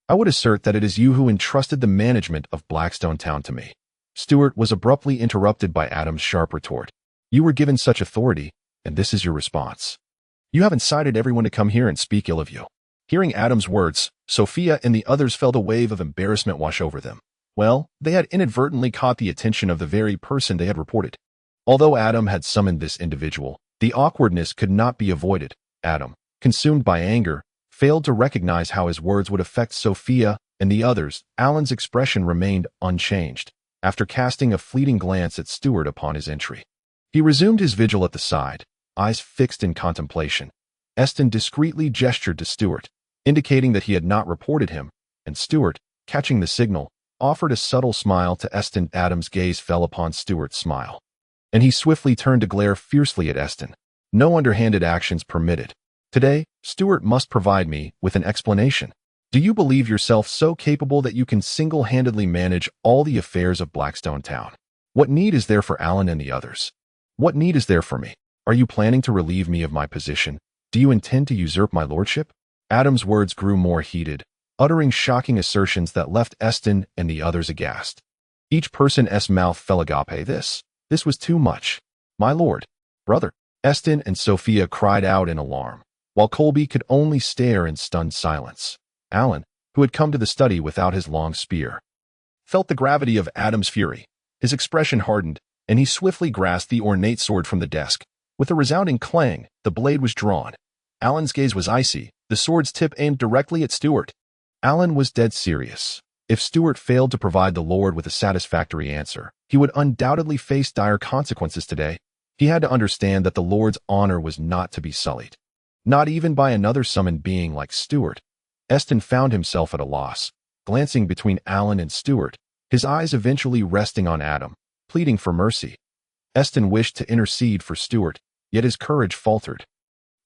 I would assert that it is you who entrusted the management of Blackstone Town to me. Stewart was abruptly interrupted by Adam's sharp retort. You were given such authority, and this is your response. You have incited everyone to come here and speak ill of you. Hearing Adam's words, Sophia and the others felt a wave of embarrassment wash over them. Well, they had inadvertently caught the attention of the very person they had reported. Although Adam had summoned this individual, the awkwardness could not be avoided. Adam, consumed by anger, failed to recognize how his words would affect Sophia and the others. Alan's expression remained unchanged. After casting a fleeting glance at Stewart upon his entry, he resumed his vigil at the side, eyes fixed in contemplation. Eston discreetly gestured to Stewart, indicating that he had not reported him, and Stewart, catching the signal, offered a subtle smile to Eston. Adam's gaze fell upon Stewart's smile, and he swiftly turned to glare fiercely at Eston. No underhanded actions permitted. Today, Stewart must provide me with an explanation. Do you believe yourself so capable that you can single-handedly manage all the affairs of Blackstone Town? What need is there for Alan and the others? What need is there for me? Are you planning to relieve me of my position? Do you intend to usurp my lordship? Adam's words grew more heated, uttering shocking assertions that left Eston and the others aghast. Each person's mouth fell agape. This was too much. My lord, brother, Eston and Sophia cried out in alarm, while Colby could only stare in stunned silence. Alan, who had come to the study without his long spear, felt the gravity of Adam's fury. His expression hardened, and he swiftly grasped the ornate sword from the desk. With a resounding clang, the blade was drawn. Alan's gaze was icy, the sword's tip aimed directly at Stewart. Alan was dead serious. If Stewart failed to provide the Lord with a satisfactory answer, he would undoubtedly face dire consequences today. He had to understand that the Lord's honor was not to be sullied, not even by another summoned being like Stewart. Eston found himself at a loss, glancing between Alan and Stewart, his eyes eventually resting on Adam, pleading for mercy. Eston wished to intercede for Stewart, yet his courage faltered.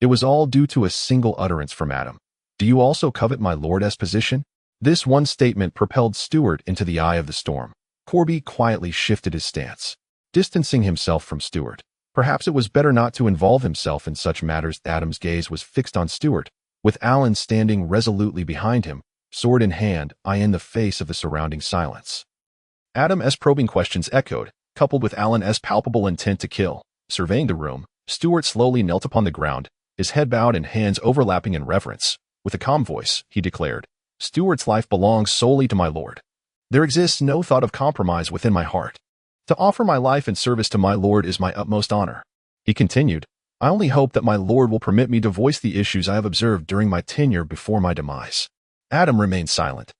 It was all due to a single utterance from Adam. Do you also covet my lord's position? This one statement propelled Stewart into the eye of the storm. Corby quietly shifted his stance, distancing himself from Stewart. Perhaps it was better not to involve himself in such matters. Adam's gaze was fixed on Stewart, with Alan standing resolutely behind him, sword in hand, eye in the face of the surrounding silence. Adam's probing questions echoed, coupled with Alan's palpable intent to kill. Surveying the room, Stewart slowly knelt upon the ground, his head bowed and hands overlapping in reverence. With a calm voice, he declared, Stewart's life belongs solely to my lord. There exists no thought of compromise within my heart. To offer my life in service to my lord is my utmost honor. He continued, I only hope that my lord will permit me to voice the issues I have observed during my tenure before my demise. Adam remained silent.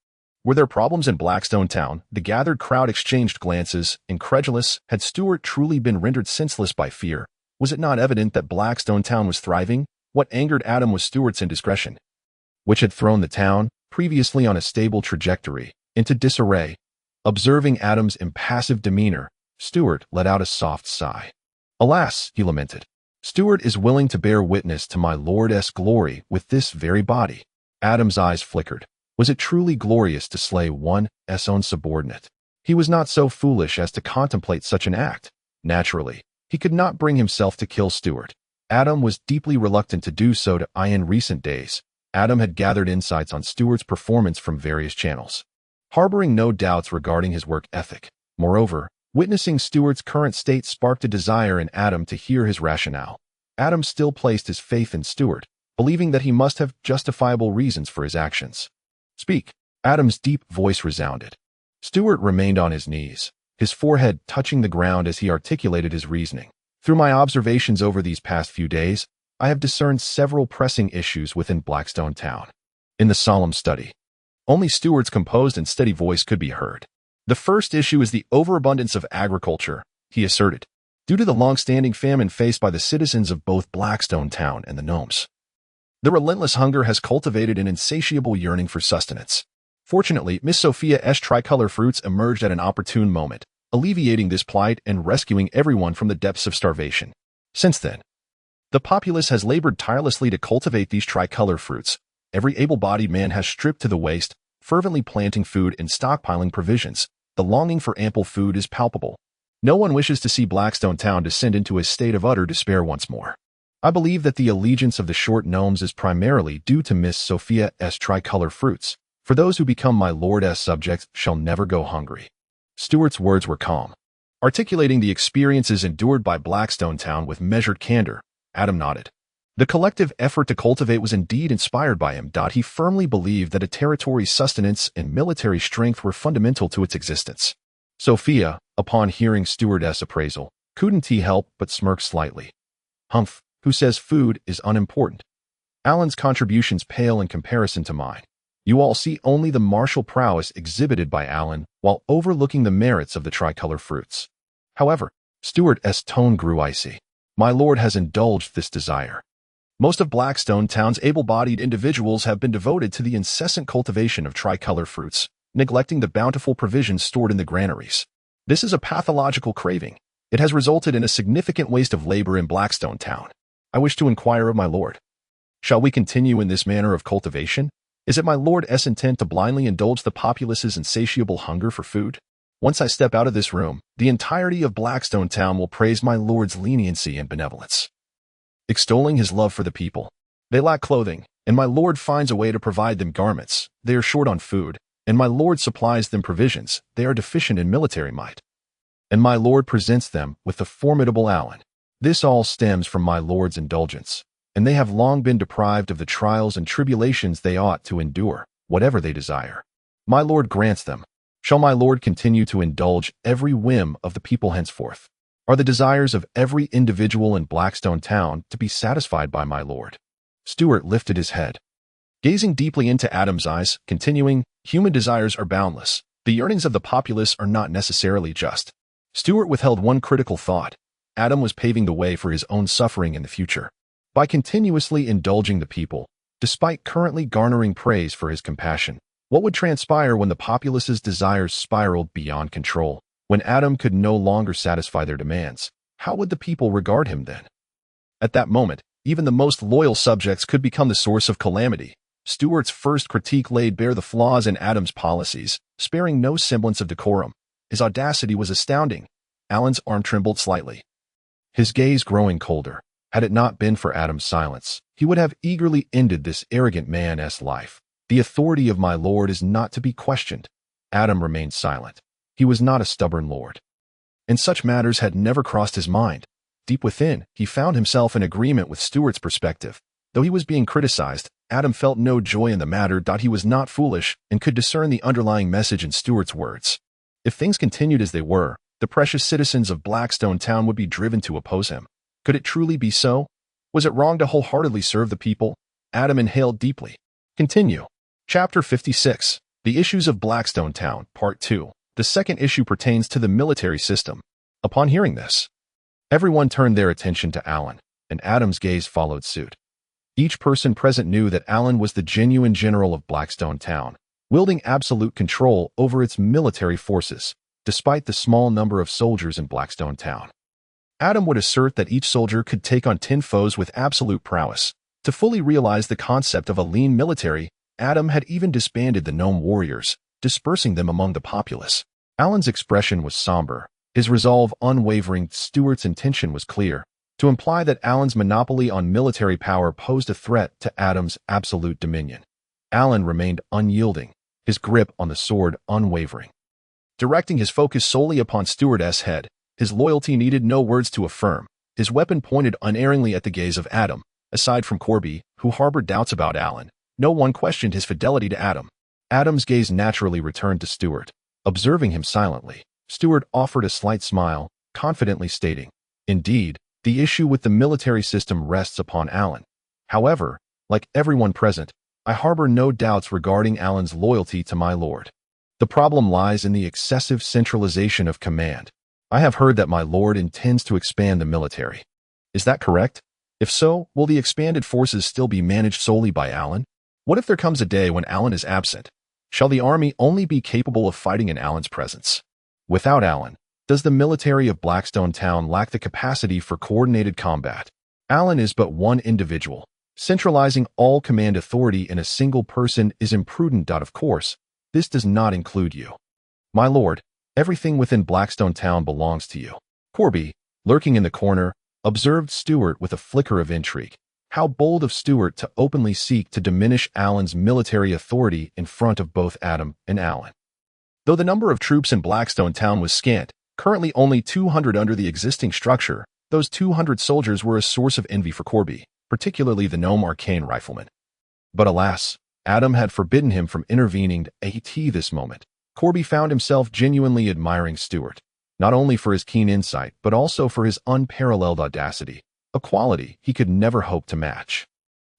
Were there problems in Blackstone Town? The gathered crowd exchanged glances, incredulous. Had Stewart truly been rendered senseless by fear? Was it not evident that Blackstone Town was thriving? What angered Adam was Stewart's indiscretion, which had thrown the town, previously on a stable trajectory, into disarray. Observing Adam's impassive demeanor, Stewart let out a soft sigh. Alas, he lamented, Stewart is willing to bear witness to my lord's glory with this very body. Adam's eyes flickered. Was it truly glorious to slay one's own subordinate? He was not so foolish as to contemplate such an act. Naturally, he could not bring himself to kill Stewart. Adam was deeply reluctant to do so. In recent days, Adam had gathered insights on Stewart's performance from various channels, harboring no doubts regarding his work ethic. Moreover, witnessing Stewart's current state sparked a desire in Adam to hear his rationale. Adam still placed his faith in Stewart, believing that he must have justifiable reasons for his actions. Speak. Adam's deep voice resounded. Stewart remained on his knees, his forehead touching the ground as he articulated his reasoning. Through my observations over these past few days, I have discerned several pressing issues within Blackstone Town. In the solemn study, only Stewart's composed and steady voice could be heard. The first issue is the overabundance of agriculture, he asserted, due to the long-standing famine faced by the citizens of both Blackstone Town and the gnomes. The relentless hunger has cultivated an insatiable yearning for sustenance. Fortunately, Miss Sophia's tricolor fruits emerged at an opportune moment, alleviating this plight and rescuing everyone from the depths of starvation. Since then, the populace has labored tirelessly to cultivate these tricolor fruits. Every able-bodied man has stripped to the waist, fervently planting food and stockpiling provisions. The longing for ample food is palpable. No one wishes to see Blackstone Town descend into a state of utter despair once more. I believe that the allegiance of the short gnomes is primarily due to Miss Sophia's tricolor fruits. For those who become my lord's subjects shall never go hungry. Stewart's words were calm. Articulating the experiences endured by Blackstone Town with measured candor, Adam nodded. The collective effort to cultivate was indeed inspired by him. He firmly believed that a territory's sustenance and military strength were fundamental to its existence. Sophia, upon hearing Stewart's appraisal, couldn't help but smirk slightly. Humph, who says food is unimportant? Alan's contributions pale in comparison to mine. You all see only the martial prowess exhibited by Alan while overlooking the merits of the tricolor fruits. However, Stewart's tone grew icy. My lord has indulged this desire. Most of Blackstone Town's able-bodied individuals have been devoted to the incessant cultivation of tricolor fruits, neglecting the bountiful provisions stored in the granaries. This is a pathological craving. It has resulted in a significant waste of labor in Blackstone Town. I wish to inquire of my lord. Shall we continue in this manner of cultivation? Is it my lord's intent to blindly indulge the populace's insatiable hunger for food? Once I step out of this room, the entirety of Blackstone Town will praise my lord's leniency and benevolence, extolling his love for the people. They lack clothing, and my lord finds a way to provide them garments. They are short on food, and my lord supplies them provisions. They are deficient in military might, and my lord presents them with the formidable Alan. This all stems from my lord's indulgence, and they have long been deprived of the trials and tribulations they ought to endure, whatever they desire. My lord grants them. Shall my lord continue to indulge every whim of the people henceforth? Are the desires of every individual in Blackstone Town to be satisfied by my lord? Stewart lifted his head, gazing deeply into Adam's eyes, continuing, human desires are boundless. The yearnings of the populace are not necessarily just. Stewart withheld one critical thought. Adam was paving the way for his own suffering in the future. By continuously indulging the people, despite currently garnering praise for his compassion, what would transpire when the populace's desires spiraled beyond control? When Adam could no longer satisfy their demands, how would the people regard him then? At that moment, even the most loyal subjects could become the source of calamity. Stewart's first critique laid bare the flaws in Adam's policies, sparing no semblance of decorum. His audacity was astounding. Alan's arm trembled slightly, his gaze growing colder. Had it not been for Adam's silence, he would have eagerly ended this arrogant man's life. The authority of my lord is not to be questioned. Adam remained silent. He was not a stubborn lord, and such matters had never crossed his mind. Deep within, he found himself in agreement with Stewart's perspective. Though he was being criticized, Adam felt no joy in the matter. He was not foolish and could discern the underlying message in Stewart's words. If things continued as they were, the precious citizens of Blackstone Town would be driven to oppose him. Could it truly be so? Was it wrong to wholeheartedly serve the people? Adam inhaled deeply. Continue. Chapter 56. The Issues of Blackstone Town, Part 2. The second issue pertains to the military system. Upon hearing this, everyone turned their attention to Alan, and Adam's gaze followed suit. Each person present knew that Alan was the genuine general of Blackstone Town, wielding absolute control over its military forces, despite the small number of soldiers in Blackstone Town. Adam would assert that each soldier could take on 10 foes with absolute prowess. To fully realize the concept of a lean military, Adam had even disbanded the gnome warriors, dispersing them among the populace. Alan's expression was somber, his resolve unwavering. Stewart's intention was clear, to imply that Alan's monopoly on military power posed a threat to Adam's absolute dominion. Alan remained unyielding, his grip on the sword unwavering. Directing his focus solely upon Stewart's head, his loyalty needed no words to affirm. His weapon pointed unerringly at the gaze of Adam. Aside from Corby, who harbored doubts about Alan, no one questioned his fidelity to Adam. Adam's gaze naturally returned to Stewart. Observing him silently, Stewart offered a slight smile, confidently stating, "Indeed, the issue with the military system rests upon Alan. However, like everyone present, I harbor no doubts regarding Alan's loyalty to my lord. The problem lies in the excessive centralization of command. I have heard that my lord intends to expand the military. Is that correct? If so, will the expanded forces still be managed solely by Alan? What if there comes a day when Alan is absent? Shall the army only be capable of fighting in Alan's presence? Without Alan, does the military of Blackstone Town lack the capacity for coordinated combat? Alan is but one individual. Centralizing all command authority in a single person is imprudent. Of course, this does not include you. My lord, everything within Blackstone Town belongs to you. Corby, lurking in the corner, observed Stewart with a flicker of intrigue. How bold of Stewart to openly seek to diminish Alan's military authority in front of both Adam and Alan. Though the number of troops in Blackstone Town was scant, currently only 200 under the existing structure, those 200 soldiers were a source of envy for Corby, particularly the gnome arcane rifleman. But alas, Adam had forbidden him from intervening at this moment. Corby found himself genuinely admiring Stewart, not only for his keen insight, but also for his unparalleled audacity, a quality he could never hope to match.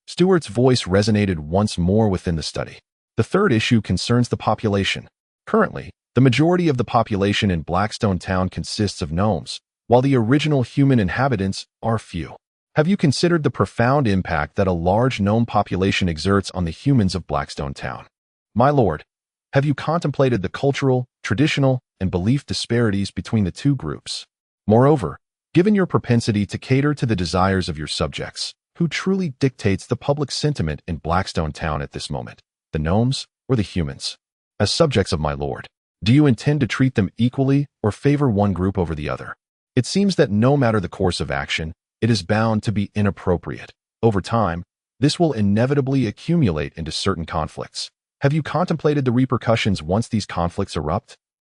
Stewart's voice resonated once more within the study. The third issue concerns the population. Currently, the majority of the population in Blackstone Town consists of gnomes, while the original human inhabitants are few. Have you considered the profound impact that a large gnome population exerts on the humans of Blackstone Town? My lord, have you contemplated the cultural, traditional, and belief disparities between the two groups? Moreover, given your propensity to cater to the desires of your subjects, who truly dictates the public sentiment in Blackstone Town at this moment, the gnomes or the humans? As subjects of my lord, do you intend to treat them equally or favor one group over the other? It seems that no matter the course of action, it is bound to be inappropriate. Over time, this will inevitably accumulate into certain conflicts. Have you contemplated the repercussions once these conflicts erupt?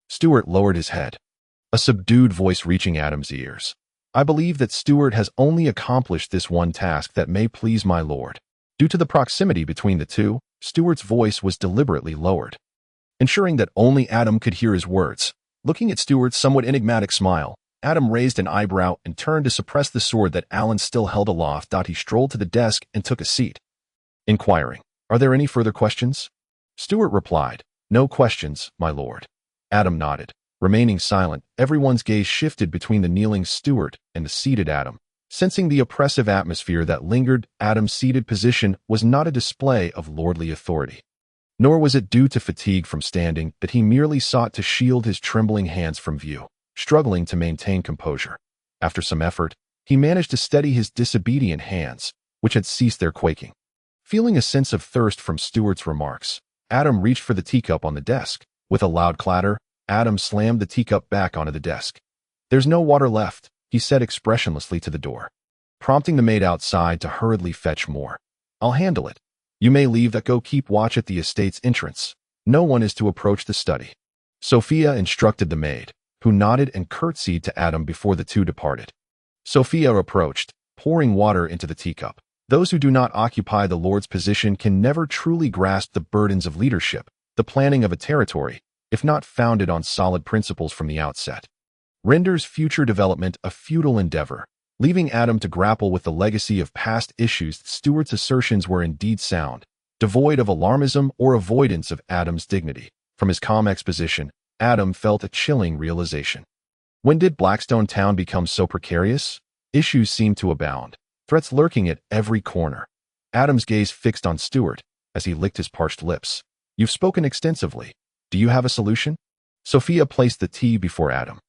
Stewart lowered his head, a subdued voice reaching Adam's ears. I believe that Stewart has only accomplished this one task that may please my lord. Due to the proximity between the two, Stewart's voice was deliberately lowered, ensuring that only Adam could hear his words. Looking at Stewart's somewhat enigmatic smile, Adam raised an eyebrow and turned to suppress the sword that Alan still held aloft. He strolled to the desk and took a seat, inquiring, "Are there any further questions?" Stewart replied, "No questions, my lord." Adam nodded. Remaining silent, everyone's gaze shifted between the kneeling Stewart and the seated Adam. Sensing the oppressive atmosphere that lingered, Adam's seated position was not a display of lordly authority. Nor was it due to fatigue from standing, that he merely sought to shield his trembling hands from view, struggling to maintain composure. After some effort, he managed to steady his disobedient hands, which had ceased their quaking. Feeling a sense of thirst from Stewart's remarks, Adam reached for the teacup on the desk. With a loud clatter, Adam slammed the teacup back onto the desk. "There's no water left," he said expressionlessly to the door, prompting the maid outside to hurriedly fetch more. "I'll handle it. You may leave that. Go keep watch at the estate's entrance. No one is to approach the study." Sophia instructed the maid, who nodded and curtsied to Adam before the two departed. Sophia approached, pouring water into the teacup. Those who do not occupy the Lord's position can never truly grasp the burdens of leadership, the planning of a territory, if not founded on solid principles from the outset. Renders future development a futile endeavor, leaving Adam to grapple with the legacy of past issues. Stewart's assertions were indeed sound, devoid of alarmism or avoidance of Adam's dignity. From his calm exposition, Adam felt a chilling realization. When did Blackstone Town become so precarious? Issues seemed to abound, threats lurking at every corner. Adam's gaze fixed on Stewart as he licked his parched lips. "You've spoken extensively. Do you have a solution?" Sophia placed the tea before Adam,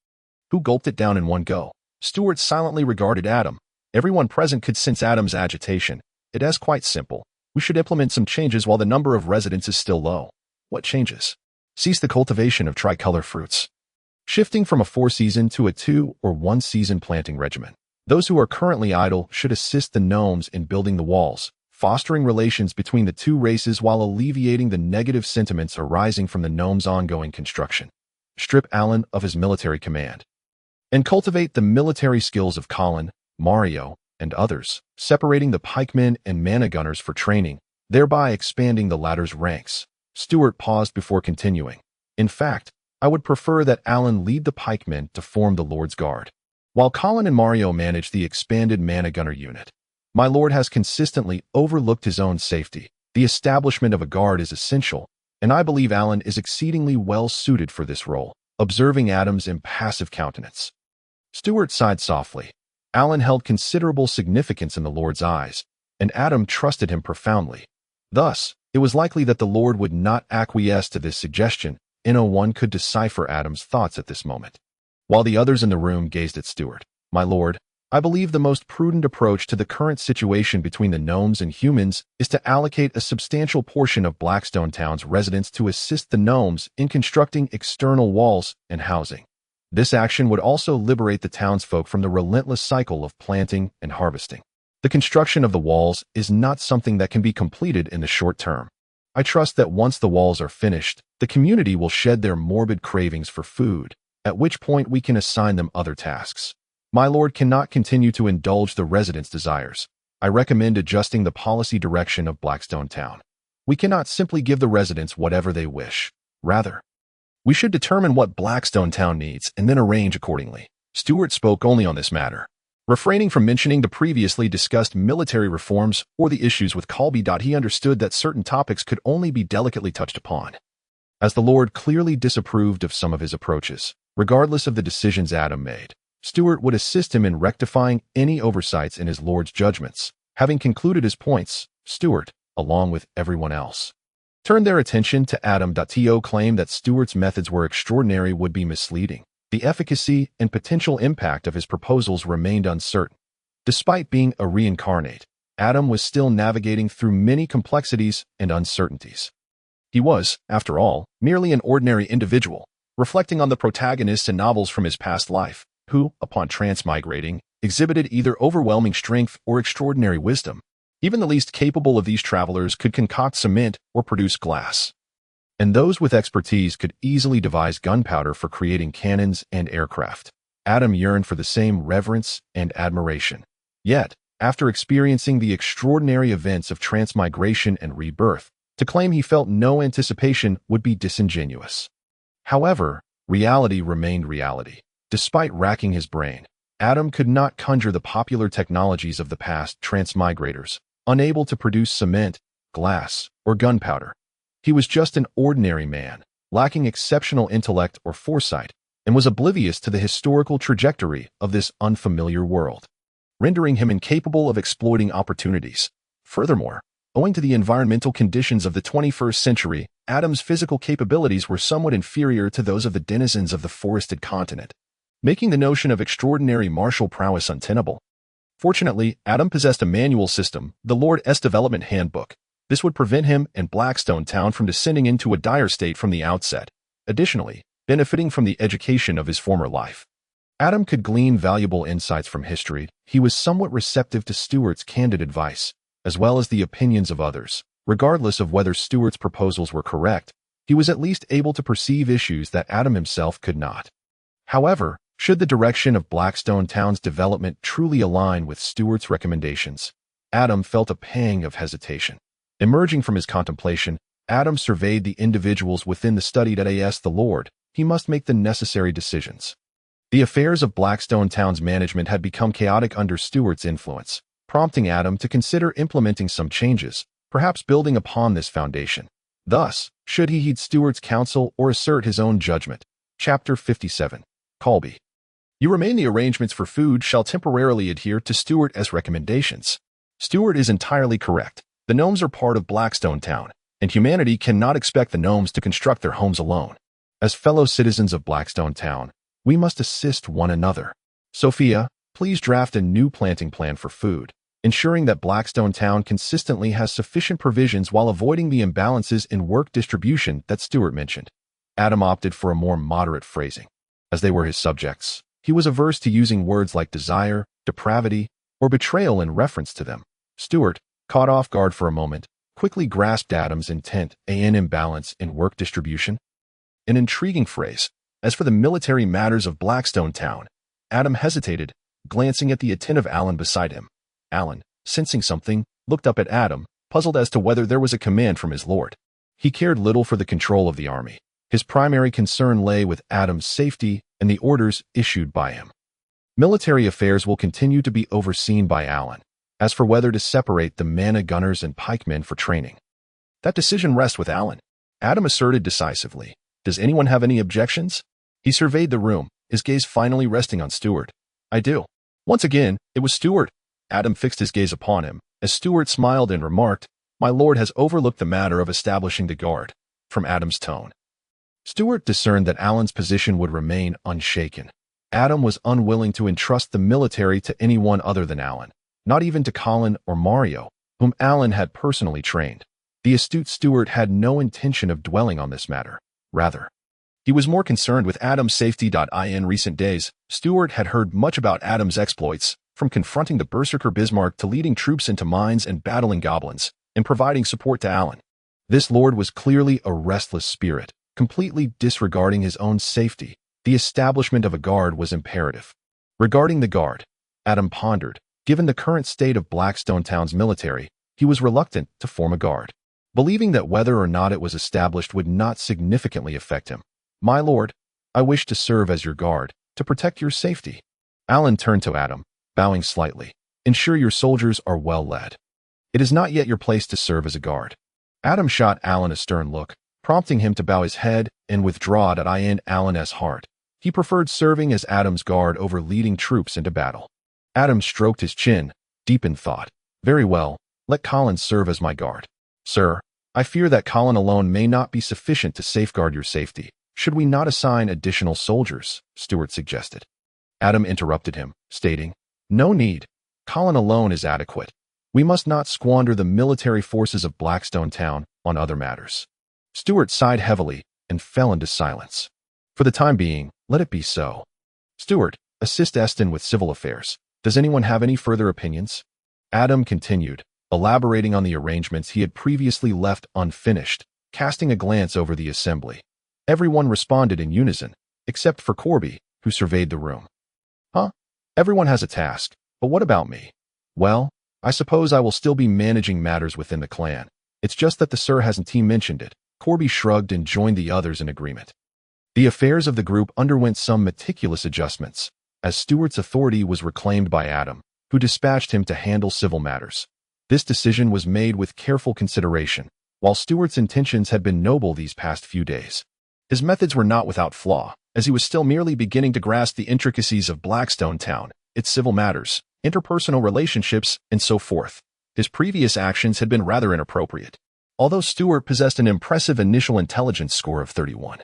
who gulped it down in one go. Stewart silently regarded Adam. Everyone present could sense Adam's agitation. "It is quite simple. We should implement some changes while the number of residents is still low." "What changes?" "Cease the cultivation of tricolor fruits. Shifting from a 4-season to a 2 or 1-season planting regimen. Those who are currently idle should assist the gnomes in building the walls, fostering relations between the two races while alleviating the negative sentiments arising from the gnomes' ongoing construction. Strip Alan of his military command, and cultivate the military skills of Colin, Mario, and others, separating the pikemen and mana gunners for training, thereby expanding the latter's ranks." Stewart paused before continuing. "In fact, I would prefer that Alan lead the pikemen to form the Lord's Guard, while Colin and Mario manage the expanded mana gunner unit. My lord has consistently overlooked his own safety. The establishment of a guard is essential, and I believe Alan is exceedingly well suited for this role." Observing Adam's impassive countenance, Stewart sighed softly. Alan held considerable significance in the Lord's eyes, and Adam trusted him profoundly. Thus, it was likely that the Lord would not acquiesce to this suggestion, and no one could decipher Adam's thoughts at this moment. While the others in the room gazed at Stewart, "My lord, I believe the most prudent approach to the current situation between the gnomes and humans is to allocate a substantial portion of Blackstone Town's residents to assist the gnomes in constructing external walls and housing. This action would also liberate the townsfolk from the relentless cycle of planting and harvesting. The construction of the walls is not something that can be completed in the short term. I trust that once the walls are finished, the community will shed their morbid cravings for food, at which point we can assign them other tasks. My lord cannot continue to indulge the residents' desires. I recommend adjusting the policy direction of Blackstone Town. We cannot simply give the residents whatever they wish. Rather, we should determine what Blackstone Town needs and then arrange accordingly." Stewart spoke only on this matter, refraining from mentioning the previously discussed military reforms or the issues with Colby. He understood that certain topics could only be delicately touched upon, as the Lord clearly disapproved of some of his approaches. Regardless of the decisions Adam made, Stewart would assist him in rectifying any oversights in his Lord's judgments. Having concluded his points, Stewart, along with everyone else, turned their attention to Adam. To claim that Stewart's methods were extraordinary would be misleading. The efficacy and potential impact of his proposals remained uncertain. Despite being a reincarnate, Adam was still navigating through many complexities and uncertainties. He was, after all, merely an ordinary individual, reflecting on the protagonists in novels from his past life, who, upon transmigrating, exhibited either overwhelming strength or extraordinary wisdom. Even the least capable of these travelers could concoct cement or produce glass, and those with expertise could easily devise gunpowder for creating cannons and aircraft. Adam yearned for the same reverence and admiration. Yet, after experiencing the extraordinary events of transmigration and rebirth, to claim he felt no anticipation would be disingenuous. However, reality remained reality. Despite racking his brain, Adam could not conjure the popular technologies of the past transmigrators, unable to produce cement, glass, or gunpowder. He was just an ordinary man, lacking exceptional intellect or foresight, and was oblivious to the historical trajectory of this unfamiliar world, rendering him incapable of exploiting opportunities. Furthermore, owing to the environmental conditions of the 21st century, Adam's physical capabilities were somewhat inferior to those of the denizens of the forested continent, making the notion of extraordinary martial prowess untenable. Fortunately, Adam possessed a manual system, the Lord's Development Handbook. This would prevent him and Blackstone Town from descending into a dire state from the outset. Additionally, benefiting from the education of his former life, Adam could glean valuable insights from history. He was somewhat receptive to Stewart's candid advice, as well as the opinions of others. Regardless of whether Stewart's proposals were correct, he was at least able to perceive issues that Adam himself could not. However, should the direction of Blackstone Town's development truly align with Stewart's recommendations, Adam felt a pang of hesitation. Emerging from his contemplation, Adam surveyed the individuals within the study. As the Lord, he must make the necessary decisions. The affairs of Blackstone Town's management had become chaotic under Stewart's influence, prompting Adam to consider implementing some changes, perhaps building upon this foundation. Thus, should he heed Stewart's counsel or assert his own judgment? Chapter 57. Colby. You remain. The arrangements for food shall temporarily adhere to Stewart's recommendations. Stewart is entirely correct. The gnomes are part of Blackstone Town, and humanity cannot expect the gnomes to construct their homes alone. As fellow citizens of Blackstone Town, we must assist one another. Sophia, please draft a new planting plan for food, ensuring that Blackstone Town consistently has sufficient provisions while avoiding the imbalances in work distribution that Stewart mentioned. Adam opted for a more moderate phrasing. As they were his subjects, he was averse to using words like desire, depravity, or betrayal in reference to them. Stewart, caught off guard for a moment, quickly grasped Adam's intent, an imbalance in work distribution. An intriguing phrase. As for the military matters of Blackstone Town, Adam hesitated, glancing at the attentive Alan beside him. Alan, sensing something, looked up at Adam, puzzled as to whether there was a command from his lord. He cared little for the control of the army. His primary concern lay with Adam's safety and the orders issued by him. Military affairs will continue to be overseen by Alan. As for whether to separate the mana gunners and pikemen for training, that decision rests with Alan. Adam asserted decisively. Does anyone have any objections? He surveyed the room, his gaze finally resting on Stewart. I do. Once again, it was Stewart. Adam fixed his gaze upon him, as Stewart smiled and remarked, My lord has overlooked the matter of establishing the guard, from Adam's tone. Stewart discerned that Alan's position would remain unshaken. Adam was unwilling to entrust the military to anyone other than Alan, not even to Colin or Mario, whom Alan had personally trained. The astute Stewart had no intention of dwelling on this matter. Rather, he was more concerned with Adam's safety. In recent days, Stewart had heard much about Adam's exploits, from confronting the Berserker Bismarck to leading troops into mines and battling goblins, and providing support to Alan. This lord was clearly a restless spirit, completely disregarding his own safety. The establishment of a guard was imperative. Regarding the guard, Adam pondered. Given the current state of Blackstone Town's military, he was reluctant to form a guard, believing that whether or not it was established would not significantly affect him. My lord, I wish to serve as your guard, to protect your safety. Alan turned to Adam, bowing slightly. Ensure your soldiers are well led. It is not yet your place to serve as a guard. Adam shot Alan a stern look, prompting him to bow his head and withdraw. In Alan's heart, he preferred serving as Adam's guard over leading troops into battle. Adam stroked his chin, deep in thought. Very well, let Colin serve as my guard. Sir, I fear that Colin alone may not be sufficient to safeguard your safety. Should we not assign additional soldiers? Stewart suggested. Adam interrupted him, stating, No need. Colin alone is adequate. We must not squander the military forces of Blackstone Town on other matters. Stewart sighed heavily and fell into silence. For the time being, let it be so. Stewart, assist Eston with civil affairs. Does anyone have any further opinions? Adam continued, elaborating on the arrangements he had previously left unfinished, casting a glance over the assembly. Everyone responded in unison, except for Corby, who surveyed the room. Huh? Everyone has a task, but what about me? Well, I suppose I will still be managing matters within the clan. It's just that the Sir hasn't mentioned it. Corby shrugged and joined the others in agreement. The affairs of the group underwent some meticulous adjustments, as Stewart's authority was reclaimed by Adam, who dispatched him to handle civil matters. This decision was made with careful consideration, while Stewart's intentions had been noble these past few days. His methods were not without flaw, as he was still merely beginning to grasp the intricacies of Blackstone Town, its civil matters, interpersonal relationships, and so forth. His previous actions had been rather inappropriate, although Stewart possessed an impressive initial intelligence score of 31.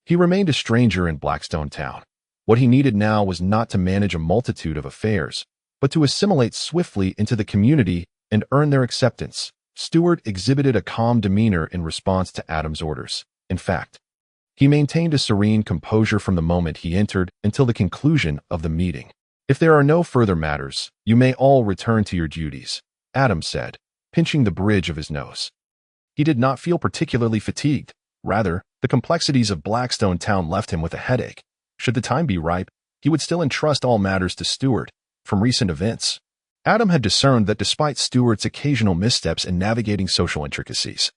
He remained a stranger in Blackstone Town. What he needed now was not to manage a multitude of affairs, but to assimilate swiftly into the community and earn their acceptance. Stewart exhibited a calm demeanor in response to Adam's orders. In fact, he maintained a serene composure from the moment he entered until the conclusion of the meeting. If there are no further matters, you may all return to your duties, Adam said, pinching the bridge of his nose. He did not feel particularly fatigued. Rather, the complexities of Blackstone Town left him with a headache. Should the time be ripe, he would still entrust all matters to Stewart. From recent events, Adam had discerned that despite Stewart's occasional missteps in navigating social intricacies,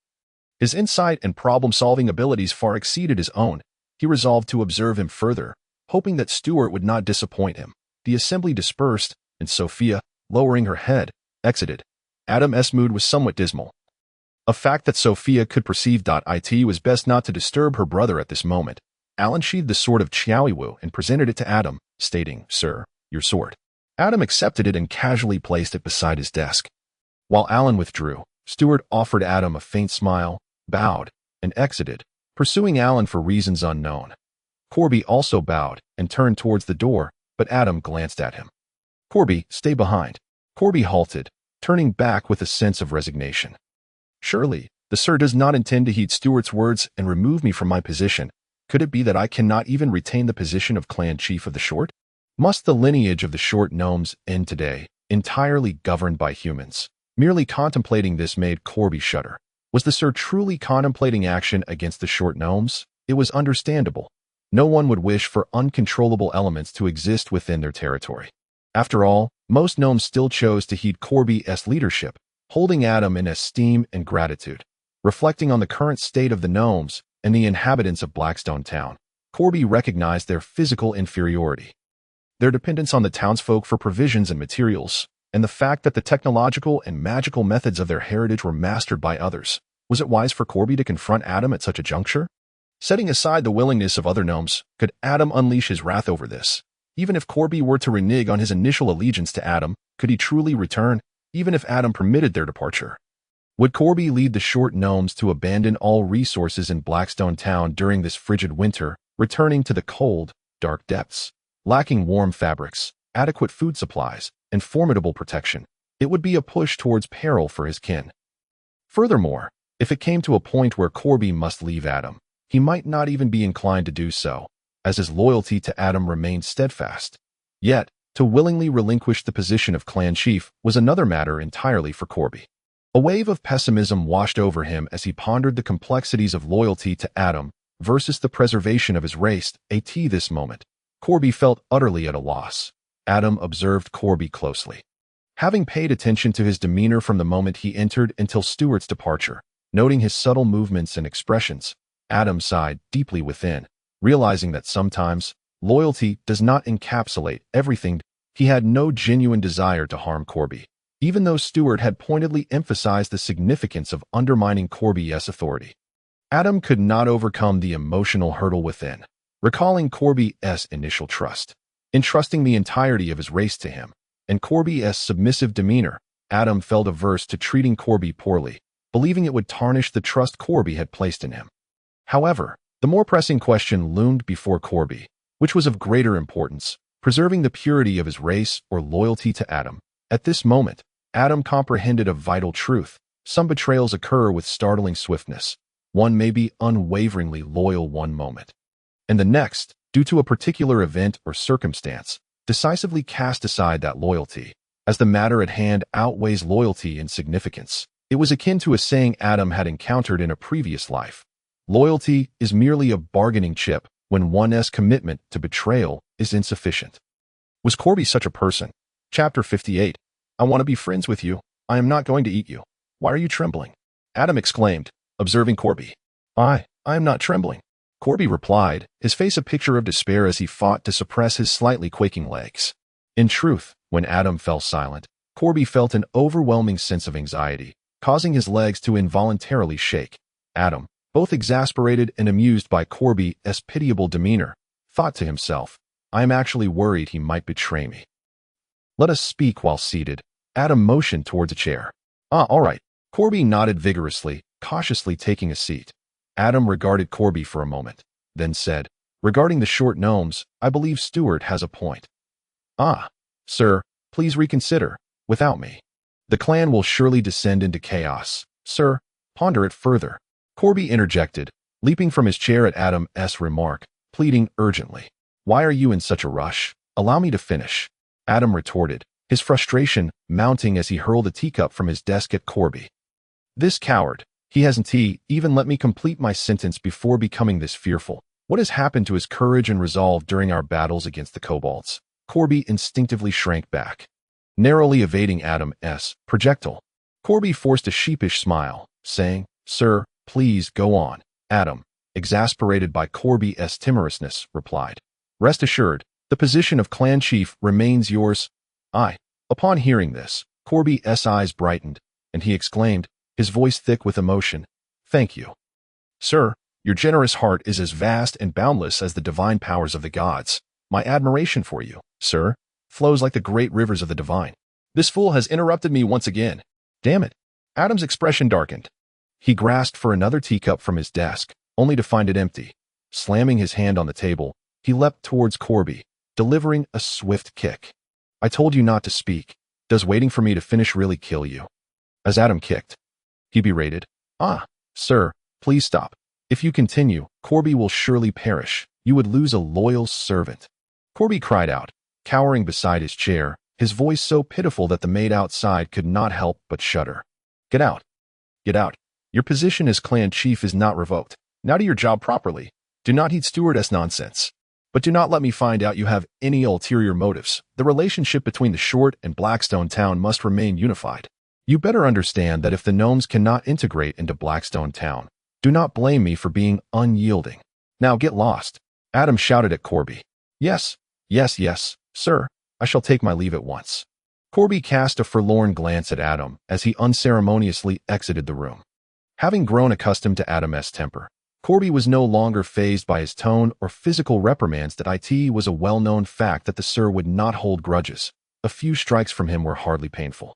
his insight and problem-solving abilities far exceeded his own. He resolved to observe him further, hoping that Stewart would not disappoint him. The assembly dispersed, and Sophia, lowering her head, exited. Adam's mood was somewhat dismal. A fact that Sophia could perceive. It was best not to disturb her brother at this moment. Alan sheathed the sword of Chiaowu and presented it to Adam, stating, Sir, your sword. Adam accepted it and casually placed it beside his desk. While Alan withdrew, Stewart offered Adam a faint smile, bowed, and exited, pursuing Alan for reasons unknown. Corby also bowed and turned towards the door, but Adam glanced at him. Corby, stay behind. Corby halted, turning back with a sense of resignation. Surely, the Sir does not intend to heed Stewart's words and remove me from my position. Could it be that I cannot even retain the position of clan chief of the Short? Must the lineage of the Short Gnomes end today, entirely governed by humans? Merely contemplating this made Corby shudder. Was the Sir truly contemplating action against the Short Gnomes? It was understandable. No one would wish for uncontrollable elements to exist within their territory. After all, most gnomes still chose to heed Corby's leadership, holding Adam in esteem and gratitude. Reflecting on the current state of the gnomes and the inhabitants of Blackstone Town, Corby recognized their physical inferiority, their dependence on the townsfolk for provisions and materials, and the fact that the technological and magical methods of their heritage were mastered by others. Was it wise for Corby to confront Adam at such a juncture? Setting aside the willingness of other gnomes, could Adam unleash his wrath over this? Even if Corby were to renege on his initial allegiance to Adam, could he truly return, even if Adam permitted their departure? Would Corby lead the short gnomes to abandon all resources in Blackstone Town during this frigid winter, returning to the cold, dark depths, lacking warm fabrics, adequate food supplies, and formidable protection? It would be a push towards peril for his kin. Furthermore, if it came to a point where Corby must leave Adam, he might not even be inclined to do so, as his loyalty to Adam remained steadfast. Yet, to willingly relinquish the position of clan chief was another matter entirely for Corby. A wave of pessimism washed over him as he pondered the complexities of loyalty to Adam versus the preservation of his race. At this moment, Corby felt utterly at a loss. Adam observed Corby closely. Having paid attention to his demeanor from the moment he entered until Stewart's departure, noting his subtle movements and expressions, Adam sighed deeply within, realizing that sometimes loyalty does not encapsulate everything. He had no genuine desire to harm Corby, even though Stewart had pointedly emphasized the significance of undermining Corby's authority. Adam could not overcome the emotional hurdle within, recalling Corby's initial trust, entrusting the entirety of his race to him, and Corby's submissive demeanor. Adam felt averse to treating Corby poorly, believing it would tarnish the trust Corby had placed in him. However, the more pressing question loomed before Corby, which was of greater importance, preserving the purity of his race or loyalty to Adam. At this moment, Adam comprehended a vital truth. Some betrayals occur with startling swiftness. One may be unwaveringly loyal one moment, and the next, due to a particular event or circumstance, decisively cast aside that loyalty, as the matter at hand outweighs loyalty in significance. It was akin to a saying Adam had encountered in a previous life. Loyalty is merely a bargaining chip when one's commitment to betrayal is insufficient. Was Corby such a person? Chapter 58. I want to be friends with you. I am not going to eat you. Why are you trembling? Adam exclaimed, observing Corby. I am not trembling. Corby replied, his face a picture of despair as he fought to suppress his slightly quaking legs. In truth, when Adam fell silent, Corby felt an overwhelming sense of anxiety, causing his legs to involuntarily shake. Adam, both exasperated and amused by Corby's pitiable demeanor, thought to himself, I am actually worried he might betray me. Let us speak while seated. Adam motioned towards a chair. All right. Corby nodded vigorously, cautiously taking a seat. Adam regarded Corby for a moment, then said, regarding the short gnomes, I believe Stewart has a point. Sir, please reconsider. Without me, the clan will surely descend into chaos. Sir, ponder it further. Corby interjected, leaping from his chair at Adam's remark, pleading urgently. Why are you in such a rush? Allow me to finish. Adam retorted, his frustration mounting as he hurled a teacup from his desk at Corby. This coward, he hasn't even let me complete my sentence before becoming this fearful. What has happened to his courage and resolve during our battles against the kobolds? Corby instinctively shrank back, narrowly evading Adam's projectile. Corby forced a sheepish smile, saying, Sir, please go on. Adam, exasperated by Corby's timorousness, replied, Rest assured, the position of clan chief remains yours. Upon hearing this, Corby's eyes brightened, and he exclaimed, his voice thick with emotion, Thank you. Sir, your generous heart is as vast and boundless as the divine powers of the gods. My admiration for you, sir, flows like the great rivers of the divine. This fool has interrupted me once again. Damn it. Adam's expression darkened. He grasped for another teacup from his desk, only to find it empty. Slamming his hand on the table, he leapt towards Corby, delivering a swift kick. I told you not to speak. Does waiting for me to finish really kill you? As Adam kicked, he berated, Sir, please stop. If you continue, Corby will surely perish. You would lose a loyal servant. Corby cried out, cowering beside his chair, his voice so pitiful that the maid outside could not help but shudder. Get out. Get out. Your position as clan chief is not revoked. Now do your job properly. Do not heed Steward's nonsense. But do not let me find out you have any ulterior motives. The relationship between the Short and Blackstone Town must remain unified. You better understand that if the gnomes cannot integrate into Blackstone Town, do not blame me for being unyielding. Now get lost. Adam shouted at Corby. Yes, sir. I shall take my leave at once. Corby cast a forlorn glance at Adam as he unceremoniously exited the room. Having grown accustomed to Adam's temper, Corby was no longer fazed by his tone or physical reprimands. That it was a well-known fact that the sir would not hold grudges. A few strikes from him were hardly painful.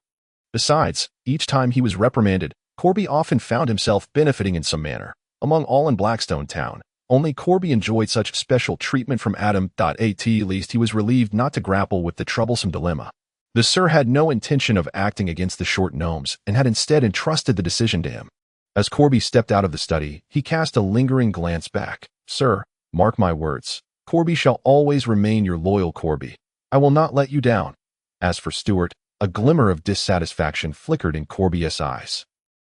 Besides, each time he was reprimanded, Corby often found himself benefiting in some manner. Among all in Blackstone Town, only Corby enjoyed such special treatment from Adam. At least he was relieved not to grapple with the troublesome dilemma. The Sir had no intention of acting against the short gnomes and had instead entrusted the decision to him. As Corby stepped out of the study, he cast a lingering glance back. Sir, mark my words. Corby shall always remain your loyal Corby. I will not let you down. As for Stewart, a glimmer of dissatisfaction flickered in Corby's eyes.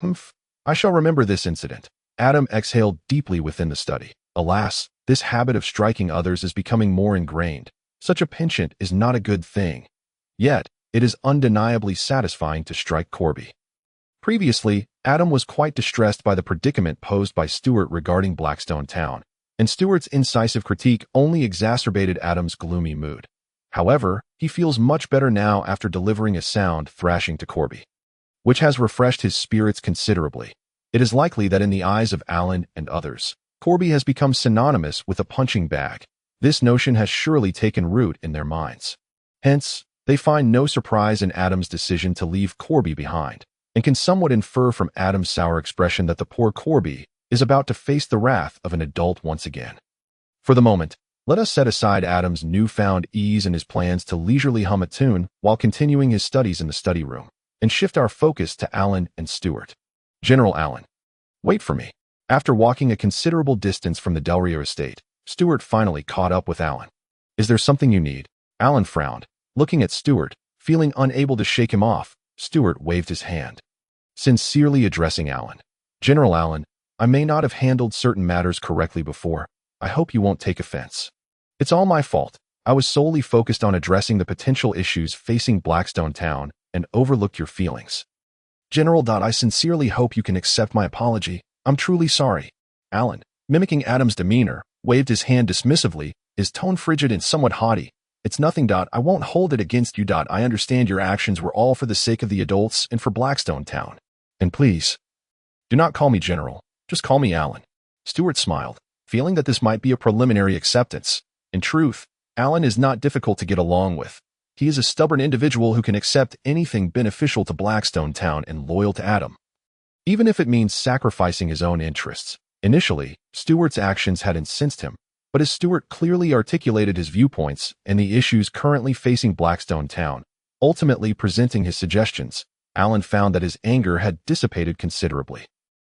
Humph, I shall remember this incident. Adam exhaled deeply within the study. Alas, this habit of striking others is becoming more ingrained. Such a penchant is not a good thing. Yet, it is undeniably satisfying to strike Corby. Previously, Adam was quite distressed by the predicament posed by Stewart regarding Blackstone Town, and Stewart's incisive critique only exacerbated Adam's gloomy mood. However, he feels much better now after delivering a sound thrashing to Corby, which has refreshed his spirits considerably. It is likely that in the eyes of Alan and others, Corby has become synonymous with a punching bag. This notion has surely taken root in their minds. Hence, they find no surprise in Adam's decision to leave Corby behind, and can somewhat infer from Adam's sour expression that the poor Corby is about to face the wrath of an adult once again. For the moment, let us set aside Adam's newfound ease and his plans to leisurely hum a tune while continuing his studies in the study room, and shift our focus to Alan and Stewart. General Alan. Wait for me. After walking a considerable distance from the Delria estate, Stewart finally caught up with Alan. Is there something you need? Alan frowned. Looking at Stewart, feeling unable to shake him off, Stewart waved his hand, sincerely addressing Alan. General Alan, I may not have handled certain matters correctly before. I hope you won't take offense. It's all my fault. I was solely focused on addressing the potential issues facing Blackstone Town and overlooked your feelings. General. I sincerely hope you can accept my apology. I'm truly sorry. Alan, mimicking Adam's demeanor, waved his hand dismissively, his tone frigid and somewhat haughty. It's nothing. I won't hold it against you. I understand your actions were all for the sake of the adults and for Blackstone Town. And please, do not call me General. Just call me Alan. Stewart smiled, feeling that this might be a preliminary acceptance. In truth, Alan is not difficult to get along with. He is a stubborn individual who can accept anything beneficial to Blackstone Town and loyal to Adam, even if it means sacrificing his own interests. Initially, Stewart's actions had incensed him, but as Stewart clearly articulated his viewpoints and the issues currently facing Blackstone Town, ultimately presenting his suggestions, Alan found that his anger had dissipated considerably.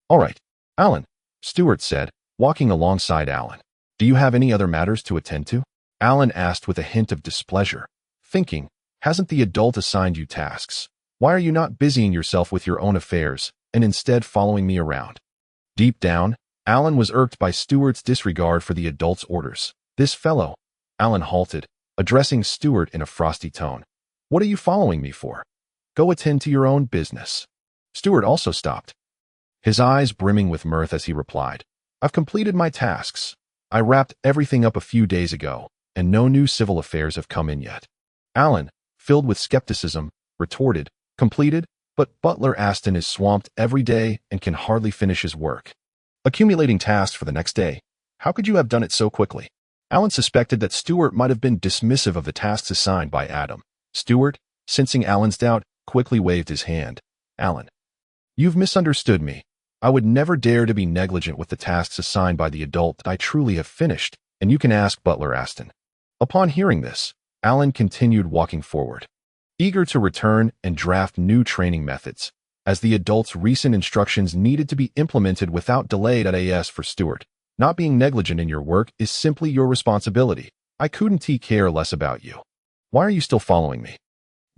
All right, Alan, Stewart said, walking alongside Alan. Do you have any other matters to attend to? Alan asked with a hint of displeasure, thinking, hasn't the adult assigned you tasks? Why are you not busying yourself with your own affairs and instead following me around? Deep down, Alan was irked by Stewart's disregard for the adult's orders. This fellow. Alan halted, addressing Stewart in a frosty tone. What are you following me for? Go attend to your own business. Stewart also stopped, his eyes brimming with mirth as he replied, I've completed my tasks. I wrapped everything up a few days ago, and no new civil affairs have come in yet. Alan, filled with skepticism, retorted, completed? But Butler Aston is swamped every day and can hardly finish his work. Accumulating tasks for the next day. How could you have done it so quickly? Alan suspected that Stewart might have been dismissive of the tasks assigned by Adam. Stewart, sensing Alan's doubt, quickly waved his hand. Alan, you've misunderstood me. I would never dare to be negligent with the tasks assigned by the adult that I truly have finished, and you can ask Butler Aston. Upon hearing this, Alan continued walking forward, eager to return and draft new training methods, as the adult's recent instructions needed to be implemented without delay. As for Stewart, not being negligent in your work is simply your responsibility. I couldn't care less about you. Why are you still following me?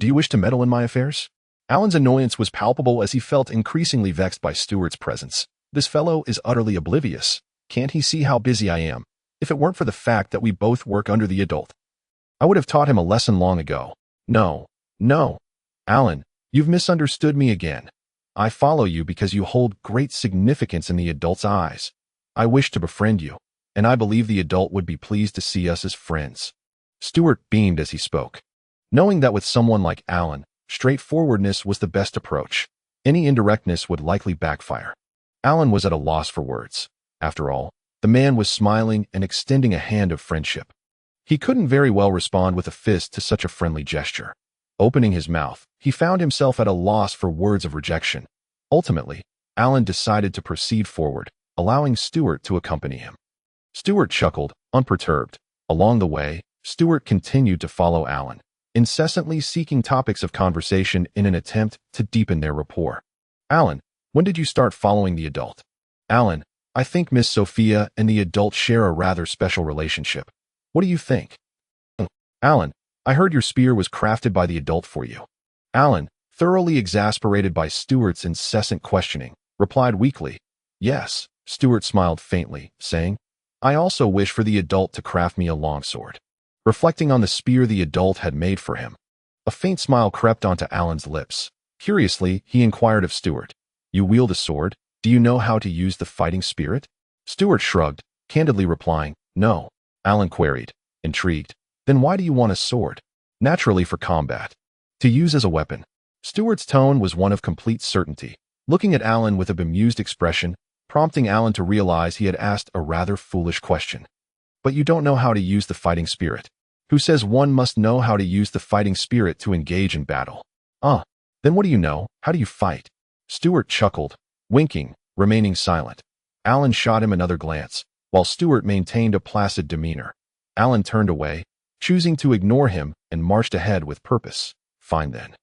Do you wish to meddle in my affairs? Alan's annoyance was palpable as he felt increasingly vexed by Stewart's presence. This fellow is utterly oblivious. Can't he see how busy I am? If it weren't for the fact that we both work under the adult, I would have taught him a lesson long ago. No. Alan, you've misunderstood me again. I follow you because you hold great significance in the adult's eyes. I wish to befriend you, and I believe the adult would be pleased to see us as friends. Stewart beamed as he spoke, knowing that with someone like Alan, straightforwardness was the best approach. Any indirectness would likely backfire. Alan was at a loss for words. After all, the man was smiling and extending a hand of friendship. He couldn't very well respond with a fist to such a friendly gesture. Opening his mouth, he found himself at a loss for words of rejection. Ultimately, Alan decided to proceed forward, allowing Stewart to accompany him. Stewart chuckled, unperturbed. Along the way, Stewart continued to follow Alan, incessantly seeking topics of conversation in an attempt to deepen their rapport. Alan, when did you start following the adult? Alan, I think Miss Sophia and the adult share a rather special relationship. What do you think? Alan, I heard your spear was crafted by the adult for you. Alan, thoroughly exasperated by Stewart's incessant questioning, replied weakly, Yes. Stewart smiled faintly, saying, I also wish for the adult to craft me a longsword. Reflecting on the spear the adult had made for him, a faint smile crept onto Alan's lips. Curiously, he inquired of Stewart, You wield a sword? Do you know how to use the fighting spirit? Stewart shrugged, candidly replying, No. Alan queried, intrigued, Then why do you want a sword? Naturally for combat. To use as a weapon. Stewart's tone was one of complete certainty, looking at Alan with a bemused expression, prompting Alan to realize he had asked a rather foolish question. But you don't know how to use the fighting spirit. Who says one must know how to use the fighting spirit to engage in battle? Then what do you know? How do you fight? Stewart chuckled, winking, remaining silent. Alan shot him another glance, while Stewart maintained a placid demeanor. Alan turned away, choosing to ignore him, and marched ahead with purpose. Fine then.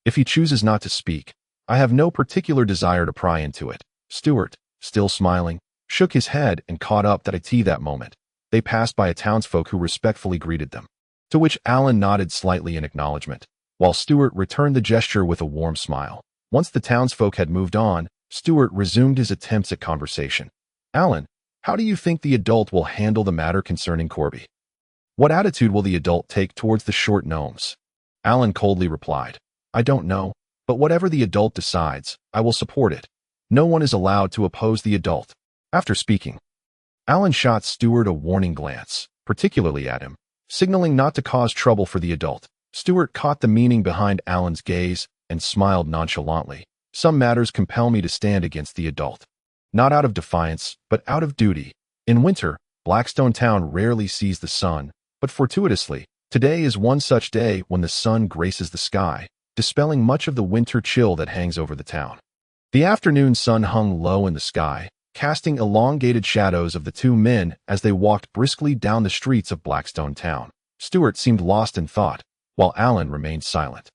If he chooses not to speak, I have no particular desire to pry into it. Stewart, still smiling, shook his head and caught up that moment. They passed by a townsfolk who respectfully greeted them, to which Alan nodded slightly in acknowledgement, while Stewart returned the gesture with a warm smile. Once the townsfolk had moved on, Stewart resumed his attempts at conversation. Alan, how do you think the adult will handle the matter concerning Corby? What attitude will the adult take towards the short gnomes? Alan coldly replied, I don't know, but whatever the adult decides, I will support it. No one is allowed to oppose the adult. After speaking, Alan shot Stewart a warning glance, particularly at him, signaling not to cause trouble for the adult. Stewart caught the meaning behind Alan's gaze and smiled nonchalantly. Some matters compel me to stand against the adult. Not out of defiance, but out of duty. In winter, Blackstone town rarely sees the sun, but fortuitously, today is one such day when the sun graces the sky, dispelling much of the winter chill that hangs over the town. The afternoon sun hung low in the sky, casting elongated shadows of the two men as they walked briskly down the streets of Blackstone town. Stewart seemed lost in thought, while Alan remained silent.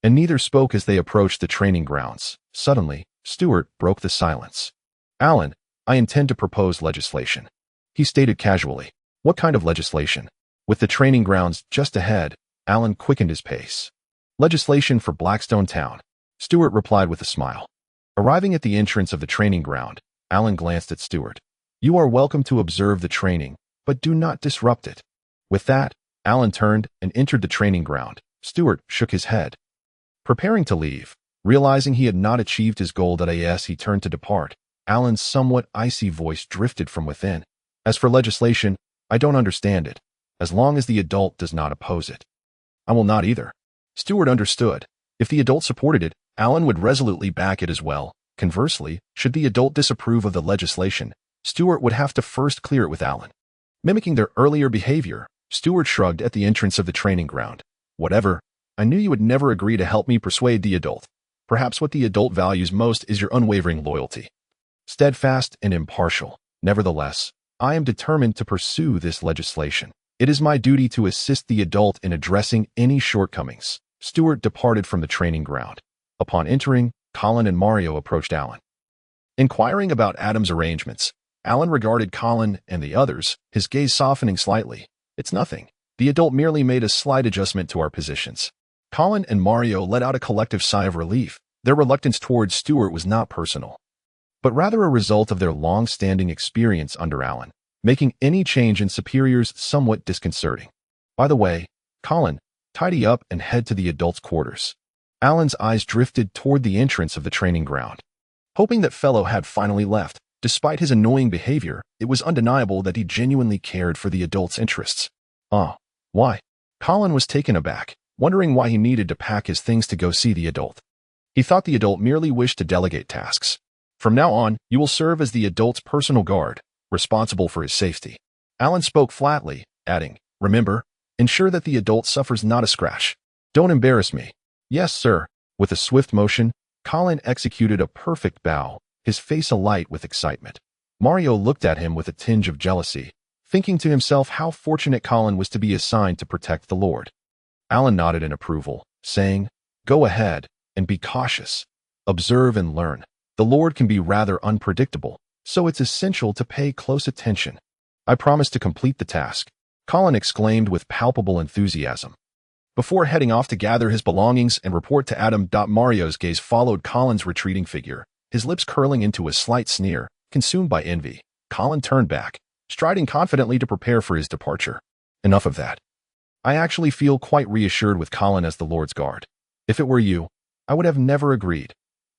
And neither spoke as they approached the training grounds. Suddenly, Stewart broke the silence. Alan, I intend to propose legislation. He stated casually. What kind of legislation? With the training grounds just ahead, Alan quickened his pace. Legislation for Blackstone town. Stewart replied with a smile. Arriving at the entrance of the training ground, Alan glanced at Stewart. You are welcome to observe the training, but do not disrupt it. With that, Alan turned and entered the training ground. Stewart shook his head. Preparing to leave, realizing he had not achieved his goal he turned to depart. Alan's somewhat icy voice drifted from within. As for legislation, I don't understand it, as long as the adult does not oppose it. I will not either. Stewart understood. If the adult supported it, Alan would resolutely back it as well. Conversely, should the adult disapprove of the legislation, Stewart would have to first clear it with Alan. Mimicking their earlier behavior, Stewart shrugged at the entrance of the training ground. Whatever, I knew you would never agree to help me persuade the adult. Perhaps what the adult values most is your unwavering loyalty. Steadfast and impartial. Nevertheless, I am determined to pursue this legislation. It is my duty to assist the adult in addressing any shortcomings. Stewart departed from the training ground. Upon entering, Colin and Mario approached Alan. Inquiring about Adam's arrangements, Alan regarded Colin and the others, his gaze softening slightly. It's nothing. The adult merely made a slight adjustment to our positions. Colin and Mario let out a collective sigh of relief. Their reluctance towards Stewart was not personal, but rather a result of their long-standing experience under Alan, making any change in superiors somewhat disconcerting. By the way, Colin, tidy up and head to the adult's quarters. Alan's eyes drifted toward the entrance of the training ground. Hoping that fellow had finally left, despite his annoying behavior, it was undeniable that he genuinely cared for the adult's interests. Why? Colin was taken aback, wondering why he needed to pack his things to go see the adult. He thought the adult merely wished to delegate tasks. From now on, you will serve as the adult's personal guard, responsible for his safety. Alan spoke flatly, adding, Remember, ensure that the adult suffers not a scratch. Don't embarrass me. Yes, sir. With a swift motion, Colin executed a perfect bow, his face alight with excitement. Mario looked at him with a tinge of jealousy, thinking to himself how fortunate Colin was to be assigned to protect the Lord. Alan nodded in approval, saying, "Go ahead, and be cautious. Observe and learn. The Lord can be rather unpredictable, so it's essential to pay close attention." "I promise to complete the task," Colin exclaimed with palpable enthusiasm. Before heading off to gather his belongings and report to Adam, Mario's gaze followed Colin's retreating figure, his lips curling into a slight sneer, consumed by envy. Colin turned back, striding confidently to prepare for his departure. Enough of that. I actually feel quite reassured with Colin as the Lord's guard. If it were you, I would have never agreed.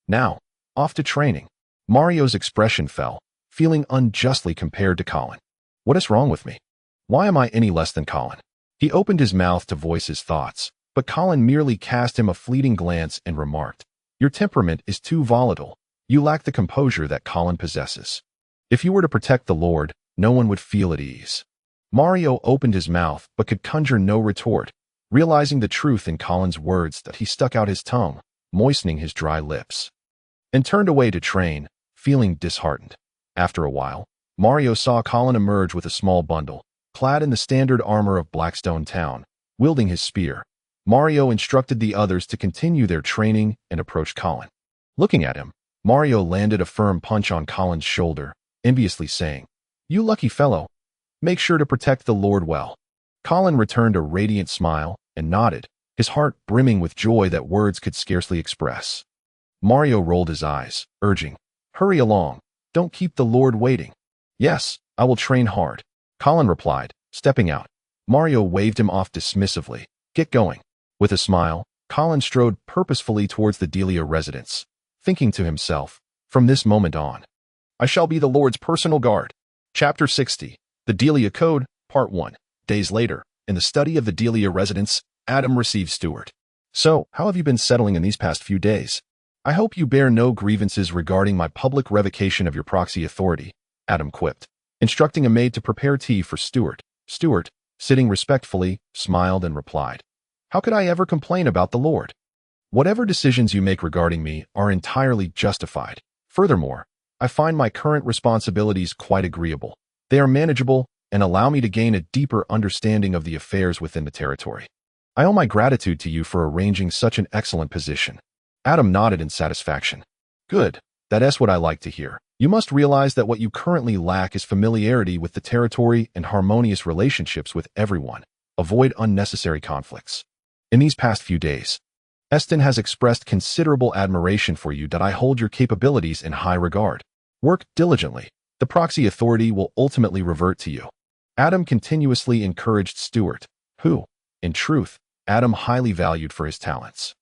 Now, off to training. Mario's expression fell, feeling unjustly compared to Colin. What is wrong with me? Why am I any less than Colin? He opened his mouth to voice his thoughts, but Colin merely cast him a fleeting glance and remarked, "Your temperament is too volatile. You lack the composure that Colin possesses. If you were to protect the Lord, no one would feel at ease." Mario opened his mouth but could conjure no retort, realizing the truth in Colin's words that he stuck out his tongue, moistening his dry lips, and turned away to train, feeling disheartened. After a while, Mario saw Colin emerge with a small bundle, clad in the standard armor of Blackstone town, wielding his spear. Mario instructed the others to continue their training and approach Colin. Looking at him, Mario landed a firm punch on Colin's shoulder, enviously saying, "You lucky fellow. Make sure to protect the Lord well." Colin returned a radiant smile and nodded, his heart brimming with joy that words could scarcely express. Mario rolled his eyes, urging, "Hurry along. Don't keep the Lord waiting." "Yes, I will train hard," Colin replied, stepping out. Mario waved him off dismissively. "Get going." With a smile, Colin strode purposefully towards the deia residence, thinking to himself, "From this moment on, I shall be the Lord's personal guard." Chapter 60. The Delia Code, Part 1. Days later, in the study of the deia residence, Adam received Stewart. "So, how have you been settling in these past few days? I hope you bear no grievances regarding my public revocation of your proxy authority," Adam quipped, instructing a maid to prepare tea for Stewart. Stewart, sitting respectfully, smiled and replied, "How could I ever complain about the Lord? Whatever decisions you make regarding me are entirely justified. Furthermore, I find my current responsibilities quite agreeable. They are manageable and allow me to gain a deeper understanding of the affairs within the territory. I owe my gratitude to you for arranging such an excellent position." Adam nodded in satisfaction. "Good, that's what I like to hear. You must realize that what you currently lack is familiarity with the territory and harmonious relationships with everyone. Avoid unnecessary conflicts. In these past few days, Eston has expressed considerable admiration for you that I hold your capabilities in high regard. Work diligently. The proxy authority will ultimately revert to you." Adam continuously encouraged Stewart, who, in truth, Adam highly valued for his talents.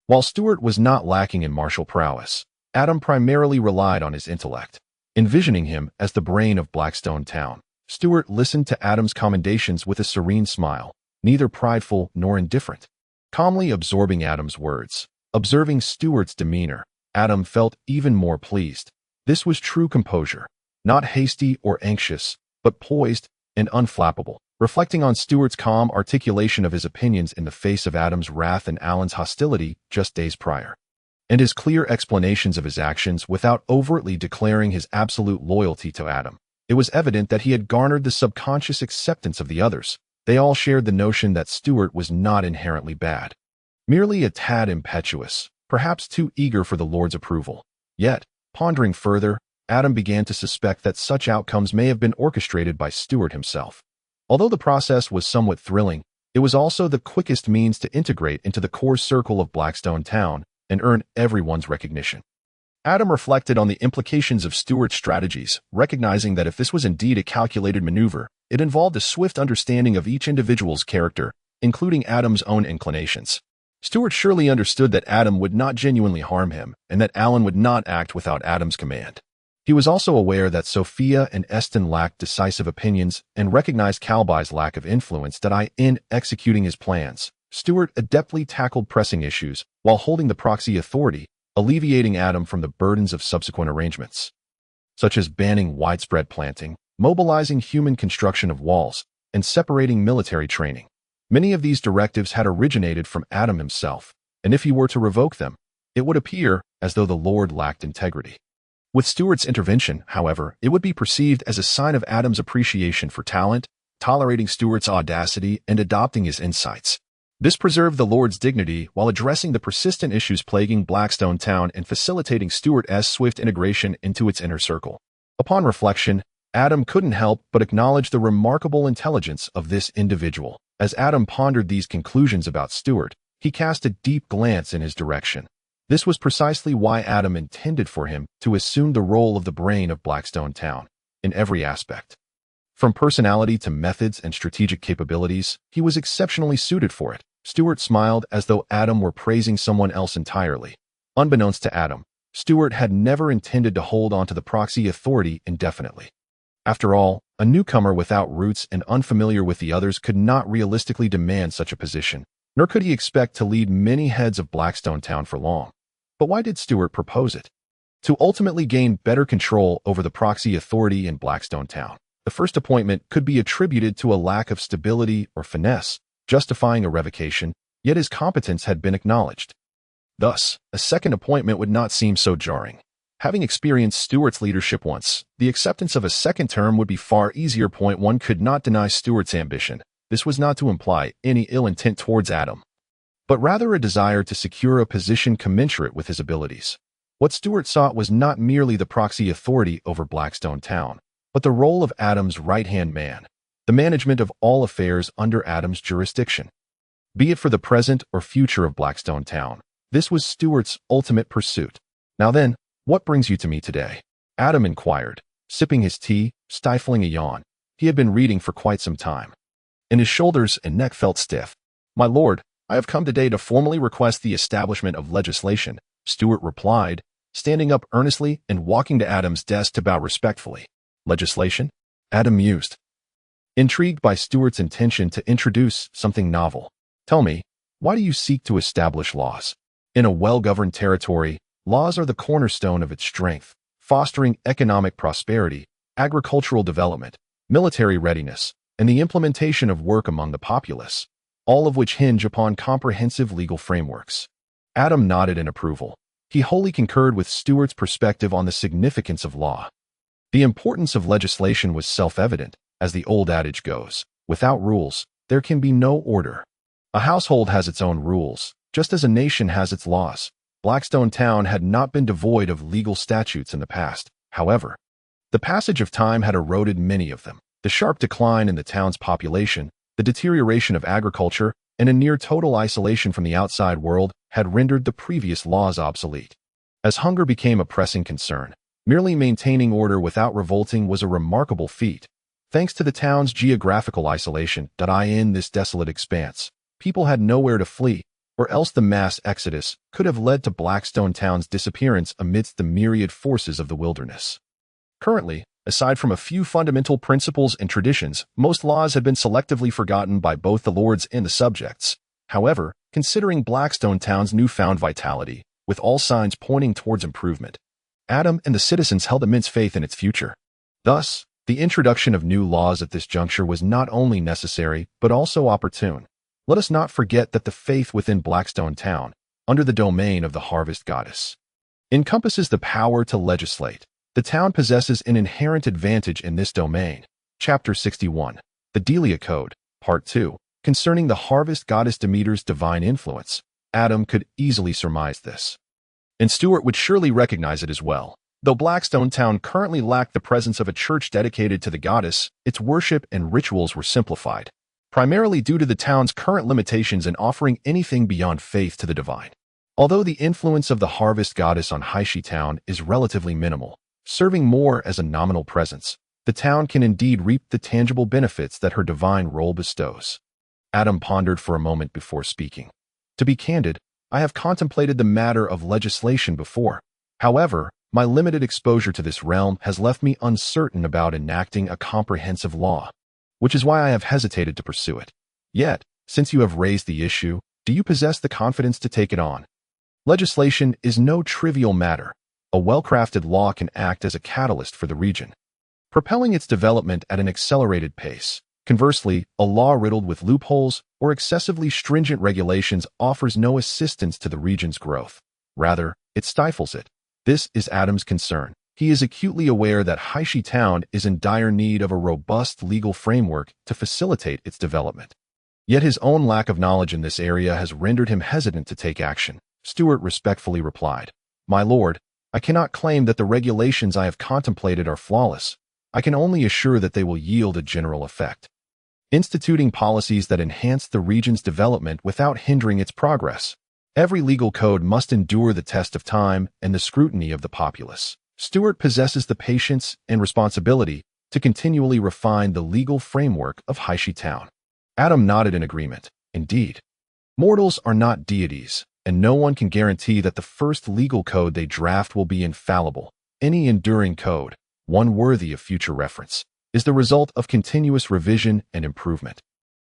While Stewart was not lacking in martial prowess, Adam primarily relied on his intellect. Envisioning him as the brain of Blackstone town, Stewart listened to Adam's commendations with a serene smile, neither prideful nor indifferent. Calmly absorbing Adam's words, observing Stewart's demeanor, Adam felt even more pleased. This was true composure, not hasty or anxious, but poised and unflappable, reflecting on Stewart's calm articulation of his opinions in the face of Adam's wrath and Alan's hostility just days prior, and his clear explanations of his actions without overtly declaring his absolute loyalty to Adam. It was evident that he had garnered the subconscious acceptance of the others. They all shared the notion that Stewart was not inherently bad, merely a tad impetuous, perhaps too eager for the Lord's approval. Yet, pondering further, Adam began to suspect that such outcomes may have been orchestrated by Stewart himself. Although the process was somewhat thrilling, it was also the quickest means to integrate into the core circle of Blackstone town and earn everyone's recognition. Adam reflected on the implications of Stewart's strategies, recognizing that if this was indeed a calculated maneuver, it involved a swift understanding of each individual's character, including Adam's own inclinations. Stewart surely understood that Adam would not genuinely harm him, and that Alan would not act without Adam's command. He was also aware that Sophia and Eston lacked decisive opinions and recognized Calby's lack of influence in executing his plans. Stewart adeptly tackled pressing issues while holding the proxy authority, alleviating Adam from the burdens of subsequent arrangements, such as banning widespread planting, mobilizing human construction of walls, and separating military training. Many of these directives had originated from Adam himself, and if he were to revoke them, it would appear as though the Lord lacked integrity. With Stewart's intervention, however, it would be perceived as a sign of Adam's appreciation for talent, tolerating Stewart's audacity and adopting his insights. This preserved the Lord's dignity while addressing the persistent issues plaguing Blackstone Town and facilitating Stewart's swift integration into its inner circle. Upon reflection, Adam couldn't help but acknowledge the remarkable intelligence of this individual. As Adam pondered these conclusions about Stewart, he cast a deep glance in his direction. This was precisely why Adam intended for him to assume the role of the brain of Blackstone Town, in every aspect. From personality to methods and strategic capabilities, he was exceptionally suited for it. Stewart smiled as though Adam were praising someone else entirely. Unbeknownst to Adam, Stewart had never intended to hold on to the proxy authority indefinitely. After all, a newcomer without roots and unfamiliar with the others could not realistically demand such a position, nor could he expect to lead many heads of Blackstone Town for long. But why did Stewart propose it? To ultimately gain better control over the proxy authority in Blackstone Town. The first appointment could be attributed to a lack of stability or finesse, justifying a revocation, yet his competence had been acknowledged. Thus, a second appointment would not seem so jarring. Having experienced Stewart's leadership once, the acceptance of a second term would be far easier. One could not deny Stewart's ambition. This was not to imply any ill intent towards Adam, but rather a desire to secure a position commensurate with his abilities. What Stewart sought was not merely the proxy authority over Blackstone Town, but the role of Adam's right-hand man, the management of all affairs under Adam's jurisdiction. Be it for the present or future of Blackstone Town, this was Stewart's ultimate pursuit. Now then, what brings you to me today? Adam inquired, sipping his tea, stifling a yawn. He had been reading for quite some time, and his shoulders and neck felt stiff. My lord, I have come today to formally request the establishment of legislation, Stewart replied, standing up earnestly and walking to Adam's desk to bow respectfully. Legislation? Adam mused, intrigued by Stewart's intention to introduce something novel. Tell me, why do you seek to establish laws? In a well-governed territory, laws are the cornerstone of its strength, fostering economic prosperity, agricultural development, military readiness, and the implementation of work among the populace, all of which hinge upon comprehensive legal frameworks. Adam nodded in approval. He wholly concurred with Stewart's perspective on the significance of law. The importance of legislation was self-evident, as the old adage goes, without rules, there can be no order. A household has its own rules, just as a nation has its laws. Blackstone Town had not been devoid of legal statutes in the past. However, the passage of time had eroded many of them. The sharp decline in the town's population, the deterioration of agriculture, and a near total isolation from the outside world had rendered the previous laws obsolete. As hunger became a pressing concern, merely maintaining order without revolting was a remarkable feat. Thanks to the town's geographical isolation, in this desolate expanse, people had nowhere to flee, or else the mass exodus could have led to Blackstone Town's disappearance amidst the myriad forces of the wilderness. Currently, aside from a few fundamental principles and traditions, most laws had been selectively forgotten by both the lords and the subjects. However, considering Blackstone Town's newfound vitality, with all signs pointing towards improvement, Adam and the citizens held immense faith in its future. Thus, the introduction of new laws at this juncture was not only necessary, but also opportune. Let us not forget that the faith within Blackstone Town, under the domain of the harvest goddess, encompasses the power to legislate. The town possesses an inherent advantage in this domain. Chapter 61, the Delia Code, Part 2, concerning the harvest goddess Demeter's divine influence. Adam could easily surmise this, and Stewart would surely recognize it as well. Though Blackstone Town currently lacked the presence of a church dedicated to the goddess, its worship and rituals were simplified, primarily due to the town's current limitations in offering anything beyond faith to the divine. Although the influence of the harvest goddess on Haishi Town is relatively minimal, serving more as a nominal presence, the town can indeed reap the tangible benefits that her divine role bestows. Adam pondered for a moment before speaking. To be candid, I have contemplated the matter of legislation before. However, my limited exposure to this realm has left me uncertain about enacting a comprehensive law, which is why I have hesitated to pursue it. Yet, since you have raised the issue, do you possess the confidence to take it on? Legislation is no trivial matter. A well-crafted law can act as a catalyst for the region, propelling its development at an accelerated pace. Conversely, a law riddled with loopholes or excessively stringent regulations offers no assistance to the region's growth. Rather, it stifles it. This is Adam's concern. He is acutely aware that Haishi Town is in dire need of a robust legal framework to facilitate its development. Yet his own lack of knowledge in this area has rendered him hesitant to take action. Stewart respectfully replied, "My lord, I cannot claim that the regulations I have contemplated are flawless. I can only assure that they will yield a general effect, instituting policies that enhance the region's development without hindering its progress. Every legal code must endure the test of time and the scrutiny of the populace. Stewart possesses the patience and responsibility to continually refine the legal framework of Haishi Town." Adam nodded in agreement. Indeed, mortals are not deities, and no one can guarantee that the first legal code they draft will be infallible. Any enduring code, one worthy of future reference, is the result of continuous revision and improvement.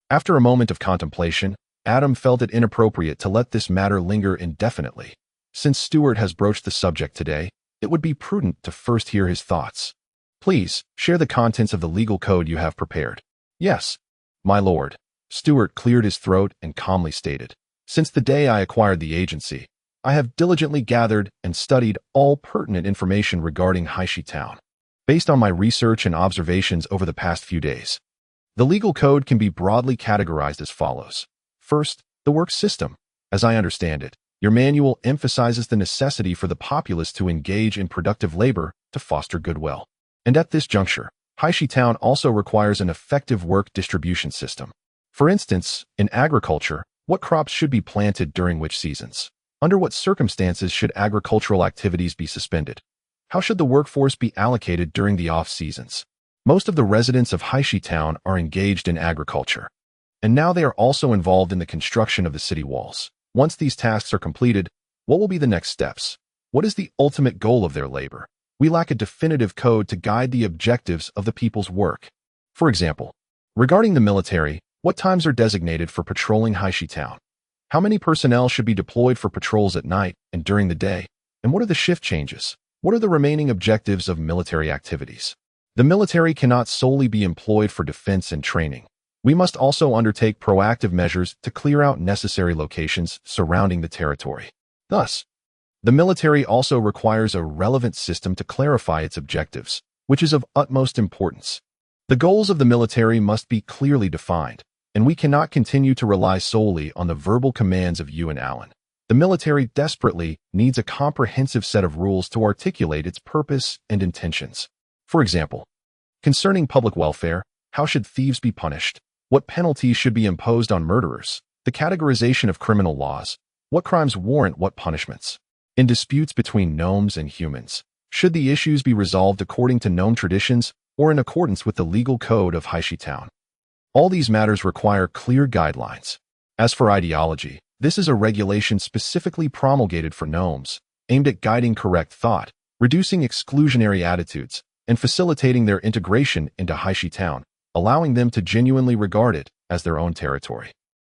After a moment of contemplation, Adam felt it inappropriate to let this matter linger indefinitely. Since Stewart has broached the subject today, it would be prudent to first hear his thoughts. "Please, share the contents of the legal code you have prepared." "Yes, my lord." Stewart cleared his throat and calmly stated, "Since the day I acquired the agency, I have diligently gathered and studied all pertinent information regarding Haishi Town. Based on my research and observations over the past few days, the legal code can be broadly categorized as follows. First, the work system. As I understand it, your manual emphasizes the necessity for the populace to engage in productive labor to foster goodwill. And at this juncture, Haishi Town also requires an effective work distribution system. For instance, in agriculture, what crops should be planted during which seasons? Under what circumstances should agricultural activities be suspended? How should the workforce be allocated during the off-seasons? Most of the residents of Haishi Town are engaged in agriculture, and now they are also involved in the construction of the city walls. Once these tasks are completed, what will be the next steps? What is the ultimate goal of their labor? We lack a definitive code to guide the objectives of the people's work. For example, regarding the military, what times are designated for patrolling Haishi Town? How many personnel should be deployed for patrols at night and during the day? And what are the shift changes? What are the remaining objectives of military activities? The military cannot solely be employed for defense and training. We must also undertake proactive measures to clear out necessary locations surrounding the territory. Thus, the military also requires a relevant system to clarify its objectives, which is of utmost importance. The goals of the military must be clearly defined, and we cannot continue to rely solely on the verbal commands of you and Alan. The military desperately needs a comprehensive set of rules to articulate its purpose and intentions. For example, concerning public welfare, how should thieves be punished? What penalties should be imposed on murderers? The categorization of criminal laws. What crimes warrant what punishments? In disputes between gnomes and humans, should the issues be resolved according to gnome traditions or in accordance with the legal code of Haishi Town? All these matters require clear guidelines. As for ideology, this is a regulation specifically promulgated for gnomes, aimed at guiding correct thought, reducing exclusionary attitudes, and facilitating their integration into Haishi Town, allowing them to genuinely regard it as their own territory.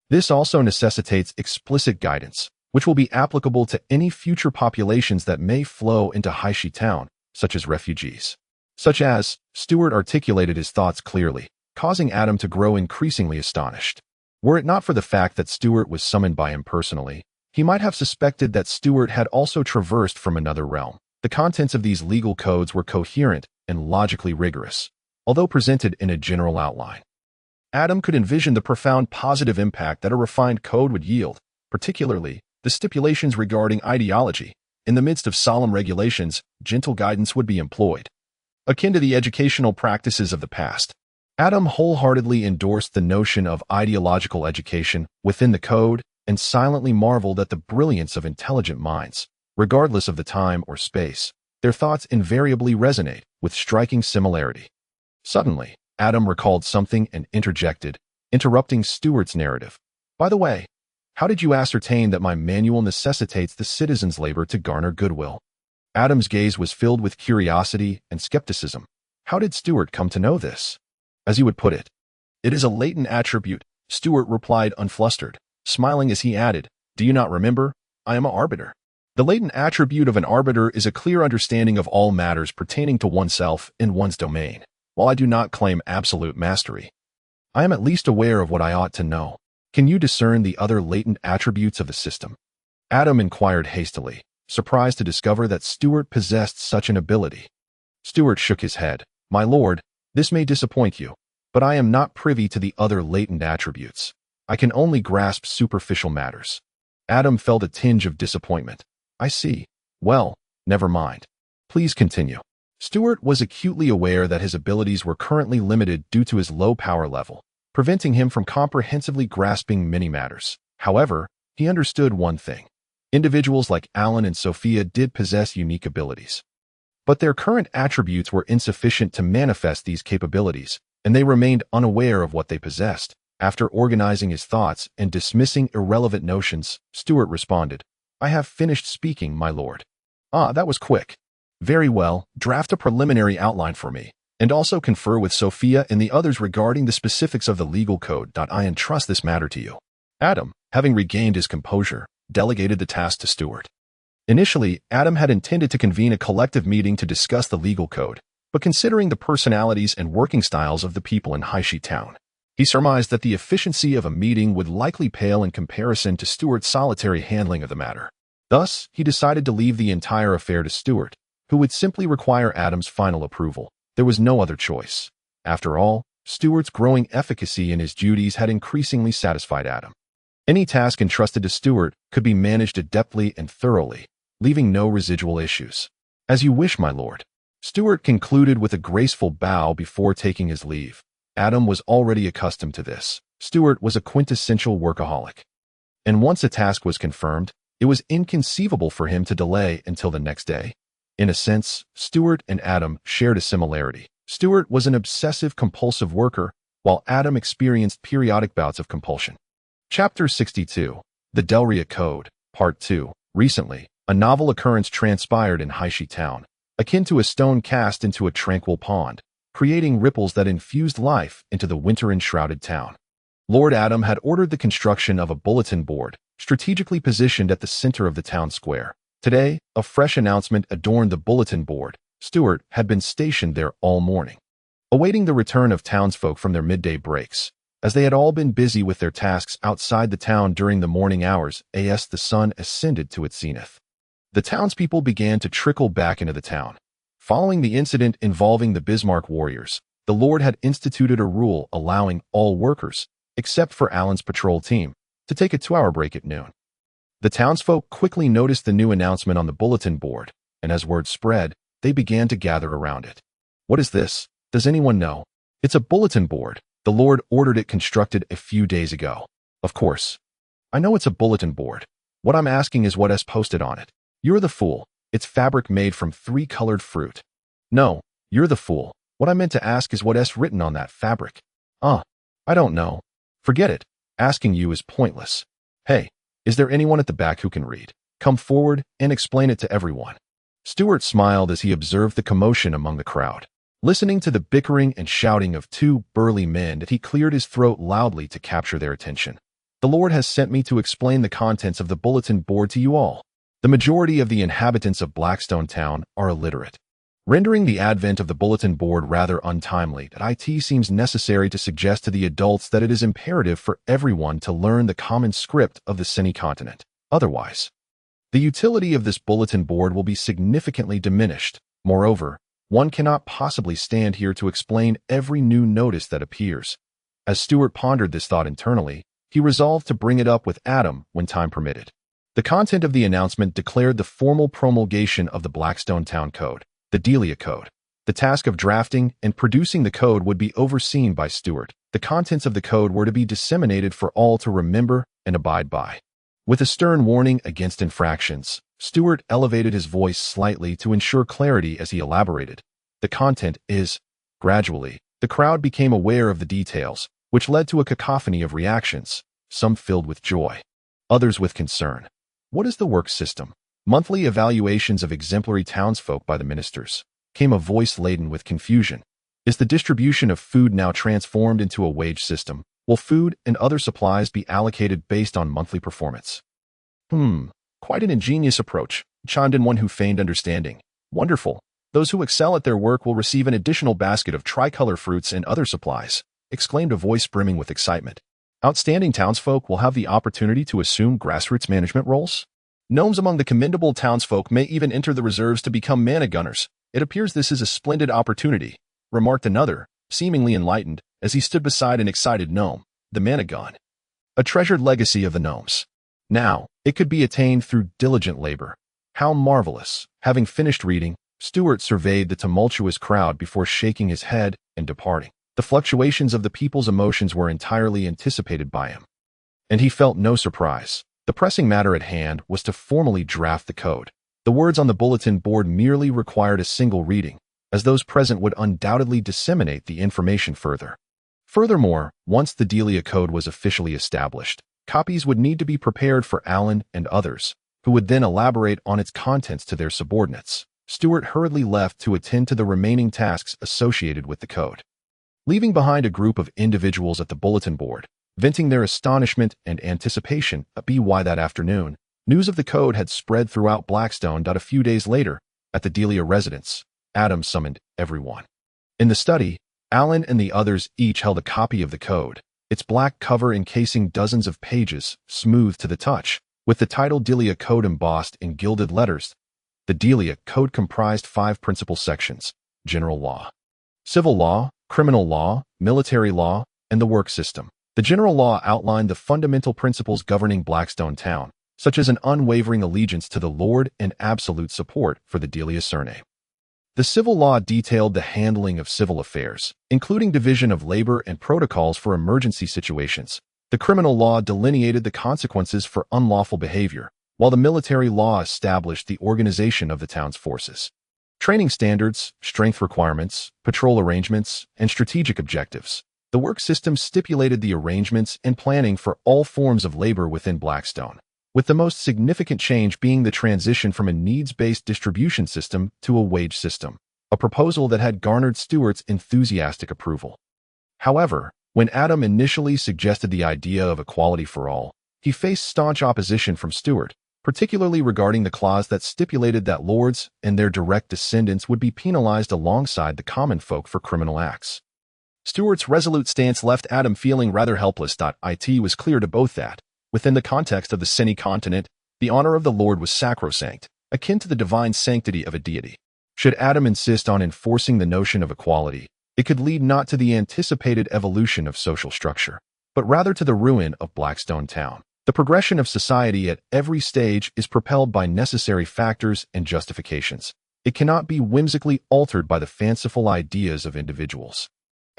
This also necessitates explicit guidance, which will be applicable to any future populations that may flow into Haishi Town, such as refugees. Stewart articulated his thoughts clearly, causing Adam to grow increasingly astonished. Were it not for the fact that Stewart was summoned by him personally, he might have suspected that Stewart had also traversed from another realm. The contents of these legal codes were coherent and logically rigorous, although presented in a general outline. Adam could envision the profound positive impact that a refined code would yield, particularly the stipulations regarding ideology. In the midst of solemn regulations, gentle guidance would be employed, akin to the educational practices of the past. Adam wholeheartedly endorsed the notion of ideological education within the code and silently marveled at the brilliance of intelligent minds. Regardless of the time or space, their thoughts invariably resonate with striking similarity. Suddenly, Adam recalled something and interjected, interrupting Stewart's narrative. "By the way, how did you ascertain that my manual necessitates the citizens' labor to garner goodwill?" Adam's gaze was filled with curiosity and skepticism. How did Stewart come to know this? As he would put it, "It is a latent attribute," Stewart replied unflustered, smiling as he added, "Do you not remember? I am an arbiter." The latent attribute of an arbiter is a clear understanding of all matters pertaining to oneself in one's domain. While I do not claim absolute mastery, I am at least aware of what I ought to know. Can you discern the other latent attributes of the system? Adam inquired hastily, surprised to discover that Stewart possessed such an ability. Stewart shook his head. My lord, this may disappoint you, but I am not privy to the other latent attributes. I can only grasp superficial matters. Adam felt a tinge of disappointment. I see. Well, never mind. Please continue. Stewart was acutely aware that his abilities were currently limited due to his low power level, preventing him from comprehensively grasping many matters. However, he understood one thing. Individuals like Alan and Sophia did possess unique abilities. But their current attributes were insufficient to manifest these capabilities, and they remained unaware of what they possessed. After organizing his thoughts and dismissing irrelevant notions, Stewart responded, I have finished speaking, my lord. Ah, that was quick. Very well, draft a preliminary outline for me, and also confer with Sophia and the others regarding the specifics of the legal code. I entrust this matter to you. Adam, having regained his composure, delegated the task to Stewart. Initially, Adam had intended to convene a collective meeting to discuss the legal code, but considering the personalities and working styles of the people in High Sheet Town, he surmised that the efficiency of a meeting would likely pale in comparison to Stewart's solitary handling of the matter. Thus, he decided to leave the entire affair to Stewart, who would simply require Adam's final approval. There was no other choice. After all, Stewart's growing efficacy in his duties had increasingly satisfied Adam. Any task entrusted to Stewart could be managed adeptly and thoroughly, leaving no residual issues. As you wish, my lord. Stewart concluded with a graceful bow before taking his leave. Adam was already accustomed to this. Stewart was a quintessential workaholic. And once a task was confirmed, it was inconceivable for him to delay until the next day. In a sense, Stewart and Adam shared a similarity. Stewart was an obsessive-compulsive worker, while Adam experienced periodic bouts of compulsion. Chapter 62. The Delria Code, Part 2. Recently, a novel occurrence transpired in High Sheet Town, akin to a stone cast into a tranquil pond, creating ripples that infused life into the winter-enshrouded town. Lord Adam had ordered the construction of a bulletin board, strategically positioned at the center of the town square. Today, a fresh announcement adorned the bulletin board. Stewart had been stationed there all morning, awaiting the return of townsfolk from their midday breaks. As they had all been busy with their tasks outside the town during the morning hours, as the sun ascended to its zenith, the townspeople began to trickle back into the town. Following the incident involving the Bismarck warriors, the Lord had instituted a rule allowing all workers, except for Alan's patrol team, to take a 2-hour break at noon. The townsfolk quickly noticed the new announcement on the bulletin board, and as word spread, they began to gather around it. What is this? Does anyone know? It's a bulletin board. The Lord ordered it constructed a few days ago. Of course. I know it's a bulletin board. What I'm asking is what is posted on it. You're the fool. It's fabric made from 3-colored fruit. No, you're the fool. What I meant to ask is what is written on that fabric. I don't know. Forget it. Asking you is pointless. Hey. Is there anyone at the back who can read? Come forward and explain it to everyone. Stewart smiled as he observed the commotion among the crowd. Listening to the bickering and shouting of 2 burly men, he cleared his throat loudly to capture their attention. The Lord has sent me to explain the contents of the bulletin board to you all. The majority of the inhabitants of Blackstone Town are illiterate, rendering the advent of the bulletin board rather untimely. It seems necessary to suggest to the adults that it is imperative for everyone to learn the common script of the semi-continent. Otherwise, the utility of this bulletin board will be significantly diminished. Moreover, one cannot possibly stand here to explain every new notice that appears. As Stewart pondered this thought internally, he resolved to bring it up with Adam when time permitted. The content of the announcement declared the formal promulgation of the Blackstone Town Code, the Delia Code. The task of drafting and producing the code would be overseen by Stewart. The contents of the code were to be disseminated for all to remember and abide by. With a stern warning against infractions, Stewart elevated his voice slightly to ensure clarity as he elaborated. The content is, gradually, the crowd became aware of the details, which led to a cacophony of reactions, some filled with joy, others with concern. What is the work system? Monthly evaluations of exemplary townsfolk by the ministers. Came a voice laden with confusion. Is the distribution of food now transformed into a wage system? Will food and other supplies be allocated based on monthly performance? Quite an ingenious approach, chimed in one who feigned understanding. Wonderful. Those who excel at their work will receive an additional basket of tricolor fruits and other supplies, exclaimed a voice brimming with excitement. Outstanding townsfolk will have the opportunity to assume grassroots management roles. Gnomes among the commendable townsfolk may even enter the reserves to become mana gunners, "It appears this is a splendid opportunity," remarked another, seemingly enlightened, as he stood beside an excited gnome, the Manigon. "A treasured legacy of the gnomes. Now, it could be attained through diligent labor. How marvelous!" Having finished reading, Stewart surveyed the tumultuous crowd before shaking his head and departing. The fluctuations of the people's emotions were entirely anticipated by him, and he felt no surprise. The pressing matter at hand was to formally draft the code. The words on the bulletin board merely required a single reading, as those present would undoubtedly disseminate the information further. Furthermore, once the deia code was officially established, copies would need to be prepared for Alan and others, who would then elaborate on its contents to their subordinates. Stewart hurriedly left to attend to the remaining tasks associated with the code, leaving behind a group of individuals at the bulletin board, venting their astonishment and anticipation. That afternoon, news of the code had spread throughout Blackstone. A few days later, at the deia residence, Adam summoned everyone. In the study, Alan and the others each held a copy of the code, its black cover encasing dozens of pages, smooth to the touch, with the title Delia Code embossed in gilded letters. The Delia Code comprised 5 principal sections: general law, civil law, criminal law, military law, and the work system. The general law outlined the fundamental principles governing Blackstone Town, such as an unwavering allegiance to the Lord and absolute support for the Delia surname. The civil law detailed the handling of civil affairs, including division of labor and protocols for emergency situations. The criminal law delineated the consequences for unlawful behavior, while the military law established the organization of the town's forces. Training standards, strength requirements, patrol arrangements, and strategic objectives. The work system stipulated the arrangements and planning for all forms of labor within Blackstone, with the most significant change being the transition from a needs-based distribution system to a wage system, a proposal that had garnered Stewart's enthusiastic approval. However, when Adam initially suggested the idea of equality for all, he faced staunch opposition from Stewart, particularly regarding the clause that stipulated that lords and their direct descendants would be penalized alongside the common folk for criminal acts. Stewart's resolute stance left Adam feeling rather helpless. It was clear to both that, within the context of the semi-continent, the honor of the Lord was sacrosanct, akin to the divine sanctity of a deity. Should Adam insist on enforcing the notion of equality, it could lead not to the anticipated evolution of social structure, but rather to the ruin of Blackstone Town. The progression of society at every stage is propelled by necessary factors and justifications. It cannot be whimsically altered by the fanciful ideas of individuals.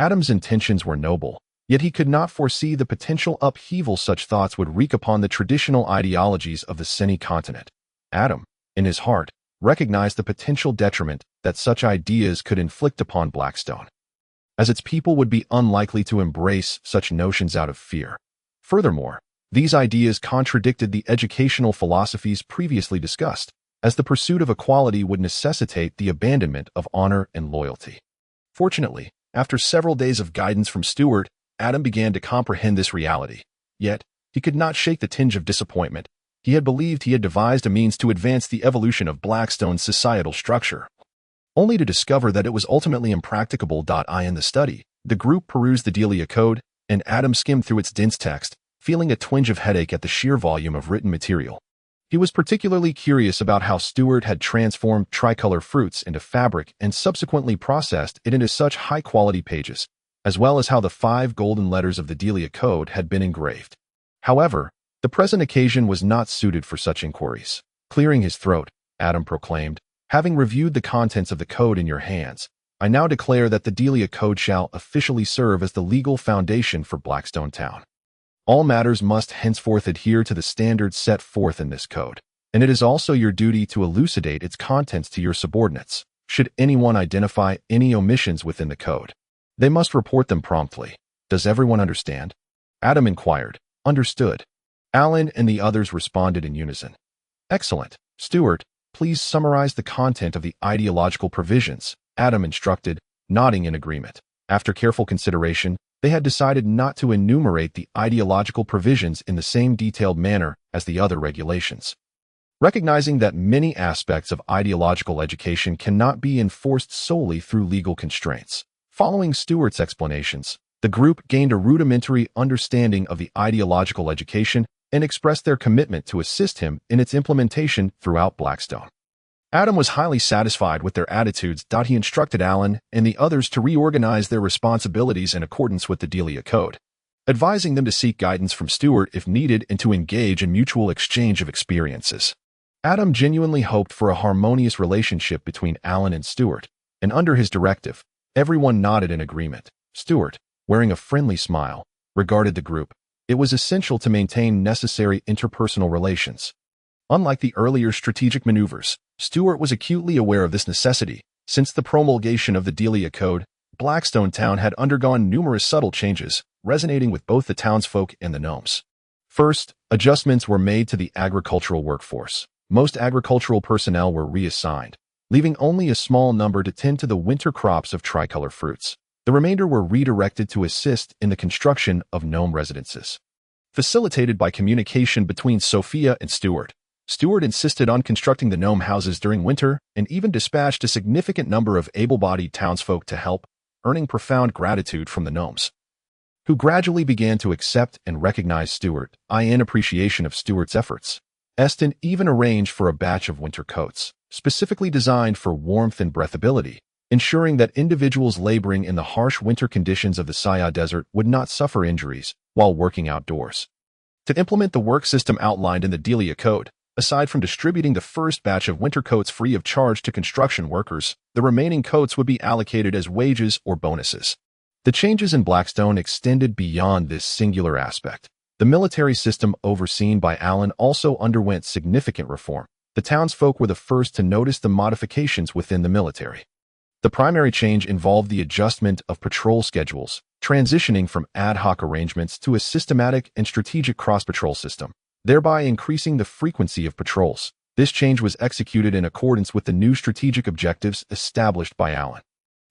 Adam's intentions were noble, yet he could not foresee the potential upheaval such thoughts would wreak upon the traditional ideologies of the semi-continent. Adam, in his heart, recognized the potential detriment that such ideas could inflict upon Blackstone, as its people would be unlikely to embrace such notions out of fear. Furthermore, these ideas contradicted the educational philosophies previously discussed, as the pursuit of equality would necessitate the abandonment of honor and loyalty. Fortunately, after several days of guidance from Stewart, Adam began to comprehend this reality. Yet, he could not shake the tinge of disappointment. He had believed he had devised a means to advance the evolution of Blackstone's societal structure, only to discover that it was ultimately impracticable. In the study, the group perused the Delia Code, and Adam skimmed through its dense text, feeling a twinge of headache at the sheer volume of written material. He was particularly curious about how Stewart had transformed tricolor fruits into fabric and subsequently processed it into such high-quality pages, as well as how the 5 golden letters of the Delia Code had been engraved. However, the present occasion was not suited for such inquiries. Clearing his throat, Adam proclaimed, "Having reviewed the contents of the code in your hands, I now declare that the Delia Code shall officially serve as the legal foundation for Blackstone Town. All matters must henceforth adhere to the standards set forth in this code, and it is also your duty to elucidate its contents to your subordinates. Should anyone identify any omissions within the code, they must report them promptly. Does everyone understand?" Adam inquired. "Understood." Alan and the others responded in unison. "Excellent. Stewart, please summarize the content of the ideological provisions," Adam instructed, nodding in agreement. After careful consideration, they had decided not to enumerate the ideological provisions in the same detailed manner as the other regulations. Recognizing that many aspects of ideological education cannot be enforced solely through legal constraints, following Stewart's explanations, the group gained a rudimentary understanding of the ideological education and expressed their commitment to assist him in its implementation throughout Blackstone. Adam was highly satisfied with their attitudes. He instructed Alan and the others to reorganize their responsibilities in accordance with the Delia Code, advising them to seek guidance from Stewart if needed and to engage in mutual exchange of experiences. Adam genuinely hoped for a harmonious relationship between Alan and Stewart, and under his directive, everyone nodded in agreement. Stewart, wearing a friendly smile, regarded the group. It was essential to maintain necessary interpersonal relations. Unlike the earlier strategic maneuvers, Stewart was acutely aware of this necessity. Since the promulgation of the Delia Code, Blackstone Town had undergone numerous subtle changes, resonating with both the townsfolk and the gnomes. First, adjustments were made to the agricultural workforce. Most agricultural personnel were reassigned, leaving only a small number to tend to the winter crops of tricolor fruits. The remainder were redirected to assist in the construction of gnome residences. Facilitated by communication between Sophia and Stewart, Stewart insisted on constructing the gnome houses during winter and even dispatched a significant number of able-bodied townsfolk to help, earning profound gratitude from the gnomes, who gradually began to accept and recognize Stewart, in appreciation of Stewart's efforts. Eston even arranged for a batch of winter coats, specifically designed for warmth and breathability, ensuring that individuals laboring in the harsh winter conditions of the Saya Desert would not suffer injuries while working outdoors. To implement the work system outlined in the Delia Code, aside from distributing the first batch of winter coats free of charge to construction workers, the remaining coats would be allocated as wages or bonuses. The changes in Blackstone extended beyond this singular aspect. The military system overseen by Alan also underwent significant reform. The townsfolk were the first to notice the modifications within the military. The primary change involved the adjustment of patrol schedules, transitioning from ad hoc arrangements to a systematic and strategic cross-patrol system, thereby increasing the frequency of patrols. This change was executed in accordance with the new strategic objectives established by Alan.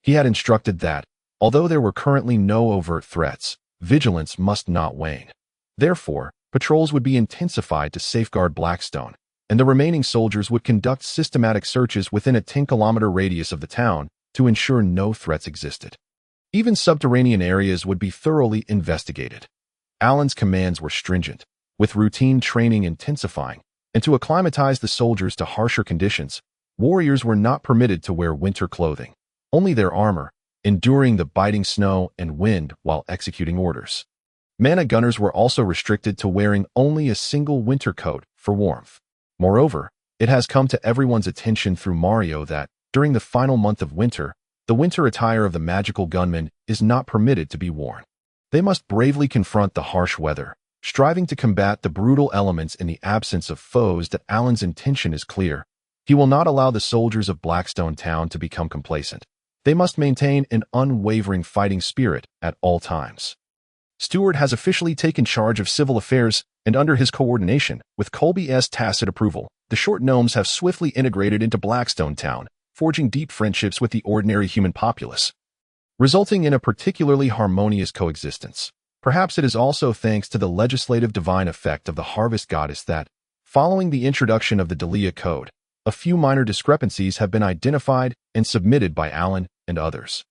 He had instructed that, although there were currently no overt threats, vigilance must not wane. Therefore, patrols would be intensified to safeguard Blackstone, and the remaining soldiers would conduct systematic searches within a 10-kilometer radius of the town to ensure no threats existed. Even subterranean areas would be thoroughly investigated. Alan's commands were stringent, with routine training intensifying, and to acclimatize the soldiers to harsher conditions, warriors were not permitted to wear winter clothing, only their armor, enduring the biting snow and wind while executing orders. Mana gunners were also restricted to wearing only a single winter coat for warmth. Moreover, it has come to everyone's attention through Mario that, during the final month of winter, the winter attire of the magical gunman is not permitted to be worn. They must bravely confront the harsh weather, striving to combat the brutal elements in the absence of foes. That Alan's intention is clear. He will not allow the soldiers of Blackstone Town to become complacent. They must maintain an unwavering fighting spirit at all times. Stewart has officially taken charge of civil affairs, and under his coordination, with Colby's tacit approval, the short gnomes have swiftly integrated into Blackstone Town, forging deep friendships with the ordinary human populace, resulting in a particularly harmonious coexistence. Perhaps it is also thanks to the legislative divine effect of the harvest goddess that, following the introduction of the Delia Code, a few minor discrepancies have been identified and submitted by Alan and others.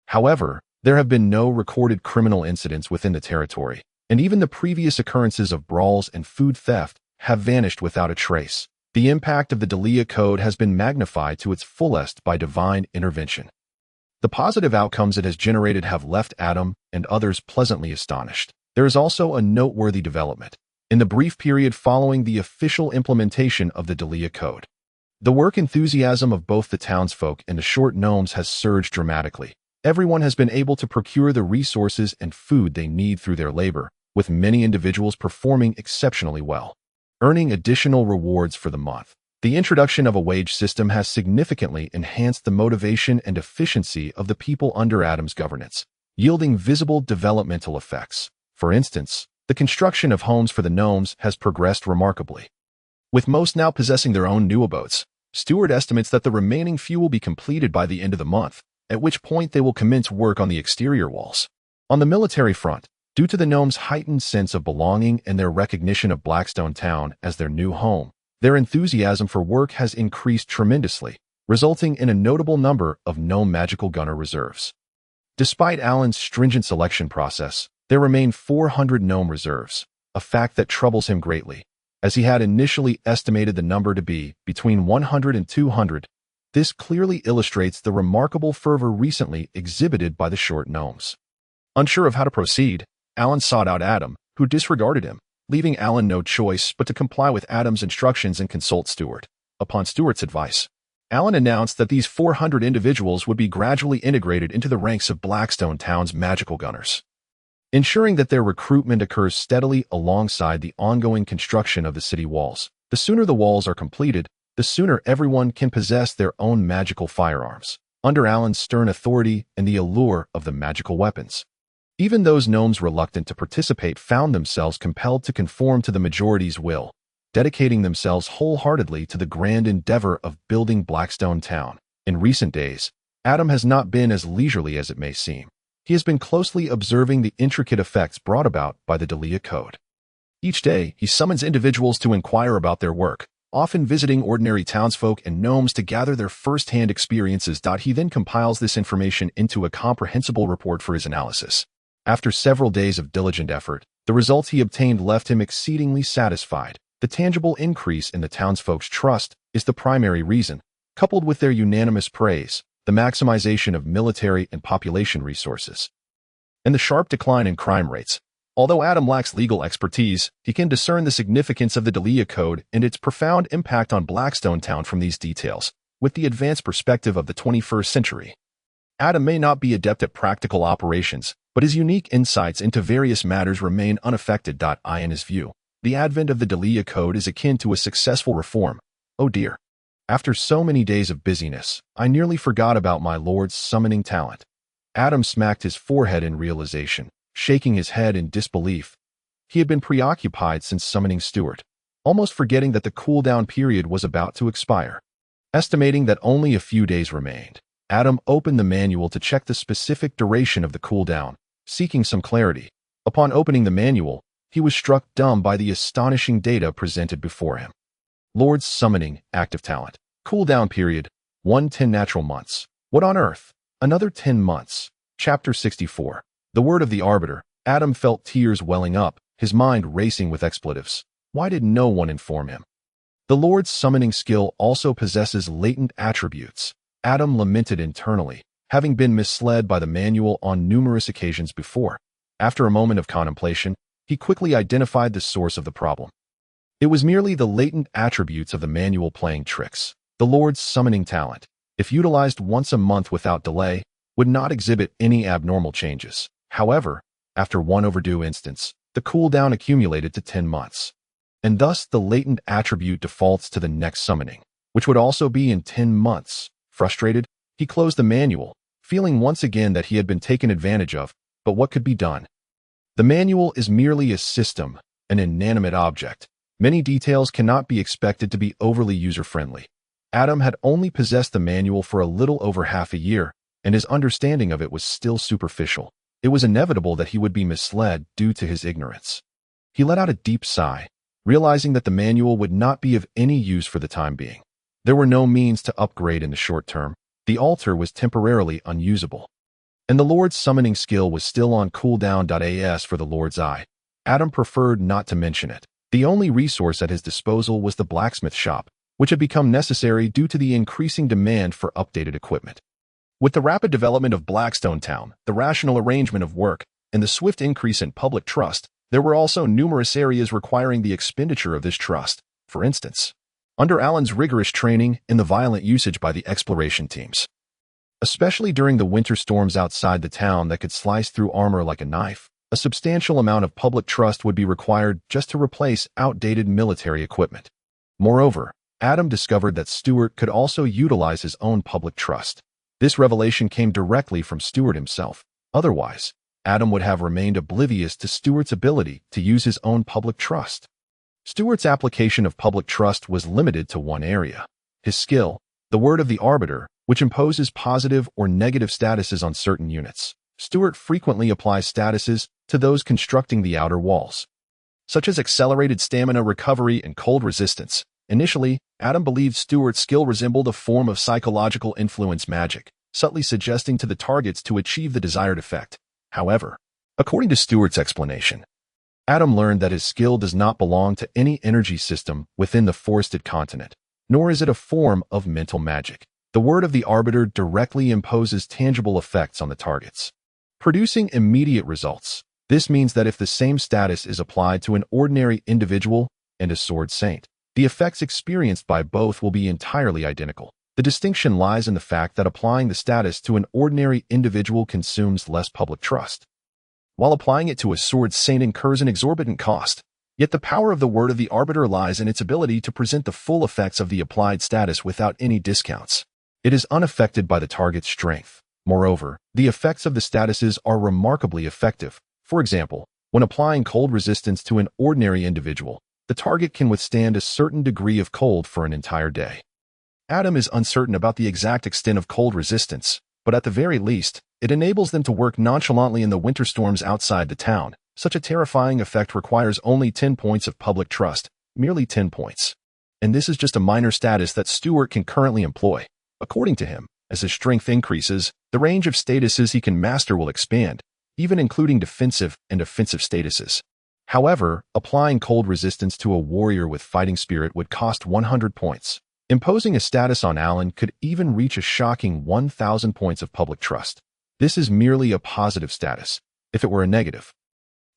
However, there have been no recorded criminal incidents within the territory, and even the previous occurrences of brawls and food theft have vanished without a trace. The impact of the Delia Code has been magnified to its fullest by divine intervention. The positive outcomes it has generated have left Adam and others pleasantly astonished. There is also a noteworthy development. In the brief period following the official implementation of the Delia Code, the work enthusiasm of both the townsfolk and the short gnomes has surged dramatically. Everyone has been able to procure the resources and food they need through their labor, with many individuals performing exceptionally well, earning additional rewards for the month. The introduction of a wage system has significantly enhanced the motivation and efficiency of the people under Adam's governance, yielding visible developmental effects. For instance, the construction of homes for the gnomes has progressed remarkably. With most now possessing their own new abodes, Stewart estimates that the remaining few will be completed by the end of the month, at which point they will commence work on the exterior walls. On the military front, due to the gnomes' heightened sense of belonging and their recognition of Blackstone Town as their new home, their enthusiasm for work has increased tremendously, resulting in a notable number of gnome magical gunner reserves. Despite Alan's stringent selection process, there remain 400 gnome reserves, a fact that troubles him greatly. as he had initially estimated the number to be between 100 and 200. This clearly illustrates the remarkable fervor recently exhibited by the short gnomes. Unsure of how to proceed, Alan sought out Adam, who disregarded him, leaving Alan no choice but to comply with Adam's instructions and consult Stewart. Upon Stewart's advice, Alan announced that these 400 individuals would be gradually integrated into the ranks of Blackstone Town's magical gunners, ensuring that their recruitment occurs steadily alongside the ongoing construction of the city walls. The sooner the walls are completed, the sooner everyone can possess their own magical firearms, under Alan's stern authority and the allure of the magical weapons. Even those gnomes reluctant to participate found themselves compelled to conform to the majority's will, dedicating themselves wholeheartedly to the grand endeavor of building Blackstone Town. In recent days, Adam has not been as leisurely as it may seem. He has been closely observing the intricate effects brought about by the deia code. Each day, he summons individuals to inquire about their work, often visiting ordinary townsfolk and gnomes to gather their first-hand experiences. He then compiles this information into a comprehensible report for his analysis. After several days of diligent effort, the results he obtained left him exceedingly satisfied. The tangible increase in the townsfolk's trust is the primary reason, coupled with their unanimous praise, the maximization of military and population resources, and the sharp decline in crime rates. Although Adam lacks legal expertise, he can discern the significance of the deia code and its profound impact on Blackstone Town from these details, with the advanced perspective of the 21st century. Adam may not be adept at practical operations, but his unique insights into various matters remain unaffected. In his view, the advent of the deia code is akin to a successful reform. Oh dear. After so many days of busyness, I nearly forgot about my lord's summoning talent. Adam smacked his forehead in realization, shaking his head in disbelief. He had been preoccupied since summoning Stewart, almost forgetting that the cooldown period was about to expire. Estimating that only a few days remained, Adam opened the manual to check the specific duration of the cooldown, seeking some clarity. Upon opening the manual, he was struck dumb by the astonishing data presented before him. Lord's summoning, active talent. Cooldown period, 110 natural months. What on earth? Another 10 months. Chapter 64. The word of the arbiter. Adam felt tears welling up, his mind racing with expletives. Why did no one inform him? The Lord's summoning skill also possesses latent attributes. Adam lamented internally, having been misled by the manual on numerous occasions before. After a moment of contemplation, he quickly identified the source of the problem. It was merely the latent attributes of the manual playing tricks. The Lord's summoning talent, if utilized once a month without delay, would not exhibit any abnormal changes. However, after one overdue instance, the cooldown accumulated to 10 months. And thus the latent attribute defaults to the next summoning, which would also be in 10 months. Frustrated, he closed the manual, feeling once again that he had been taken advantage of, but what could be done? The manual is merely a system, an inanimate object. Many details cannot be expected to be overly user-friendly. Adam had only possessed the manual for a little over half a year, and his understanding of it was still superficial. It was inevitable that he would be misled due to his ignorance. He let out a deep sigh, realizing that the manual would not be of any use for the time being. There were no means to upgrade in the short term. The altar was temporarily unusable. And the Lord's summoning skill was still on cooldown. As for the Lord's eye, Adam preferred not to mention it. The only resource at his disposal was the blacksmith shop, which had become necessary due to the increasing demand for updated equipment. With the rapid development of Blackstone Town, the rational arrangement of work, and the swift increase in public trust, there were also numerous areas requiring the expenditure of this trust. For instance, under Alan's rigorous training in the violent usage by the exploration teams, especially during the winter storms outside the town that could slice through armor like a knife, a substantial amount of public trust would be required just to replace outdated military equipment. Moreover, Adam discovered that Stewart could also utilize his own public trust. This revelation came directly from Stewart himself. Otherwise, Adam would have remained oblivious to Stewart's ability to use his own public trust. Stewart's application of public trust was limited to one area: his skill, the word of the arbiter, which imposes positive or negative statuses on certain units. Stewart frequently applies statuses to those constructing the outer walls, such as accelerated stamina recovery and cold resistance. Initially, Adam believed Stewart's skill resembled a form of psychological influence magic, subtly suggesting to the targets to achieve the desired effect. However, according to Stewart's explanation, Adam learned that his skill does not belong to any energy system within the forested continent, nor is it a form of mental magic. The word of the arbiter directly imposes tangible effects on the targets, producing immediate results. This means that if the same status is applied to an ordinary individual and a sword saint, the effects experienced by both will be entirely identical. The distinction lies in the fact that applying the status to an ordinary individual consumes less public trust, while applying it to a sword saint incurs an exorbitant cost. Yet the power of the word of the arbiter lies in its ability to present the full effects of the applied status without any discounts. It is unaffected by the target's strength. Moreover, the effects of the statuses are remarkably effective. For example, when applying cold resistance to an ordinary individual, the target can withstand a certain degree of cold for an entire day. Adam is uncertain about the exact extent of cold resistance, but at the very least, it enables them to work nonchalantly in the winter storms outside the town. Such a terrifying effect requires only 10 points of public trust, merely 10 points. And this is just a minor status that Stewart can currently employ. According to him, as his strength increases, the range of statuses he can master will expand, even including defensive and offensive statuses. However, applying cold resistance to a warrior with fighting spirit would cost 100 points. Imposing a status on Alan could even reach a shocking 1,000 points of public trust. This is merely a positive status. If it were a negative,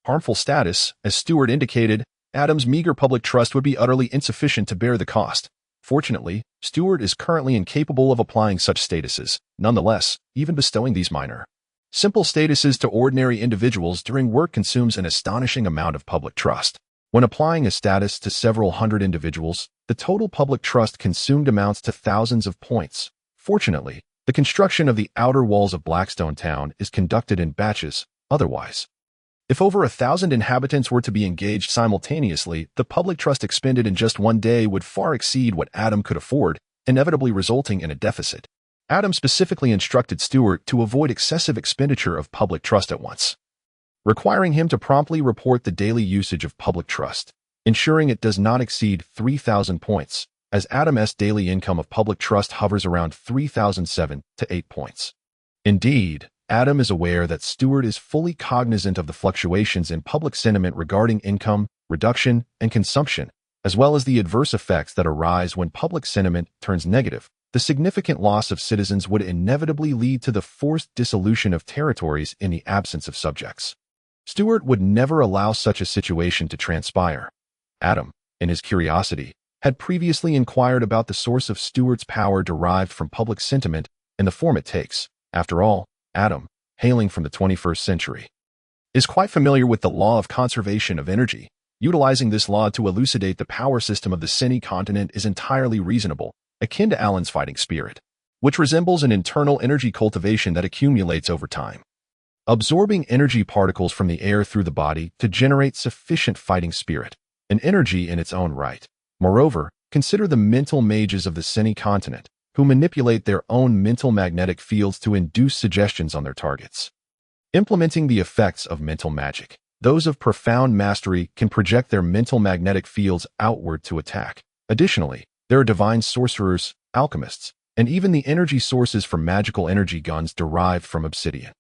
harmful status, as Stewart indicated, Adam's meager public trust would be utterly insufficient to bear the cost. Fortunately, Stewart is currently incapable of applying such statuses. Nonetheless, even bestowing these minor, simple statuses to ordinary individuals during work consumes an astonishing amount of public trust. When applying a status to several hundred individuals, the total public trust consumed amounts to thousands of points. Fortunately, the construction of the outer walls of Blackstone town is conducted in batches. Otherwise, if over 1,000 inhabitants were to be engaged simultaneously, the public trust expended in just one day would far exceed what Adam could afford, inevitably resulting in a deficit. Adam specifically instructed Stewart to avoid excessive expenditure of public trust at once, requiring him to promptly report the daily usage of public trust, ensuring it does not exceed 3,000 points, as Adam's daily income of public trust hovers around 3,007 to 8 points. Indeed, Adam is aware that Stewart is fully cognizant of the fluctuations in public sentiment regarding income, reduction, and consumption, as well as the adverse effects that arise when public sentiment turns negative. The significant loss of citizens would inevitably lead to the forced dissolution of territories in the absence of subjects. Stewart would never allow such a situation to transpire. Adam, in his curiosity, had previously inquired about the source of Stewart's power derived from public sentiment and the form it takes. After all, Adam, hailing from the 21st century, is quite familiar with the law of conservation of energy. Utilizing this law to elucidate the power system of the semi-continent is entirely reasonable, akin to Alan's fighting spirit, which resembles an internal energy cultivation that accumulates over time, absorbing energy particles from the air through the body to generate sufficient fighting spirit, an energy in its own right. Moreover, consider the mental mages of the semi-continent, who manipulate their own mental magnetic fields to induce suggestions on their targets. Implementing the effects of mental magic, those of profound mastery can project their mental magnetic fields outward to attack. Additionally, there are divine sorcerers, alchemists, and even the energy sources for magical energy guns derived from obsidian.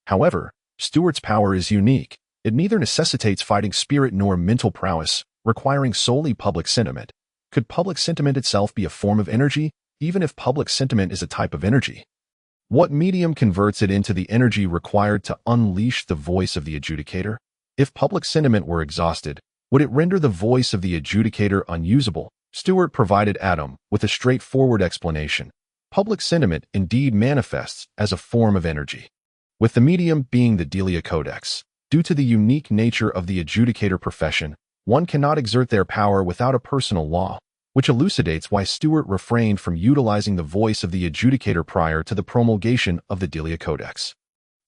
However, Stewart's power is unique. It neither necessitates fighting spirit nor mental prowess, requiring solely public sentiment. Could public sentiment itself be a form of energy, even if public sentiment is a type of energy? What medium converts it into the energy required to unleash the voice of the adjudicator? If public sentiment were exhausted, would it render the voice of the adjudicator unusable? Stewart provided Adam with a straightforward explanation. Public sentiment indeed manifests as a form of energy, with the medium being the deia codex. Due to the unique nature of the adjudicator profession, one cannot exert their power without a personal law, which elucidates why Stewart refrained from utilizing the voice of the adjudicator prior to the promulgation of the deia codex.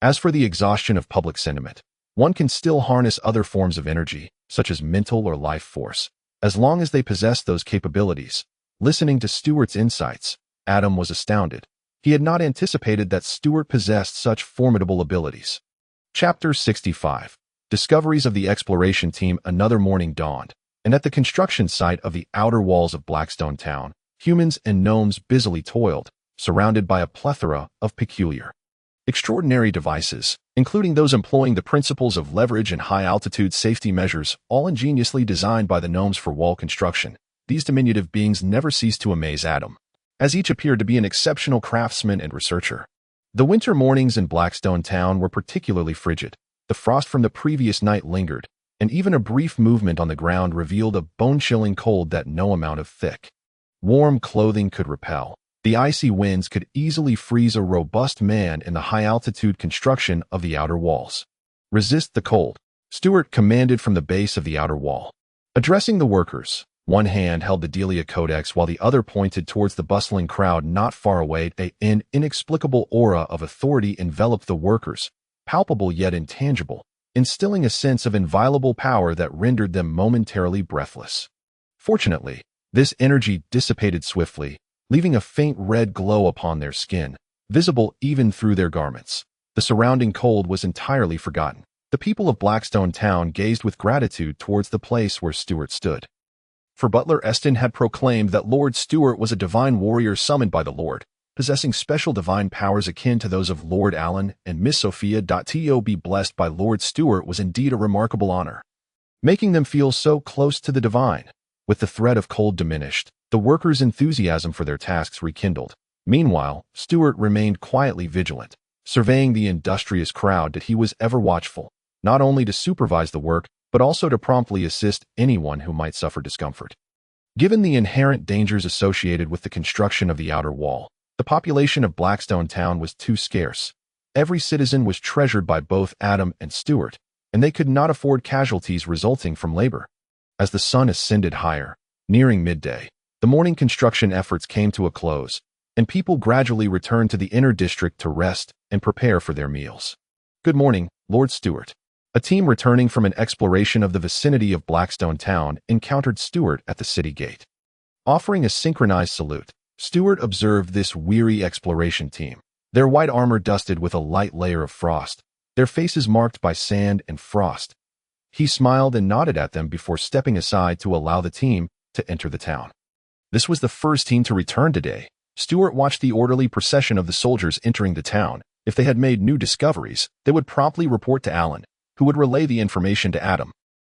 As for the exhaustion of public sentiment, one can still harness other forms of energy, such as mental or life force, as long as they possess those capabilities. Listening to Stewart's insights, Adam was astounded. He had not anticipated that Stewart possessed such formidable abilities. Chapter 65. Discoveries of the exploration team. Another morning dawned, and at the construction site of the outer walls of Blackstone town, humans and gnomes busily toiled, surrounded by a plethora of peculiar Extraordinary devices, including those employing the principles of leverage and high-altitude safety measures, all ingeniously designed by the gnomes for wall construction. These diminutive beings never ceased to amaze Adam, as each appeared to be an exceptional craftsman and researcher. The winter mornings in Blackstone town were particularly frigid. The frost from the previous night lingered, and even a brief movement on the ground revealed a bone-chilling cold that no amount of thick, warm clothing could repel. The icy winds could easily freeze a robust man in the high-altitude construction of the outer walls. Resist the cold, Stewart commanded from the base of the outer wall. Addressing the workers, one hand held the deia codex while the other pointed towards the bustling crowd not far away. An inexplicable aura of authority enveloped the workers, palpable yet intangible, instilling a sense of inviolable power that rendered them momentarily breathless. Fortunately, this energy dissipated swiftly, leaving a faint red glow upon their skin, visible even through their garments. The surrounding cold was entirely forgotten. The people of Blackstone town gazed with gratitude towards the place where Stewart stood. For Butler Eston had proclaimed that Lord Stewart was a divine warrior summoned by the Lord, possessing special divine powers akin to those of Lord Alan and Miss Sophia. To be blessed by Lord Stewart was indeed a remarkable honor, making them feel so close to the divine. With the threat of cold diminished, the workers' enthusiasm for their tasks rekindled. Meanwhile, Stewart remained quietly vigilant, surveying the industrious crowd that he was ever watchful, not only to supervise the work, but also to promptly assist anyone who might suffer discomfort. Given the inherent dangers associated with the construction of the outer wall, the population of Blackstone town was too scarce. Every citizen was treasured by both Adam and Stewart, and they could not afford casualties resulting from labor. As the sun ascended higher, nearing midday, the morning construction efforts came to a close, and people gradually returned to the inner district to rest and prepare for their meals. "Good morning, Lord Stewart." A team returning from an exploration of the vicinity of Blackstone town encountered Stewart at the city gate. Offering a synchronized salute, Stewart observed this weary exploration team, their white armor dusted with a light layer of frost, their faces marked by sand and frost. He smiled and nodded at them before stepping aside to allow the team to enter the town. This was the first team to return today. Stewart watched the orderly procession of the soldiers entering the town. If they had made new discoveries, they would promptly report to Alan, who would relay the information to Adam.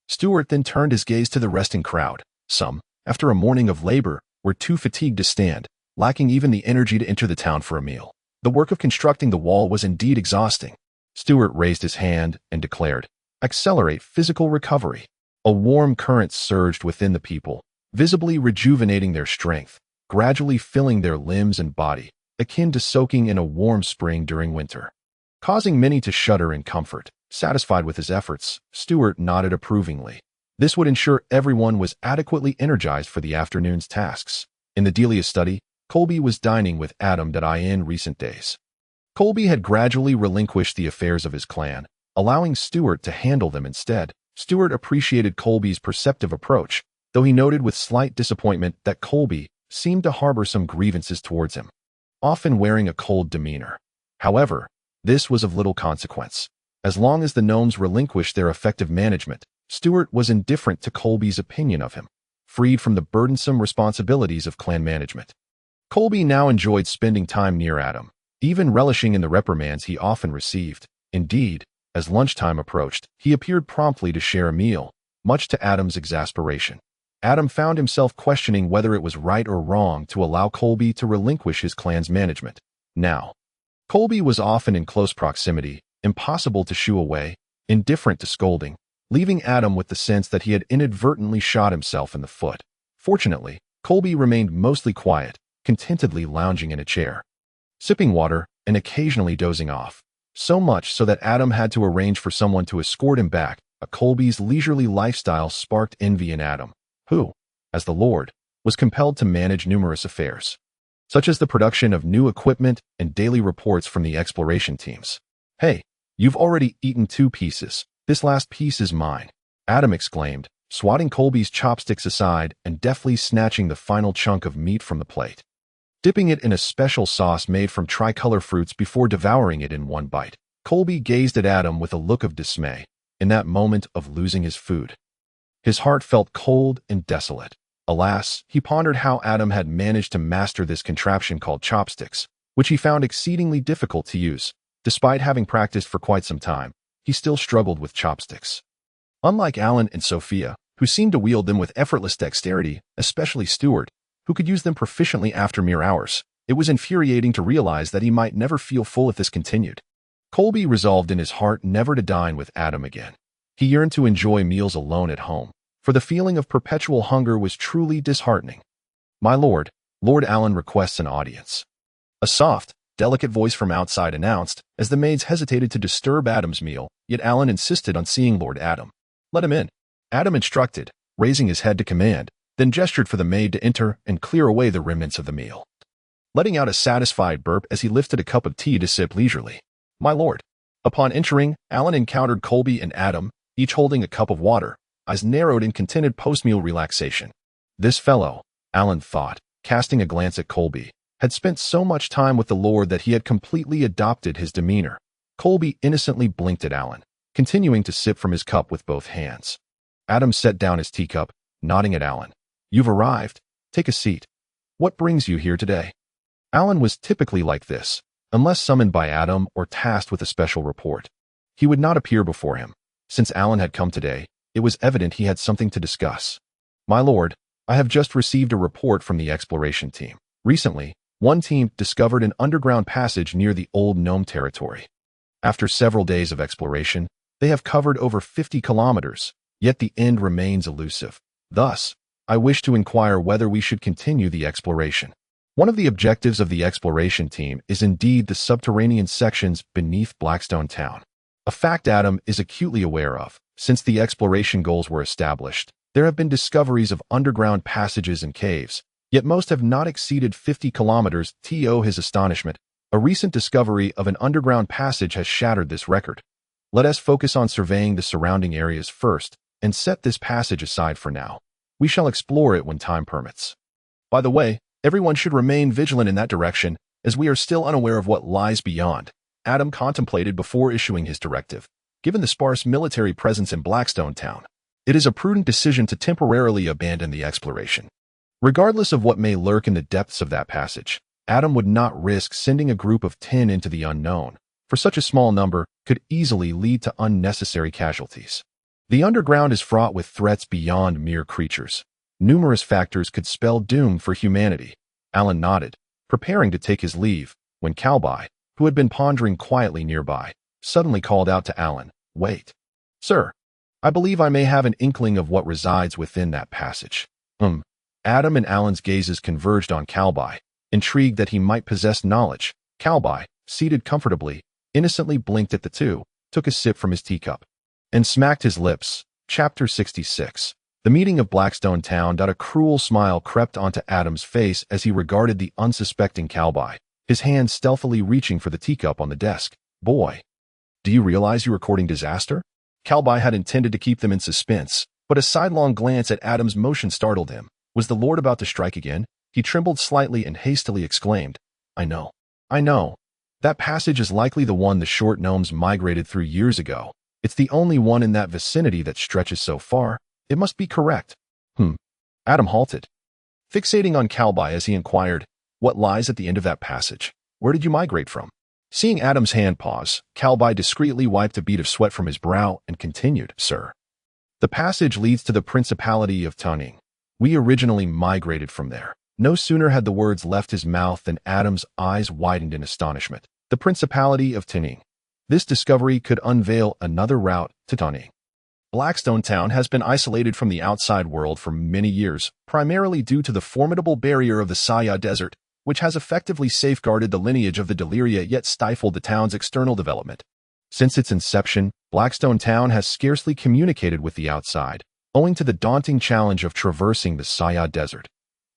Stewart then turned his gaze to the resting crowd. Some, after a morning of labor, were too fatigued to stand, lacking even the energy to enter the town for a meal. The work of constructing the wall was indeed exhausting. Stewart raised his hand and declared, "Accelerate physical recovery." A warm current surged within the people, visibly rejuvenating their strength, gradually filling their limbs and body, akin to soaking in a warm spring during winter. Causing many to shudder in comfort. Satisfied with his efforts, Stewart nodded approvingly. This would ensure everyone was adequately energized for the afternoon's tasks. In the deia study, Colby was dining with Adam in recent days. Colby had gradually relinquished the affairs of his clan, allowing Stewart to handle them instead. Stewart appreciated Colby's perceptive approach, though he noted with slight disappointment that Colby seemed to harbor some grievances towards him, often wearing a cold demeanor. However, this was of little consequence. As long as the gnomes relinquished their effective management, Stewart was indifferent to Colby's opinion of him, freed from the burdensome responsibilities of clan management. Colby now enjoyed spending time near Adam, even relishing in the reprimands he often received. Indeed, as lunchtime approached, he appeared promptly to share a meal, much to Adam's exasperation. Adam found himself questioning whether it was right or wrong to allow Colby to relinquish his clan's management. Now, Colby was often in close proximity, impossible to shoo away, indifferent to scolding, leaving Adam with the sense that he had inadvertently shot himself in the foot. Fortunately, Colby remained mostly quiet, contentedly lounging in a chair, sipping water and occasionally dozing off, so much so that Adam had to arrange for someone to escort him back. Colby's leisurely lifestyle sparked envy in Adam, who, as the Lord, was compelled to manage numerous affairs, such as the production of new equipment and daily reports from the exploration teams. "Hey, you've already eaten 2 pieces. This last piece is mine," Adam exclaimed, swatting Colby's chopsticks aside and deftly snatching the final chunk of meat from the plate, dipping it in a special sauce made from tricolor fruits before devouring it in one bite. Colby gazed at Adam with a look of dismay. In that moment of losing his food, his heart felt cold and desolate. Alas, he pondered how Adam had managed to master this contraption called chopsticks, which he found exceedingly difficult to use. Despite having practiced for quite some time, he still struggled with chopsticks. Unlike Alan and Sophia, who seemed to wield them with effortless dexterity, especially Stewart, who could use them proficiently after mere hours, it was infuriating to realize that he might never feel full if this continued. Colby resolved in his heart never to dine with Adam again. He yearned to enjoy meals alone at home, for the feeling of perpetual hunger was truly disheartening. "My lord, Lord Alan requests an audience." A soft, delicate voice from outside announced, as the maids hesitated to disturb Adam's meal, yet Alan insisted on seeing Lord Adam. "Let him in," Adam instructed, raising his head to command, then gestured for the maid to enter and clear away the remnants of the meal, letting out a satisfied burp as he lifted a cup of tea to sip leisurely. "My lord." Upon entering, Alan encountered Colby and Adam, each holding a cup of water, eyes narrowed in contented post-meal relaxation. This fellow, Alan thought, casting a glance at Colby, had spent so much time with the Lord that he had completely adopted his demeanor. Colby innocently blinked at Alan, continuing to sip from his cup with both hands. Adam set down his teacup, nodding at Alan. "You've arrived. Take a seat. What brings you here today?" Alan was typically like this, unless summoned by Adam or tasked with a special report. He would not appear before him. Since Alan had come today, it was evident he had something to discuss. "My lord, I have just received a report from the exploration team. Recently, one team discovered an underground passage near the old Gnome territory. After several days of exploration, they have covered over 50 kilometers, yet the end remains elusive. Thus, I wish to inquire whether we should continue the exploration." One of the objectives of the exploration team is indeed the subterranean sections beneath Blackstone town. A fact Adam is acutely aware of. Since the exploration goals were established, there have been discoveries of underground passages and caves, yet most have not exceeded 50 kilometers. To his astonishment, a recent discovery of an underground passage has shattered this record. Let us focus on surveying the surrounding areas first, and set this passage aside for now. We shall explore it when time permits. By the way, everyone should remain vigilant in that direction, as we are still unaware of what lies beyond, Adam contemplated before issuing his directive. Given the sparse military presence in Blackstone town, it is a prudent decision to temporarily abandon the exploration. Regardless of what may lurk in the depths of that passage, Adam would not risk sending a group of 10 into the unknown, for such a small number could easily lead to unnecessary casualties. The underground is fraught with threats beyond mere creatures. Numerous factors could spell doom for humanity. Alan nodded, preparing to take his leave, when Calby, who had been pondering quietly nearby, suddenly called out to Alan, "Wait. Sir, I believe I may have an inkling of what resides within that passage." Adam and Alan's gazes converged on Calby, intrigued that he might possess knowledge. Calby, seated comfortably, innocently blinked at the two, took a sip from his teacup, and smacked his lips. Chapter 66. The meeting of Blackstone town. A cruel smile crept onto Adam's face as he regarded the unsuspecting Calby, his hand stealthily reaching for the teacup on the desk. "Boy, do you realize you are courting disaster?" Calby had intended to keep them in suspense, but a sidelong glance at Adam's motion startled him. Was the Lord about to strike again? He trembled slightly and hastily exclaimed, I know. That passage is likely the one the short gnomes migrated through years ago. It's the only one in that vicinity that stretches so far. It must be correct." Adam halted, fixating on Calby as he inquired, "What lies at the end of that passage? Where did you migrate from?" Seeing Adam's hand pause, Calby discreetly wiped a bead of sweat from his brow and continued, "Sir, the passage leads to the Principality of Tunning. We originally migrated from there." No sooner had the words left his mouth than Adam's eyes widened in astonishment. The Principality of Tunning. This discovery could unveil another route to Tunning. Blackstone town has been isolated from the outside world for many years, primarily due to the formidable barrier of the Saya Desert, which has effectively safeguarded the lineage of the Deliria yet stifled the town's external development. Since its inception, Blackstone town has scarcely communicated with the outside, owing to the daunting challenge of traversing the Saya Desert.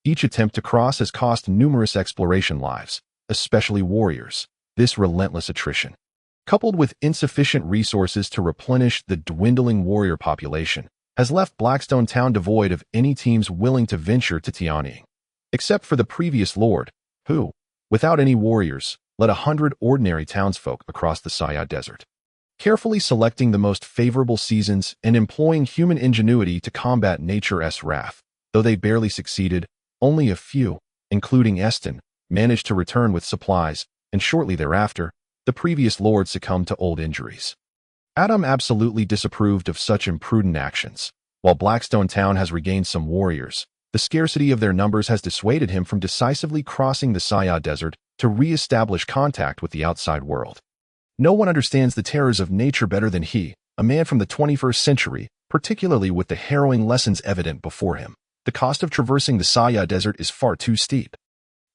Each attempt to cross has cost numerous exploration lives, especially warriors. This relentless attrition, coupled with insufficient resources to replenish the dwindling warrior population, has left Blackstone town devoid of any teams willing to venture to Tianying. Except for the previous lord, who, without any warriors, led 100 ordinary townsfolk across the Saya Desert. Carefully selecting the most favorable seasons and employing human ingenuity to combat nature's wrath, though they barely succeeded, only a few, including Eston, managed to return with supplies, and shortly thereafter, the previous lord succumbed to old injuries. Adam absolutely disapproved of such imprudent actions. While Blackstone Town has regained some warriors, the scarcity of their numbers has dissuaded him from decisively crossing the Saya Desert to re-establish contact with the outside world. No one understands the terrors of nature better than he, a man from the 21st century, particularly with the harrowing lessons evident before him. The cost of traversing the Saya Desert is far too steep.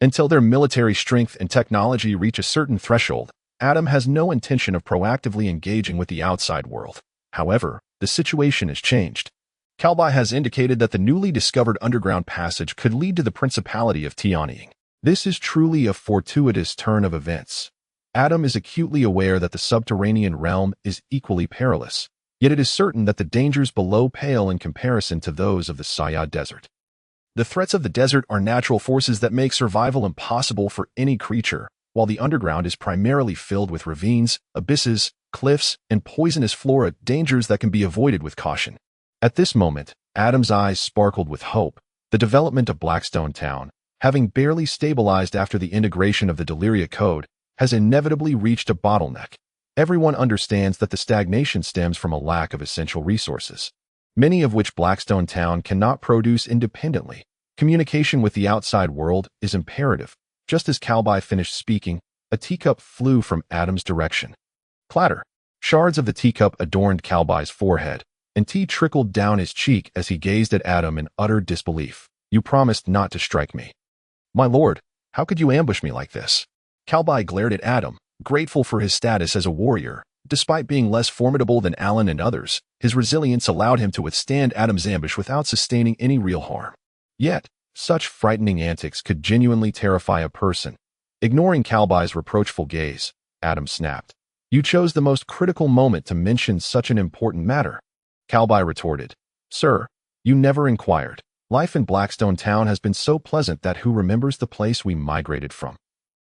Until their military strength and technology reach a certain threshold, Adam has no intention of proactively engaging with the outside world. However, the situation has changed. Kalbai has indicated that the newly discovered underground passage could lead to the Principality of Tianying. This is truly a fortuitous turn of events. Adam is acutely aware that the subterranean realm is equally perilous, yet it is certain that the dangers below pale in comparison to those of the Saya Desert. The threats of the desert are natural forces that make survival impossible for any creature, while the underground is primarily filled with ravines, abysses, cliffs, and poisonous flora, dangers that can be avoided with caution. At this moment, Adam's eyes sparkled with hope. The development of Blackstone Town, having barely stabilized after the integration of the Deliria Code, has inevitably reached a bottleneck. Everyone understands that the stagnation stems from a lack of essential resources, many of which Blackstone Town cannot produce independently. Communication with the outside world is imperative. Just as Kalbai finished speaking, a teacup flew from Adam's direction. Clatter! Shards of the teacup adorned Kalbai's forehead, and tea trickled down his cheek as he gazed at Adam in utter disbelief. "You promised not to strike me." "My lord, how could you ambush me like this?" Kalbai glared at Adam, grateful for his status as a warrior. Despite being less formidable than Alan and others, his resilience allowed him to withstand Adam's ambush without sustaining any real harm. Yet, such frightening antics could genuinely terrify a person. Ignoring Kalbai's reproachful gaze, Adam snapped. "You chose the most critical moment to mention such an important matter." Kalbai retorted, "Sir, you never inquired. Life in Blackstone Town has been so pleasant that who remembers the place we migrated from?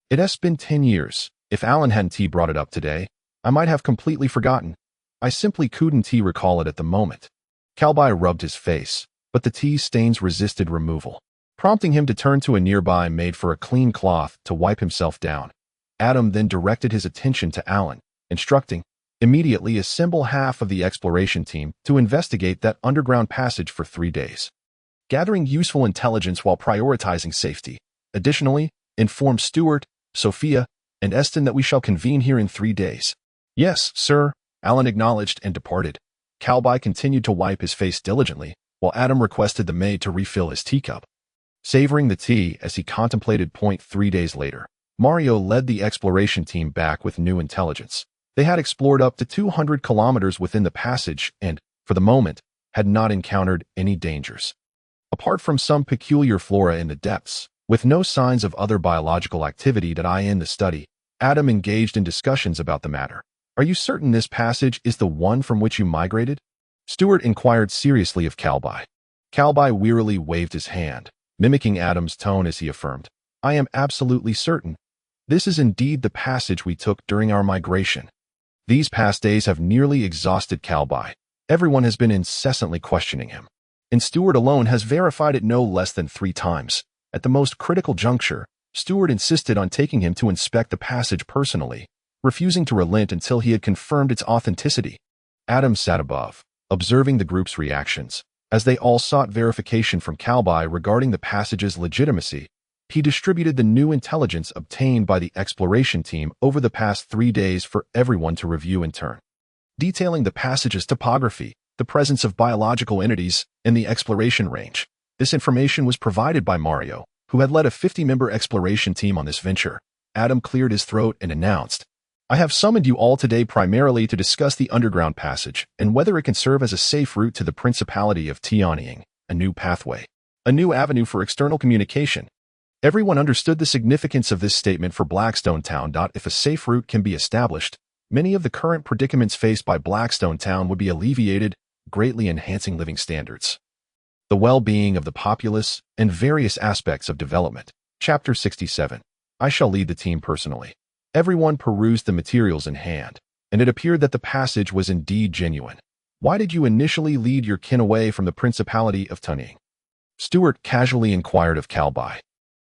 It has been 10 years. If Alan hadn't brought it up today, I might have completely forgotten. I simply couldn't recall it at the moment." Kalbai rubbed his face, but the tea stains resisted removal, prompting him to turn to a nearby made for a clean cloth to wipe himself down. Adam then directed his attention to Alan, instructing, "Immediately assemble half of the exploration team to investigate that underground passage for 3 days, gathering useful intelligence while prioritizing safety. Additionally, inform Stewart, Sophia, and Eston that we shall convene here in 3 days." "Yes, sir," Alan acknowledged and departed. Kalbai continued to wipe his face diligently, while Adam requested the maid to refill his teacup. Savoring the tea as he contemplated. 3 days later, Mario led the exploration team back with new intelligence. They had explored up to 200 kilometers within the passage and, for the moment, had not encountered any dangers. Apart from some peculiar flora in the depths, with no signs of other biological activity that in the study, Adam engaged in discussions about the matter. "Are you certain this passage is the one from which you migrated?" Stewart inquired seriously of Kalbai. Kalbai wearily waved his hand, mimicking Adam's tone as he affirmed, "I am absolutely certain. This is indeed the passage we took during our migration." These past days have nearly exhausted Kalbai. Everyone has been incessantly questioning him, and Stewart alone has verified it no less than 3 times. At the most critical juncture, Stewart insisted on taking him to inspect the passage personally, refusing to relent until he had confirmed its authenticity. Adam sat above, observing the group's reactions. As they all sought verification from Kalbai regarding the passage's legitimacy, he distributed the new intelligence obtained by the exploration team over the past 3 days for everyone to review in turn, detailing the passage's topography, the presence of biological entities, and the exploration range. This information was provided by Mario, who had led a 50-member exploration team on this venture. Adam cleared his throat and announced, "I have summoned you all today primarily to discuss the underground passage and whether it can serve as a safe route to the Principality of Tianying, a new pathway, a new avenue for external communication." Everyone understood the significance of this statement for Blackstone Town. If a safe route can be established, many of the current predicaments faced by Blackstone Town would be alleviated, greatly enhancing living standards, the well-being of the populace, and various aspects of development. Chapter 67. I shall lead the team personally. Everyone perused the materials in hand, and it appeared that the passage was indeed genuine. "Why did you initially lead your kin away from the Principality of Tianying?" Stewart casually inquired of Kalbai.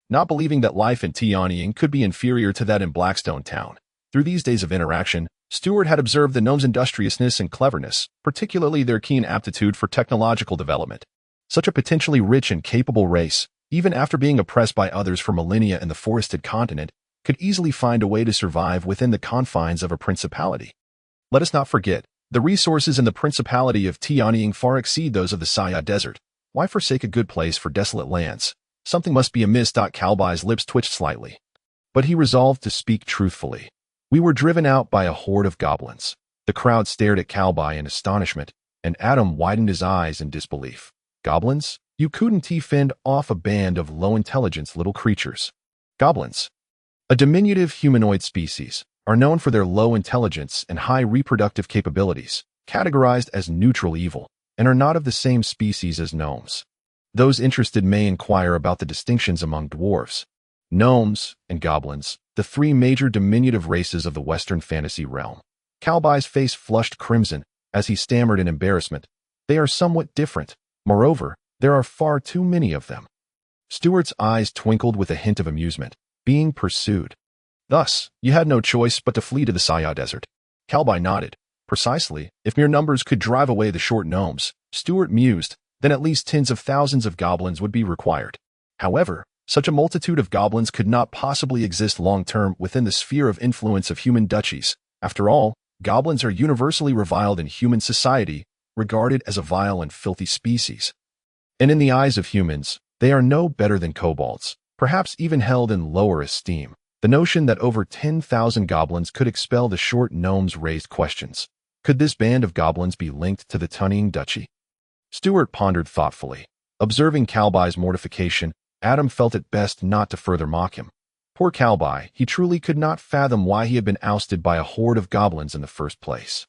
"Not believing that life in Tianying could be inferior to that in Blackstone Town. Through these days of interaction, Stewart had observed the gnomes' industriousness and cleverness, particularly their keen aptitude for technological development. Such a potentially rich and capable race, even after being oppressed by others for millennia in the forested continent, could easily find a way to survive within the confines of a principality. Let us not forget, the resources in the Principality of Tianying far exceed those of the Saya Desert. Why forsake a good place for desolate lands? Something must be amiss. Calby's lips twitched slightly. But he resolved to speak truthfully. We were driven out by a horde of goblins. The crowd stared at Calby in astonishment, and Adam widened his eyes in disbelief. Goblins? You couldn't fend off a band of low-intelligence little creatures. Goblins, a diminutive humanoid species, are known for their low intelligence and high reproductive capabilities, categorized as neutral evil, and are not of the same species as gnomes. Those interested may inquire about the distinctions among dwarves, gnomes, and goblins, the three major diminutive races of the Western fantasy realm. Calby's face flushed crimson as he stammered in embarrassment. They are somewhat different. Moreover, there are far too many of them. Stewart's eyes twinkled with a hint of amusement. Being pursued. Thus, you had no choice but to flee to the Saya Desert. Calby nodded. Precisely. If mere numbers could drive away the short gnomes, Stewart mused, then at least tens of thousands of goblins would be required. However, such a multitude of goblins could not possibly exist long-term within the sphere of influence of human duchies. After all, goblins are universally reviled in human society, regarded as a vile and filthy species. And in the eyes of humans, they are no better than kobolds, perhaps even held in lower esteem. The notion that over 10,000 goblins could expel the short gnomes raised questions. Could this band of goblins be linked to the Tianying Duchy? Stewart pondered thoughtfully. Observing Calby's mortification, Adam felt it best not to further mock him. Poor Calby, he truly could not fathom why he had been ousted by a horde of goblins in the first place.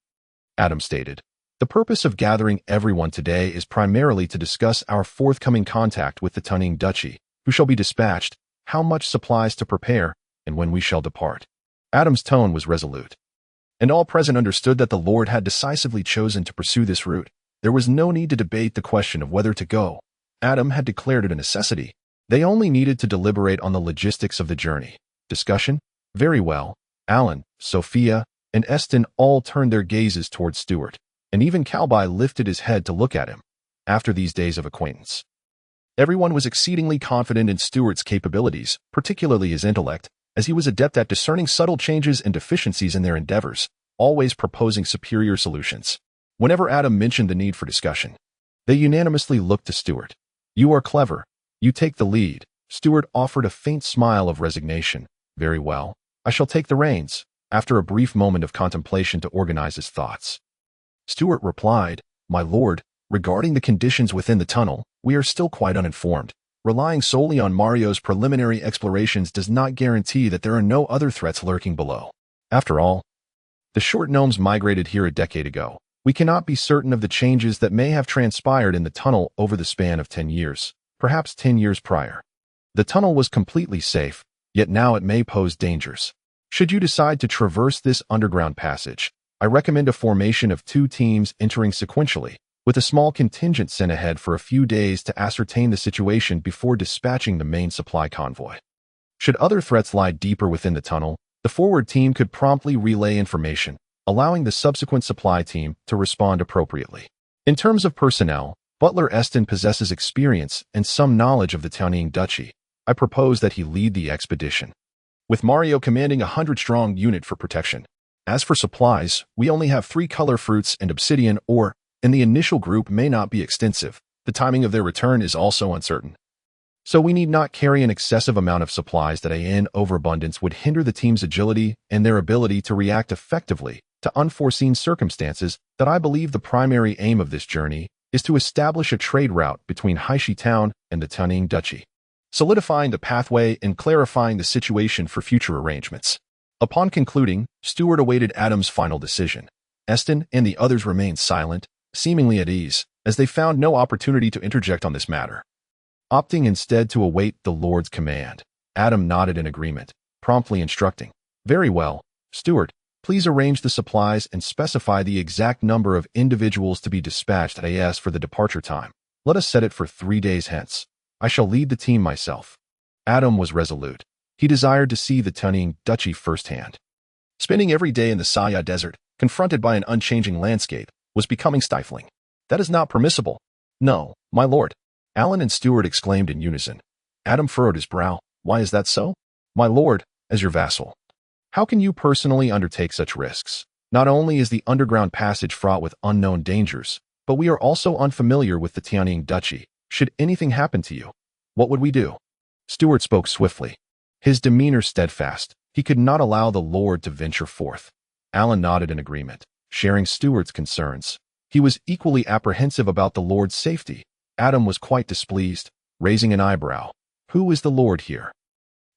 Adam stated, "The purpose of gathering everyone today is primarily to discuss our forthcoming contact with the Tianying Duchy, who shall be dispatched, how much supplies to prepare, and when we shall depart." Adam's tone was resolute, and all present understood that the Lord had decisively chosen to pursue this route. There was no need to debate the question of whether to go. Adam had declared it a necessity. They only needed to deliberate on the logistics of the journey. Discussion? Very well. Alan, Sophia, and Eston all turned their gazes towards Stewart, and even Calby lifted his head to look at him. After these days of acquaintance, everyone was exceedingly confident in Stewart's capabilities, particularly his intellect, as he was adept at discerning subtle changes and deficiencies in their endeavors, always proposing superior solutions. Whenever Adam mentioned the need for discussion, they unanimously looked to Stewart. "You are clever. You take the lead." Stewart offered a faint smile of resignation. "Very well. I shall take the reins," after a brief moment of contemplation to organize his thoughts. Stewart replied, "My lord, regarding the conditions within the tunnel, we are still quite uninformed. Relying solely on Mario's preliminary explorations does not guarantee that there are no other threats lurking below. After all, the short gnomes migrated here a decade ago. We cannot be certain of the changes that may have transpired in the tunnel over the span of 10 years, perhaps 10 years prior. The tunnel was completely safe, yet now it may pose dangers. Should you decide to traverse this underground passage, I recommend a formation of 2 teams entering sequentially, with a small contingent sent ahead for a few days to ascertain the situation before dispatching the main supply convoy. Should other threats lie deeper within the tunnel, the forward team could promptly relay information, allowing the subsequent supply team to respond appropriately. In terms of personnel, Butler Eston possesses experience and some knowledge of the Tianying Duchy. I propose that he lead the expedition, with Mario commanding a 100-strong unit for protection. As for supplies, we only have 3 color fruits and obsidian ore, and the initial group may not be extensive. The timing of their return is also uncertain. So we need not carry an excessive amount of supplies that in overabundance would hinder the team's agility and their ability to react effectively to unforeseen circumstances. That I believe the primary aim of this journey is to establish a trade route between Haishi Town and the Tianying Duchy, solidifying the pathway and clarifying the situation for future arrangements. Upon concluding, Stewart awaited Adam's final decision. Eston and the others remained silent, seemingly at ease, as they found no opportunity to interject on this matter. Opting instead to await the Lord's command, Adam nodded in agreement, promptly instructing, "Very well, Stewart, please arrange the supplies and specify the exact number of individuals to be dispatched AS for the departure time. Let us set it for 3 days hence. I shall lead the team myself." Adam was resolute. He desired to see the Tianying Duchy firsthand. Spending every day in the Saya desert, confronted by an unchanging landscape, was becoming stifling. That is not permissible. No, my lord. Alan and Stewart exclaimed in unison. Adam furrowed his brow. Why is that so? My lord, as your vassal. How can you personally undertake such risks? Not only is the underground passage fraught with unknown dangers, but we are also unfamiliar with the Tianying Duchy. Should anything happen to you, what would we do? Stewart spoke swiftly, his demeanor steadfast. He could not allow the lord to venture forth. Alan nodded in agreement, sharing Stewart's concerns. He was equally apprehensive about the lord's safety. Adam was quite displeased, raising an eyebrow. Who is the lord here?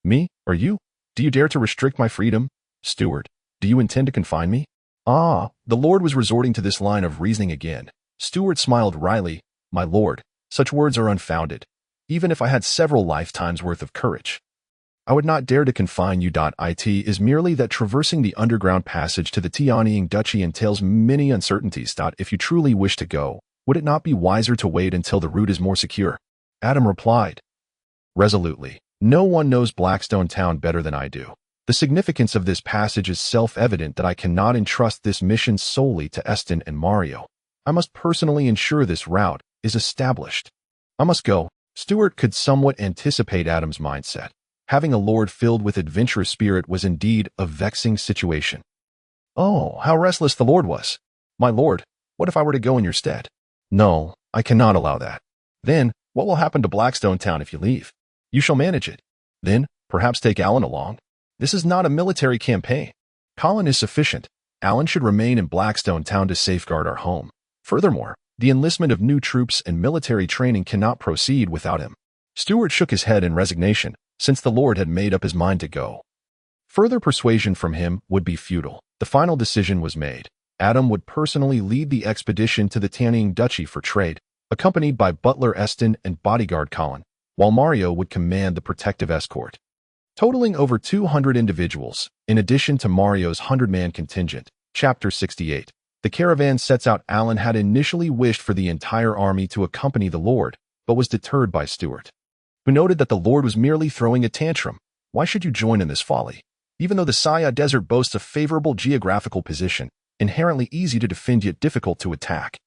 Me, or you? Do you dare to restrict my freedom? Stewart, do you intend to confine me? Ah, the lord was resorting to this line of reasoning again. Stewart smiled wryly. My lord, such words are unfounded. Even if I had several lifetimes worth of courage, I would not dare to confine you. It is merely that traversing the underground passage to the Tianying Duchy entails many uncertainties. If you truly wish to go, would it not be wiser to wait until the route is more secure? Adam replied resolutely. No one knows Blackstone town better than I do. The significance of this passage is self-evident that I cannot entrust this mission solely to Eston and Mario. I must personally ensure this route is established. I must go. Stewart could somewhat anticipate Adam's mindset. Having a lord filled with adventurous spirit was indeed a vexing situation. Oh, how restless the lord was. My lord, what if I were to go in your stead? No, I cannot allow that. Then, what will happen to Blackstone town if you leave? You shall manage it. Then, perhaps take Alan along. This is not a military campaign. Colin is sufficient. Alan should remain in Blackstone town to safeguard our home. Furthermore, the enlistment of new troops and military training cannot proceed without him. Stewart shook his head in resignation, since the lord had made up his mind to go. Further persuasion from him would be futile. The final decision was made. Adam would personally lead the expedition to the Tianying Duchy for trade, accompanied by butler Eston and bodyguard Colin, while Mario would command the protective escort. Totaling over 200 individuals, in addition to Mario's 100-man contingent. Chapter 68. The caravan sets out. Alan had initially wished for the entire army to accompany the lord, but was deterred by Stewart, who noted that the lord was merely throwing a tantrum. Why should you join in this folly? Even though the Saya Desert boasts a favorable geographical position, inherently easy to defend yet difficult to attack,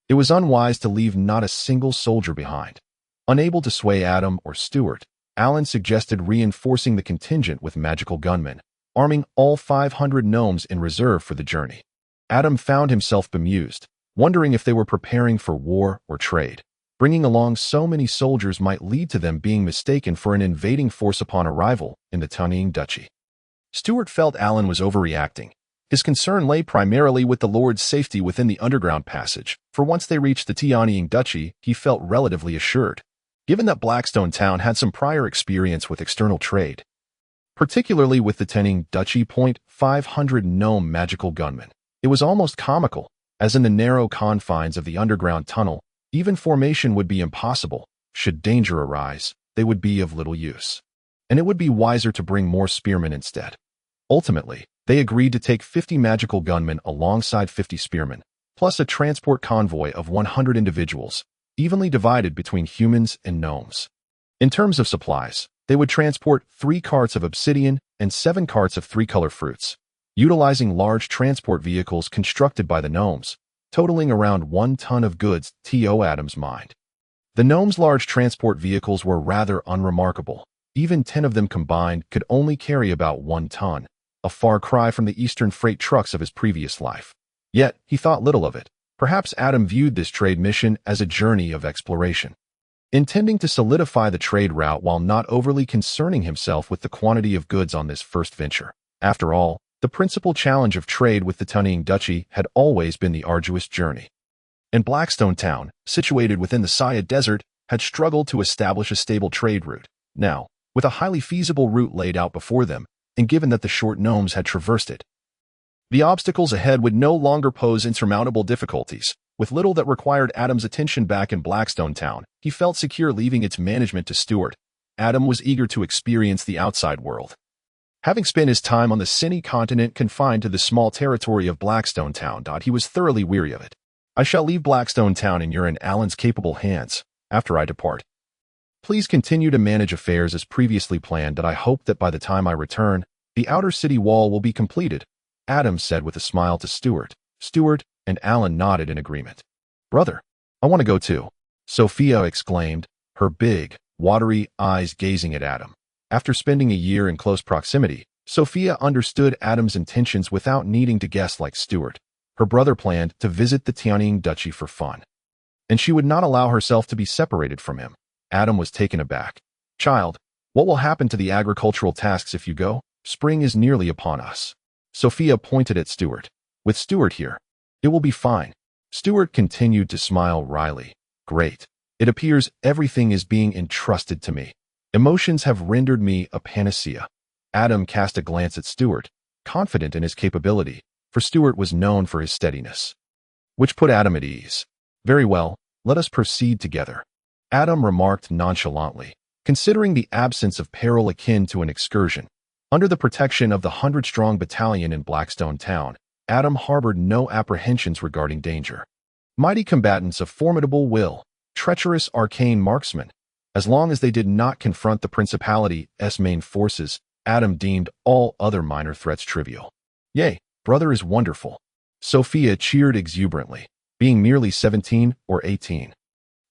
it was unwise to leave not a single soldier behind. Unable to sway Adam or Stewart, Alan suggested reinforcing the contingent with magical gunmen, arming all 500 gnomes in reserve for the journey. Adam found himself bemused, wondering if they were preparing for war or trade. Bringing along so many soldiers might lead to them being mistaken for an invading force upon arrival in the Tianying Duchy. Stewart felt Alan was overreacting. His concern lay primarily with the lord's safety within the underground passage, for once they reached the Tianying Duchy, he felt relatively assured. Given that Blackstone town had some prior experience with external trade, particularly with the Tianying Duchy. 500 gnome magical gunmen, it was almost comical, as in the narrow confines of the underground tunnel, even formation would be impossible. Should danger arise, they would be of little use, and it would be wiser to bring more spearmen instead. Ultimately, they agreed to take 50 magical gunmen alongside 50 spearmen, plus a transport convoy of 100 individuals, evenly divided between humans and gnomes. In terms of supplies, they would transport 3 carts of obsidian and 7 carts of 3-color fruits, utilizing large transport vehicles constructed by the gnomes, totaling around 1 ton of goods. To Adam's mind, the gnomes' large transport vehicles were rather unremarkable. Even 10 of them combined could only carry about 1 ton, a far cry from the eastern freight trucks of his previous life. Yet, he thought little of it. Perhaps Adam viewed this trade mission as a journey of exploration, intending to solidify the trade route while not overly concerning himself with the quantity of goods on this first venture. After all, the principal challenge of trade with the Tianying Duchy had always been the arduous journey. And Blackstone town, situated within the Saya Desert, had struggled to establish a stable trade route. Now, with a highly feasible route laid out before them, and given that the short gnomes had traversed it, the obstacles ahead would no longer pose insurmountable difficulties. With little that required Adam's attention back in Blackstone town, he felt secure leaving its management to Stewart. Adam was eager to experience the outside world. Having spent his time on the Sinny continent confined to the small territory of Blackstone town, he was thoroughly weary of it. I shall leave Blackstone town in your and Alan's capable hands after I depart. Please continue to manage affairs as previously planned. I hope that by the time I return, The outer city wall will be completed, Adam said with a smile to Stewart. Stewart and Alan nodded in agreement. Brother, I want to go too, Sophia exclaimed, her big, watery eyes gazing at Adam. After spending a year in close proximity, Sophia understood Adam's intentions without needing to guess like Stewart. Her brother planned to visit the Tianying Duchy for fun, and she would not allow herself to be separated from him. Adam was taken aback. Child, what will happen to the agricultural tasks if you go? Spring is nearly upon us. Sophia pointed at Stewart. With Stewart here, it will be fine. Stewart continued to smile wryly. Great. It appears everything is being entrusted to me. Emotions have rendered me a panacea. Adam cast a glance at Stewart, confident in his capability, for Stewart was known for his steadiness, which put Adam at ease. Very well, let us proceed together, Adam remarked nonchalantly, considering the absence of peril akin to an excursion. Under the protection of the 100-strong battalion in Blackstone town, Adam harbored no apprehensions regarding danger. Mighty combatants of formidable will, treacherous arcane marksmen, as long as they did not confront the Principality's main forces, Adam deemed all other minor threats trivial. Yay, brother is wonderful. Sophia cheered exuberantly, being merely 17 or 18.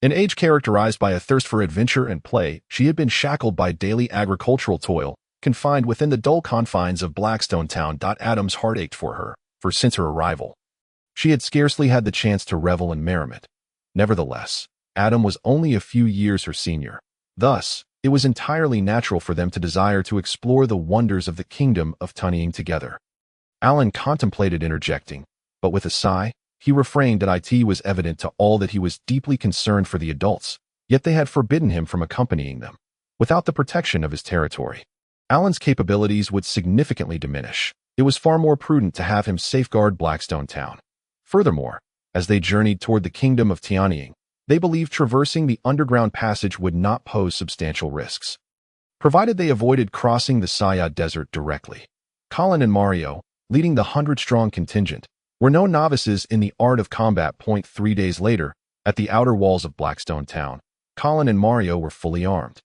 An age characterized by a thirst for adventure and play, she had been shackled by daily agricultural toil, confined within the dull confines of Blackstone town. Adam's heart ached for her, for since her arrival, she had scarcely had the chance to revel in merriment. Nevertheless, Adam was only a few years her senior. Thus, it was entirely natural for them to desire to explore the wonders of the kingdom of Tianying together. Alan contemplated interjecting, but with a sigh, he refrained. It was evident to all that he was deeply concerned for the adults, yet they had forbidden him from accompanying them. Without the protection of his territory, Alan's capabilities would significantly diminish. It was far more prudent to have him safeguard Blackstone town. Furthermore, as they journeyed toward the kingdom of Tianying, they believed traversing the underground passage would not pose substantial risks, provided they avoided crossing the Saya Desert directly. Colin and Mario, leading the 100-strong contingent, were no novices in the art of combat. 3 days later, at the outer walls of Blackstone town, Colin and Mario were fully armed,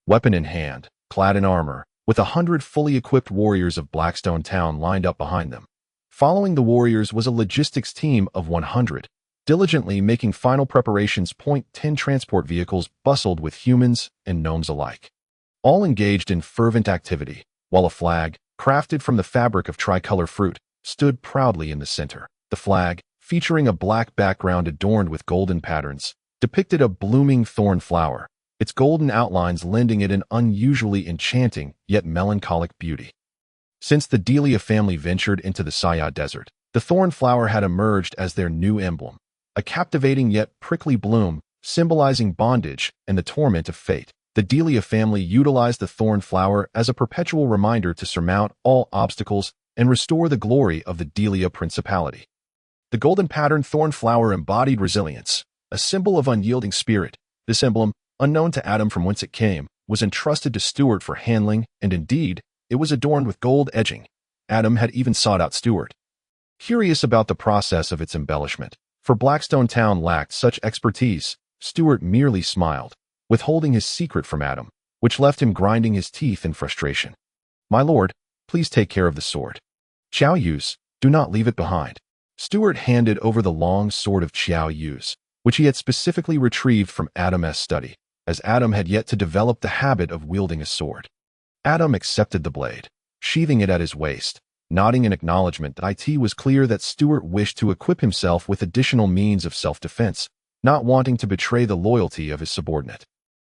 weapon in hand, clad in armor, with 100 fully equipped warriors of Blackstone town lined up behind them. Following the warriors was a logistics team of 100, diligently making final preparations. 10 transport vehicles bustled with humans and gnomes alike, all engaged in fervent activity, while a flag, crafted from the fabric of tricolor fruit, stood proudly in the center. The flag, featuring a black background adorned with golden patterns, depicted a blooming thorn flower, its golden outlines lending it an unusually enchanting yet melancholic beauty. Since the Delia family ventured into the Saya Desert, the thorn flower had emerged as their new emblem, a captivating yet prickly bloom, symbolizing bondage and the torment of fate. The Delia family utilized the thorn flower as a perpetual reminder to surmount all obstacles and restore the glory of the Delia Principality. The golden patterned thorn flower embodied resilience, a symbol of unyielding spirit. This emblem, unknown to Adam from whence it came, was entrusted to Stewart for handling, and indeed, it was adorned with gold edging. Adam had even sought out Stewart, curious about the process of its embellishment. For Blackstone town lacked such expertise, Stewart merely smiled, withholding his secret from Adam, which left him grinding his teeth in frustration. My lord, please take care of the sword. Qiao Yu's, do not leave it behind. Stewart handed over the long sword of Qiao Yu's, which he had specifically retrieved from Adam's study, as Adam had yet to develop the habit of wielding a sword. Adam accepted the blade, sheathing it at his waist, nodding in acknowledgement. It was clear that Stewart wished to equip himself with additional means of self-defense, not wanting to betray the loyalty of his subordinate.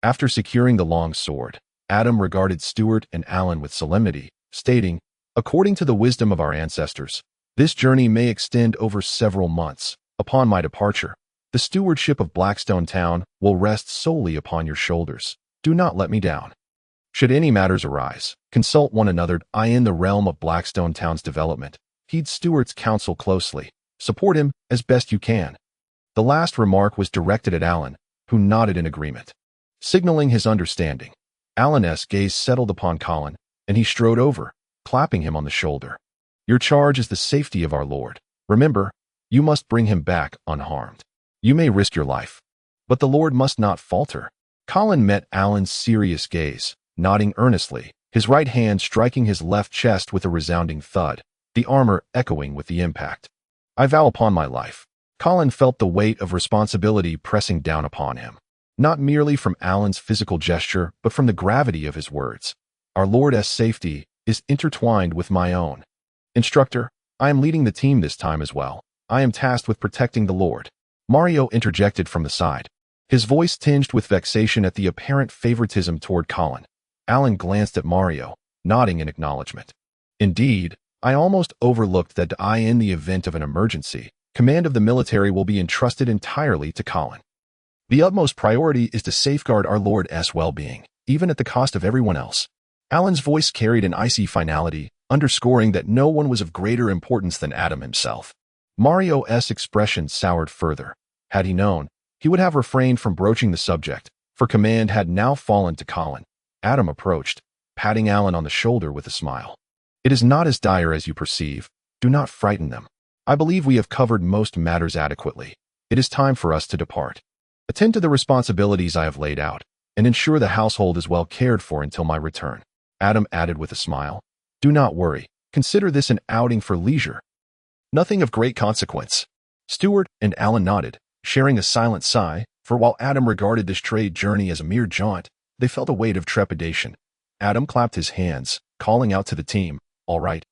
After securing the long sword, Adam regarded Stewart and Alan with solemnity, stating, according to the wisdom of our ancestors, this journey may extend over several months. Upon my departure, the stewardship of Blackstone town will rest solely upon your shoulders. Do not let me down. Should any matters arise, consult one another. In the realm of Blackstone town's development, heed Stewart's counsel closely. Support him as best you can. The last remark was directed at Alan, who nodded in agreement, signaling his understanding. Alan's gaze settled upon Colin, and he strode over, clapping him on the shoulder. Your charge is the safety of our lord. Remember, you must bring him back unharmed. You may risk your life, but the lord must not falter. Colin met Alan's serious gaze, nodding earnestly, his right hand striking his left chest with a resounding thud, the armor echoing with the impact. I vow upon my life. Colin felt the weight of responsibility pressing down upon him, not merely from Alan's physical gesture, but from the gravity of his words. Our Lord's safety is intertwined with my own. Instructor, I am leading the team this time as well. I am tasked with protecting the Lord. Mario interjected from the side, his voice tinged with vexation at the apparent favoritism toward Colin. Alan glanced at Mario, nodding in acknowledgement. Indeed, I almost overlooked that in the event of an emergency, command of the military will be entrusted entirely to Colin. The utmost priority is to safeguard our Lord's well-being, even at the cost of everyone else. Alan's voice carried an icy finality, underscoring that no one was of greater importance than Adam himself. Mario's expression soured further. Had he known, he would have refrained from broaching the subject, for command had now fallen to Colin. Adam approached, patting Alan on the shoulder with a smile. It is not as dire as you perceive. Do not frighten them. I believe we have covered most matters adequately. It is time for us to depart. Attend to the responsibilities I have laid out, and ensure the household is well cared for until my return. Adam added with a smile. Do not worry. Consider this an outing for leisure. Nothing of great consequence. Stewart and Alan nodded, sharing a silent sigh, for while Adam regarded this trade journey as a mere jaunt, they felt a weight of trepidation. Adam clapped his hands, calling out to the team, All right.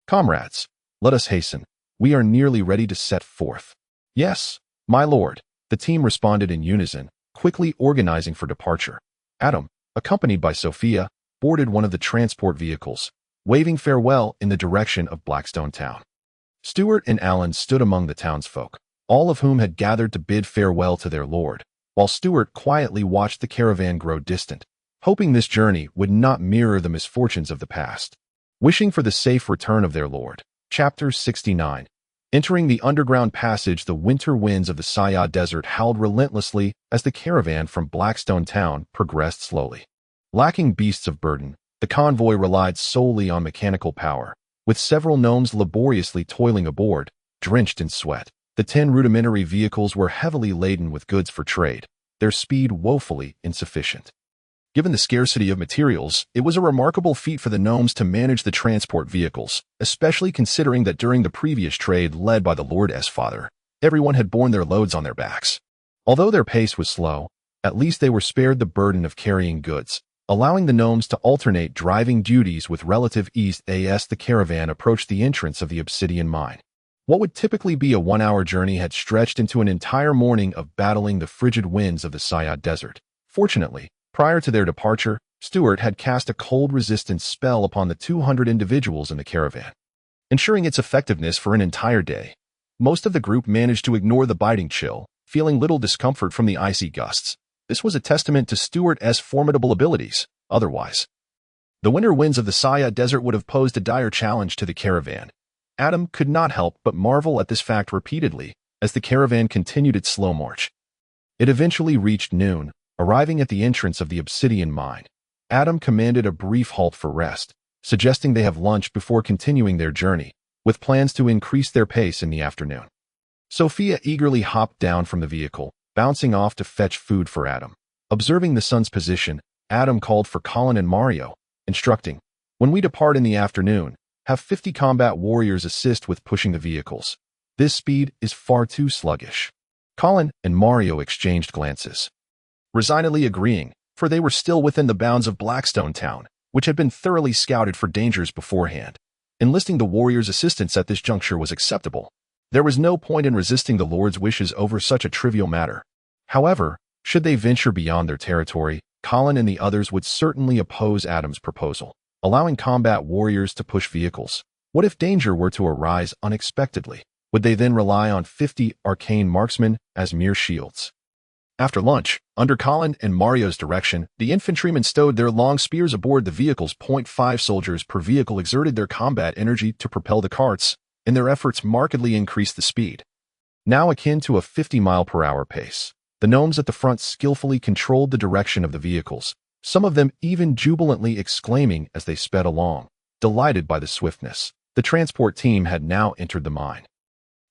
Comrades, let us hasten. We are nearly ready to set forth. Yes, my lord, the team responded in unison, quickly organizing for departure. Adam, accompanied by Sophia, boarded one of the transport vehicles, waving farewell in the direction of Blackstone town. Stewart and Alan stood among the townsfolk, all of whom had gathered to bid farewell to their lord, while Stewart quietly watched the caravan grow distant, hoping this journey would not mirror the misfortunes of the past. Wishing for the safe return of their lord. Chapter 69. Entering the underground passage, the winter winds of the Saya Desert howled relentlessly as the caravan from Blackstone town progressed slowly. Lacking beasts of burden, the convoy relied solely on mechanical power, with several gnomes laboriously toiling aboard, drenched in sweat. The 10 rudimentary vehicles were heavily laden with goods for trade, their speed woefully insufficient. Given the scarcity of materials, it was a remarkable feat for the gnomes to manage the transport vehicles, especially considering that during the previous trade led by the Lord's father, everyone had borne their loads on their backs. Although their pace was slow, at least they were spared the burden of carrying goods, allowing the gnomes to alternate driving duties with relative ease as the caravan approached the entrance of the obsidian mine. What would typically be a 1-hour journey had stretched into an entire morning of battling the frigid winds of the Saya Desert. Fortunately, prior to their departure, Stewart had cast a cold resistance spell upon the 200 individuals in the caravan, ensuring its effectiveness for an entire day. Most of the group managed to ignore the biting chill, feeling little discomfort from the icy gusts. This was a testament to Stewart's formidable abilities. Otherwise, the winter winds of the Saya Desert would have posed a dire challenge to the caravan. Adam could not help but marvel at this fact repeatedly as the caravan continued its slow march. It eventually reached noon, arriving at the entrance of the obsidian mine. Adam commanded a brief halt for rest, suggesting they have lunch before continuing their journey, with plans to increase their pace in the afternoon. Sophia eagerly hopped down from the vehicle, bouncing off to fetch food for Adam. Observing the sun's position, Adam called for Colin and Mario, instructing, When we depart in the afternoon, have 50 combat warriors assist with pushing the vehicles. This speed is far too sluggish. Colin and Mario exchanged glances, resignedly agreeing, for they were still within the bounds of Blackstone town, which had been thoroughly scouted for dangers beforehand. Enlisting the warriors' assistance at this juncture was acceptable. There was no point in resisting the Lord's wishes over such a trivial matter. However, should they venture beyond their territory, Colin and the others would certainly oppose Adam's proposal, allowing combat warriors to push vehicles. What if danger were to arise unexpectedly? Would they then rely on 50 arcane marksmen as mere shields? After lunch, under Colin and Mario's direction, the infantrymen stowed their long spears aboard the vehicles. 0.5 soldiers per vehicle exerted their combat energy to propel the carts, and their efforts markedly increased the speed. Now akin to a 50-mile-per-hour pace, the gnomes at the front skillfully controlled the direction of the vehicles, some of them even jubilantly exclaiming as they sped along, delighted by the swiftness. The transport team had now entered the mine,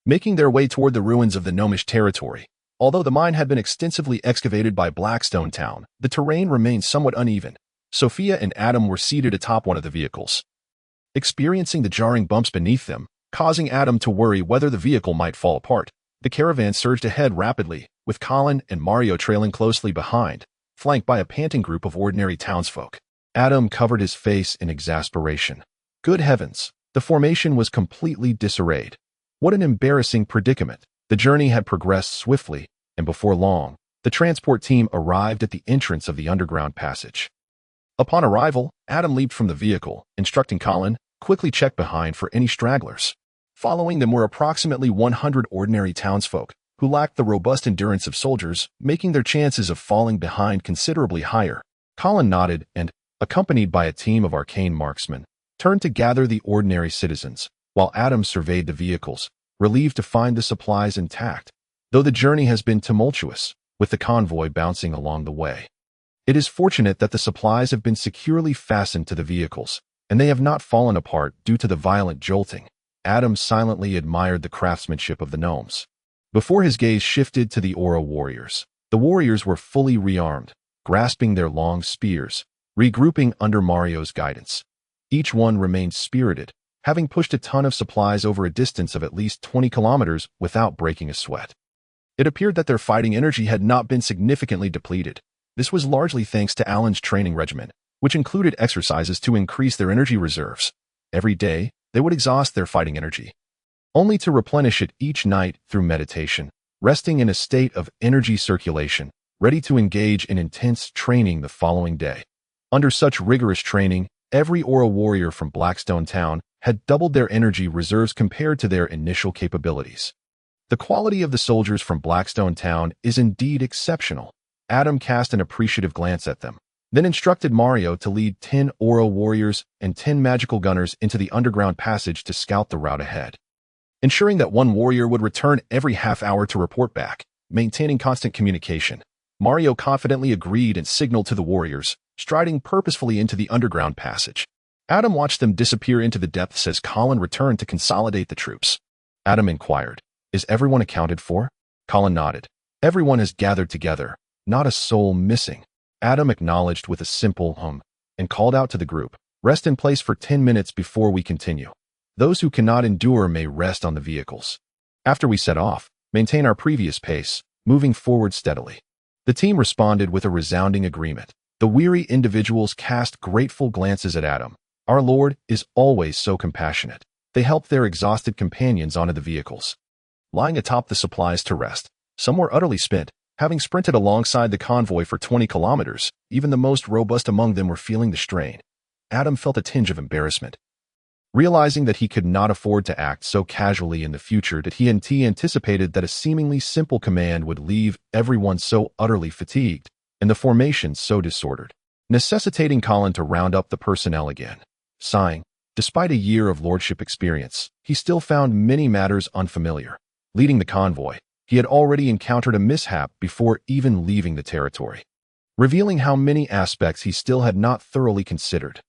making their way toward the ruins of the gnomish territory. Although the mine had been extensively excavated by Blackstone town, the terrain remained somewhat uneven. Sophia and Adam were seated atop one of the vehicles, experiencing the jarring bumps beneath them, causing Adam to worry whether the vehicle might fall apart. The caravan surged ahead rapidly, with Colin and Mario trailing closely behind, flanked by a panting group of ordinary townsfolk. Adam covered his face in exasperation. Good heavens, the formation was completely disarrayed. What an embarrassing predicament. The journey had progressed swiftly, and before long, the transport team arrived at the entrance of the underground passage. Upon arrival, Adam leaped from the vehicle, instructing Colin, quickly check behind for any stragglers. Following them were approximately 100 ordinary townsfolk, who lacked the robust endurance of soldiers, making their chances of falling behind considerably higher. Colin nodded and, accompanied by a team of arcane marksmen, turned to gather the ordinary citizens, while Adam surveyed the vehicles, relieved to find the supplies intact, though the journey has been tumultuous, with the convoy bouncing along the way. It is fortunate that the supplies have been securely fastened to the vehicles, and they have not fallen apart due to the violent jolting. Adam silently admired the craftsmanship of the gnomes. Before his gaze shifted to the Aura warriors, the warriors were fully rearmed, grasping their long spears, regrouping under Mario's guidance. Each one remained spirited, having pushed a ton of supplies over a distance of at least 20 kilometers without breaking a sweat. It appeared that their fighting energy had not been significantly depleted. This was largely thanks to Alan's training regimen, which included exercises to increase their energy reserves. Every day, they would exhaust their fighting energy, only to replenish it each night through meditation, resting in a state of energy circulation, ready to engage in intense training the following day. Under such rigorous training, every Aura warrior from Blackstone Town had doubled their energy reserves compared to their initial capabilities. The quality of the soldiers from Blackstone Town is indeed exceptional. Adam cast an appreciative glance at them, then instructed Mario to lead 10 Aura warriors and 10 magical gunners into the underground passage to scout the route ahead, ensuring that one warrior would return every half hour to report back, maintaining constant communication. Mario confidently agreed and signaled to the warriors, striding purposefully into the underground passage. Adam watched them disappear into the depths as Colin returned to consolidate the troops. Adam inquired, "Is everyone accounted for?" Colin nodded. "Everyone has gathered together, not a soul missing." Adam acknowledged with a simple and called out to the group, "Rest in place for 10 minutes before we continue. Those who cannot endure may rest on the vehicles. After we set off, maintain our previous pace, moving forward steadily." The team responded with a resounding agreement. The weary individuals cast grateful glances at Adam. Our Lord is always so compassionate. They helped their exhausted companions onto the vehicles. Lying atop the supplies to rest, some were utterly spent, having sprinted alongside the convoy for 20 kilometers. Even the most robust among them were feeling the strain. Adam felt a tinge of embarrassment, realizing that he could not afford to act so casually in the future. That he anticipated that a seemingly simple command would leave everyone so utterly fatigued, and the formation so disordered, necessitating Colin to round up the personnel again. Sighing, despite a year of lordship experience, he still found many matters unfamiliar. Leading the convoy, he had already encountered a mishap before even leaving the territory, revealing how many aspects he still had not thoroughly considered.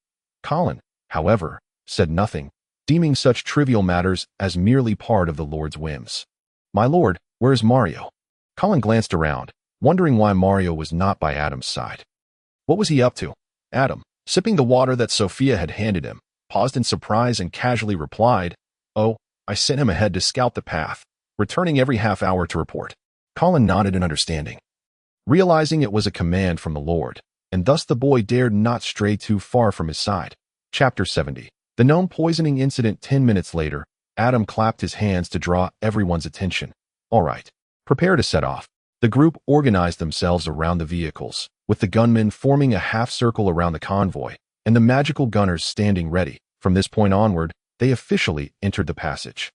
Colin, however, said nothing, deeming such trivial matters as merely part of the Lord's whims. "My lord, where is Mario?" Colin glanced around, wondering why Mario was not by Adam's side. What was he up to? Adam, sipping the water that Sophia had handed him, paused in surprise and casually replied, "Oh, I sent him ahead to scout the path, returning every half hour to report." Colin nodded in understanding, realizing it was a command from the Lord, and thus the boy dared not stray too far from his side. Chapter 70. The gnome poisoning incident. 10 minutes later, Adam clapped his hands to draw everyone's attention. "All right, prepare to set off." The group organized themselves around the vehicles, with the gunmen forming a half-circle around the convoy, and the magical gunners standing ready. From this point onward, they officially entered the passage,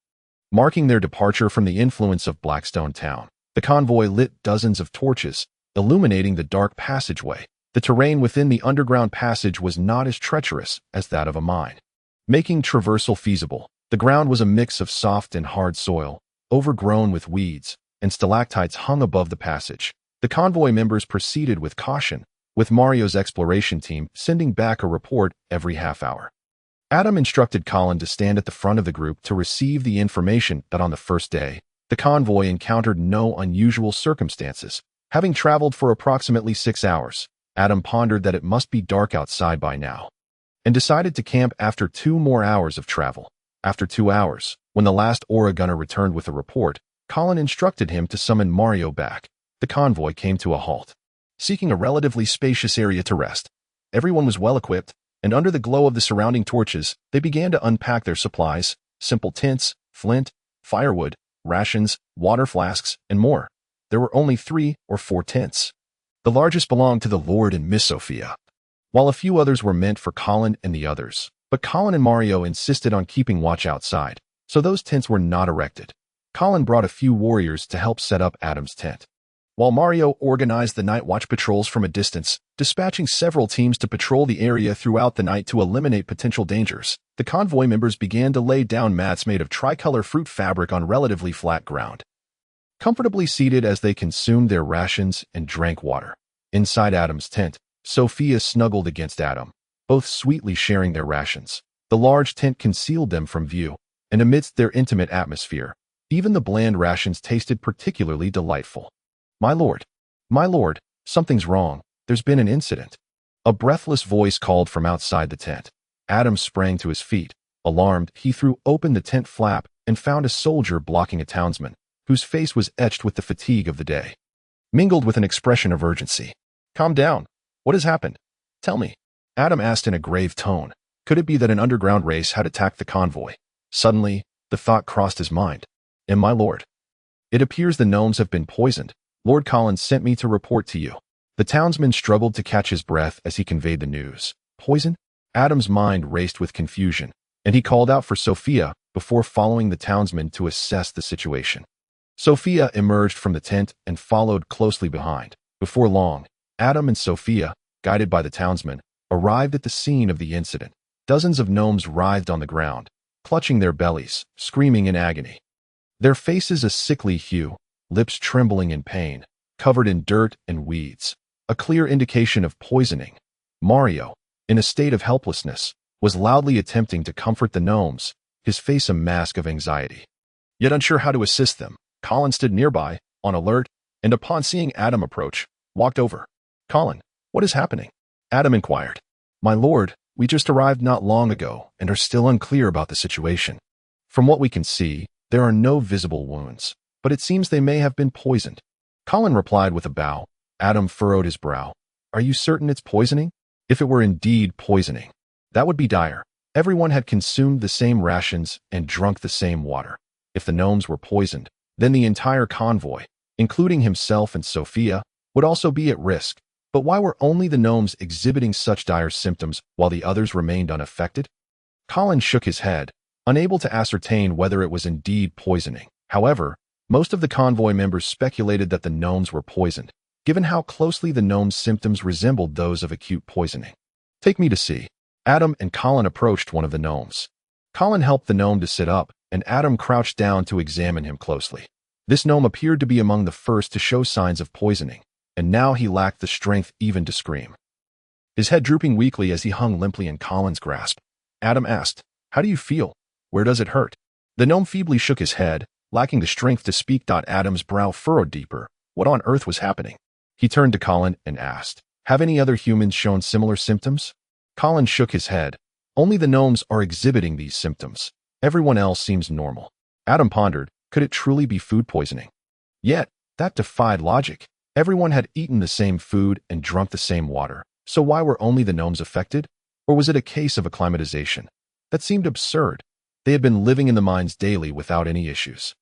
marking their departure from the influence of Blackstone Town. The convoy lit dozens of torches, illuminating the dark passageway. The terrain within the underground passage was not as treacherous as that of a mine, making traversal feasible. The ground was a mix of soft and hard soil, overgrown with weeds, and stalactites hung above the passage. The convoy members proceeded with caution, with Mario's exploration team sending back a report every half hour. Adam instructed Colin to stand at the front of the group to receive the information that on the first day, the convoy encountered no unusual circumstances, having traveled for approximately 6 hours. Adam pondered that it must be dark outside by now, and decided to camp after 2 more hours of travel. After 2 hours, when the last Aura gunner returned with a report, Colin instructed him to summon Mario back. The convoy came to a halt, seeking a relatively spacious area to rest. Everyone was well-equipped, and under the glow of the surrounding torches, they began to unpack their supplies: simple tents, flint, firewood, rations, water flasks, and more. There were only 3 or 4 tents. The largest belonged to the Lord and Miss Sophia, while a few others were meant for Colin and the others. But Colin and Mario insisted on keeping watch outside, so those tents were not erected. Colin brought a few warriors to help set up Adam's tent, while Mario organized the night watch patrols from a distance, dispatching several teams to patrol the area throughout the night to eliminate potential dangers. The convoy members began to lay down mats made of tricolor fruit fabric on relatively flat ground, comfortably seated as they consumed their rations and drank water. Inside Adam's tent, Sophia snuggled against Adam, both sweetly sharing their rations. The large tent concealed them from view, and amidst their intimate atmosphere, even the bland rations tasted particularly delightful. My lord, something's wrong. There's been an incident." A breathless voice called from outside the tent. Adam sprang to his feet. Alarmed, he threw open the tent flap and found a soldier blocking a townsman, whose face was etched with the fatigue of the day, mingled with an expression of urgency. "Calm down. What has happened? Tell me," Adam asked in a grave tone. Could it be that an underground race had attacked the convoy? Suddenly, the thought crossed his mind. "My lord, it appears the gnomes have been poisoned. Lord Collins sent me to report to you." The townsman struggled to catch his breath as he conveyed the news. Poison? Adam's mind raced with confusion, and he called out for Sophia before following the townsman to assess the situation. Sophia emerged from the tent and followed closely behind. Before long, Adam and Sophia, guided by the townsman, arrived at the scene of the incident. Dozens of gnomes writhed on the ground, clutching their bellies, screaming in agony. Their faces a sickly hue, lips trembling in pain, covered in dirt and weeds, a clear indication of poisoning. Mario, in a state of helplessness, was loudly attempting to comfort the gnomes, his face a mask of anxiety. Yet unsure how to assist them, Colin stood nearby, on alert, and upon seeing Adam approach, walked over. "Colin, what is happening?" Adam inquired. "My lord, we just arrived not long ago and are still unclear about the situation. From what we can see, there are no visible wounds, but it seems they may have been poisoned." Colin replied with a bow. Adam furrowed his brow. "Are you certain it's poisoning? If it were indeed poisoning, that would be dire. Everyone had consumed the same rations and drunk the same water. If the gnomes were poisoned, then the entire convoy, including himself and Sophia, would also be at risk. But why were only the gnomes exhibiting such dire symptoms while the others remained unaffected?" Colin shook his head, unable to ascertain whether it was indeed poisoning. However, most of the convoy members speculated that the gnomes were poisoned, given how closely the gnomes' symptoms resembled those of acute poisoning. "Take me to see." Adam and Colin approached one of the gnomes. Colin helped the gnome to sit up, and Adam crouched down to examine him closely. This gnome appeared to be among the first to show signs of poisoning, and now he lacked the strength even to scream, his head drooping weakly as he hung limply in Colin's grasp. Adam asked, "How do you feel? Where does it hurt?" The gnome feebly shook his head, lacking the strength to speak. Adam's brow furrowed deeper. What on earth was happening? He turned to Colin and asked, "Have any other humans shown similar symptoms?" Colin shook his head. "Only the gnomes are exhibiting these symptoms. Everyone else seems normal." Adam pondered, could it truly be food poisoning? Yet, that defied logic. Everyone had eaten the same food and drunk the same water, so why were only the gnomes affected? Or was it a case of acclimatization? That seemed absurd. They had been living in the mines daily without any issues.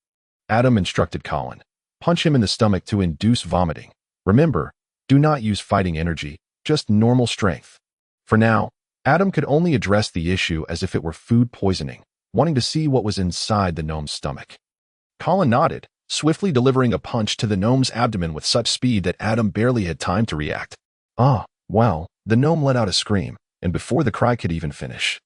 Adam instructed Colin, "Punch him in the stomach to induce vomiting. Remember, do not use fighting energy, just normal strength." For now, Adam could only address the issue as if it were food poisoning, wanting to see what was inside the gnome's stomach. Colin nodded, swiftly delivering a punch to the gnome's abdomen with such speed that Adam barely had time to react. Well, the gnome let out a scream, and before the cry could even finish,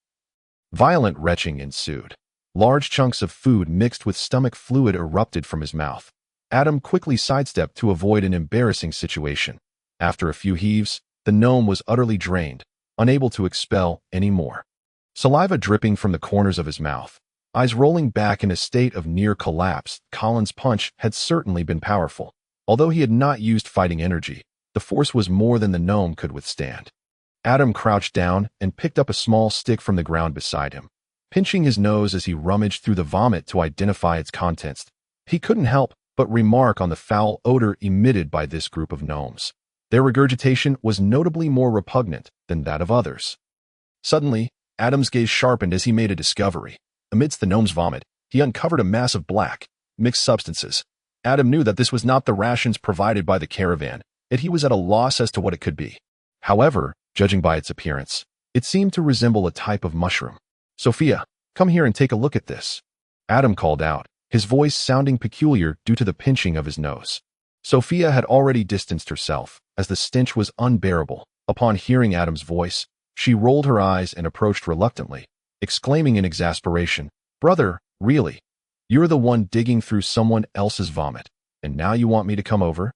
violent retching ensued. Large chunks of food mixed with stomach fluid erupted from his mouth. Adam quickly sidestepped to avoid an embarrassing situation. After a few heaves, the gnome was utterly drained, unable to expel any more. Saliva dripping from the corners of his mouth, eyes rolling back in a state of near collapse, Colin's punch had certainly been powerful. Although he had not used fighting energy, the The force was more than the gnome could withstand. Adam crouched down and picked up a small stick from the ground beside him, pinching his nose as he rummaged through the vomit to identify its contents. He couldn't help but remark on the foul odor emitted by this group of gnomes. Their regurgitation was notably more repugnant than that of others. Suddenly, Adam's gaze sharpened as he made a discovery. Amidst the gnome's vomit, he uncovered a mass of black, mixed substances. Adam knew that this was not the rations provided by the caravan, yet he was at a loss as to what it could be. However, judging by its appearance, it seemed to resemble a type of mushroom. "Sophia, come here and take a look at this," Adam called out, his voice sounding peculiar due to the pinching of his nose. Sophia had already distanced herself, as the stench was unbearable. Upon hearing Adam's voice, she rolled her eyes and approached reluctantly, exclaiming in exasperation, "Brother, really? You're the one digging through someone else's vomit, and now you want me to come over?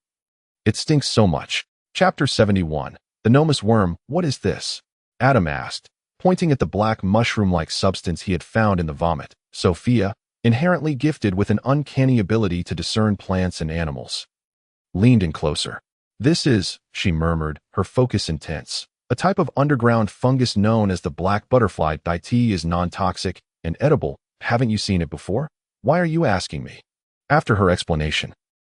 It stinks so much." Chapter 71. The nomus worm, what is this? Adam asked, pointing at the black mushroom-like substance he had found in the vomit. Sophia, inherently gifted with an uncanny ability to discern plants and animals, leaned in closer. "This is," she murmured, her focus intense, "a type of underground fungus known as the black butterfly. It is non-toxic and edible. Haven't you seen it before? Why are you asking me?" After her explanation,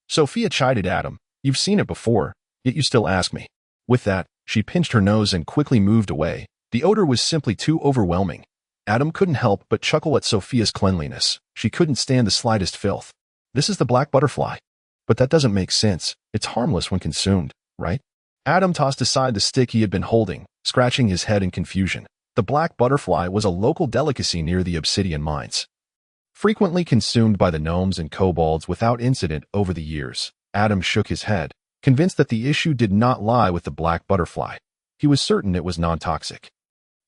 Sophia chided Adam. "You've seen it before, yet you still ask me." With that, she pinched her nose and quickly moved away. The odor was simply too overwhelming. Adam couldn't help but chuckle at Sophia's cleanliness. She couldn't stand the slightest filth. "This is the black butterfly. But that doesn't make sense. It's harmless when consumed, right?" Adam tossed aside the stick he had been holding, scratching his head in confusion. The black butterfly was a local delicacy near the obsidian mines, frequently consumed by the gnomes and kobolds without incident over the years. Adam shook his head, convinced that the issue did not lie with the black butterfly. He was certain it was non-toxic.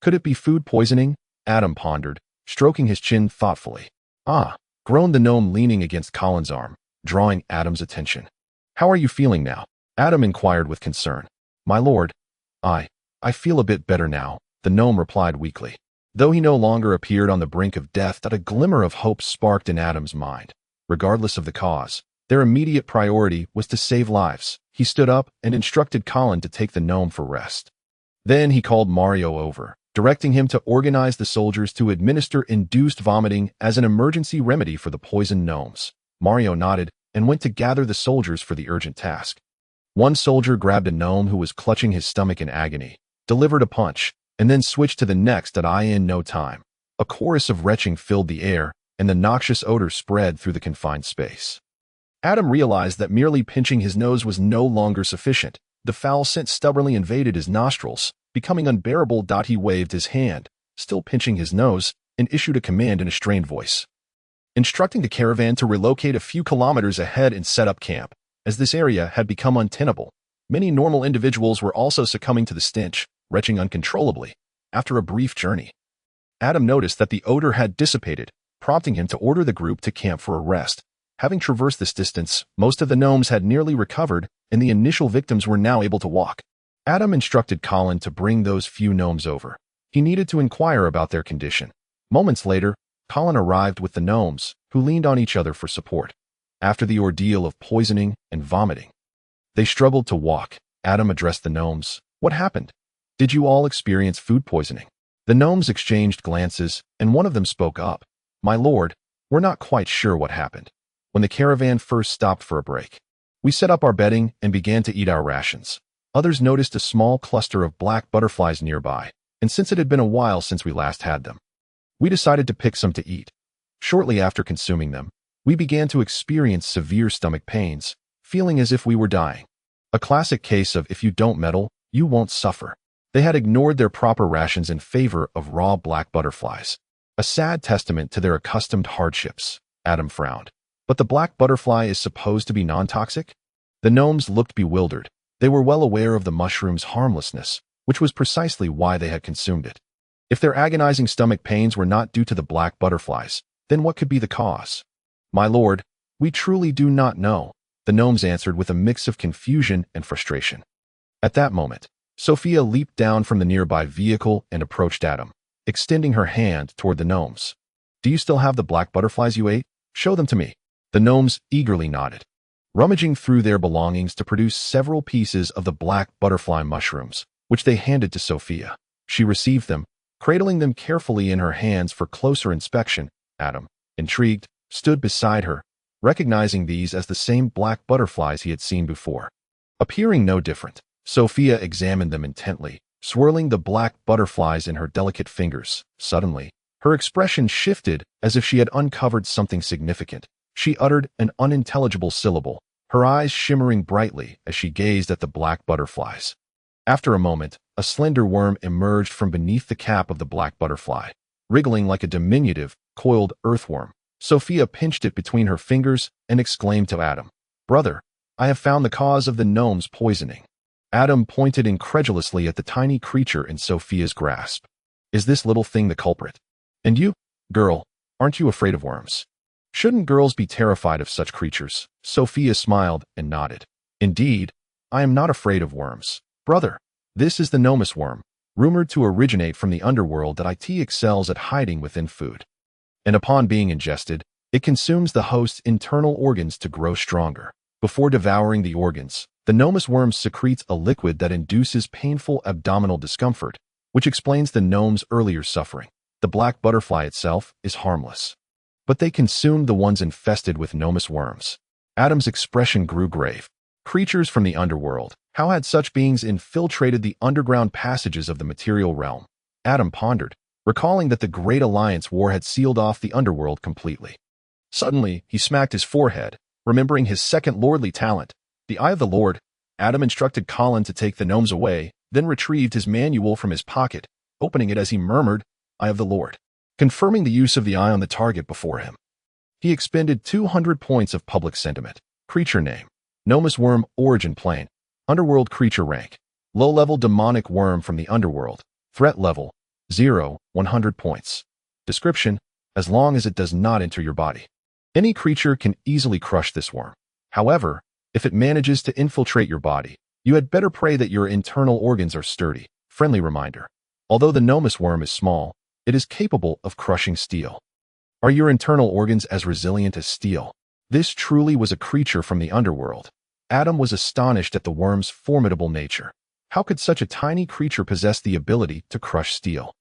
Could it be food poisoning? Adam pondered, stroking his chin thoughtfully. "Ah," groaned the gnome, leaning against Colin's arm, drawing Adam's attention. "How are you feeling now?" Adam inquired with concern. "My lord, I feel a bit better now," the gnome replied weakly. Though he no longer appeared on the brink of death, that a glimmer of hope sparked in Adam's mind. Regardless of the cause, their immediate priority was to save lives. He stood up and instructed Colin to take the gnome for rest. Then he called Mario over, directing him to organize the soldiers to administer induced vomiting as an emergency remedy for the poisoned gnomes. Mario nodded and went to gather the soldiers for the urgent task. One soldier grabbed a gnome who was clutching his stomach in agony, delivered a punch, and then switched to the next. In no time, a chorus of retching filled the air, and the noxious odor spread through the confined space. Adam realized that merely pinching his nose was no longer sufficient. The foul scent stubbornly invaded his nostrils, becoming unbearable. He waved his hand, still pinching his nose, and issued a command in a strained voice, instructing the caravan to relocate a few kilometers ahead and set up camp, as this area had become untenable. Many normal individuals were also succumbing to the stench, retching uncontrollably. After a brief journey, Adam noticed that the odor had dissipated, prompting him to order the group to camp for a rest. Having traversed this distance, most of the gnomes had nearly recovered, and the initial victims were now able to walk. Adam instructed Colin to bring those few gnomes over. He needed to inquire about their condition. Moments later, Colin arrived with the gnomes, who leaned on each other for support. After the ordeal of poisoning and vomiting, they struggled to walk. Adam addressed the gnomes. "What happened? Did you all experience food poisoning?" The gnomes exchanged glances, and one of them spoke up. "My lord, we're not quite sure what happened. When the caravan first stopped for a break, we set up our bedding and began to eat our rations. Others noticed a small cluster of black butterflies nearby, and since it had been a while since we last had them, we decided to pick some to eat. Shortly after consuming them, we began to experience severe stomach pains, feeling as if we were dying. A classic case of if you don't meddle, you won't suffer." They had ignored their proper rations in favor of raw black butterflies. A sad testament to their accustomed hardships. Adam frowned. "But the black butterfly is supposed to be non-toxic?" The gnomes looked bewildered. They were well aware of the mushroom's harmlessness, which was precisely why they had consumed it. If their agonizing stomach pains were not due to the black butterflies, then what could be the cause? "My lord, we truly do not know," the gnomes answered with a mix of confusion and frustration. At that moment, Sophia leaped down from the nearby vehicle and approached Adam, extending her hand toward the gnomes. "Do you still have the black butterflies you ate? Show them to me." The gnomes eagerly nodded. rummaging through their belongings to produce several pieces of the black butterfly mushrooms, which they handed to Sophia. She received them, cradling them carefully in her hands for closer inspection. Adam, intrigued, stood beside her, recognizing these as the same black butterflies he had seen before. Appearing no different, Sophia examined them intently, swirling the black butterflies in her delicate fingers. Suddenly, her expression shifted as if she had uncovered something significant. She uttered an unintelligible syllable, her eyes shimmering brightly as she gazed at the black butterflies. After a moment, a slender worm emerged from beneath the cap of the black butterfly, wriggling like a diminutive, coiled earthworm. Sophia pinched it between her fingers and exclaimed to Adam, "Brother, I have found the cause of the gnome's poisoning." Adam pointed incredulously at the tiny creature in Sophia's grasp. "Is this little thing the culprit? And you, girl, aren't you afraid of worms?" "Shouldn't girls be terrified of such creatures?" Sophia smiled and nodded. "Indeed, I am not afraid of worms. Brother, this is the nomus worm, rumored to originate from the underworld that it excels at hiding within food. And upon being ingested, it consumes the host's internal organs to grow stronger. Before devouring the organs, the nomus worm secretes a liquid that induces painful abdominal discomfort, which explains the gnome's earlier suffering. The black butterfly itself is harmless, but they consumed the ones infested with nomus worms." Adam's expression grew grave. Creatures from the underworld. How had such beings infiltrated the underground passages of the material realm? Adam pondered, recalling that the Great Alliance War had sealed off the underworld completely. Suddenly, he smacked his forehead, remembering his second lordly talent, the Eye of the Lord. Adam instructed Colin to take the gnomes away, then retrieved his manual from his pocket, opening it as he murmured, "Eye of the Lord," confirming the use of the eye on the target before him. He expended 200 points of public sentiment. Creature name: Nomus worm, origin plane, underworld creature rank, low-level demonic worm from the underworld, threat level 0, 100 points. Description: as long as it does not enter your body. Any creature can easily crush this worm. However, if it manages to infiltrate your body, you had better pray that your internal organs are sturdy. Friendly reminder: although the nomus worm is small, it is capable of crushing steel. Are your internal organs as resilient as steel? This truly was a creature from the underworld. Adam was astonished at the worm's formidable nature. How could such a tiny creature possess the ability to crush steel?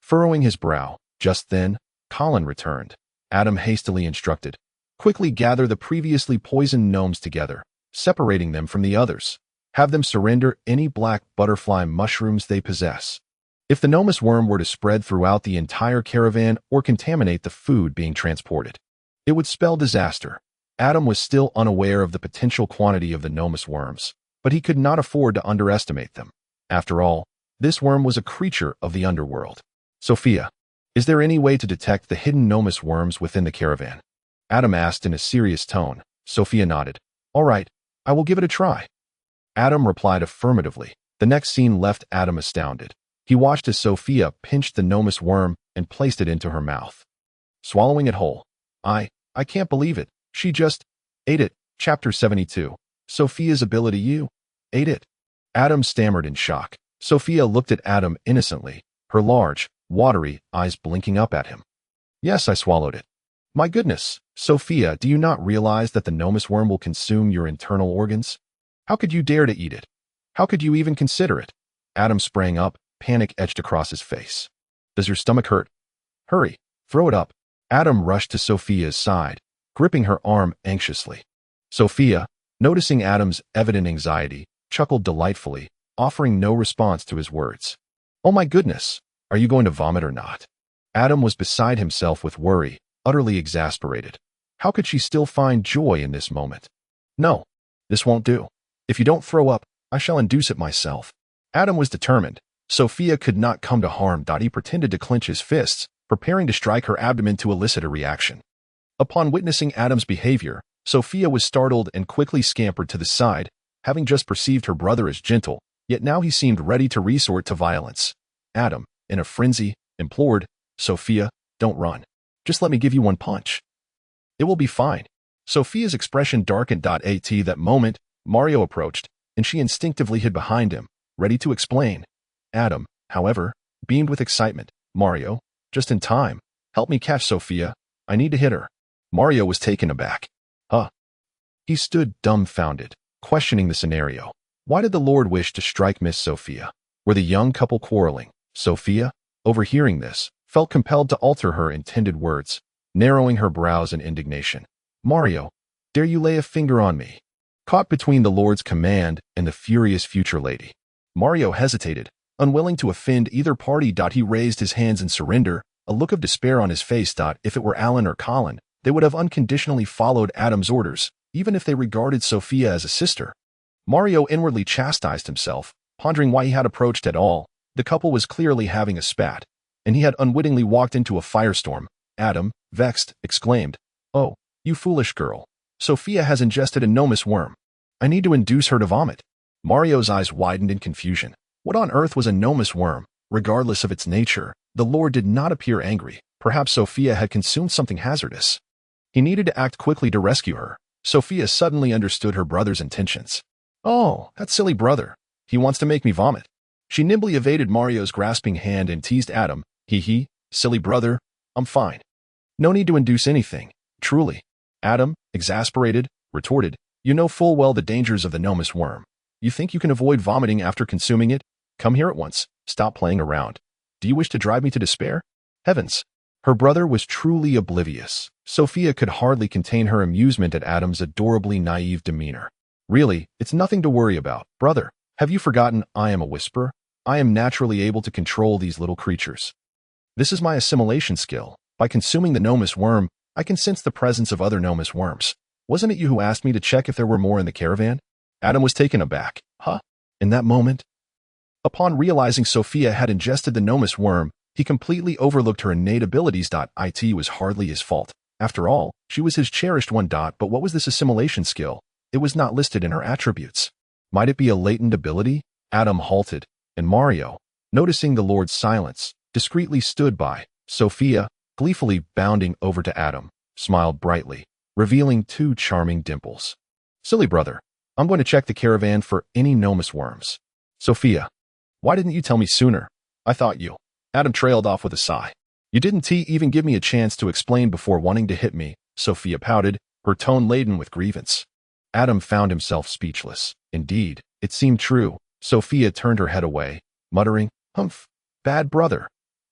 Furrowing his brow, just then, Colin returned. Adam hastily instructed, "Quickly gather the previously poisoned gnomes together, separating them from the others. Have them surrender any black butterfly mushrooms they possess." If the nomus worm were to spread throughout the entire caravan or contaminate the food being transported, it would spell disaster. Adam was still unaware of the potential quantity of the nomus worms, but he could not afford to underestimate them. After all, this worm was a creature of the underworld. "Sophia, is there any way to detect the hidden nomus worms within the caravan?" Adam asked in a serious tone. Sophia nodded. "All right, I will give it a try." Adam replied affirmatively. The next scene left Adam astounded. He watched as Sophia pinched the nomus worm and placed it into her mouth, swallowing it whole. I can't believe it. She just ate it." Chapter 72. Sophia's ability. "You ate it?" Adam stammered in shock. Sophia looked at Adam innocently, her large, watery eyes blinking up at him. "Yes, I swallowed it." "My goodness, Sophia, do you not realize that the nomus worm will consume your internal organs? How could you dare to eat it? How could you even consider it?" Adam sprang up, panic etched across his face. "Does your stomach hurt? Hurry, throw it up." Adam rushed to Sophia's side, gripping her arm anxiously. Sophia, noticing Adam's evident anxiety, chuckled delightfully, offering no response to his words. "Oh my goodness, are you going to vomit or not?" Adam was beside himself with worry, utterly exasperated. How could she still find joy in this moment? "No, this won't do. If you don't throw up, I shall induce it myself." Adam was determined. Sophia could not come to harm. He pretended to clench his fists, preparing to strike her abdomen to elicit a reaction. Upon witnessing Adam's behavior, Sophia was startled and quickly scampered to the side, having just perceived her brother as gentle, yet now he seemed ready to resort to violence. Adam, in a frenzy, implored, "Sophia, don't run. Just let me give you one punch. It will be fine." Sophia's expression darkened. At that moment, Mario approached, and she instinctively hid behind him, ready to explain. Adam, however, beamed with excitement. "Mario, just in time. Help me catch Sophia. I need to hit her." Mario was taken aback. "Huh? He stood dumbfounded, questioning the scenario. Why did the Lord wish to strike Miss Sophia? Were the young couple quarreling? Sophia, overhearing this, felt compelled to alter her intended words, narrowing her brows in indignation. Mario, dare you lay a finger on me? Caught between the Lord's command and the furious future lady, Mario hesitated, unwilling to offend either party. He raised his hands in surrender, a look of despair on his face. If it were Alan or Colin, they would have unconditionally followed Adam's orders, even if they regarded Sophia as a sister. Mario inwardly chastised himself, pondering why he had approached at all. The couple was clearly having a spat, and he had unwittingly walked into a firestorm. Adam, vexed, exclaimed, "Oh, you foolish girl. Sophia has ingested a nomus worm. I need to induce her to vomit." Mario's eyes widened in confusion. What on earth was a nomus worm? Regardless of its nature, the Lord did not appear angry. Perhaps Sophia had consumed something hazardous. He needed to act quickly to rescue her. Sophia suddenly understood her brother's intentions. "Oh, that silly brother. He wants to make me vomit." She nimbly evaded Mario's grasping hand and teased Adam. Hee, silly brother, I'm fine. No need to induce anything, truly. Adam, exasperated, retorted, "You know full well the dangers of the nomus worm. You think you can avoid vomiting after consuming it? Come here at once. Stop playing around. Do you wish to drive me to despair?" Heavens! Her brother was truly oblivious. Sophia could hardly contain her amusement at Adam's adorably naive demeanor. "Really, it's nothing to worry about, brother. Have you forgotten I am a whisperer? I am naturally able to control these little creatures. This is my assimilation skill. By consuming the nomus worm, I can sense the presence of other nomus worms. Wasn't it you who asked me to check if there were more in the caravan?" Adam was taken aback. Huh? In that moment? Upon realizing Sophia had ingested the nomus worm, he completely overlooked her innate abilities. It was hardly his fault. After all, she was his cherished one. But what was this assimilation skill? It was not listed in her attributes. Might it be a latent ability? Adam halted, and Mario, noticing the Lord's silence, discreetly stood by. Sophia, gleefully bounding over to Adam, smiled brightly, revealing two charming dimples. "Silly brother, I'm going to check the caravan for any nomus worms." "Sophia, why didn't you tell me sooner? I thought you..." Adam trailed off with a sigh. "You didn't even give me a chance to explain before wanting to hit me," Sophia pouted, her tone laden with grievance. Adam found himself speechless. Indeed, it seemed true. Sophia turned her head away, muttering, "Humph, bad brother,"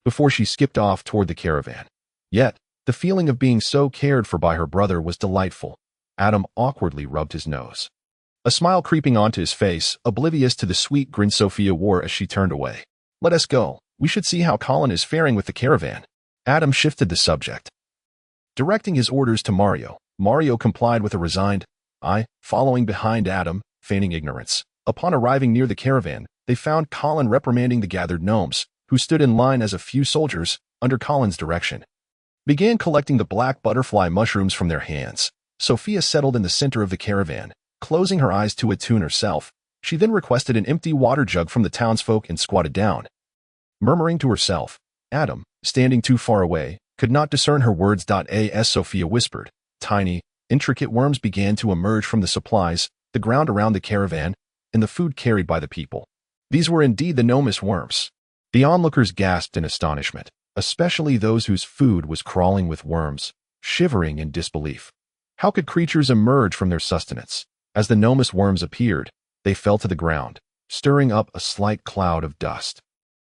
before she skipped off toward the caravan. Yet, the feeling of being so cared for by her brother was delightful. Adam awkwardly rubbed his nose, a smile creeping onto his face, oblivious to the sweet grin Sophia wore as she turned away. "Let us go. We should see how Colin is faring with the caravan." Adam shifted the subject, directing his orders to Mario. Mario complied with a resigned "I," following behind Adam, feigning ignorance. Upon arriving near the caravan, they found Colin reprimanding the gathered gnomes, who stood in line as a few soldiers, under Colin's direction, began collecting the black butterfly mushrooms from their hands. Sophia settled in the center of the caravan, closing her eyes to attune herself. She then requested an empty water jug from the townsfolk and squatted down, murmuring to herself. Adam, standing too far away, could not discern her words. As Sophia whispered, tiny, intricate worms began to emerge from the supplies, the ground around the caravan, and the food carried by the people. These were indeed the nomus worms. The onlookers gasped in astonishment, especially those whose food was crawling with worms, shivering in disbelief. How could creatures emerge from their sustenance? As the nomus worms appeared, they fell to the ground, stirring up a slight cloud of dust.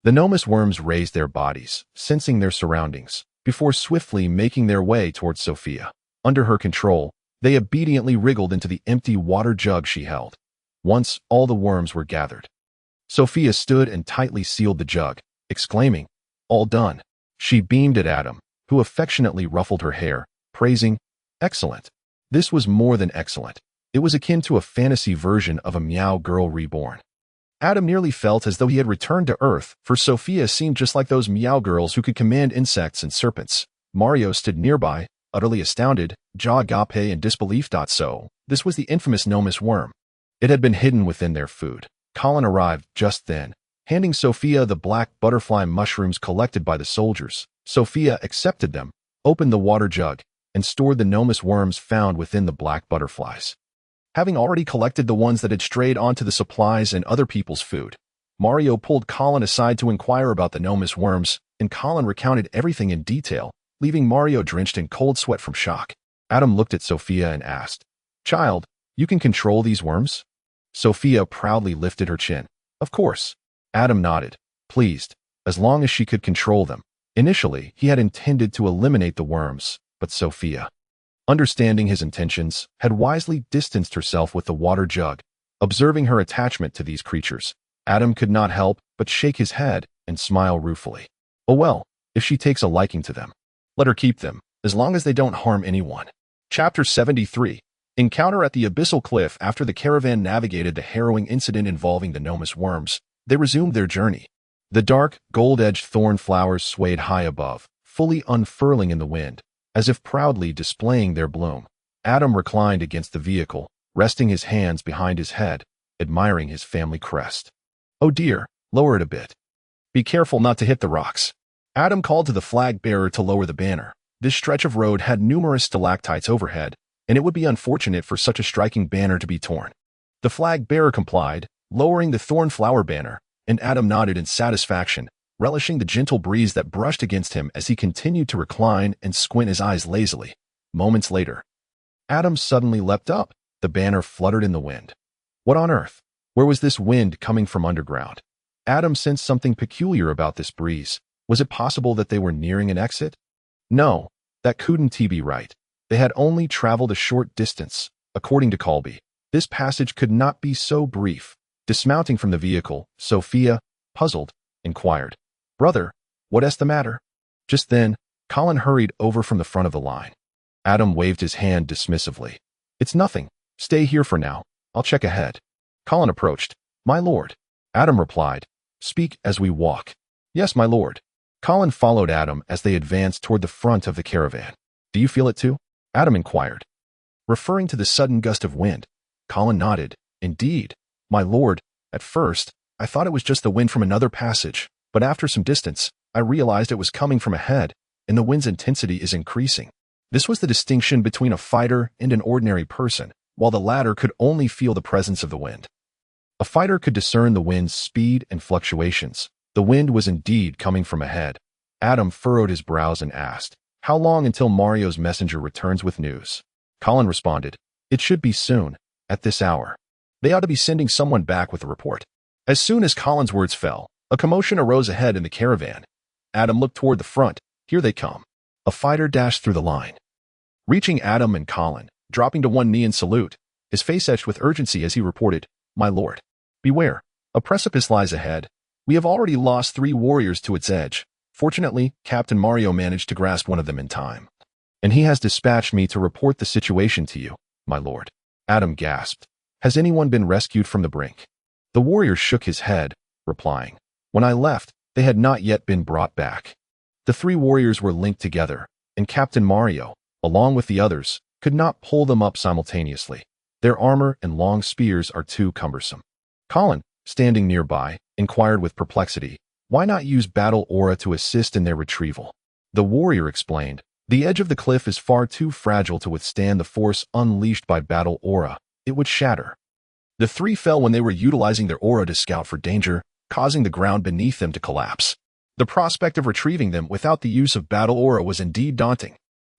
The nomus worms raised their bodies, sensing their surroundings, before swiftly making their way towards Sophia. Under her control, they obediently wriggled into the empty water jug she held. Once all the worms were gathered, Sophia stood and tightly sealed the jug, exclaiming, "All done." She beamed at Adam, who affectionately ruffled her hair, praising, "Excellent." This was more than excellent. It was akin to a fantasy version of a Meow Girl reborn. Adam nearly felt as though he had returned to Earth, for Sophia seemed just like those Meow Girls who could command insects and serpents. Mario stood nearby, utterly astounded, jaw agape in disbelief. So, this was the infamous nomus worm. It had been hidden within their food. Colin arrived just then, handing Sophia the black butterfly mushrooms collected by the soldiers. Sophia accepted them, opened the water jug, and stored the nomus worms found within the black butterflies. Having already collected the ones that had strayed onto the supplies and other people's food, Mario pulled Colin aside to inquire about the nomus worms, and Colin recounted everything in detail, leaving Mario drenched in cold sweat from shock. Adam looked at Sophia and asked, "Child, You can control these worms? Sophia proudly lifted her chin. Of course. Adam nodded, pleased, as long as she could control them. Initially, he had intended to eliminate the worms, but Sophia, understanding his intentions, had wisely distanced herself with the water jug. Observing her attachment to these creatures, Adam could not help but shake his head and smile ruefully. Oh well, if she takes a liking to them, let her keep them, as long as they don't harm anyone. Chapter 73. Encounter at the Abyssal Cliff. After the caravan navigated the harrowing incident involving the nomus worms, they resumed their journey. The dark, gold-edged thorn flowers swayed high above, fully unfurling in the wind, as if proudly displaying their bloom. Adam reclined against the vehicle, resting his hands behind his head, admiring his family crest. Oh dear, lower it a bit. Be careful not to hit the rocks. Adam called to the flag bearer to lower the banner. This stretch of road had numerous stalactites overhead, and it would be unfortunate for such a striking banner to be torn. The flag bearer complied, lowering the thorn flower banner, and Adam nodded in satisfaction, relishing the gentle breeze that brushed against him as he continued to recline and squint his eyes lazily. Moments later, Adam suddenly leapt up. The banner fluttered in the wind. What on earth? Where was this wind coming from underground? Adam sensed something peculiar about this breeze. Was it possible that they were nearing an exit? No, that couldn't be right. They had only traveled a short distance. According to Colby, this passage could not be so brief. Dismounting from the vehicle, Sophia, puzzled, inquired, Brother, what's the matter? Just then, Colin hurried over from the front of the line. Adam waved his hand dismissively. It's nothing. Stay here for now. I'll check ahead. Colin approached. My lord. Adam replied, Speak as we walk. Yes, my lord. Colin followed Adam as they advanced toward the front of the caravan. Do you feel it too? Adam inquired. Referring to the sudden gust of wind, Colin nodded. Indeed, my lord. At first, I thought it was just the wind from another passage, but after some distance, I realized it was coming from ahead, and the wind's intensity is increasing. This was the distinction between a fighter and an ordinary person, while the latter could only feel the presence of the wind. A fighter could discern the wind's speed and fluctuations. The wind was indeed coming from ahead. Adam furrowed his brows and asked, How long until Mario's messenger returns with news? Colin responded, It should be soon, at this hour. They ought to be sending someone back with a report. As soon as Colin's words fell, a commotion arose ahead in the caravan. Adam looked toward the front. Here they come. A fighter dashed through the line, reaching Adam and Colin, dropping to one knee in salute, his face etched with urgency as he reported, My lord, beware. A precipice lies ahead. We have already lost 3 warriors to its edge. Fortunately, Captain Mario managed to grasp one of them in time, and he has dispatched me to report the situation to you, my lord. Adam gasped. Has anyone been rescued from the brink? The warrior shook his head, replying, When I left, they had not yet been brought back. The 3 warriors were linked together, and Captain Mario, along with the others, could not pull them up simultaneously. Their armor and long spears are too cumbersome. Colin, standing nearby, inquired with perplexity, Why not use battle aura to assist in their retrieval? The warrior explained, The edge of the cliff is far too fragile to withstand the force unleashed by battle aura. It would shatter. The 3 fell when they were utilizing their aura to scout for danger, causing the ground beneath them to collapse. The prospect of retrieving them without the use of battle aura was indeed daunting.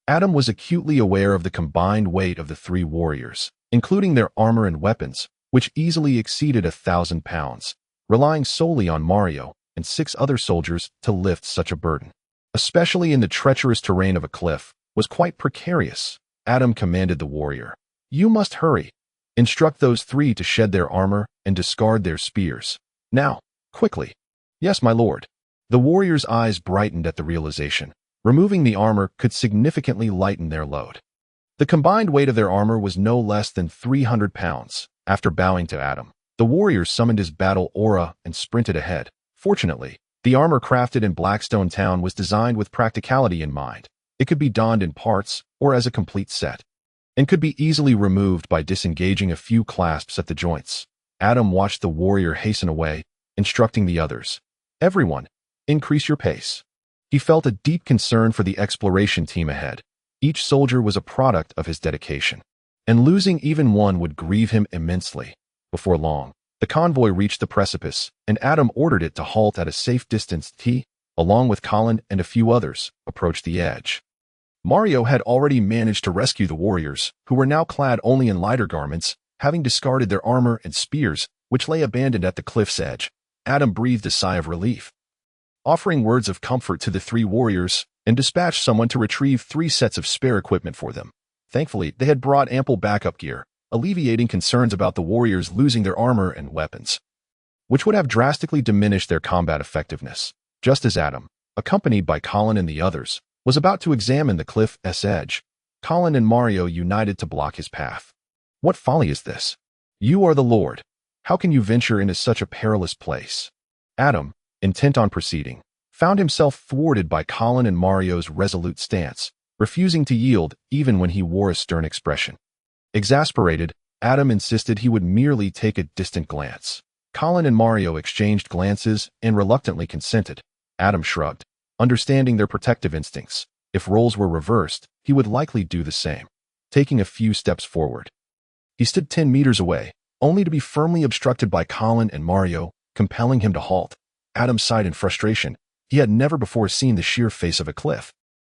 Adam was acutely aware of the combined weight of the 3 warriors, including their armor and weapons, which easily exceeded 1,000 pounds, relying solely on Mario and 6 other soldiers to lift such a burden. Especially in the treacherous terrain of a cliff, was quite precarious. Adam commanded the warrior, You must hurry. Instruct those 3 to shed their armor and discard their spears. Now, quickly. Yes, my lord. The warrior's eyes brightened at the realization. Removing the armor could significantly lighten their load. The combined weight of their armor was no less than 300 pounds. After bowing to Adam, the warrior summoned his battle aura and sprinted ahead. Fortunately, the armor crafted in Blackstone town was designed with practicality in mind. It could be donned in parts or as a complete set, and could be easily removed by disengaging a few clasps at the joints. Adam watched the warrior hasten away, instructing the others, Everyone, increase your pace. He felt a deep concern for the exploration team ahead. Each soldier was a product of his dedication, and losing even one would grieve him immensely. Before long, the convoy reached the precipice, and Adam ordered it to halt at a safe distance. He, along with Colin and a few others, approached the edge. Mario had already managed to rescue the warriors, who were now clad only in lighter garments, Having discarded their armor and spears, which lay abandoned at the cliff's edge, Adam breathed a sigh of relief. Offering words of comfort to the three warriors, and dispatched someone to retrieve 3 sets of spare equipment for them. Thankfully, they had brought ample backup gear, alleviating concerns about the warriors losing their armor and weapons, which would have drastically diminished their combat effectiveness. Just as Adam, accompanied by Colin and the others, was about to examine the cliff's edge, Colin and Mario united to block his path. "What folly is this? You are the Lord. How can you venture into such a perilous place?" Adam, intent on proceeding, found himself thwarted by Colin and Mario's resolute stance, refusing to yield even when he wore a stern expression. Exasperated, Adam insisted he would merely take a distant glance. Colin and Mario exchanged glances and reluctantly consented. Adam shrugged, understanding their protective instincts. If roles were reversed, he would likely do the same. Taking a few steps forward, he stood 10 meters away, only to be firmly obstructed by Colin and Mario, compelling him to halt. Adam sighed in frustration. He had never before seen the sheer face of a cliff.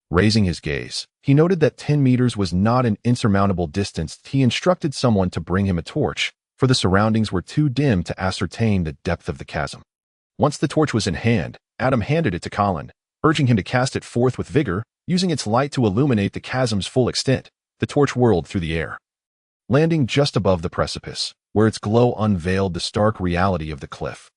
Raising his gaze, he noted that 10 meters was not an insurmountable distance. He instructed someone to bring him a torch, for the surroundings were too dim to ascertain the depth of the chasm. Once the torch was in hand, Adam handed it to Colin, urging him to cast it forth with vigor, using its light to illuminate the chasm's full extent. The torch whirled through the air, landing just above the precipice, where its glow unveiled the stark reality of the cliff.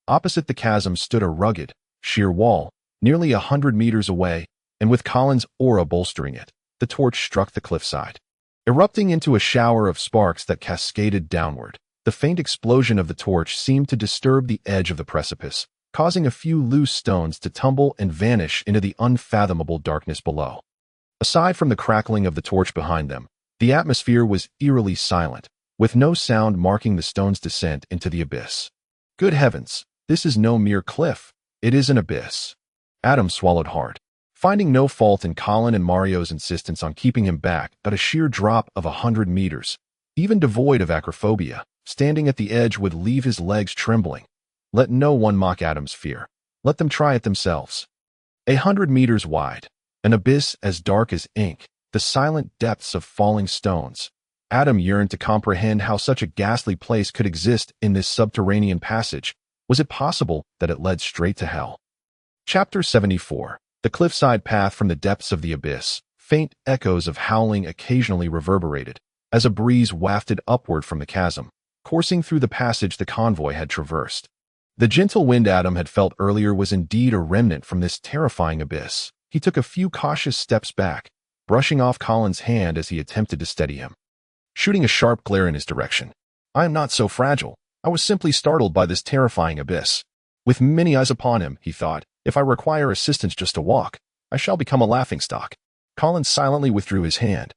Opposite the chasm stood a rugged, sheer wall, nearly 100 meters away, and with Colin's aura bolstering it, the torch struck the cliffside, erupting into a shower of sparks that cascaded downward. The faint explosion of the torch seemed to disturb the edge of the precipice, causing a few loose stones to tumble and vanish into the unfathomable darkness below. Aside from the crackling of the torch behind them, the atmosphere was eerily silent, with no sound marking the stone's descent into the abyss. Good heavens, this is no mere cliff, it is an abyss. Adam swallowed hard, finding no fault in Colin and Mario's insistence on keeping him back at a sheer drop of 100 meters. Even devoid of acrophobia, standing at the edge would leave his legs trembling. Let no one mock Adam's fear. Let them try it themselves. 100 meters wide, an abyss as dark as ink, the silent depths of falling stones. Adam yearned to comprehend how such a ghastly place could exist in this subterranean passage. Was it possible that it led straight to hell? Chapter 74. The cliffside path from the depths of the abyss. Faint echoes of howling occasionally reverberated, as a breeze wafted upward from the chasm, coursing through the passage the convoy had traversed. The gentle wind Adam had felt earlier was indeed a remnant from this terrifying abyss. He took a few cautious steps back, brushing off Colin's hand as he attempted to steady him, shooting a sharp glare in his direction. "I am not so fragile. I was simply startled by this terrifying abyss. With many eyes upon him," he thought, "if I require assistance just to walk, I shall become a laughingstock." Colin silently withdrew his hand,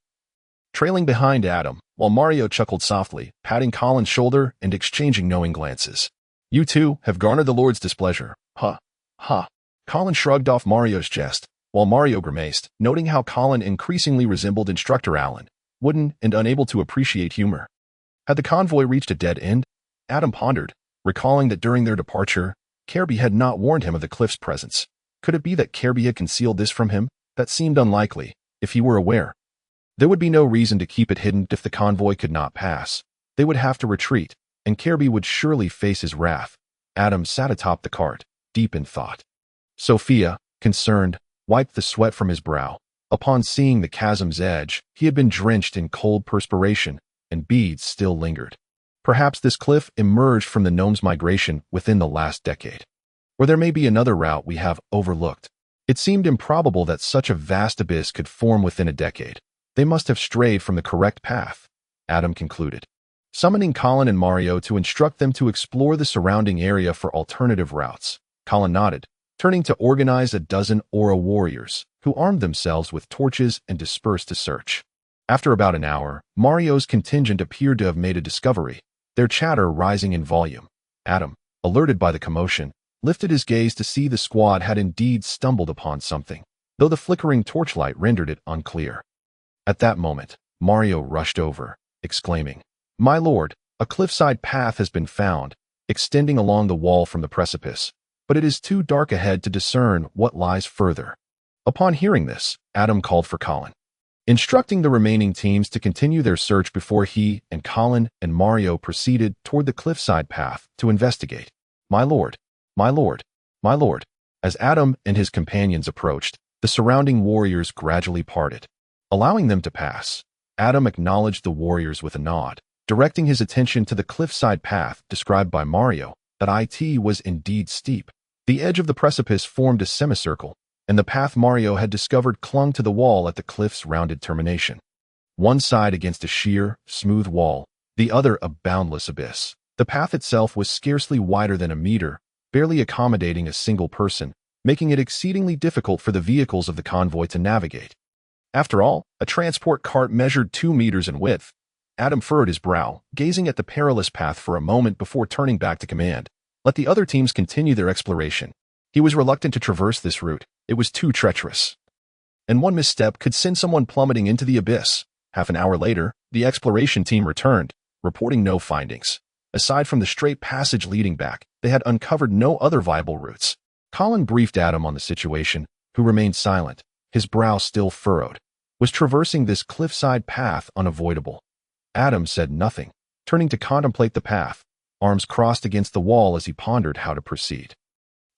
trailing behind Adam, while Mario chuckled softly, patting Colin's shoulder and exchanging knowing glances. "You two have garnered the Lord's displeasure. Ha, ha." Colin shrugged off Mario's jest, while Mario grimaced, noting how Colin increasingly resembled Instructor Allen, wooden and unable to appreciate humor. Had the convoy reached a dead end? Adam pondered, recalling that during their departure, Kirby had not warned him of the cliff's presence. Could it be that Kirby had concealed this from him? That seemed unlikely, if he were aware. There would be no reason to keep it hidden if the convoy could not pass. They would have to retreat, and Kirby would surely face his wrath. Adam sat atop the cart, deep in thought. Sophia, concerned, wiped the sweat from his brow. Upon seeing the chasm's edge, he had been drenched in cold perspiration, and beads still lingered. Perhaps this cliff emerged from the gnomes' migration within the last decade. Or there may be another route we have overlooked. It seemed improbable that such a vast abyss could form within a decade. They must have strayed from the correct path, Adam concluded, summoning Colin and Mario to instruct them to explore the surrounding area for alternative routes. Colin nodded, turning to organize a dozen Aura warriors, who armed themselves with torches and dispersed to search. After about an hour, Mario's contingent appeared to have made a discovery, their chatter rising in volume. Adam, alerted by the commotion, lifted his gaze to see the squad had indeed stumbled upon something, though the flickering torchlight rendered it unclear. At that moment, Mario rushed over, exclaiming, "My lord, a cliffside path has been found, extending along the wall from the precipice, but it is too dark ahead to discern what lies further." Upon hearing this, Adam called for Colin. instructing the remaining teams to continue their search before he and Colin and Mario proceeded toward the cliffside path to investigate. My lord, my lord, my lord. As Adam and his companions approached, the surrounding warriors gradually parted, allowing them to pass. Adam acknowledged the warriors with a nod, directing his attention to the cliffside path described by Mario. That it was indeed steep. The edge of the precipice formed a semicircle, and the path Mario had discovered clung to the wall at the cliff's rounded termination. One side against a sheer, smooth wall, the other a boundless abyss. The path itself was scarcely wider than a meter, barely accommodating a single person, making it exceedingly difficult for the vehicles of the convoy to navigate. After all, a transport cart measured 2 meters in width. Adam furrowed his brow, gazing at the perilous path for a moment before turning back to command. Let the other teams continue their exploration. He was reluctant to traverse this route. It was too treacherous, and one misstep could send someone plummeting into the abyss. Half an hour later, the exploration team returned, reporting no findings. Aside from the straight passage leading back, they had uncovered no other viable routes. Colin briefed Adam on the situation, who remained silent, his brow still furrowed. Was traversing this cliffside path unavoidable? Adam said nothing, turning to contemplate the path, arms crossed against the wall as he pondered how to proceed.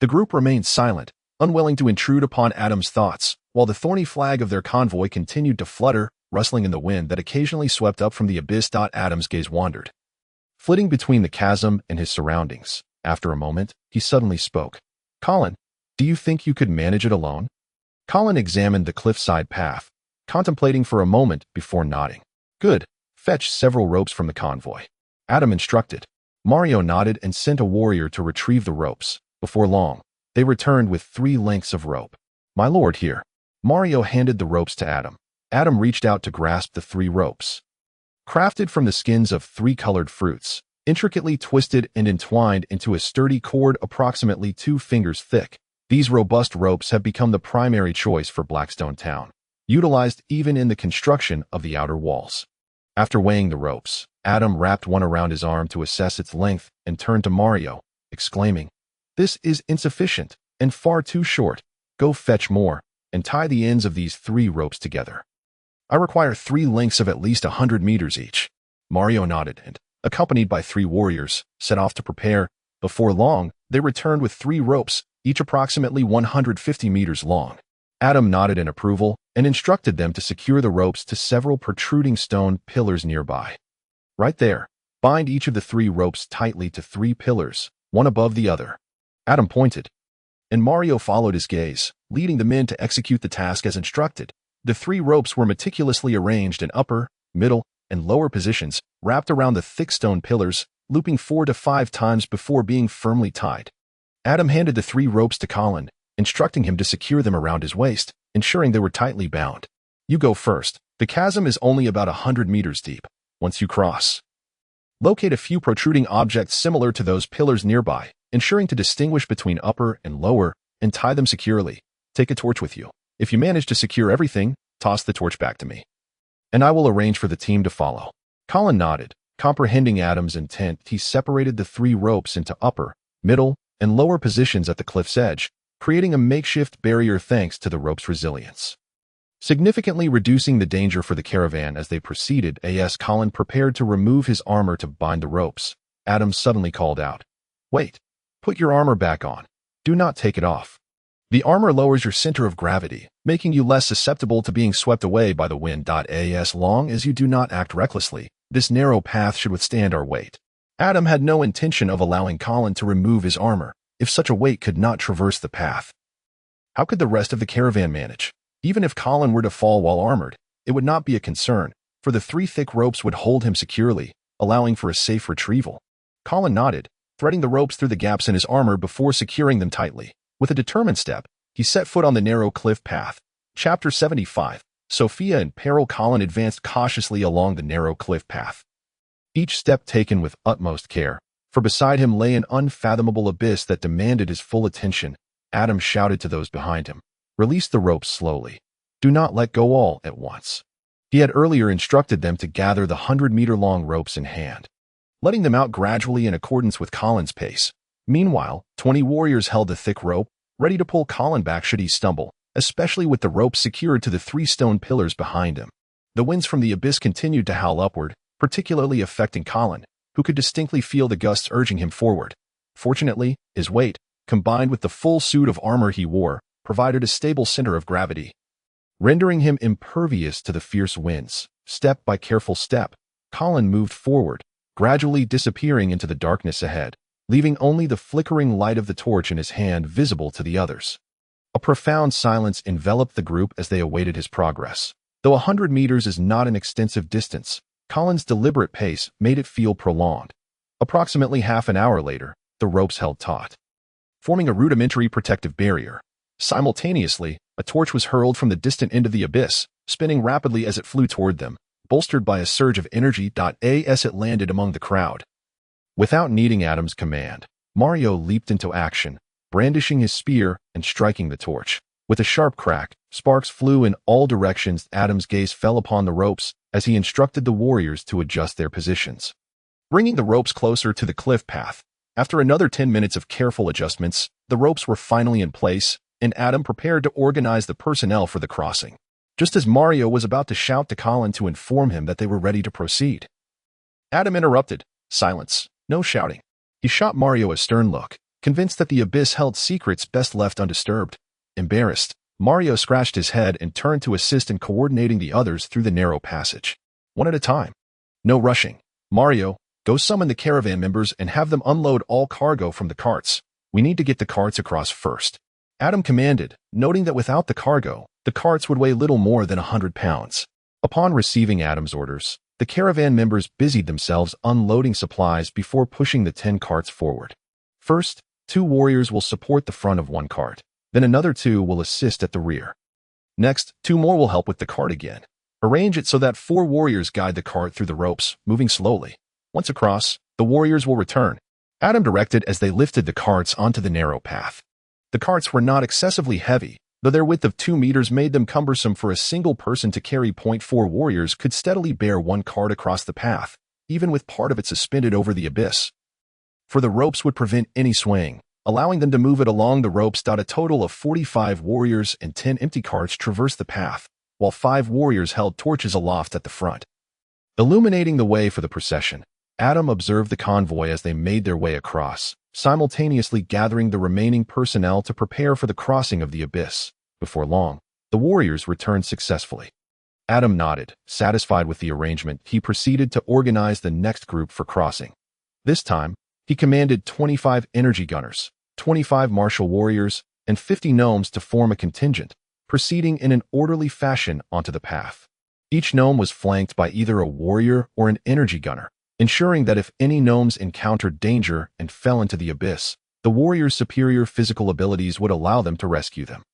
The group remained silent, unwilling to intrude upon Adam's thoughts, while the thorny flag of their convoy continued to flutter, rustling in the wind that occasionally swept up from the abyss. Adam's gaze wandered, flitting between the chasm and his surroundings. After a moment, he suddenly spoke. Colin, do you think you could manage it alone? Colin examined the cliffside path, contemplating for a moment before nodding. Good. Fetch several ropes from the convoy. Adam instructed. Mario nodded and sent a warrior to retrieve the ropes. Before long, they returned with 3 lengths of rope. My lord, here. Mario handed the ropes to Adam. Adam reached out to grasp the 3 ropes. Crafted from the skins of 3 colored fruits, intricately twisted and entwined into a sturdy cord approximately 2 fingers thick, these robust ropes have become the primary choice for Blackstone Town, utilized even in the construction of the outer walls. After weighing the ropes, Adam wrapped one around his arm to assess its length and turned to Mario, exclaiming, This is insufficient and far too short. Go fetch more and tie the ends of these 3 ropes together. I require 3 lengths of at least 100 meters each. Mario nodded and, accompanied by 3 warriors, set off to prepare. Before long, they returned with 3 ropes, each approximately 150 meters long. Adam nodded in approval and instructed them to secure the ropes to several protruding stone pillars nearby. Right there, bind each of the 3 ropes tightly to 3 pillars, one above the other. Adam pointed, and Mario followed his gaze, leading the men to execute the task as instructed. The 3 ropes were meticulously arranged in upper, middle, and lower positions, wrapped around the thick stone pillars, looping 4 to 5 times before being firmly tied. Adam handed the 3 ropes to Colin, instructing him to secure them around his waist, ensuring they were tightly bound. You go first. The chasm is only about 100 meters deep. Once you cross, locate a few protruding objects similar to those pillars nearby, ensuring to distinguish between upper and lower, and tie them securely. Take a torch with you. If you manage to secure everything, toss the torch back to me, and I will arrange for the team to follow. Colin nodded, comprehending Adam's intent. He separated the 3 ropes into upper, middle, and lower positions at the cliff's edge, creating a makeshift barrier thanks to the rope's resilience, significantly reducing the danger for the caravan as they proceeded. As Colin prepared to remove his armor to bind the ropes, Adam suddenly called out, Wait, put your armor back on. Do not take it off. The armor lowers your center of gravity, making you less susceptible to being swept away by the wind. As long as you do not act recklessly, this narrow path should withstand our weight. Adam had no intention of allowing Colin to remove his armor, if such a weight could not traverse the path. How could the rest of the caravan manage? Even if Colin were to fall while armored, it would not be a concern, for the 3 thick ropes would hold him securely, allowing for a safe retrieval. Colin nodded, threading the ropes through the gaps in his armor before securing them tightly. With a determined step, he set foot on the narrow cliff path. Chapter 75. Sophia in peril. Colin advanced cautiously along the narrow cliff path, each step taken with utmost care, for beside him lay an unfathomable abyss that demanded his full attention. Adam shouted to those behind him, Release the ropes slowly. Do not let go all at once. He had earlier instructed them to gather the 100-meter-long ropes in hand, letting them out gradually in accordance with Colin's pace. Meanwhile, 20 warriors held the thick rope, ready to pull Colin back should he stumble, especially with the rope secured to the 3 stone pillars behind him. The winds from the abyss continued to howl upward, particularly affecting Colin, who could distinctly feel the gusts urging him forward. Fortunately, his weight, combined with the full suit of armor he wore, provided a stable center of gravity, rendering him impervious to the fierce winds. Step by careful step, Colin moved forward, gradually disappearing into the darkness ahead, leaving only the flickering light of the torch in his hand visible to the others. A profound silence enveloped the group as they awaited his progress. Though 100 meters is not an extensive distance, Colin's deliberate pace made it feel prolonged. Approximately half an hour later, the ropes held taut, forming a rudimentary protective barrier. Simultaneously, a torch was hurled from the distant end of the abyss, spinning rapidly as it flew toward them, bolstered by a surge of energy. As it landed among the crowd. Without needing Adam's command, Mario leaped into action, brandishing his spear and striking the torch. With a sharp crack, sparks flew in all directions. Adam's gaze fell upon the ropes as he instructed the warriors to adjust their positions, bringing the ropes closer to the cliff path. After another 10 minutes of careful adjustments, the ropes were finally in place, and Adam prepared to organize the personnel for the crossing. Just as Mario was about to shout to Colin to inform him that they were ready to proceed, Adam interrupted. Silence, no shouting. He shot Mario a stern look, convinced that the abyss held secrets best left undisturbed. Embarrassed, Mario scratched his head and turned to assist in coordinating the others through the narrow passage. One at a time. No rushing. Mario, go summon the caravan members and have them unload all cargo from the carts. We need to get the carts across first. Adam commanded, noting that without the cargo, the carts would weigh little more than 100 pounds. Upon receiving Adam's orders, the caravan members busied themselves unloading supplies before pushing the 10 carts forward. First, 2 warriors will support the front of one cart. Then another 2 will assist at the rear. Next, 2 more will help with the cart again. Arrange it so that 4 warriors guide the cart through the ropes, moving slowly. Once across, the warriors will return. Adam directed as they lifted the carts onto the narrow path. The carts were not excessively heavy, though their width of 2 meters made them cumbersome for a single person to carry. 4 warriors could steadily bear one cart across the path, even with part of it suspended over the abyss. For the ropes would prevent any swaying, allowing them to move it along the ropes. A total of 45 warriors and 10 empty carts traversed the path, while 5 warriors held torches aloft at the front, illuminating the way for the procession. Adam observed the convoy as they made their way across, simultaneously gathering the remaining personnel to prepare for the crossing of the abyss. Before long, the warriors returned successfully. Adam nodded, satisfied with the arrangement. He proceeded to organize the next group for crossing. This time, he commanded 25 energy gunners, 25 martial warriors, and 50 gnomes to form a contingent, proceeding in an orderly fashion onto the path. Each gnome was flanked by either a warrior or an energy gunner, ensuring that if any gnomes encountered danger and fell into the abyss, the warriors' superior physical abilities would allow them to rescue them.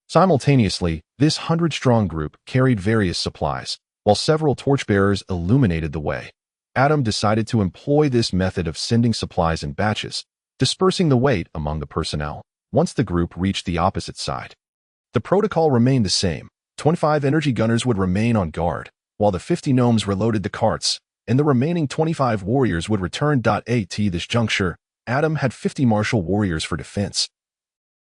Simultaneously, this 100-strong group carried various supplies, while several torchbearers illuminated the way. Adam decided to employ this method of sending supplies in batches, dispersing the weight among the personnel. Once the group reached the opposite side, the protocol remained the same. 25 energy gunners would remain on guard, while the 50 gnomes reloaded the carts, and the remaining 25 warriors would return. At this juncture, Adam had 50 martial warriors for defense,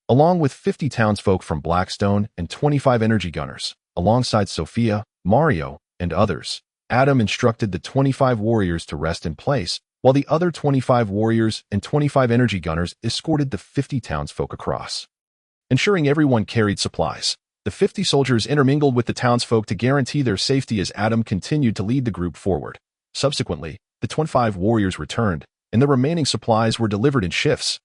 along with 50 townsfolk from Blackstone and 25 energy gunners, alongside Sophia, Mario, and others. Adam instructed the 25 warriors to rest in place, while the other 25 warriors and 25 energy gunners escorted the 50 townsfolk across, ensuring everyone carried supplies. The 50 soldiers intermingled with the townsfolk to guarantee their safety as Adam continued to lead the group forward. Subsequently, the 25 warriors returned, and the remaining supplies were delivered in shifts.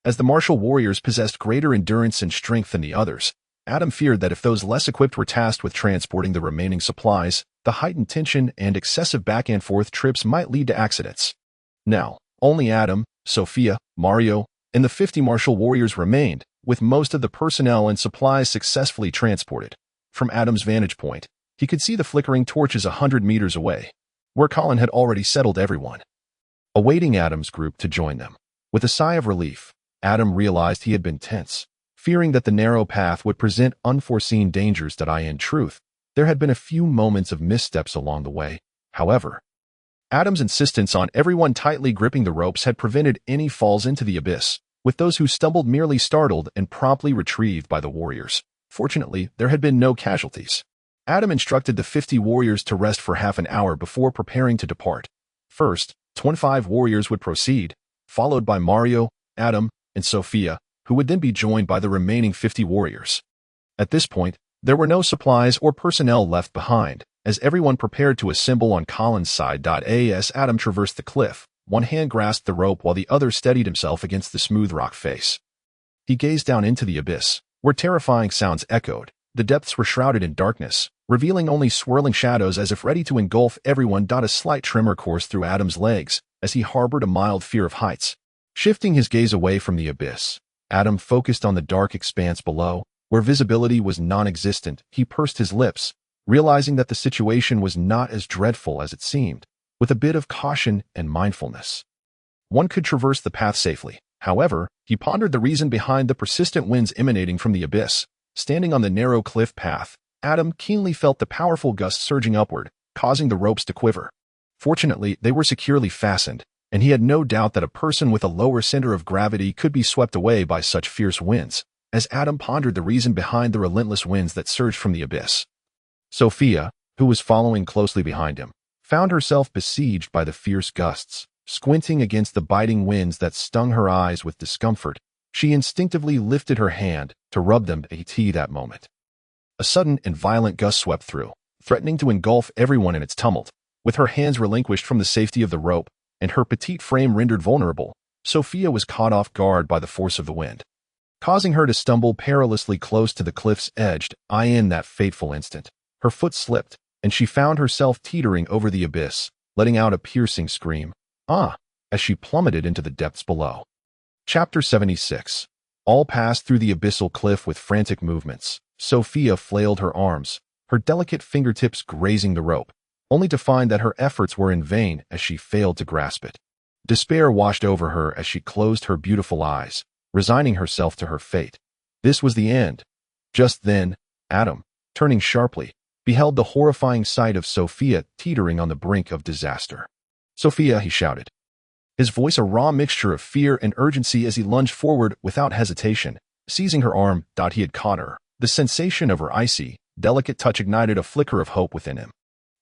As the martial warriors possessed greater endurance and strength than the others, Adam feared that if those less equipped were tasked with transporting the remaining supplies, the heightened tension and excessive back-and-forth trips might lead to accidents. Now, only Adam, Sophia, Mario, and the 50 martial warriors remained, with most of the personnel and supplies successfully transported. From Adam's vantage point, he could see the flickering torches 100 meters away, where Colin had already settled everyone, awaiting Adam's group to join them. With a sigh of relief, Adam realized he had been tense, fearing that the narrow path would present unforeseen dangers. In truth, there had been a few moments of missteps along the way. However, Adam's insistence on everyone tightly gripping the ropes had prevented any falls into the abyss, with those who stumbled merely startled and promptly retrieved by the warriors. Fortunately, there had been no casualties. Adam instructed the 50 warriors to rest for half an hour before preparing to depart. First, 25 warriors would proceed, followed by Mario, Adam, and Sophia, who would then be joined by the remaining 50 warriors. At this point, there were no supplies or personnel left behind, as everyone prepared to assemble on Colin's side. As Adam traversed the cliff, one hand grasped the rope while the other steadied himself against the smooth rock face. He gazed down into the abyss, where terrifying sounds echoed. The depths were shrouded in darkness, revealing only swirling shadows as if ready to engulf everyone. A slight tremor coursed through Adam's legs, as he harbored a mild fear of heights. Shifting his gaze away from the abyss, Adam focused on the dark expanse below, where visibility was non-existent. He pursed his lips, realizing that the situation was not as dreadful as it seemed. With a bit of caution and mindfulness, one could traverse the path safely. However, he pondered the reason behind the persistent winds emanating from the abyss. Standing on the narrow cliff path, Adam keenly felt the powerful gusts surging upward, causing the ropes to quiver. Fortunately, they were securely fastened, and he had no doubt that a person with a lower center of gravity could be swept away by such fierce winds. As Adam pondered the reason behind the relentless winds that surged from the abyss, Sophia, who was following closely behind him, found herself besieged by the fierce gusts. Squinting against the biting winds that stung her eyes with discomfort, she instinctively lifted her hand to rub them that moment. A sudden and violent gust swept through, threatening to engulf everyone in its tumult. With her hands relinquished from the safety of the rope and her petite frame rendered vulnerable, Sophia was caught off guard by the force of the wind, causing her to stumble perilously close to the cliff's edge. In that fateful instant, her foot slipped, and she found herself teetering over the abyss, letting out a piercing scream, as she plummeted into the depths below. Chapter 76. All passed through the abyssal cliff with frantic movements. Sophia flailed her arms, her delicate fingertips grazing the rope, only to find that her efforts were in vain as she failed to grasp it. Despair washed over her as she closed her beautiful eyes, resigning herself to her fate. This was the end. Just then, Adam, turning sharply, beheld the horrifying sight of Sophia teetering on the brink of disaster. "Sophia," he shouted, his voice a raw mixture of fear and urgency as he lunged forward without hesitation, seizing her arm. He had caught her. The sensation of her icy, delicate touch ignited a flicker of hope within him.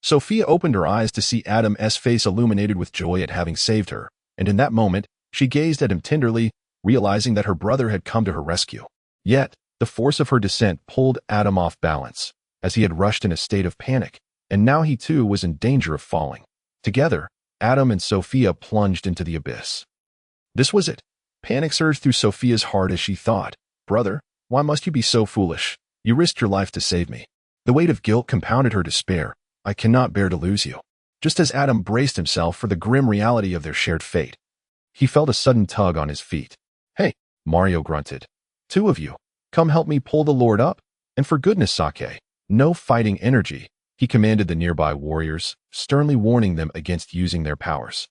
Sophia opened her eyes to see Adam's face illuminated with joy at having saved her, and in that moment, she gazed at him tenderly, realizing that her brother had come to her rescue. Yet, the force of her descent pulled Adam off balance, as he had rushed in a state of panic, and now he too was in danger of falling. Together, Adam and Sophia plunged into the abyss. This was it. Panic surged through Sophia's heart as she thought, "Brother, why must you be so foolish? You risked your life to save me." The weight of guilt compounded her despair. "I cannot bear to lose you." Just as Adam braced himself for the grim reality of their shared fate, he felt a sudden tug on his feet. "Hey," Mario grunted. "Two of you, come help me pull the Lord up, and for goodness sake, no fighting energy," he commanded the nearby warriors, sternly warning them against using their powers,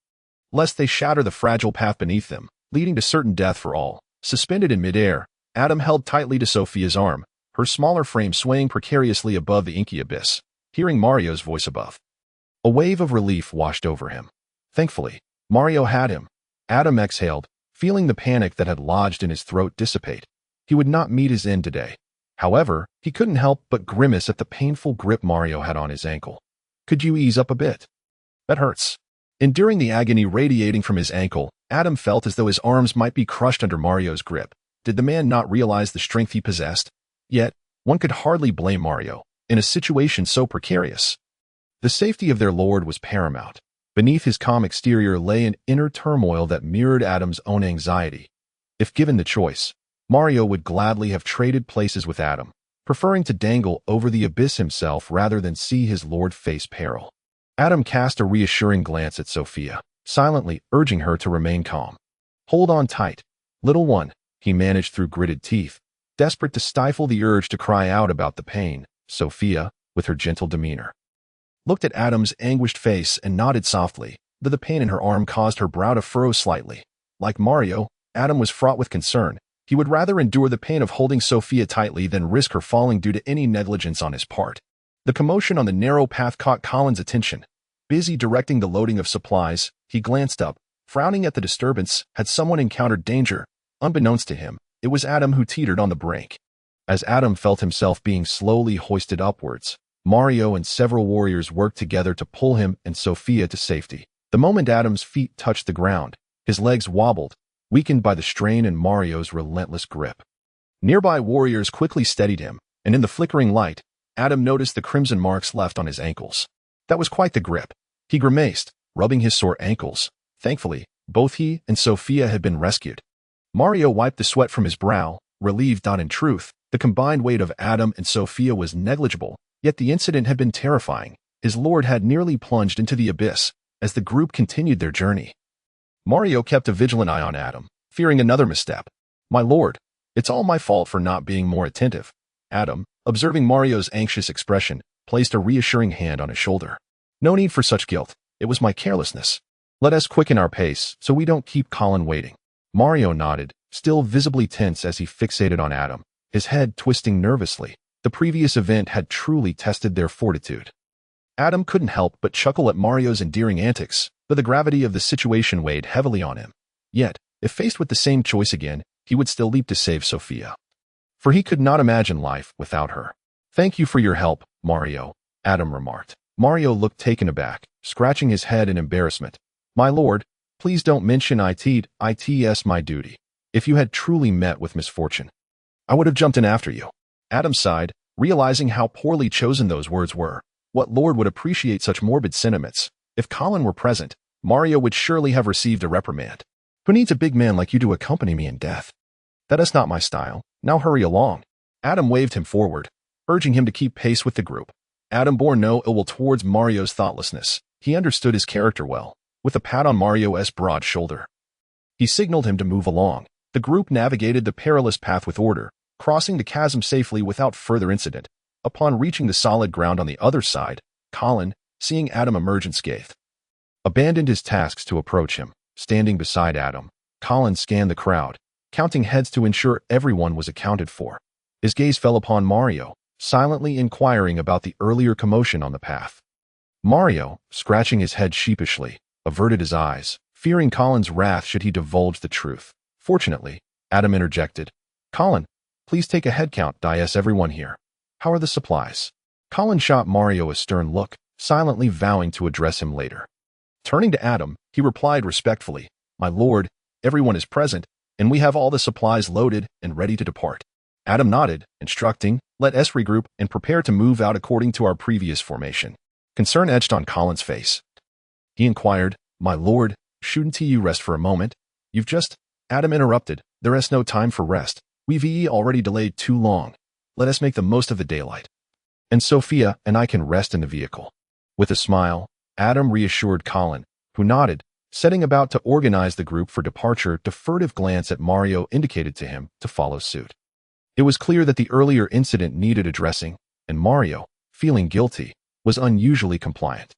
lest they shatter the fragile path beneath them, leading to certain death for all. Suspended in midair, Adam held tightly to Sophia's arm, her smaller frame swaying precariously above the inky abyss. Hearing Mario's voice above, a wave of relief washed over him. Thankfully, Mario had him. Adam exhaled, feeling the panic that had lodged in his throat dissipate. He would not meet his end today. However, he couldn't help but grimace at the painful grip Mario had on his ankle. "Could you ease up a bit? That hurts." Enduring the agony radiating from his ankle, Adam felt as though his arms might be crushed under Mario's grip. Did the man not realize the strength he possessed? Yet, one could hardly blame Mario, in a situation so precarious. The safety of their lord was paramount. Beneath his calm exterior lay an inner turmoil that mirrored Adam's own anxiety. If given the choice, Mario would gladly have traded places with Adam, preferring to dangle over the abyss himself rather than see his lord face peril. Adam cast a reassuring glance at Sophia, silently urging her to remain calm. "Hold on tight, little one," he managed through gritted teeth, desperate to stifle the urge to cry out about the pain. Sophia, with her gentle demeanor, looked at Adam's anguished face and nodded softly, though the pain in her arm caused her brow to furrow slightly. Like Mario, Adam was fraught with concern. He would rather endure the pain of holding Sophia tightly than risk her falling due to any negligence on his part. The commotion on the narrow path caught Colin's attention. Busy directing the loading of supplies, he glanced up, frowning at the disturbance. Had someone encountered danger? Unbeknownst to him, it was Adam who teetered on the brink. As Adam felt himself being slowly hoisted upwards, Mario and several warriors worked together to pull him and Sophia to safety. The moment Adam's feet touched the ground, his legs wobbled, weakened by the strain and Mario's relentless grip. Nearby warriors quickly steadied him, and in the flickering light, Adam noticed the crimson marks left on his ankles. That was quite the grip. He grimaced, rubbing his sore ankles. Thankfully, both he and Sophia had been rescued. Mario wiped the sweat from his brow, relieved that in truth, the combined weight of Adam and Sophia was negligible, yet the incident had been terrifying. His lord had nearly plunged into the abyss as the group continued their journey. Mario kept a vigilant eye on Adam, fearing another misstep. "My lord, it's all my fault for not being more attentive." Adam, observing Mario's anxious expression, placed a reassuring hand on his shoulder. "No need for such guilt. It was my carelessness. Let us quicken our pace so we don't keep Colin waiting." Mario nodded, still visibly tense as he fixated on Adam, his head twisting nervously. The previous event had truly tested their fortitude. Adam couldn't help but chuckle at Mario's endearing antics, but the gravity of the situation weighed heavily on him. Yet, if faced with the same choice again, he would still leap to save Sophia. For he could not imagine life without her. "Thank you for your help, Mario," Adam remarked. Mario looked taken aback, scratching his head in embarrassment. "My lord, please don't mention it's my duty. If you had truly met with misfortune, I would have jumped in after you." Adam sighed, realizing how poorly chosen those words were. What lord would appreciate such morbid sentiments? If Colin were present, Mario would surely have received a reprimand. "Who needs a big man like you to accompany me in death? That is not my style. Now hurry along." Adam waved him forward, urging him to keep pace with the group. Adam bore no ill will towards Mario's thoughtlessness. He understood his character well. With a pat on Mario's broad shoulder, he signaled him to move along. The group navigated the perilous path with order, crossing the chasm safely without further incident. Upon reaching the solid ground on the other side, Colin, seeing Adam emerge unscathed, abandoned his tasks to approach him. Standing beside Adam, Colin scanned the crowd, counting heads to ensure everyone was accounted for. His gaze fell upon Mario, silently inquiring about the earlier commotion on the path. Mario, scratching his head sheepishly, averted his eyes, fearing Colin's wrath should he divulge the truth. Fortunately, Adam interjected. "Colin, please take a head count. Everyone here. How are the supplies?" Colin shot Mario a stern look, silently vowing to address him later. Turning to Adam, he replied respectfully, "My lord, everyone is present, and we have all the supplies loaded and ready to depart." Adam nodded, instructing, "Let us regroup and prepare to move out according to our previous formation." Concern etched on Colin's face. He inquired, "My lord, shouldn't you rest for a moment? You've just—" Adam interrupted, "There is no time for rest. We've already delayed too long. Let us make the most of the daylight. And Sophia and I can rest in the vehicle." With a smile, Adam reassured Colin, who nodded, setting about to organize the group for departure. A furtive glance at Mario indicated to him to follow suit. It was clear that the earlier incident needed addressing, and Mario, feeling guilty, was unusually compliant.